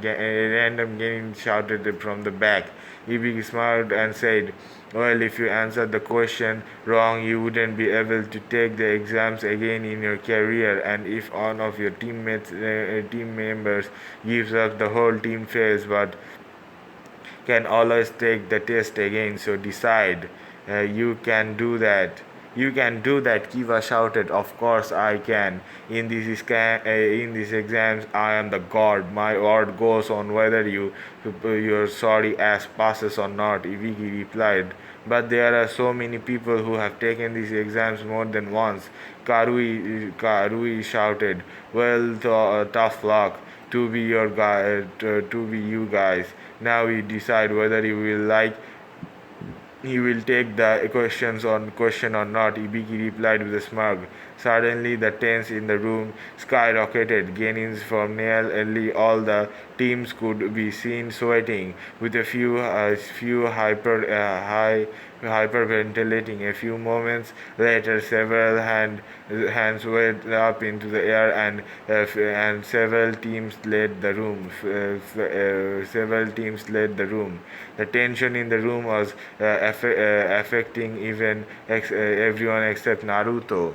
[SPEAKER 2] game shouted from the back. Ibiki smiled and said, "Well, if you answered the question wrong, you wouldn't be able to take the exams again in your career. And if one of your team members gives up, the whole team fails. But can always take the test again. So decide. You can do that." "You can do that," Kiva shouted. "Of course I can. In these exams, I am the god. My word goes on whether your sorry ass passes or not," Ibiki replied. "But there are so many people who have taken these exams more than once," Karui shouted. "Well, tough luck to be you guys. Now we decide whether you will he will take the question or not," Ibiki replied with a smirk. Suddenly, the tension in the room skyrocketed, gaining from nearly all the teams could be seen sweating, with a few hyperventilating. A few moments later, several hands went up into the air, and several teams led the room. The tension in the room was affecting even everyone except Naruto.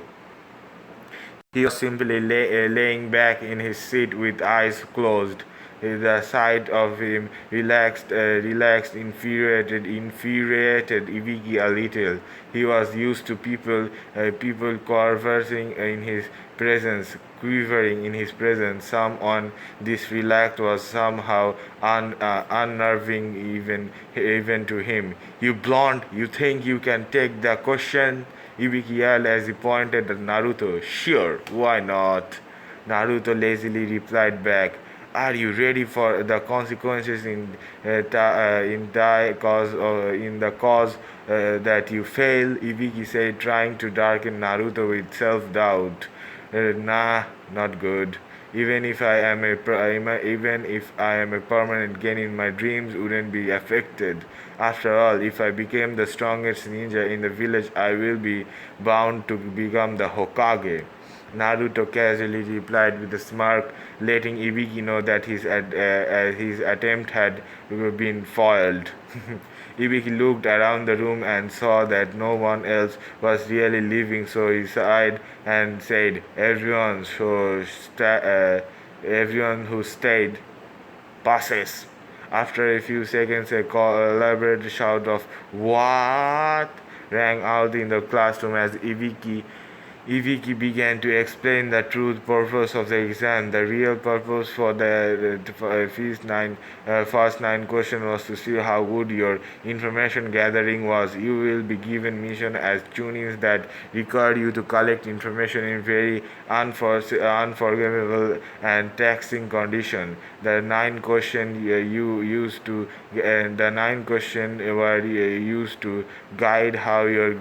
[SPEAKER 2] He was simply laying back in his seat with eyes closed. The sight of him infuriated Ibiki a little. He was used to people conversing in his presence, quivering in his presence. Someone this relaxed was somehow unnerving even to him. "You blonde, you think you can take the question?" Ibiki yelled as he pointed at Naruto. "Sure, why not?" Naruto lazily replied back. "Are you ready for the consequences in the cause that you fail?" Ibiki said, trying to darken Naruto with self-doubt. Nah, not good. Even if I am a permanent gain in my dreams wouldn't be affected. After all, if I became the strongest ninja in the village, I will be bound to become the Hokage. Naruto casually replied with a smirk, letting Ibiki know that his attempt had been foiled. Ibiki looked around the room and saw that no one else was really leaving, so he sighed and said, everyone who stayed passes." After a few seconds, a elaborate shout of "What?" rang out in the classroom as Ibiki began to explain the true purpose of the exam. The real purpose for the first nine question was to see how good your information gathering was. You will be given mission as tunings that require you to collect information in very unforgivable and taxing condition. The nine question you used to the nine question were used to guide how your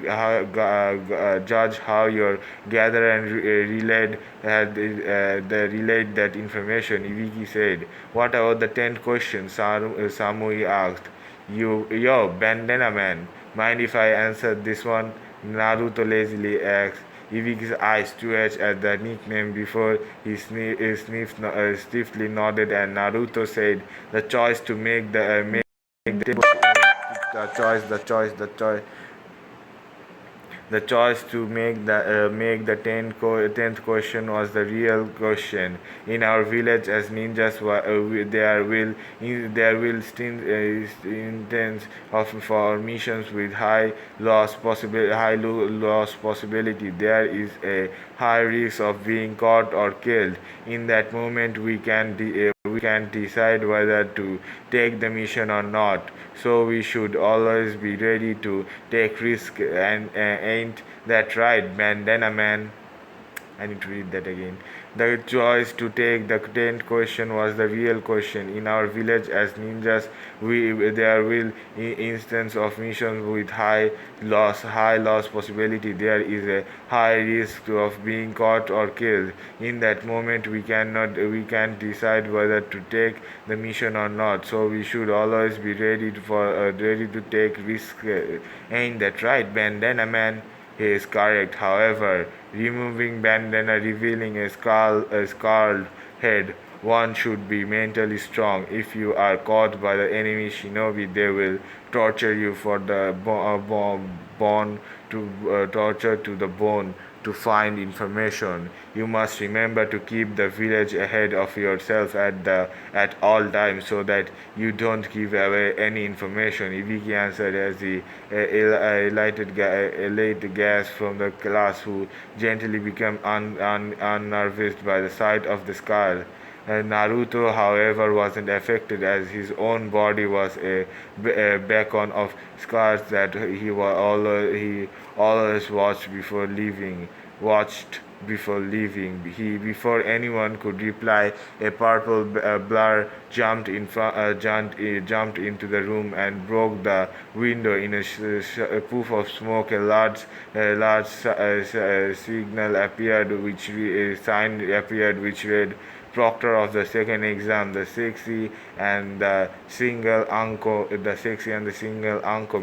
[SPEAKER 2] judge how your gather and relayed relayed that information. Ibiki said, "What about the 10th question?" Samui asked. Yo, bandana man, mind if I answer this one? Naruto lazily asked. Ibiki's eyes twitched at the nickname before he stiffly nodded, and Naruto said, "The choice to make the choice the choice to make the 10th question was the real question. In our village, as ninjas, there will instance of for missions with high loss possibility. There is a high risk of being caught or killed. In that moment, we can decide whether to take the mission or not. So we should always be ready to take risk. And ain't that right, bandana man? I need to read that again. The choice to take the 10th question was the real question. In our village, as ninjas, there will instance of missions with high loss possibility. There is a high risk of being caught or killed. In that moment, we can't decide whether to take the mission or not. So we should always be ready to take risk. Ain't that right, bandana man? He is correct. However, removing bandana revealing a scarred head, one should be mentally strong. If you are caught by the enemy shinobi, they will torture you for the bone to torture to the bone to find information. You must remember to keep the village ahead of yourself at all times so that you don't give away any information. Ibiki answered as he lighted gas from the class, who gently became unnerved by the sight of the scar. Naruto, however, wasn't affected, as his own body was a beacon of scars that he always watched before leaving. Before anyone could reply, a purple blur jumped into the room and broke the window in a puff of smoke. A large signal appeared, sign appeared, which read, "Proctor of the second exam, the sexy and the single Anko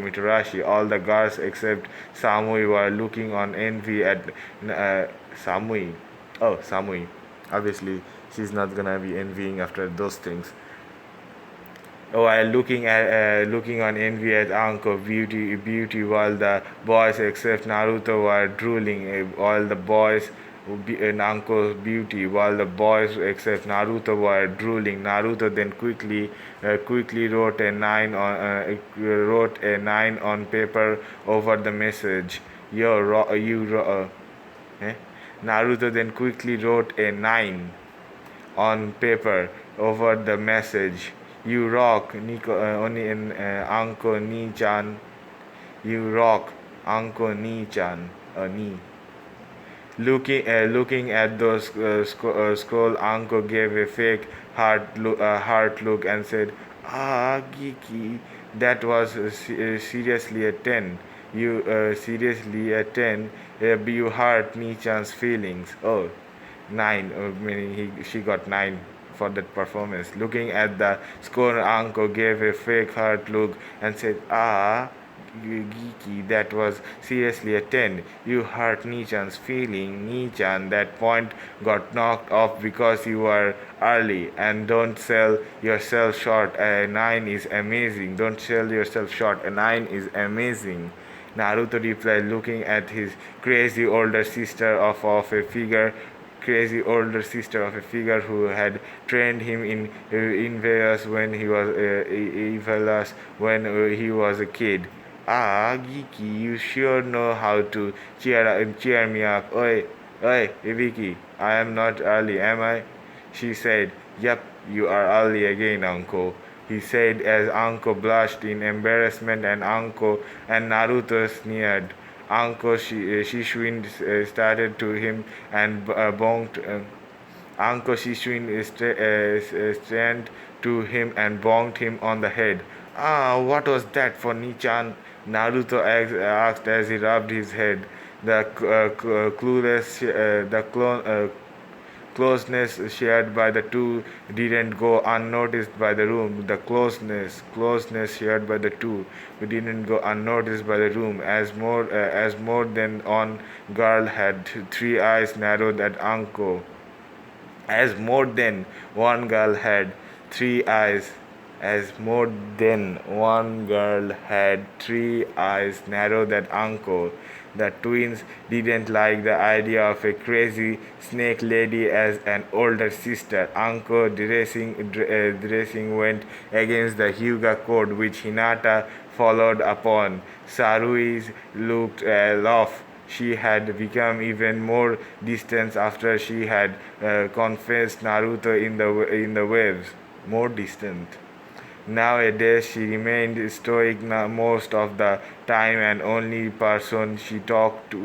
[SPEAKER 2] Mitarashi." All the guards except Samui were looking on envy at Samui. Oh, Samui. Obviously, she's not gonna be envying after those things. While looking on envy at Anko beauty, while the boys except Naruto were drooling, while the boys in Anko's beauty, while the boys except Naruto were drooling. Naruto then quickly wrote a 9 on paper over the message. Eh? Naruto then quickly wrote a 9 on paper over the message. "You rock, Anko Ni-chan. You rock, Anko Ni-chan." Ni. Looking at those scroll, Anko gave a fake heart look and said, "Ah, Geeky, that was seriously a 10. You seriously a 10. You hurt Ni-chan's feelings." Oh, 9. Meaning she got 9 for that performance. Looking at the score, Anko gave a fake heart look and said, "Ah, Geeky, that was seriously a 10. You hurt Ni-chan's feeling. Ni-chan, that point got knocked off because you were early. And don't sell yourself short. A 9 is amazing. Don't sell yourself short. A 9 is amazing." Naruto replied, looking at his crazy older sister of a figure who had trained him in Vegas when he was a kid. Ah, Geeky, you sure know how to cheer me up. Oi, Vicky, I am not early, am I? She said. Yep, you are early again, Uncle, he said as Anko blushed in embarrassment and Anko and Naruto sneered. Anko Shishuin started to him and bonked. Uncle Shishuin stand to him and bonked him on the head. Ah, what was that for Nichan? Naruto asked as he rubbed his head. The closeness shared by the two didn't go unnoticed by the room. The closeness shared by the two didn't go unnoticed by the room. As more than one girl had three eyes narrowed at Anko. As more than one girl had three eyes, as more than one girl had three eyes narrowed at Uncle. The twins didn't like the idea of a crazy snake lady as an older sister. Uncle dressing went against the Hyuga code which Hinata followed upon. Sarui's looked off. She had become even more distant after she had confessed Naruto in the waves. More distant. Nowadays, she remained stoic most of the time, and only person she talked to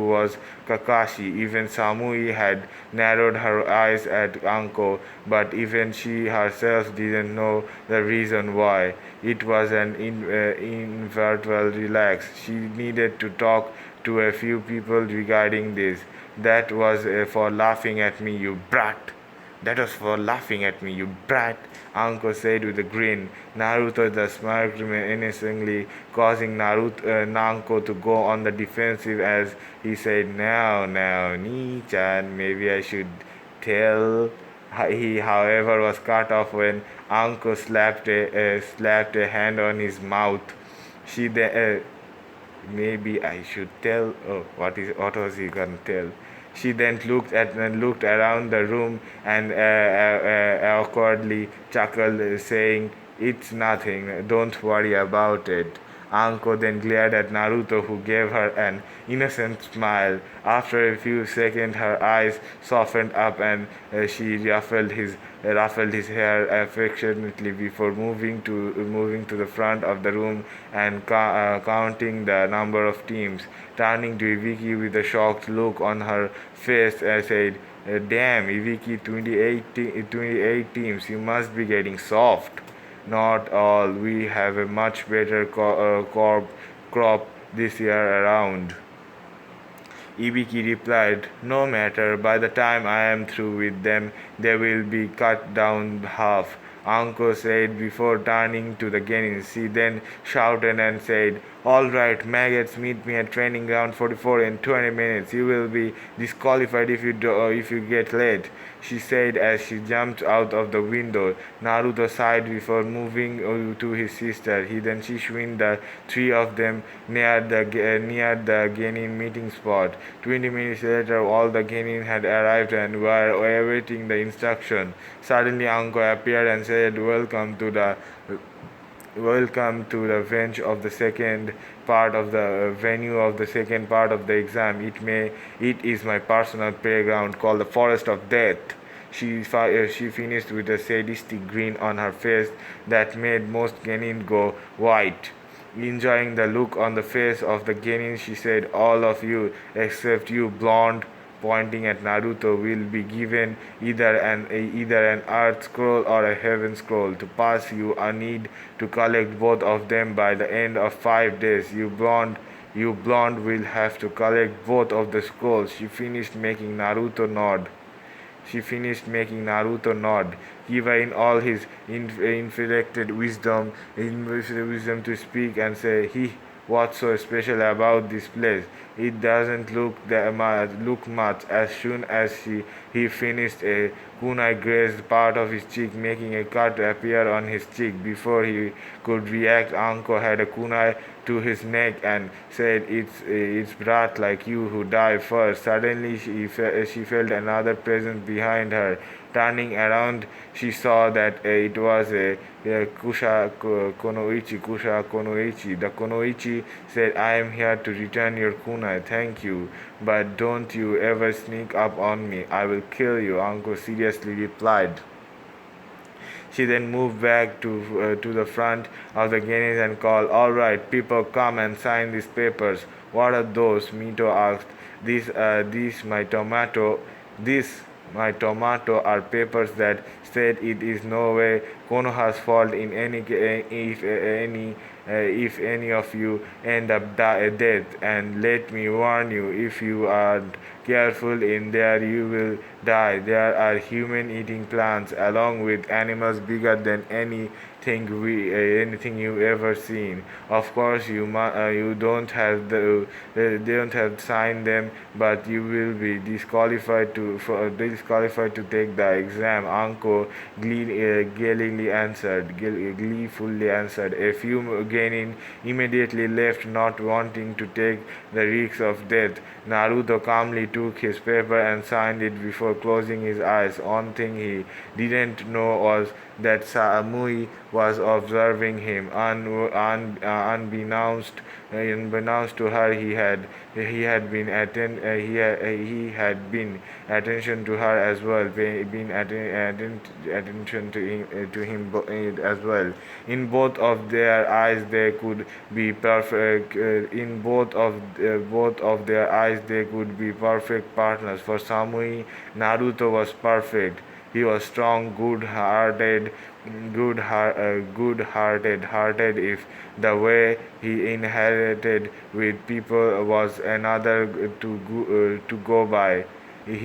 [SPEAKER 2] was Kakashi. Even Samui had narrowed her eyes at Anko, but even she herself didn't know the reason why. It was an inevitable relax. She needed to talk to a few people regarding this. That was for laughing at me, you brat. That was for laughing at me, you brat, Anko said with a grin. Naruto the smirked menacingly, causing Nanko to go on the defensive as he said, now, Ni-chan, maybe I should tell. He, however, was cut off when Anko slapped a hand on his mouth. She then, maybe I should tell. Oh, what was he gonna tell? She then looked around the room and awkwardly chuckled, saying, "It's nothing. Don't worry about it." Anko then glared at Naruto, who gave her an innocent smile. After a few seconds, her eyes softened up and she ruffled his hair affectionately before moving to the front of the room and counting the number of teams. Turning to Ibiki with a shocked look on her face, I said, "Damn, Ibiki, 28 teams. You must be getting soft." Not all. We have a much better crop this year around. Ibiki replied, "No matter, by the time I am through with them, they will be cut down half." Anko said before turning to the Genin. She then shouted and said, "All right, maggots, meet me at training ground 44 in 20 minutes. You will be disqualified if you get late," she said as she jumped out of the window. Naruto sighed before moving to his sister. He then Shishuin the three of them near the Genin meeting spot. 20 minutes later, all the Genin had arrived and were awaiting the instruction. Suddenly, Anko appeared and said, Welcome to the bench of the second part of the venue of the second part of the exam. It is my personal playground called the Forest of Death." She finished with a sadistic grin on her face that made most Genin go white. Enjoying the look on the face of the Genin, she said, "All of you, except you, blonde," pointing at Naruto, "will be given either an Earth Scroll or a Heaven Scroll. To pass, you need to collect both of them by the end of 5 days. You blonde will have to collect both of the scrolls." She finished making Naruto nod. Kiba, in all his inflected wisdom to speak and say, "What's so special about this place? It doesn't look much." As soon as he finished, a kunai grazed part of his cheek, making a cut appear on his cheek. Before he could react, Anko had a kunai to his neck and said, It's brat like you who die first." Suddenly she felt another presence behind her. Turning around, she saw that it was a Kusha Konoichi. The Konoichi said, "I am here to return your kunai. Thank you. But don't you ever sneak up on me. I will kill you," Anko seriously replied. She then moved back to the front of the Guinness and called, "All right, people, come and sign these papers." "What are those?" Mito asked. These my tomato are papers that said it is no way Konoha's fault in any if any of you end up dead. And let me warn you, if you aren't careful in there, you will die. There are human-eating plants along with animals bigger than anything you ever seen. Of course, you don't have they don't have signed them, but you will be disqualified to take the exam. Anko gleefully answered. A few genin immediately left, not wanting to take the risk of death. Naruto calmly took his paper and signed it before closing his eyes. One thing he didn't know was that Samui was observing him. Unbeknownst to her, he had been attention to her as well, attention to him as well. In both of their eyes, they could be perfect. Both of their eyes, they could be perfect partners. For Samui, Naruto was perfect. He was strong, good-hearted. If the way he inherited with people was another to go by, he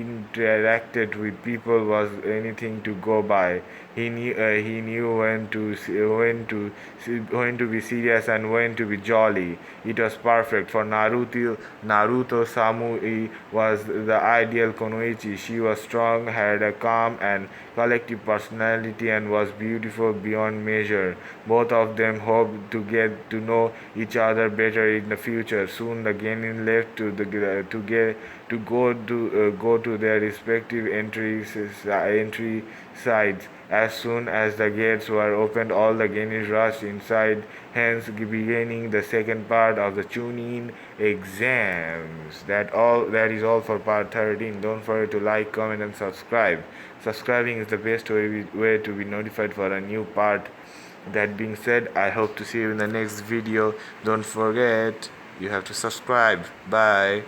[SPEAKER 2] interacted with people was anything to go by. He knew when to be serious and when to be jolly. It was perfect for Naruto. Samui was the ideal Konoichi. She was strong, had a calm and collective personality, and was beautiful beyond measure. Both of them hoped to get to know each other better in the future. Soon the genin left to go to their respective entry sides. As soon as the gates were opened, all the genin rushed inside, hence beginning the second part of the Chunin exams. That is all for part 13. Don't forget to like, comment, and subscribe. Subscribing is the best way to be notified for a new part. That being said, I hope to see you in the next video. Don't forget, you have to subscribe. Bye.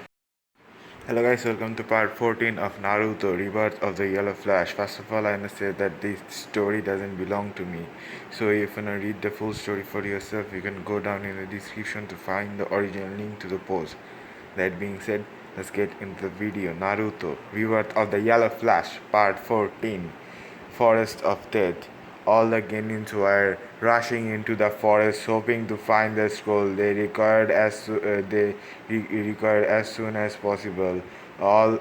[SPEAKER 2] Hello guys, welcome to part 14 of Naruto Rebirth of the Yellow Flash. First of all, I must say that this story doesn't belong to me. So if you want to read the full story for yourself, you can go down in the description to find the original link to the post. That being said, let's get into the video. Naruto Rebirth of the Yellow Flash, part 14, Forest of Death. All the genins were rushing into the forest, hoping to find the scroll they required as soon as possible. All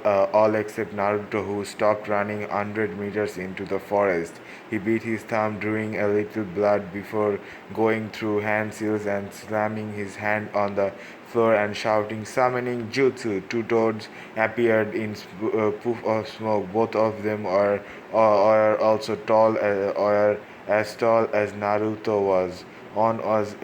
[SPEAKER 2] except Naruto, who stopped running 100 meters into the forest. He beat his thumb, drawing a little blood before going through hand seals and slamming his hand on the floor and shouting, "Summoning Jutsu!" Two toads appeared in poof of smoke. Both of them are also tall, or as tall as Naruto was. One was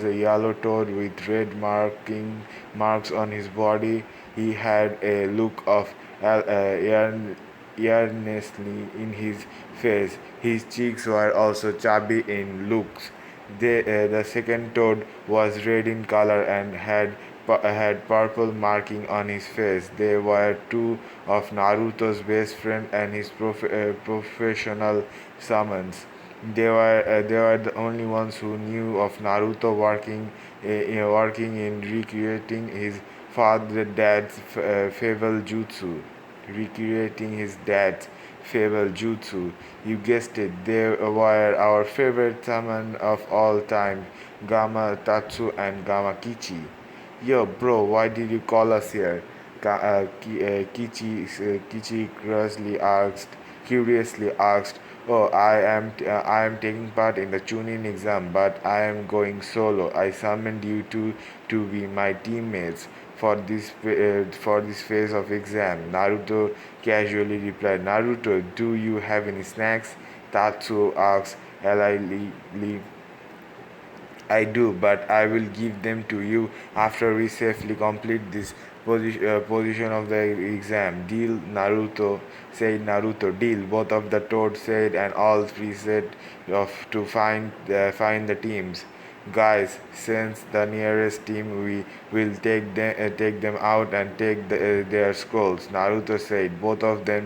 [SPEAKER 2] a yellow toad with red marks on his body. He had a look of earnestness in his face. His cheeks were also chubby in looks. The second toad was red in color and had purple marking on his face. They were two of Naruto's best friend and his professional summons. They were the only ones who knew of Naruto working in recreating his dad's fable jutsu. Recreating his dad's fable jutsu. You guessed it, they were our favorite summon of all time, Gama Tatsu and Gama Kichi. Yo, bro, why did you call us here? Kichi curiously asked, "Oh, I am taking part in the Chunin exam, but I am going solo. I summoned you to be my teammates for this phase of exam." Naruto casually replied, "Naruto, do you have any snacks?" Tatsuo asked, "Elaily, I do, but I will give them to you after we safely complete this position of the exam. Deal, Naruto," said Naruto. "Deal," both of the toads said, and all three set off to find the teams. "Guys, since the nearest team, we will take them out and take their scrolls," Naruto said. Both of them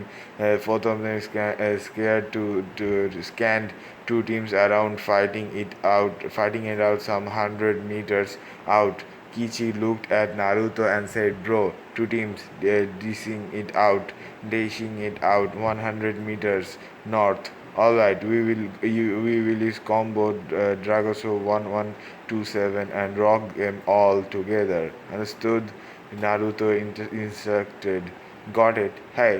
[SPEAKER 2] scared to scanned two teams around, fighting it out some 100 meters out. Kichi looked at Naruto and said, "Bro, two teams dashing it out 100 meters north. Alright, we will use combo Dragoso 1127 and rock them all together." "Understood?" Naruto instructed. "Got it. Hey."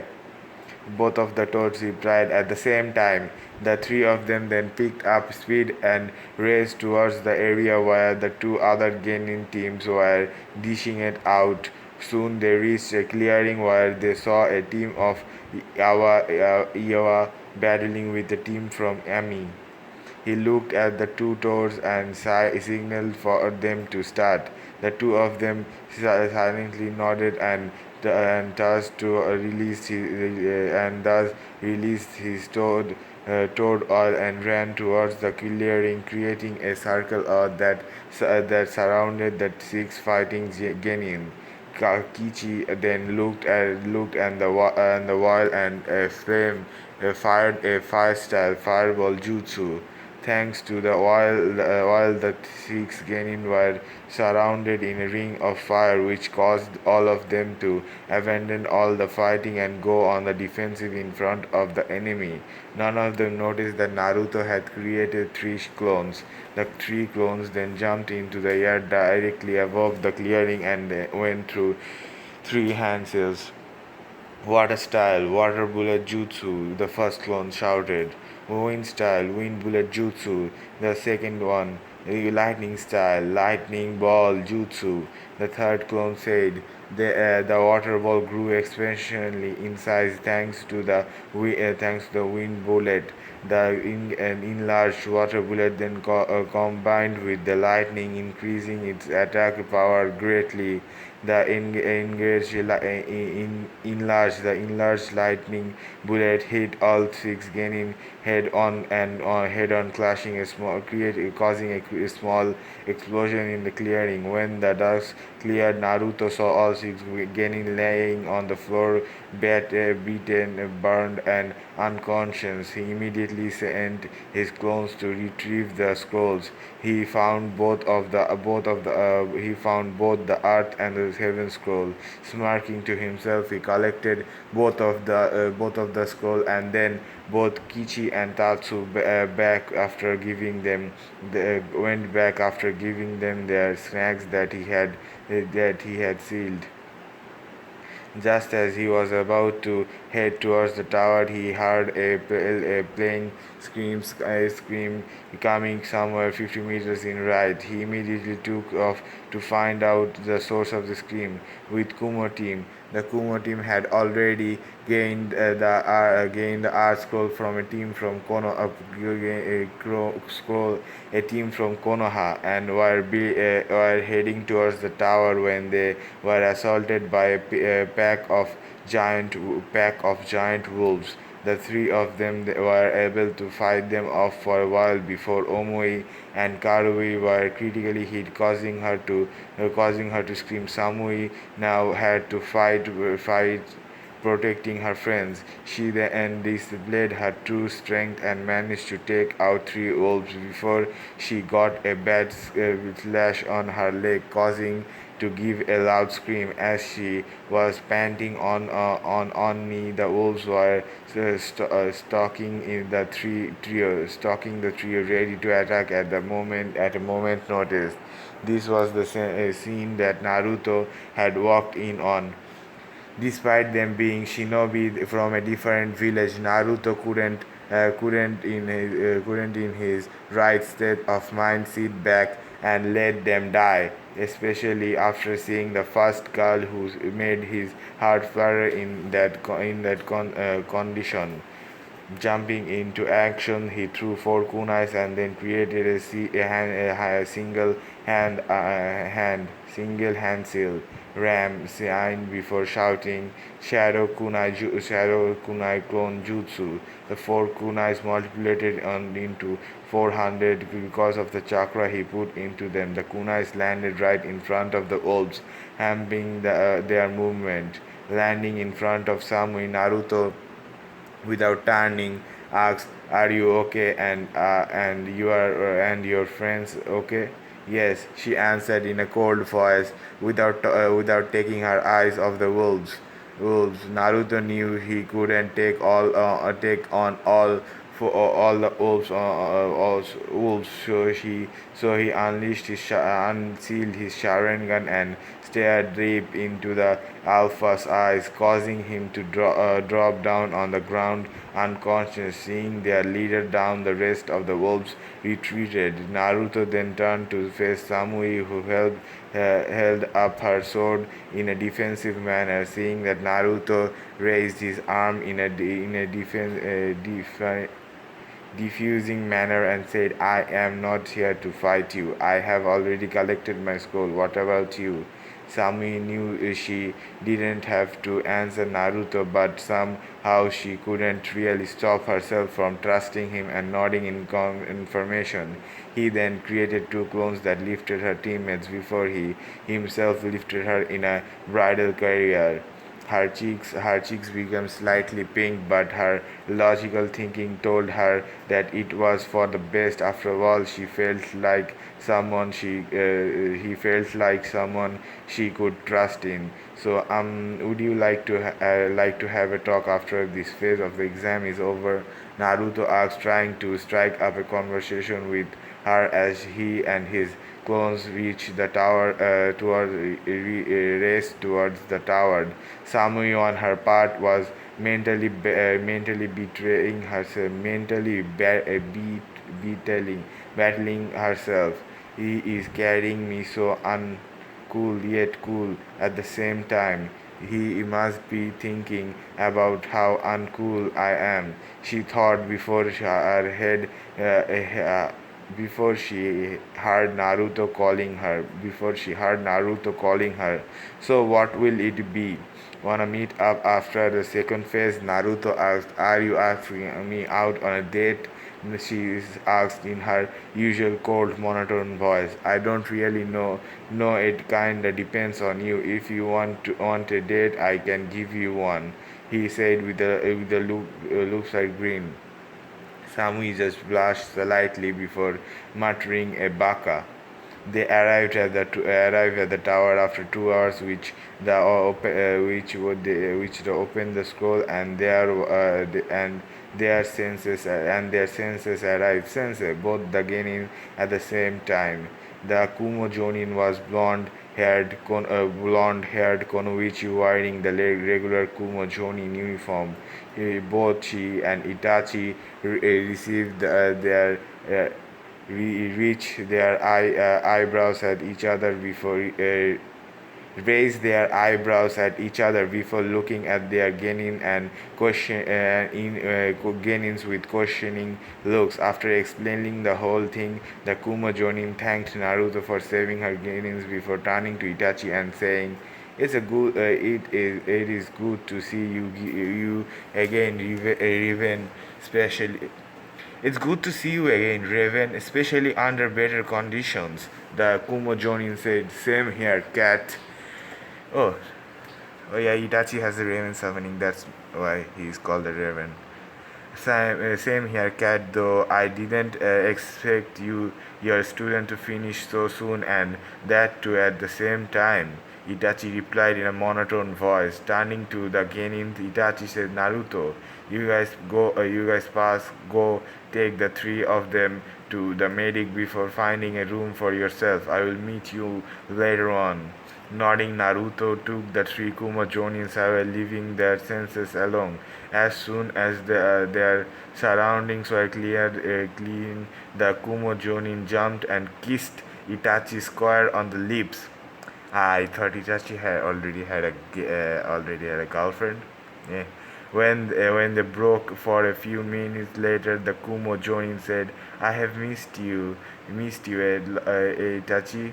[SPEAKER 2] Both of the toads replied at the same time. The three of them then picked up speed and raced towards the area where the two other Genin teams were dishing it out. Soon they reached a clearing where they saw a team of Iawa battling with a team from Ami. He looked at the two toads and signaled for them to start. The two of them silently nodded and thus to release his, and thus released his toad oil and ran towards the clearing, creating a circle that surrounded the six fighting Genin. Kichi then looked at the wall and fired a fire-style fireball jutsu. Thanks to the while the six genin were surrounded in a ring of fire, which caused all of them to abandon all the fighting and go on the defensive in front of the enemy. None of them noticed that Naruto had created three clones. The three clones then jumped into the air directly above the clearing and went through three handsills. "Water style, water bullet jutsu," the first clone shouted. "Wind style, wind bullet jutsu," the second one. "Lightning style, lightning ball jutsu," the third clone said. The water ball grew exponentially in size thanks to the wind bullet. An enlarged water bullet then combined with the lightning, increasing its attack power greatly. The enlarged lightning bullet hit all six Genin head on, clashing causing a small explosion in the clearing. When the dust cleared, Naruto saw all six Genin laying on the floor, beaten, burned, and unconscious. He immediately sent his clones to retrieve the scrolls. He found both the Earth and the Heaven scroll. Smirking to himself, he collected both of the scroll, and then both Kichi and Tatsu went back after giving them their snacks that he had sealed. Just as he was about to head towards the tower, he heard a plain scream coming somewhere 50 meters in right. He immediately took off to find out the source of the scream. With Kumo team, the Kumo team had already gained the art scroll from a team from Konoha, and were heading towards the tower when they were assaulted by a pack of giant wolves. The three of them were able to fight them off for a while before Omoi and Karui were critically hit, causing her to scream. Samui now had to fight protecting her friends. She then displayed her true strength and managed to take out three wolves before she got a bad slash on her leg, causing to give a loud scream. As she was panting on me, the wolves were stalking the trio, ready to attack at a moment notice. This was the scene that Naruto had walked in on. Despite them being shinobi from a different village, Naruto couldn't in his right state of mind sit back and let them die, especially after seeing the first girl who made his heart flutter in that condition. Jumping into action, he threw four kunais and then created a single hand seal ram sign before shouting Shadow Kunai Clone Jutsu. The four kunais multiplied into 400 because of the chakra he put into them. The kunais landed right in front of the wolves, hampering their movement. Landing in front of Samui, Naruto without turning asked, "Are you okay? And your friends okay?" "Yes," she answered in a cold voice, without taking her eyes off the wolves. Naruto knew he couldn't take on all the wolves. So he unsealed his Sharingan and stared deep into the alpha's eyes, causing him to drop down on the ground unconscious. Seeing their leader down, the rest of the wolves retreated. Naruto then turned to face Samui, who held up her sword in a defensive manner. Seeing that, Naruto raised his arm in a diffusing manner and said, "I am not here to fight you. I have already collected my scroll. What about you?" Sami knew she didn't have to answer Naruto, but somehow she couldn't really stop herself from trusting him and nodding in confirmation. He then created two clones that lifted her teammates before he himself lifted her in a bridal carrier. Her cheeks became slightly pink, but her logical thinking told her that it was for the best. After all, he felt like someone she could trust in. So, would you like to have a talk after this phase of the exam is over? Naruto asked, trying to strike up a conversation with her as he and his clones reached the tower raced towards the tower. Samui, on her part, was mentally betraying herself, battling herself. He is carrying me so uncool yet cool at the same time. He must be thinking about how uncool I am, she thought before she heard Naruto calling her. "So what will it be? Wanna meet up after the second phase?" Naruto asked. "Are you asking me out on a date?" She asked in her usual cold, monotone voice. "I don't really know. No, it kinda depends on you. If you want a date, I can give you one," he said with a loop-side grin. Samui just blushed slightly before muttering a baka. They arrived at the tower after 2 hours, which they opened the scroll, and their senses arrived. Sensei, both the genin at the same time. The Kumo Jonin was blonde-haired Konoichi wearing the regular Kumo Jonin uniform. Both she and Itachi received their reach their eyebrows at each other before raised their eyebrows at each other before looking at their genin and genins with questioning looks. After explaining the whole thing, the Kuma Jonin thanked Naruto for saving her genins before turning to Itachi and saying, it is good to see you again, Riven, especially it's good to see you again, Raven, especially under better conditions," the Kumo Jonin said. "Same here, cat." Oh, oh yeah, Itachi has the Raven summoning, that's why he's called the Raven. Same here, cat, though I didn't expect your student to finish so soon, and that too at the same time," Itachi replied in a monotone voice. Turning to the genin, Itachi said, "Naruto, you guys pass, go take the three of them to the medic before finding a room for yourself. I will meet you later on." Nodding, Naruto took the three Kumo Jonins away, leaving their senses alone. As soon as their surroundings were clean, the Kumo Jonin jumped and kissed Itachi square on the lips. I thought Itachi had already had a girlfriend. Yeah. When they broke for a few minutes later, the Kumo Jonin said, "I have missed you, Itachi."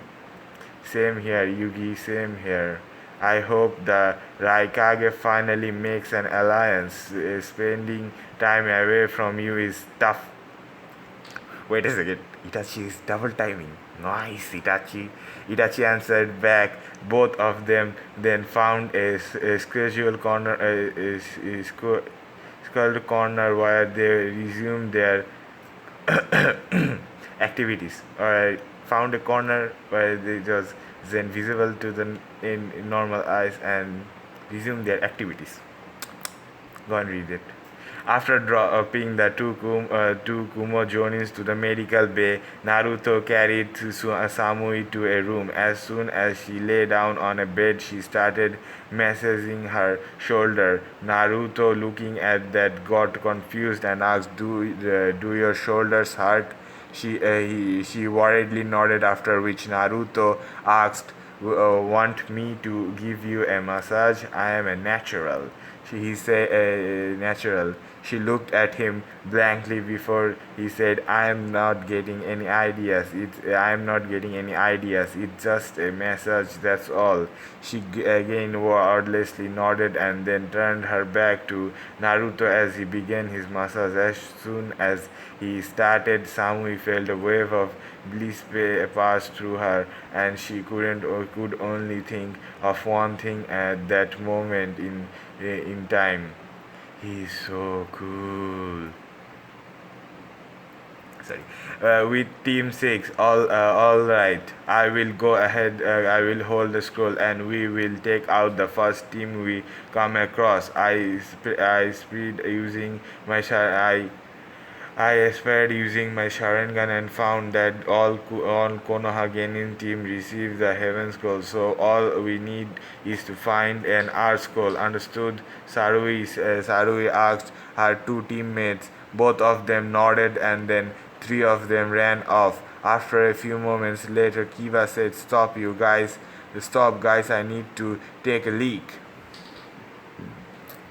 [SPEAKER 2] Same here, Yugi. Same here. I hope the Raikage finally makes an alliance. Spending time away from you is tough. Wait a second. Itachi is double timing. Nice, Itachi. Itachi answered back. Both of them then found a casual corner, skulled corner where they resumed their activities. Or found a corner where it was then visible to the in normal eyes and resumed their activities. Go and read it. After dropping the two Kumo Jonins to the medical bay, Naruto carried Samui to a room. As soon as she lay down on a bed, she started massaging her shoulder. Naruto, looking at that, got confused and asked, "Do your shoulders hurt?" She worriedly nodded, after which Naruto asked, "Want me to give you a massage? I am a natural." He said, "Natural." She looked at him blankly before he said, "I am not getting any ideas. It's just a massage, that's all." She again wordlessly nodded and then turned her back to Naruto as he began his massage. As soon as he started, Samui felt a wave of bliss pass through her, and she could only think of one thing at that moment in time. He's so cool. Sorry. With Team 6, all right. I will go ahead. I will hold the scroll, and we will take out the first team we come across. I speed using my I spared using my Sharingan and found that all Konoha Genin team received the Heaven Scroll, so all we need is to find an Art Scroll. Understood? Sarui asked her two teammates. Both of them nodded, and then three of them ran off. After a few moments later, Kiba said, Stop, guys, I need to take a leak."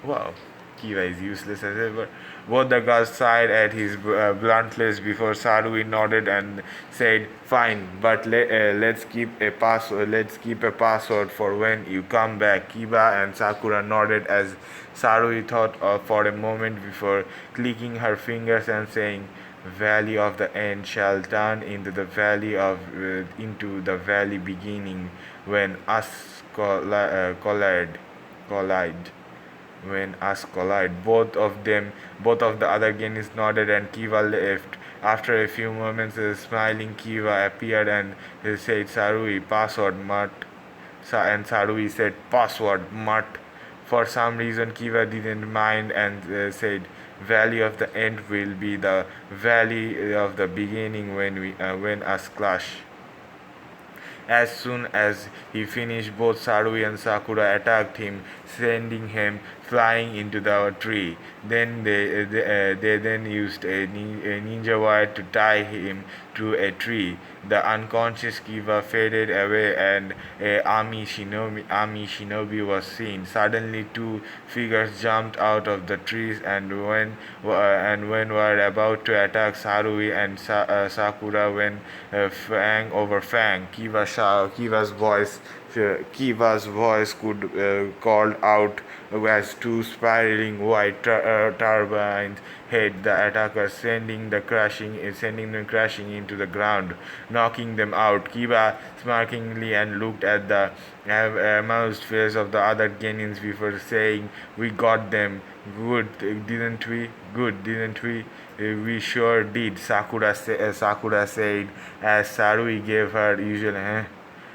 [SPEAKER 2] Wow, Kiva is useless as ever. Both the girls sighed at his bluntness before Sarui nodded and said, "Fine, but let's keep a password. Let's keep a password for when you come back." Kiba and Sakura nodded as Sarui thought for a moment before clicking her fingers and saying, "Valley of the end shall turn into the valley beginning when us collide. When us collide." Both of the other Genis nodded and Kiva left. After a few moments, a smiling Kiva appeared and said, "Sarui, password mutt." And Sarui said, "Password mutt." For some reason, Kiva didn't mind and said, "Valley of the end will be the valley of the beginning when us clash." As soon as he finished, both Sarui and Sakura attacked him, sending him flying into the tree. Then they then used a ninja wire to tie him to a tree. The unconscious Kiva faded away, and a army shinobi was seen. Suddenly, two figures jumped out of the trees, and when were about to attack Sarui and Sakura, when fang over fang, Kiva's voice called out as two spiraling white turbines hit the attackers, sending them crashing into the ground, knocking them out. Kiva smirkingly and looked at the amused face of the other Genins before saying, "We got them. Good, didn't we? Good, didn't we?" "We sure did," Sakura said as Sarui gave her usual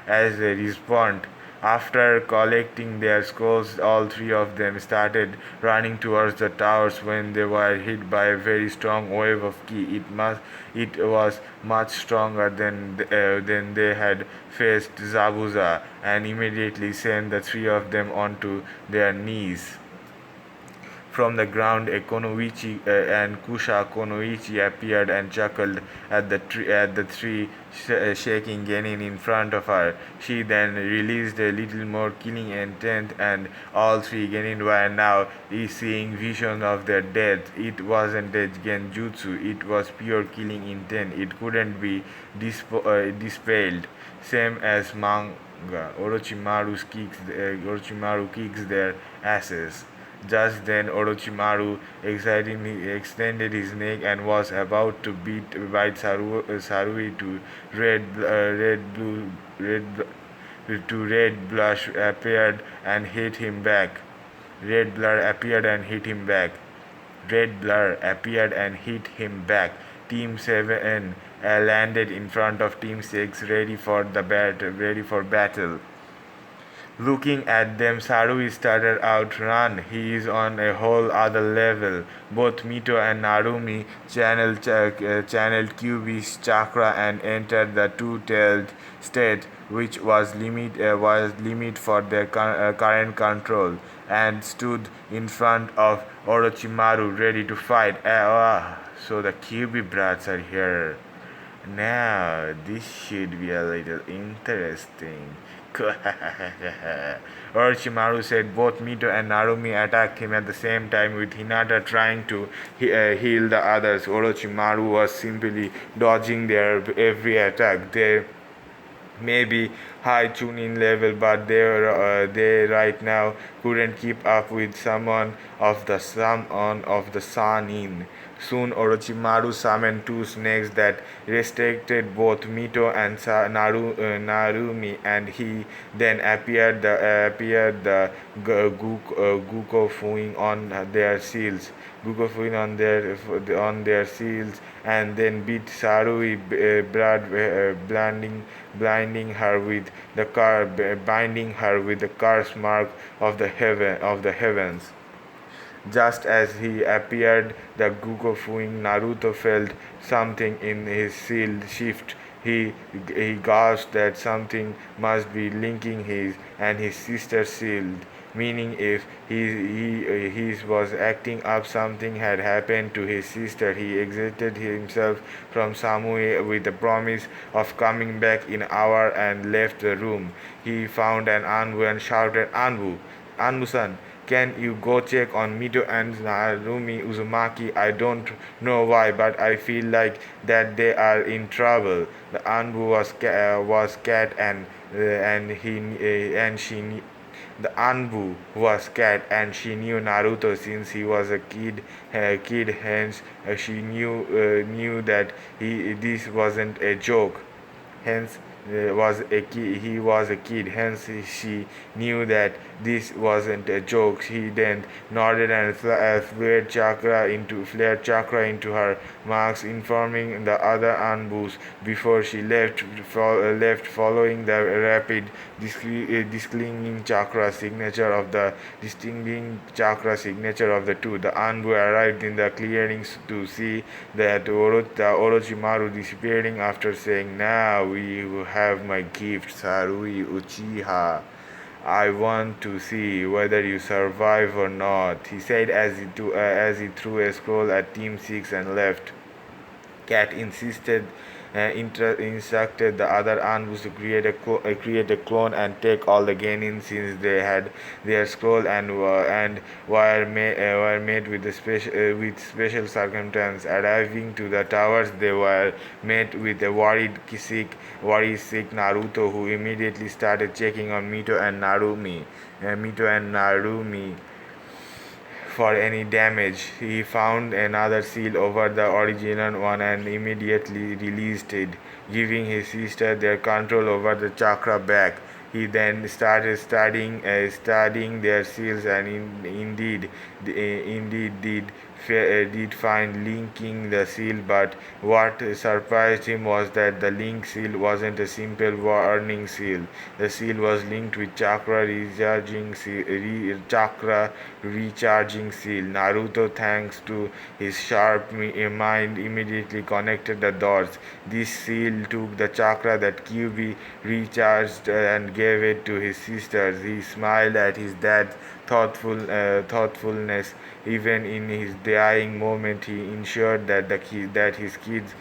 [SPEAKER 2] as a response. After collecting their scrolls, all three of them started running towards the towers when they were hit by a very strong wave of ki. It was much stronger than they had faced Zabuza, and immediately sent the three of them onto their knees. From the ground, Konoichi and Kusha Konoichi appeared and chuckled at the tree, shaking Genin in front of her. She then released a little more killing intent, and all three Genin were now seeing visions of their death. It wasn't a genjutsu, it was pure killing intent. It couldn't be dispelled. Same as manga. Orochimaru kicks their asses. Just then Orochimaru excitedly extended his neck and was about to bite Sarui to red blush appeared and hit him back. Red blur appeared and hit him back. Red blur appeared and hit him back. Team 7 landed in front of Team 6 ready for battle. Looking at them, Sarui started out run. He is on a whole other level. Both Mito and Narumi channeled Kyuubi's chakra and entered the two-tailed state, which was limit for their current control, and stood in front of Orochimaru ready to fight. So the Kyuubi brats are here. Now, this should be a little interesting. Orochimaru said. Both Mito and Narumi attacked him at the same time, with Hinata trying to heal the others. Orochimaru was simply dodging their every attack. They may be high Chunin level, but they right now couldn't keep up with someone of the Sanin. Soon Orochimaru summoned two snakes that restricted both Mito and Narumi, and he then appeared the Gukofuing on their seals. On their seals, and then beat Sarui, blinding her with binding her with the curse mark of the heavens. Just as he appeared, the Gukofuing Naruto felt something in his shield shift. He gasped that something must be linking his and his sister's shield, meaning if he was acting up, something had happened to his sister. He exited himself from Samui with the promise of coming back in an hour and left the room. He found an Anbu and shouted, Anbu-san, can you go check on Mito and Narumi Uzumaki? I don't know why, but I feel like that they are in trouble. The Anbu was cat and she the Anbu was cat, and she knew Naruto since he was a kid. Hence, she knew that this wasn't a joke. Hence, he was a kid. Hence, she knew that this wasn't a joke. He then nodded and flared chakra into her marks, informing the other Anbus before she left, following the rapid distinguishing chakra signature of the two. The Anbu arrived in the clearings to see that Orochimaru disappearing after saying, "Now you have my gift, Sarui Uchiha. I want to see whether you survive or not," he said as he threw a scroll at Team 6 and left. Cat instructed the other Anbus to create a clone and take all the Genin since they had their scroll and were made with special circumstance. Arriving to the towers, they were met with a worried sick Naruto, who immediately started checking on Mito and Narumi for any damage. He found another seal over the original one and immediately released it, giving his sister their control over the chakra back. He then started studying their seals, and indeed did find linking the seal. But what surprised him was that the link seal wasn't a simple warning seal. The seal was linked with chakra recharging seal. Naruto, thanks to his sharp mind, immediately connected the dots. This seal took the chakra that Kyuubi recharged and gave it to his sisters. He smiled at his dad's thoughtfulness. Even in his dying moment, he ensured that his kids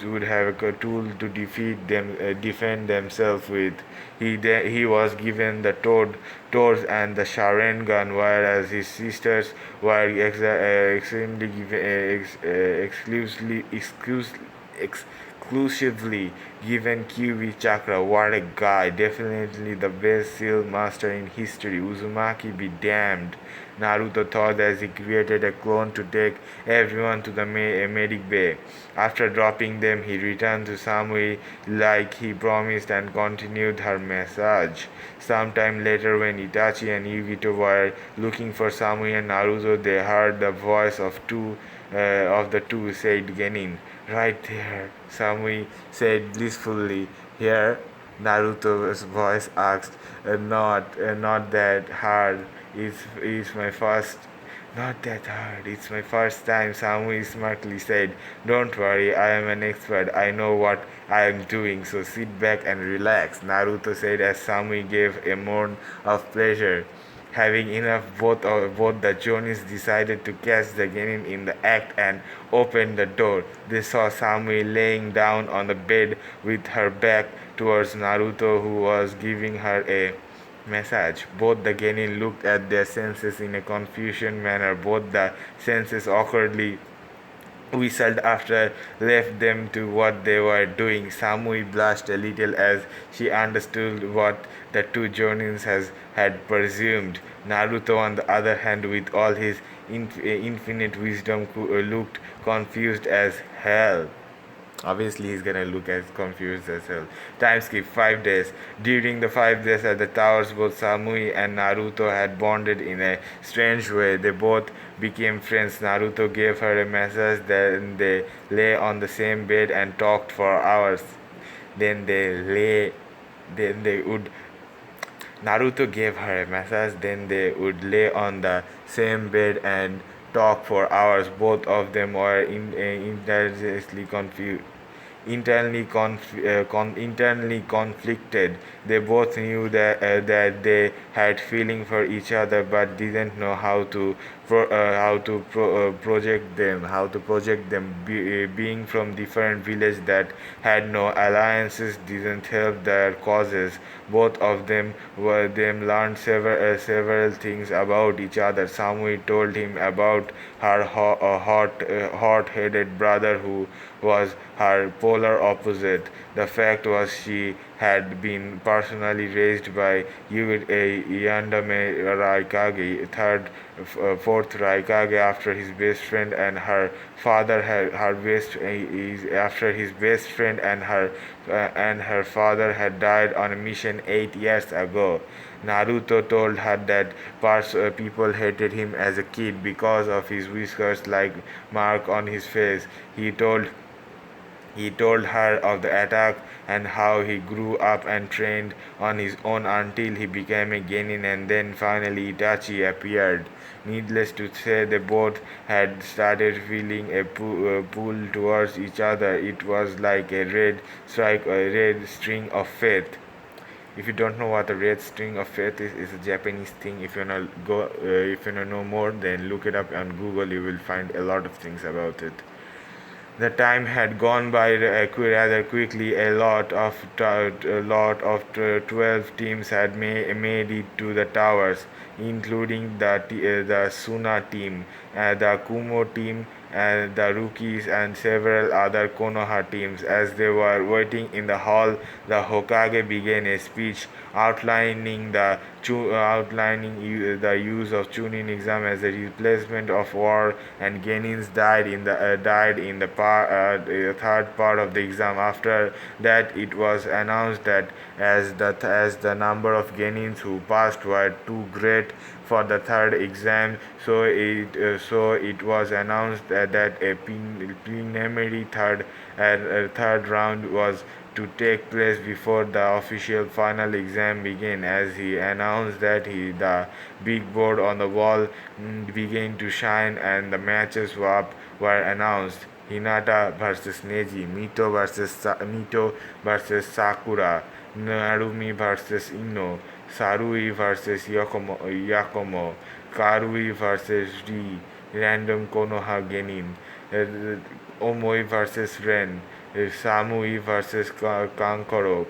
[SPEAKER 2] would have a tool to defend themselves with. He was given the Tours and the Sharingan, whereas his sisters were extremely exclusively given Kyuubi chakra. What a guy! Definitely the best seal master in history. Uzumaki be damned. Naruto thought as he created a clone to take everyone to the medic bay. After dropping them, he returned to Samui like he promised and continued her massage. Sometime later, when Itachi and Yugito were looking for Samui and Naruto, they heard the voice of the two said Genin. Right there, Samui said blissfully. Here, Naruto's voice asked, not that hard. It's my first. Not that hard. It's my first time, Samui smartly said. Don't worry, I am an expert. I know what I am doing, so sit back and relax, Naruto said as Samui gave a moan of pleasure. Having enough, both the Jonis decided to catch the Genin in the act and opened the door. They saw Samui laying down on the bed with her back towards Naruto, who was giving her a massage. Both the Genin looked at their senses in a confusion manner. Both the senses awkwardly whistled after left them to what they were doing. Samui blushed a little as she understood what the two Jonins had presumed. Naruto, on the other hand, with all his infinite wisdom, looked confused as hell. Obviously, he's gonna look as confused as hell. Time skip 5 days. During the 5 days at the towers, both Samui and Naruto had bonded in a strange way. They both became friends. Naruto gave her a massage, then they lay on the same bed and talked for hours. Then they would Naruto gave her a massage, then they would lay on the same bed and talk for hours. Both of them were intensely confused. Internally conflicted. They both knew that they had feeling for each other, but didn't know project them. Being from different villages that had no alliances didn't help their causes. Both of them learned several things about each other. Samui told him about her hot-headed brother who was her polar opposite. The fact was she had been personally raised by Yandame Raikage, fourth Raikage, after his best friend and her father had her best is after his best friend and her father had died on a mission 8 years ago. Naruto told her that people hated him as a kid because of his whiskers like mark on his face. He told her of the attack and how he grew up and trained on his own until he became a genin, and then finally Itachi appeared. Needless to say, they both had started feeling a pull towards each other. It was like a red string of faith. If you don't know what a red string of faith is, it's a Japanese thing. If you wanna know more, then look it up on Google. You will find a lot of things about it. The time had gone by rather quickly. A lot of 12 teams had made it to the towers, including the Suna team, the Kumo team, and the rookies and several other Konoha teams. As they were waiting in the hall, the Hokage began a speech outlining the use of Chunin exam as a replacement of war, and Genins died in the third part of the exam. After that, it was announced that as the number of Genins who passed were too great for the third exam, so it was announced that a preliminary third round was to take place before the official final exam began. As he announced that the big board on the wall began to shine and the matches were announced. Hinata versus Neji, Mito versus Sakura, Narumi versus Ino, Sarui versus Yakumo, Karui versus Random Konoha Genin, Omoi versus Ren, Samui versus Kankaro,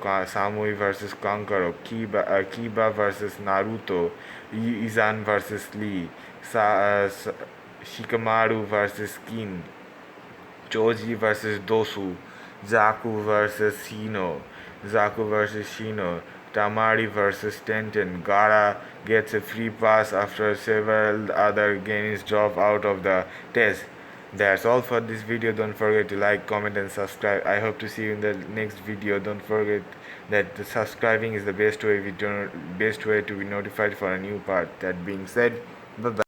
[SPEAKER 2] Kiba versus Naruto, Izan versus Lee, Shikamaru versus Kin, Choji versus Dosu, Zaku versus Shino, Tamari versus Tenten. Gara gets a free pass after several other games drop out of the test. That's all for this video. Don't forget to like, comment and subscribe. I hope to see you in the next video. Don't forget that the subscribing is the best way to be notified for a new part. That being said, bye bye.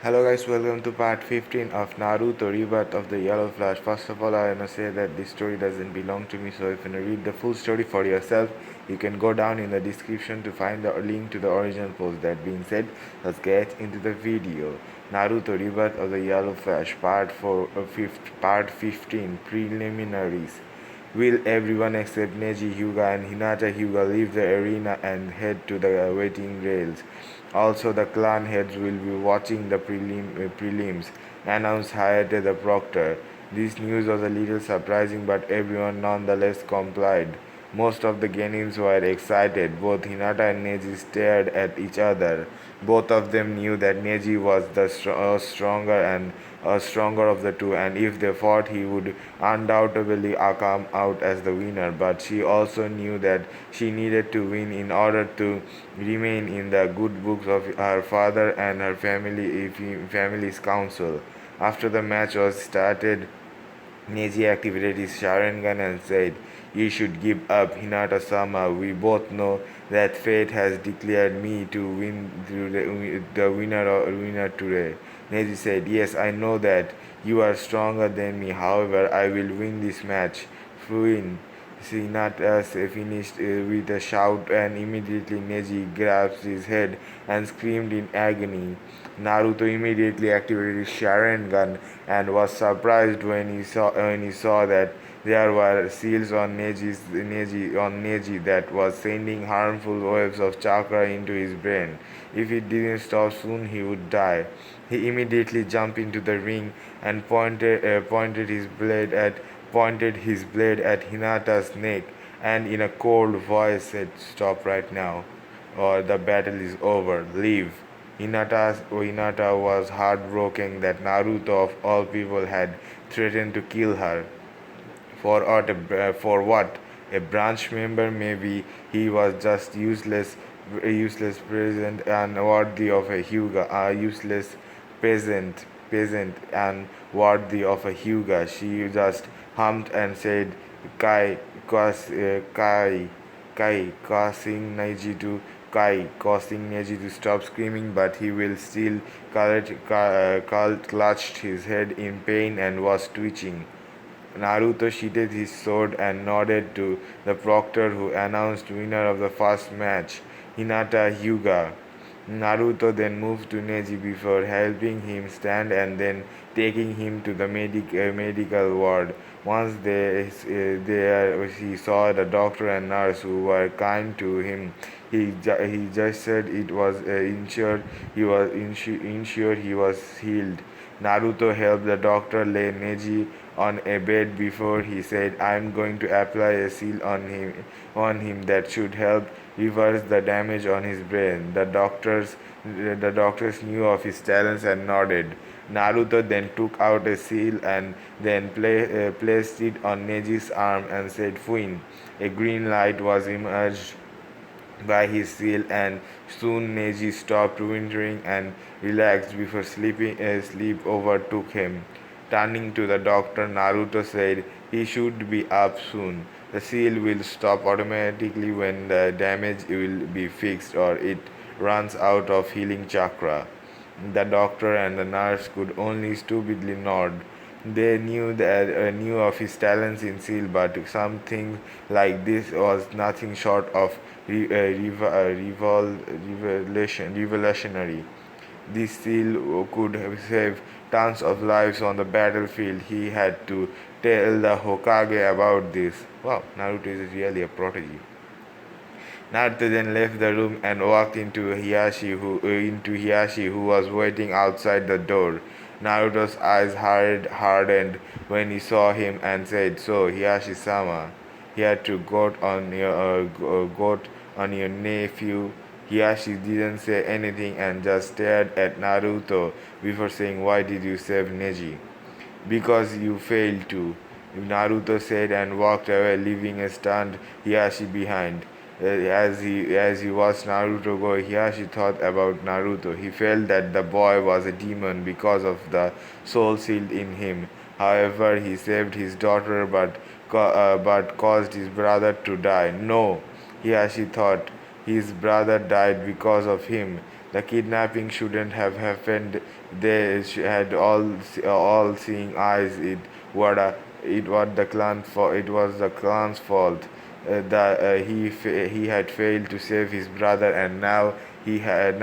[SPEAKER 2] Hello guys, welcome to part 15 of Naruto Rebirth of the Yellow Flash. First of all, I wanna say that this story doesn't belong to me, so if you wanna read the full story for yourself, you can go down in the description to find the link to the original post. That being said, let's get into the video. Naruto Rebirth of the Yellow Flash, part 15, Preliminaries. Will everyone except Neji Hyuga and Hinata Hyuga leave the arena and head to the waiting rails? Also, the clan heads will be watching the prelims, announced Hayate the proctor. This news was a little surprising, but everyone nonetheless complied. Most of the Genins were excited. Both Hinata and Neji stared at each other. Both of them knew that Neji was the stronger of the two, and if they fought, he would undoubtedly come out as the winner. But she also knew that she needed to win in order to remain in the good books of her father and her family's council. After the match was started, Neji activated his Sharingan and said, "You should give up, Hinata-sama. We both know that fate has declared me to win the winner today." Neji said, "Yes, I know that. You are stronger than me. However, I will win this match." Win. Hinata finished with a shout, and immediately Neji grasped his head and screamed in agony. Naruto immediately activated his Sharingan and was surprised when he saw that there were seals on Neji that was sending harmful waves of chakra into his brain. If it didn't stop soon, he would die. He immediately jumped into the ring and pointed his blade at Hinata's neck, and in a cold voice said, "Stop right now, or the battle is over. Leave." Hinata was heartbroken that Naruto, of all people, had threatened to kill her. For what? A branch member? Maybe he was just useless peasant and worthy of a Hyuga. A useless peasant and worthy of a Hyuga. She just hummed and said, Kai, causing Neji to stop screaming, but he will still clutched his head in pain and was twitching. Naruto sheathed his sword and nodded to the proctor, who announced winner of the first match, Hinata Hyuga. Naruto then moved to Neji before helping him stand and then taking him to the medical ward. Once there, he saw the doctor and nurse, who were kind to him. He just said it was insured he was healed. Naruto helped the doctor lay Neji on a bed before he said, "I'm going to apply a seal on him that should help reverse the damage on his brain." The doctors knew of his talents and nodded. Naruto then took out a seal and then placed it on Neji's arm and said, "Fuin." A green light was emerged by his seal, and soon Neji stopped whimpering and relaxed before sleep overtook him. Turning to the doctor, Naruto said, "He should be up soon. The seal will stop automatically when the damage will be fixed or it runs out of healing chakra." The doctor and the nurse could only stupidly nod. They knew of his talents in seal, but something like this was nothing short of revolutionary. This seal could save tons of lives on the battlefield. He had to tell the Hokage about this. Wow, Naruto is really a prodigy. Naruto then left the room and walked into Hiyashi, who was waiting outside the door. Naruto's eyes hardened when he saw him and said, "So, Hiyashi-sama, here to got on your nephew." Hiyashi didn't say anything and just stared at Naruto before saying, "Why did you save Neji?" "Because you failed to," Naruto said and walked away, leaving a stunned Hiyashi behind. As he watched Naruto go, Hiyashi thought about Naruto. He felt that the boy was a demon because of the soul sealed in him. However, he saved his daughter but caused his brother to die. No, Hiyashi thought, his brother died because of him. The kidnapping shouldn't have happened. They had all-seeing eyes. It was the clan's fault. He had failed to save his brother, and now he had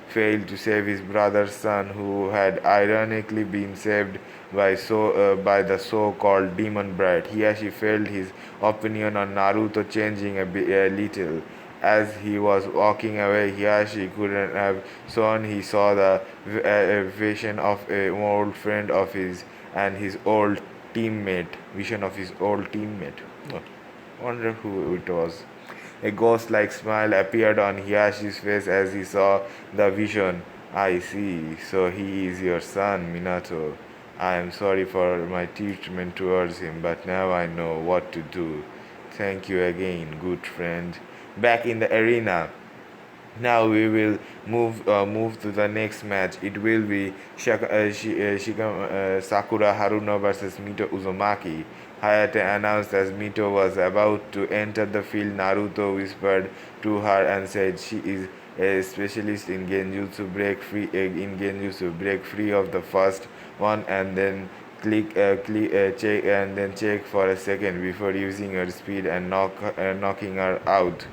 [SPEAKER 2] failed to save his brother's son, who had ironically been saved by the so-called demon bride. Hiyashi felt his opinion on Naruto changing a little. As he was walking away, Hiyashi couldn't have sworn he saw the vision of an old friend of his and his old teammate. Vision of his old teammate. Oh, wonder who it was. A ghost-like smile appeared on Hiyashi's face as he saw the vision. "I see. So he is your son, Minato. I am sorry for my treatment towards him, but now I know what to do. Thank you again, good friend." Back in the arena, now we will move to the next match. It will be Sakura Haruno versus Mito Uzumaki. Hayate announced as Mito was about to enter the field. Naruto whispered to her and said she is a specialist in Genjutsu. Break free of the first one and then check for a second before using her speed and knocking her out.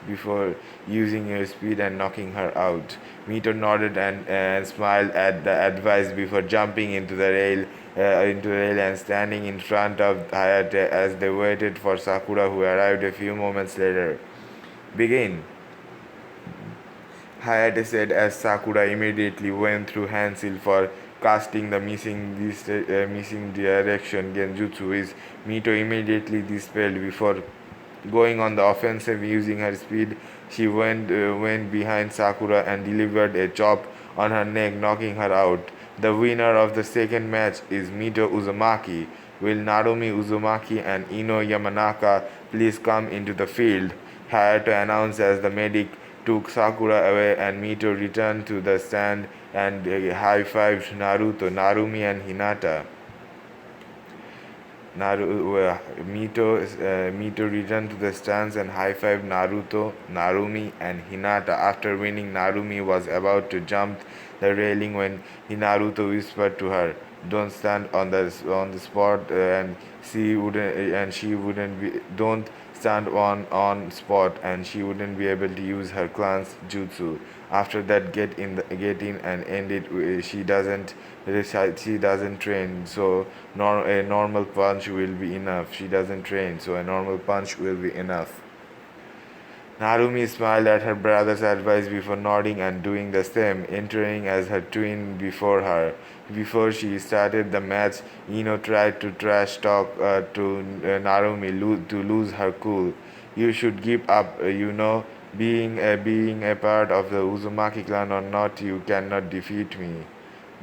[SPEAKER 2] Before using her speed and knocking her out. Mito nodded and smiled at the advice before jumping into the rail and standing in front of Hayate as they waited for Sakura, who arrived a few moments later. "Begin," Hayate said as Sakura immediately went through Hansil for casting the missing direction genjutsu, which Mito immediately dispelled before going on the offensive. Using her speed, she went behind Sakura and delivered a chop on her neck, knocking her out. The winner of the second match is Mito Uzumaki. Will Narumi Uzumaki and Ino Yamanaka please come into the field? Hayato announced as the medic took Sakura away and Mito returned to the stand and high-fived Narumi and Hinata. Mito returned to the stands and high-fived Narumi, and Hinata. After winning, Narumi was about to jump the railing when Naruto whispered to her, "Don't stand on the spot," and she wouldn't be. Don't stand on spot, and she wouldn't be able to use her clan's jutsu. After that, get in and end it. She doesn't train, so a normal punch will be enough. She doesn't train, so a normal punch will be enough. Narumi smiled at her brother's advice before nodding and doing the same, entering as her twin before her. Before she started the match, Ino tried to trash talk to Narumi to lose her cool. You should give up, being a part of the Uzumaki clan or not, you cannot defeat me.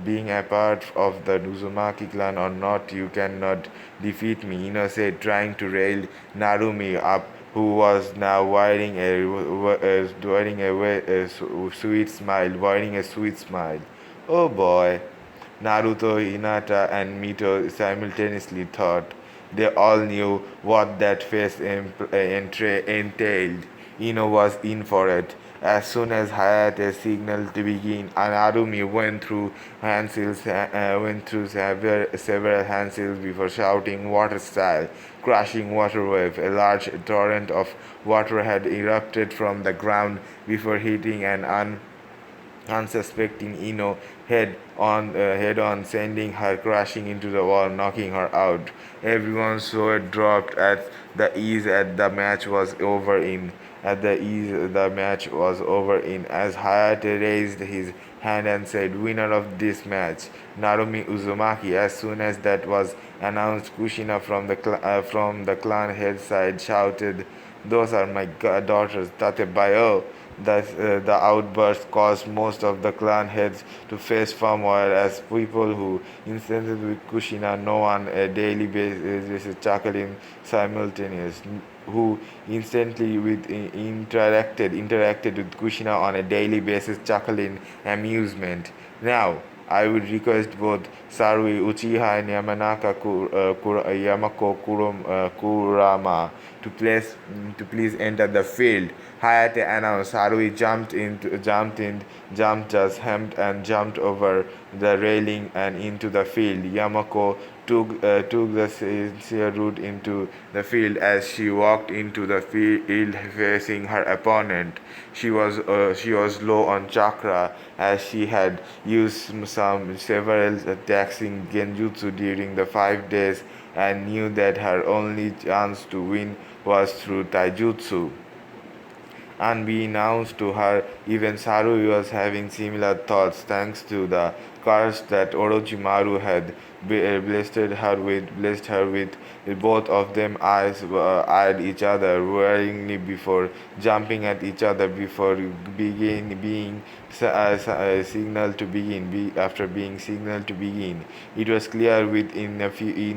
[SPEAKER 2] Being a part of the Uzumaki clan or not, you cannot defeat me, Ino said, trying to rail Narumi up, who was now wearing a sweet smile. Oh boy, Naruto, Hinata, and Mito simultaneously thought. They all knew what that face entailed. Ino was in for it. As soon as Hayate signaled to begin, Narumi went through several handsills before shouting water style, crashing water wave. A large torrent of water had erupted from the ground before hitting an unsuspecting Ino head on, sending her crashing into the wall, knocking her out. Everyone's sword dropped at the ease at the match was over in. At the ease the match was over in as Hayate raised his hand and said, winner of this match, Narumi Uzumaki. As soon as that was announced, Kushina from the clan head side shouted, those are my daughters, Tatebayo. The outburst caused most of the clan heads to face turmoil as people who incented with Kushina know on a daily basis chuckling simultaneous who instantly interacted with Kushina on a daily basis chuckle in amusement. Now, I would request both Sarui Uchiha and Yamako Kurama to please enter the field. Hayate announced. Sarui jumped just hemmed and jumped over the railing and into the field. Yamako took the sincere route into the field as she walked into the field facing her opponent. She was low on chakra as she had used several taxing genjutsu during the 5 days and knew that her only chance to win was through taijutsu. Unbeknownst to her, even Sarui was having similar thoughts thanks to the curse that Orochimaru had blessed her with. Both of them eyed each other warningly before jumping at each other before being signaled to begin. After being signaled to begin, it was clear within a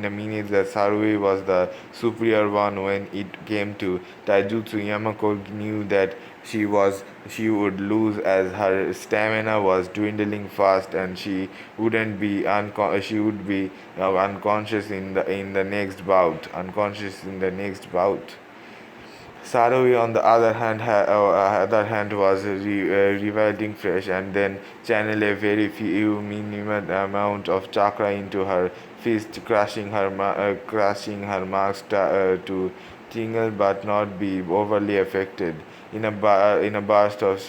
[SPEAKER 2] minute that Sarui was the superior one when it came to taijutsu. Yamako knew that she would lose as her stamina was dwindling fast and she would be unconscious in the next bout. Sarui, on the other hand, was reviving fresh and then channeled a very few minimum amount of chakra into her fist, crushing her marks to tingle but not be overly affected. In a burst of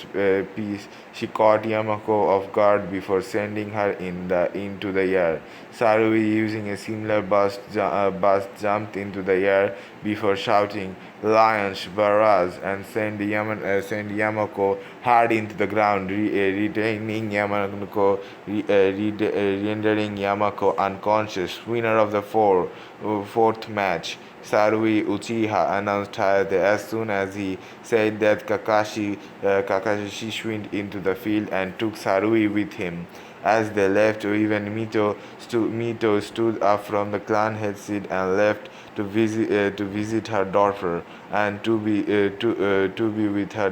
[SPEAKER 2] peace, she caught Yamako off guard before sending her into the air. Sarui, using a similar burst, jumped into the air before shouting, "Lions, Baraz," and send Yamako hard into the ground, rendering Yamako unconscious. Winner of the fourth match, Sarui Uchiha, announced Hayate. As soon as he said that, Kakashi swung into the field and took Sarui with him. As they left, even Mito stood up from the clan head seat and left to visit her daughter and to be with her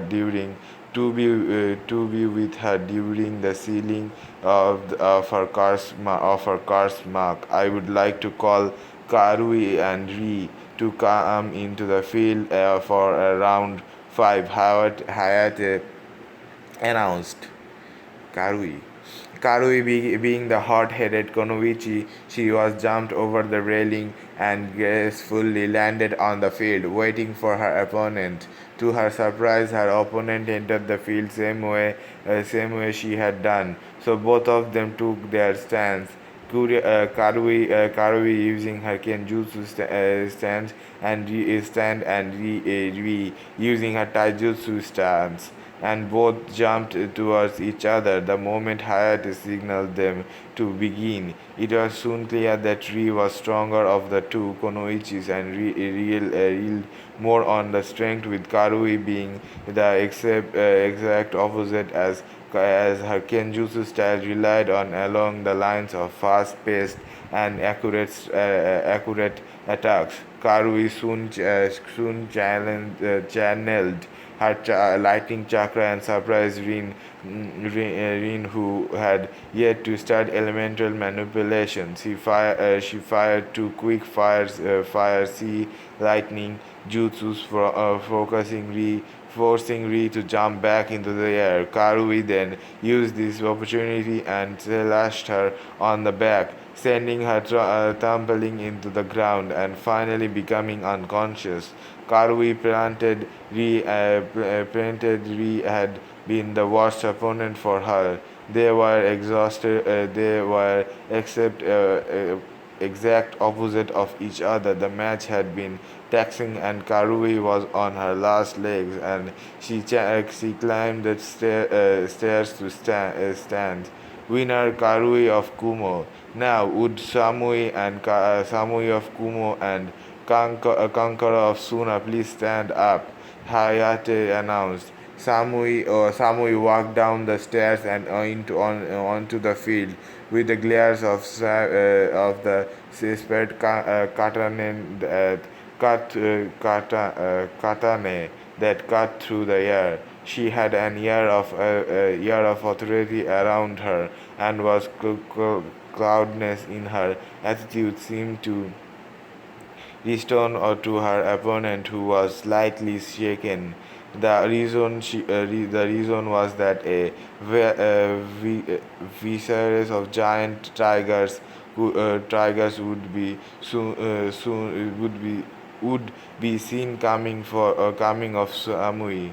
[SPEAKER 2] during the sealing of her car's mark. I would like to call Karui and Ri to come into the field for round 5. Hayate announced. Karui. Being the hot-headed Konoichi, she was jumped over the railing and gracefully landed on the field, waiting for her opponent. To her surprise, her opponent entered the field same way she had done. So both of them took their stance. Karui using her Kenjutsu stance and Ri using her Taijutsu stance, and both jumped towards each other the moment Hayate signaled them to begin. It was soon clear that Ri was stronger of the two Konoichis and reeled more on the strength, with Karui being the exact opposite, as her Kenjutsu style relied on along the lines of fast-paced and accurate attacks. Karui soon channeled her lightning chakra and surprised Rin, who had yet to start elemental manipulation. She fired two quick fire sea lightning jutsus, forcing Ri to jump back into the air. Karui then used this opportunity and slashed her on the back, sending her tumbling into the ground and finally becoming unconscious. Karui planted Ri had been the worst opponent for her. They were exhausted. They were exact opposite of each other. The match had been taxing, and Karui was on her last legs, and she climbed the stairs to stand. Winner Karui of Kumo. Now would Samui of Kumo and Conqueror of Suna please stand up? Hayate announced. Samui walked down the stairs and onto the field with the glares of the suspect katane that cut through the air. She had an air of authority around her, and was cloudness in her attitude seemed to return to her opponent, who was slightly shaken. The reason was that viscera of giant tigers would be seen coming of Samui.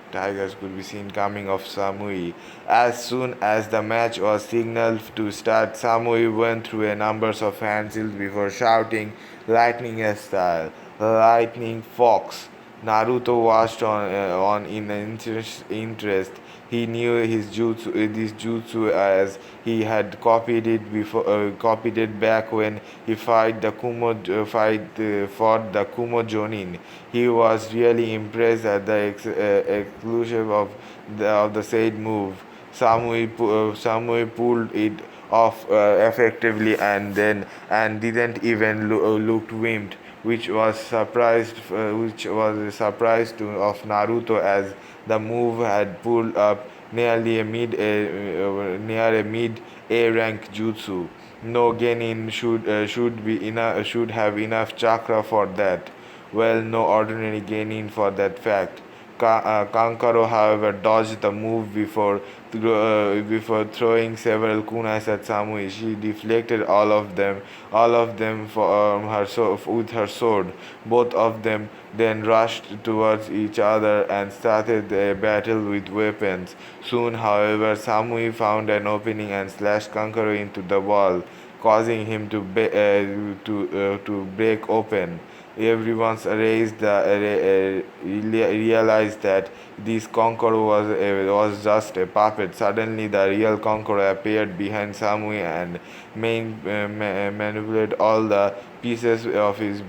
[SPEAKER 2] Tigers could be seen coming of Samui. As soon as the match was signaled to start, Samui went through a number of handsills before shouting, lightning style, lightning fox. Naruto watched on in interest. He knew this jutsu, as he had copied it back when he fought the Kumo Jonin. He was really impressed at the exclusive of the said move. Samui pulled it off effectively, and didn't even look wimped, which was a surprise to of Naruto, as the move had pulled up near a mid A rank jutsu. No genin should have enough chakra for that. Well, no ordinary genin for that fact. Kankaro, however, dodged the move before throwing several kunais at Samui. She deflected all of them with her sword. Both of them then rushed towards each other and started a battle with weapons. Soon, however, Samui found an opening and slashed Kankaro into the wall, causing him to break open. Everyone's realized that this conqueror was just a puppet. Suddenly, the real conqueror appeared behind Samui and manipulated all the pieces of his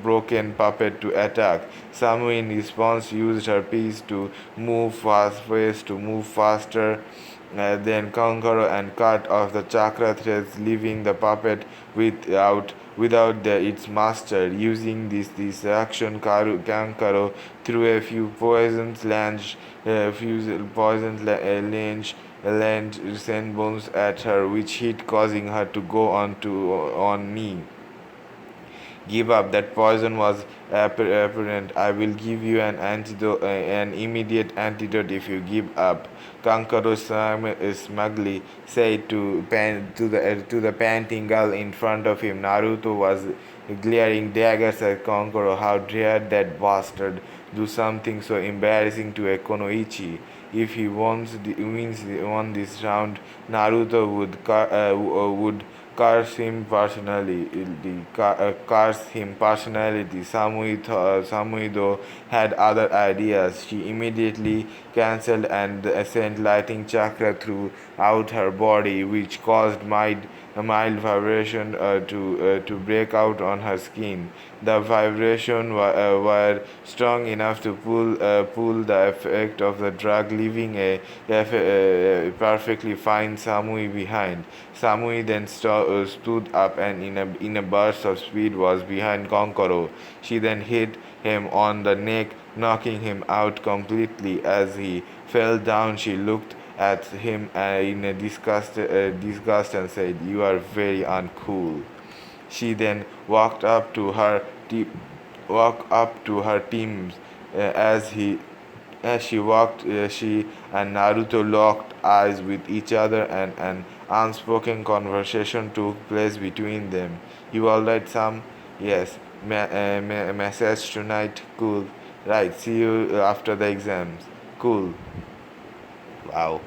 [SPEAKER 2] broken puppet to attack. Samui, in response, used her piece to move faster then Conqueror, and cut off the chakra threads, leaving the puppet without its master. Using this action, Kankaro threw a few poisons land sand bones at her, which hit, causing her to go on knee. Give up. That poison was apparent. I will give you an immediate antidote if you give up. Kankaro smugly said to the panting girl in front of him. Naruto was glaring daggers at Kankaro. How dare that bastard do something so embarrassing to a Konoichi. If he won this round, Naruto would curse him personally. Curse him personality. Samui though had other ideas. She immediately cancelled and sent lightning chakra throughout her body, which caused a mild vibration to break out on her skin. The vibration were strong enough to pull the effect of the drug, leaving a perfectly fine Samui behind. Samui then stood up and in a burst of speed was behind Konkoro. She then hit him on the neck, knocking him out completely. As he fell down, she looked at him in a disgust and said, "You are very uncool." She then walked up to her teams as she walked. She and Naruto locked eyes with each other, and an unspoken conversation took place between them. "You alright, Sam?" "Yes." Message tonight? Cool. Right, see you after the exams. Cool. Wow.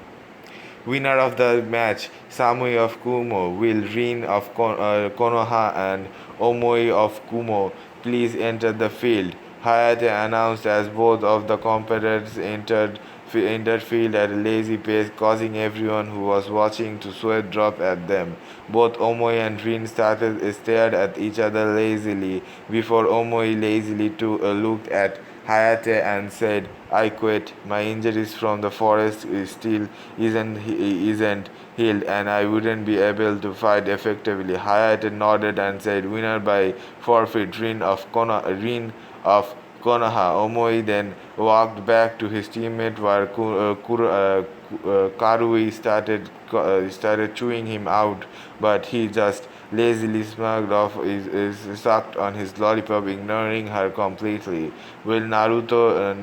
[SPEAKER 2] Winner of the match, Samui of Kumo, will Rin of Konoha and Omoi of Kumo please enter the field. Hayate announced as both of the competitors entered field at a lazy pace, causing everyone who was watching to sweat drop at them. Both Omoi and Rin stared at each other lazily before Omoi lazily looked at Hayate and said, "I quit. My injuries from the forest still isn't healed, and I wouldn't be able to fight effectively." Hayate nodded and said, "Winner by forfeit, Rin of Konoha." Omoi then walked back to his teammate while Karui started chewing him out, but he just lazily sucked on his lollipop, ignoring her completely. Will Naruto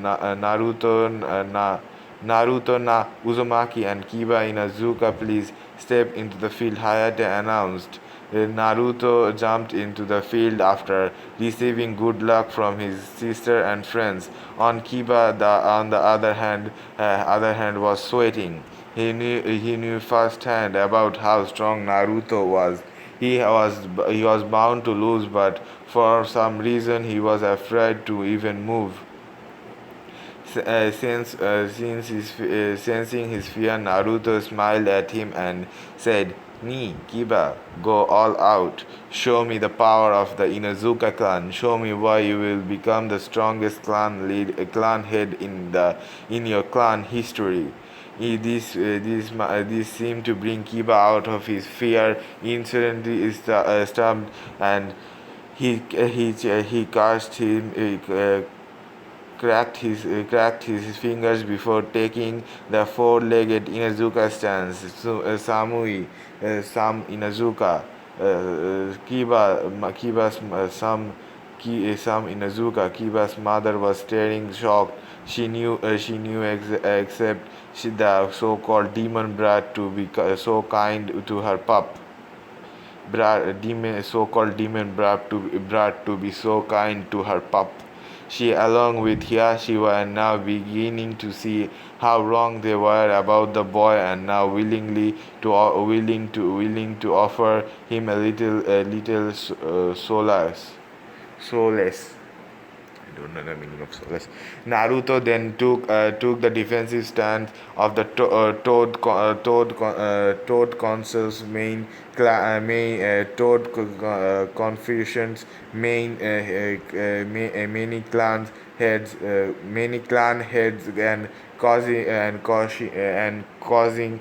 [SPEAKER 2] na Uzumaki and Kiba Inazuka please step into the field? Hayate announced. Naruto jumped into the field after receiving good luck from his sister and friends. On Kiba, on the other hand, was sweating. He knew firsthand about how strong Naruto was. He was bound to lose, but for some reason he was afraid to even move. Sensing his fear, Naruto smiled at him and said, "Ni, Kiba, go all out. Show me the power of the Inuzuka clan. Show me why you will become the strongest clan head in your clan history." This seemed to bring Kiba out of his fear. Instantly stumped, and he cast him. Cracked his fingers before taking the four-legged Inazuka stance. Sam Inazuka, Sam Inazuka. Kiba's mother was staring shocked. Except the so-called demon brat to be so kind to her pup. So-called demon brat to be so kind to her pup. She, along with Hiyashi, were now beginning to see how wrong they were about the boy, and now willing to offer him a little solace. I don't know the meaning of solace. Naruto then took the defensive stance of the Toad Council's Confucian's many clan heads, and causing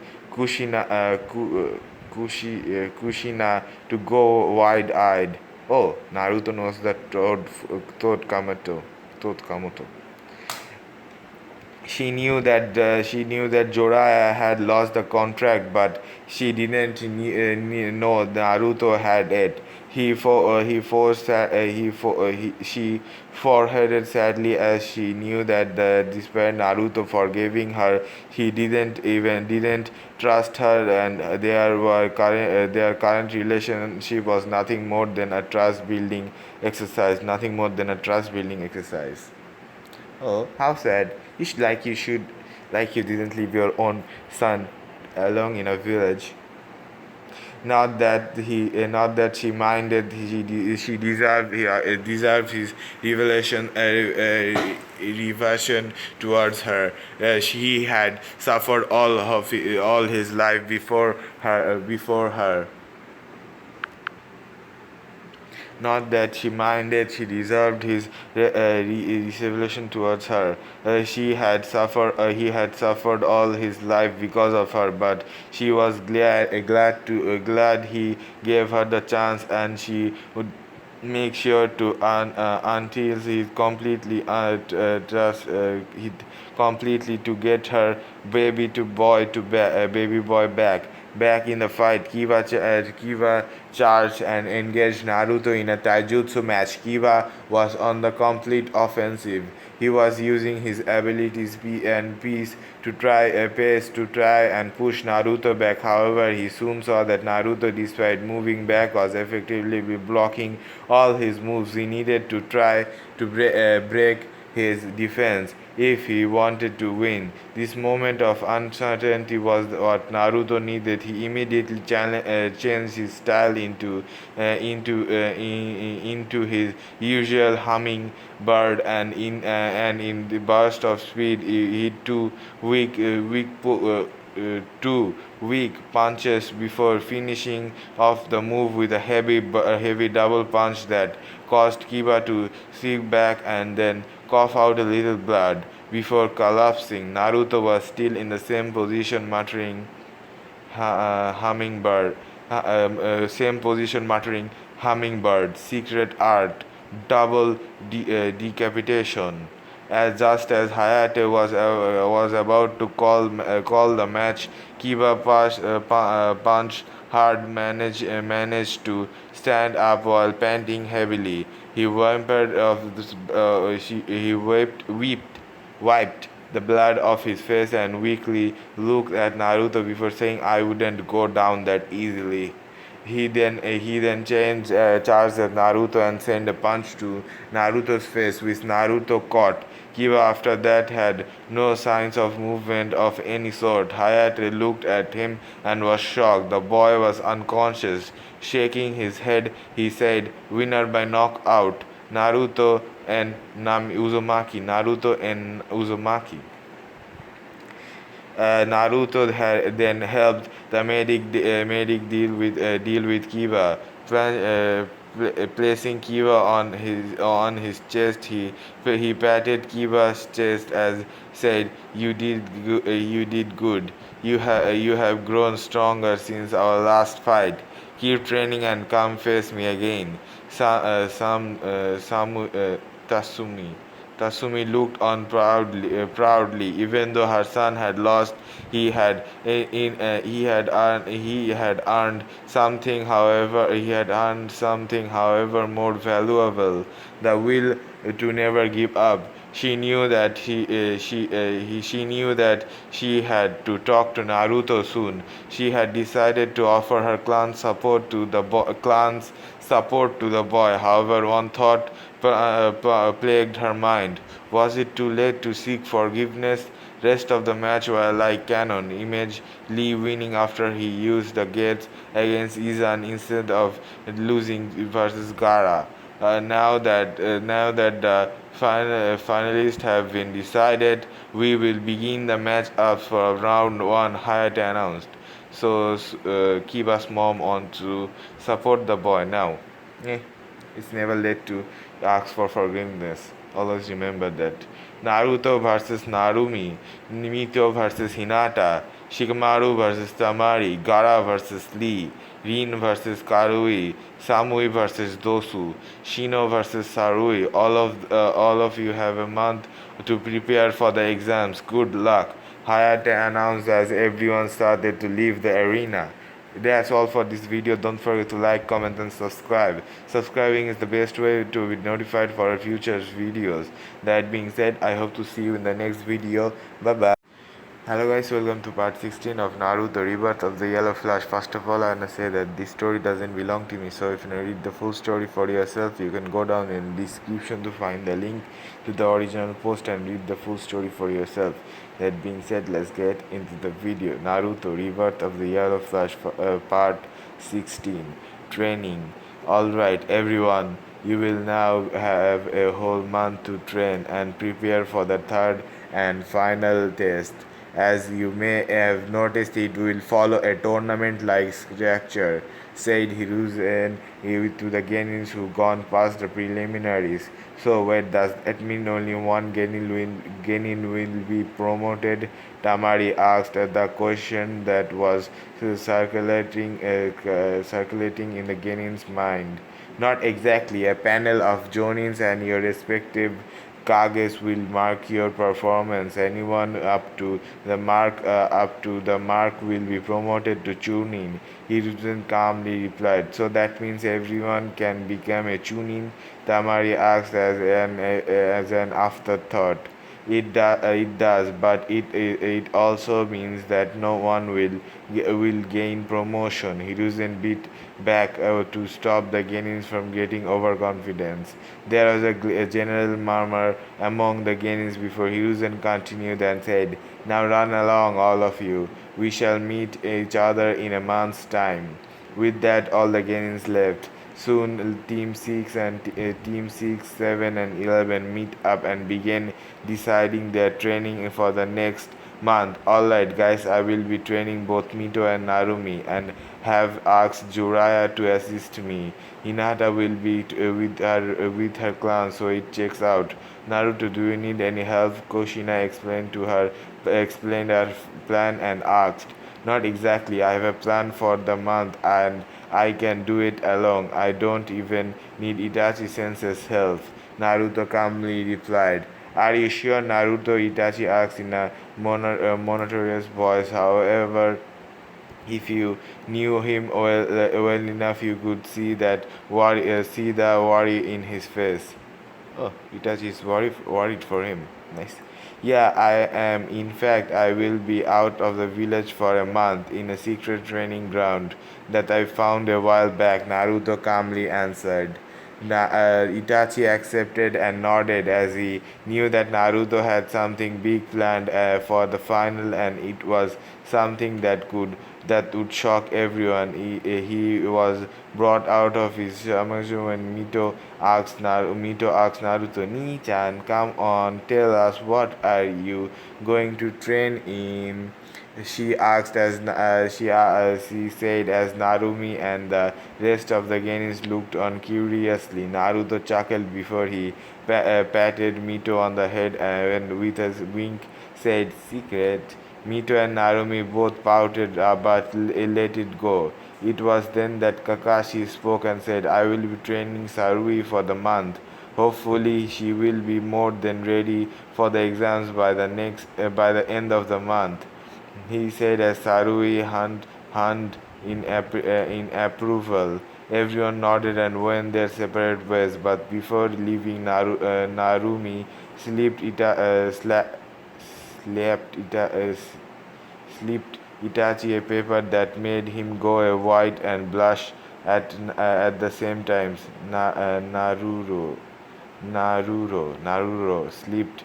[SPEAKER 2] Kushina to go wide-eyed. Oh, Naruto knows the Toad Kamoto. She knew that Jorah had lost the contract, but she didn't know Naruto had it. She foreheaded sadly as she knew that despite Naruto forgiving her, he didn't trust her, and their current relationship was nothing more than a trust building exercise. Oh, how sad. Like you didn't leave your own son alone in a village. Not that she minded. She deserved his reversion towards her. He had suffered all his life before her. Not that she minded, she deserved his revelation towards her. He had suffered all his life because of her, but she was glad he gave her the chance, and she would make sure to until he completely to get her baby boy back in the fight. Kiba charged and engaged Naruto in a taijutsu match. Kiba was on the complete offensive. He was using his abilities and pace to try and push Naruto back. However, he soon saw that Naruto, despite moving back, was effectively blocking all his moves. He needed to try to break his defense if he wanted to win. This moment of uncertainty was what Naruto needed. He immediately changed his style into his usual humming bird, and in the burst of speed, he hit two weak punches before finishing off the move with a heavy double punch that caused Kiba to sink back and then cough out a little blood before collapsing. Naruto was still in the same position, hummingbird, hummingbird, secret art, double decapitation. Just as Hayate was about to call the match, Kiba punched hard, managed to stand up while panting heavily. He whimpered of this, he wiped the blood off his face and weakly looked at Naruto before saying, "I wouldn't go down that easily." He then charged at Naruto and sent a punch to Naruto's face, which Naruto caught. Kiba after that had no signs of movement of any sort. Hayate looked at him and was shocked. The boy was unconscious. Shaking his head, he said, "Winner by knockout, Naruto and Uzumaki." Then helped the medic deal with Kiba, placing Kiba on his chest. He patted Kiba's chest as said, You did good. You have grown stronger since our last fight. Keep training and come face me again." Tasumi. Tasumi looked on proudly. Even though her son had lost, he had earned something. However, more valuable: the will to never give up. She knew that she had to talk to Naruto soon. She had decided to offer her clan's support to the boy. However, one thought plagued her mind. Was it too late to seek forgiveness? Rest of the match were like canon. Image Lee winning after he used the gates against Izan instead of losing versus Gara. Now that the finalists have been decided, we will begin the match up for round one. Hayate announced. So Kiba's mom on to support the boy now. Eh, it's never late to ask for forgiveness. Always remember that. Naruto versus Narumi, Mito versus Hinata, Shikamaru versus Tamari, Gara versus Lee, Rin versus Karui, Samui versus Dosu, Shino versus Sarui. All of you have a month to prepare for the exams. Good luck. Hayate announced as everyone started to leave the arena. That's all for this video. Don't forget to like, comment and subscribe. Subscribing is the best way to be notified for our future videos. That being said, I hope to see you in the next video. Bye bye. Hello guys, welcome to part 16 of Naruto Rebirth of the Yellow Flash. First of all, I want to say that this story doesn't belong to me, so if you want to read the full story for yourself, you can go down in the description to find the link to the original post and read the full story for yourself. That being said, let's get into the video. Naruto Rebirth of the Yellow Flash part 16. Training. Alright everyone, you will now have a whole month to train and prepare for the third and final test. As you may have noticed, it will follow a tournament-like structure, said Hiruzen to the Genins who gone past the preliminaries. So wait, does that mean only one Genin will be promoted? Tamari asked the question that was circulating in the Genin's mind. Not exactly. A panel of Jonins and your respective Kages will mark your performance. Anyone up to the mark will be promoted to Chunin. Hiruzen calmly replied. So that means everyone can become a Chunin? Tamari asked as an afterthought. It does, but it also means that no one will gain promotion. Hiruzen beat back to stop the Genins from getting overconfidence. There was a general murmur among the Genins before Hiruzen continued and said, "Now run along, all of you. We shall meet each other in a month's time." With that, all the Genins left. Soon, Team 6, 7, and 11 meet up and begin deciding their training for the next month. Alright, guys, I will be training both Mito and Narumi and have asked Jiraiya to assist me. Hinata will be with her clan, so it checks out. Naruto, do you need any help? Kushina explained her plan and asked. Not exactly. I have a plan for the month and I can do it alone. I don't even need Itachi Sensei's help. Naruto calmly replied. Are you sure? Naruto Itachi asked in a monotonous voice. However, if you knew him well enough, you could see the worry in his face. Oh, Itachi is worried for him. Nice. Yeah, I am. In fact, I will be out of the village for a month in a secret training ground that I found a while back, Naruto calmly answered. Itachi accepted and nodded as he knew that Naruto had something big planned for the final, and it was something that would shock everyone. He was brought out of his shamashu when Mito asked Naruto, "Ni-chan, come on, tell us, what are you going to train in?" She asked she said as Narumi and the rest of the Genins looked on curiously. Naruto chuckled before he patted Mito on the head and with a wink said, "Secret." Mito and Narumi both pouted but let it go. It was then that Kakashi spoke and said, "I will be training Sarui for the month. Hopefully she will be more than ready for the exams by the end of the month," he said as Sarui hummed in approval. Everyone nodded and went their separate ways, but before leaving, Narumi slipped slipped Itachi a paper that made him go white and blush at the same time. Naruro slipped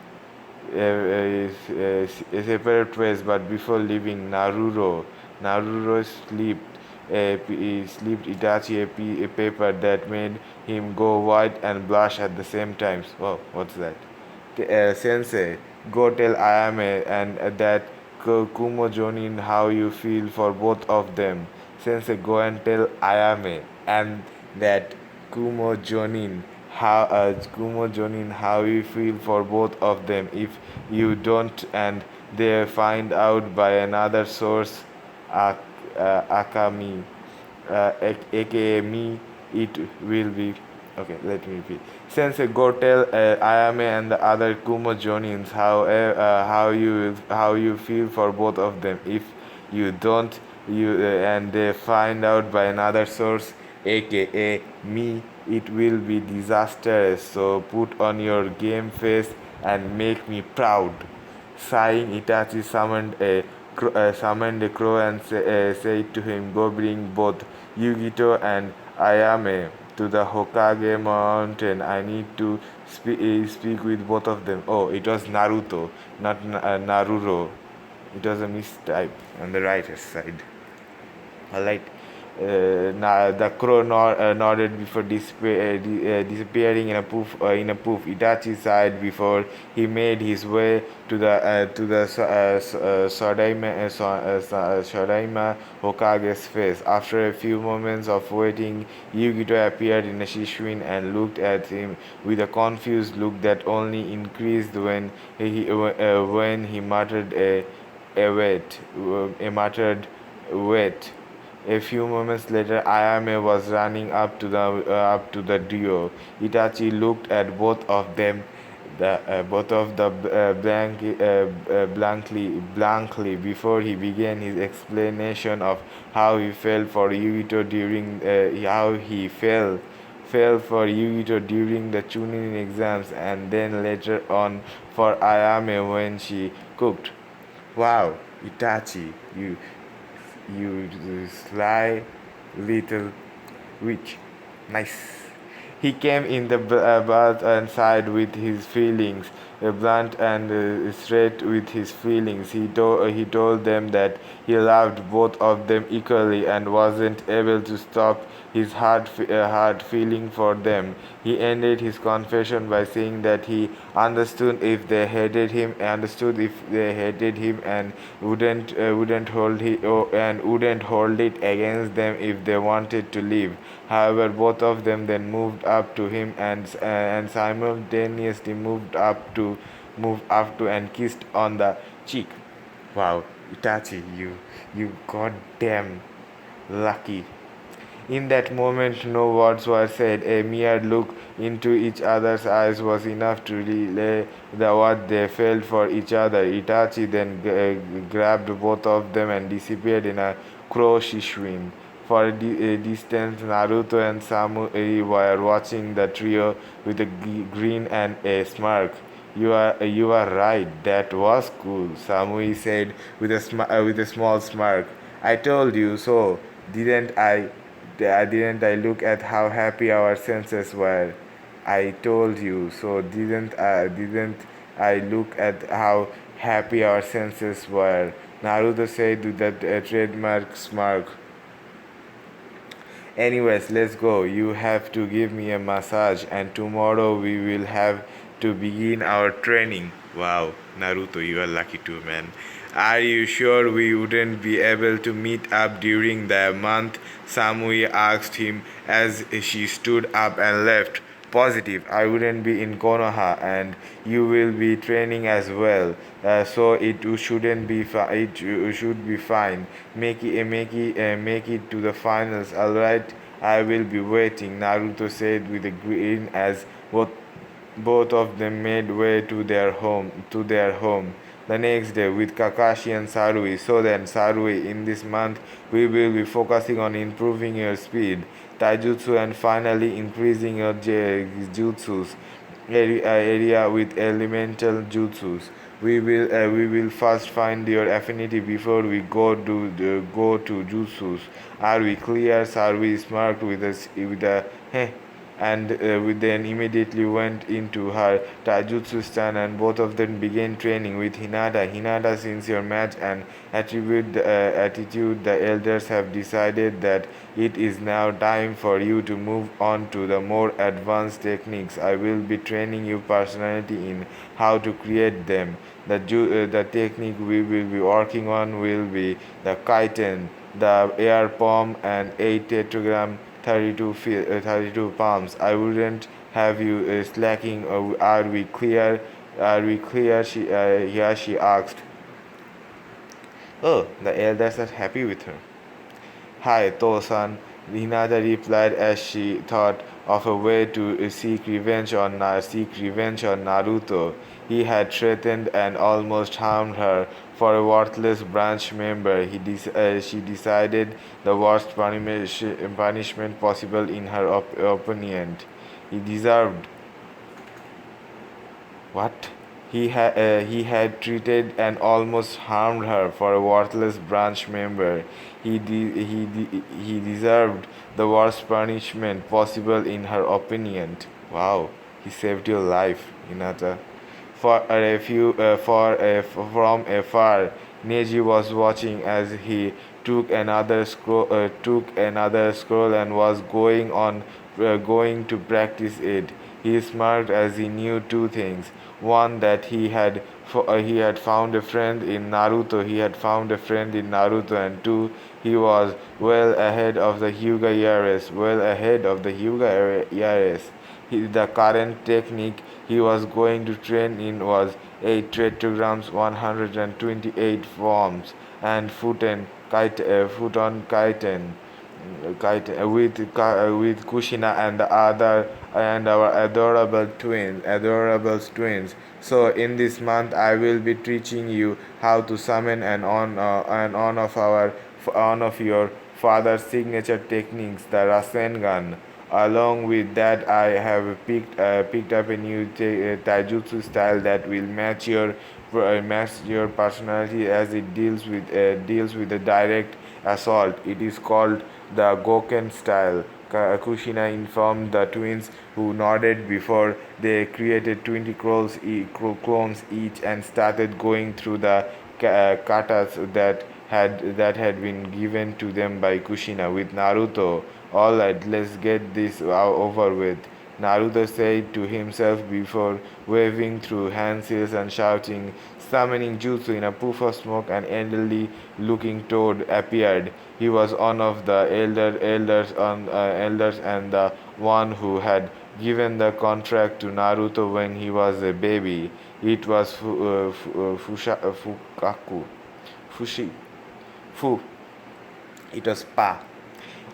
[SPEAKER 2] a separate ways, but before leaving, Naruro slipped Itachi a paper that made him go white and blush at the same time. Wow, what's that? Sensei, go tell Ayame and that Kumo Jonin how you feel for both of them. Sensei, go and tell Ayame and that Kumo Jonin how you feel for both of them. If you don't and they find out by another source, Akami, aka me, it will be. Okay, let me repeat. Sensei, go tell Ayame and the other Kumo Jonins how you feel for both of them. If you don't, and they find out by another source, aka me, it will be disastrous. So put on your game face and make me proud. Sighing, Itachi summoned a crow and said to him, "Go bring both Yugito and Ayame to the Hokage mountain. I need to speak with both of them." Oh, it was Naruto, not Naruro. It was a mistype on the writer's side. Alright. The crow nodded before disappearing in a poof. Itachi sighed before he made his way to the Sodaima Hokage's face. After a few moments of waiting, Yugito appeared in a Shishuin and looked at him with a confused look that only increased when he muttered wait. A few moments later, Ayame was running up to the duo. Itachi looked at both of them, blankly before he began his explanation of how he felt for Yugito during how he fell for Yugito during the Chunin exams, and then later on for Ayame when she cooked. Wow, Itachi, you sly little witch. Nice. He came in the bath and sighed with his feelings, blunt and straight with his feelings. He told them that he loved both of them equally and wasn't able to stop his hard feeling for them. He ended his confession by saying that he understood if they hated him, and wouldn't hold it against them if they wanted to leave. However, both of them then moved up to him and simultaneously moved up to and kissed on the cheek. Wow, Itachi, you goddamn lucky. In that moment, no words were said. A mere look into each other's eyes was enough to relay what they felt for each other. Itachi then grabbed both of them and disappeared in a crochet swing. For a distance, Naruto and Samui were watching the trio with a grin and a smirk. You are right. That was cool," Samui said with a small smirk. "I told you so, didn't I? Didn't I look at how happy our senses were? I told you so, didn't I look at how happy our senses were?" Naruto said with a trademark smirk. "Anyways, let's go. You have to give me a massage, and tomorrow we will have to begin our training." Wow, Naruto, you are lucky too, man. "Are you sure we wouldn't be able to meet up during the month?" Samui asked him as she stood up and left. "Positive. I wouldn't be in Konoha, and you will be training as well, so it should be fine. Make it to the finals, alright? I will be waiting," Naruto said with a grin as both of them made way to their home the next day with Kakashi and Sarui. "So then, Sarui, in this month we will be focusing on improving your speed, taijutsu, and finally increasing your jutsus area with elemental jutsus. We will first find your affinity before we go to jutsus. Are we clear?" Sarui smirked with a heh, and then immediately went into her taijutsu stand, and both of them began training with Hinata. "Hinata, since your match and attitude, the elders have decided that it is now time for you to move on to the more advanced techniques. I will be training you personally in how to create them. The technique we will be working on will be the kaiten, the air palm, and 8 tetragram 32 palms. I wouldn't have you slacking. Are we clear? Are we clear?" She asked. Oh, the elders are happy with her. "Hi, Tosan," Hinata replied as she thought of a way to seek revenge on Naruto. He had threatened and almost harmed her for a worthless branch member. She decided the worst punishment possible in her opinion. He deserved. What? He had treated and almost harmed her for a worthless branch member. He deserved the worst punishment possible in her opinion. Wow, he saved your life, Hinata. From afar, Neji was watching as he took another scroll and was going to practice it. He smirked as he knew two things. One, that he had found a friend in Naruto. He had found a friend in Naruto, and two, he was well ahead of the Hyuga ERS. Well ahead of the Hyuga ERS. The current technique he was going to train in was 8 tetragramms, 128 forms, and foot on with Kushina and the other and our adorable twins. So in this month, I will be teaching you how to summon an of your father's signature techniques, the Rasengan. Along with that, I have picked up a new taijutsu style that will match your personality as it deals with the direct assault. It is called the Goken style. Kushina informed the twins, who nodded before they created 20 clones each and started going through the katas that had been given to them by Kushina with Naruto. Alright, let's get this over with. Naruto said to himself before waving through hand seals and shouting, summoning jutsu in a puff of smoke. An elderly looking toad appeared. He was one of the elders and the one who had given the contract to Naruto when he was a baby. It was Fukaku. Fushi. Fu. It was Pa,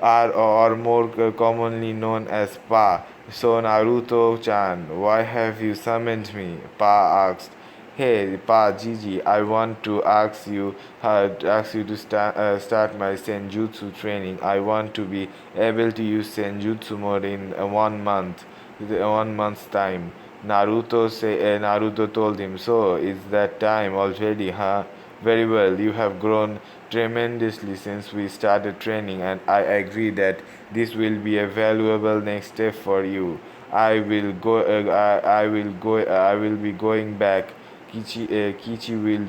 [SPEAKER 2] or more commonly known as Pa. So Naruto-chan, why have you summoned me? Pa asked. Hey, Pa Gigi, I want to ask you to start my senjutsu training. I want to be able to use senjutsu mode in 1 month, 1 month's time. Naruto told him. So it's that time already, huh? Very well, you have grown tremendously since we started training, and I agree that this will be a valuable next step for you. I will be going back. Kichi will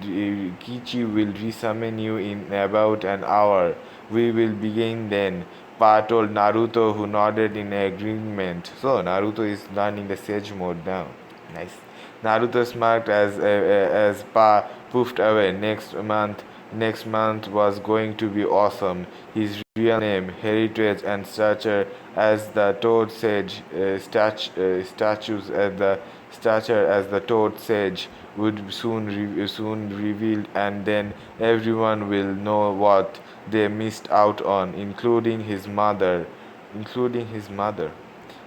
[SPEAKER 2] resummon you in about an hour. We will begin then. Pa told Naruto, who nodded in agreement. So Naruto is learning the Sage mode now. Nice. Naruto smirked as Pa poofed away. Next month was going to be awesome. His real name, heritage, and stature as the Toad Sage, stature as the Toad Sage would soon revealed, and then everyone will know what they missed out on, including his mother.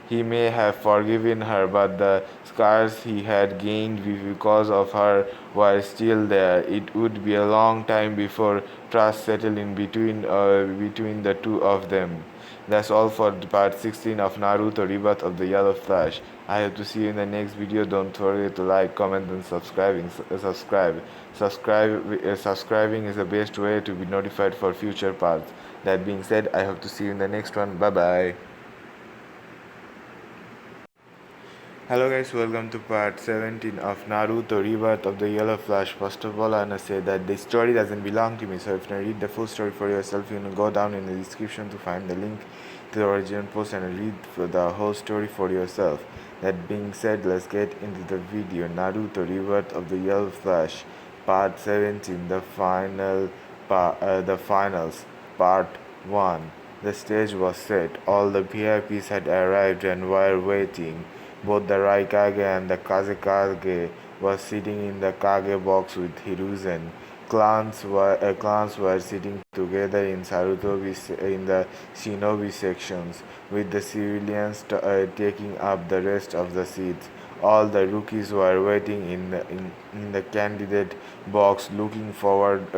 [SPEAKER 2] He may have forgiven her, but the scars he had gained because of her were still there. It would be a long time before trust settled in between the two of them. That's all for part 16 of Naruto Rebirth of the Yellow Flash. I hope to see you in the next video. Don't forget to like, comment, and subscribing is the best way to be notified for future parts. That being said, I hope to see you in the next one. Bye bye. Hello guys, welcome to part 17 of Naruto Rebirth of the Yellow Flash. First of all, I wanna say that this story doesn't belong to me, so if you wanna read the full story for yourself, you can go down in the description to find the link to the original post and read the whole story for yourself. That being said, let's get into the video. Naruto Rebirth of the Yellow Flash, part 17, the finals, part 1. The stage was set. All the VIPs had arrived and were waiting. Both the Raikage and the Kazekage were sitting in the Kage box with Hiruzen. Clans were sitting together in in the Shinobi sections, with the civilians taking up the rest of the seats. All the rookies were waiting in the candidate box, looking forward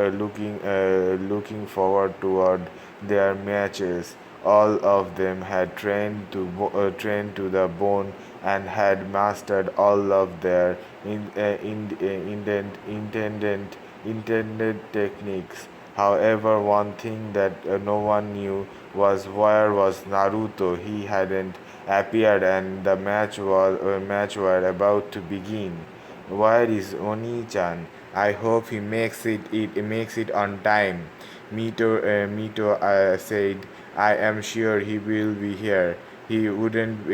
[SPEAKER 2] toward their matches. All of them had trained to the bone and had mastered all of their intended techniques. However, one thing that no one knew was where was Naruto. He hadn't appeared, and the match were about to begin. Where is Oni-chan? I hope he makes it on time. Mito said, I am sure he will be here. He wouldn't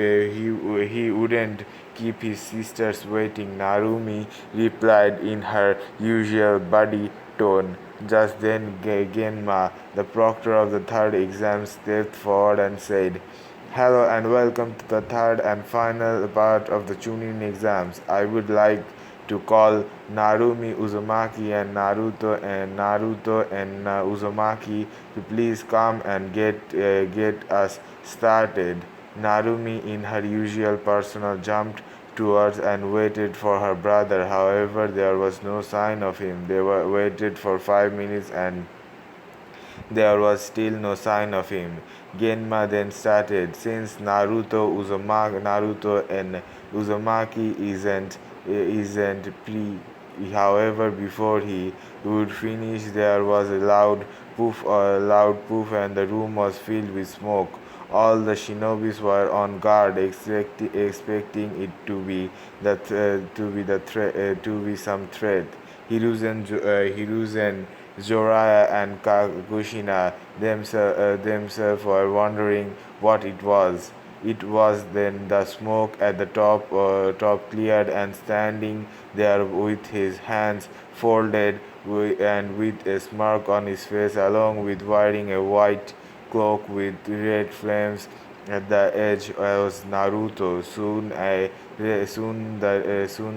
[SPEAKER 2] keep his sisters waiting. Narumi replied in her usual buddy tone. Just then Genma, the proctor of the third exam, stepped forward and said, Hello and welcome to the third and final part of the Chunin exams. I would like to call Narumi Uzumaki and Uzumaki to please come and get us started. Narumi, in her usual persona, jumped towards and waited for her brother. However, there was no sign of him. They waited for 5 minutes and there was still no sign of him. Genma then started. Since Naruto and Uzumaki isn't pre. However, before he would finish, there was loud poof, and the room was filled with smoke. All the shinobis were on guard, expecting it to be to be some threat. Hiruzen, Joraya, and Kakushina themselves were wondering what it was. It was then the smoke at the top cleared, and standing there with his hands folded and with a smirk on his face, along with wearing a white cloak with red flames at the edge, was Naruto. Soon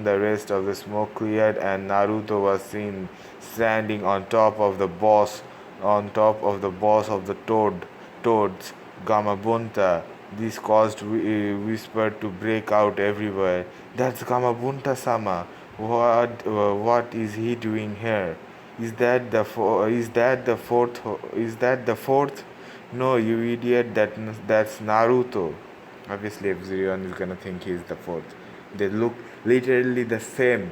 [SPEAKER 2] the rest of the smoke cleared, and Naruto was seen standing on top of the boss of the toads, Gamabunta. This caused whisper to break out everywhere. That's Gamabunta-sama. What is he doing here? Is that the fourth? Is that the fourth? No, you idiot. That's Naruto. Obviously, everyone is gonna think he's the fourth. They look literally the same.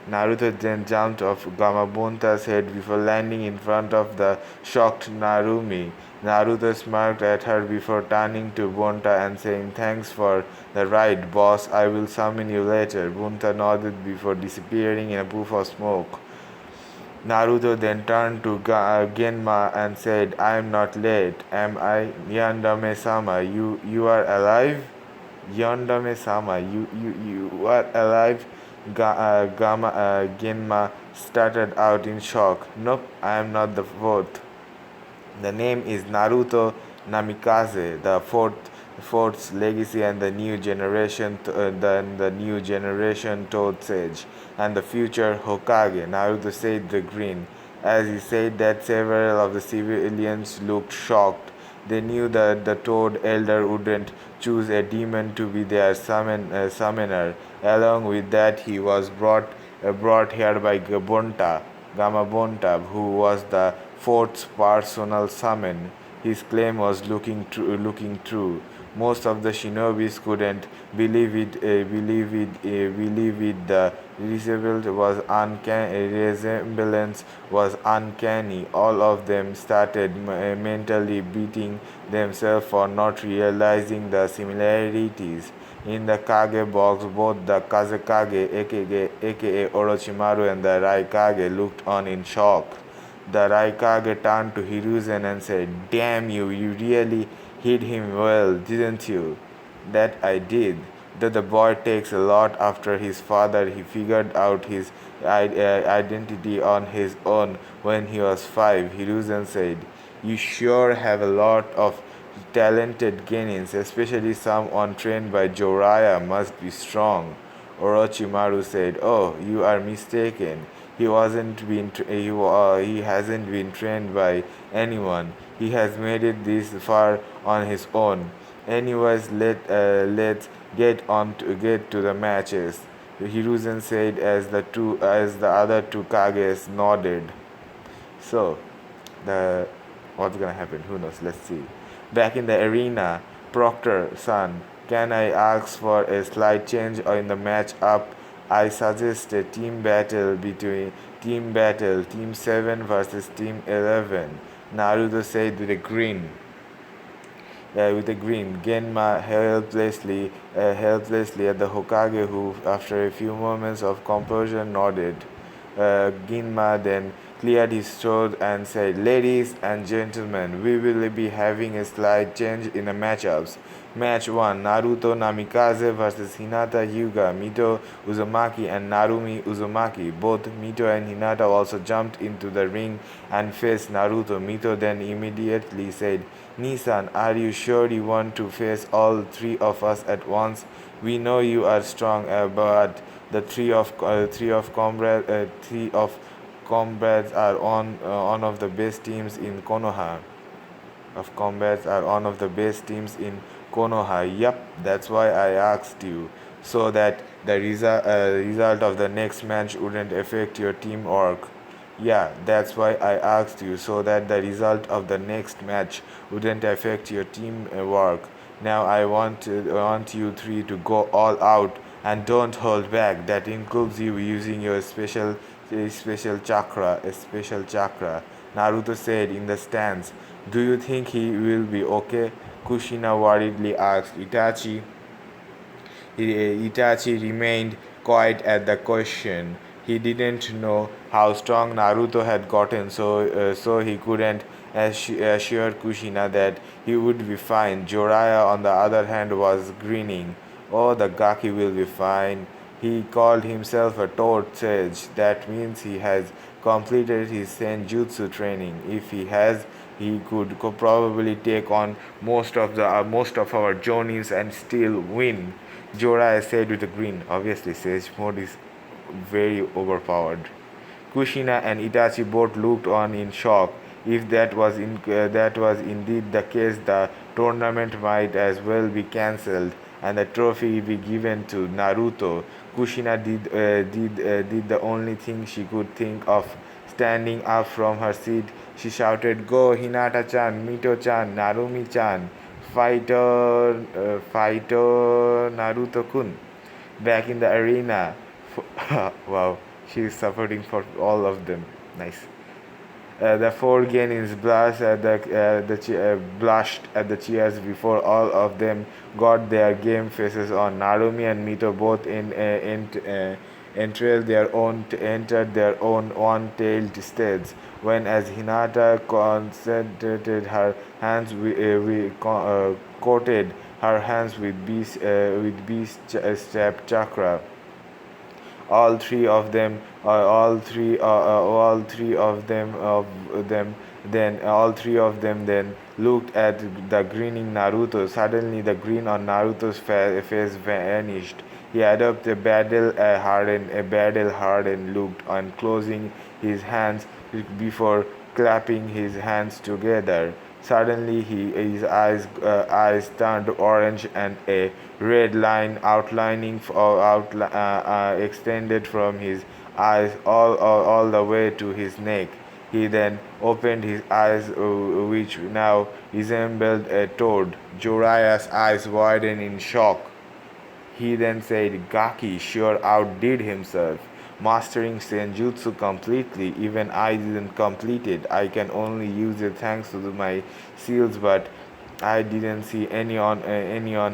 [SPEAKER 2] Naruto then jumped off Gamabunta's head before landing in front of the shocked Narumi. Naruto smirked at her before turning to Bunta and saying, Thanks for the ride, boss. I will summon you later. Bunta nodded before disappearing in a puff of smoke. Naruto then turned to Genma and said, I am not late, am I? Yandame-sama, you are alive? Yandame-sama, you are alive? Genma started out in shock. Nope, I am not the fourth. The name is Naruto Namikaze, the fourth's legacy, and the new generation, the new generation Toad Sage, and the future Hokage. Naruto said the grin. As he said that, several of the civilians looked shocked. They knew that the Toad Elder wouldn't choose a demon to be their summoner. Along with that, he was brought here by Gamabunta, who was the fourth's personal summon. His claim was looking true. Most of the shinobis couldn't believe it. The resemblance was uncanny. All of them started mentally beating themselves for not realizing the similarities. In the Kage box, both the Kazekage, aka Orochimaru, and the Raikage looked on in shock. The Raikage turned to Hiruzen and said, Damn you, you really hit him well, didn't you? That I did. Though the boy takes a lot after his father, he figured out his identity on his own when he was 5. Hiruzen said, You sure have a lot of talented genins, especially someone trained by Jiraiya must be strong. Orochimaru said, Oh, you are mistaken. He hasn't been trained by anyone. He has made it this far on his own. Anyways, let's get to the matches. Hiruzen said as the other two Kages nodded. So, what's gonna happen? Who knows? Let's see. Back in the arena, Proctor, son, Can I ask for a slight change in the match-up? I suggest a team battle, Team 7 versus Team 11. Naruto said with a grin. Genma helplessly at the Hokage, who, after a few moments of composure, nodded. Ginma then cleared his throat and said, "Ladies and gentlemen, we will be having a slight change in the matchups. Match 1, Naruto Namikaze versus Hinata Hyuga, Mito Uzumaki and Narumi Uzumaki. Both Mito and Hinata also jumped into the ring and faced Naruto. Mito then immediately said, Nissan, are you sure you want to face all three of us at once? We know you are strong, but the three of comrades are on one of the best teams in Konoha. Of combats are one of the best teams in Konoha. Yup, that's why I asked you, so that the result of the next match wouldn't affect your teamwork. Yeah, that's why I asked you, so that the result of the next match wouldn't affect your teamwork. Now I want you three to go all out and don't hold back. That includes you using your special chakra, a special chakra. Naruto said in the stands. Do you think he will be okay? Kushina worriedly asked. Itachi remained quiet at the question. He didn't know how strong Naruto had gotten, so he couldn't assure Kushina that he would be fine. Jiraiya, on the other hand, was grinning. Oh, the Gaki will be fine. He called himself a toad sage. That means he has completed his senjutsu training. If he has, he could probably take on most of our journeys and still win. Jorah said with a grin. Obviously, Sage mode is very overpowered. Kushina and Itachi both looked on in shock. If that was indeed the case, the tournament might as well be cancelled and the trophy be given to Naruto. Kushina did the only thing she could think of. Standing up from her seat, she shouted, "Go, Hinata-chan, Mito-chan, Narumi-chan, fighter Naruto-kun." Back in the arena, wow, she is supporting for all of them. Nice. The four Genins blushed at the cheers before all of them got their game faces on. Narumi and Mito both entered their own one-tailed states. When as Hinata concentrated her hands, coated her hands with beast strap chakra. All three of them then looked at the grinning Naruto. Suddenly, the grin on Naruto's face vanished. He adopted a battle hardened look and closing his hands before clapping his hands together. Suddenly, his eyes turned orange, and a red line extended from his eyes all the way to his neck. He then opened his eyes, which now resembled a toad. Jiraiya's eyes widened in shock. He then said, "Gaki sure outdid himself, mastering Senjutsu completely. Even I didn't complete it. I can only use it thanks to my seals, but I didn't see any on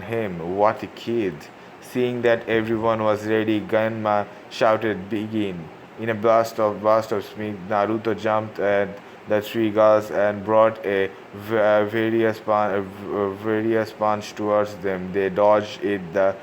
[SPEAKER 2] him. What a kid." Seeing that everyone was ready, Ganma shouted, "Begin." In a burst of smoke, Naruto jumped at the three girls and brought a various punch towards them. They dodged it. The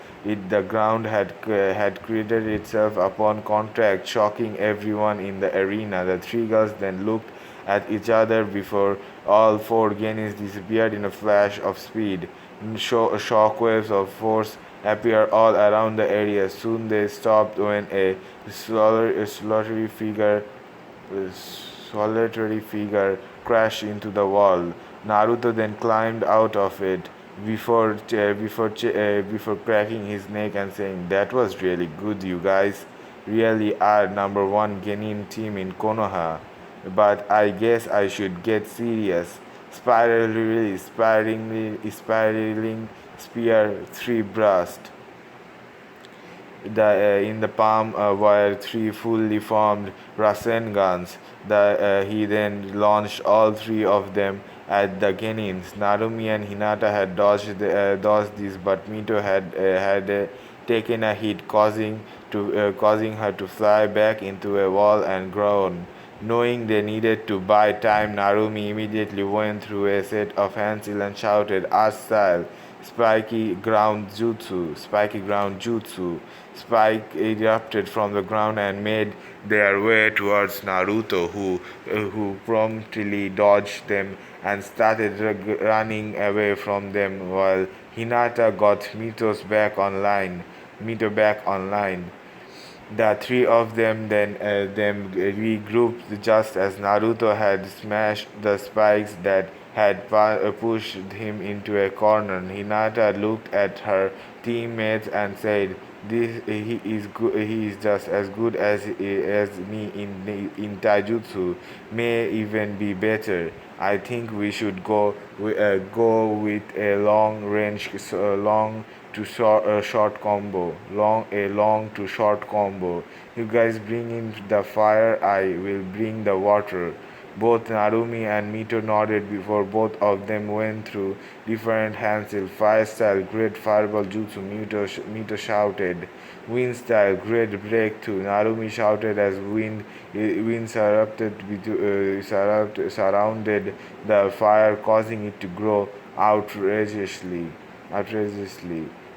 [SPEAKER 2] ground had created itself upon contact, shocking everyone in the arena. The three girls then looked at each other before all four Genins disappeared in a flash of speed. Shockwaves of force appeared all around the area. Soon they stopped when a solitary figure crashed into the wall. Naruto then climbed out of it before cracking his neck and saying, "That was really good. You guys really are number one Genin team in Konoha. But I guess I should get serious." spiraling spear, three burst. In the palm were three fully formed Rasengans. He then launched all three of them at the Genins. Narumi and Hinata had dodged these, but Mito had taken a hit, causing her to fly back into a wall and groan. Knowing they needed to buy time, Narumi immediately went through a set of handsills and shouted, "Art style! Spiky ground jutsu. Spike erupted from the ground and made their way towards Naruto, who promptly dodged them and started running away from them while Hinata got Mito back online. The three of them regrouped just as Naruto had smashed the spikes that had pushed him into a corner. Hinata looked at her teammates and said, He is just as good as me in taijutsu, may even be better. I think we should go with a long to short combo. Long to short combo. You guys bring in the fire, I will bring the water." Both Narumi and Mito nodded before both of them went through different handsills. Fire style, great fireball jutsu, Mito shouted. Wind style, great breakthrough, Narumi shouted as wind surrounded the fire, causing it to grow outrageously.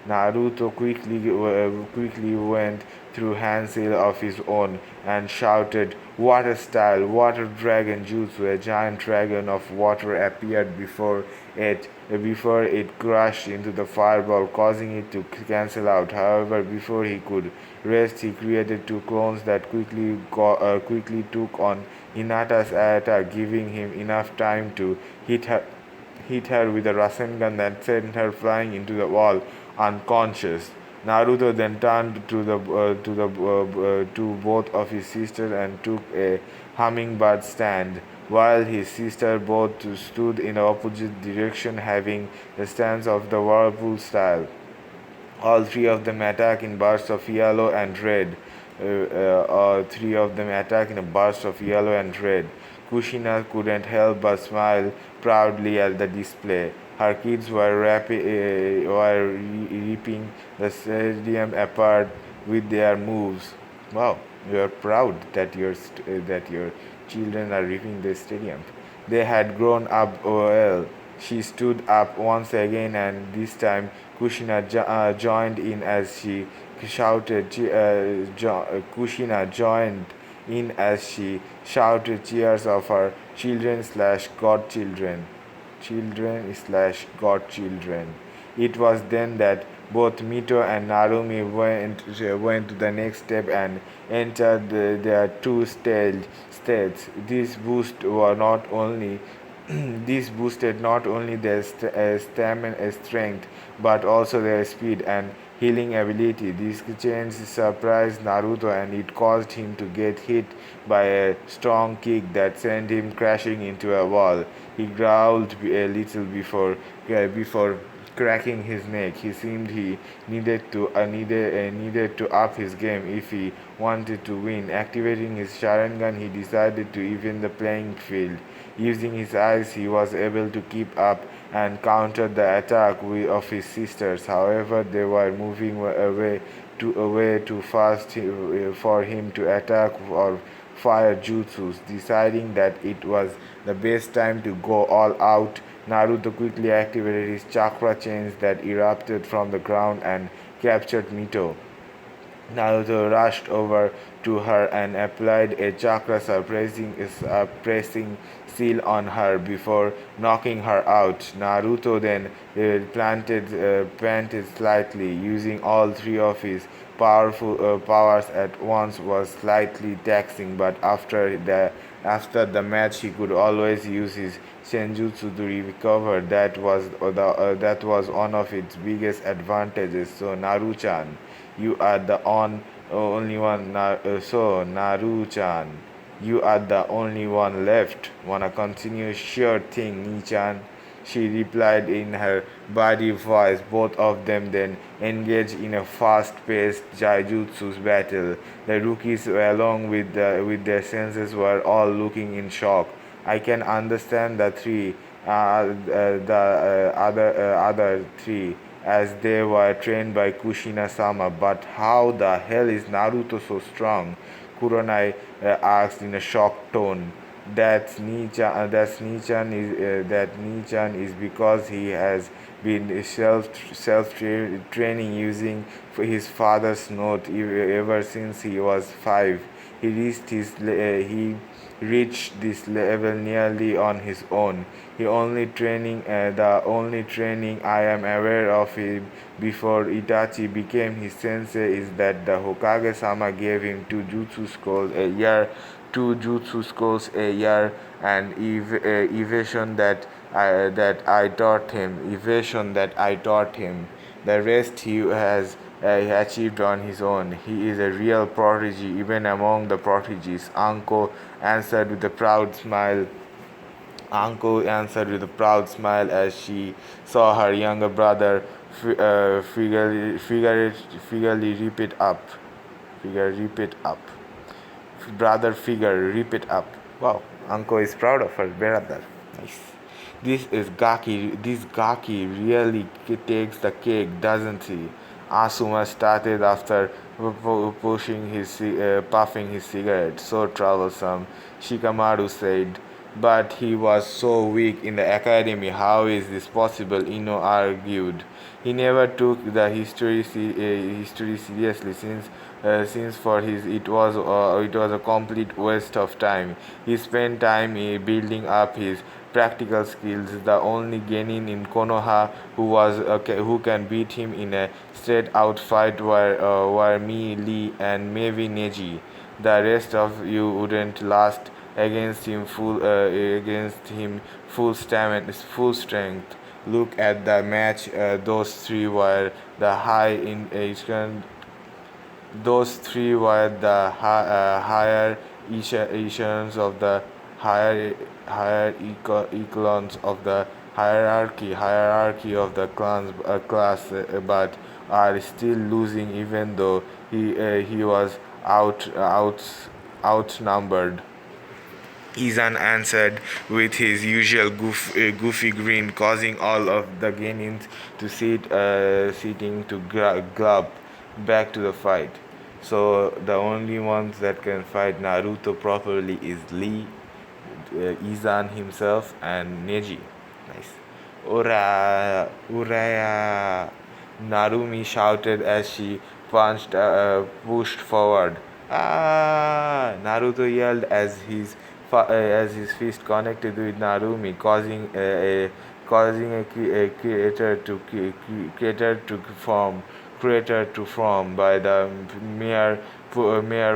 [SPEAKER 2] Naruto quickly went through handsail of his own and shouted, "Water style, water dragon jutsu!" A giant dragon of water appeared before it crashed into the fireball, causing it to cancel out. However, before he could rest, he created two clones that quickly took on Hinata's attack, giving him enough time to hit her with a Rasengan that sent her flying into the wall, unconscious. Naruto then turned to both of his sisters and took a hummingbird stand, while his sisters both stood in opposite direction, having the stance of the whirlpool style. All three of them attack in bursts of yellow and red. All three of them attack in a burst of yellow and red. Kushina couldn't help but smile proudly at the display. Her kids were ripping the stadium apart with their moves. Wow, you are proud that your children are ripping the stadium. They had grown up well. She stood up once again, and this time Kushina joined in as she shouted. Kushina joined in as she shouted cheers of her children/godchildren. It was then that both Mito and Narumi went to the next step and entered their two states. This boosted not only their stamina strength but also their speed and healing ability. This change surprised Naruto and it caused him to get hit by a strong kick that sent him crashing into a wall. He growled a little before cracking his neck. He seemed he needed to up his game if he wanted to win. Activating his Sharingan, he decided to even the playing field. Using his eyes, he was able to keep up and counter the attack of his sisters. However, they were moving away too fast for him to attack or fire jutsus. Deciding that it was the best time to go all out, Naruto quickly activated his chakra chains that erupted from the ground and captured Mito. Naruto rushed over to her and applied a chakra suppressing seal on her before knocking her out. Naruto then planted slightly, using all three of his powerful powers at once was slightly taxing, but after the match he could always use his senjutsu to recover. That was one of its biggest advantages. So Naruchan, you are the only one. So Naruchan, You are the only one left. Wanna continue? Sure thing, Nichan, she replied in her body voice. Both of them then engaged in a fast-paced Jaijutsu battle. The rookies, along with their senses, were all looking in shock. I can understand the other three, as they were trained by Kushina-sama, but how the hell is Naruto so strong? Kuronai asked in a shocked tone. That Nichan is because he has been self training using his father's note ever since he was 5. He reached this level nearly on his own. The only training I am aware of him before Itachi became his sensei is that the Hokage-sama gave him two jutsu scrolls a year, and evasion that I taught him. The rest he has achieved on his own. He is a real prodigy, even among the prodigies. Answered with a proud smile. Anko answered with a proud smile as she saw her younger brother figurely rip it up. Brother figure rip it up. Wow, Anko is proud of her brother. Nice. This Gaki really takes the cake, doesn't he? Asuma started after puffing his cigarette. So troublesome, Shikamaru said. But he was so weak in the academy. How is this possible? Ino argued. He never took the history seriously since for his it was a complete waste of time. He spent time building up his practical skills. The only genin in Konoha who can beat him in a straight out fight were me, Lee, and maybe Neji. The rest of you wouldn't last against him full stamina, full strength. Look at the match. Those three were the higher echelons of the higher echelons of the hierarchy of the class, but are still losing even though he was outnumbered. Izan answered with his usual goofy grin, causing all of the genins to sitting to glub back to the fight. So the only ones that can fight Naruto properly is Lee, Izan himself, and Neji. Nice. Uraya! Narumi shouted as she pushed forward. Ah! Naruto yelled as his fist connected with Narumi, causing a crater to form by the mere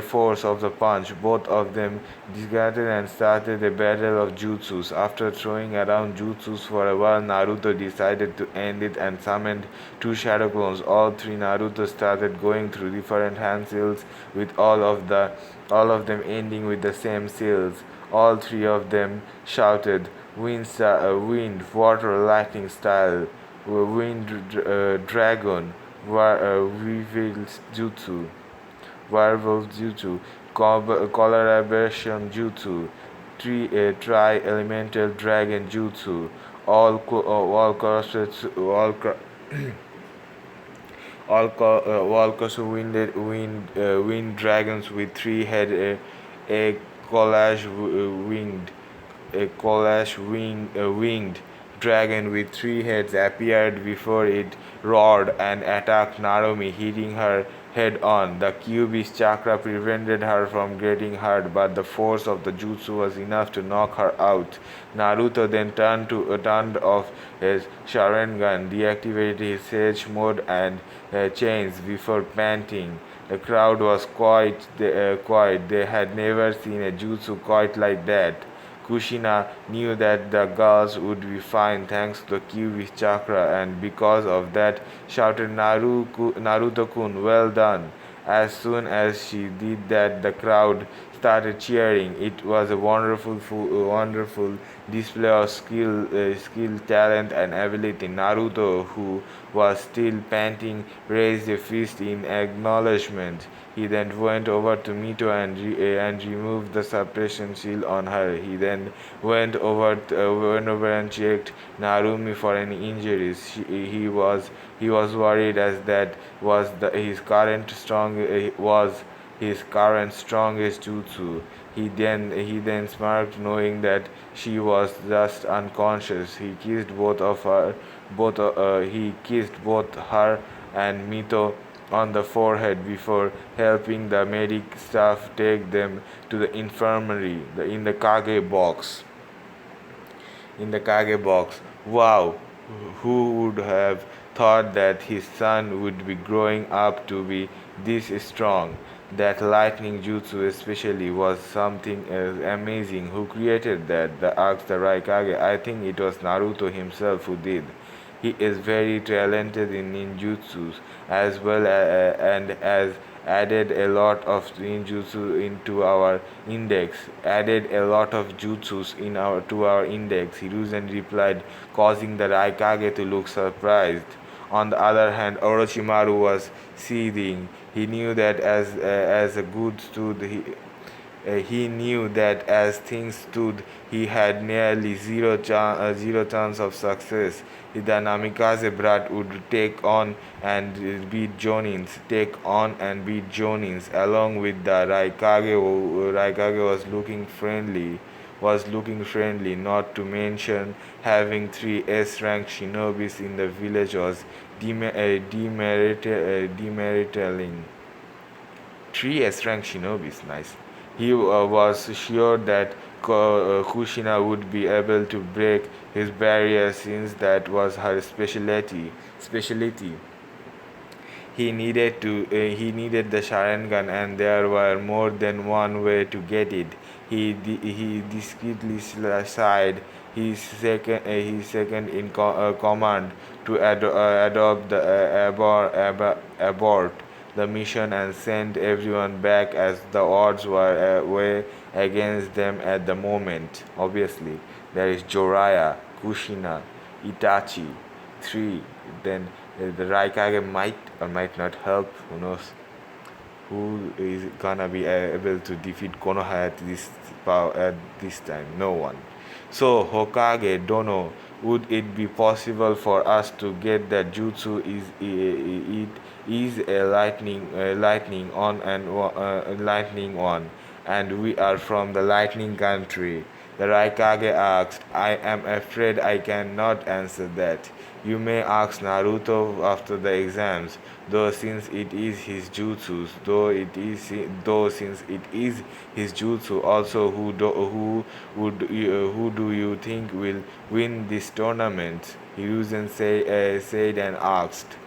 [SPEAKER 2] force of the punch. Both of them discarded and started a battle of jutsus. After throwing around jutsus for a while, Naruto decided to end it and summoned two shadow clones. All three Naruto started going through different hand seals, with all of them ending with the same seals. All three of them shouted, wind, water, lightning style, dragon, werewolf jutsu, collaboration jutsu, tri-elemental dragon jutsu, all crossed, all wind dragons with three head, a collage winged winged dragon with three heads appeared before it roared and attacked Narumi, hitting her head on. The Kyuubi's chakra prevented her from getting hurt, but the force of the jutsu was enough to knock her out. Naruto then turned off his Sharingan, deactivated his Sage mode and chains before panting. The crowd was quiet. They had never seen a jutsu quite like that. Kushina knew that the girls would be fine thanks to the Kyuubi's chakra, and because of that shouted, Naruto-kun, well done. As soon as she did that, the crowd started cheering. It was a wonderful display of skill, talent, and ability. Naruto, who was still panting, raised a fist in acknowledgement. He then went over to Mito and removed the suppression shield on her. He then went over and checked Narumi for any injuries. He was worried as that was his current strongest jutsu. He then smirked, knowing that she was just unconscious. He kissed both her and Mito on the forehead before helping the medic staff take them to the infirmary in the Kage box. Wow, who would have thought that his son would be growing up to be this strong? That lightning jutsu especially was something amazing. Who created that? Asked the Raikage. I think it was Naruto himself who did. He is very talented in ninjutsus as well and has added a lot of ninjutsu into our index. Added a lot of jutsus in our to our index. Hiruzen replied, causing the Raikage to look surprised. On the other hand, Orochimaru was seething. He knew that as a good stud, he knew that as things stood, he had nearly zero chance of success. The Namikaze brat would take on and beat Jonins, along with the Raikage. Raikage was looking friendly, not to mention having three S-rank shinobis in the village was demeriting. Three S-rank shinobis, nice. He was sure that Kushina would be able to break his barrier since that was her specialty. He needed the Sharingan, and there were more than one way to get it. He discreetly sighed. His second in command to adopt the abort the mission and send everyone back as the odds were way against them at the moment. Obviously, there is Joraiya, Kushina, Itachi, 3. Then the Raikage might or might not help. Who knows? Who is gonna be able to defeat Konoha at this time? No one. So Hokage Dono, would it be possible for us to get that jutsu? Is a lightning on and lightning on, and we are from the lightning country. The Raikage asked. I am afraid I cannot answer that. You may ask Naruto after the exams, though since it is his jutsu, also who do you think will win this tournament? Hiruzen said and asked.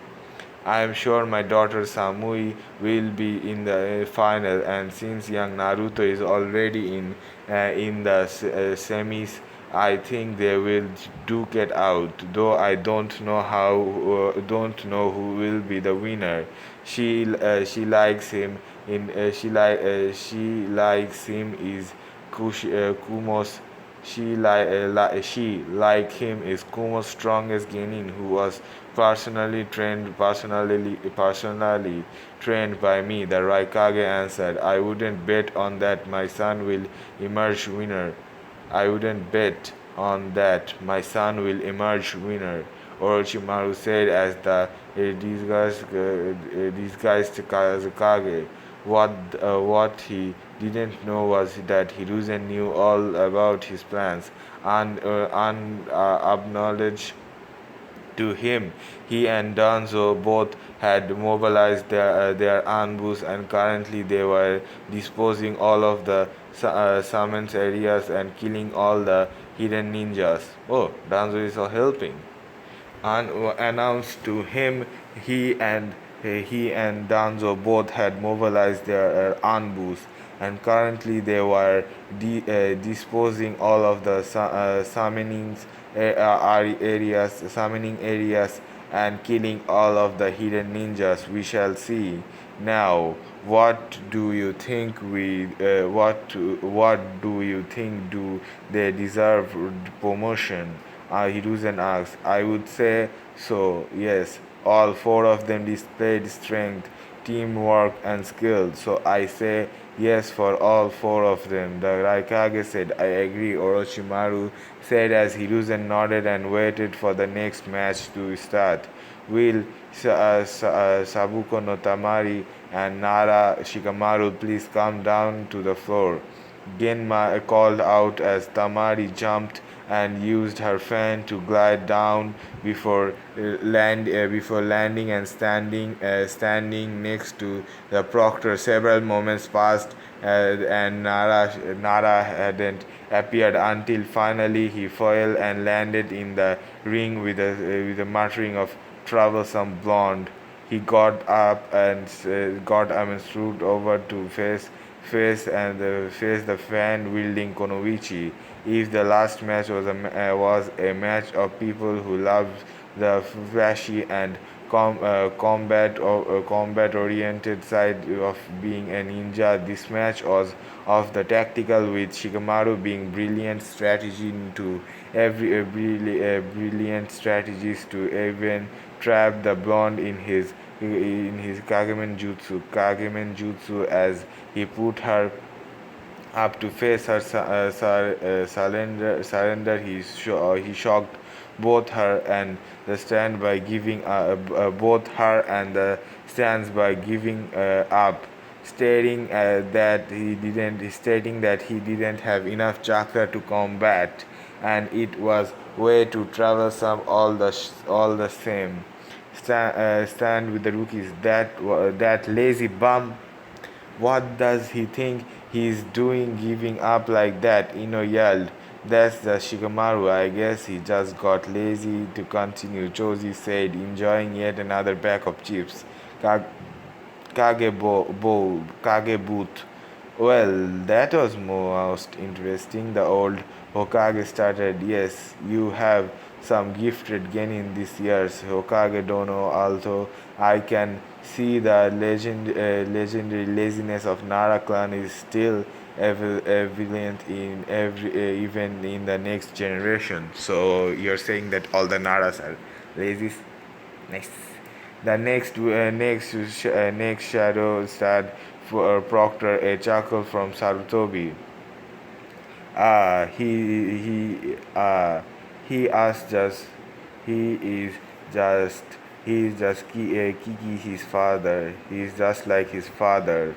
[SPEAKER 2] I am sure my daughter Samui will be in the final, and since young Naruto is already in the semis, I think they will duke it out. Though I don't know who will be the winner. She likes him she likes him is Kumo's she like him is Kumo's strongest genin, who was personally trained by me. The Raikage answered. I wouldn't bet on that my son will emerge winner. I wouldn't bet on that my son will emerge winner. Orochimaru said as the disguised Kazekage. What he didn't know was that Hiruzen knew all about his plans, and acknowledged to him. He and Danzo both had mobilized their ambush, and currently they were disposing all of the summons areas and killing all the hidden ninjas. Oh, Danzo is helping. Unannounced to him, he and Danzo both had mobilized their ambush, and currently they were disposing all of the summoning areas and killing all of the hidden ninjas. We shall see. Now, what do you think? Do they deserve promotion? Hiruzen asks. I would say so. Yes, all four of them displayed strength, teamwork, and skill. So I say yes for all four of them. The Raikage said, I agree. Orochimaru said as Hiruzen nodded and waited for the next match to start. Will Sabuko no Tamari and Nara Shikamaru please come down to the floor? Genma called out as Tamari jumped and used her fan to glide down before landing and standing next to the proctor. Several moments passed and Nara hadn't appeared until finally he fell and landed in the ring with a muttering of troublesome blonde. He got up and stood over to face the fan wielding Konoichi. If the last match was a match of people who loved the flashy and combat oriented side of being a ninja, this match was of the tactical, with Shikamaru being brilliant strategies to even trap the blonde in his Kagemen jutsu as he put her up to face her surrender. He shocked both her and the stand by giving both her and the stands by giving up, stating that he didn't have enough chakra to combat, and it was way too troublesome all the same. Stand with the rookies. That lazy bum. What does he think he's doing giving up like that? Ino yelled. That's the Shikamaru. I guess he just got lazy to continue, Josie said, enjoying yet another pack of chips. Kage boot. Well, that was most interesting. The old Hokage started. Yes, you have some gifted genin this year's Hokage Dono. Although I can see the legendary laziness of Nara clan is still evident in even in the next generation. So you're saying that all the Naras are lazy? Nice. The next shadow starred for Proctor, a chuckle from Sarutobi. Ah, he asked just he is just Kiki his father. He is just like his father.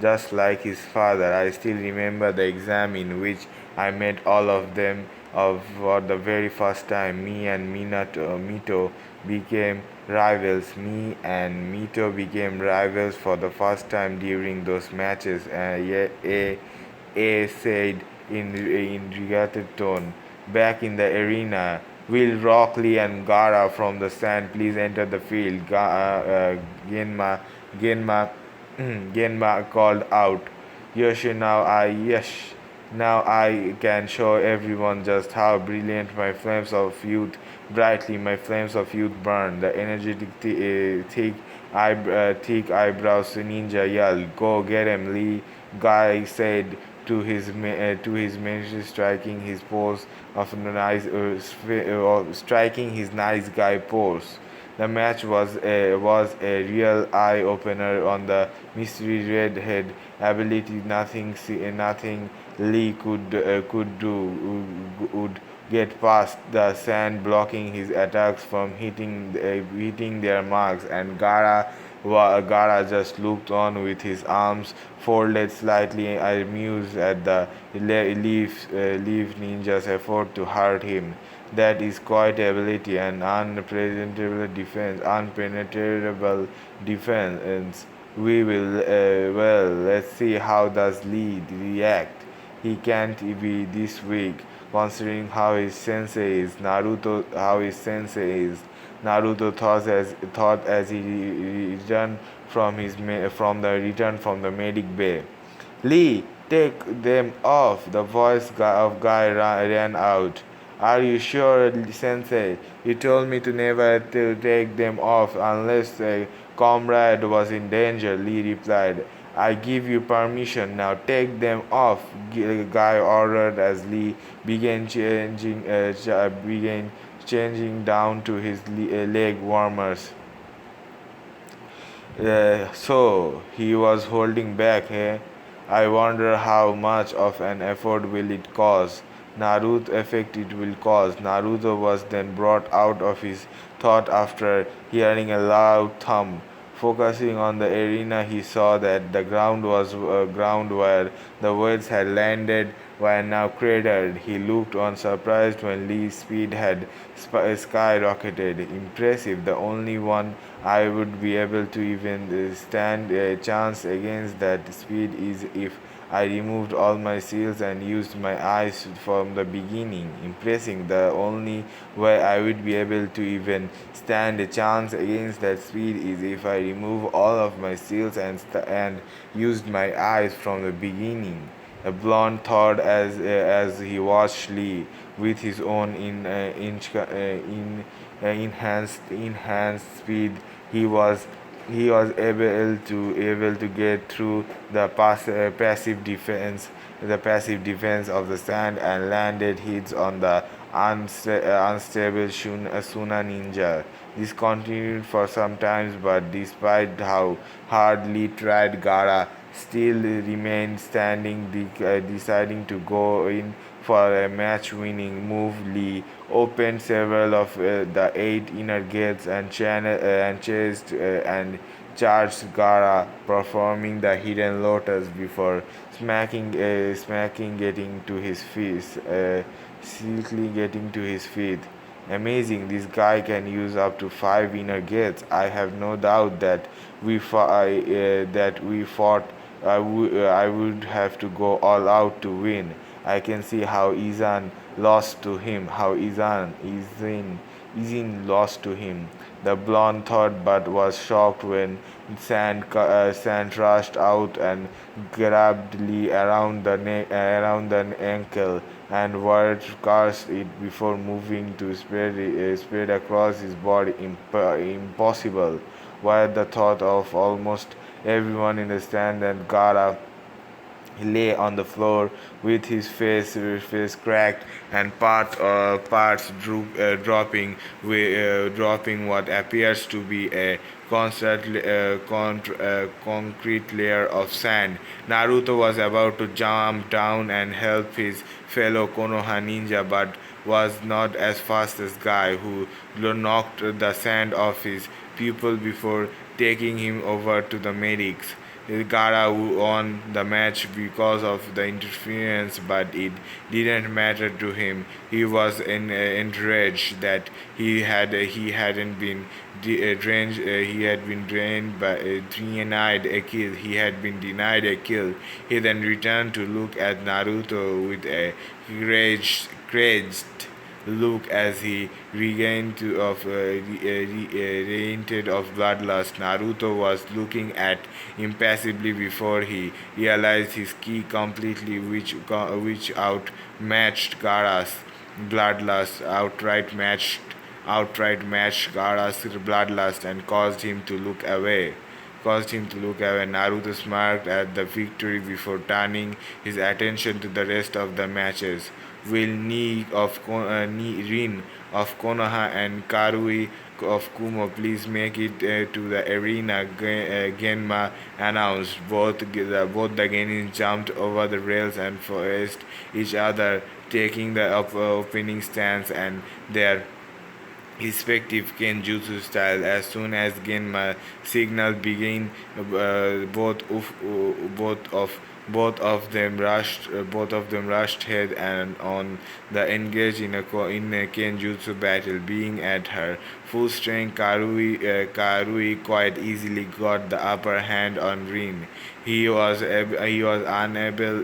[SPEAKER 2] Just like his father. I still remember the exam in which I met all of them for the very first time. Me and Mito became rivals. Me and Mito became rivals for the first time during those matches. A said in regretted tone. Back in the arena, Will Rockley and Gara from the stand please enter the field? Genma, Genma called out. Now I can show everyone just how brilliant my flames of youth, brightly my flames of youth burn. The energetic, thick eyebrows ninja yelled, "Go get him, Lee!" Guy said to his minister, striking his nice guy pose. The match was a real eye opener on the mystery redhead ability. Nothing Lee could do would get past the sand, blocking his attacks from hitting their marks, and Gara just looked on with his arms folded, slightly amused at the Leaf Ninja's effort to hurt him. That is quite ability and unpenetrable defense. Let's see how does Lee react. He can't be this weak, considering how his sensei is. Naruto thought as he returned from the medic bay. Lee, take them off! The voice of Guy ran out. Are you sure, Sensei? You told me to never to take them off unless a comrade was in danger, Lee replied. I give you permission. Now take them off, Guy ordered as Lee began changing down to his leg warmers. So he was holding back, eh? I wonder how much of an effort will it cause. Naruto effect it will cause. Naruto was then brought out of his thought after hearing a loud thump. Focusing on the arena, he saw that the ground was ground where the words had landed were now cratered. He looked on surprised when Lee's speed had skyrocketed. Impressive. The only one I would be able to even stand a chance against that speed is if I removed all my seals and used my eyes from the beginning. Impressing. The only way I would be able to even stand a chance against that speed is if I remove all of my seals and used my eyes from the beginning. A blonde thought as he watched Lee with his own enhanced speed. He was able to get through the passive defense of the sand and landed hits on the unstable Suna ninja. This continued for some time, but despite how hard Lee tried, Gara still remained standing, deciding to go in for a match-winning move. Lee opened several of the 8 inner gates and chased and charged Gara, performing the hidden lotus before smacking getting to his feet, silkily getting to his feet. Amazing, this guy can use up to 5 inner gates. I have no doubt that we fought. I would have to go all out to win. I can see how Izan lost to him. Izin lost to him. The blonde thought, but was shocked when Sand rushed out and grabbed Lee around the ankle and word cursed it before moving to spread across his body. Impossible. Why the thought of almost everyone in the stand and Gara he lay on the floor with his face cracked and parts dropping what appears to be a concrete layer of sand. Naruto was about to jump down and help his fellow Konoha ninja, but was not as fast as Guy, who knocked the sand off his pupil before taking him over to the medics. Gara won the match because of the interference, but it didn't matter to him. He was enraged that he hadn't been drained. He had been drained by denied a kill. He had been denied a kill. He then returned to look at Naruto with a crazed look as he regained of bloodlust. Naruto was looking at impassively before he realized his key completely, which outmatched Gaara's bloodlust, outright matched Gaara's bloodlust, and caused him to look away. Naruto smirked at the victory before turning his attention to the rest of the matches. Will Rin of Konoha and Karui of Kumo please make it to the arena? Genma announced. Both the Genin jumped over the rails and faced each other, taking the opening stance and their respective Kenjutsu style. As soon as Genma signal began, both of them rushed head and on the engage in a Kenjutsu battle. Being at her full-strength Karui quite easily got the upper hand on Rin. He was unable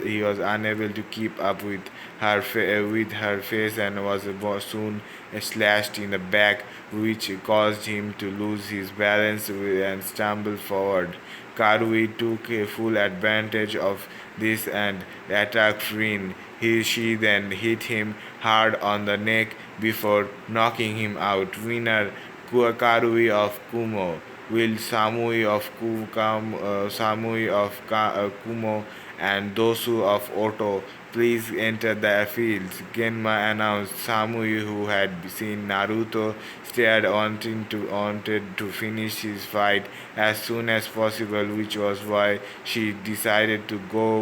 [SPEAKER 2] to keep up with with her face and was soon slashed in the back, which caused him to lose his balance and stumble forward. Karui took a full advantage of this and attacked Rin. She then hit him hard on the neck before knocking him out. Winner Karui of Kumo will Samui of Kumo and Dosu of Oto please enter the fields. Genma announced. Samui, who had seen Naruto, wanted to finish his fight as soon as possible, which was why she decided to go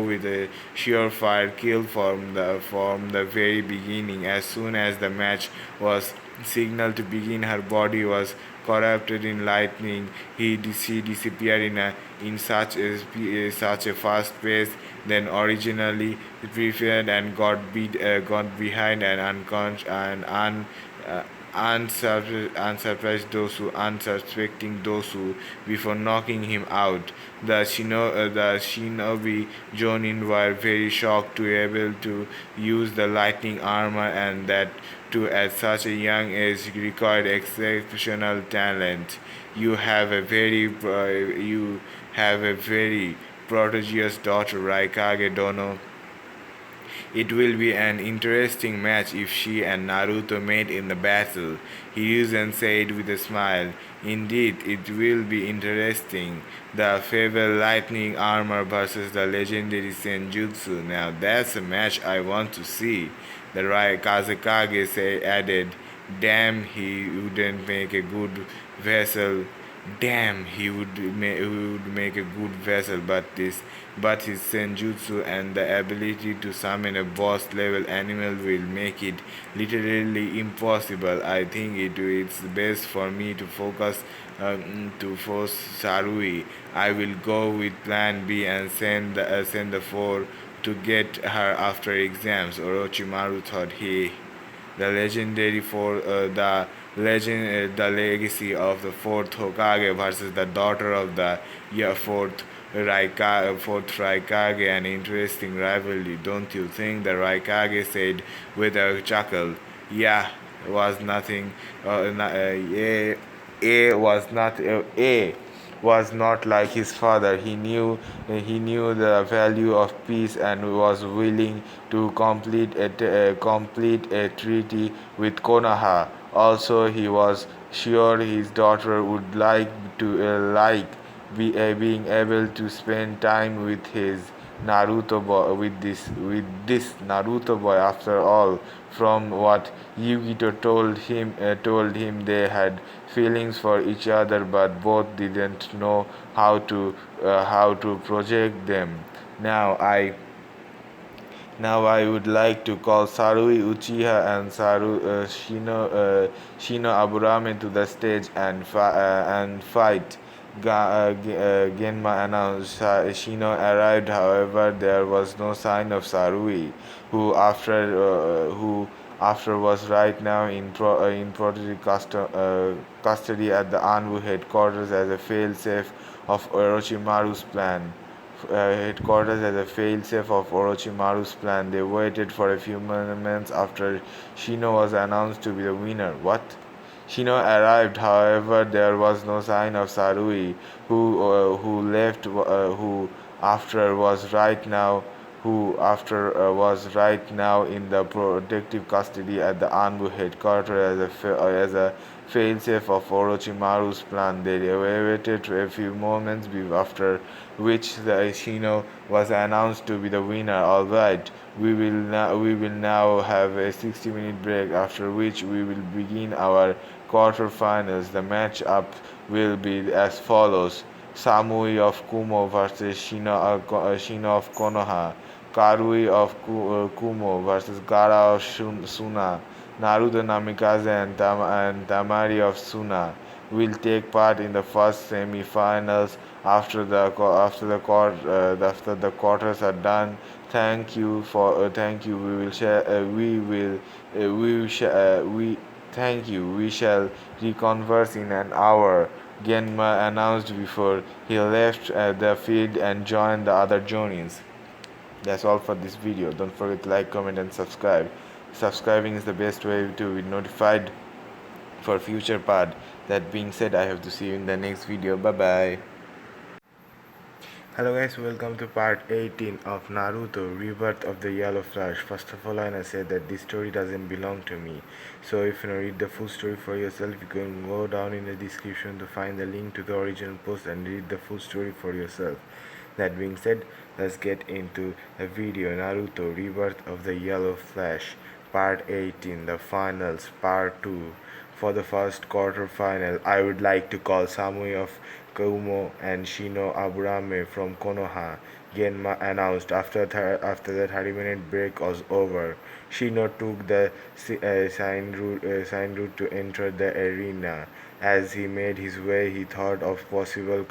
[SPEAKER 2] with a surefire kill from the very beginning. As soon as the match was signaled to begin, her body was corrupted in lightning. She disappeared in such a fast pace than originally prepared and got behind an unconscious and unsuspecting Dosu before knocking him out. The shinobi Jonin were very shocked to be able to use the lightning armor, and that too at such a young age required exceptional talent. You have a very prodigious daughter, Raikage Dono. It will be an interesting match if she and Naruto meet in the battle, Hiruzen said with a smile. Indeed, it will be interesting. The Fable Lightning Armor versus the legendary Senjutsu. Now that's a match I want to see. The Rai Kazekage added, damn, he wouldn't make a good vessel. Damn, he would make a good vessel, but his senjutsu and the ability to summon a boss level animal will make it literally impossible. I think it's best for me to focus to force Sarui. I will go with Plan B and send the four to get her after exams. Orochimaru thought he. The legendary for the legacy of the fourth Hokage versus the daughter of the fourth Raikage, an interesting rivalry, don't you think? The Raikage said with a chuckle. Yeah, was nothing. A was not like his father. He knew the value of peace and was willing to complete a treaty with Konoha. Also, he was sure his daughter would being able to spend time with his with this Naruto boy. After all, from what Yugito told him they had feelings for each other, but both didn't know how to project them. Now I now I would like to call Sarui Uchiha and Shino Aburame to the stage and fight. Genma announced. Shino arrived, however, there was no sign of Sarui, who after was right now in protective custody at the Anbu headquarters as a failsafe of Orochimaru's plan. They waited for a few moments after Shino was announced to be the winner. What? Shino arrived, however, there was no sign of Sarui, who left, who after was right now in the protective custody at the Anbu headquarters as a failsafe of Orochimaru's plan. They waited a few moments after which the Shino was announced to be the winner. All right, we will now have a 60-minute break, after which we will begin our quarterfinals. The matchup will be as follows: Samui of Kumo versus Shino of Konoha, Karui of Kumo versus Gara of Suna. Naruto Namikaze and Tamari of Suna will take part in the first semi-finals after the quarters are done. Thank you. We will share. We will. We will share. We Thank you. We shall reconverse in an hour, Genma announced before he left the field and joined the other Jonians. That's all for this video. Don't forget to like, comment, and subscribe. Subscribing is the best way to be notified for future part. That being said, I have to see you in the next video. Bye bye.
[SPEAKER 1] Hello guys, welcome to part 18 of Naruto Rebirth of the Yellow Flash. First of all, I wanna say that this story doesn't belong to me. So if you wanna read the full story for yourself, you can go down in the description to find the link to the original post and read the full story for yourself. That being said, let's get into the video. Naruto Rebirth of the Yellow Flash, part 18, the finals, part 2. For the first quarter final, I would like to call Samui of Kumo and Shino Aburame from Konoha, Genma announced after the 30-minute break was over. Shino took the sign route to enter the arena. As he made his way, he thought of possible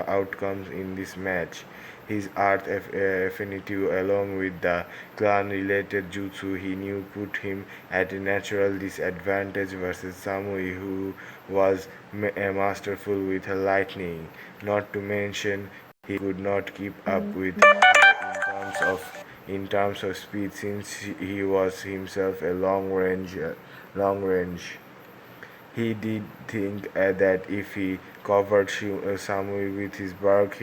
[SPEAKER 1] outcomes in this match. His art affinity along with the clan-related jutsu he knew put him at a natural disadvantage versus Samui who was masterful with her lightning. Not to mention he could not keep up with her in terms of speed since he was himself a long range. He did think that if he covered Samui with his bugs,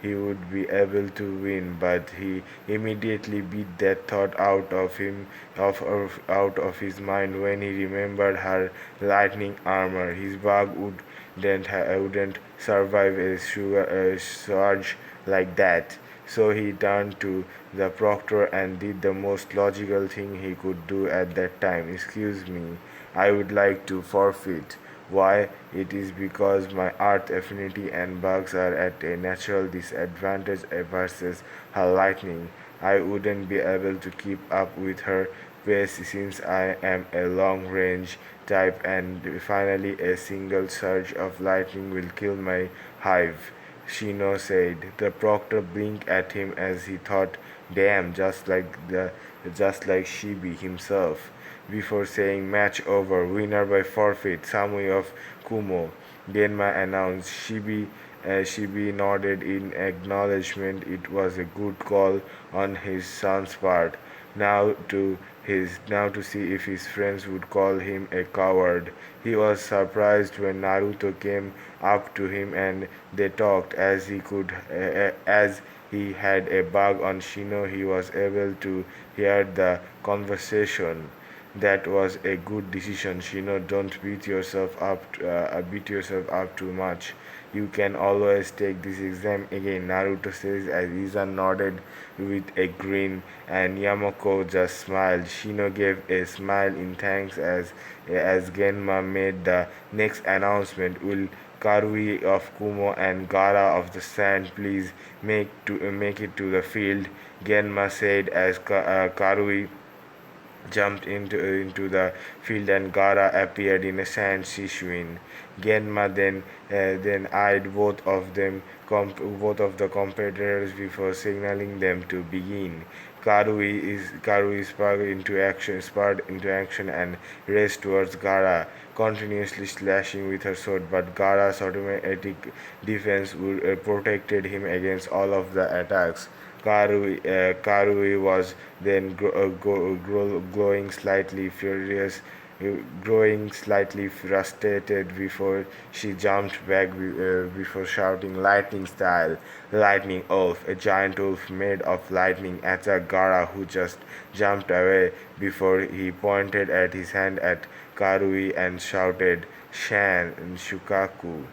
[SPEAKER 1] he would be able to win, but he immediately beat that thought out of his mind when he remembered her lightning armor. His bug wouldn't survive a surge like that. So he turned to the proctor and did the most logical thing he could do at that time. Excuse me, I would like to forfeit. Why? It is because my art affinity and bugs are at a natural disadvantage versus her lightning. I wouldn't be able to keep up with her pace since I am a long range type and finally a single surge of lightning will kill my hive. Shino said. The proctor blinked at him as he thought, damn, just like Shibi himself. Before saying match over, winner by forfeit, Samui of Kumo. Genma announced. Shibi nodded in acknowledgement. It was a good call on his son's part. Now to see if his friends would call him a coward. He was surprised when Naruto came up to him and they talked as he had a bug on Shino. He was able to hear the conversation. That was a good decision, Shino. Don't beat yourself up too much. You can always take this exam again, Naruto says as Izan nodded with a grin and Yamako just smiled. Shino gave a smile in thanks as Genma made the next announcement. Will Karui of Kumo and Gara of the Sand please make it to the field? Genma said as Karui jumped into the field and Gara appeared in a sand Shishuin. Genma then eyed both of the competitors before signaling them to begin. Karui spurred into action and raced towards Gara, continuously slashing with her sword, but Gara's automatic defense protected him against all of the attacks. Karui was then growing slightly frustrated before she jumped back before shouting lightning style, lightning wolf, a giant wolf made of lightning attacked Gara who just jumped away before he pointed at his hand at Karui and shouted Shan Shukaku.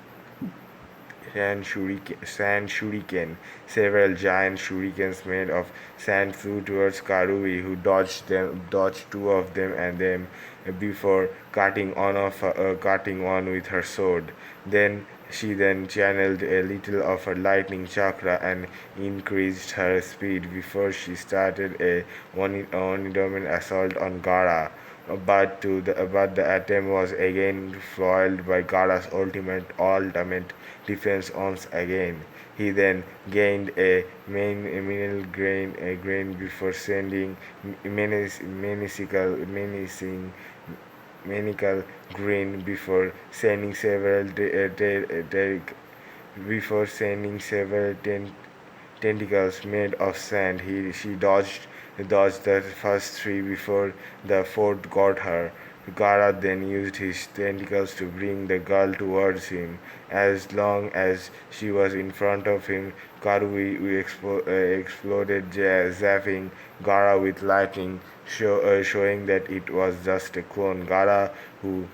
[SPEAKER 1] Sand shuriken. Several giant shurikens made of sand flew towards Karui, who dodged two of them and then before cutting one with her sword. She then channeled a little of her lightning chakra and increased her speed before she started a one-dominant assault on Gara. But the attempt was again foiled by Gara's ultimate defense once again. He then gained a mineral grain before sending menacing
[SPEAKER 2] maniacal grin before sending several tentacles made of sand. She dodged the first three before the fourth got her. Gara then used his tentacles to bring the girl towards him. As long as she was in front of him, exploded, zapping Gara with lightning, showing that it was just a clone. Gara, who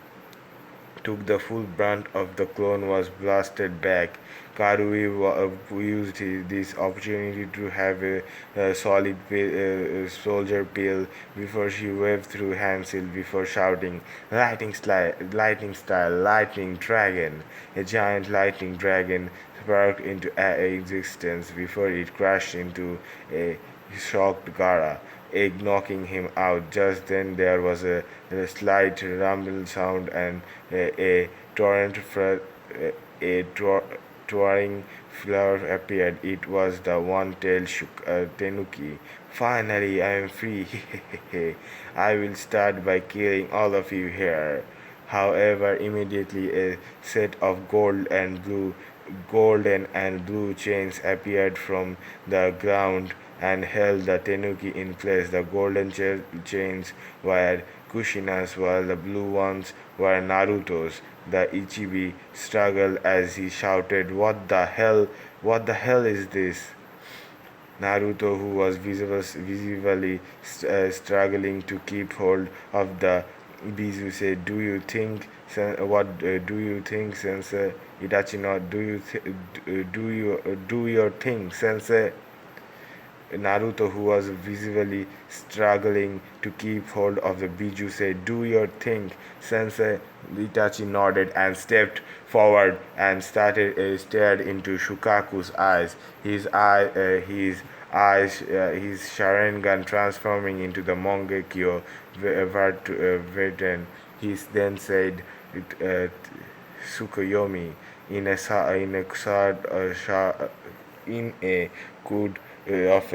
[SPEAKER 2] took the full brunt of the clone, was blasted back. Karui used this opportunity to have a solid soldier pill before she waved through Hansel before shouting, lightning style, lightning dragon. A giant lightning dragon sparked into existence before it crashed into a shocked Gara, egg knocking him out. Just then there was a slight rumble sound and a torrent a towering flower appeared. It was the one-tailed Tenuki. Finally, I am free. I will start by killing all of you here. However, immediately a set of golden and blue chains appeared from the ground and held the Tenuki in place. The golden chains were Kushina's while the blue ones were Naruto's. The Ichibi struggled as he shouted, "What the hell? What the hell is this?" Naruto, who was visibly struggling to keep hold of the Bizu, said, "Do you think, do you think, Sensei Itachi? Not do your thing, Sensei?" Naruto, who was visibly struggling to keep hold of the Biju, said, "Do your thing, Sensei." Itachi nodded and stepped forward and stared into Shukaku's eyes. His Sharingan transforming into the Mongekyo Veten. He then said, "Tsukuyomi," in a good of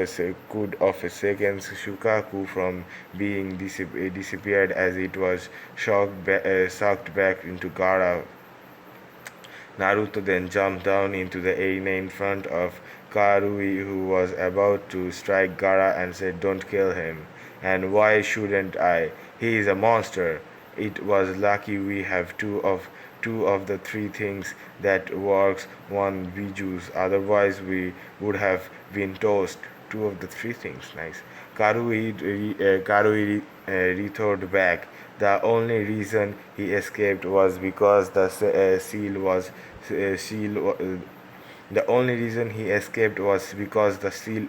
[SPEAKER 2] a second. Shukaku from being disappeared as it was sucked back into Gara. Naruto then jumped down into the arena in front of Karui, who was about to strike Gara, and said, "Don't kill him." "And why shouldn't I? He is a monster." It was lucky we have two of the three things that works one Bijus, otherwise we would have been toast. Two of the three things, nice. Karui retorted back. The only reason he escaped was because the seal was seal. The only reason he escaped was because the seal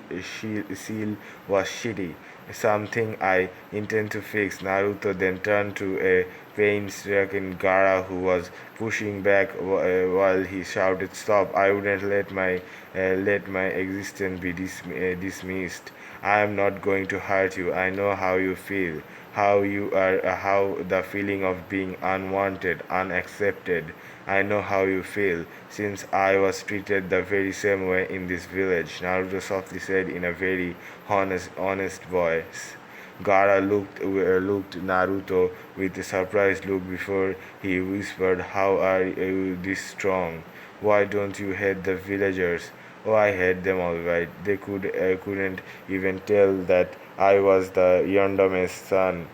[SPEAKER 2] was shitty. Something I intend to fix. Naruto then turned to a pain-stricken Gaara who was pushing back while he shouted, "Stop! I wouldn't let my existence be dismissed. I am not going to hurt you. I know how you feel, how the feeling of being unwanted, unaccepted. I know how you feel, since I was treated the very same way in this village," Naruto softly said in a very honest voice. Gaara looked Naruto with a surprised look before he whispered, "How are you this strong? Why don't you hate the villagers?" "Oh, I hate them all right. They couldn't even tell that I was the Yondame's son,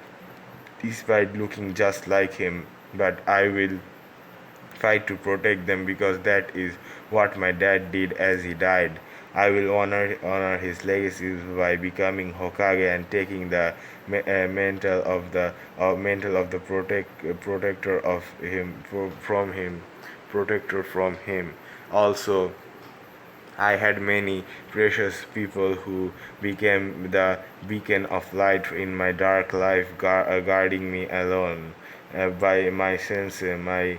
[SPEAKER 2] despite looking just like him. But I will fight to protect them because that is what my dad did as he died. I will honor his legacy by becoming Hokage and taking the mantle of the protector of him from him. Also, I had many precious people who became the beacon of light in my dark life, guarding me alone by my sensei, my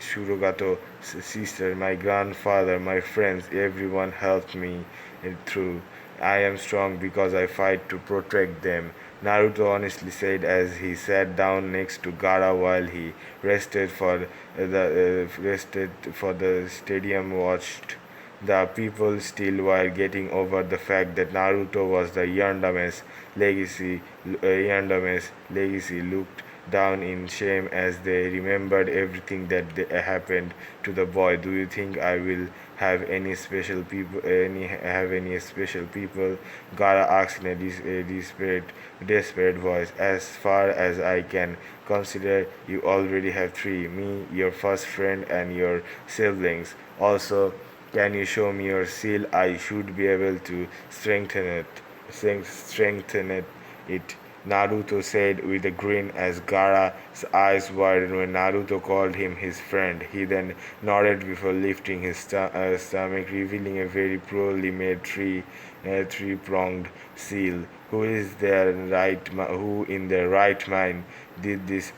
[SPEAKER 2] Shurogato sister, my grandfather, my friends. Everyone helped me through. I am strong because I fight to protect them," Naruto honestly said as he sat down next to Gaara while he rested for the stadium watched The people still were getting over the fact that Naruto was the Yandame's legacy looked down in shame as they remembered everything that happened to the boy. Do you think I will have any special people? Any special people? Gara asked in a desperate voice. As far as I can consider, you already have three: me, your first friend, and your siblings. Also, can you show me your seal? I should be able to strengthen it. Naruto said with a grin as Gaara's eyes widened when Naruto called him his friend. He then nodded before lifting his stomach, revealing a very poorly made three-pronged seal. Who in their right mind did this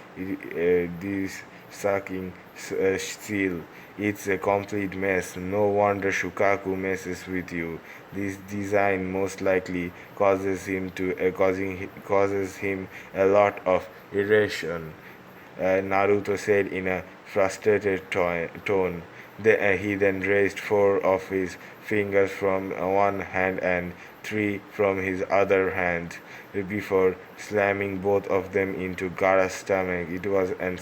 [SPEAKER 2] sucking seal? It's a complete mess. No wonder Shukaku messes with you. This design most likely causes him a lot of irritation. Naruto said in a frustrated tone. He then raised four of his fingers from one hand and three from his other hand before slamming both of them into Gaara's stomach. It was a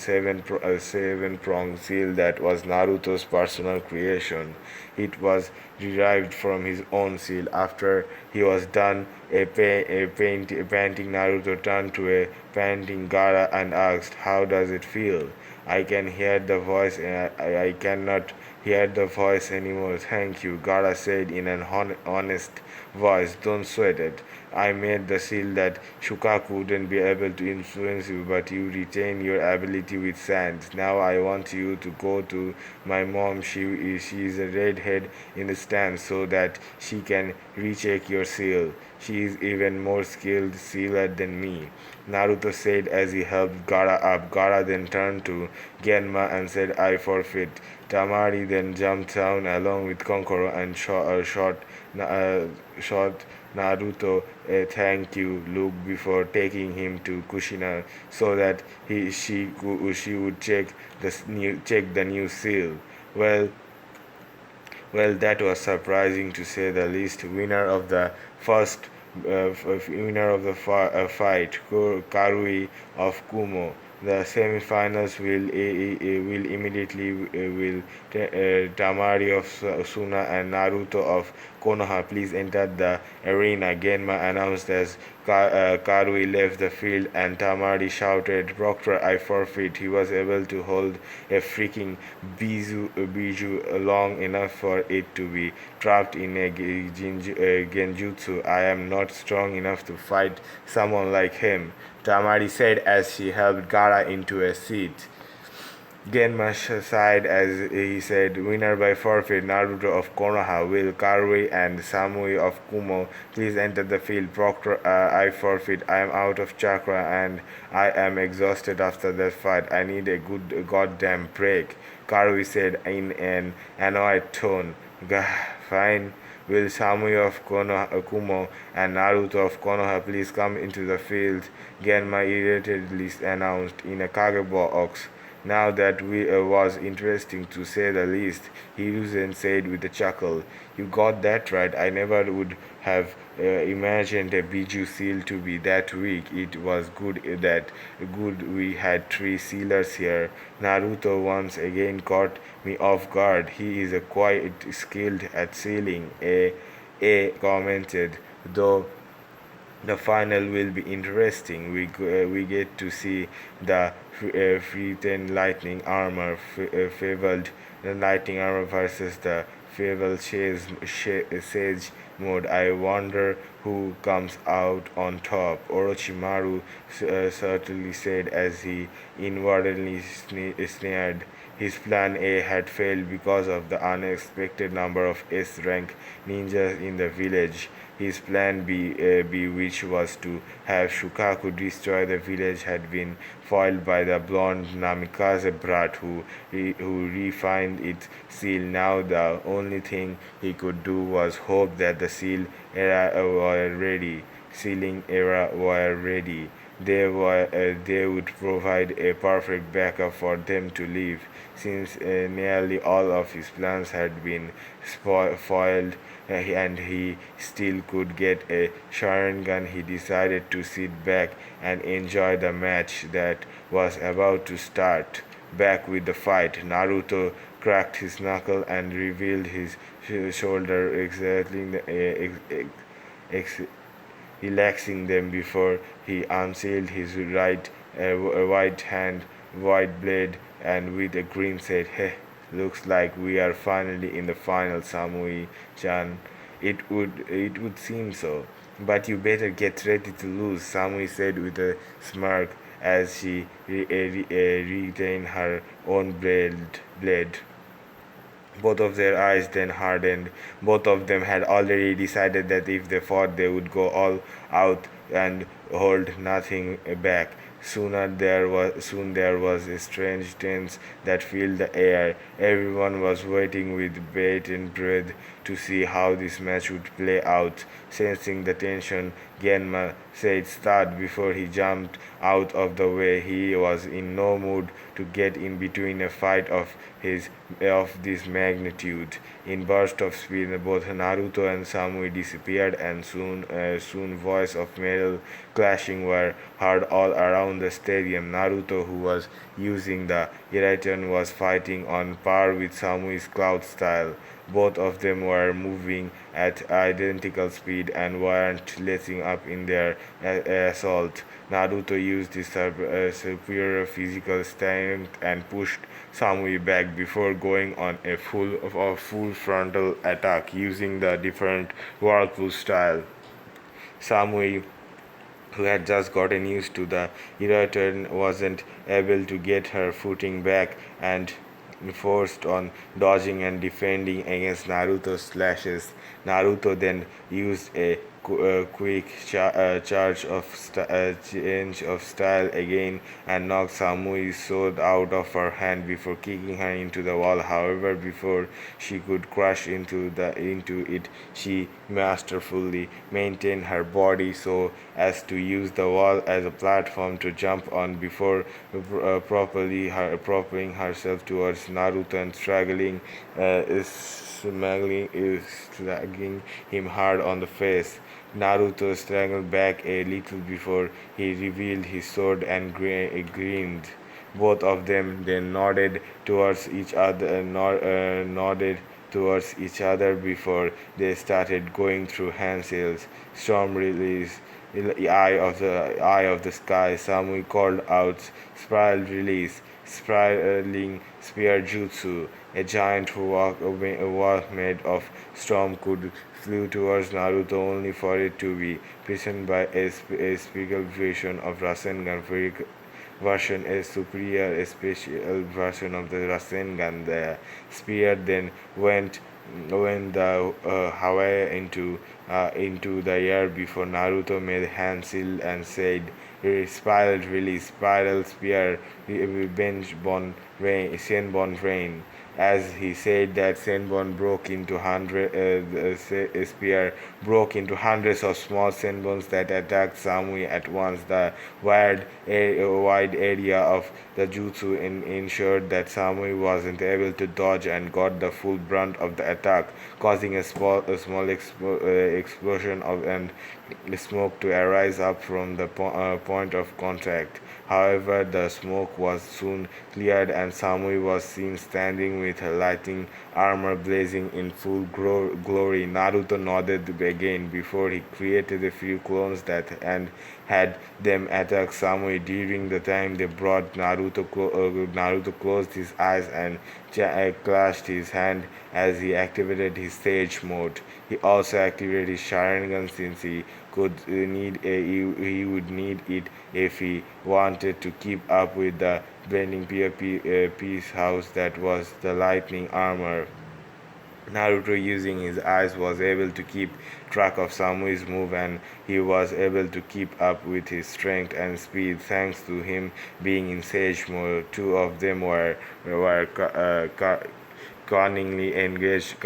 [SPEAKER 2] seven-pronged seal that was Naruto's personal creation. It was derived from his own seal. After he was done, panting Naruto turned to a panting Gaara and asked, "How does it feel?" I can hear the voice. I cannot hear the voice anymore. Thank you, Gaara said in an honest voice. Don't sweat it. I made the seal that Shukaku wouldn't be able to influence you, but you retain your ability with sand. Now I want you to go to my mom. She is a redhead in the stand, so that she can recheck your seal. She is even more skilled sealer than me. Naruto said as he helped Gaara up. Gaara then turned to Genma and said, I forfeit. Tamari then jumped down along with Konkoro and shot Naruto a thank you look before taking him to Kushina so that she would check the new seal. Well, that was surprising to say the least. Winner of the fight, Karui of Kumo. The semi-finals will immediately will Tamari of Suna and Naruto of Konoha. Please enter the arena. Genma announced as Karui left the field and Tamari shouted, Proctor, I forfeit. He was able to hold a freaking biju long enough for it to be trapped in a genjutsu. I am not strong enough to fight someone like him, Tamari said as she helped Gaara into a seat. Genma sighed as he said, Winner by forfeit, Naruto of Konoha, will Karui and Samui of Kumo please enter the field. Proctor, I forfeit. I am out of chakra and I am exhausted after that fight. I need a good goddamn break, Karui said in an annoyed tone. Fine. Will Samui of Kumo and Naruto of Konoha please come into the field? Genma irritatedly announced in a kage box. Now that was interesting to say the least, Hiruzen said with a chuckle. You got that right. I never would have imagined a Biju seal to be that weak. It was good we had three sealers here. Naruto once again caught me off guard. He is quite skilled at sealing, A commented, though the final will be interesting. We get to see the Freetan lightning armor, fabled lightning armor versus the fabled sage mode. I wonder who comes out on top. Orochimaru certainly said as he inwardly sneered. His plan A had failed because of the unexpected number of S-rank ninjas in the village. His plan B, which was to have Shukaku destroy the village, had been foiled by the blonde Namikaze brat who refined its seal. Now the only thing he could do was hope that the sealing era were ready. they would provide a perfect backup for them to leave. Since nearly all of his plans had been foiled and he still could get a Sharingan, he decided to sit back and enjoy the match that was about to start. Back with the fight, Naruto cracked his knuckle and revealed his shoulder, ex- relaxing them before he unsealed his right hand, white blade, and with a grin said, "Hey, looks like we are finally in the final, Samui-chan." It would seem so, but you better get ready to lose, Samui said with a smirk as she retained her own blade. Both of their eyes then hardened. Both of them had already decided that if they fought, they would go all out and hold nothing back. Soon there was a strange tense that filled the air. Everyone was waiting with bated breath to see how this match would play out. Sensing the tension, Genma said start before he jumped out of the way. He was in no mood to get in between a fight of this magnitude. In burst of speed, both Naruto and Samui disappeared, and soon voice of metal clashing were heard all around the stadium. Naruto, who was using the Iraitan, was fighting on par with Samui's cloud style. Both of them were moving at identical speed and weren't letting up in their assault. Naruto used his superior physical strength and pushed Samui back before going on a full frontal attack using the different whirlpool style. Samui, who had just gotten used to the Irritan, wasn't able to get her footing back and forced on dodging and defending against Naruto's slashes. Naruto then used a quick change of style again and knocked Samui's sword out of her hand before kicking her into the wall. However, before she could crash into it, she masterfully maintained her body so as to use the wall as a platform to jump on before propelling herself towards Naruto and slagging him hard on the face. Naruto straggled back a little before he revealed his sword and grinned. Both of them then nodded towards each other before they started going through handshakes. Storm release, eye of the sky. Samui called out, spiral release, spiraling spear jutsu. A giant walk made of storm could flew towards Naruto only for it to be prisoned by a special version of Rasengan a superior, a special version of the Rasengan. The spear then went the Hawaii into the air before Naruto made hand seal and said, "Spiral release, spiral spear, bench Senbon rain." As he said that, Senbon broke into the spear broke into hundreds of small Senbons that attacked Samui at once. The wide area of the jutsu ensured that Samui wasn't able to dodge and got the full brunt of the attack, causing a small explosion and smoke to arise up from the point of contact. However, the smoke was soon cleared and Samui was seen standing with her lightning armor blazing in full glory. Naruto nodded again before he created a few clones and had them attack Samui. During the time they brought Naruto closed his eyes and clashed his hand as he activated his stage mode. He also activated his Sharingan since he would need it if he wanted to keep up with the blending piece house that was the lightning armor. Naruto, using his eyes, was able to keep track of Samui's move and he was able to keep up with his strength and speed thanks to him being in sage mode. Two of them were currently engaged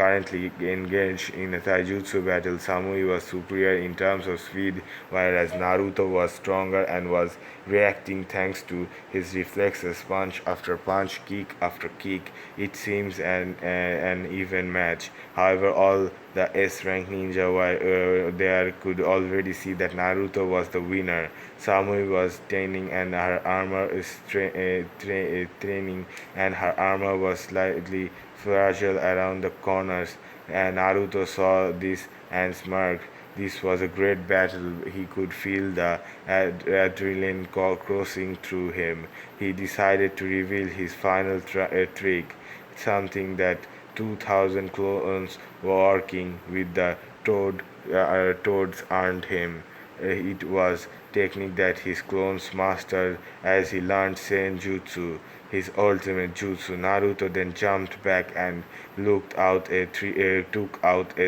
[SPEAKER 2] in a taijutsu battle. Samui was superior in terms of speed, whereas Naruto was stronger and was reacting thanks to his reflexes, punch after punch, kick after kick. It seems an even match. However, all the S-rank ninja were there could already see that Naruto was the winner. Samui was training and her armor is training and her armor was slightly fragile around the corners, and Naruto saw this and smirked. This was a great battle. He could feel the adrenaline coursing through him. He decided to reveal his final trick, something that 2,000 clones working with the toads earned him. It was technique that his clones mastered as he learned Senjutsu, his ultimate jutsu. Naruto then jumped back and took out a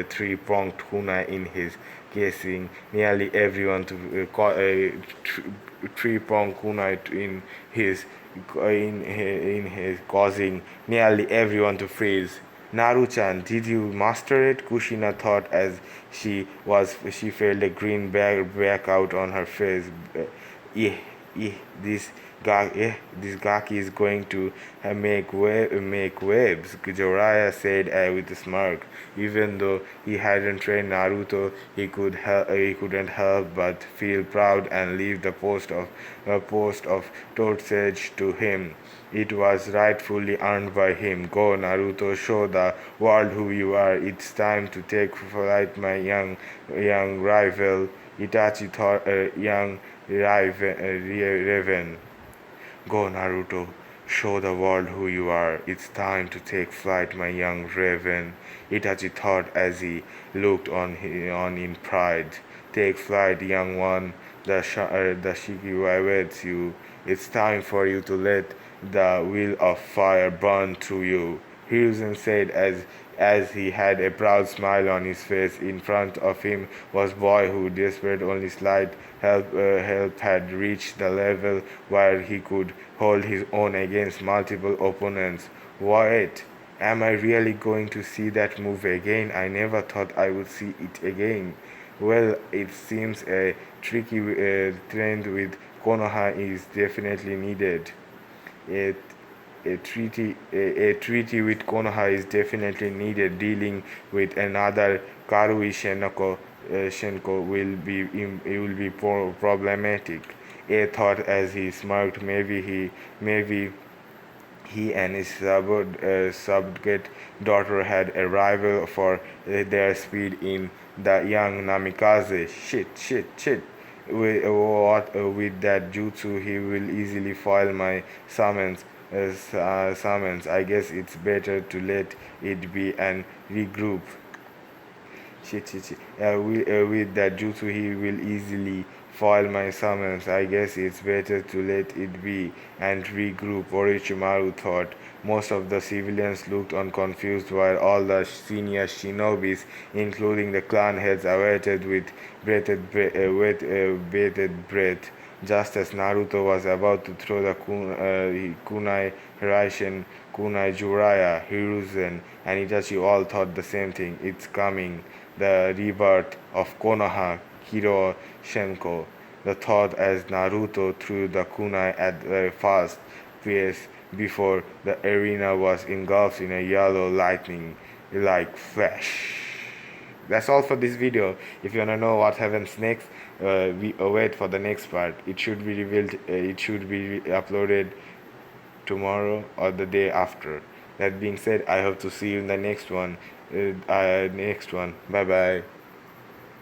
[SPEAKER 2] three-pronged kunai in his casing. Nearly everyone to three-pronged kunai in his causing nearly everyone to freeze. Naru-chan, did you master it? Kushina thought as she felt a grin back out on her face. Yeah, yeah, this Gaki is going to make waves, Jiraiya said with a smirk. Even though he hadn't trained Naruto, he couldn't help but feel proud and leave the post of Torsage to him. It was rightfully earned by him. Go, Naruto, show the world who you are. It's time to take flight, my young rival. Itachi thought young Raven. Go, Naruto, show the world who you are. It's time to take flight, my young Raven. Itachi thought as he looked on in pride. Take flight, young one. The Shiki awaits you. It's time for you to let the wheel of fire burn through you. Hiruzen said as he had a proud smile on his face. In front of him was boy who, despite only slight help had reached the level where he could hold his own against multiple opponents. Wait, am I really going to see that move again? I never thought I would see it again. Well, it seems a tricky trend with Konoha is definitely needed. A treaty with Konoha is definitely needed. Dealing with another Karui Shenko will be problematic. A thought as he smirked. Maybe he and his subjugate daughter had a rival for their speed in the young Namikaze. Shit. With that jutsu, he will easily foil my summons. I guess it's better to let it be and regroup. Shit. With that jutsu, he will easily foil my summons. I guess it's better to let it be and regroup, Orochimaru thought. Most of the civilians looked confused while all the senior shinobis, including the clan heads, awaited with bated breath. Just as Naruto was about to throw the kunai Raishin, kunai Jiraiya, Hiruzen, and Itachi all thought the same thing. It's coming. The rebirth of Konoha, Shenko. The thought as Naruto threw the kunai at a fast pace before the arena was engulfed in a yellow lightning like flash. That's all for this video. If you wanna know what happens next, we wait for the next part. It should be revealed. It should be uploaded tomorrow or the day after. That being said, I hope to see you in the next one. Bye bye.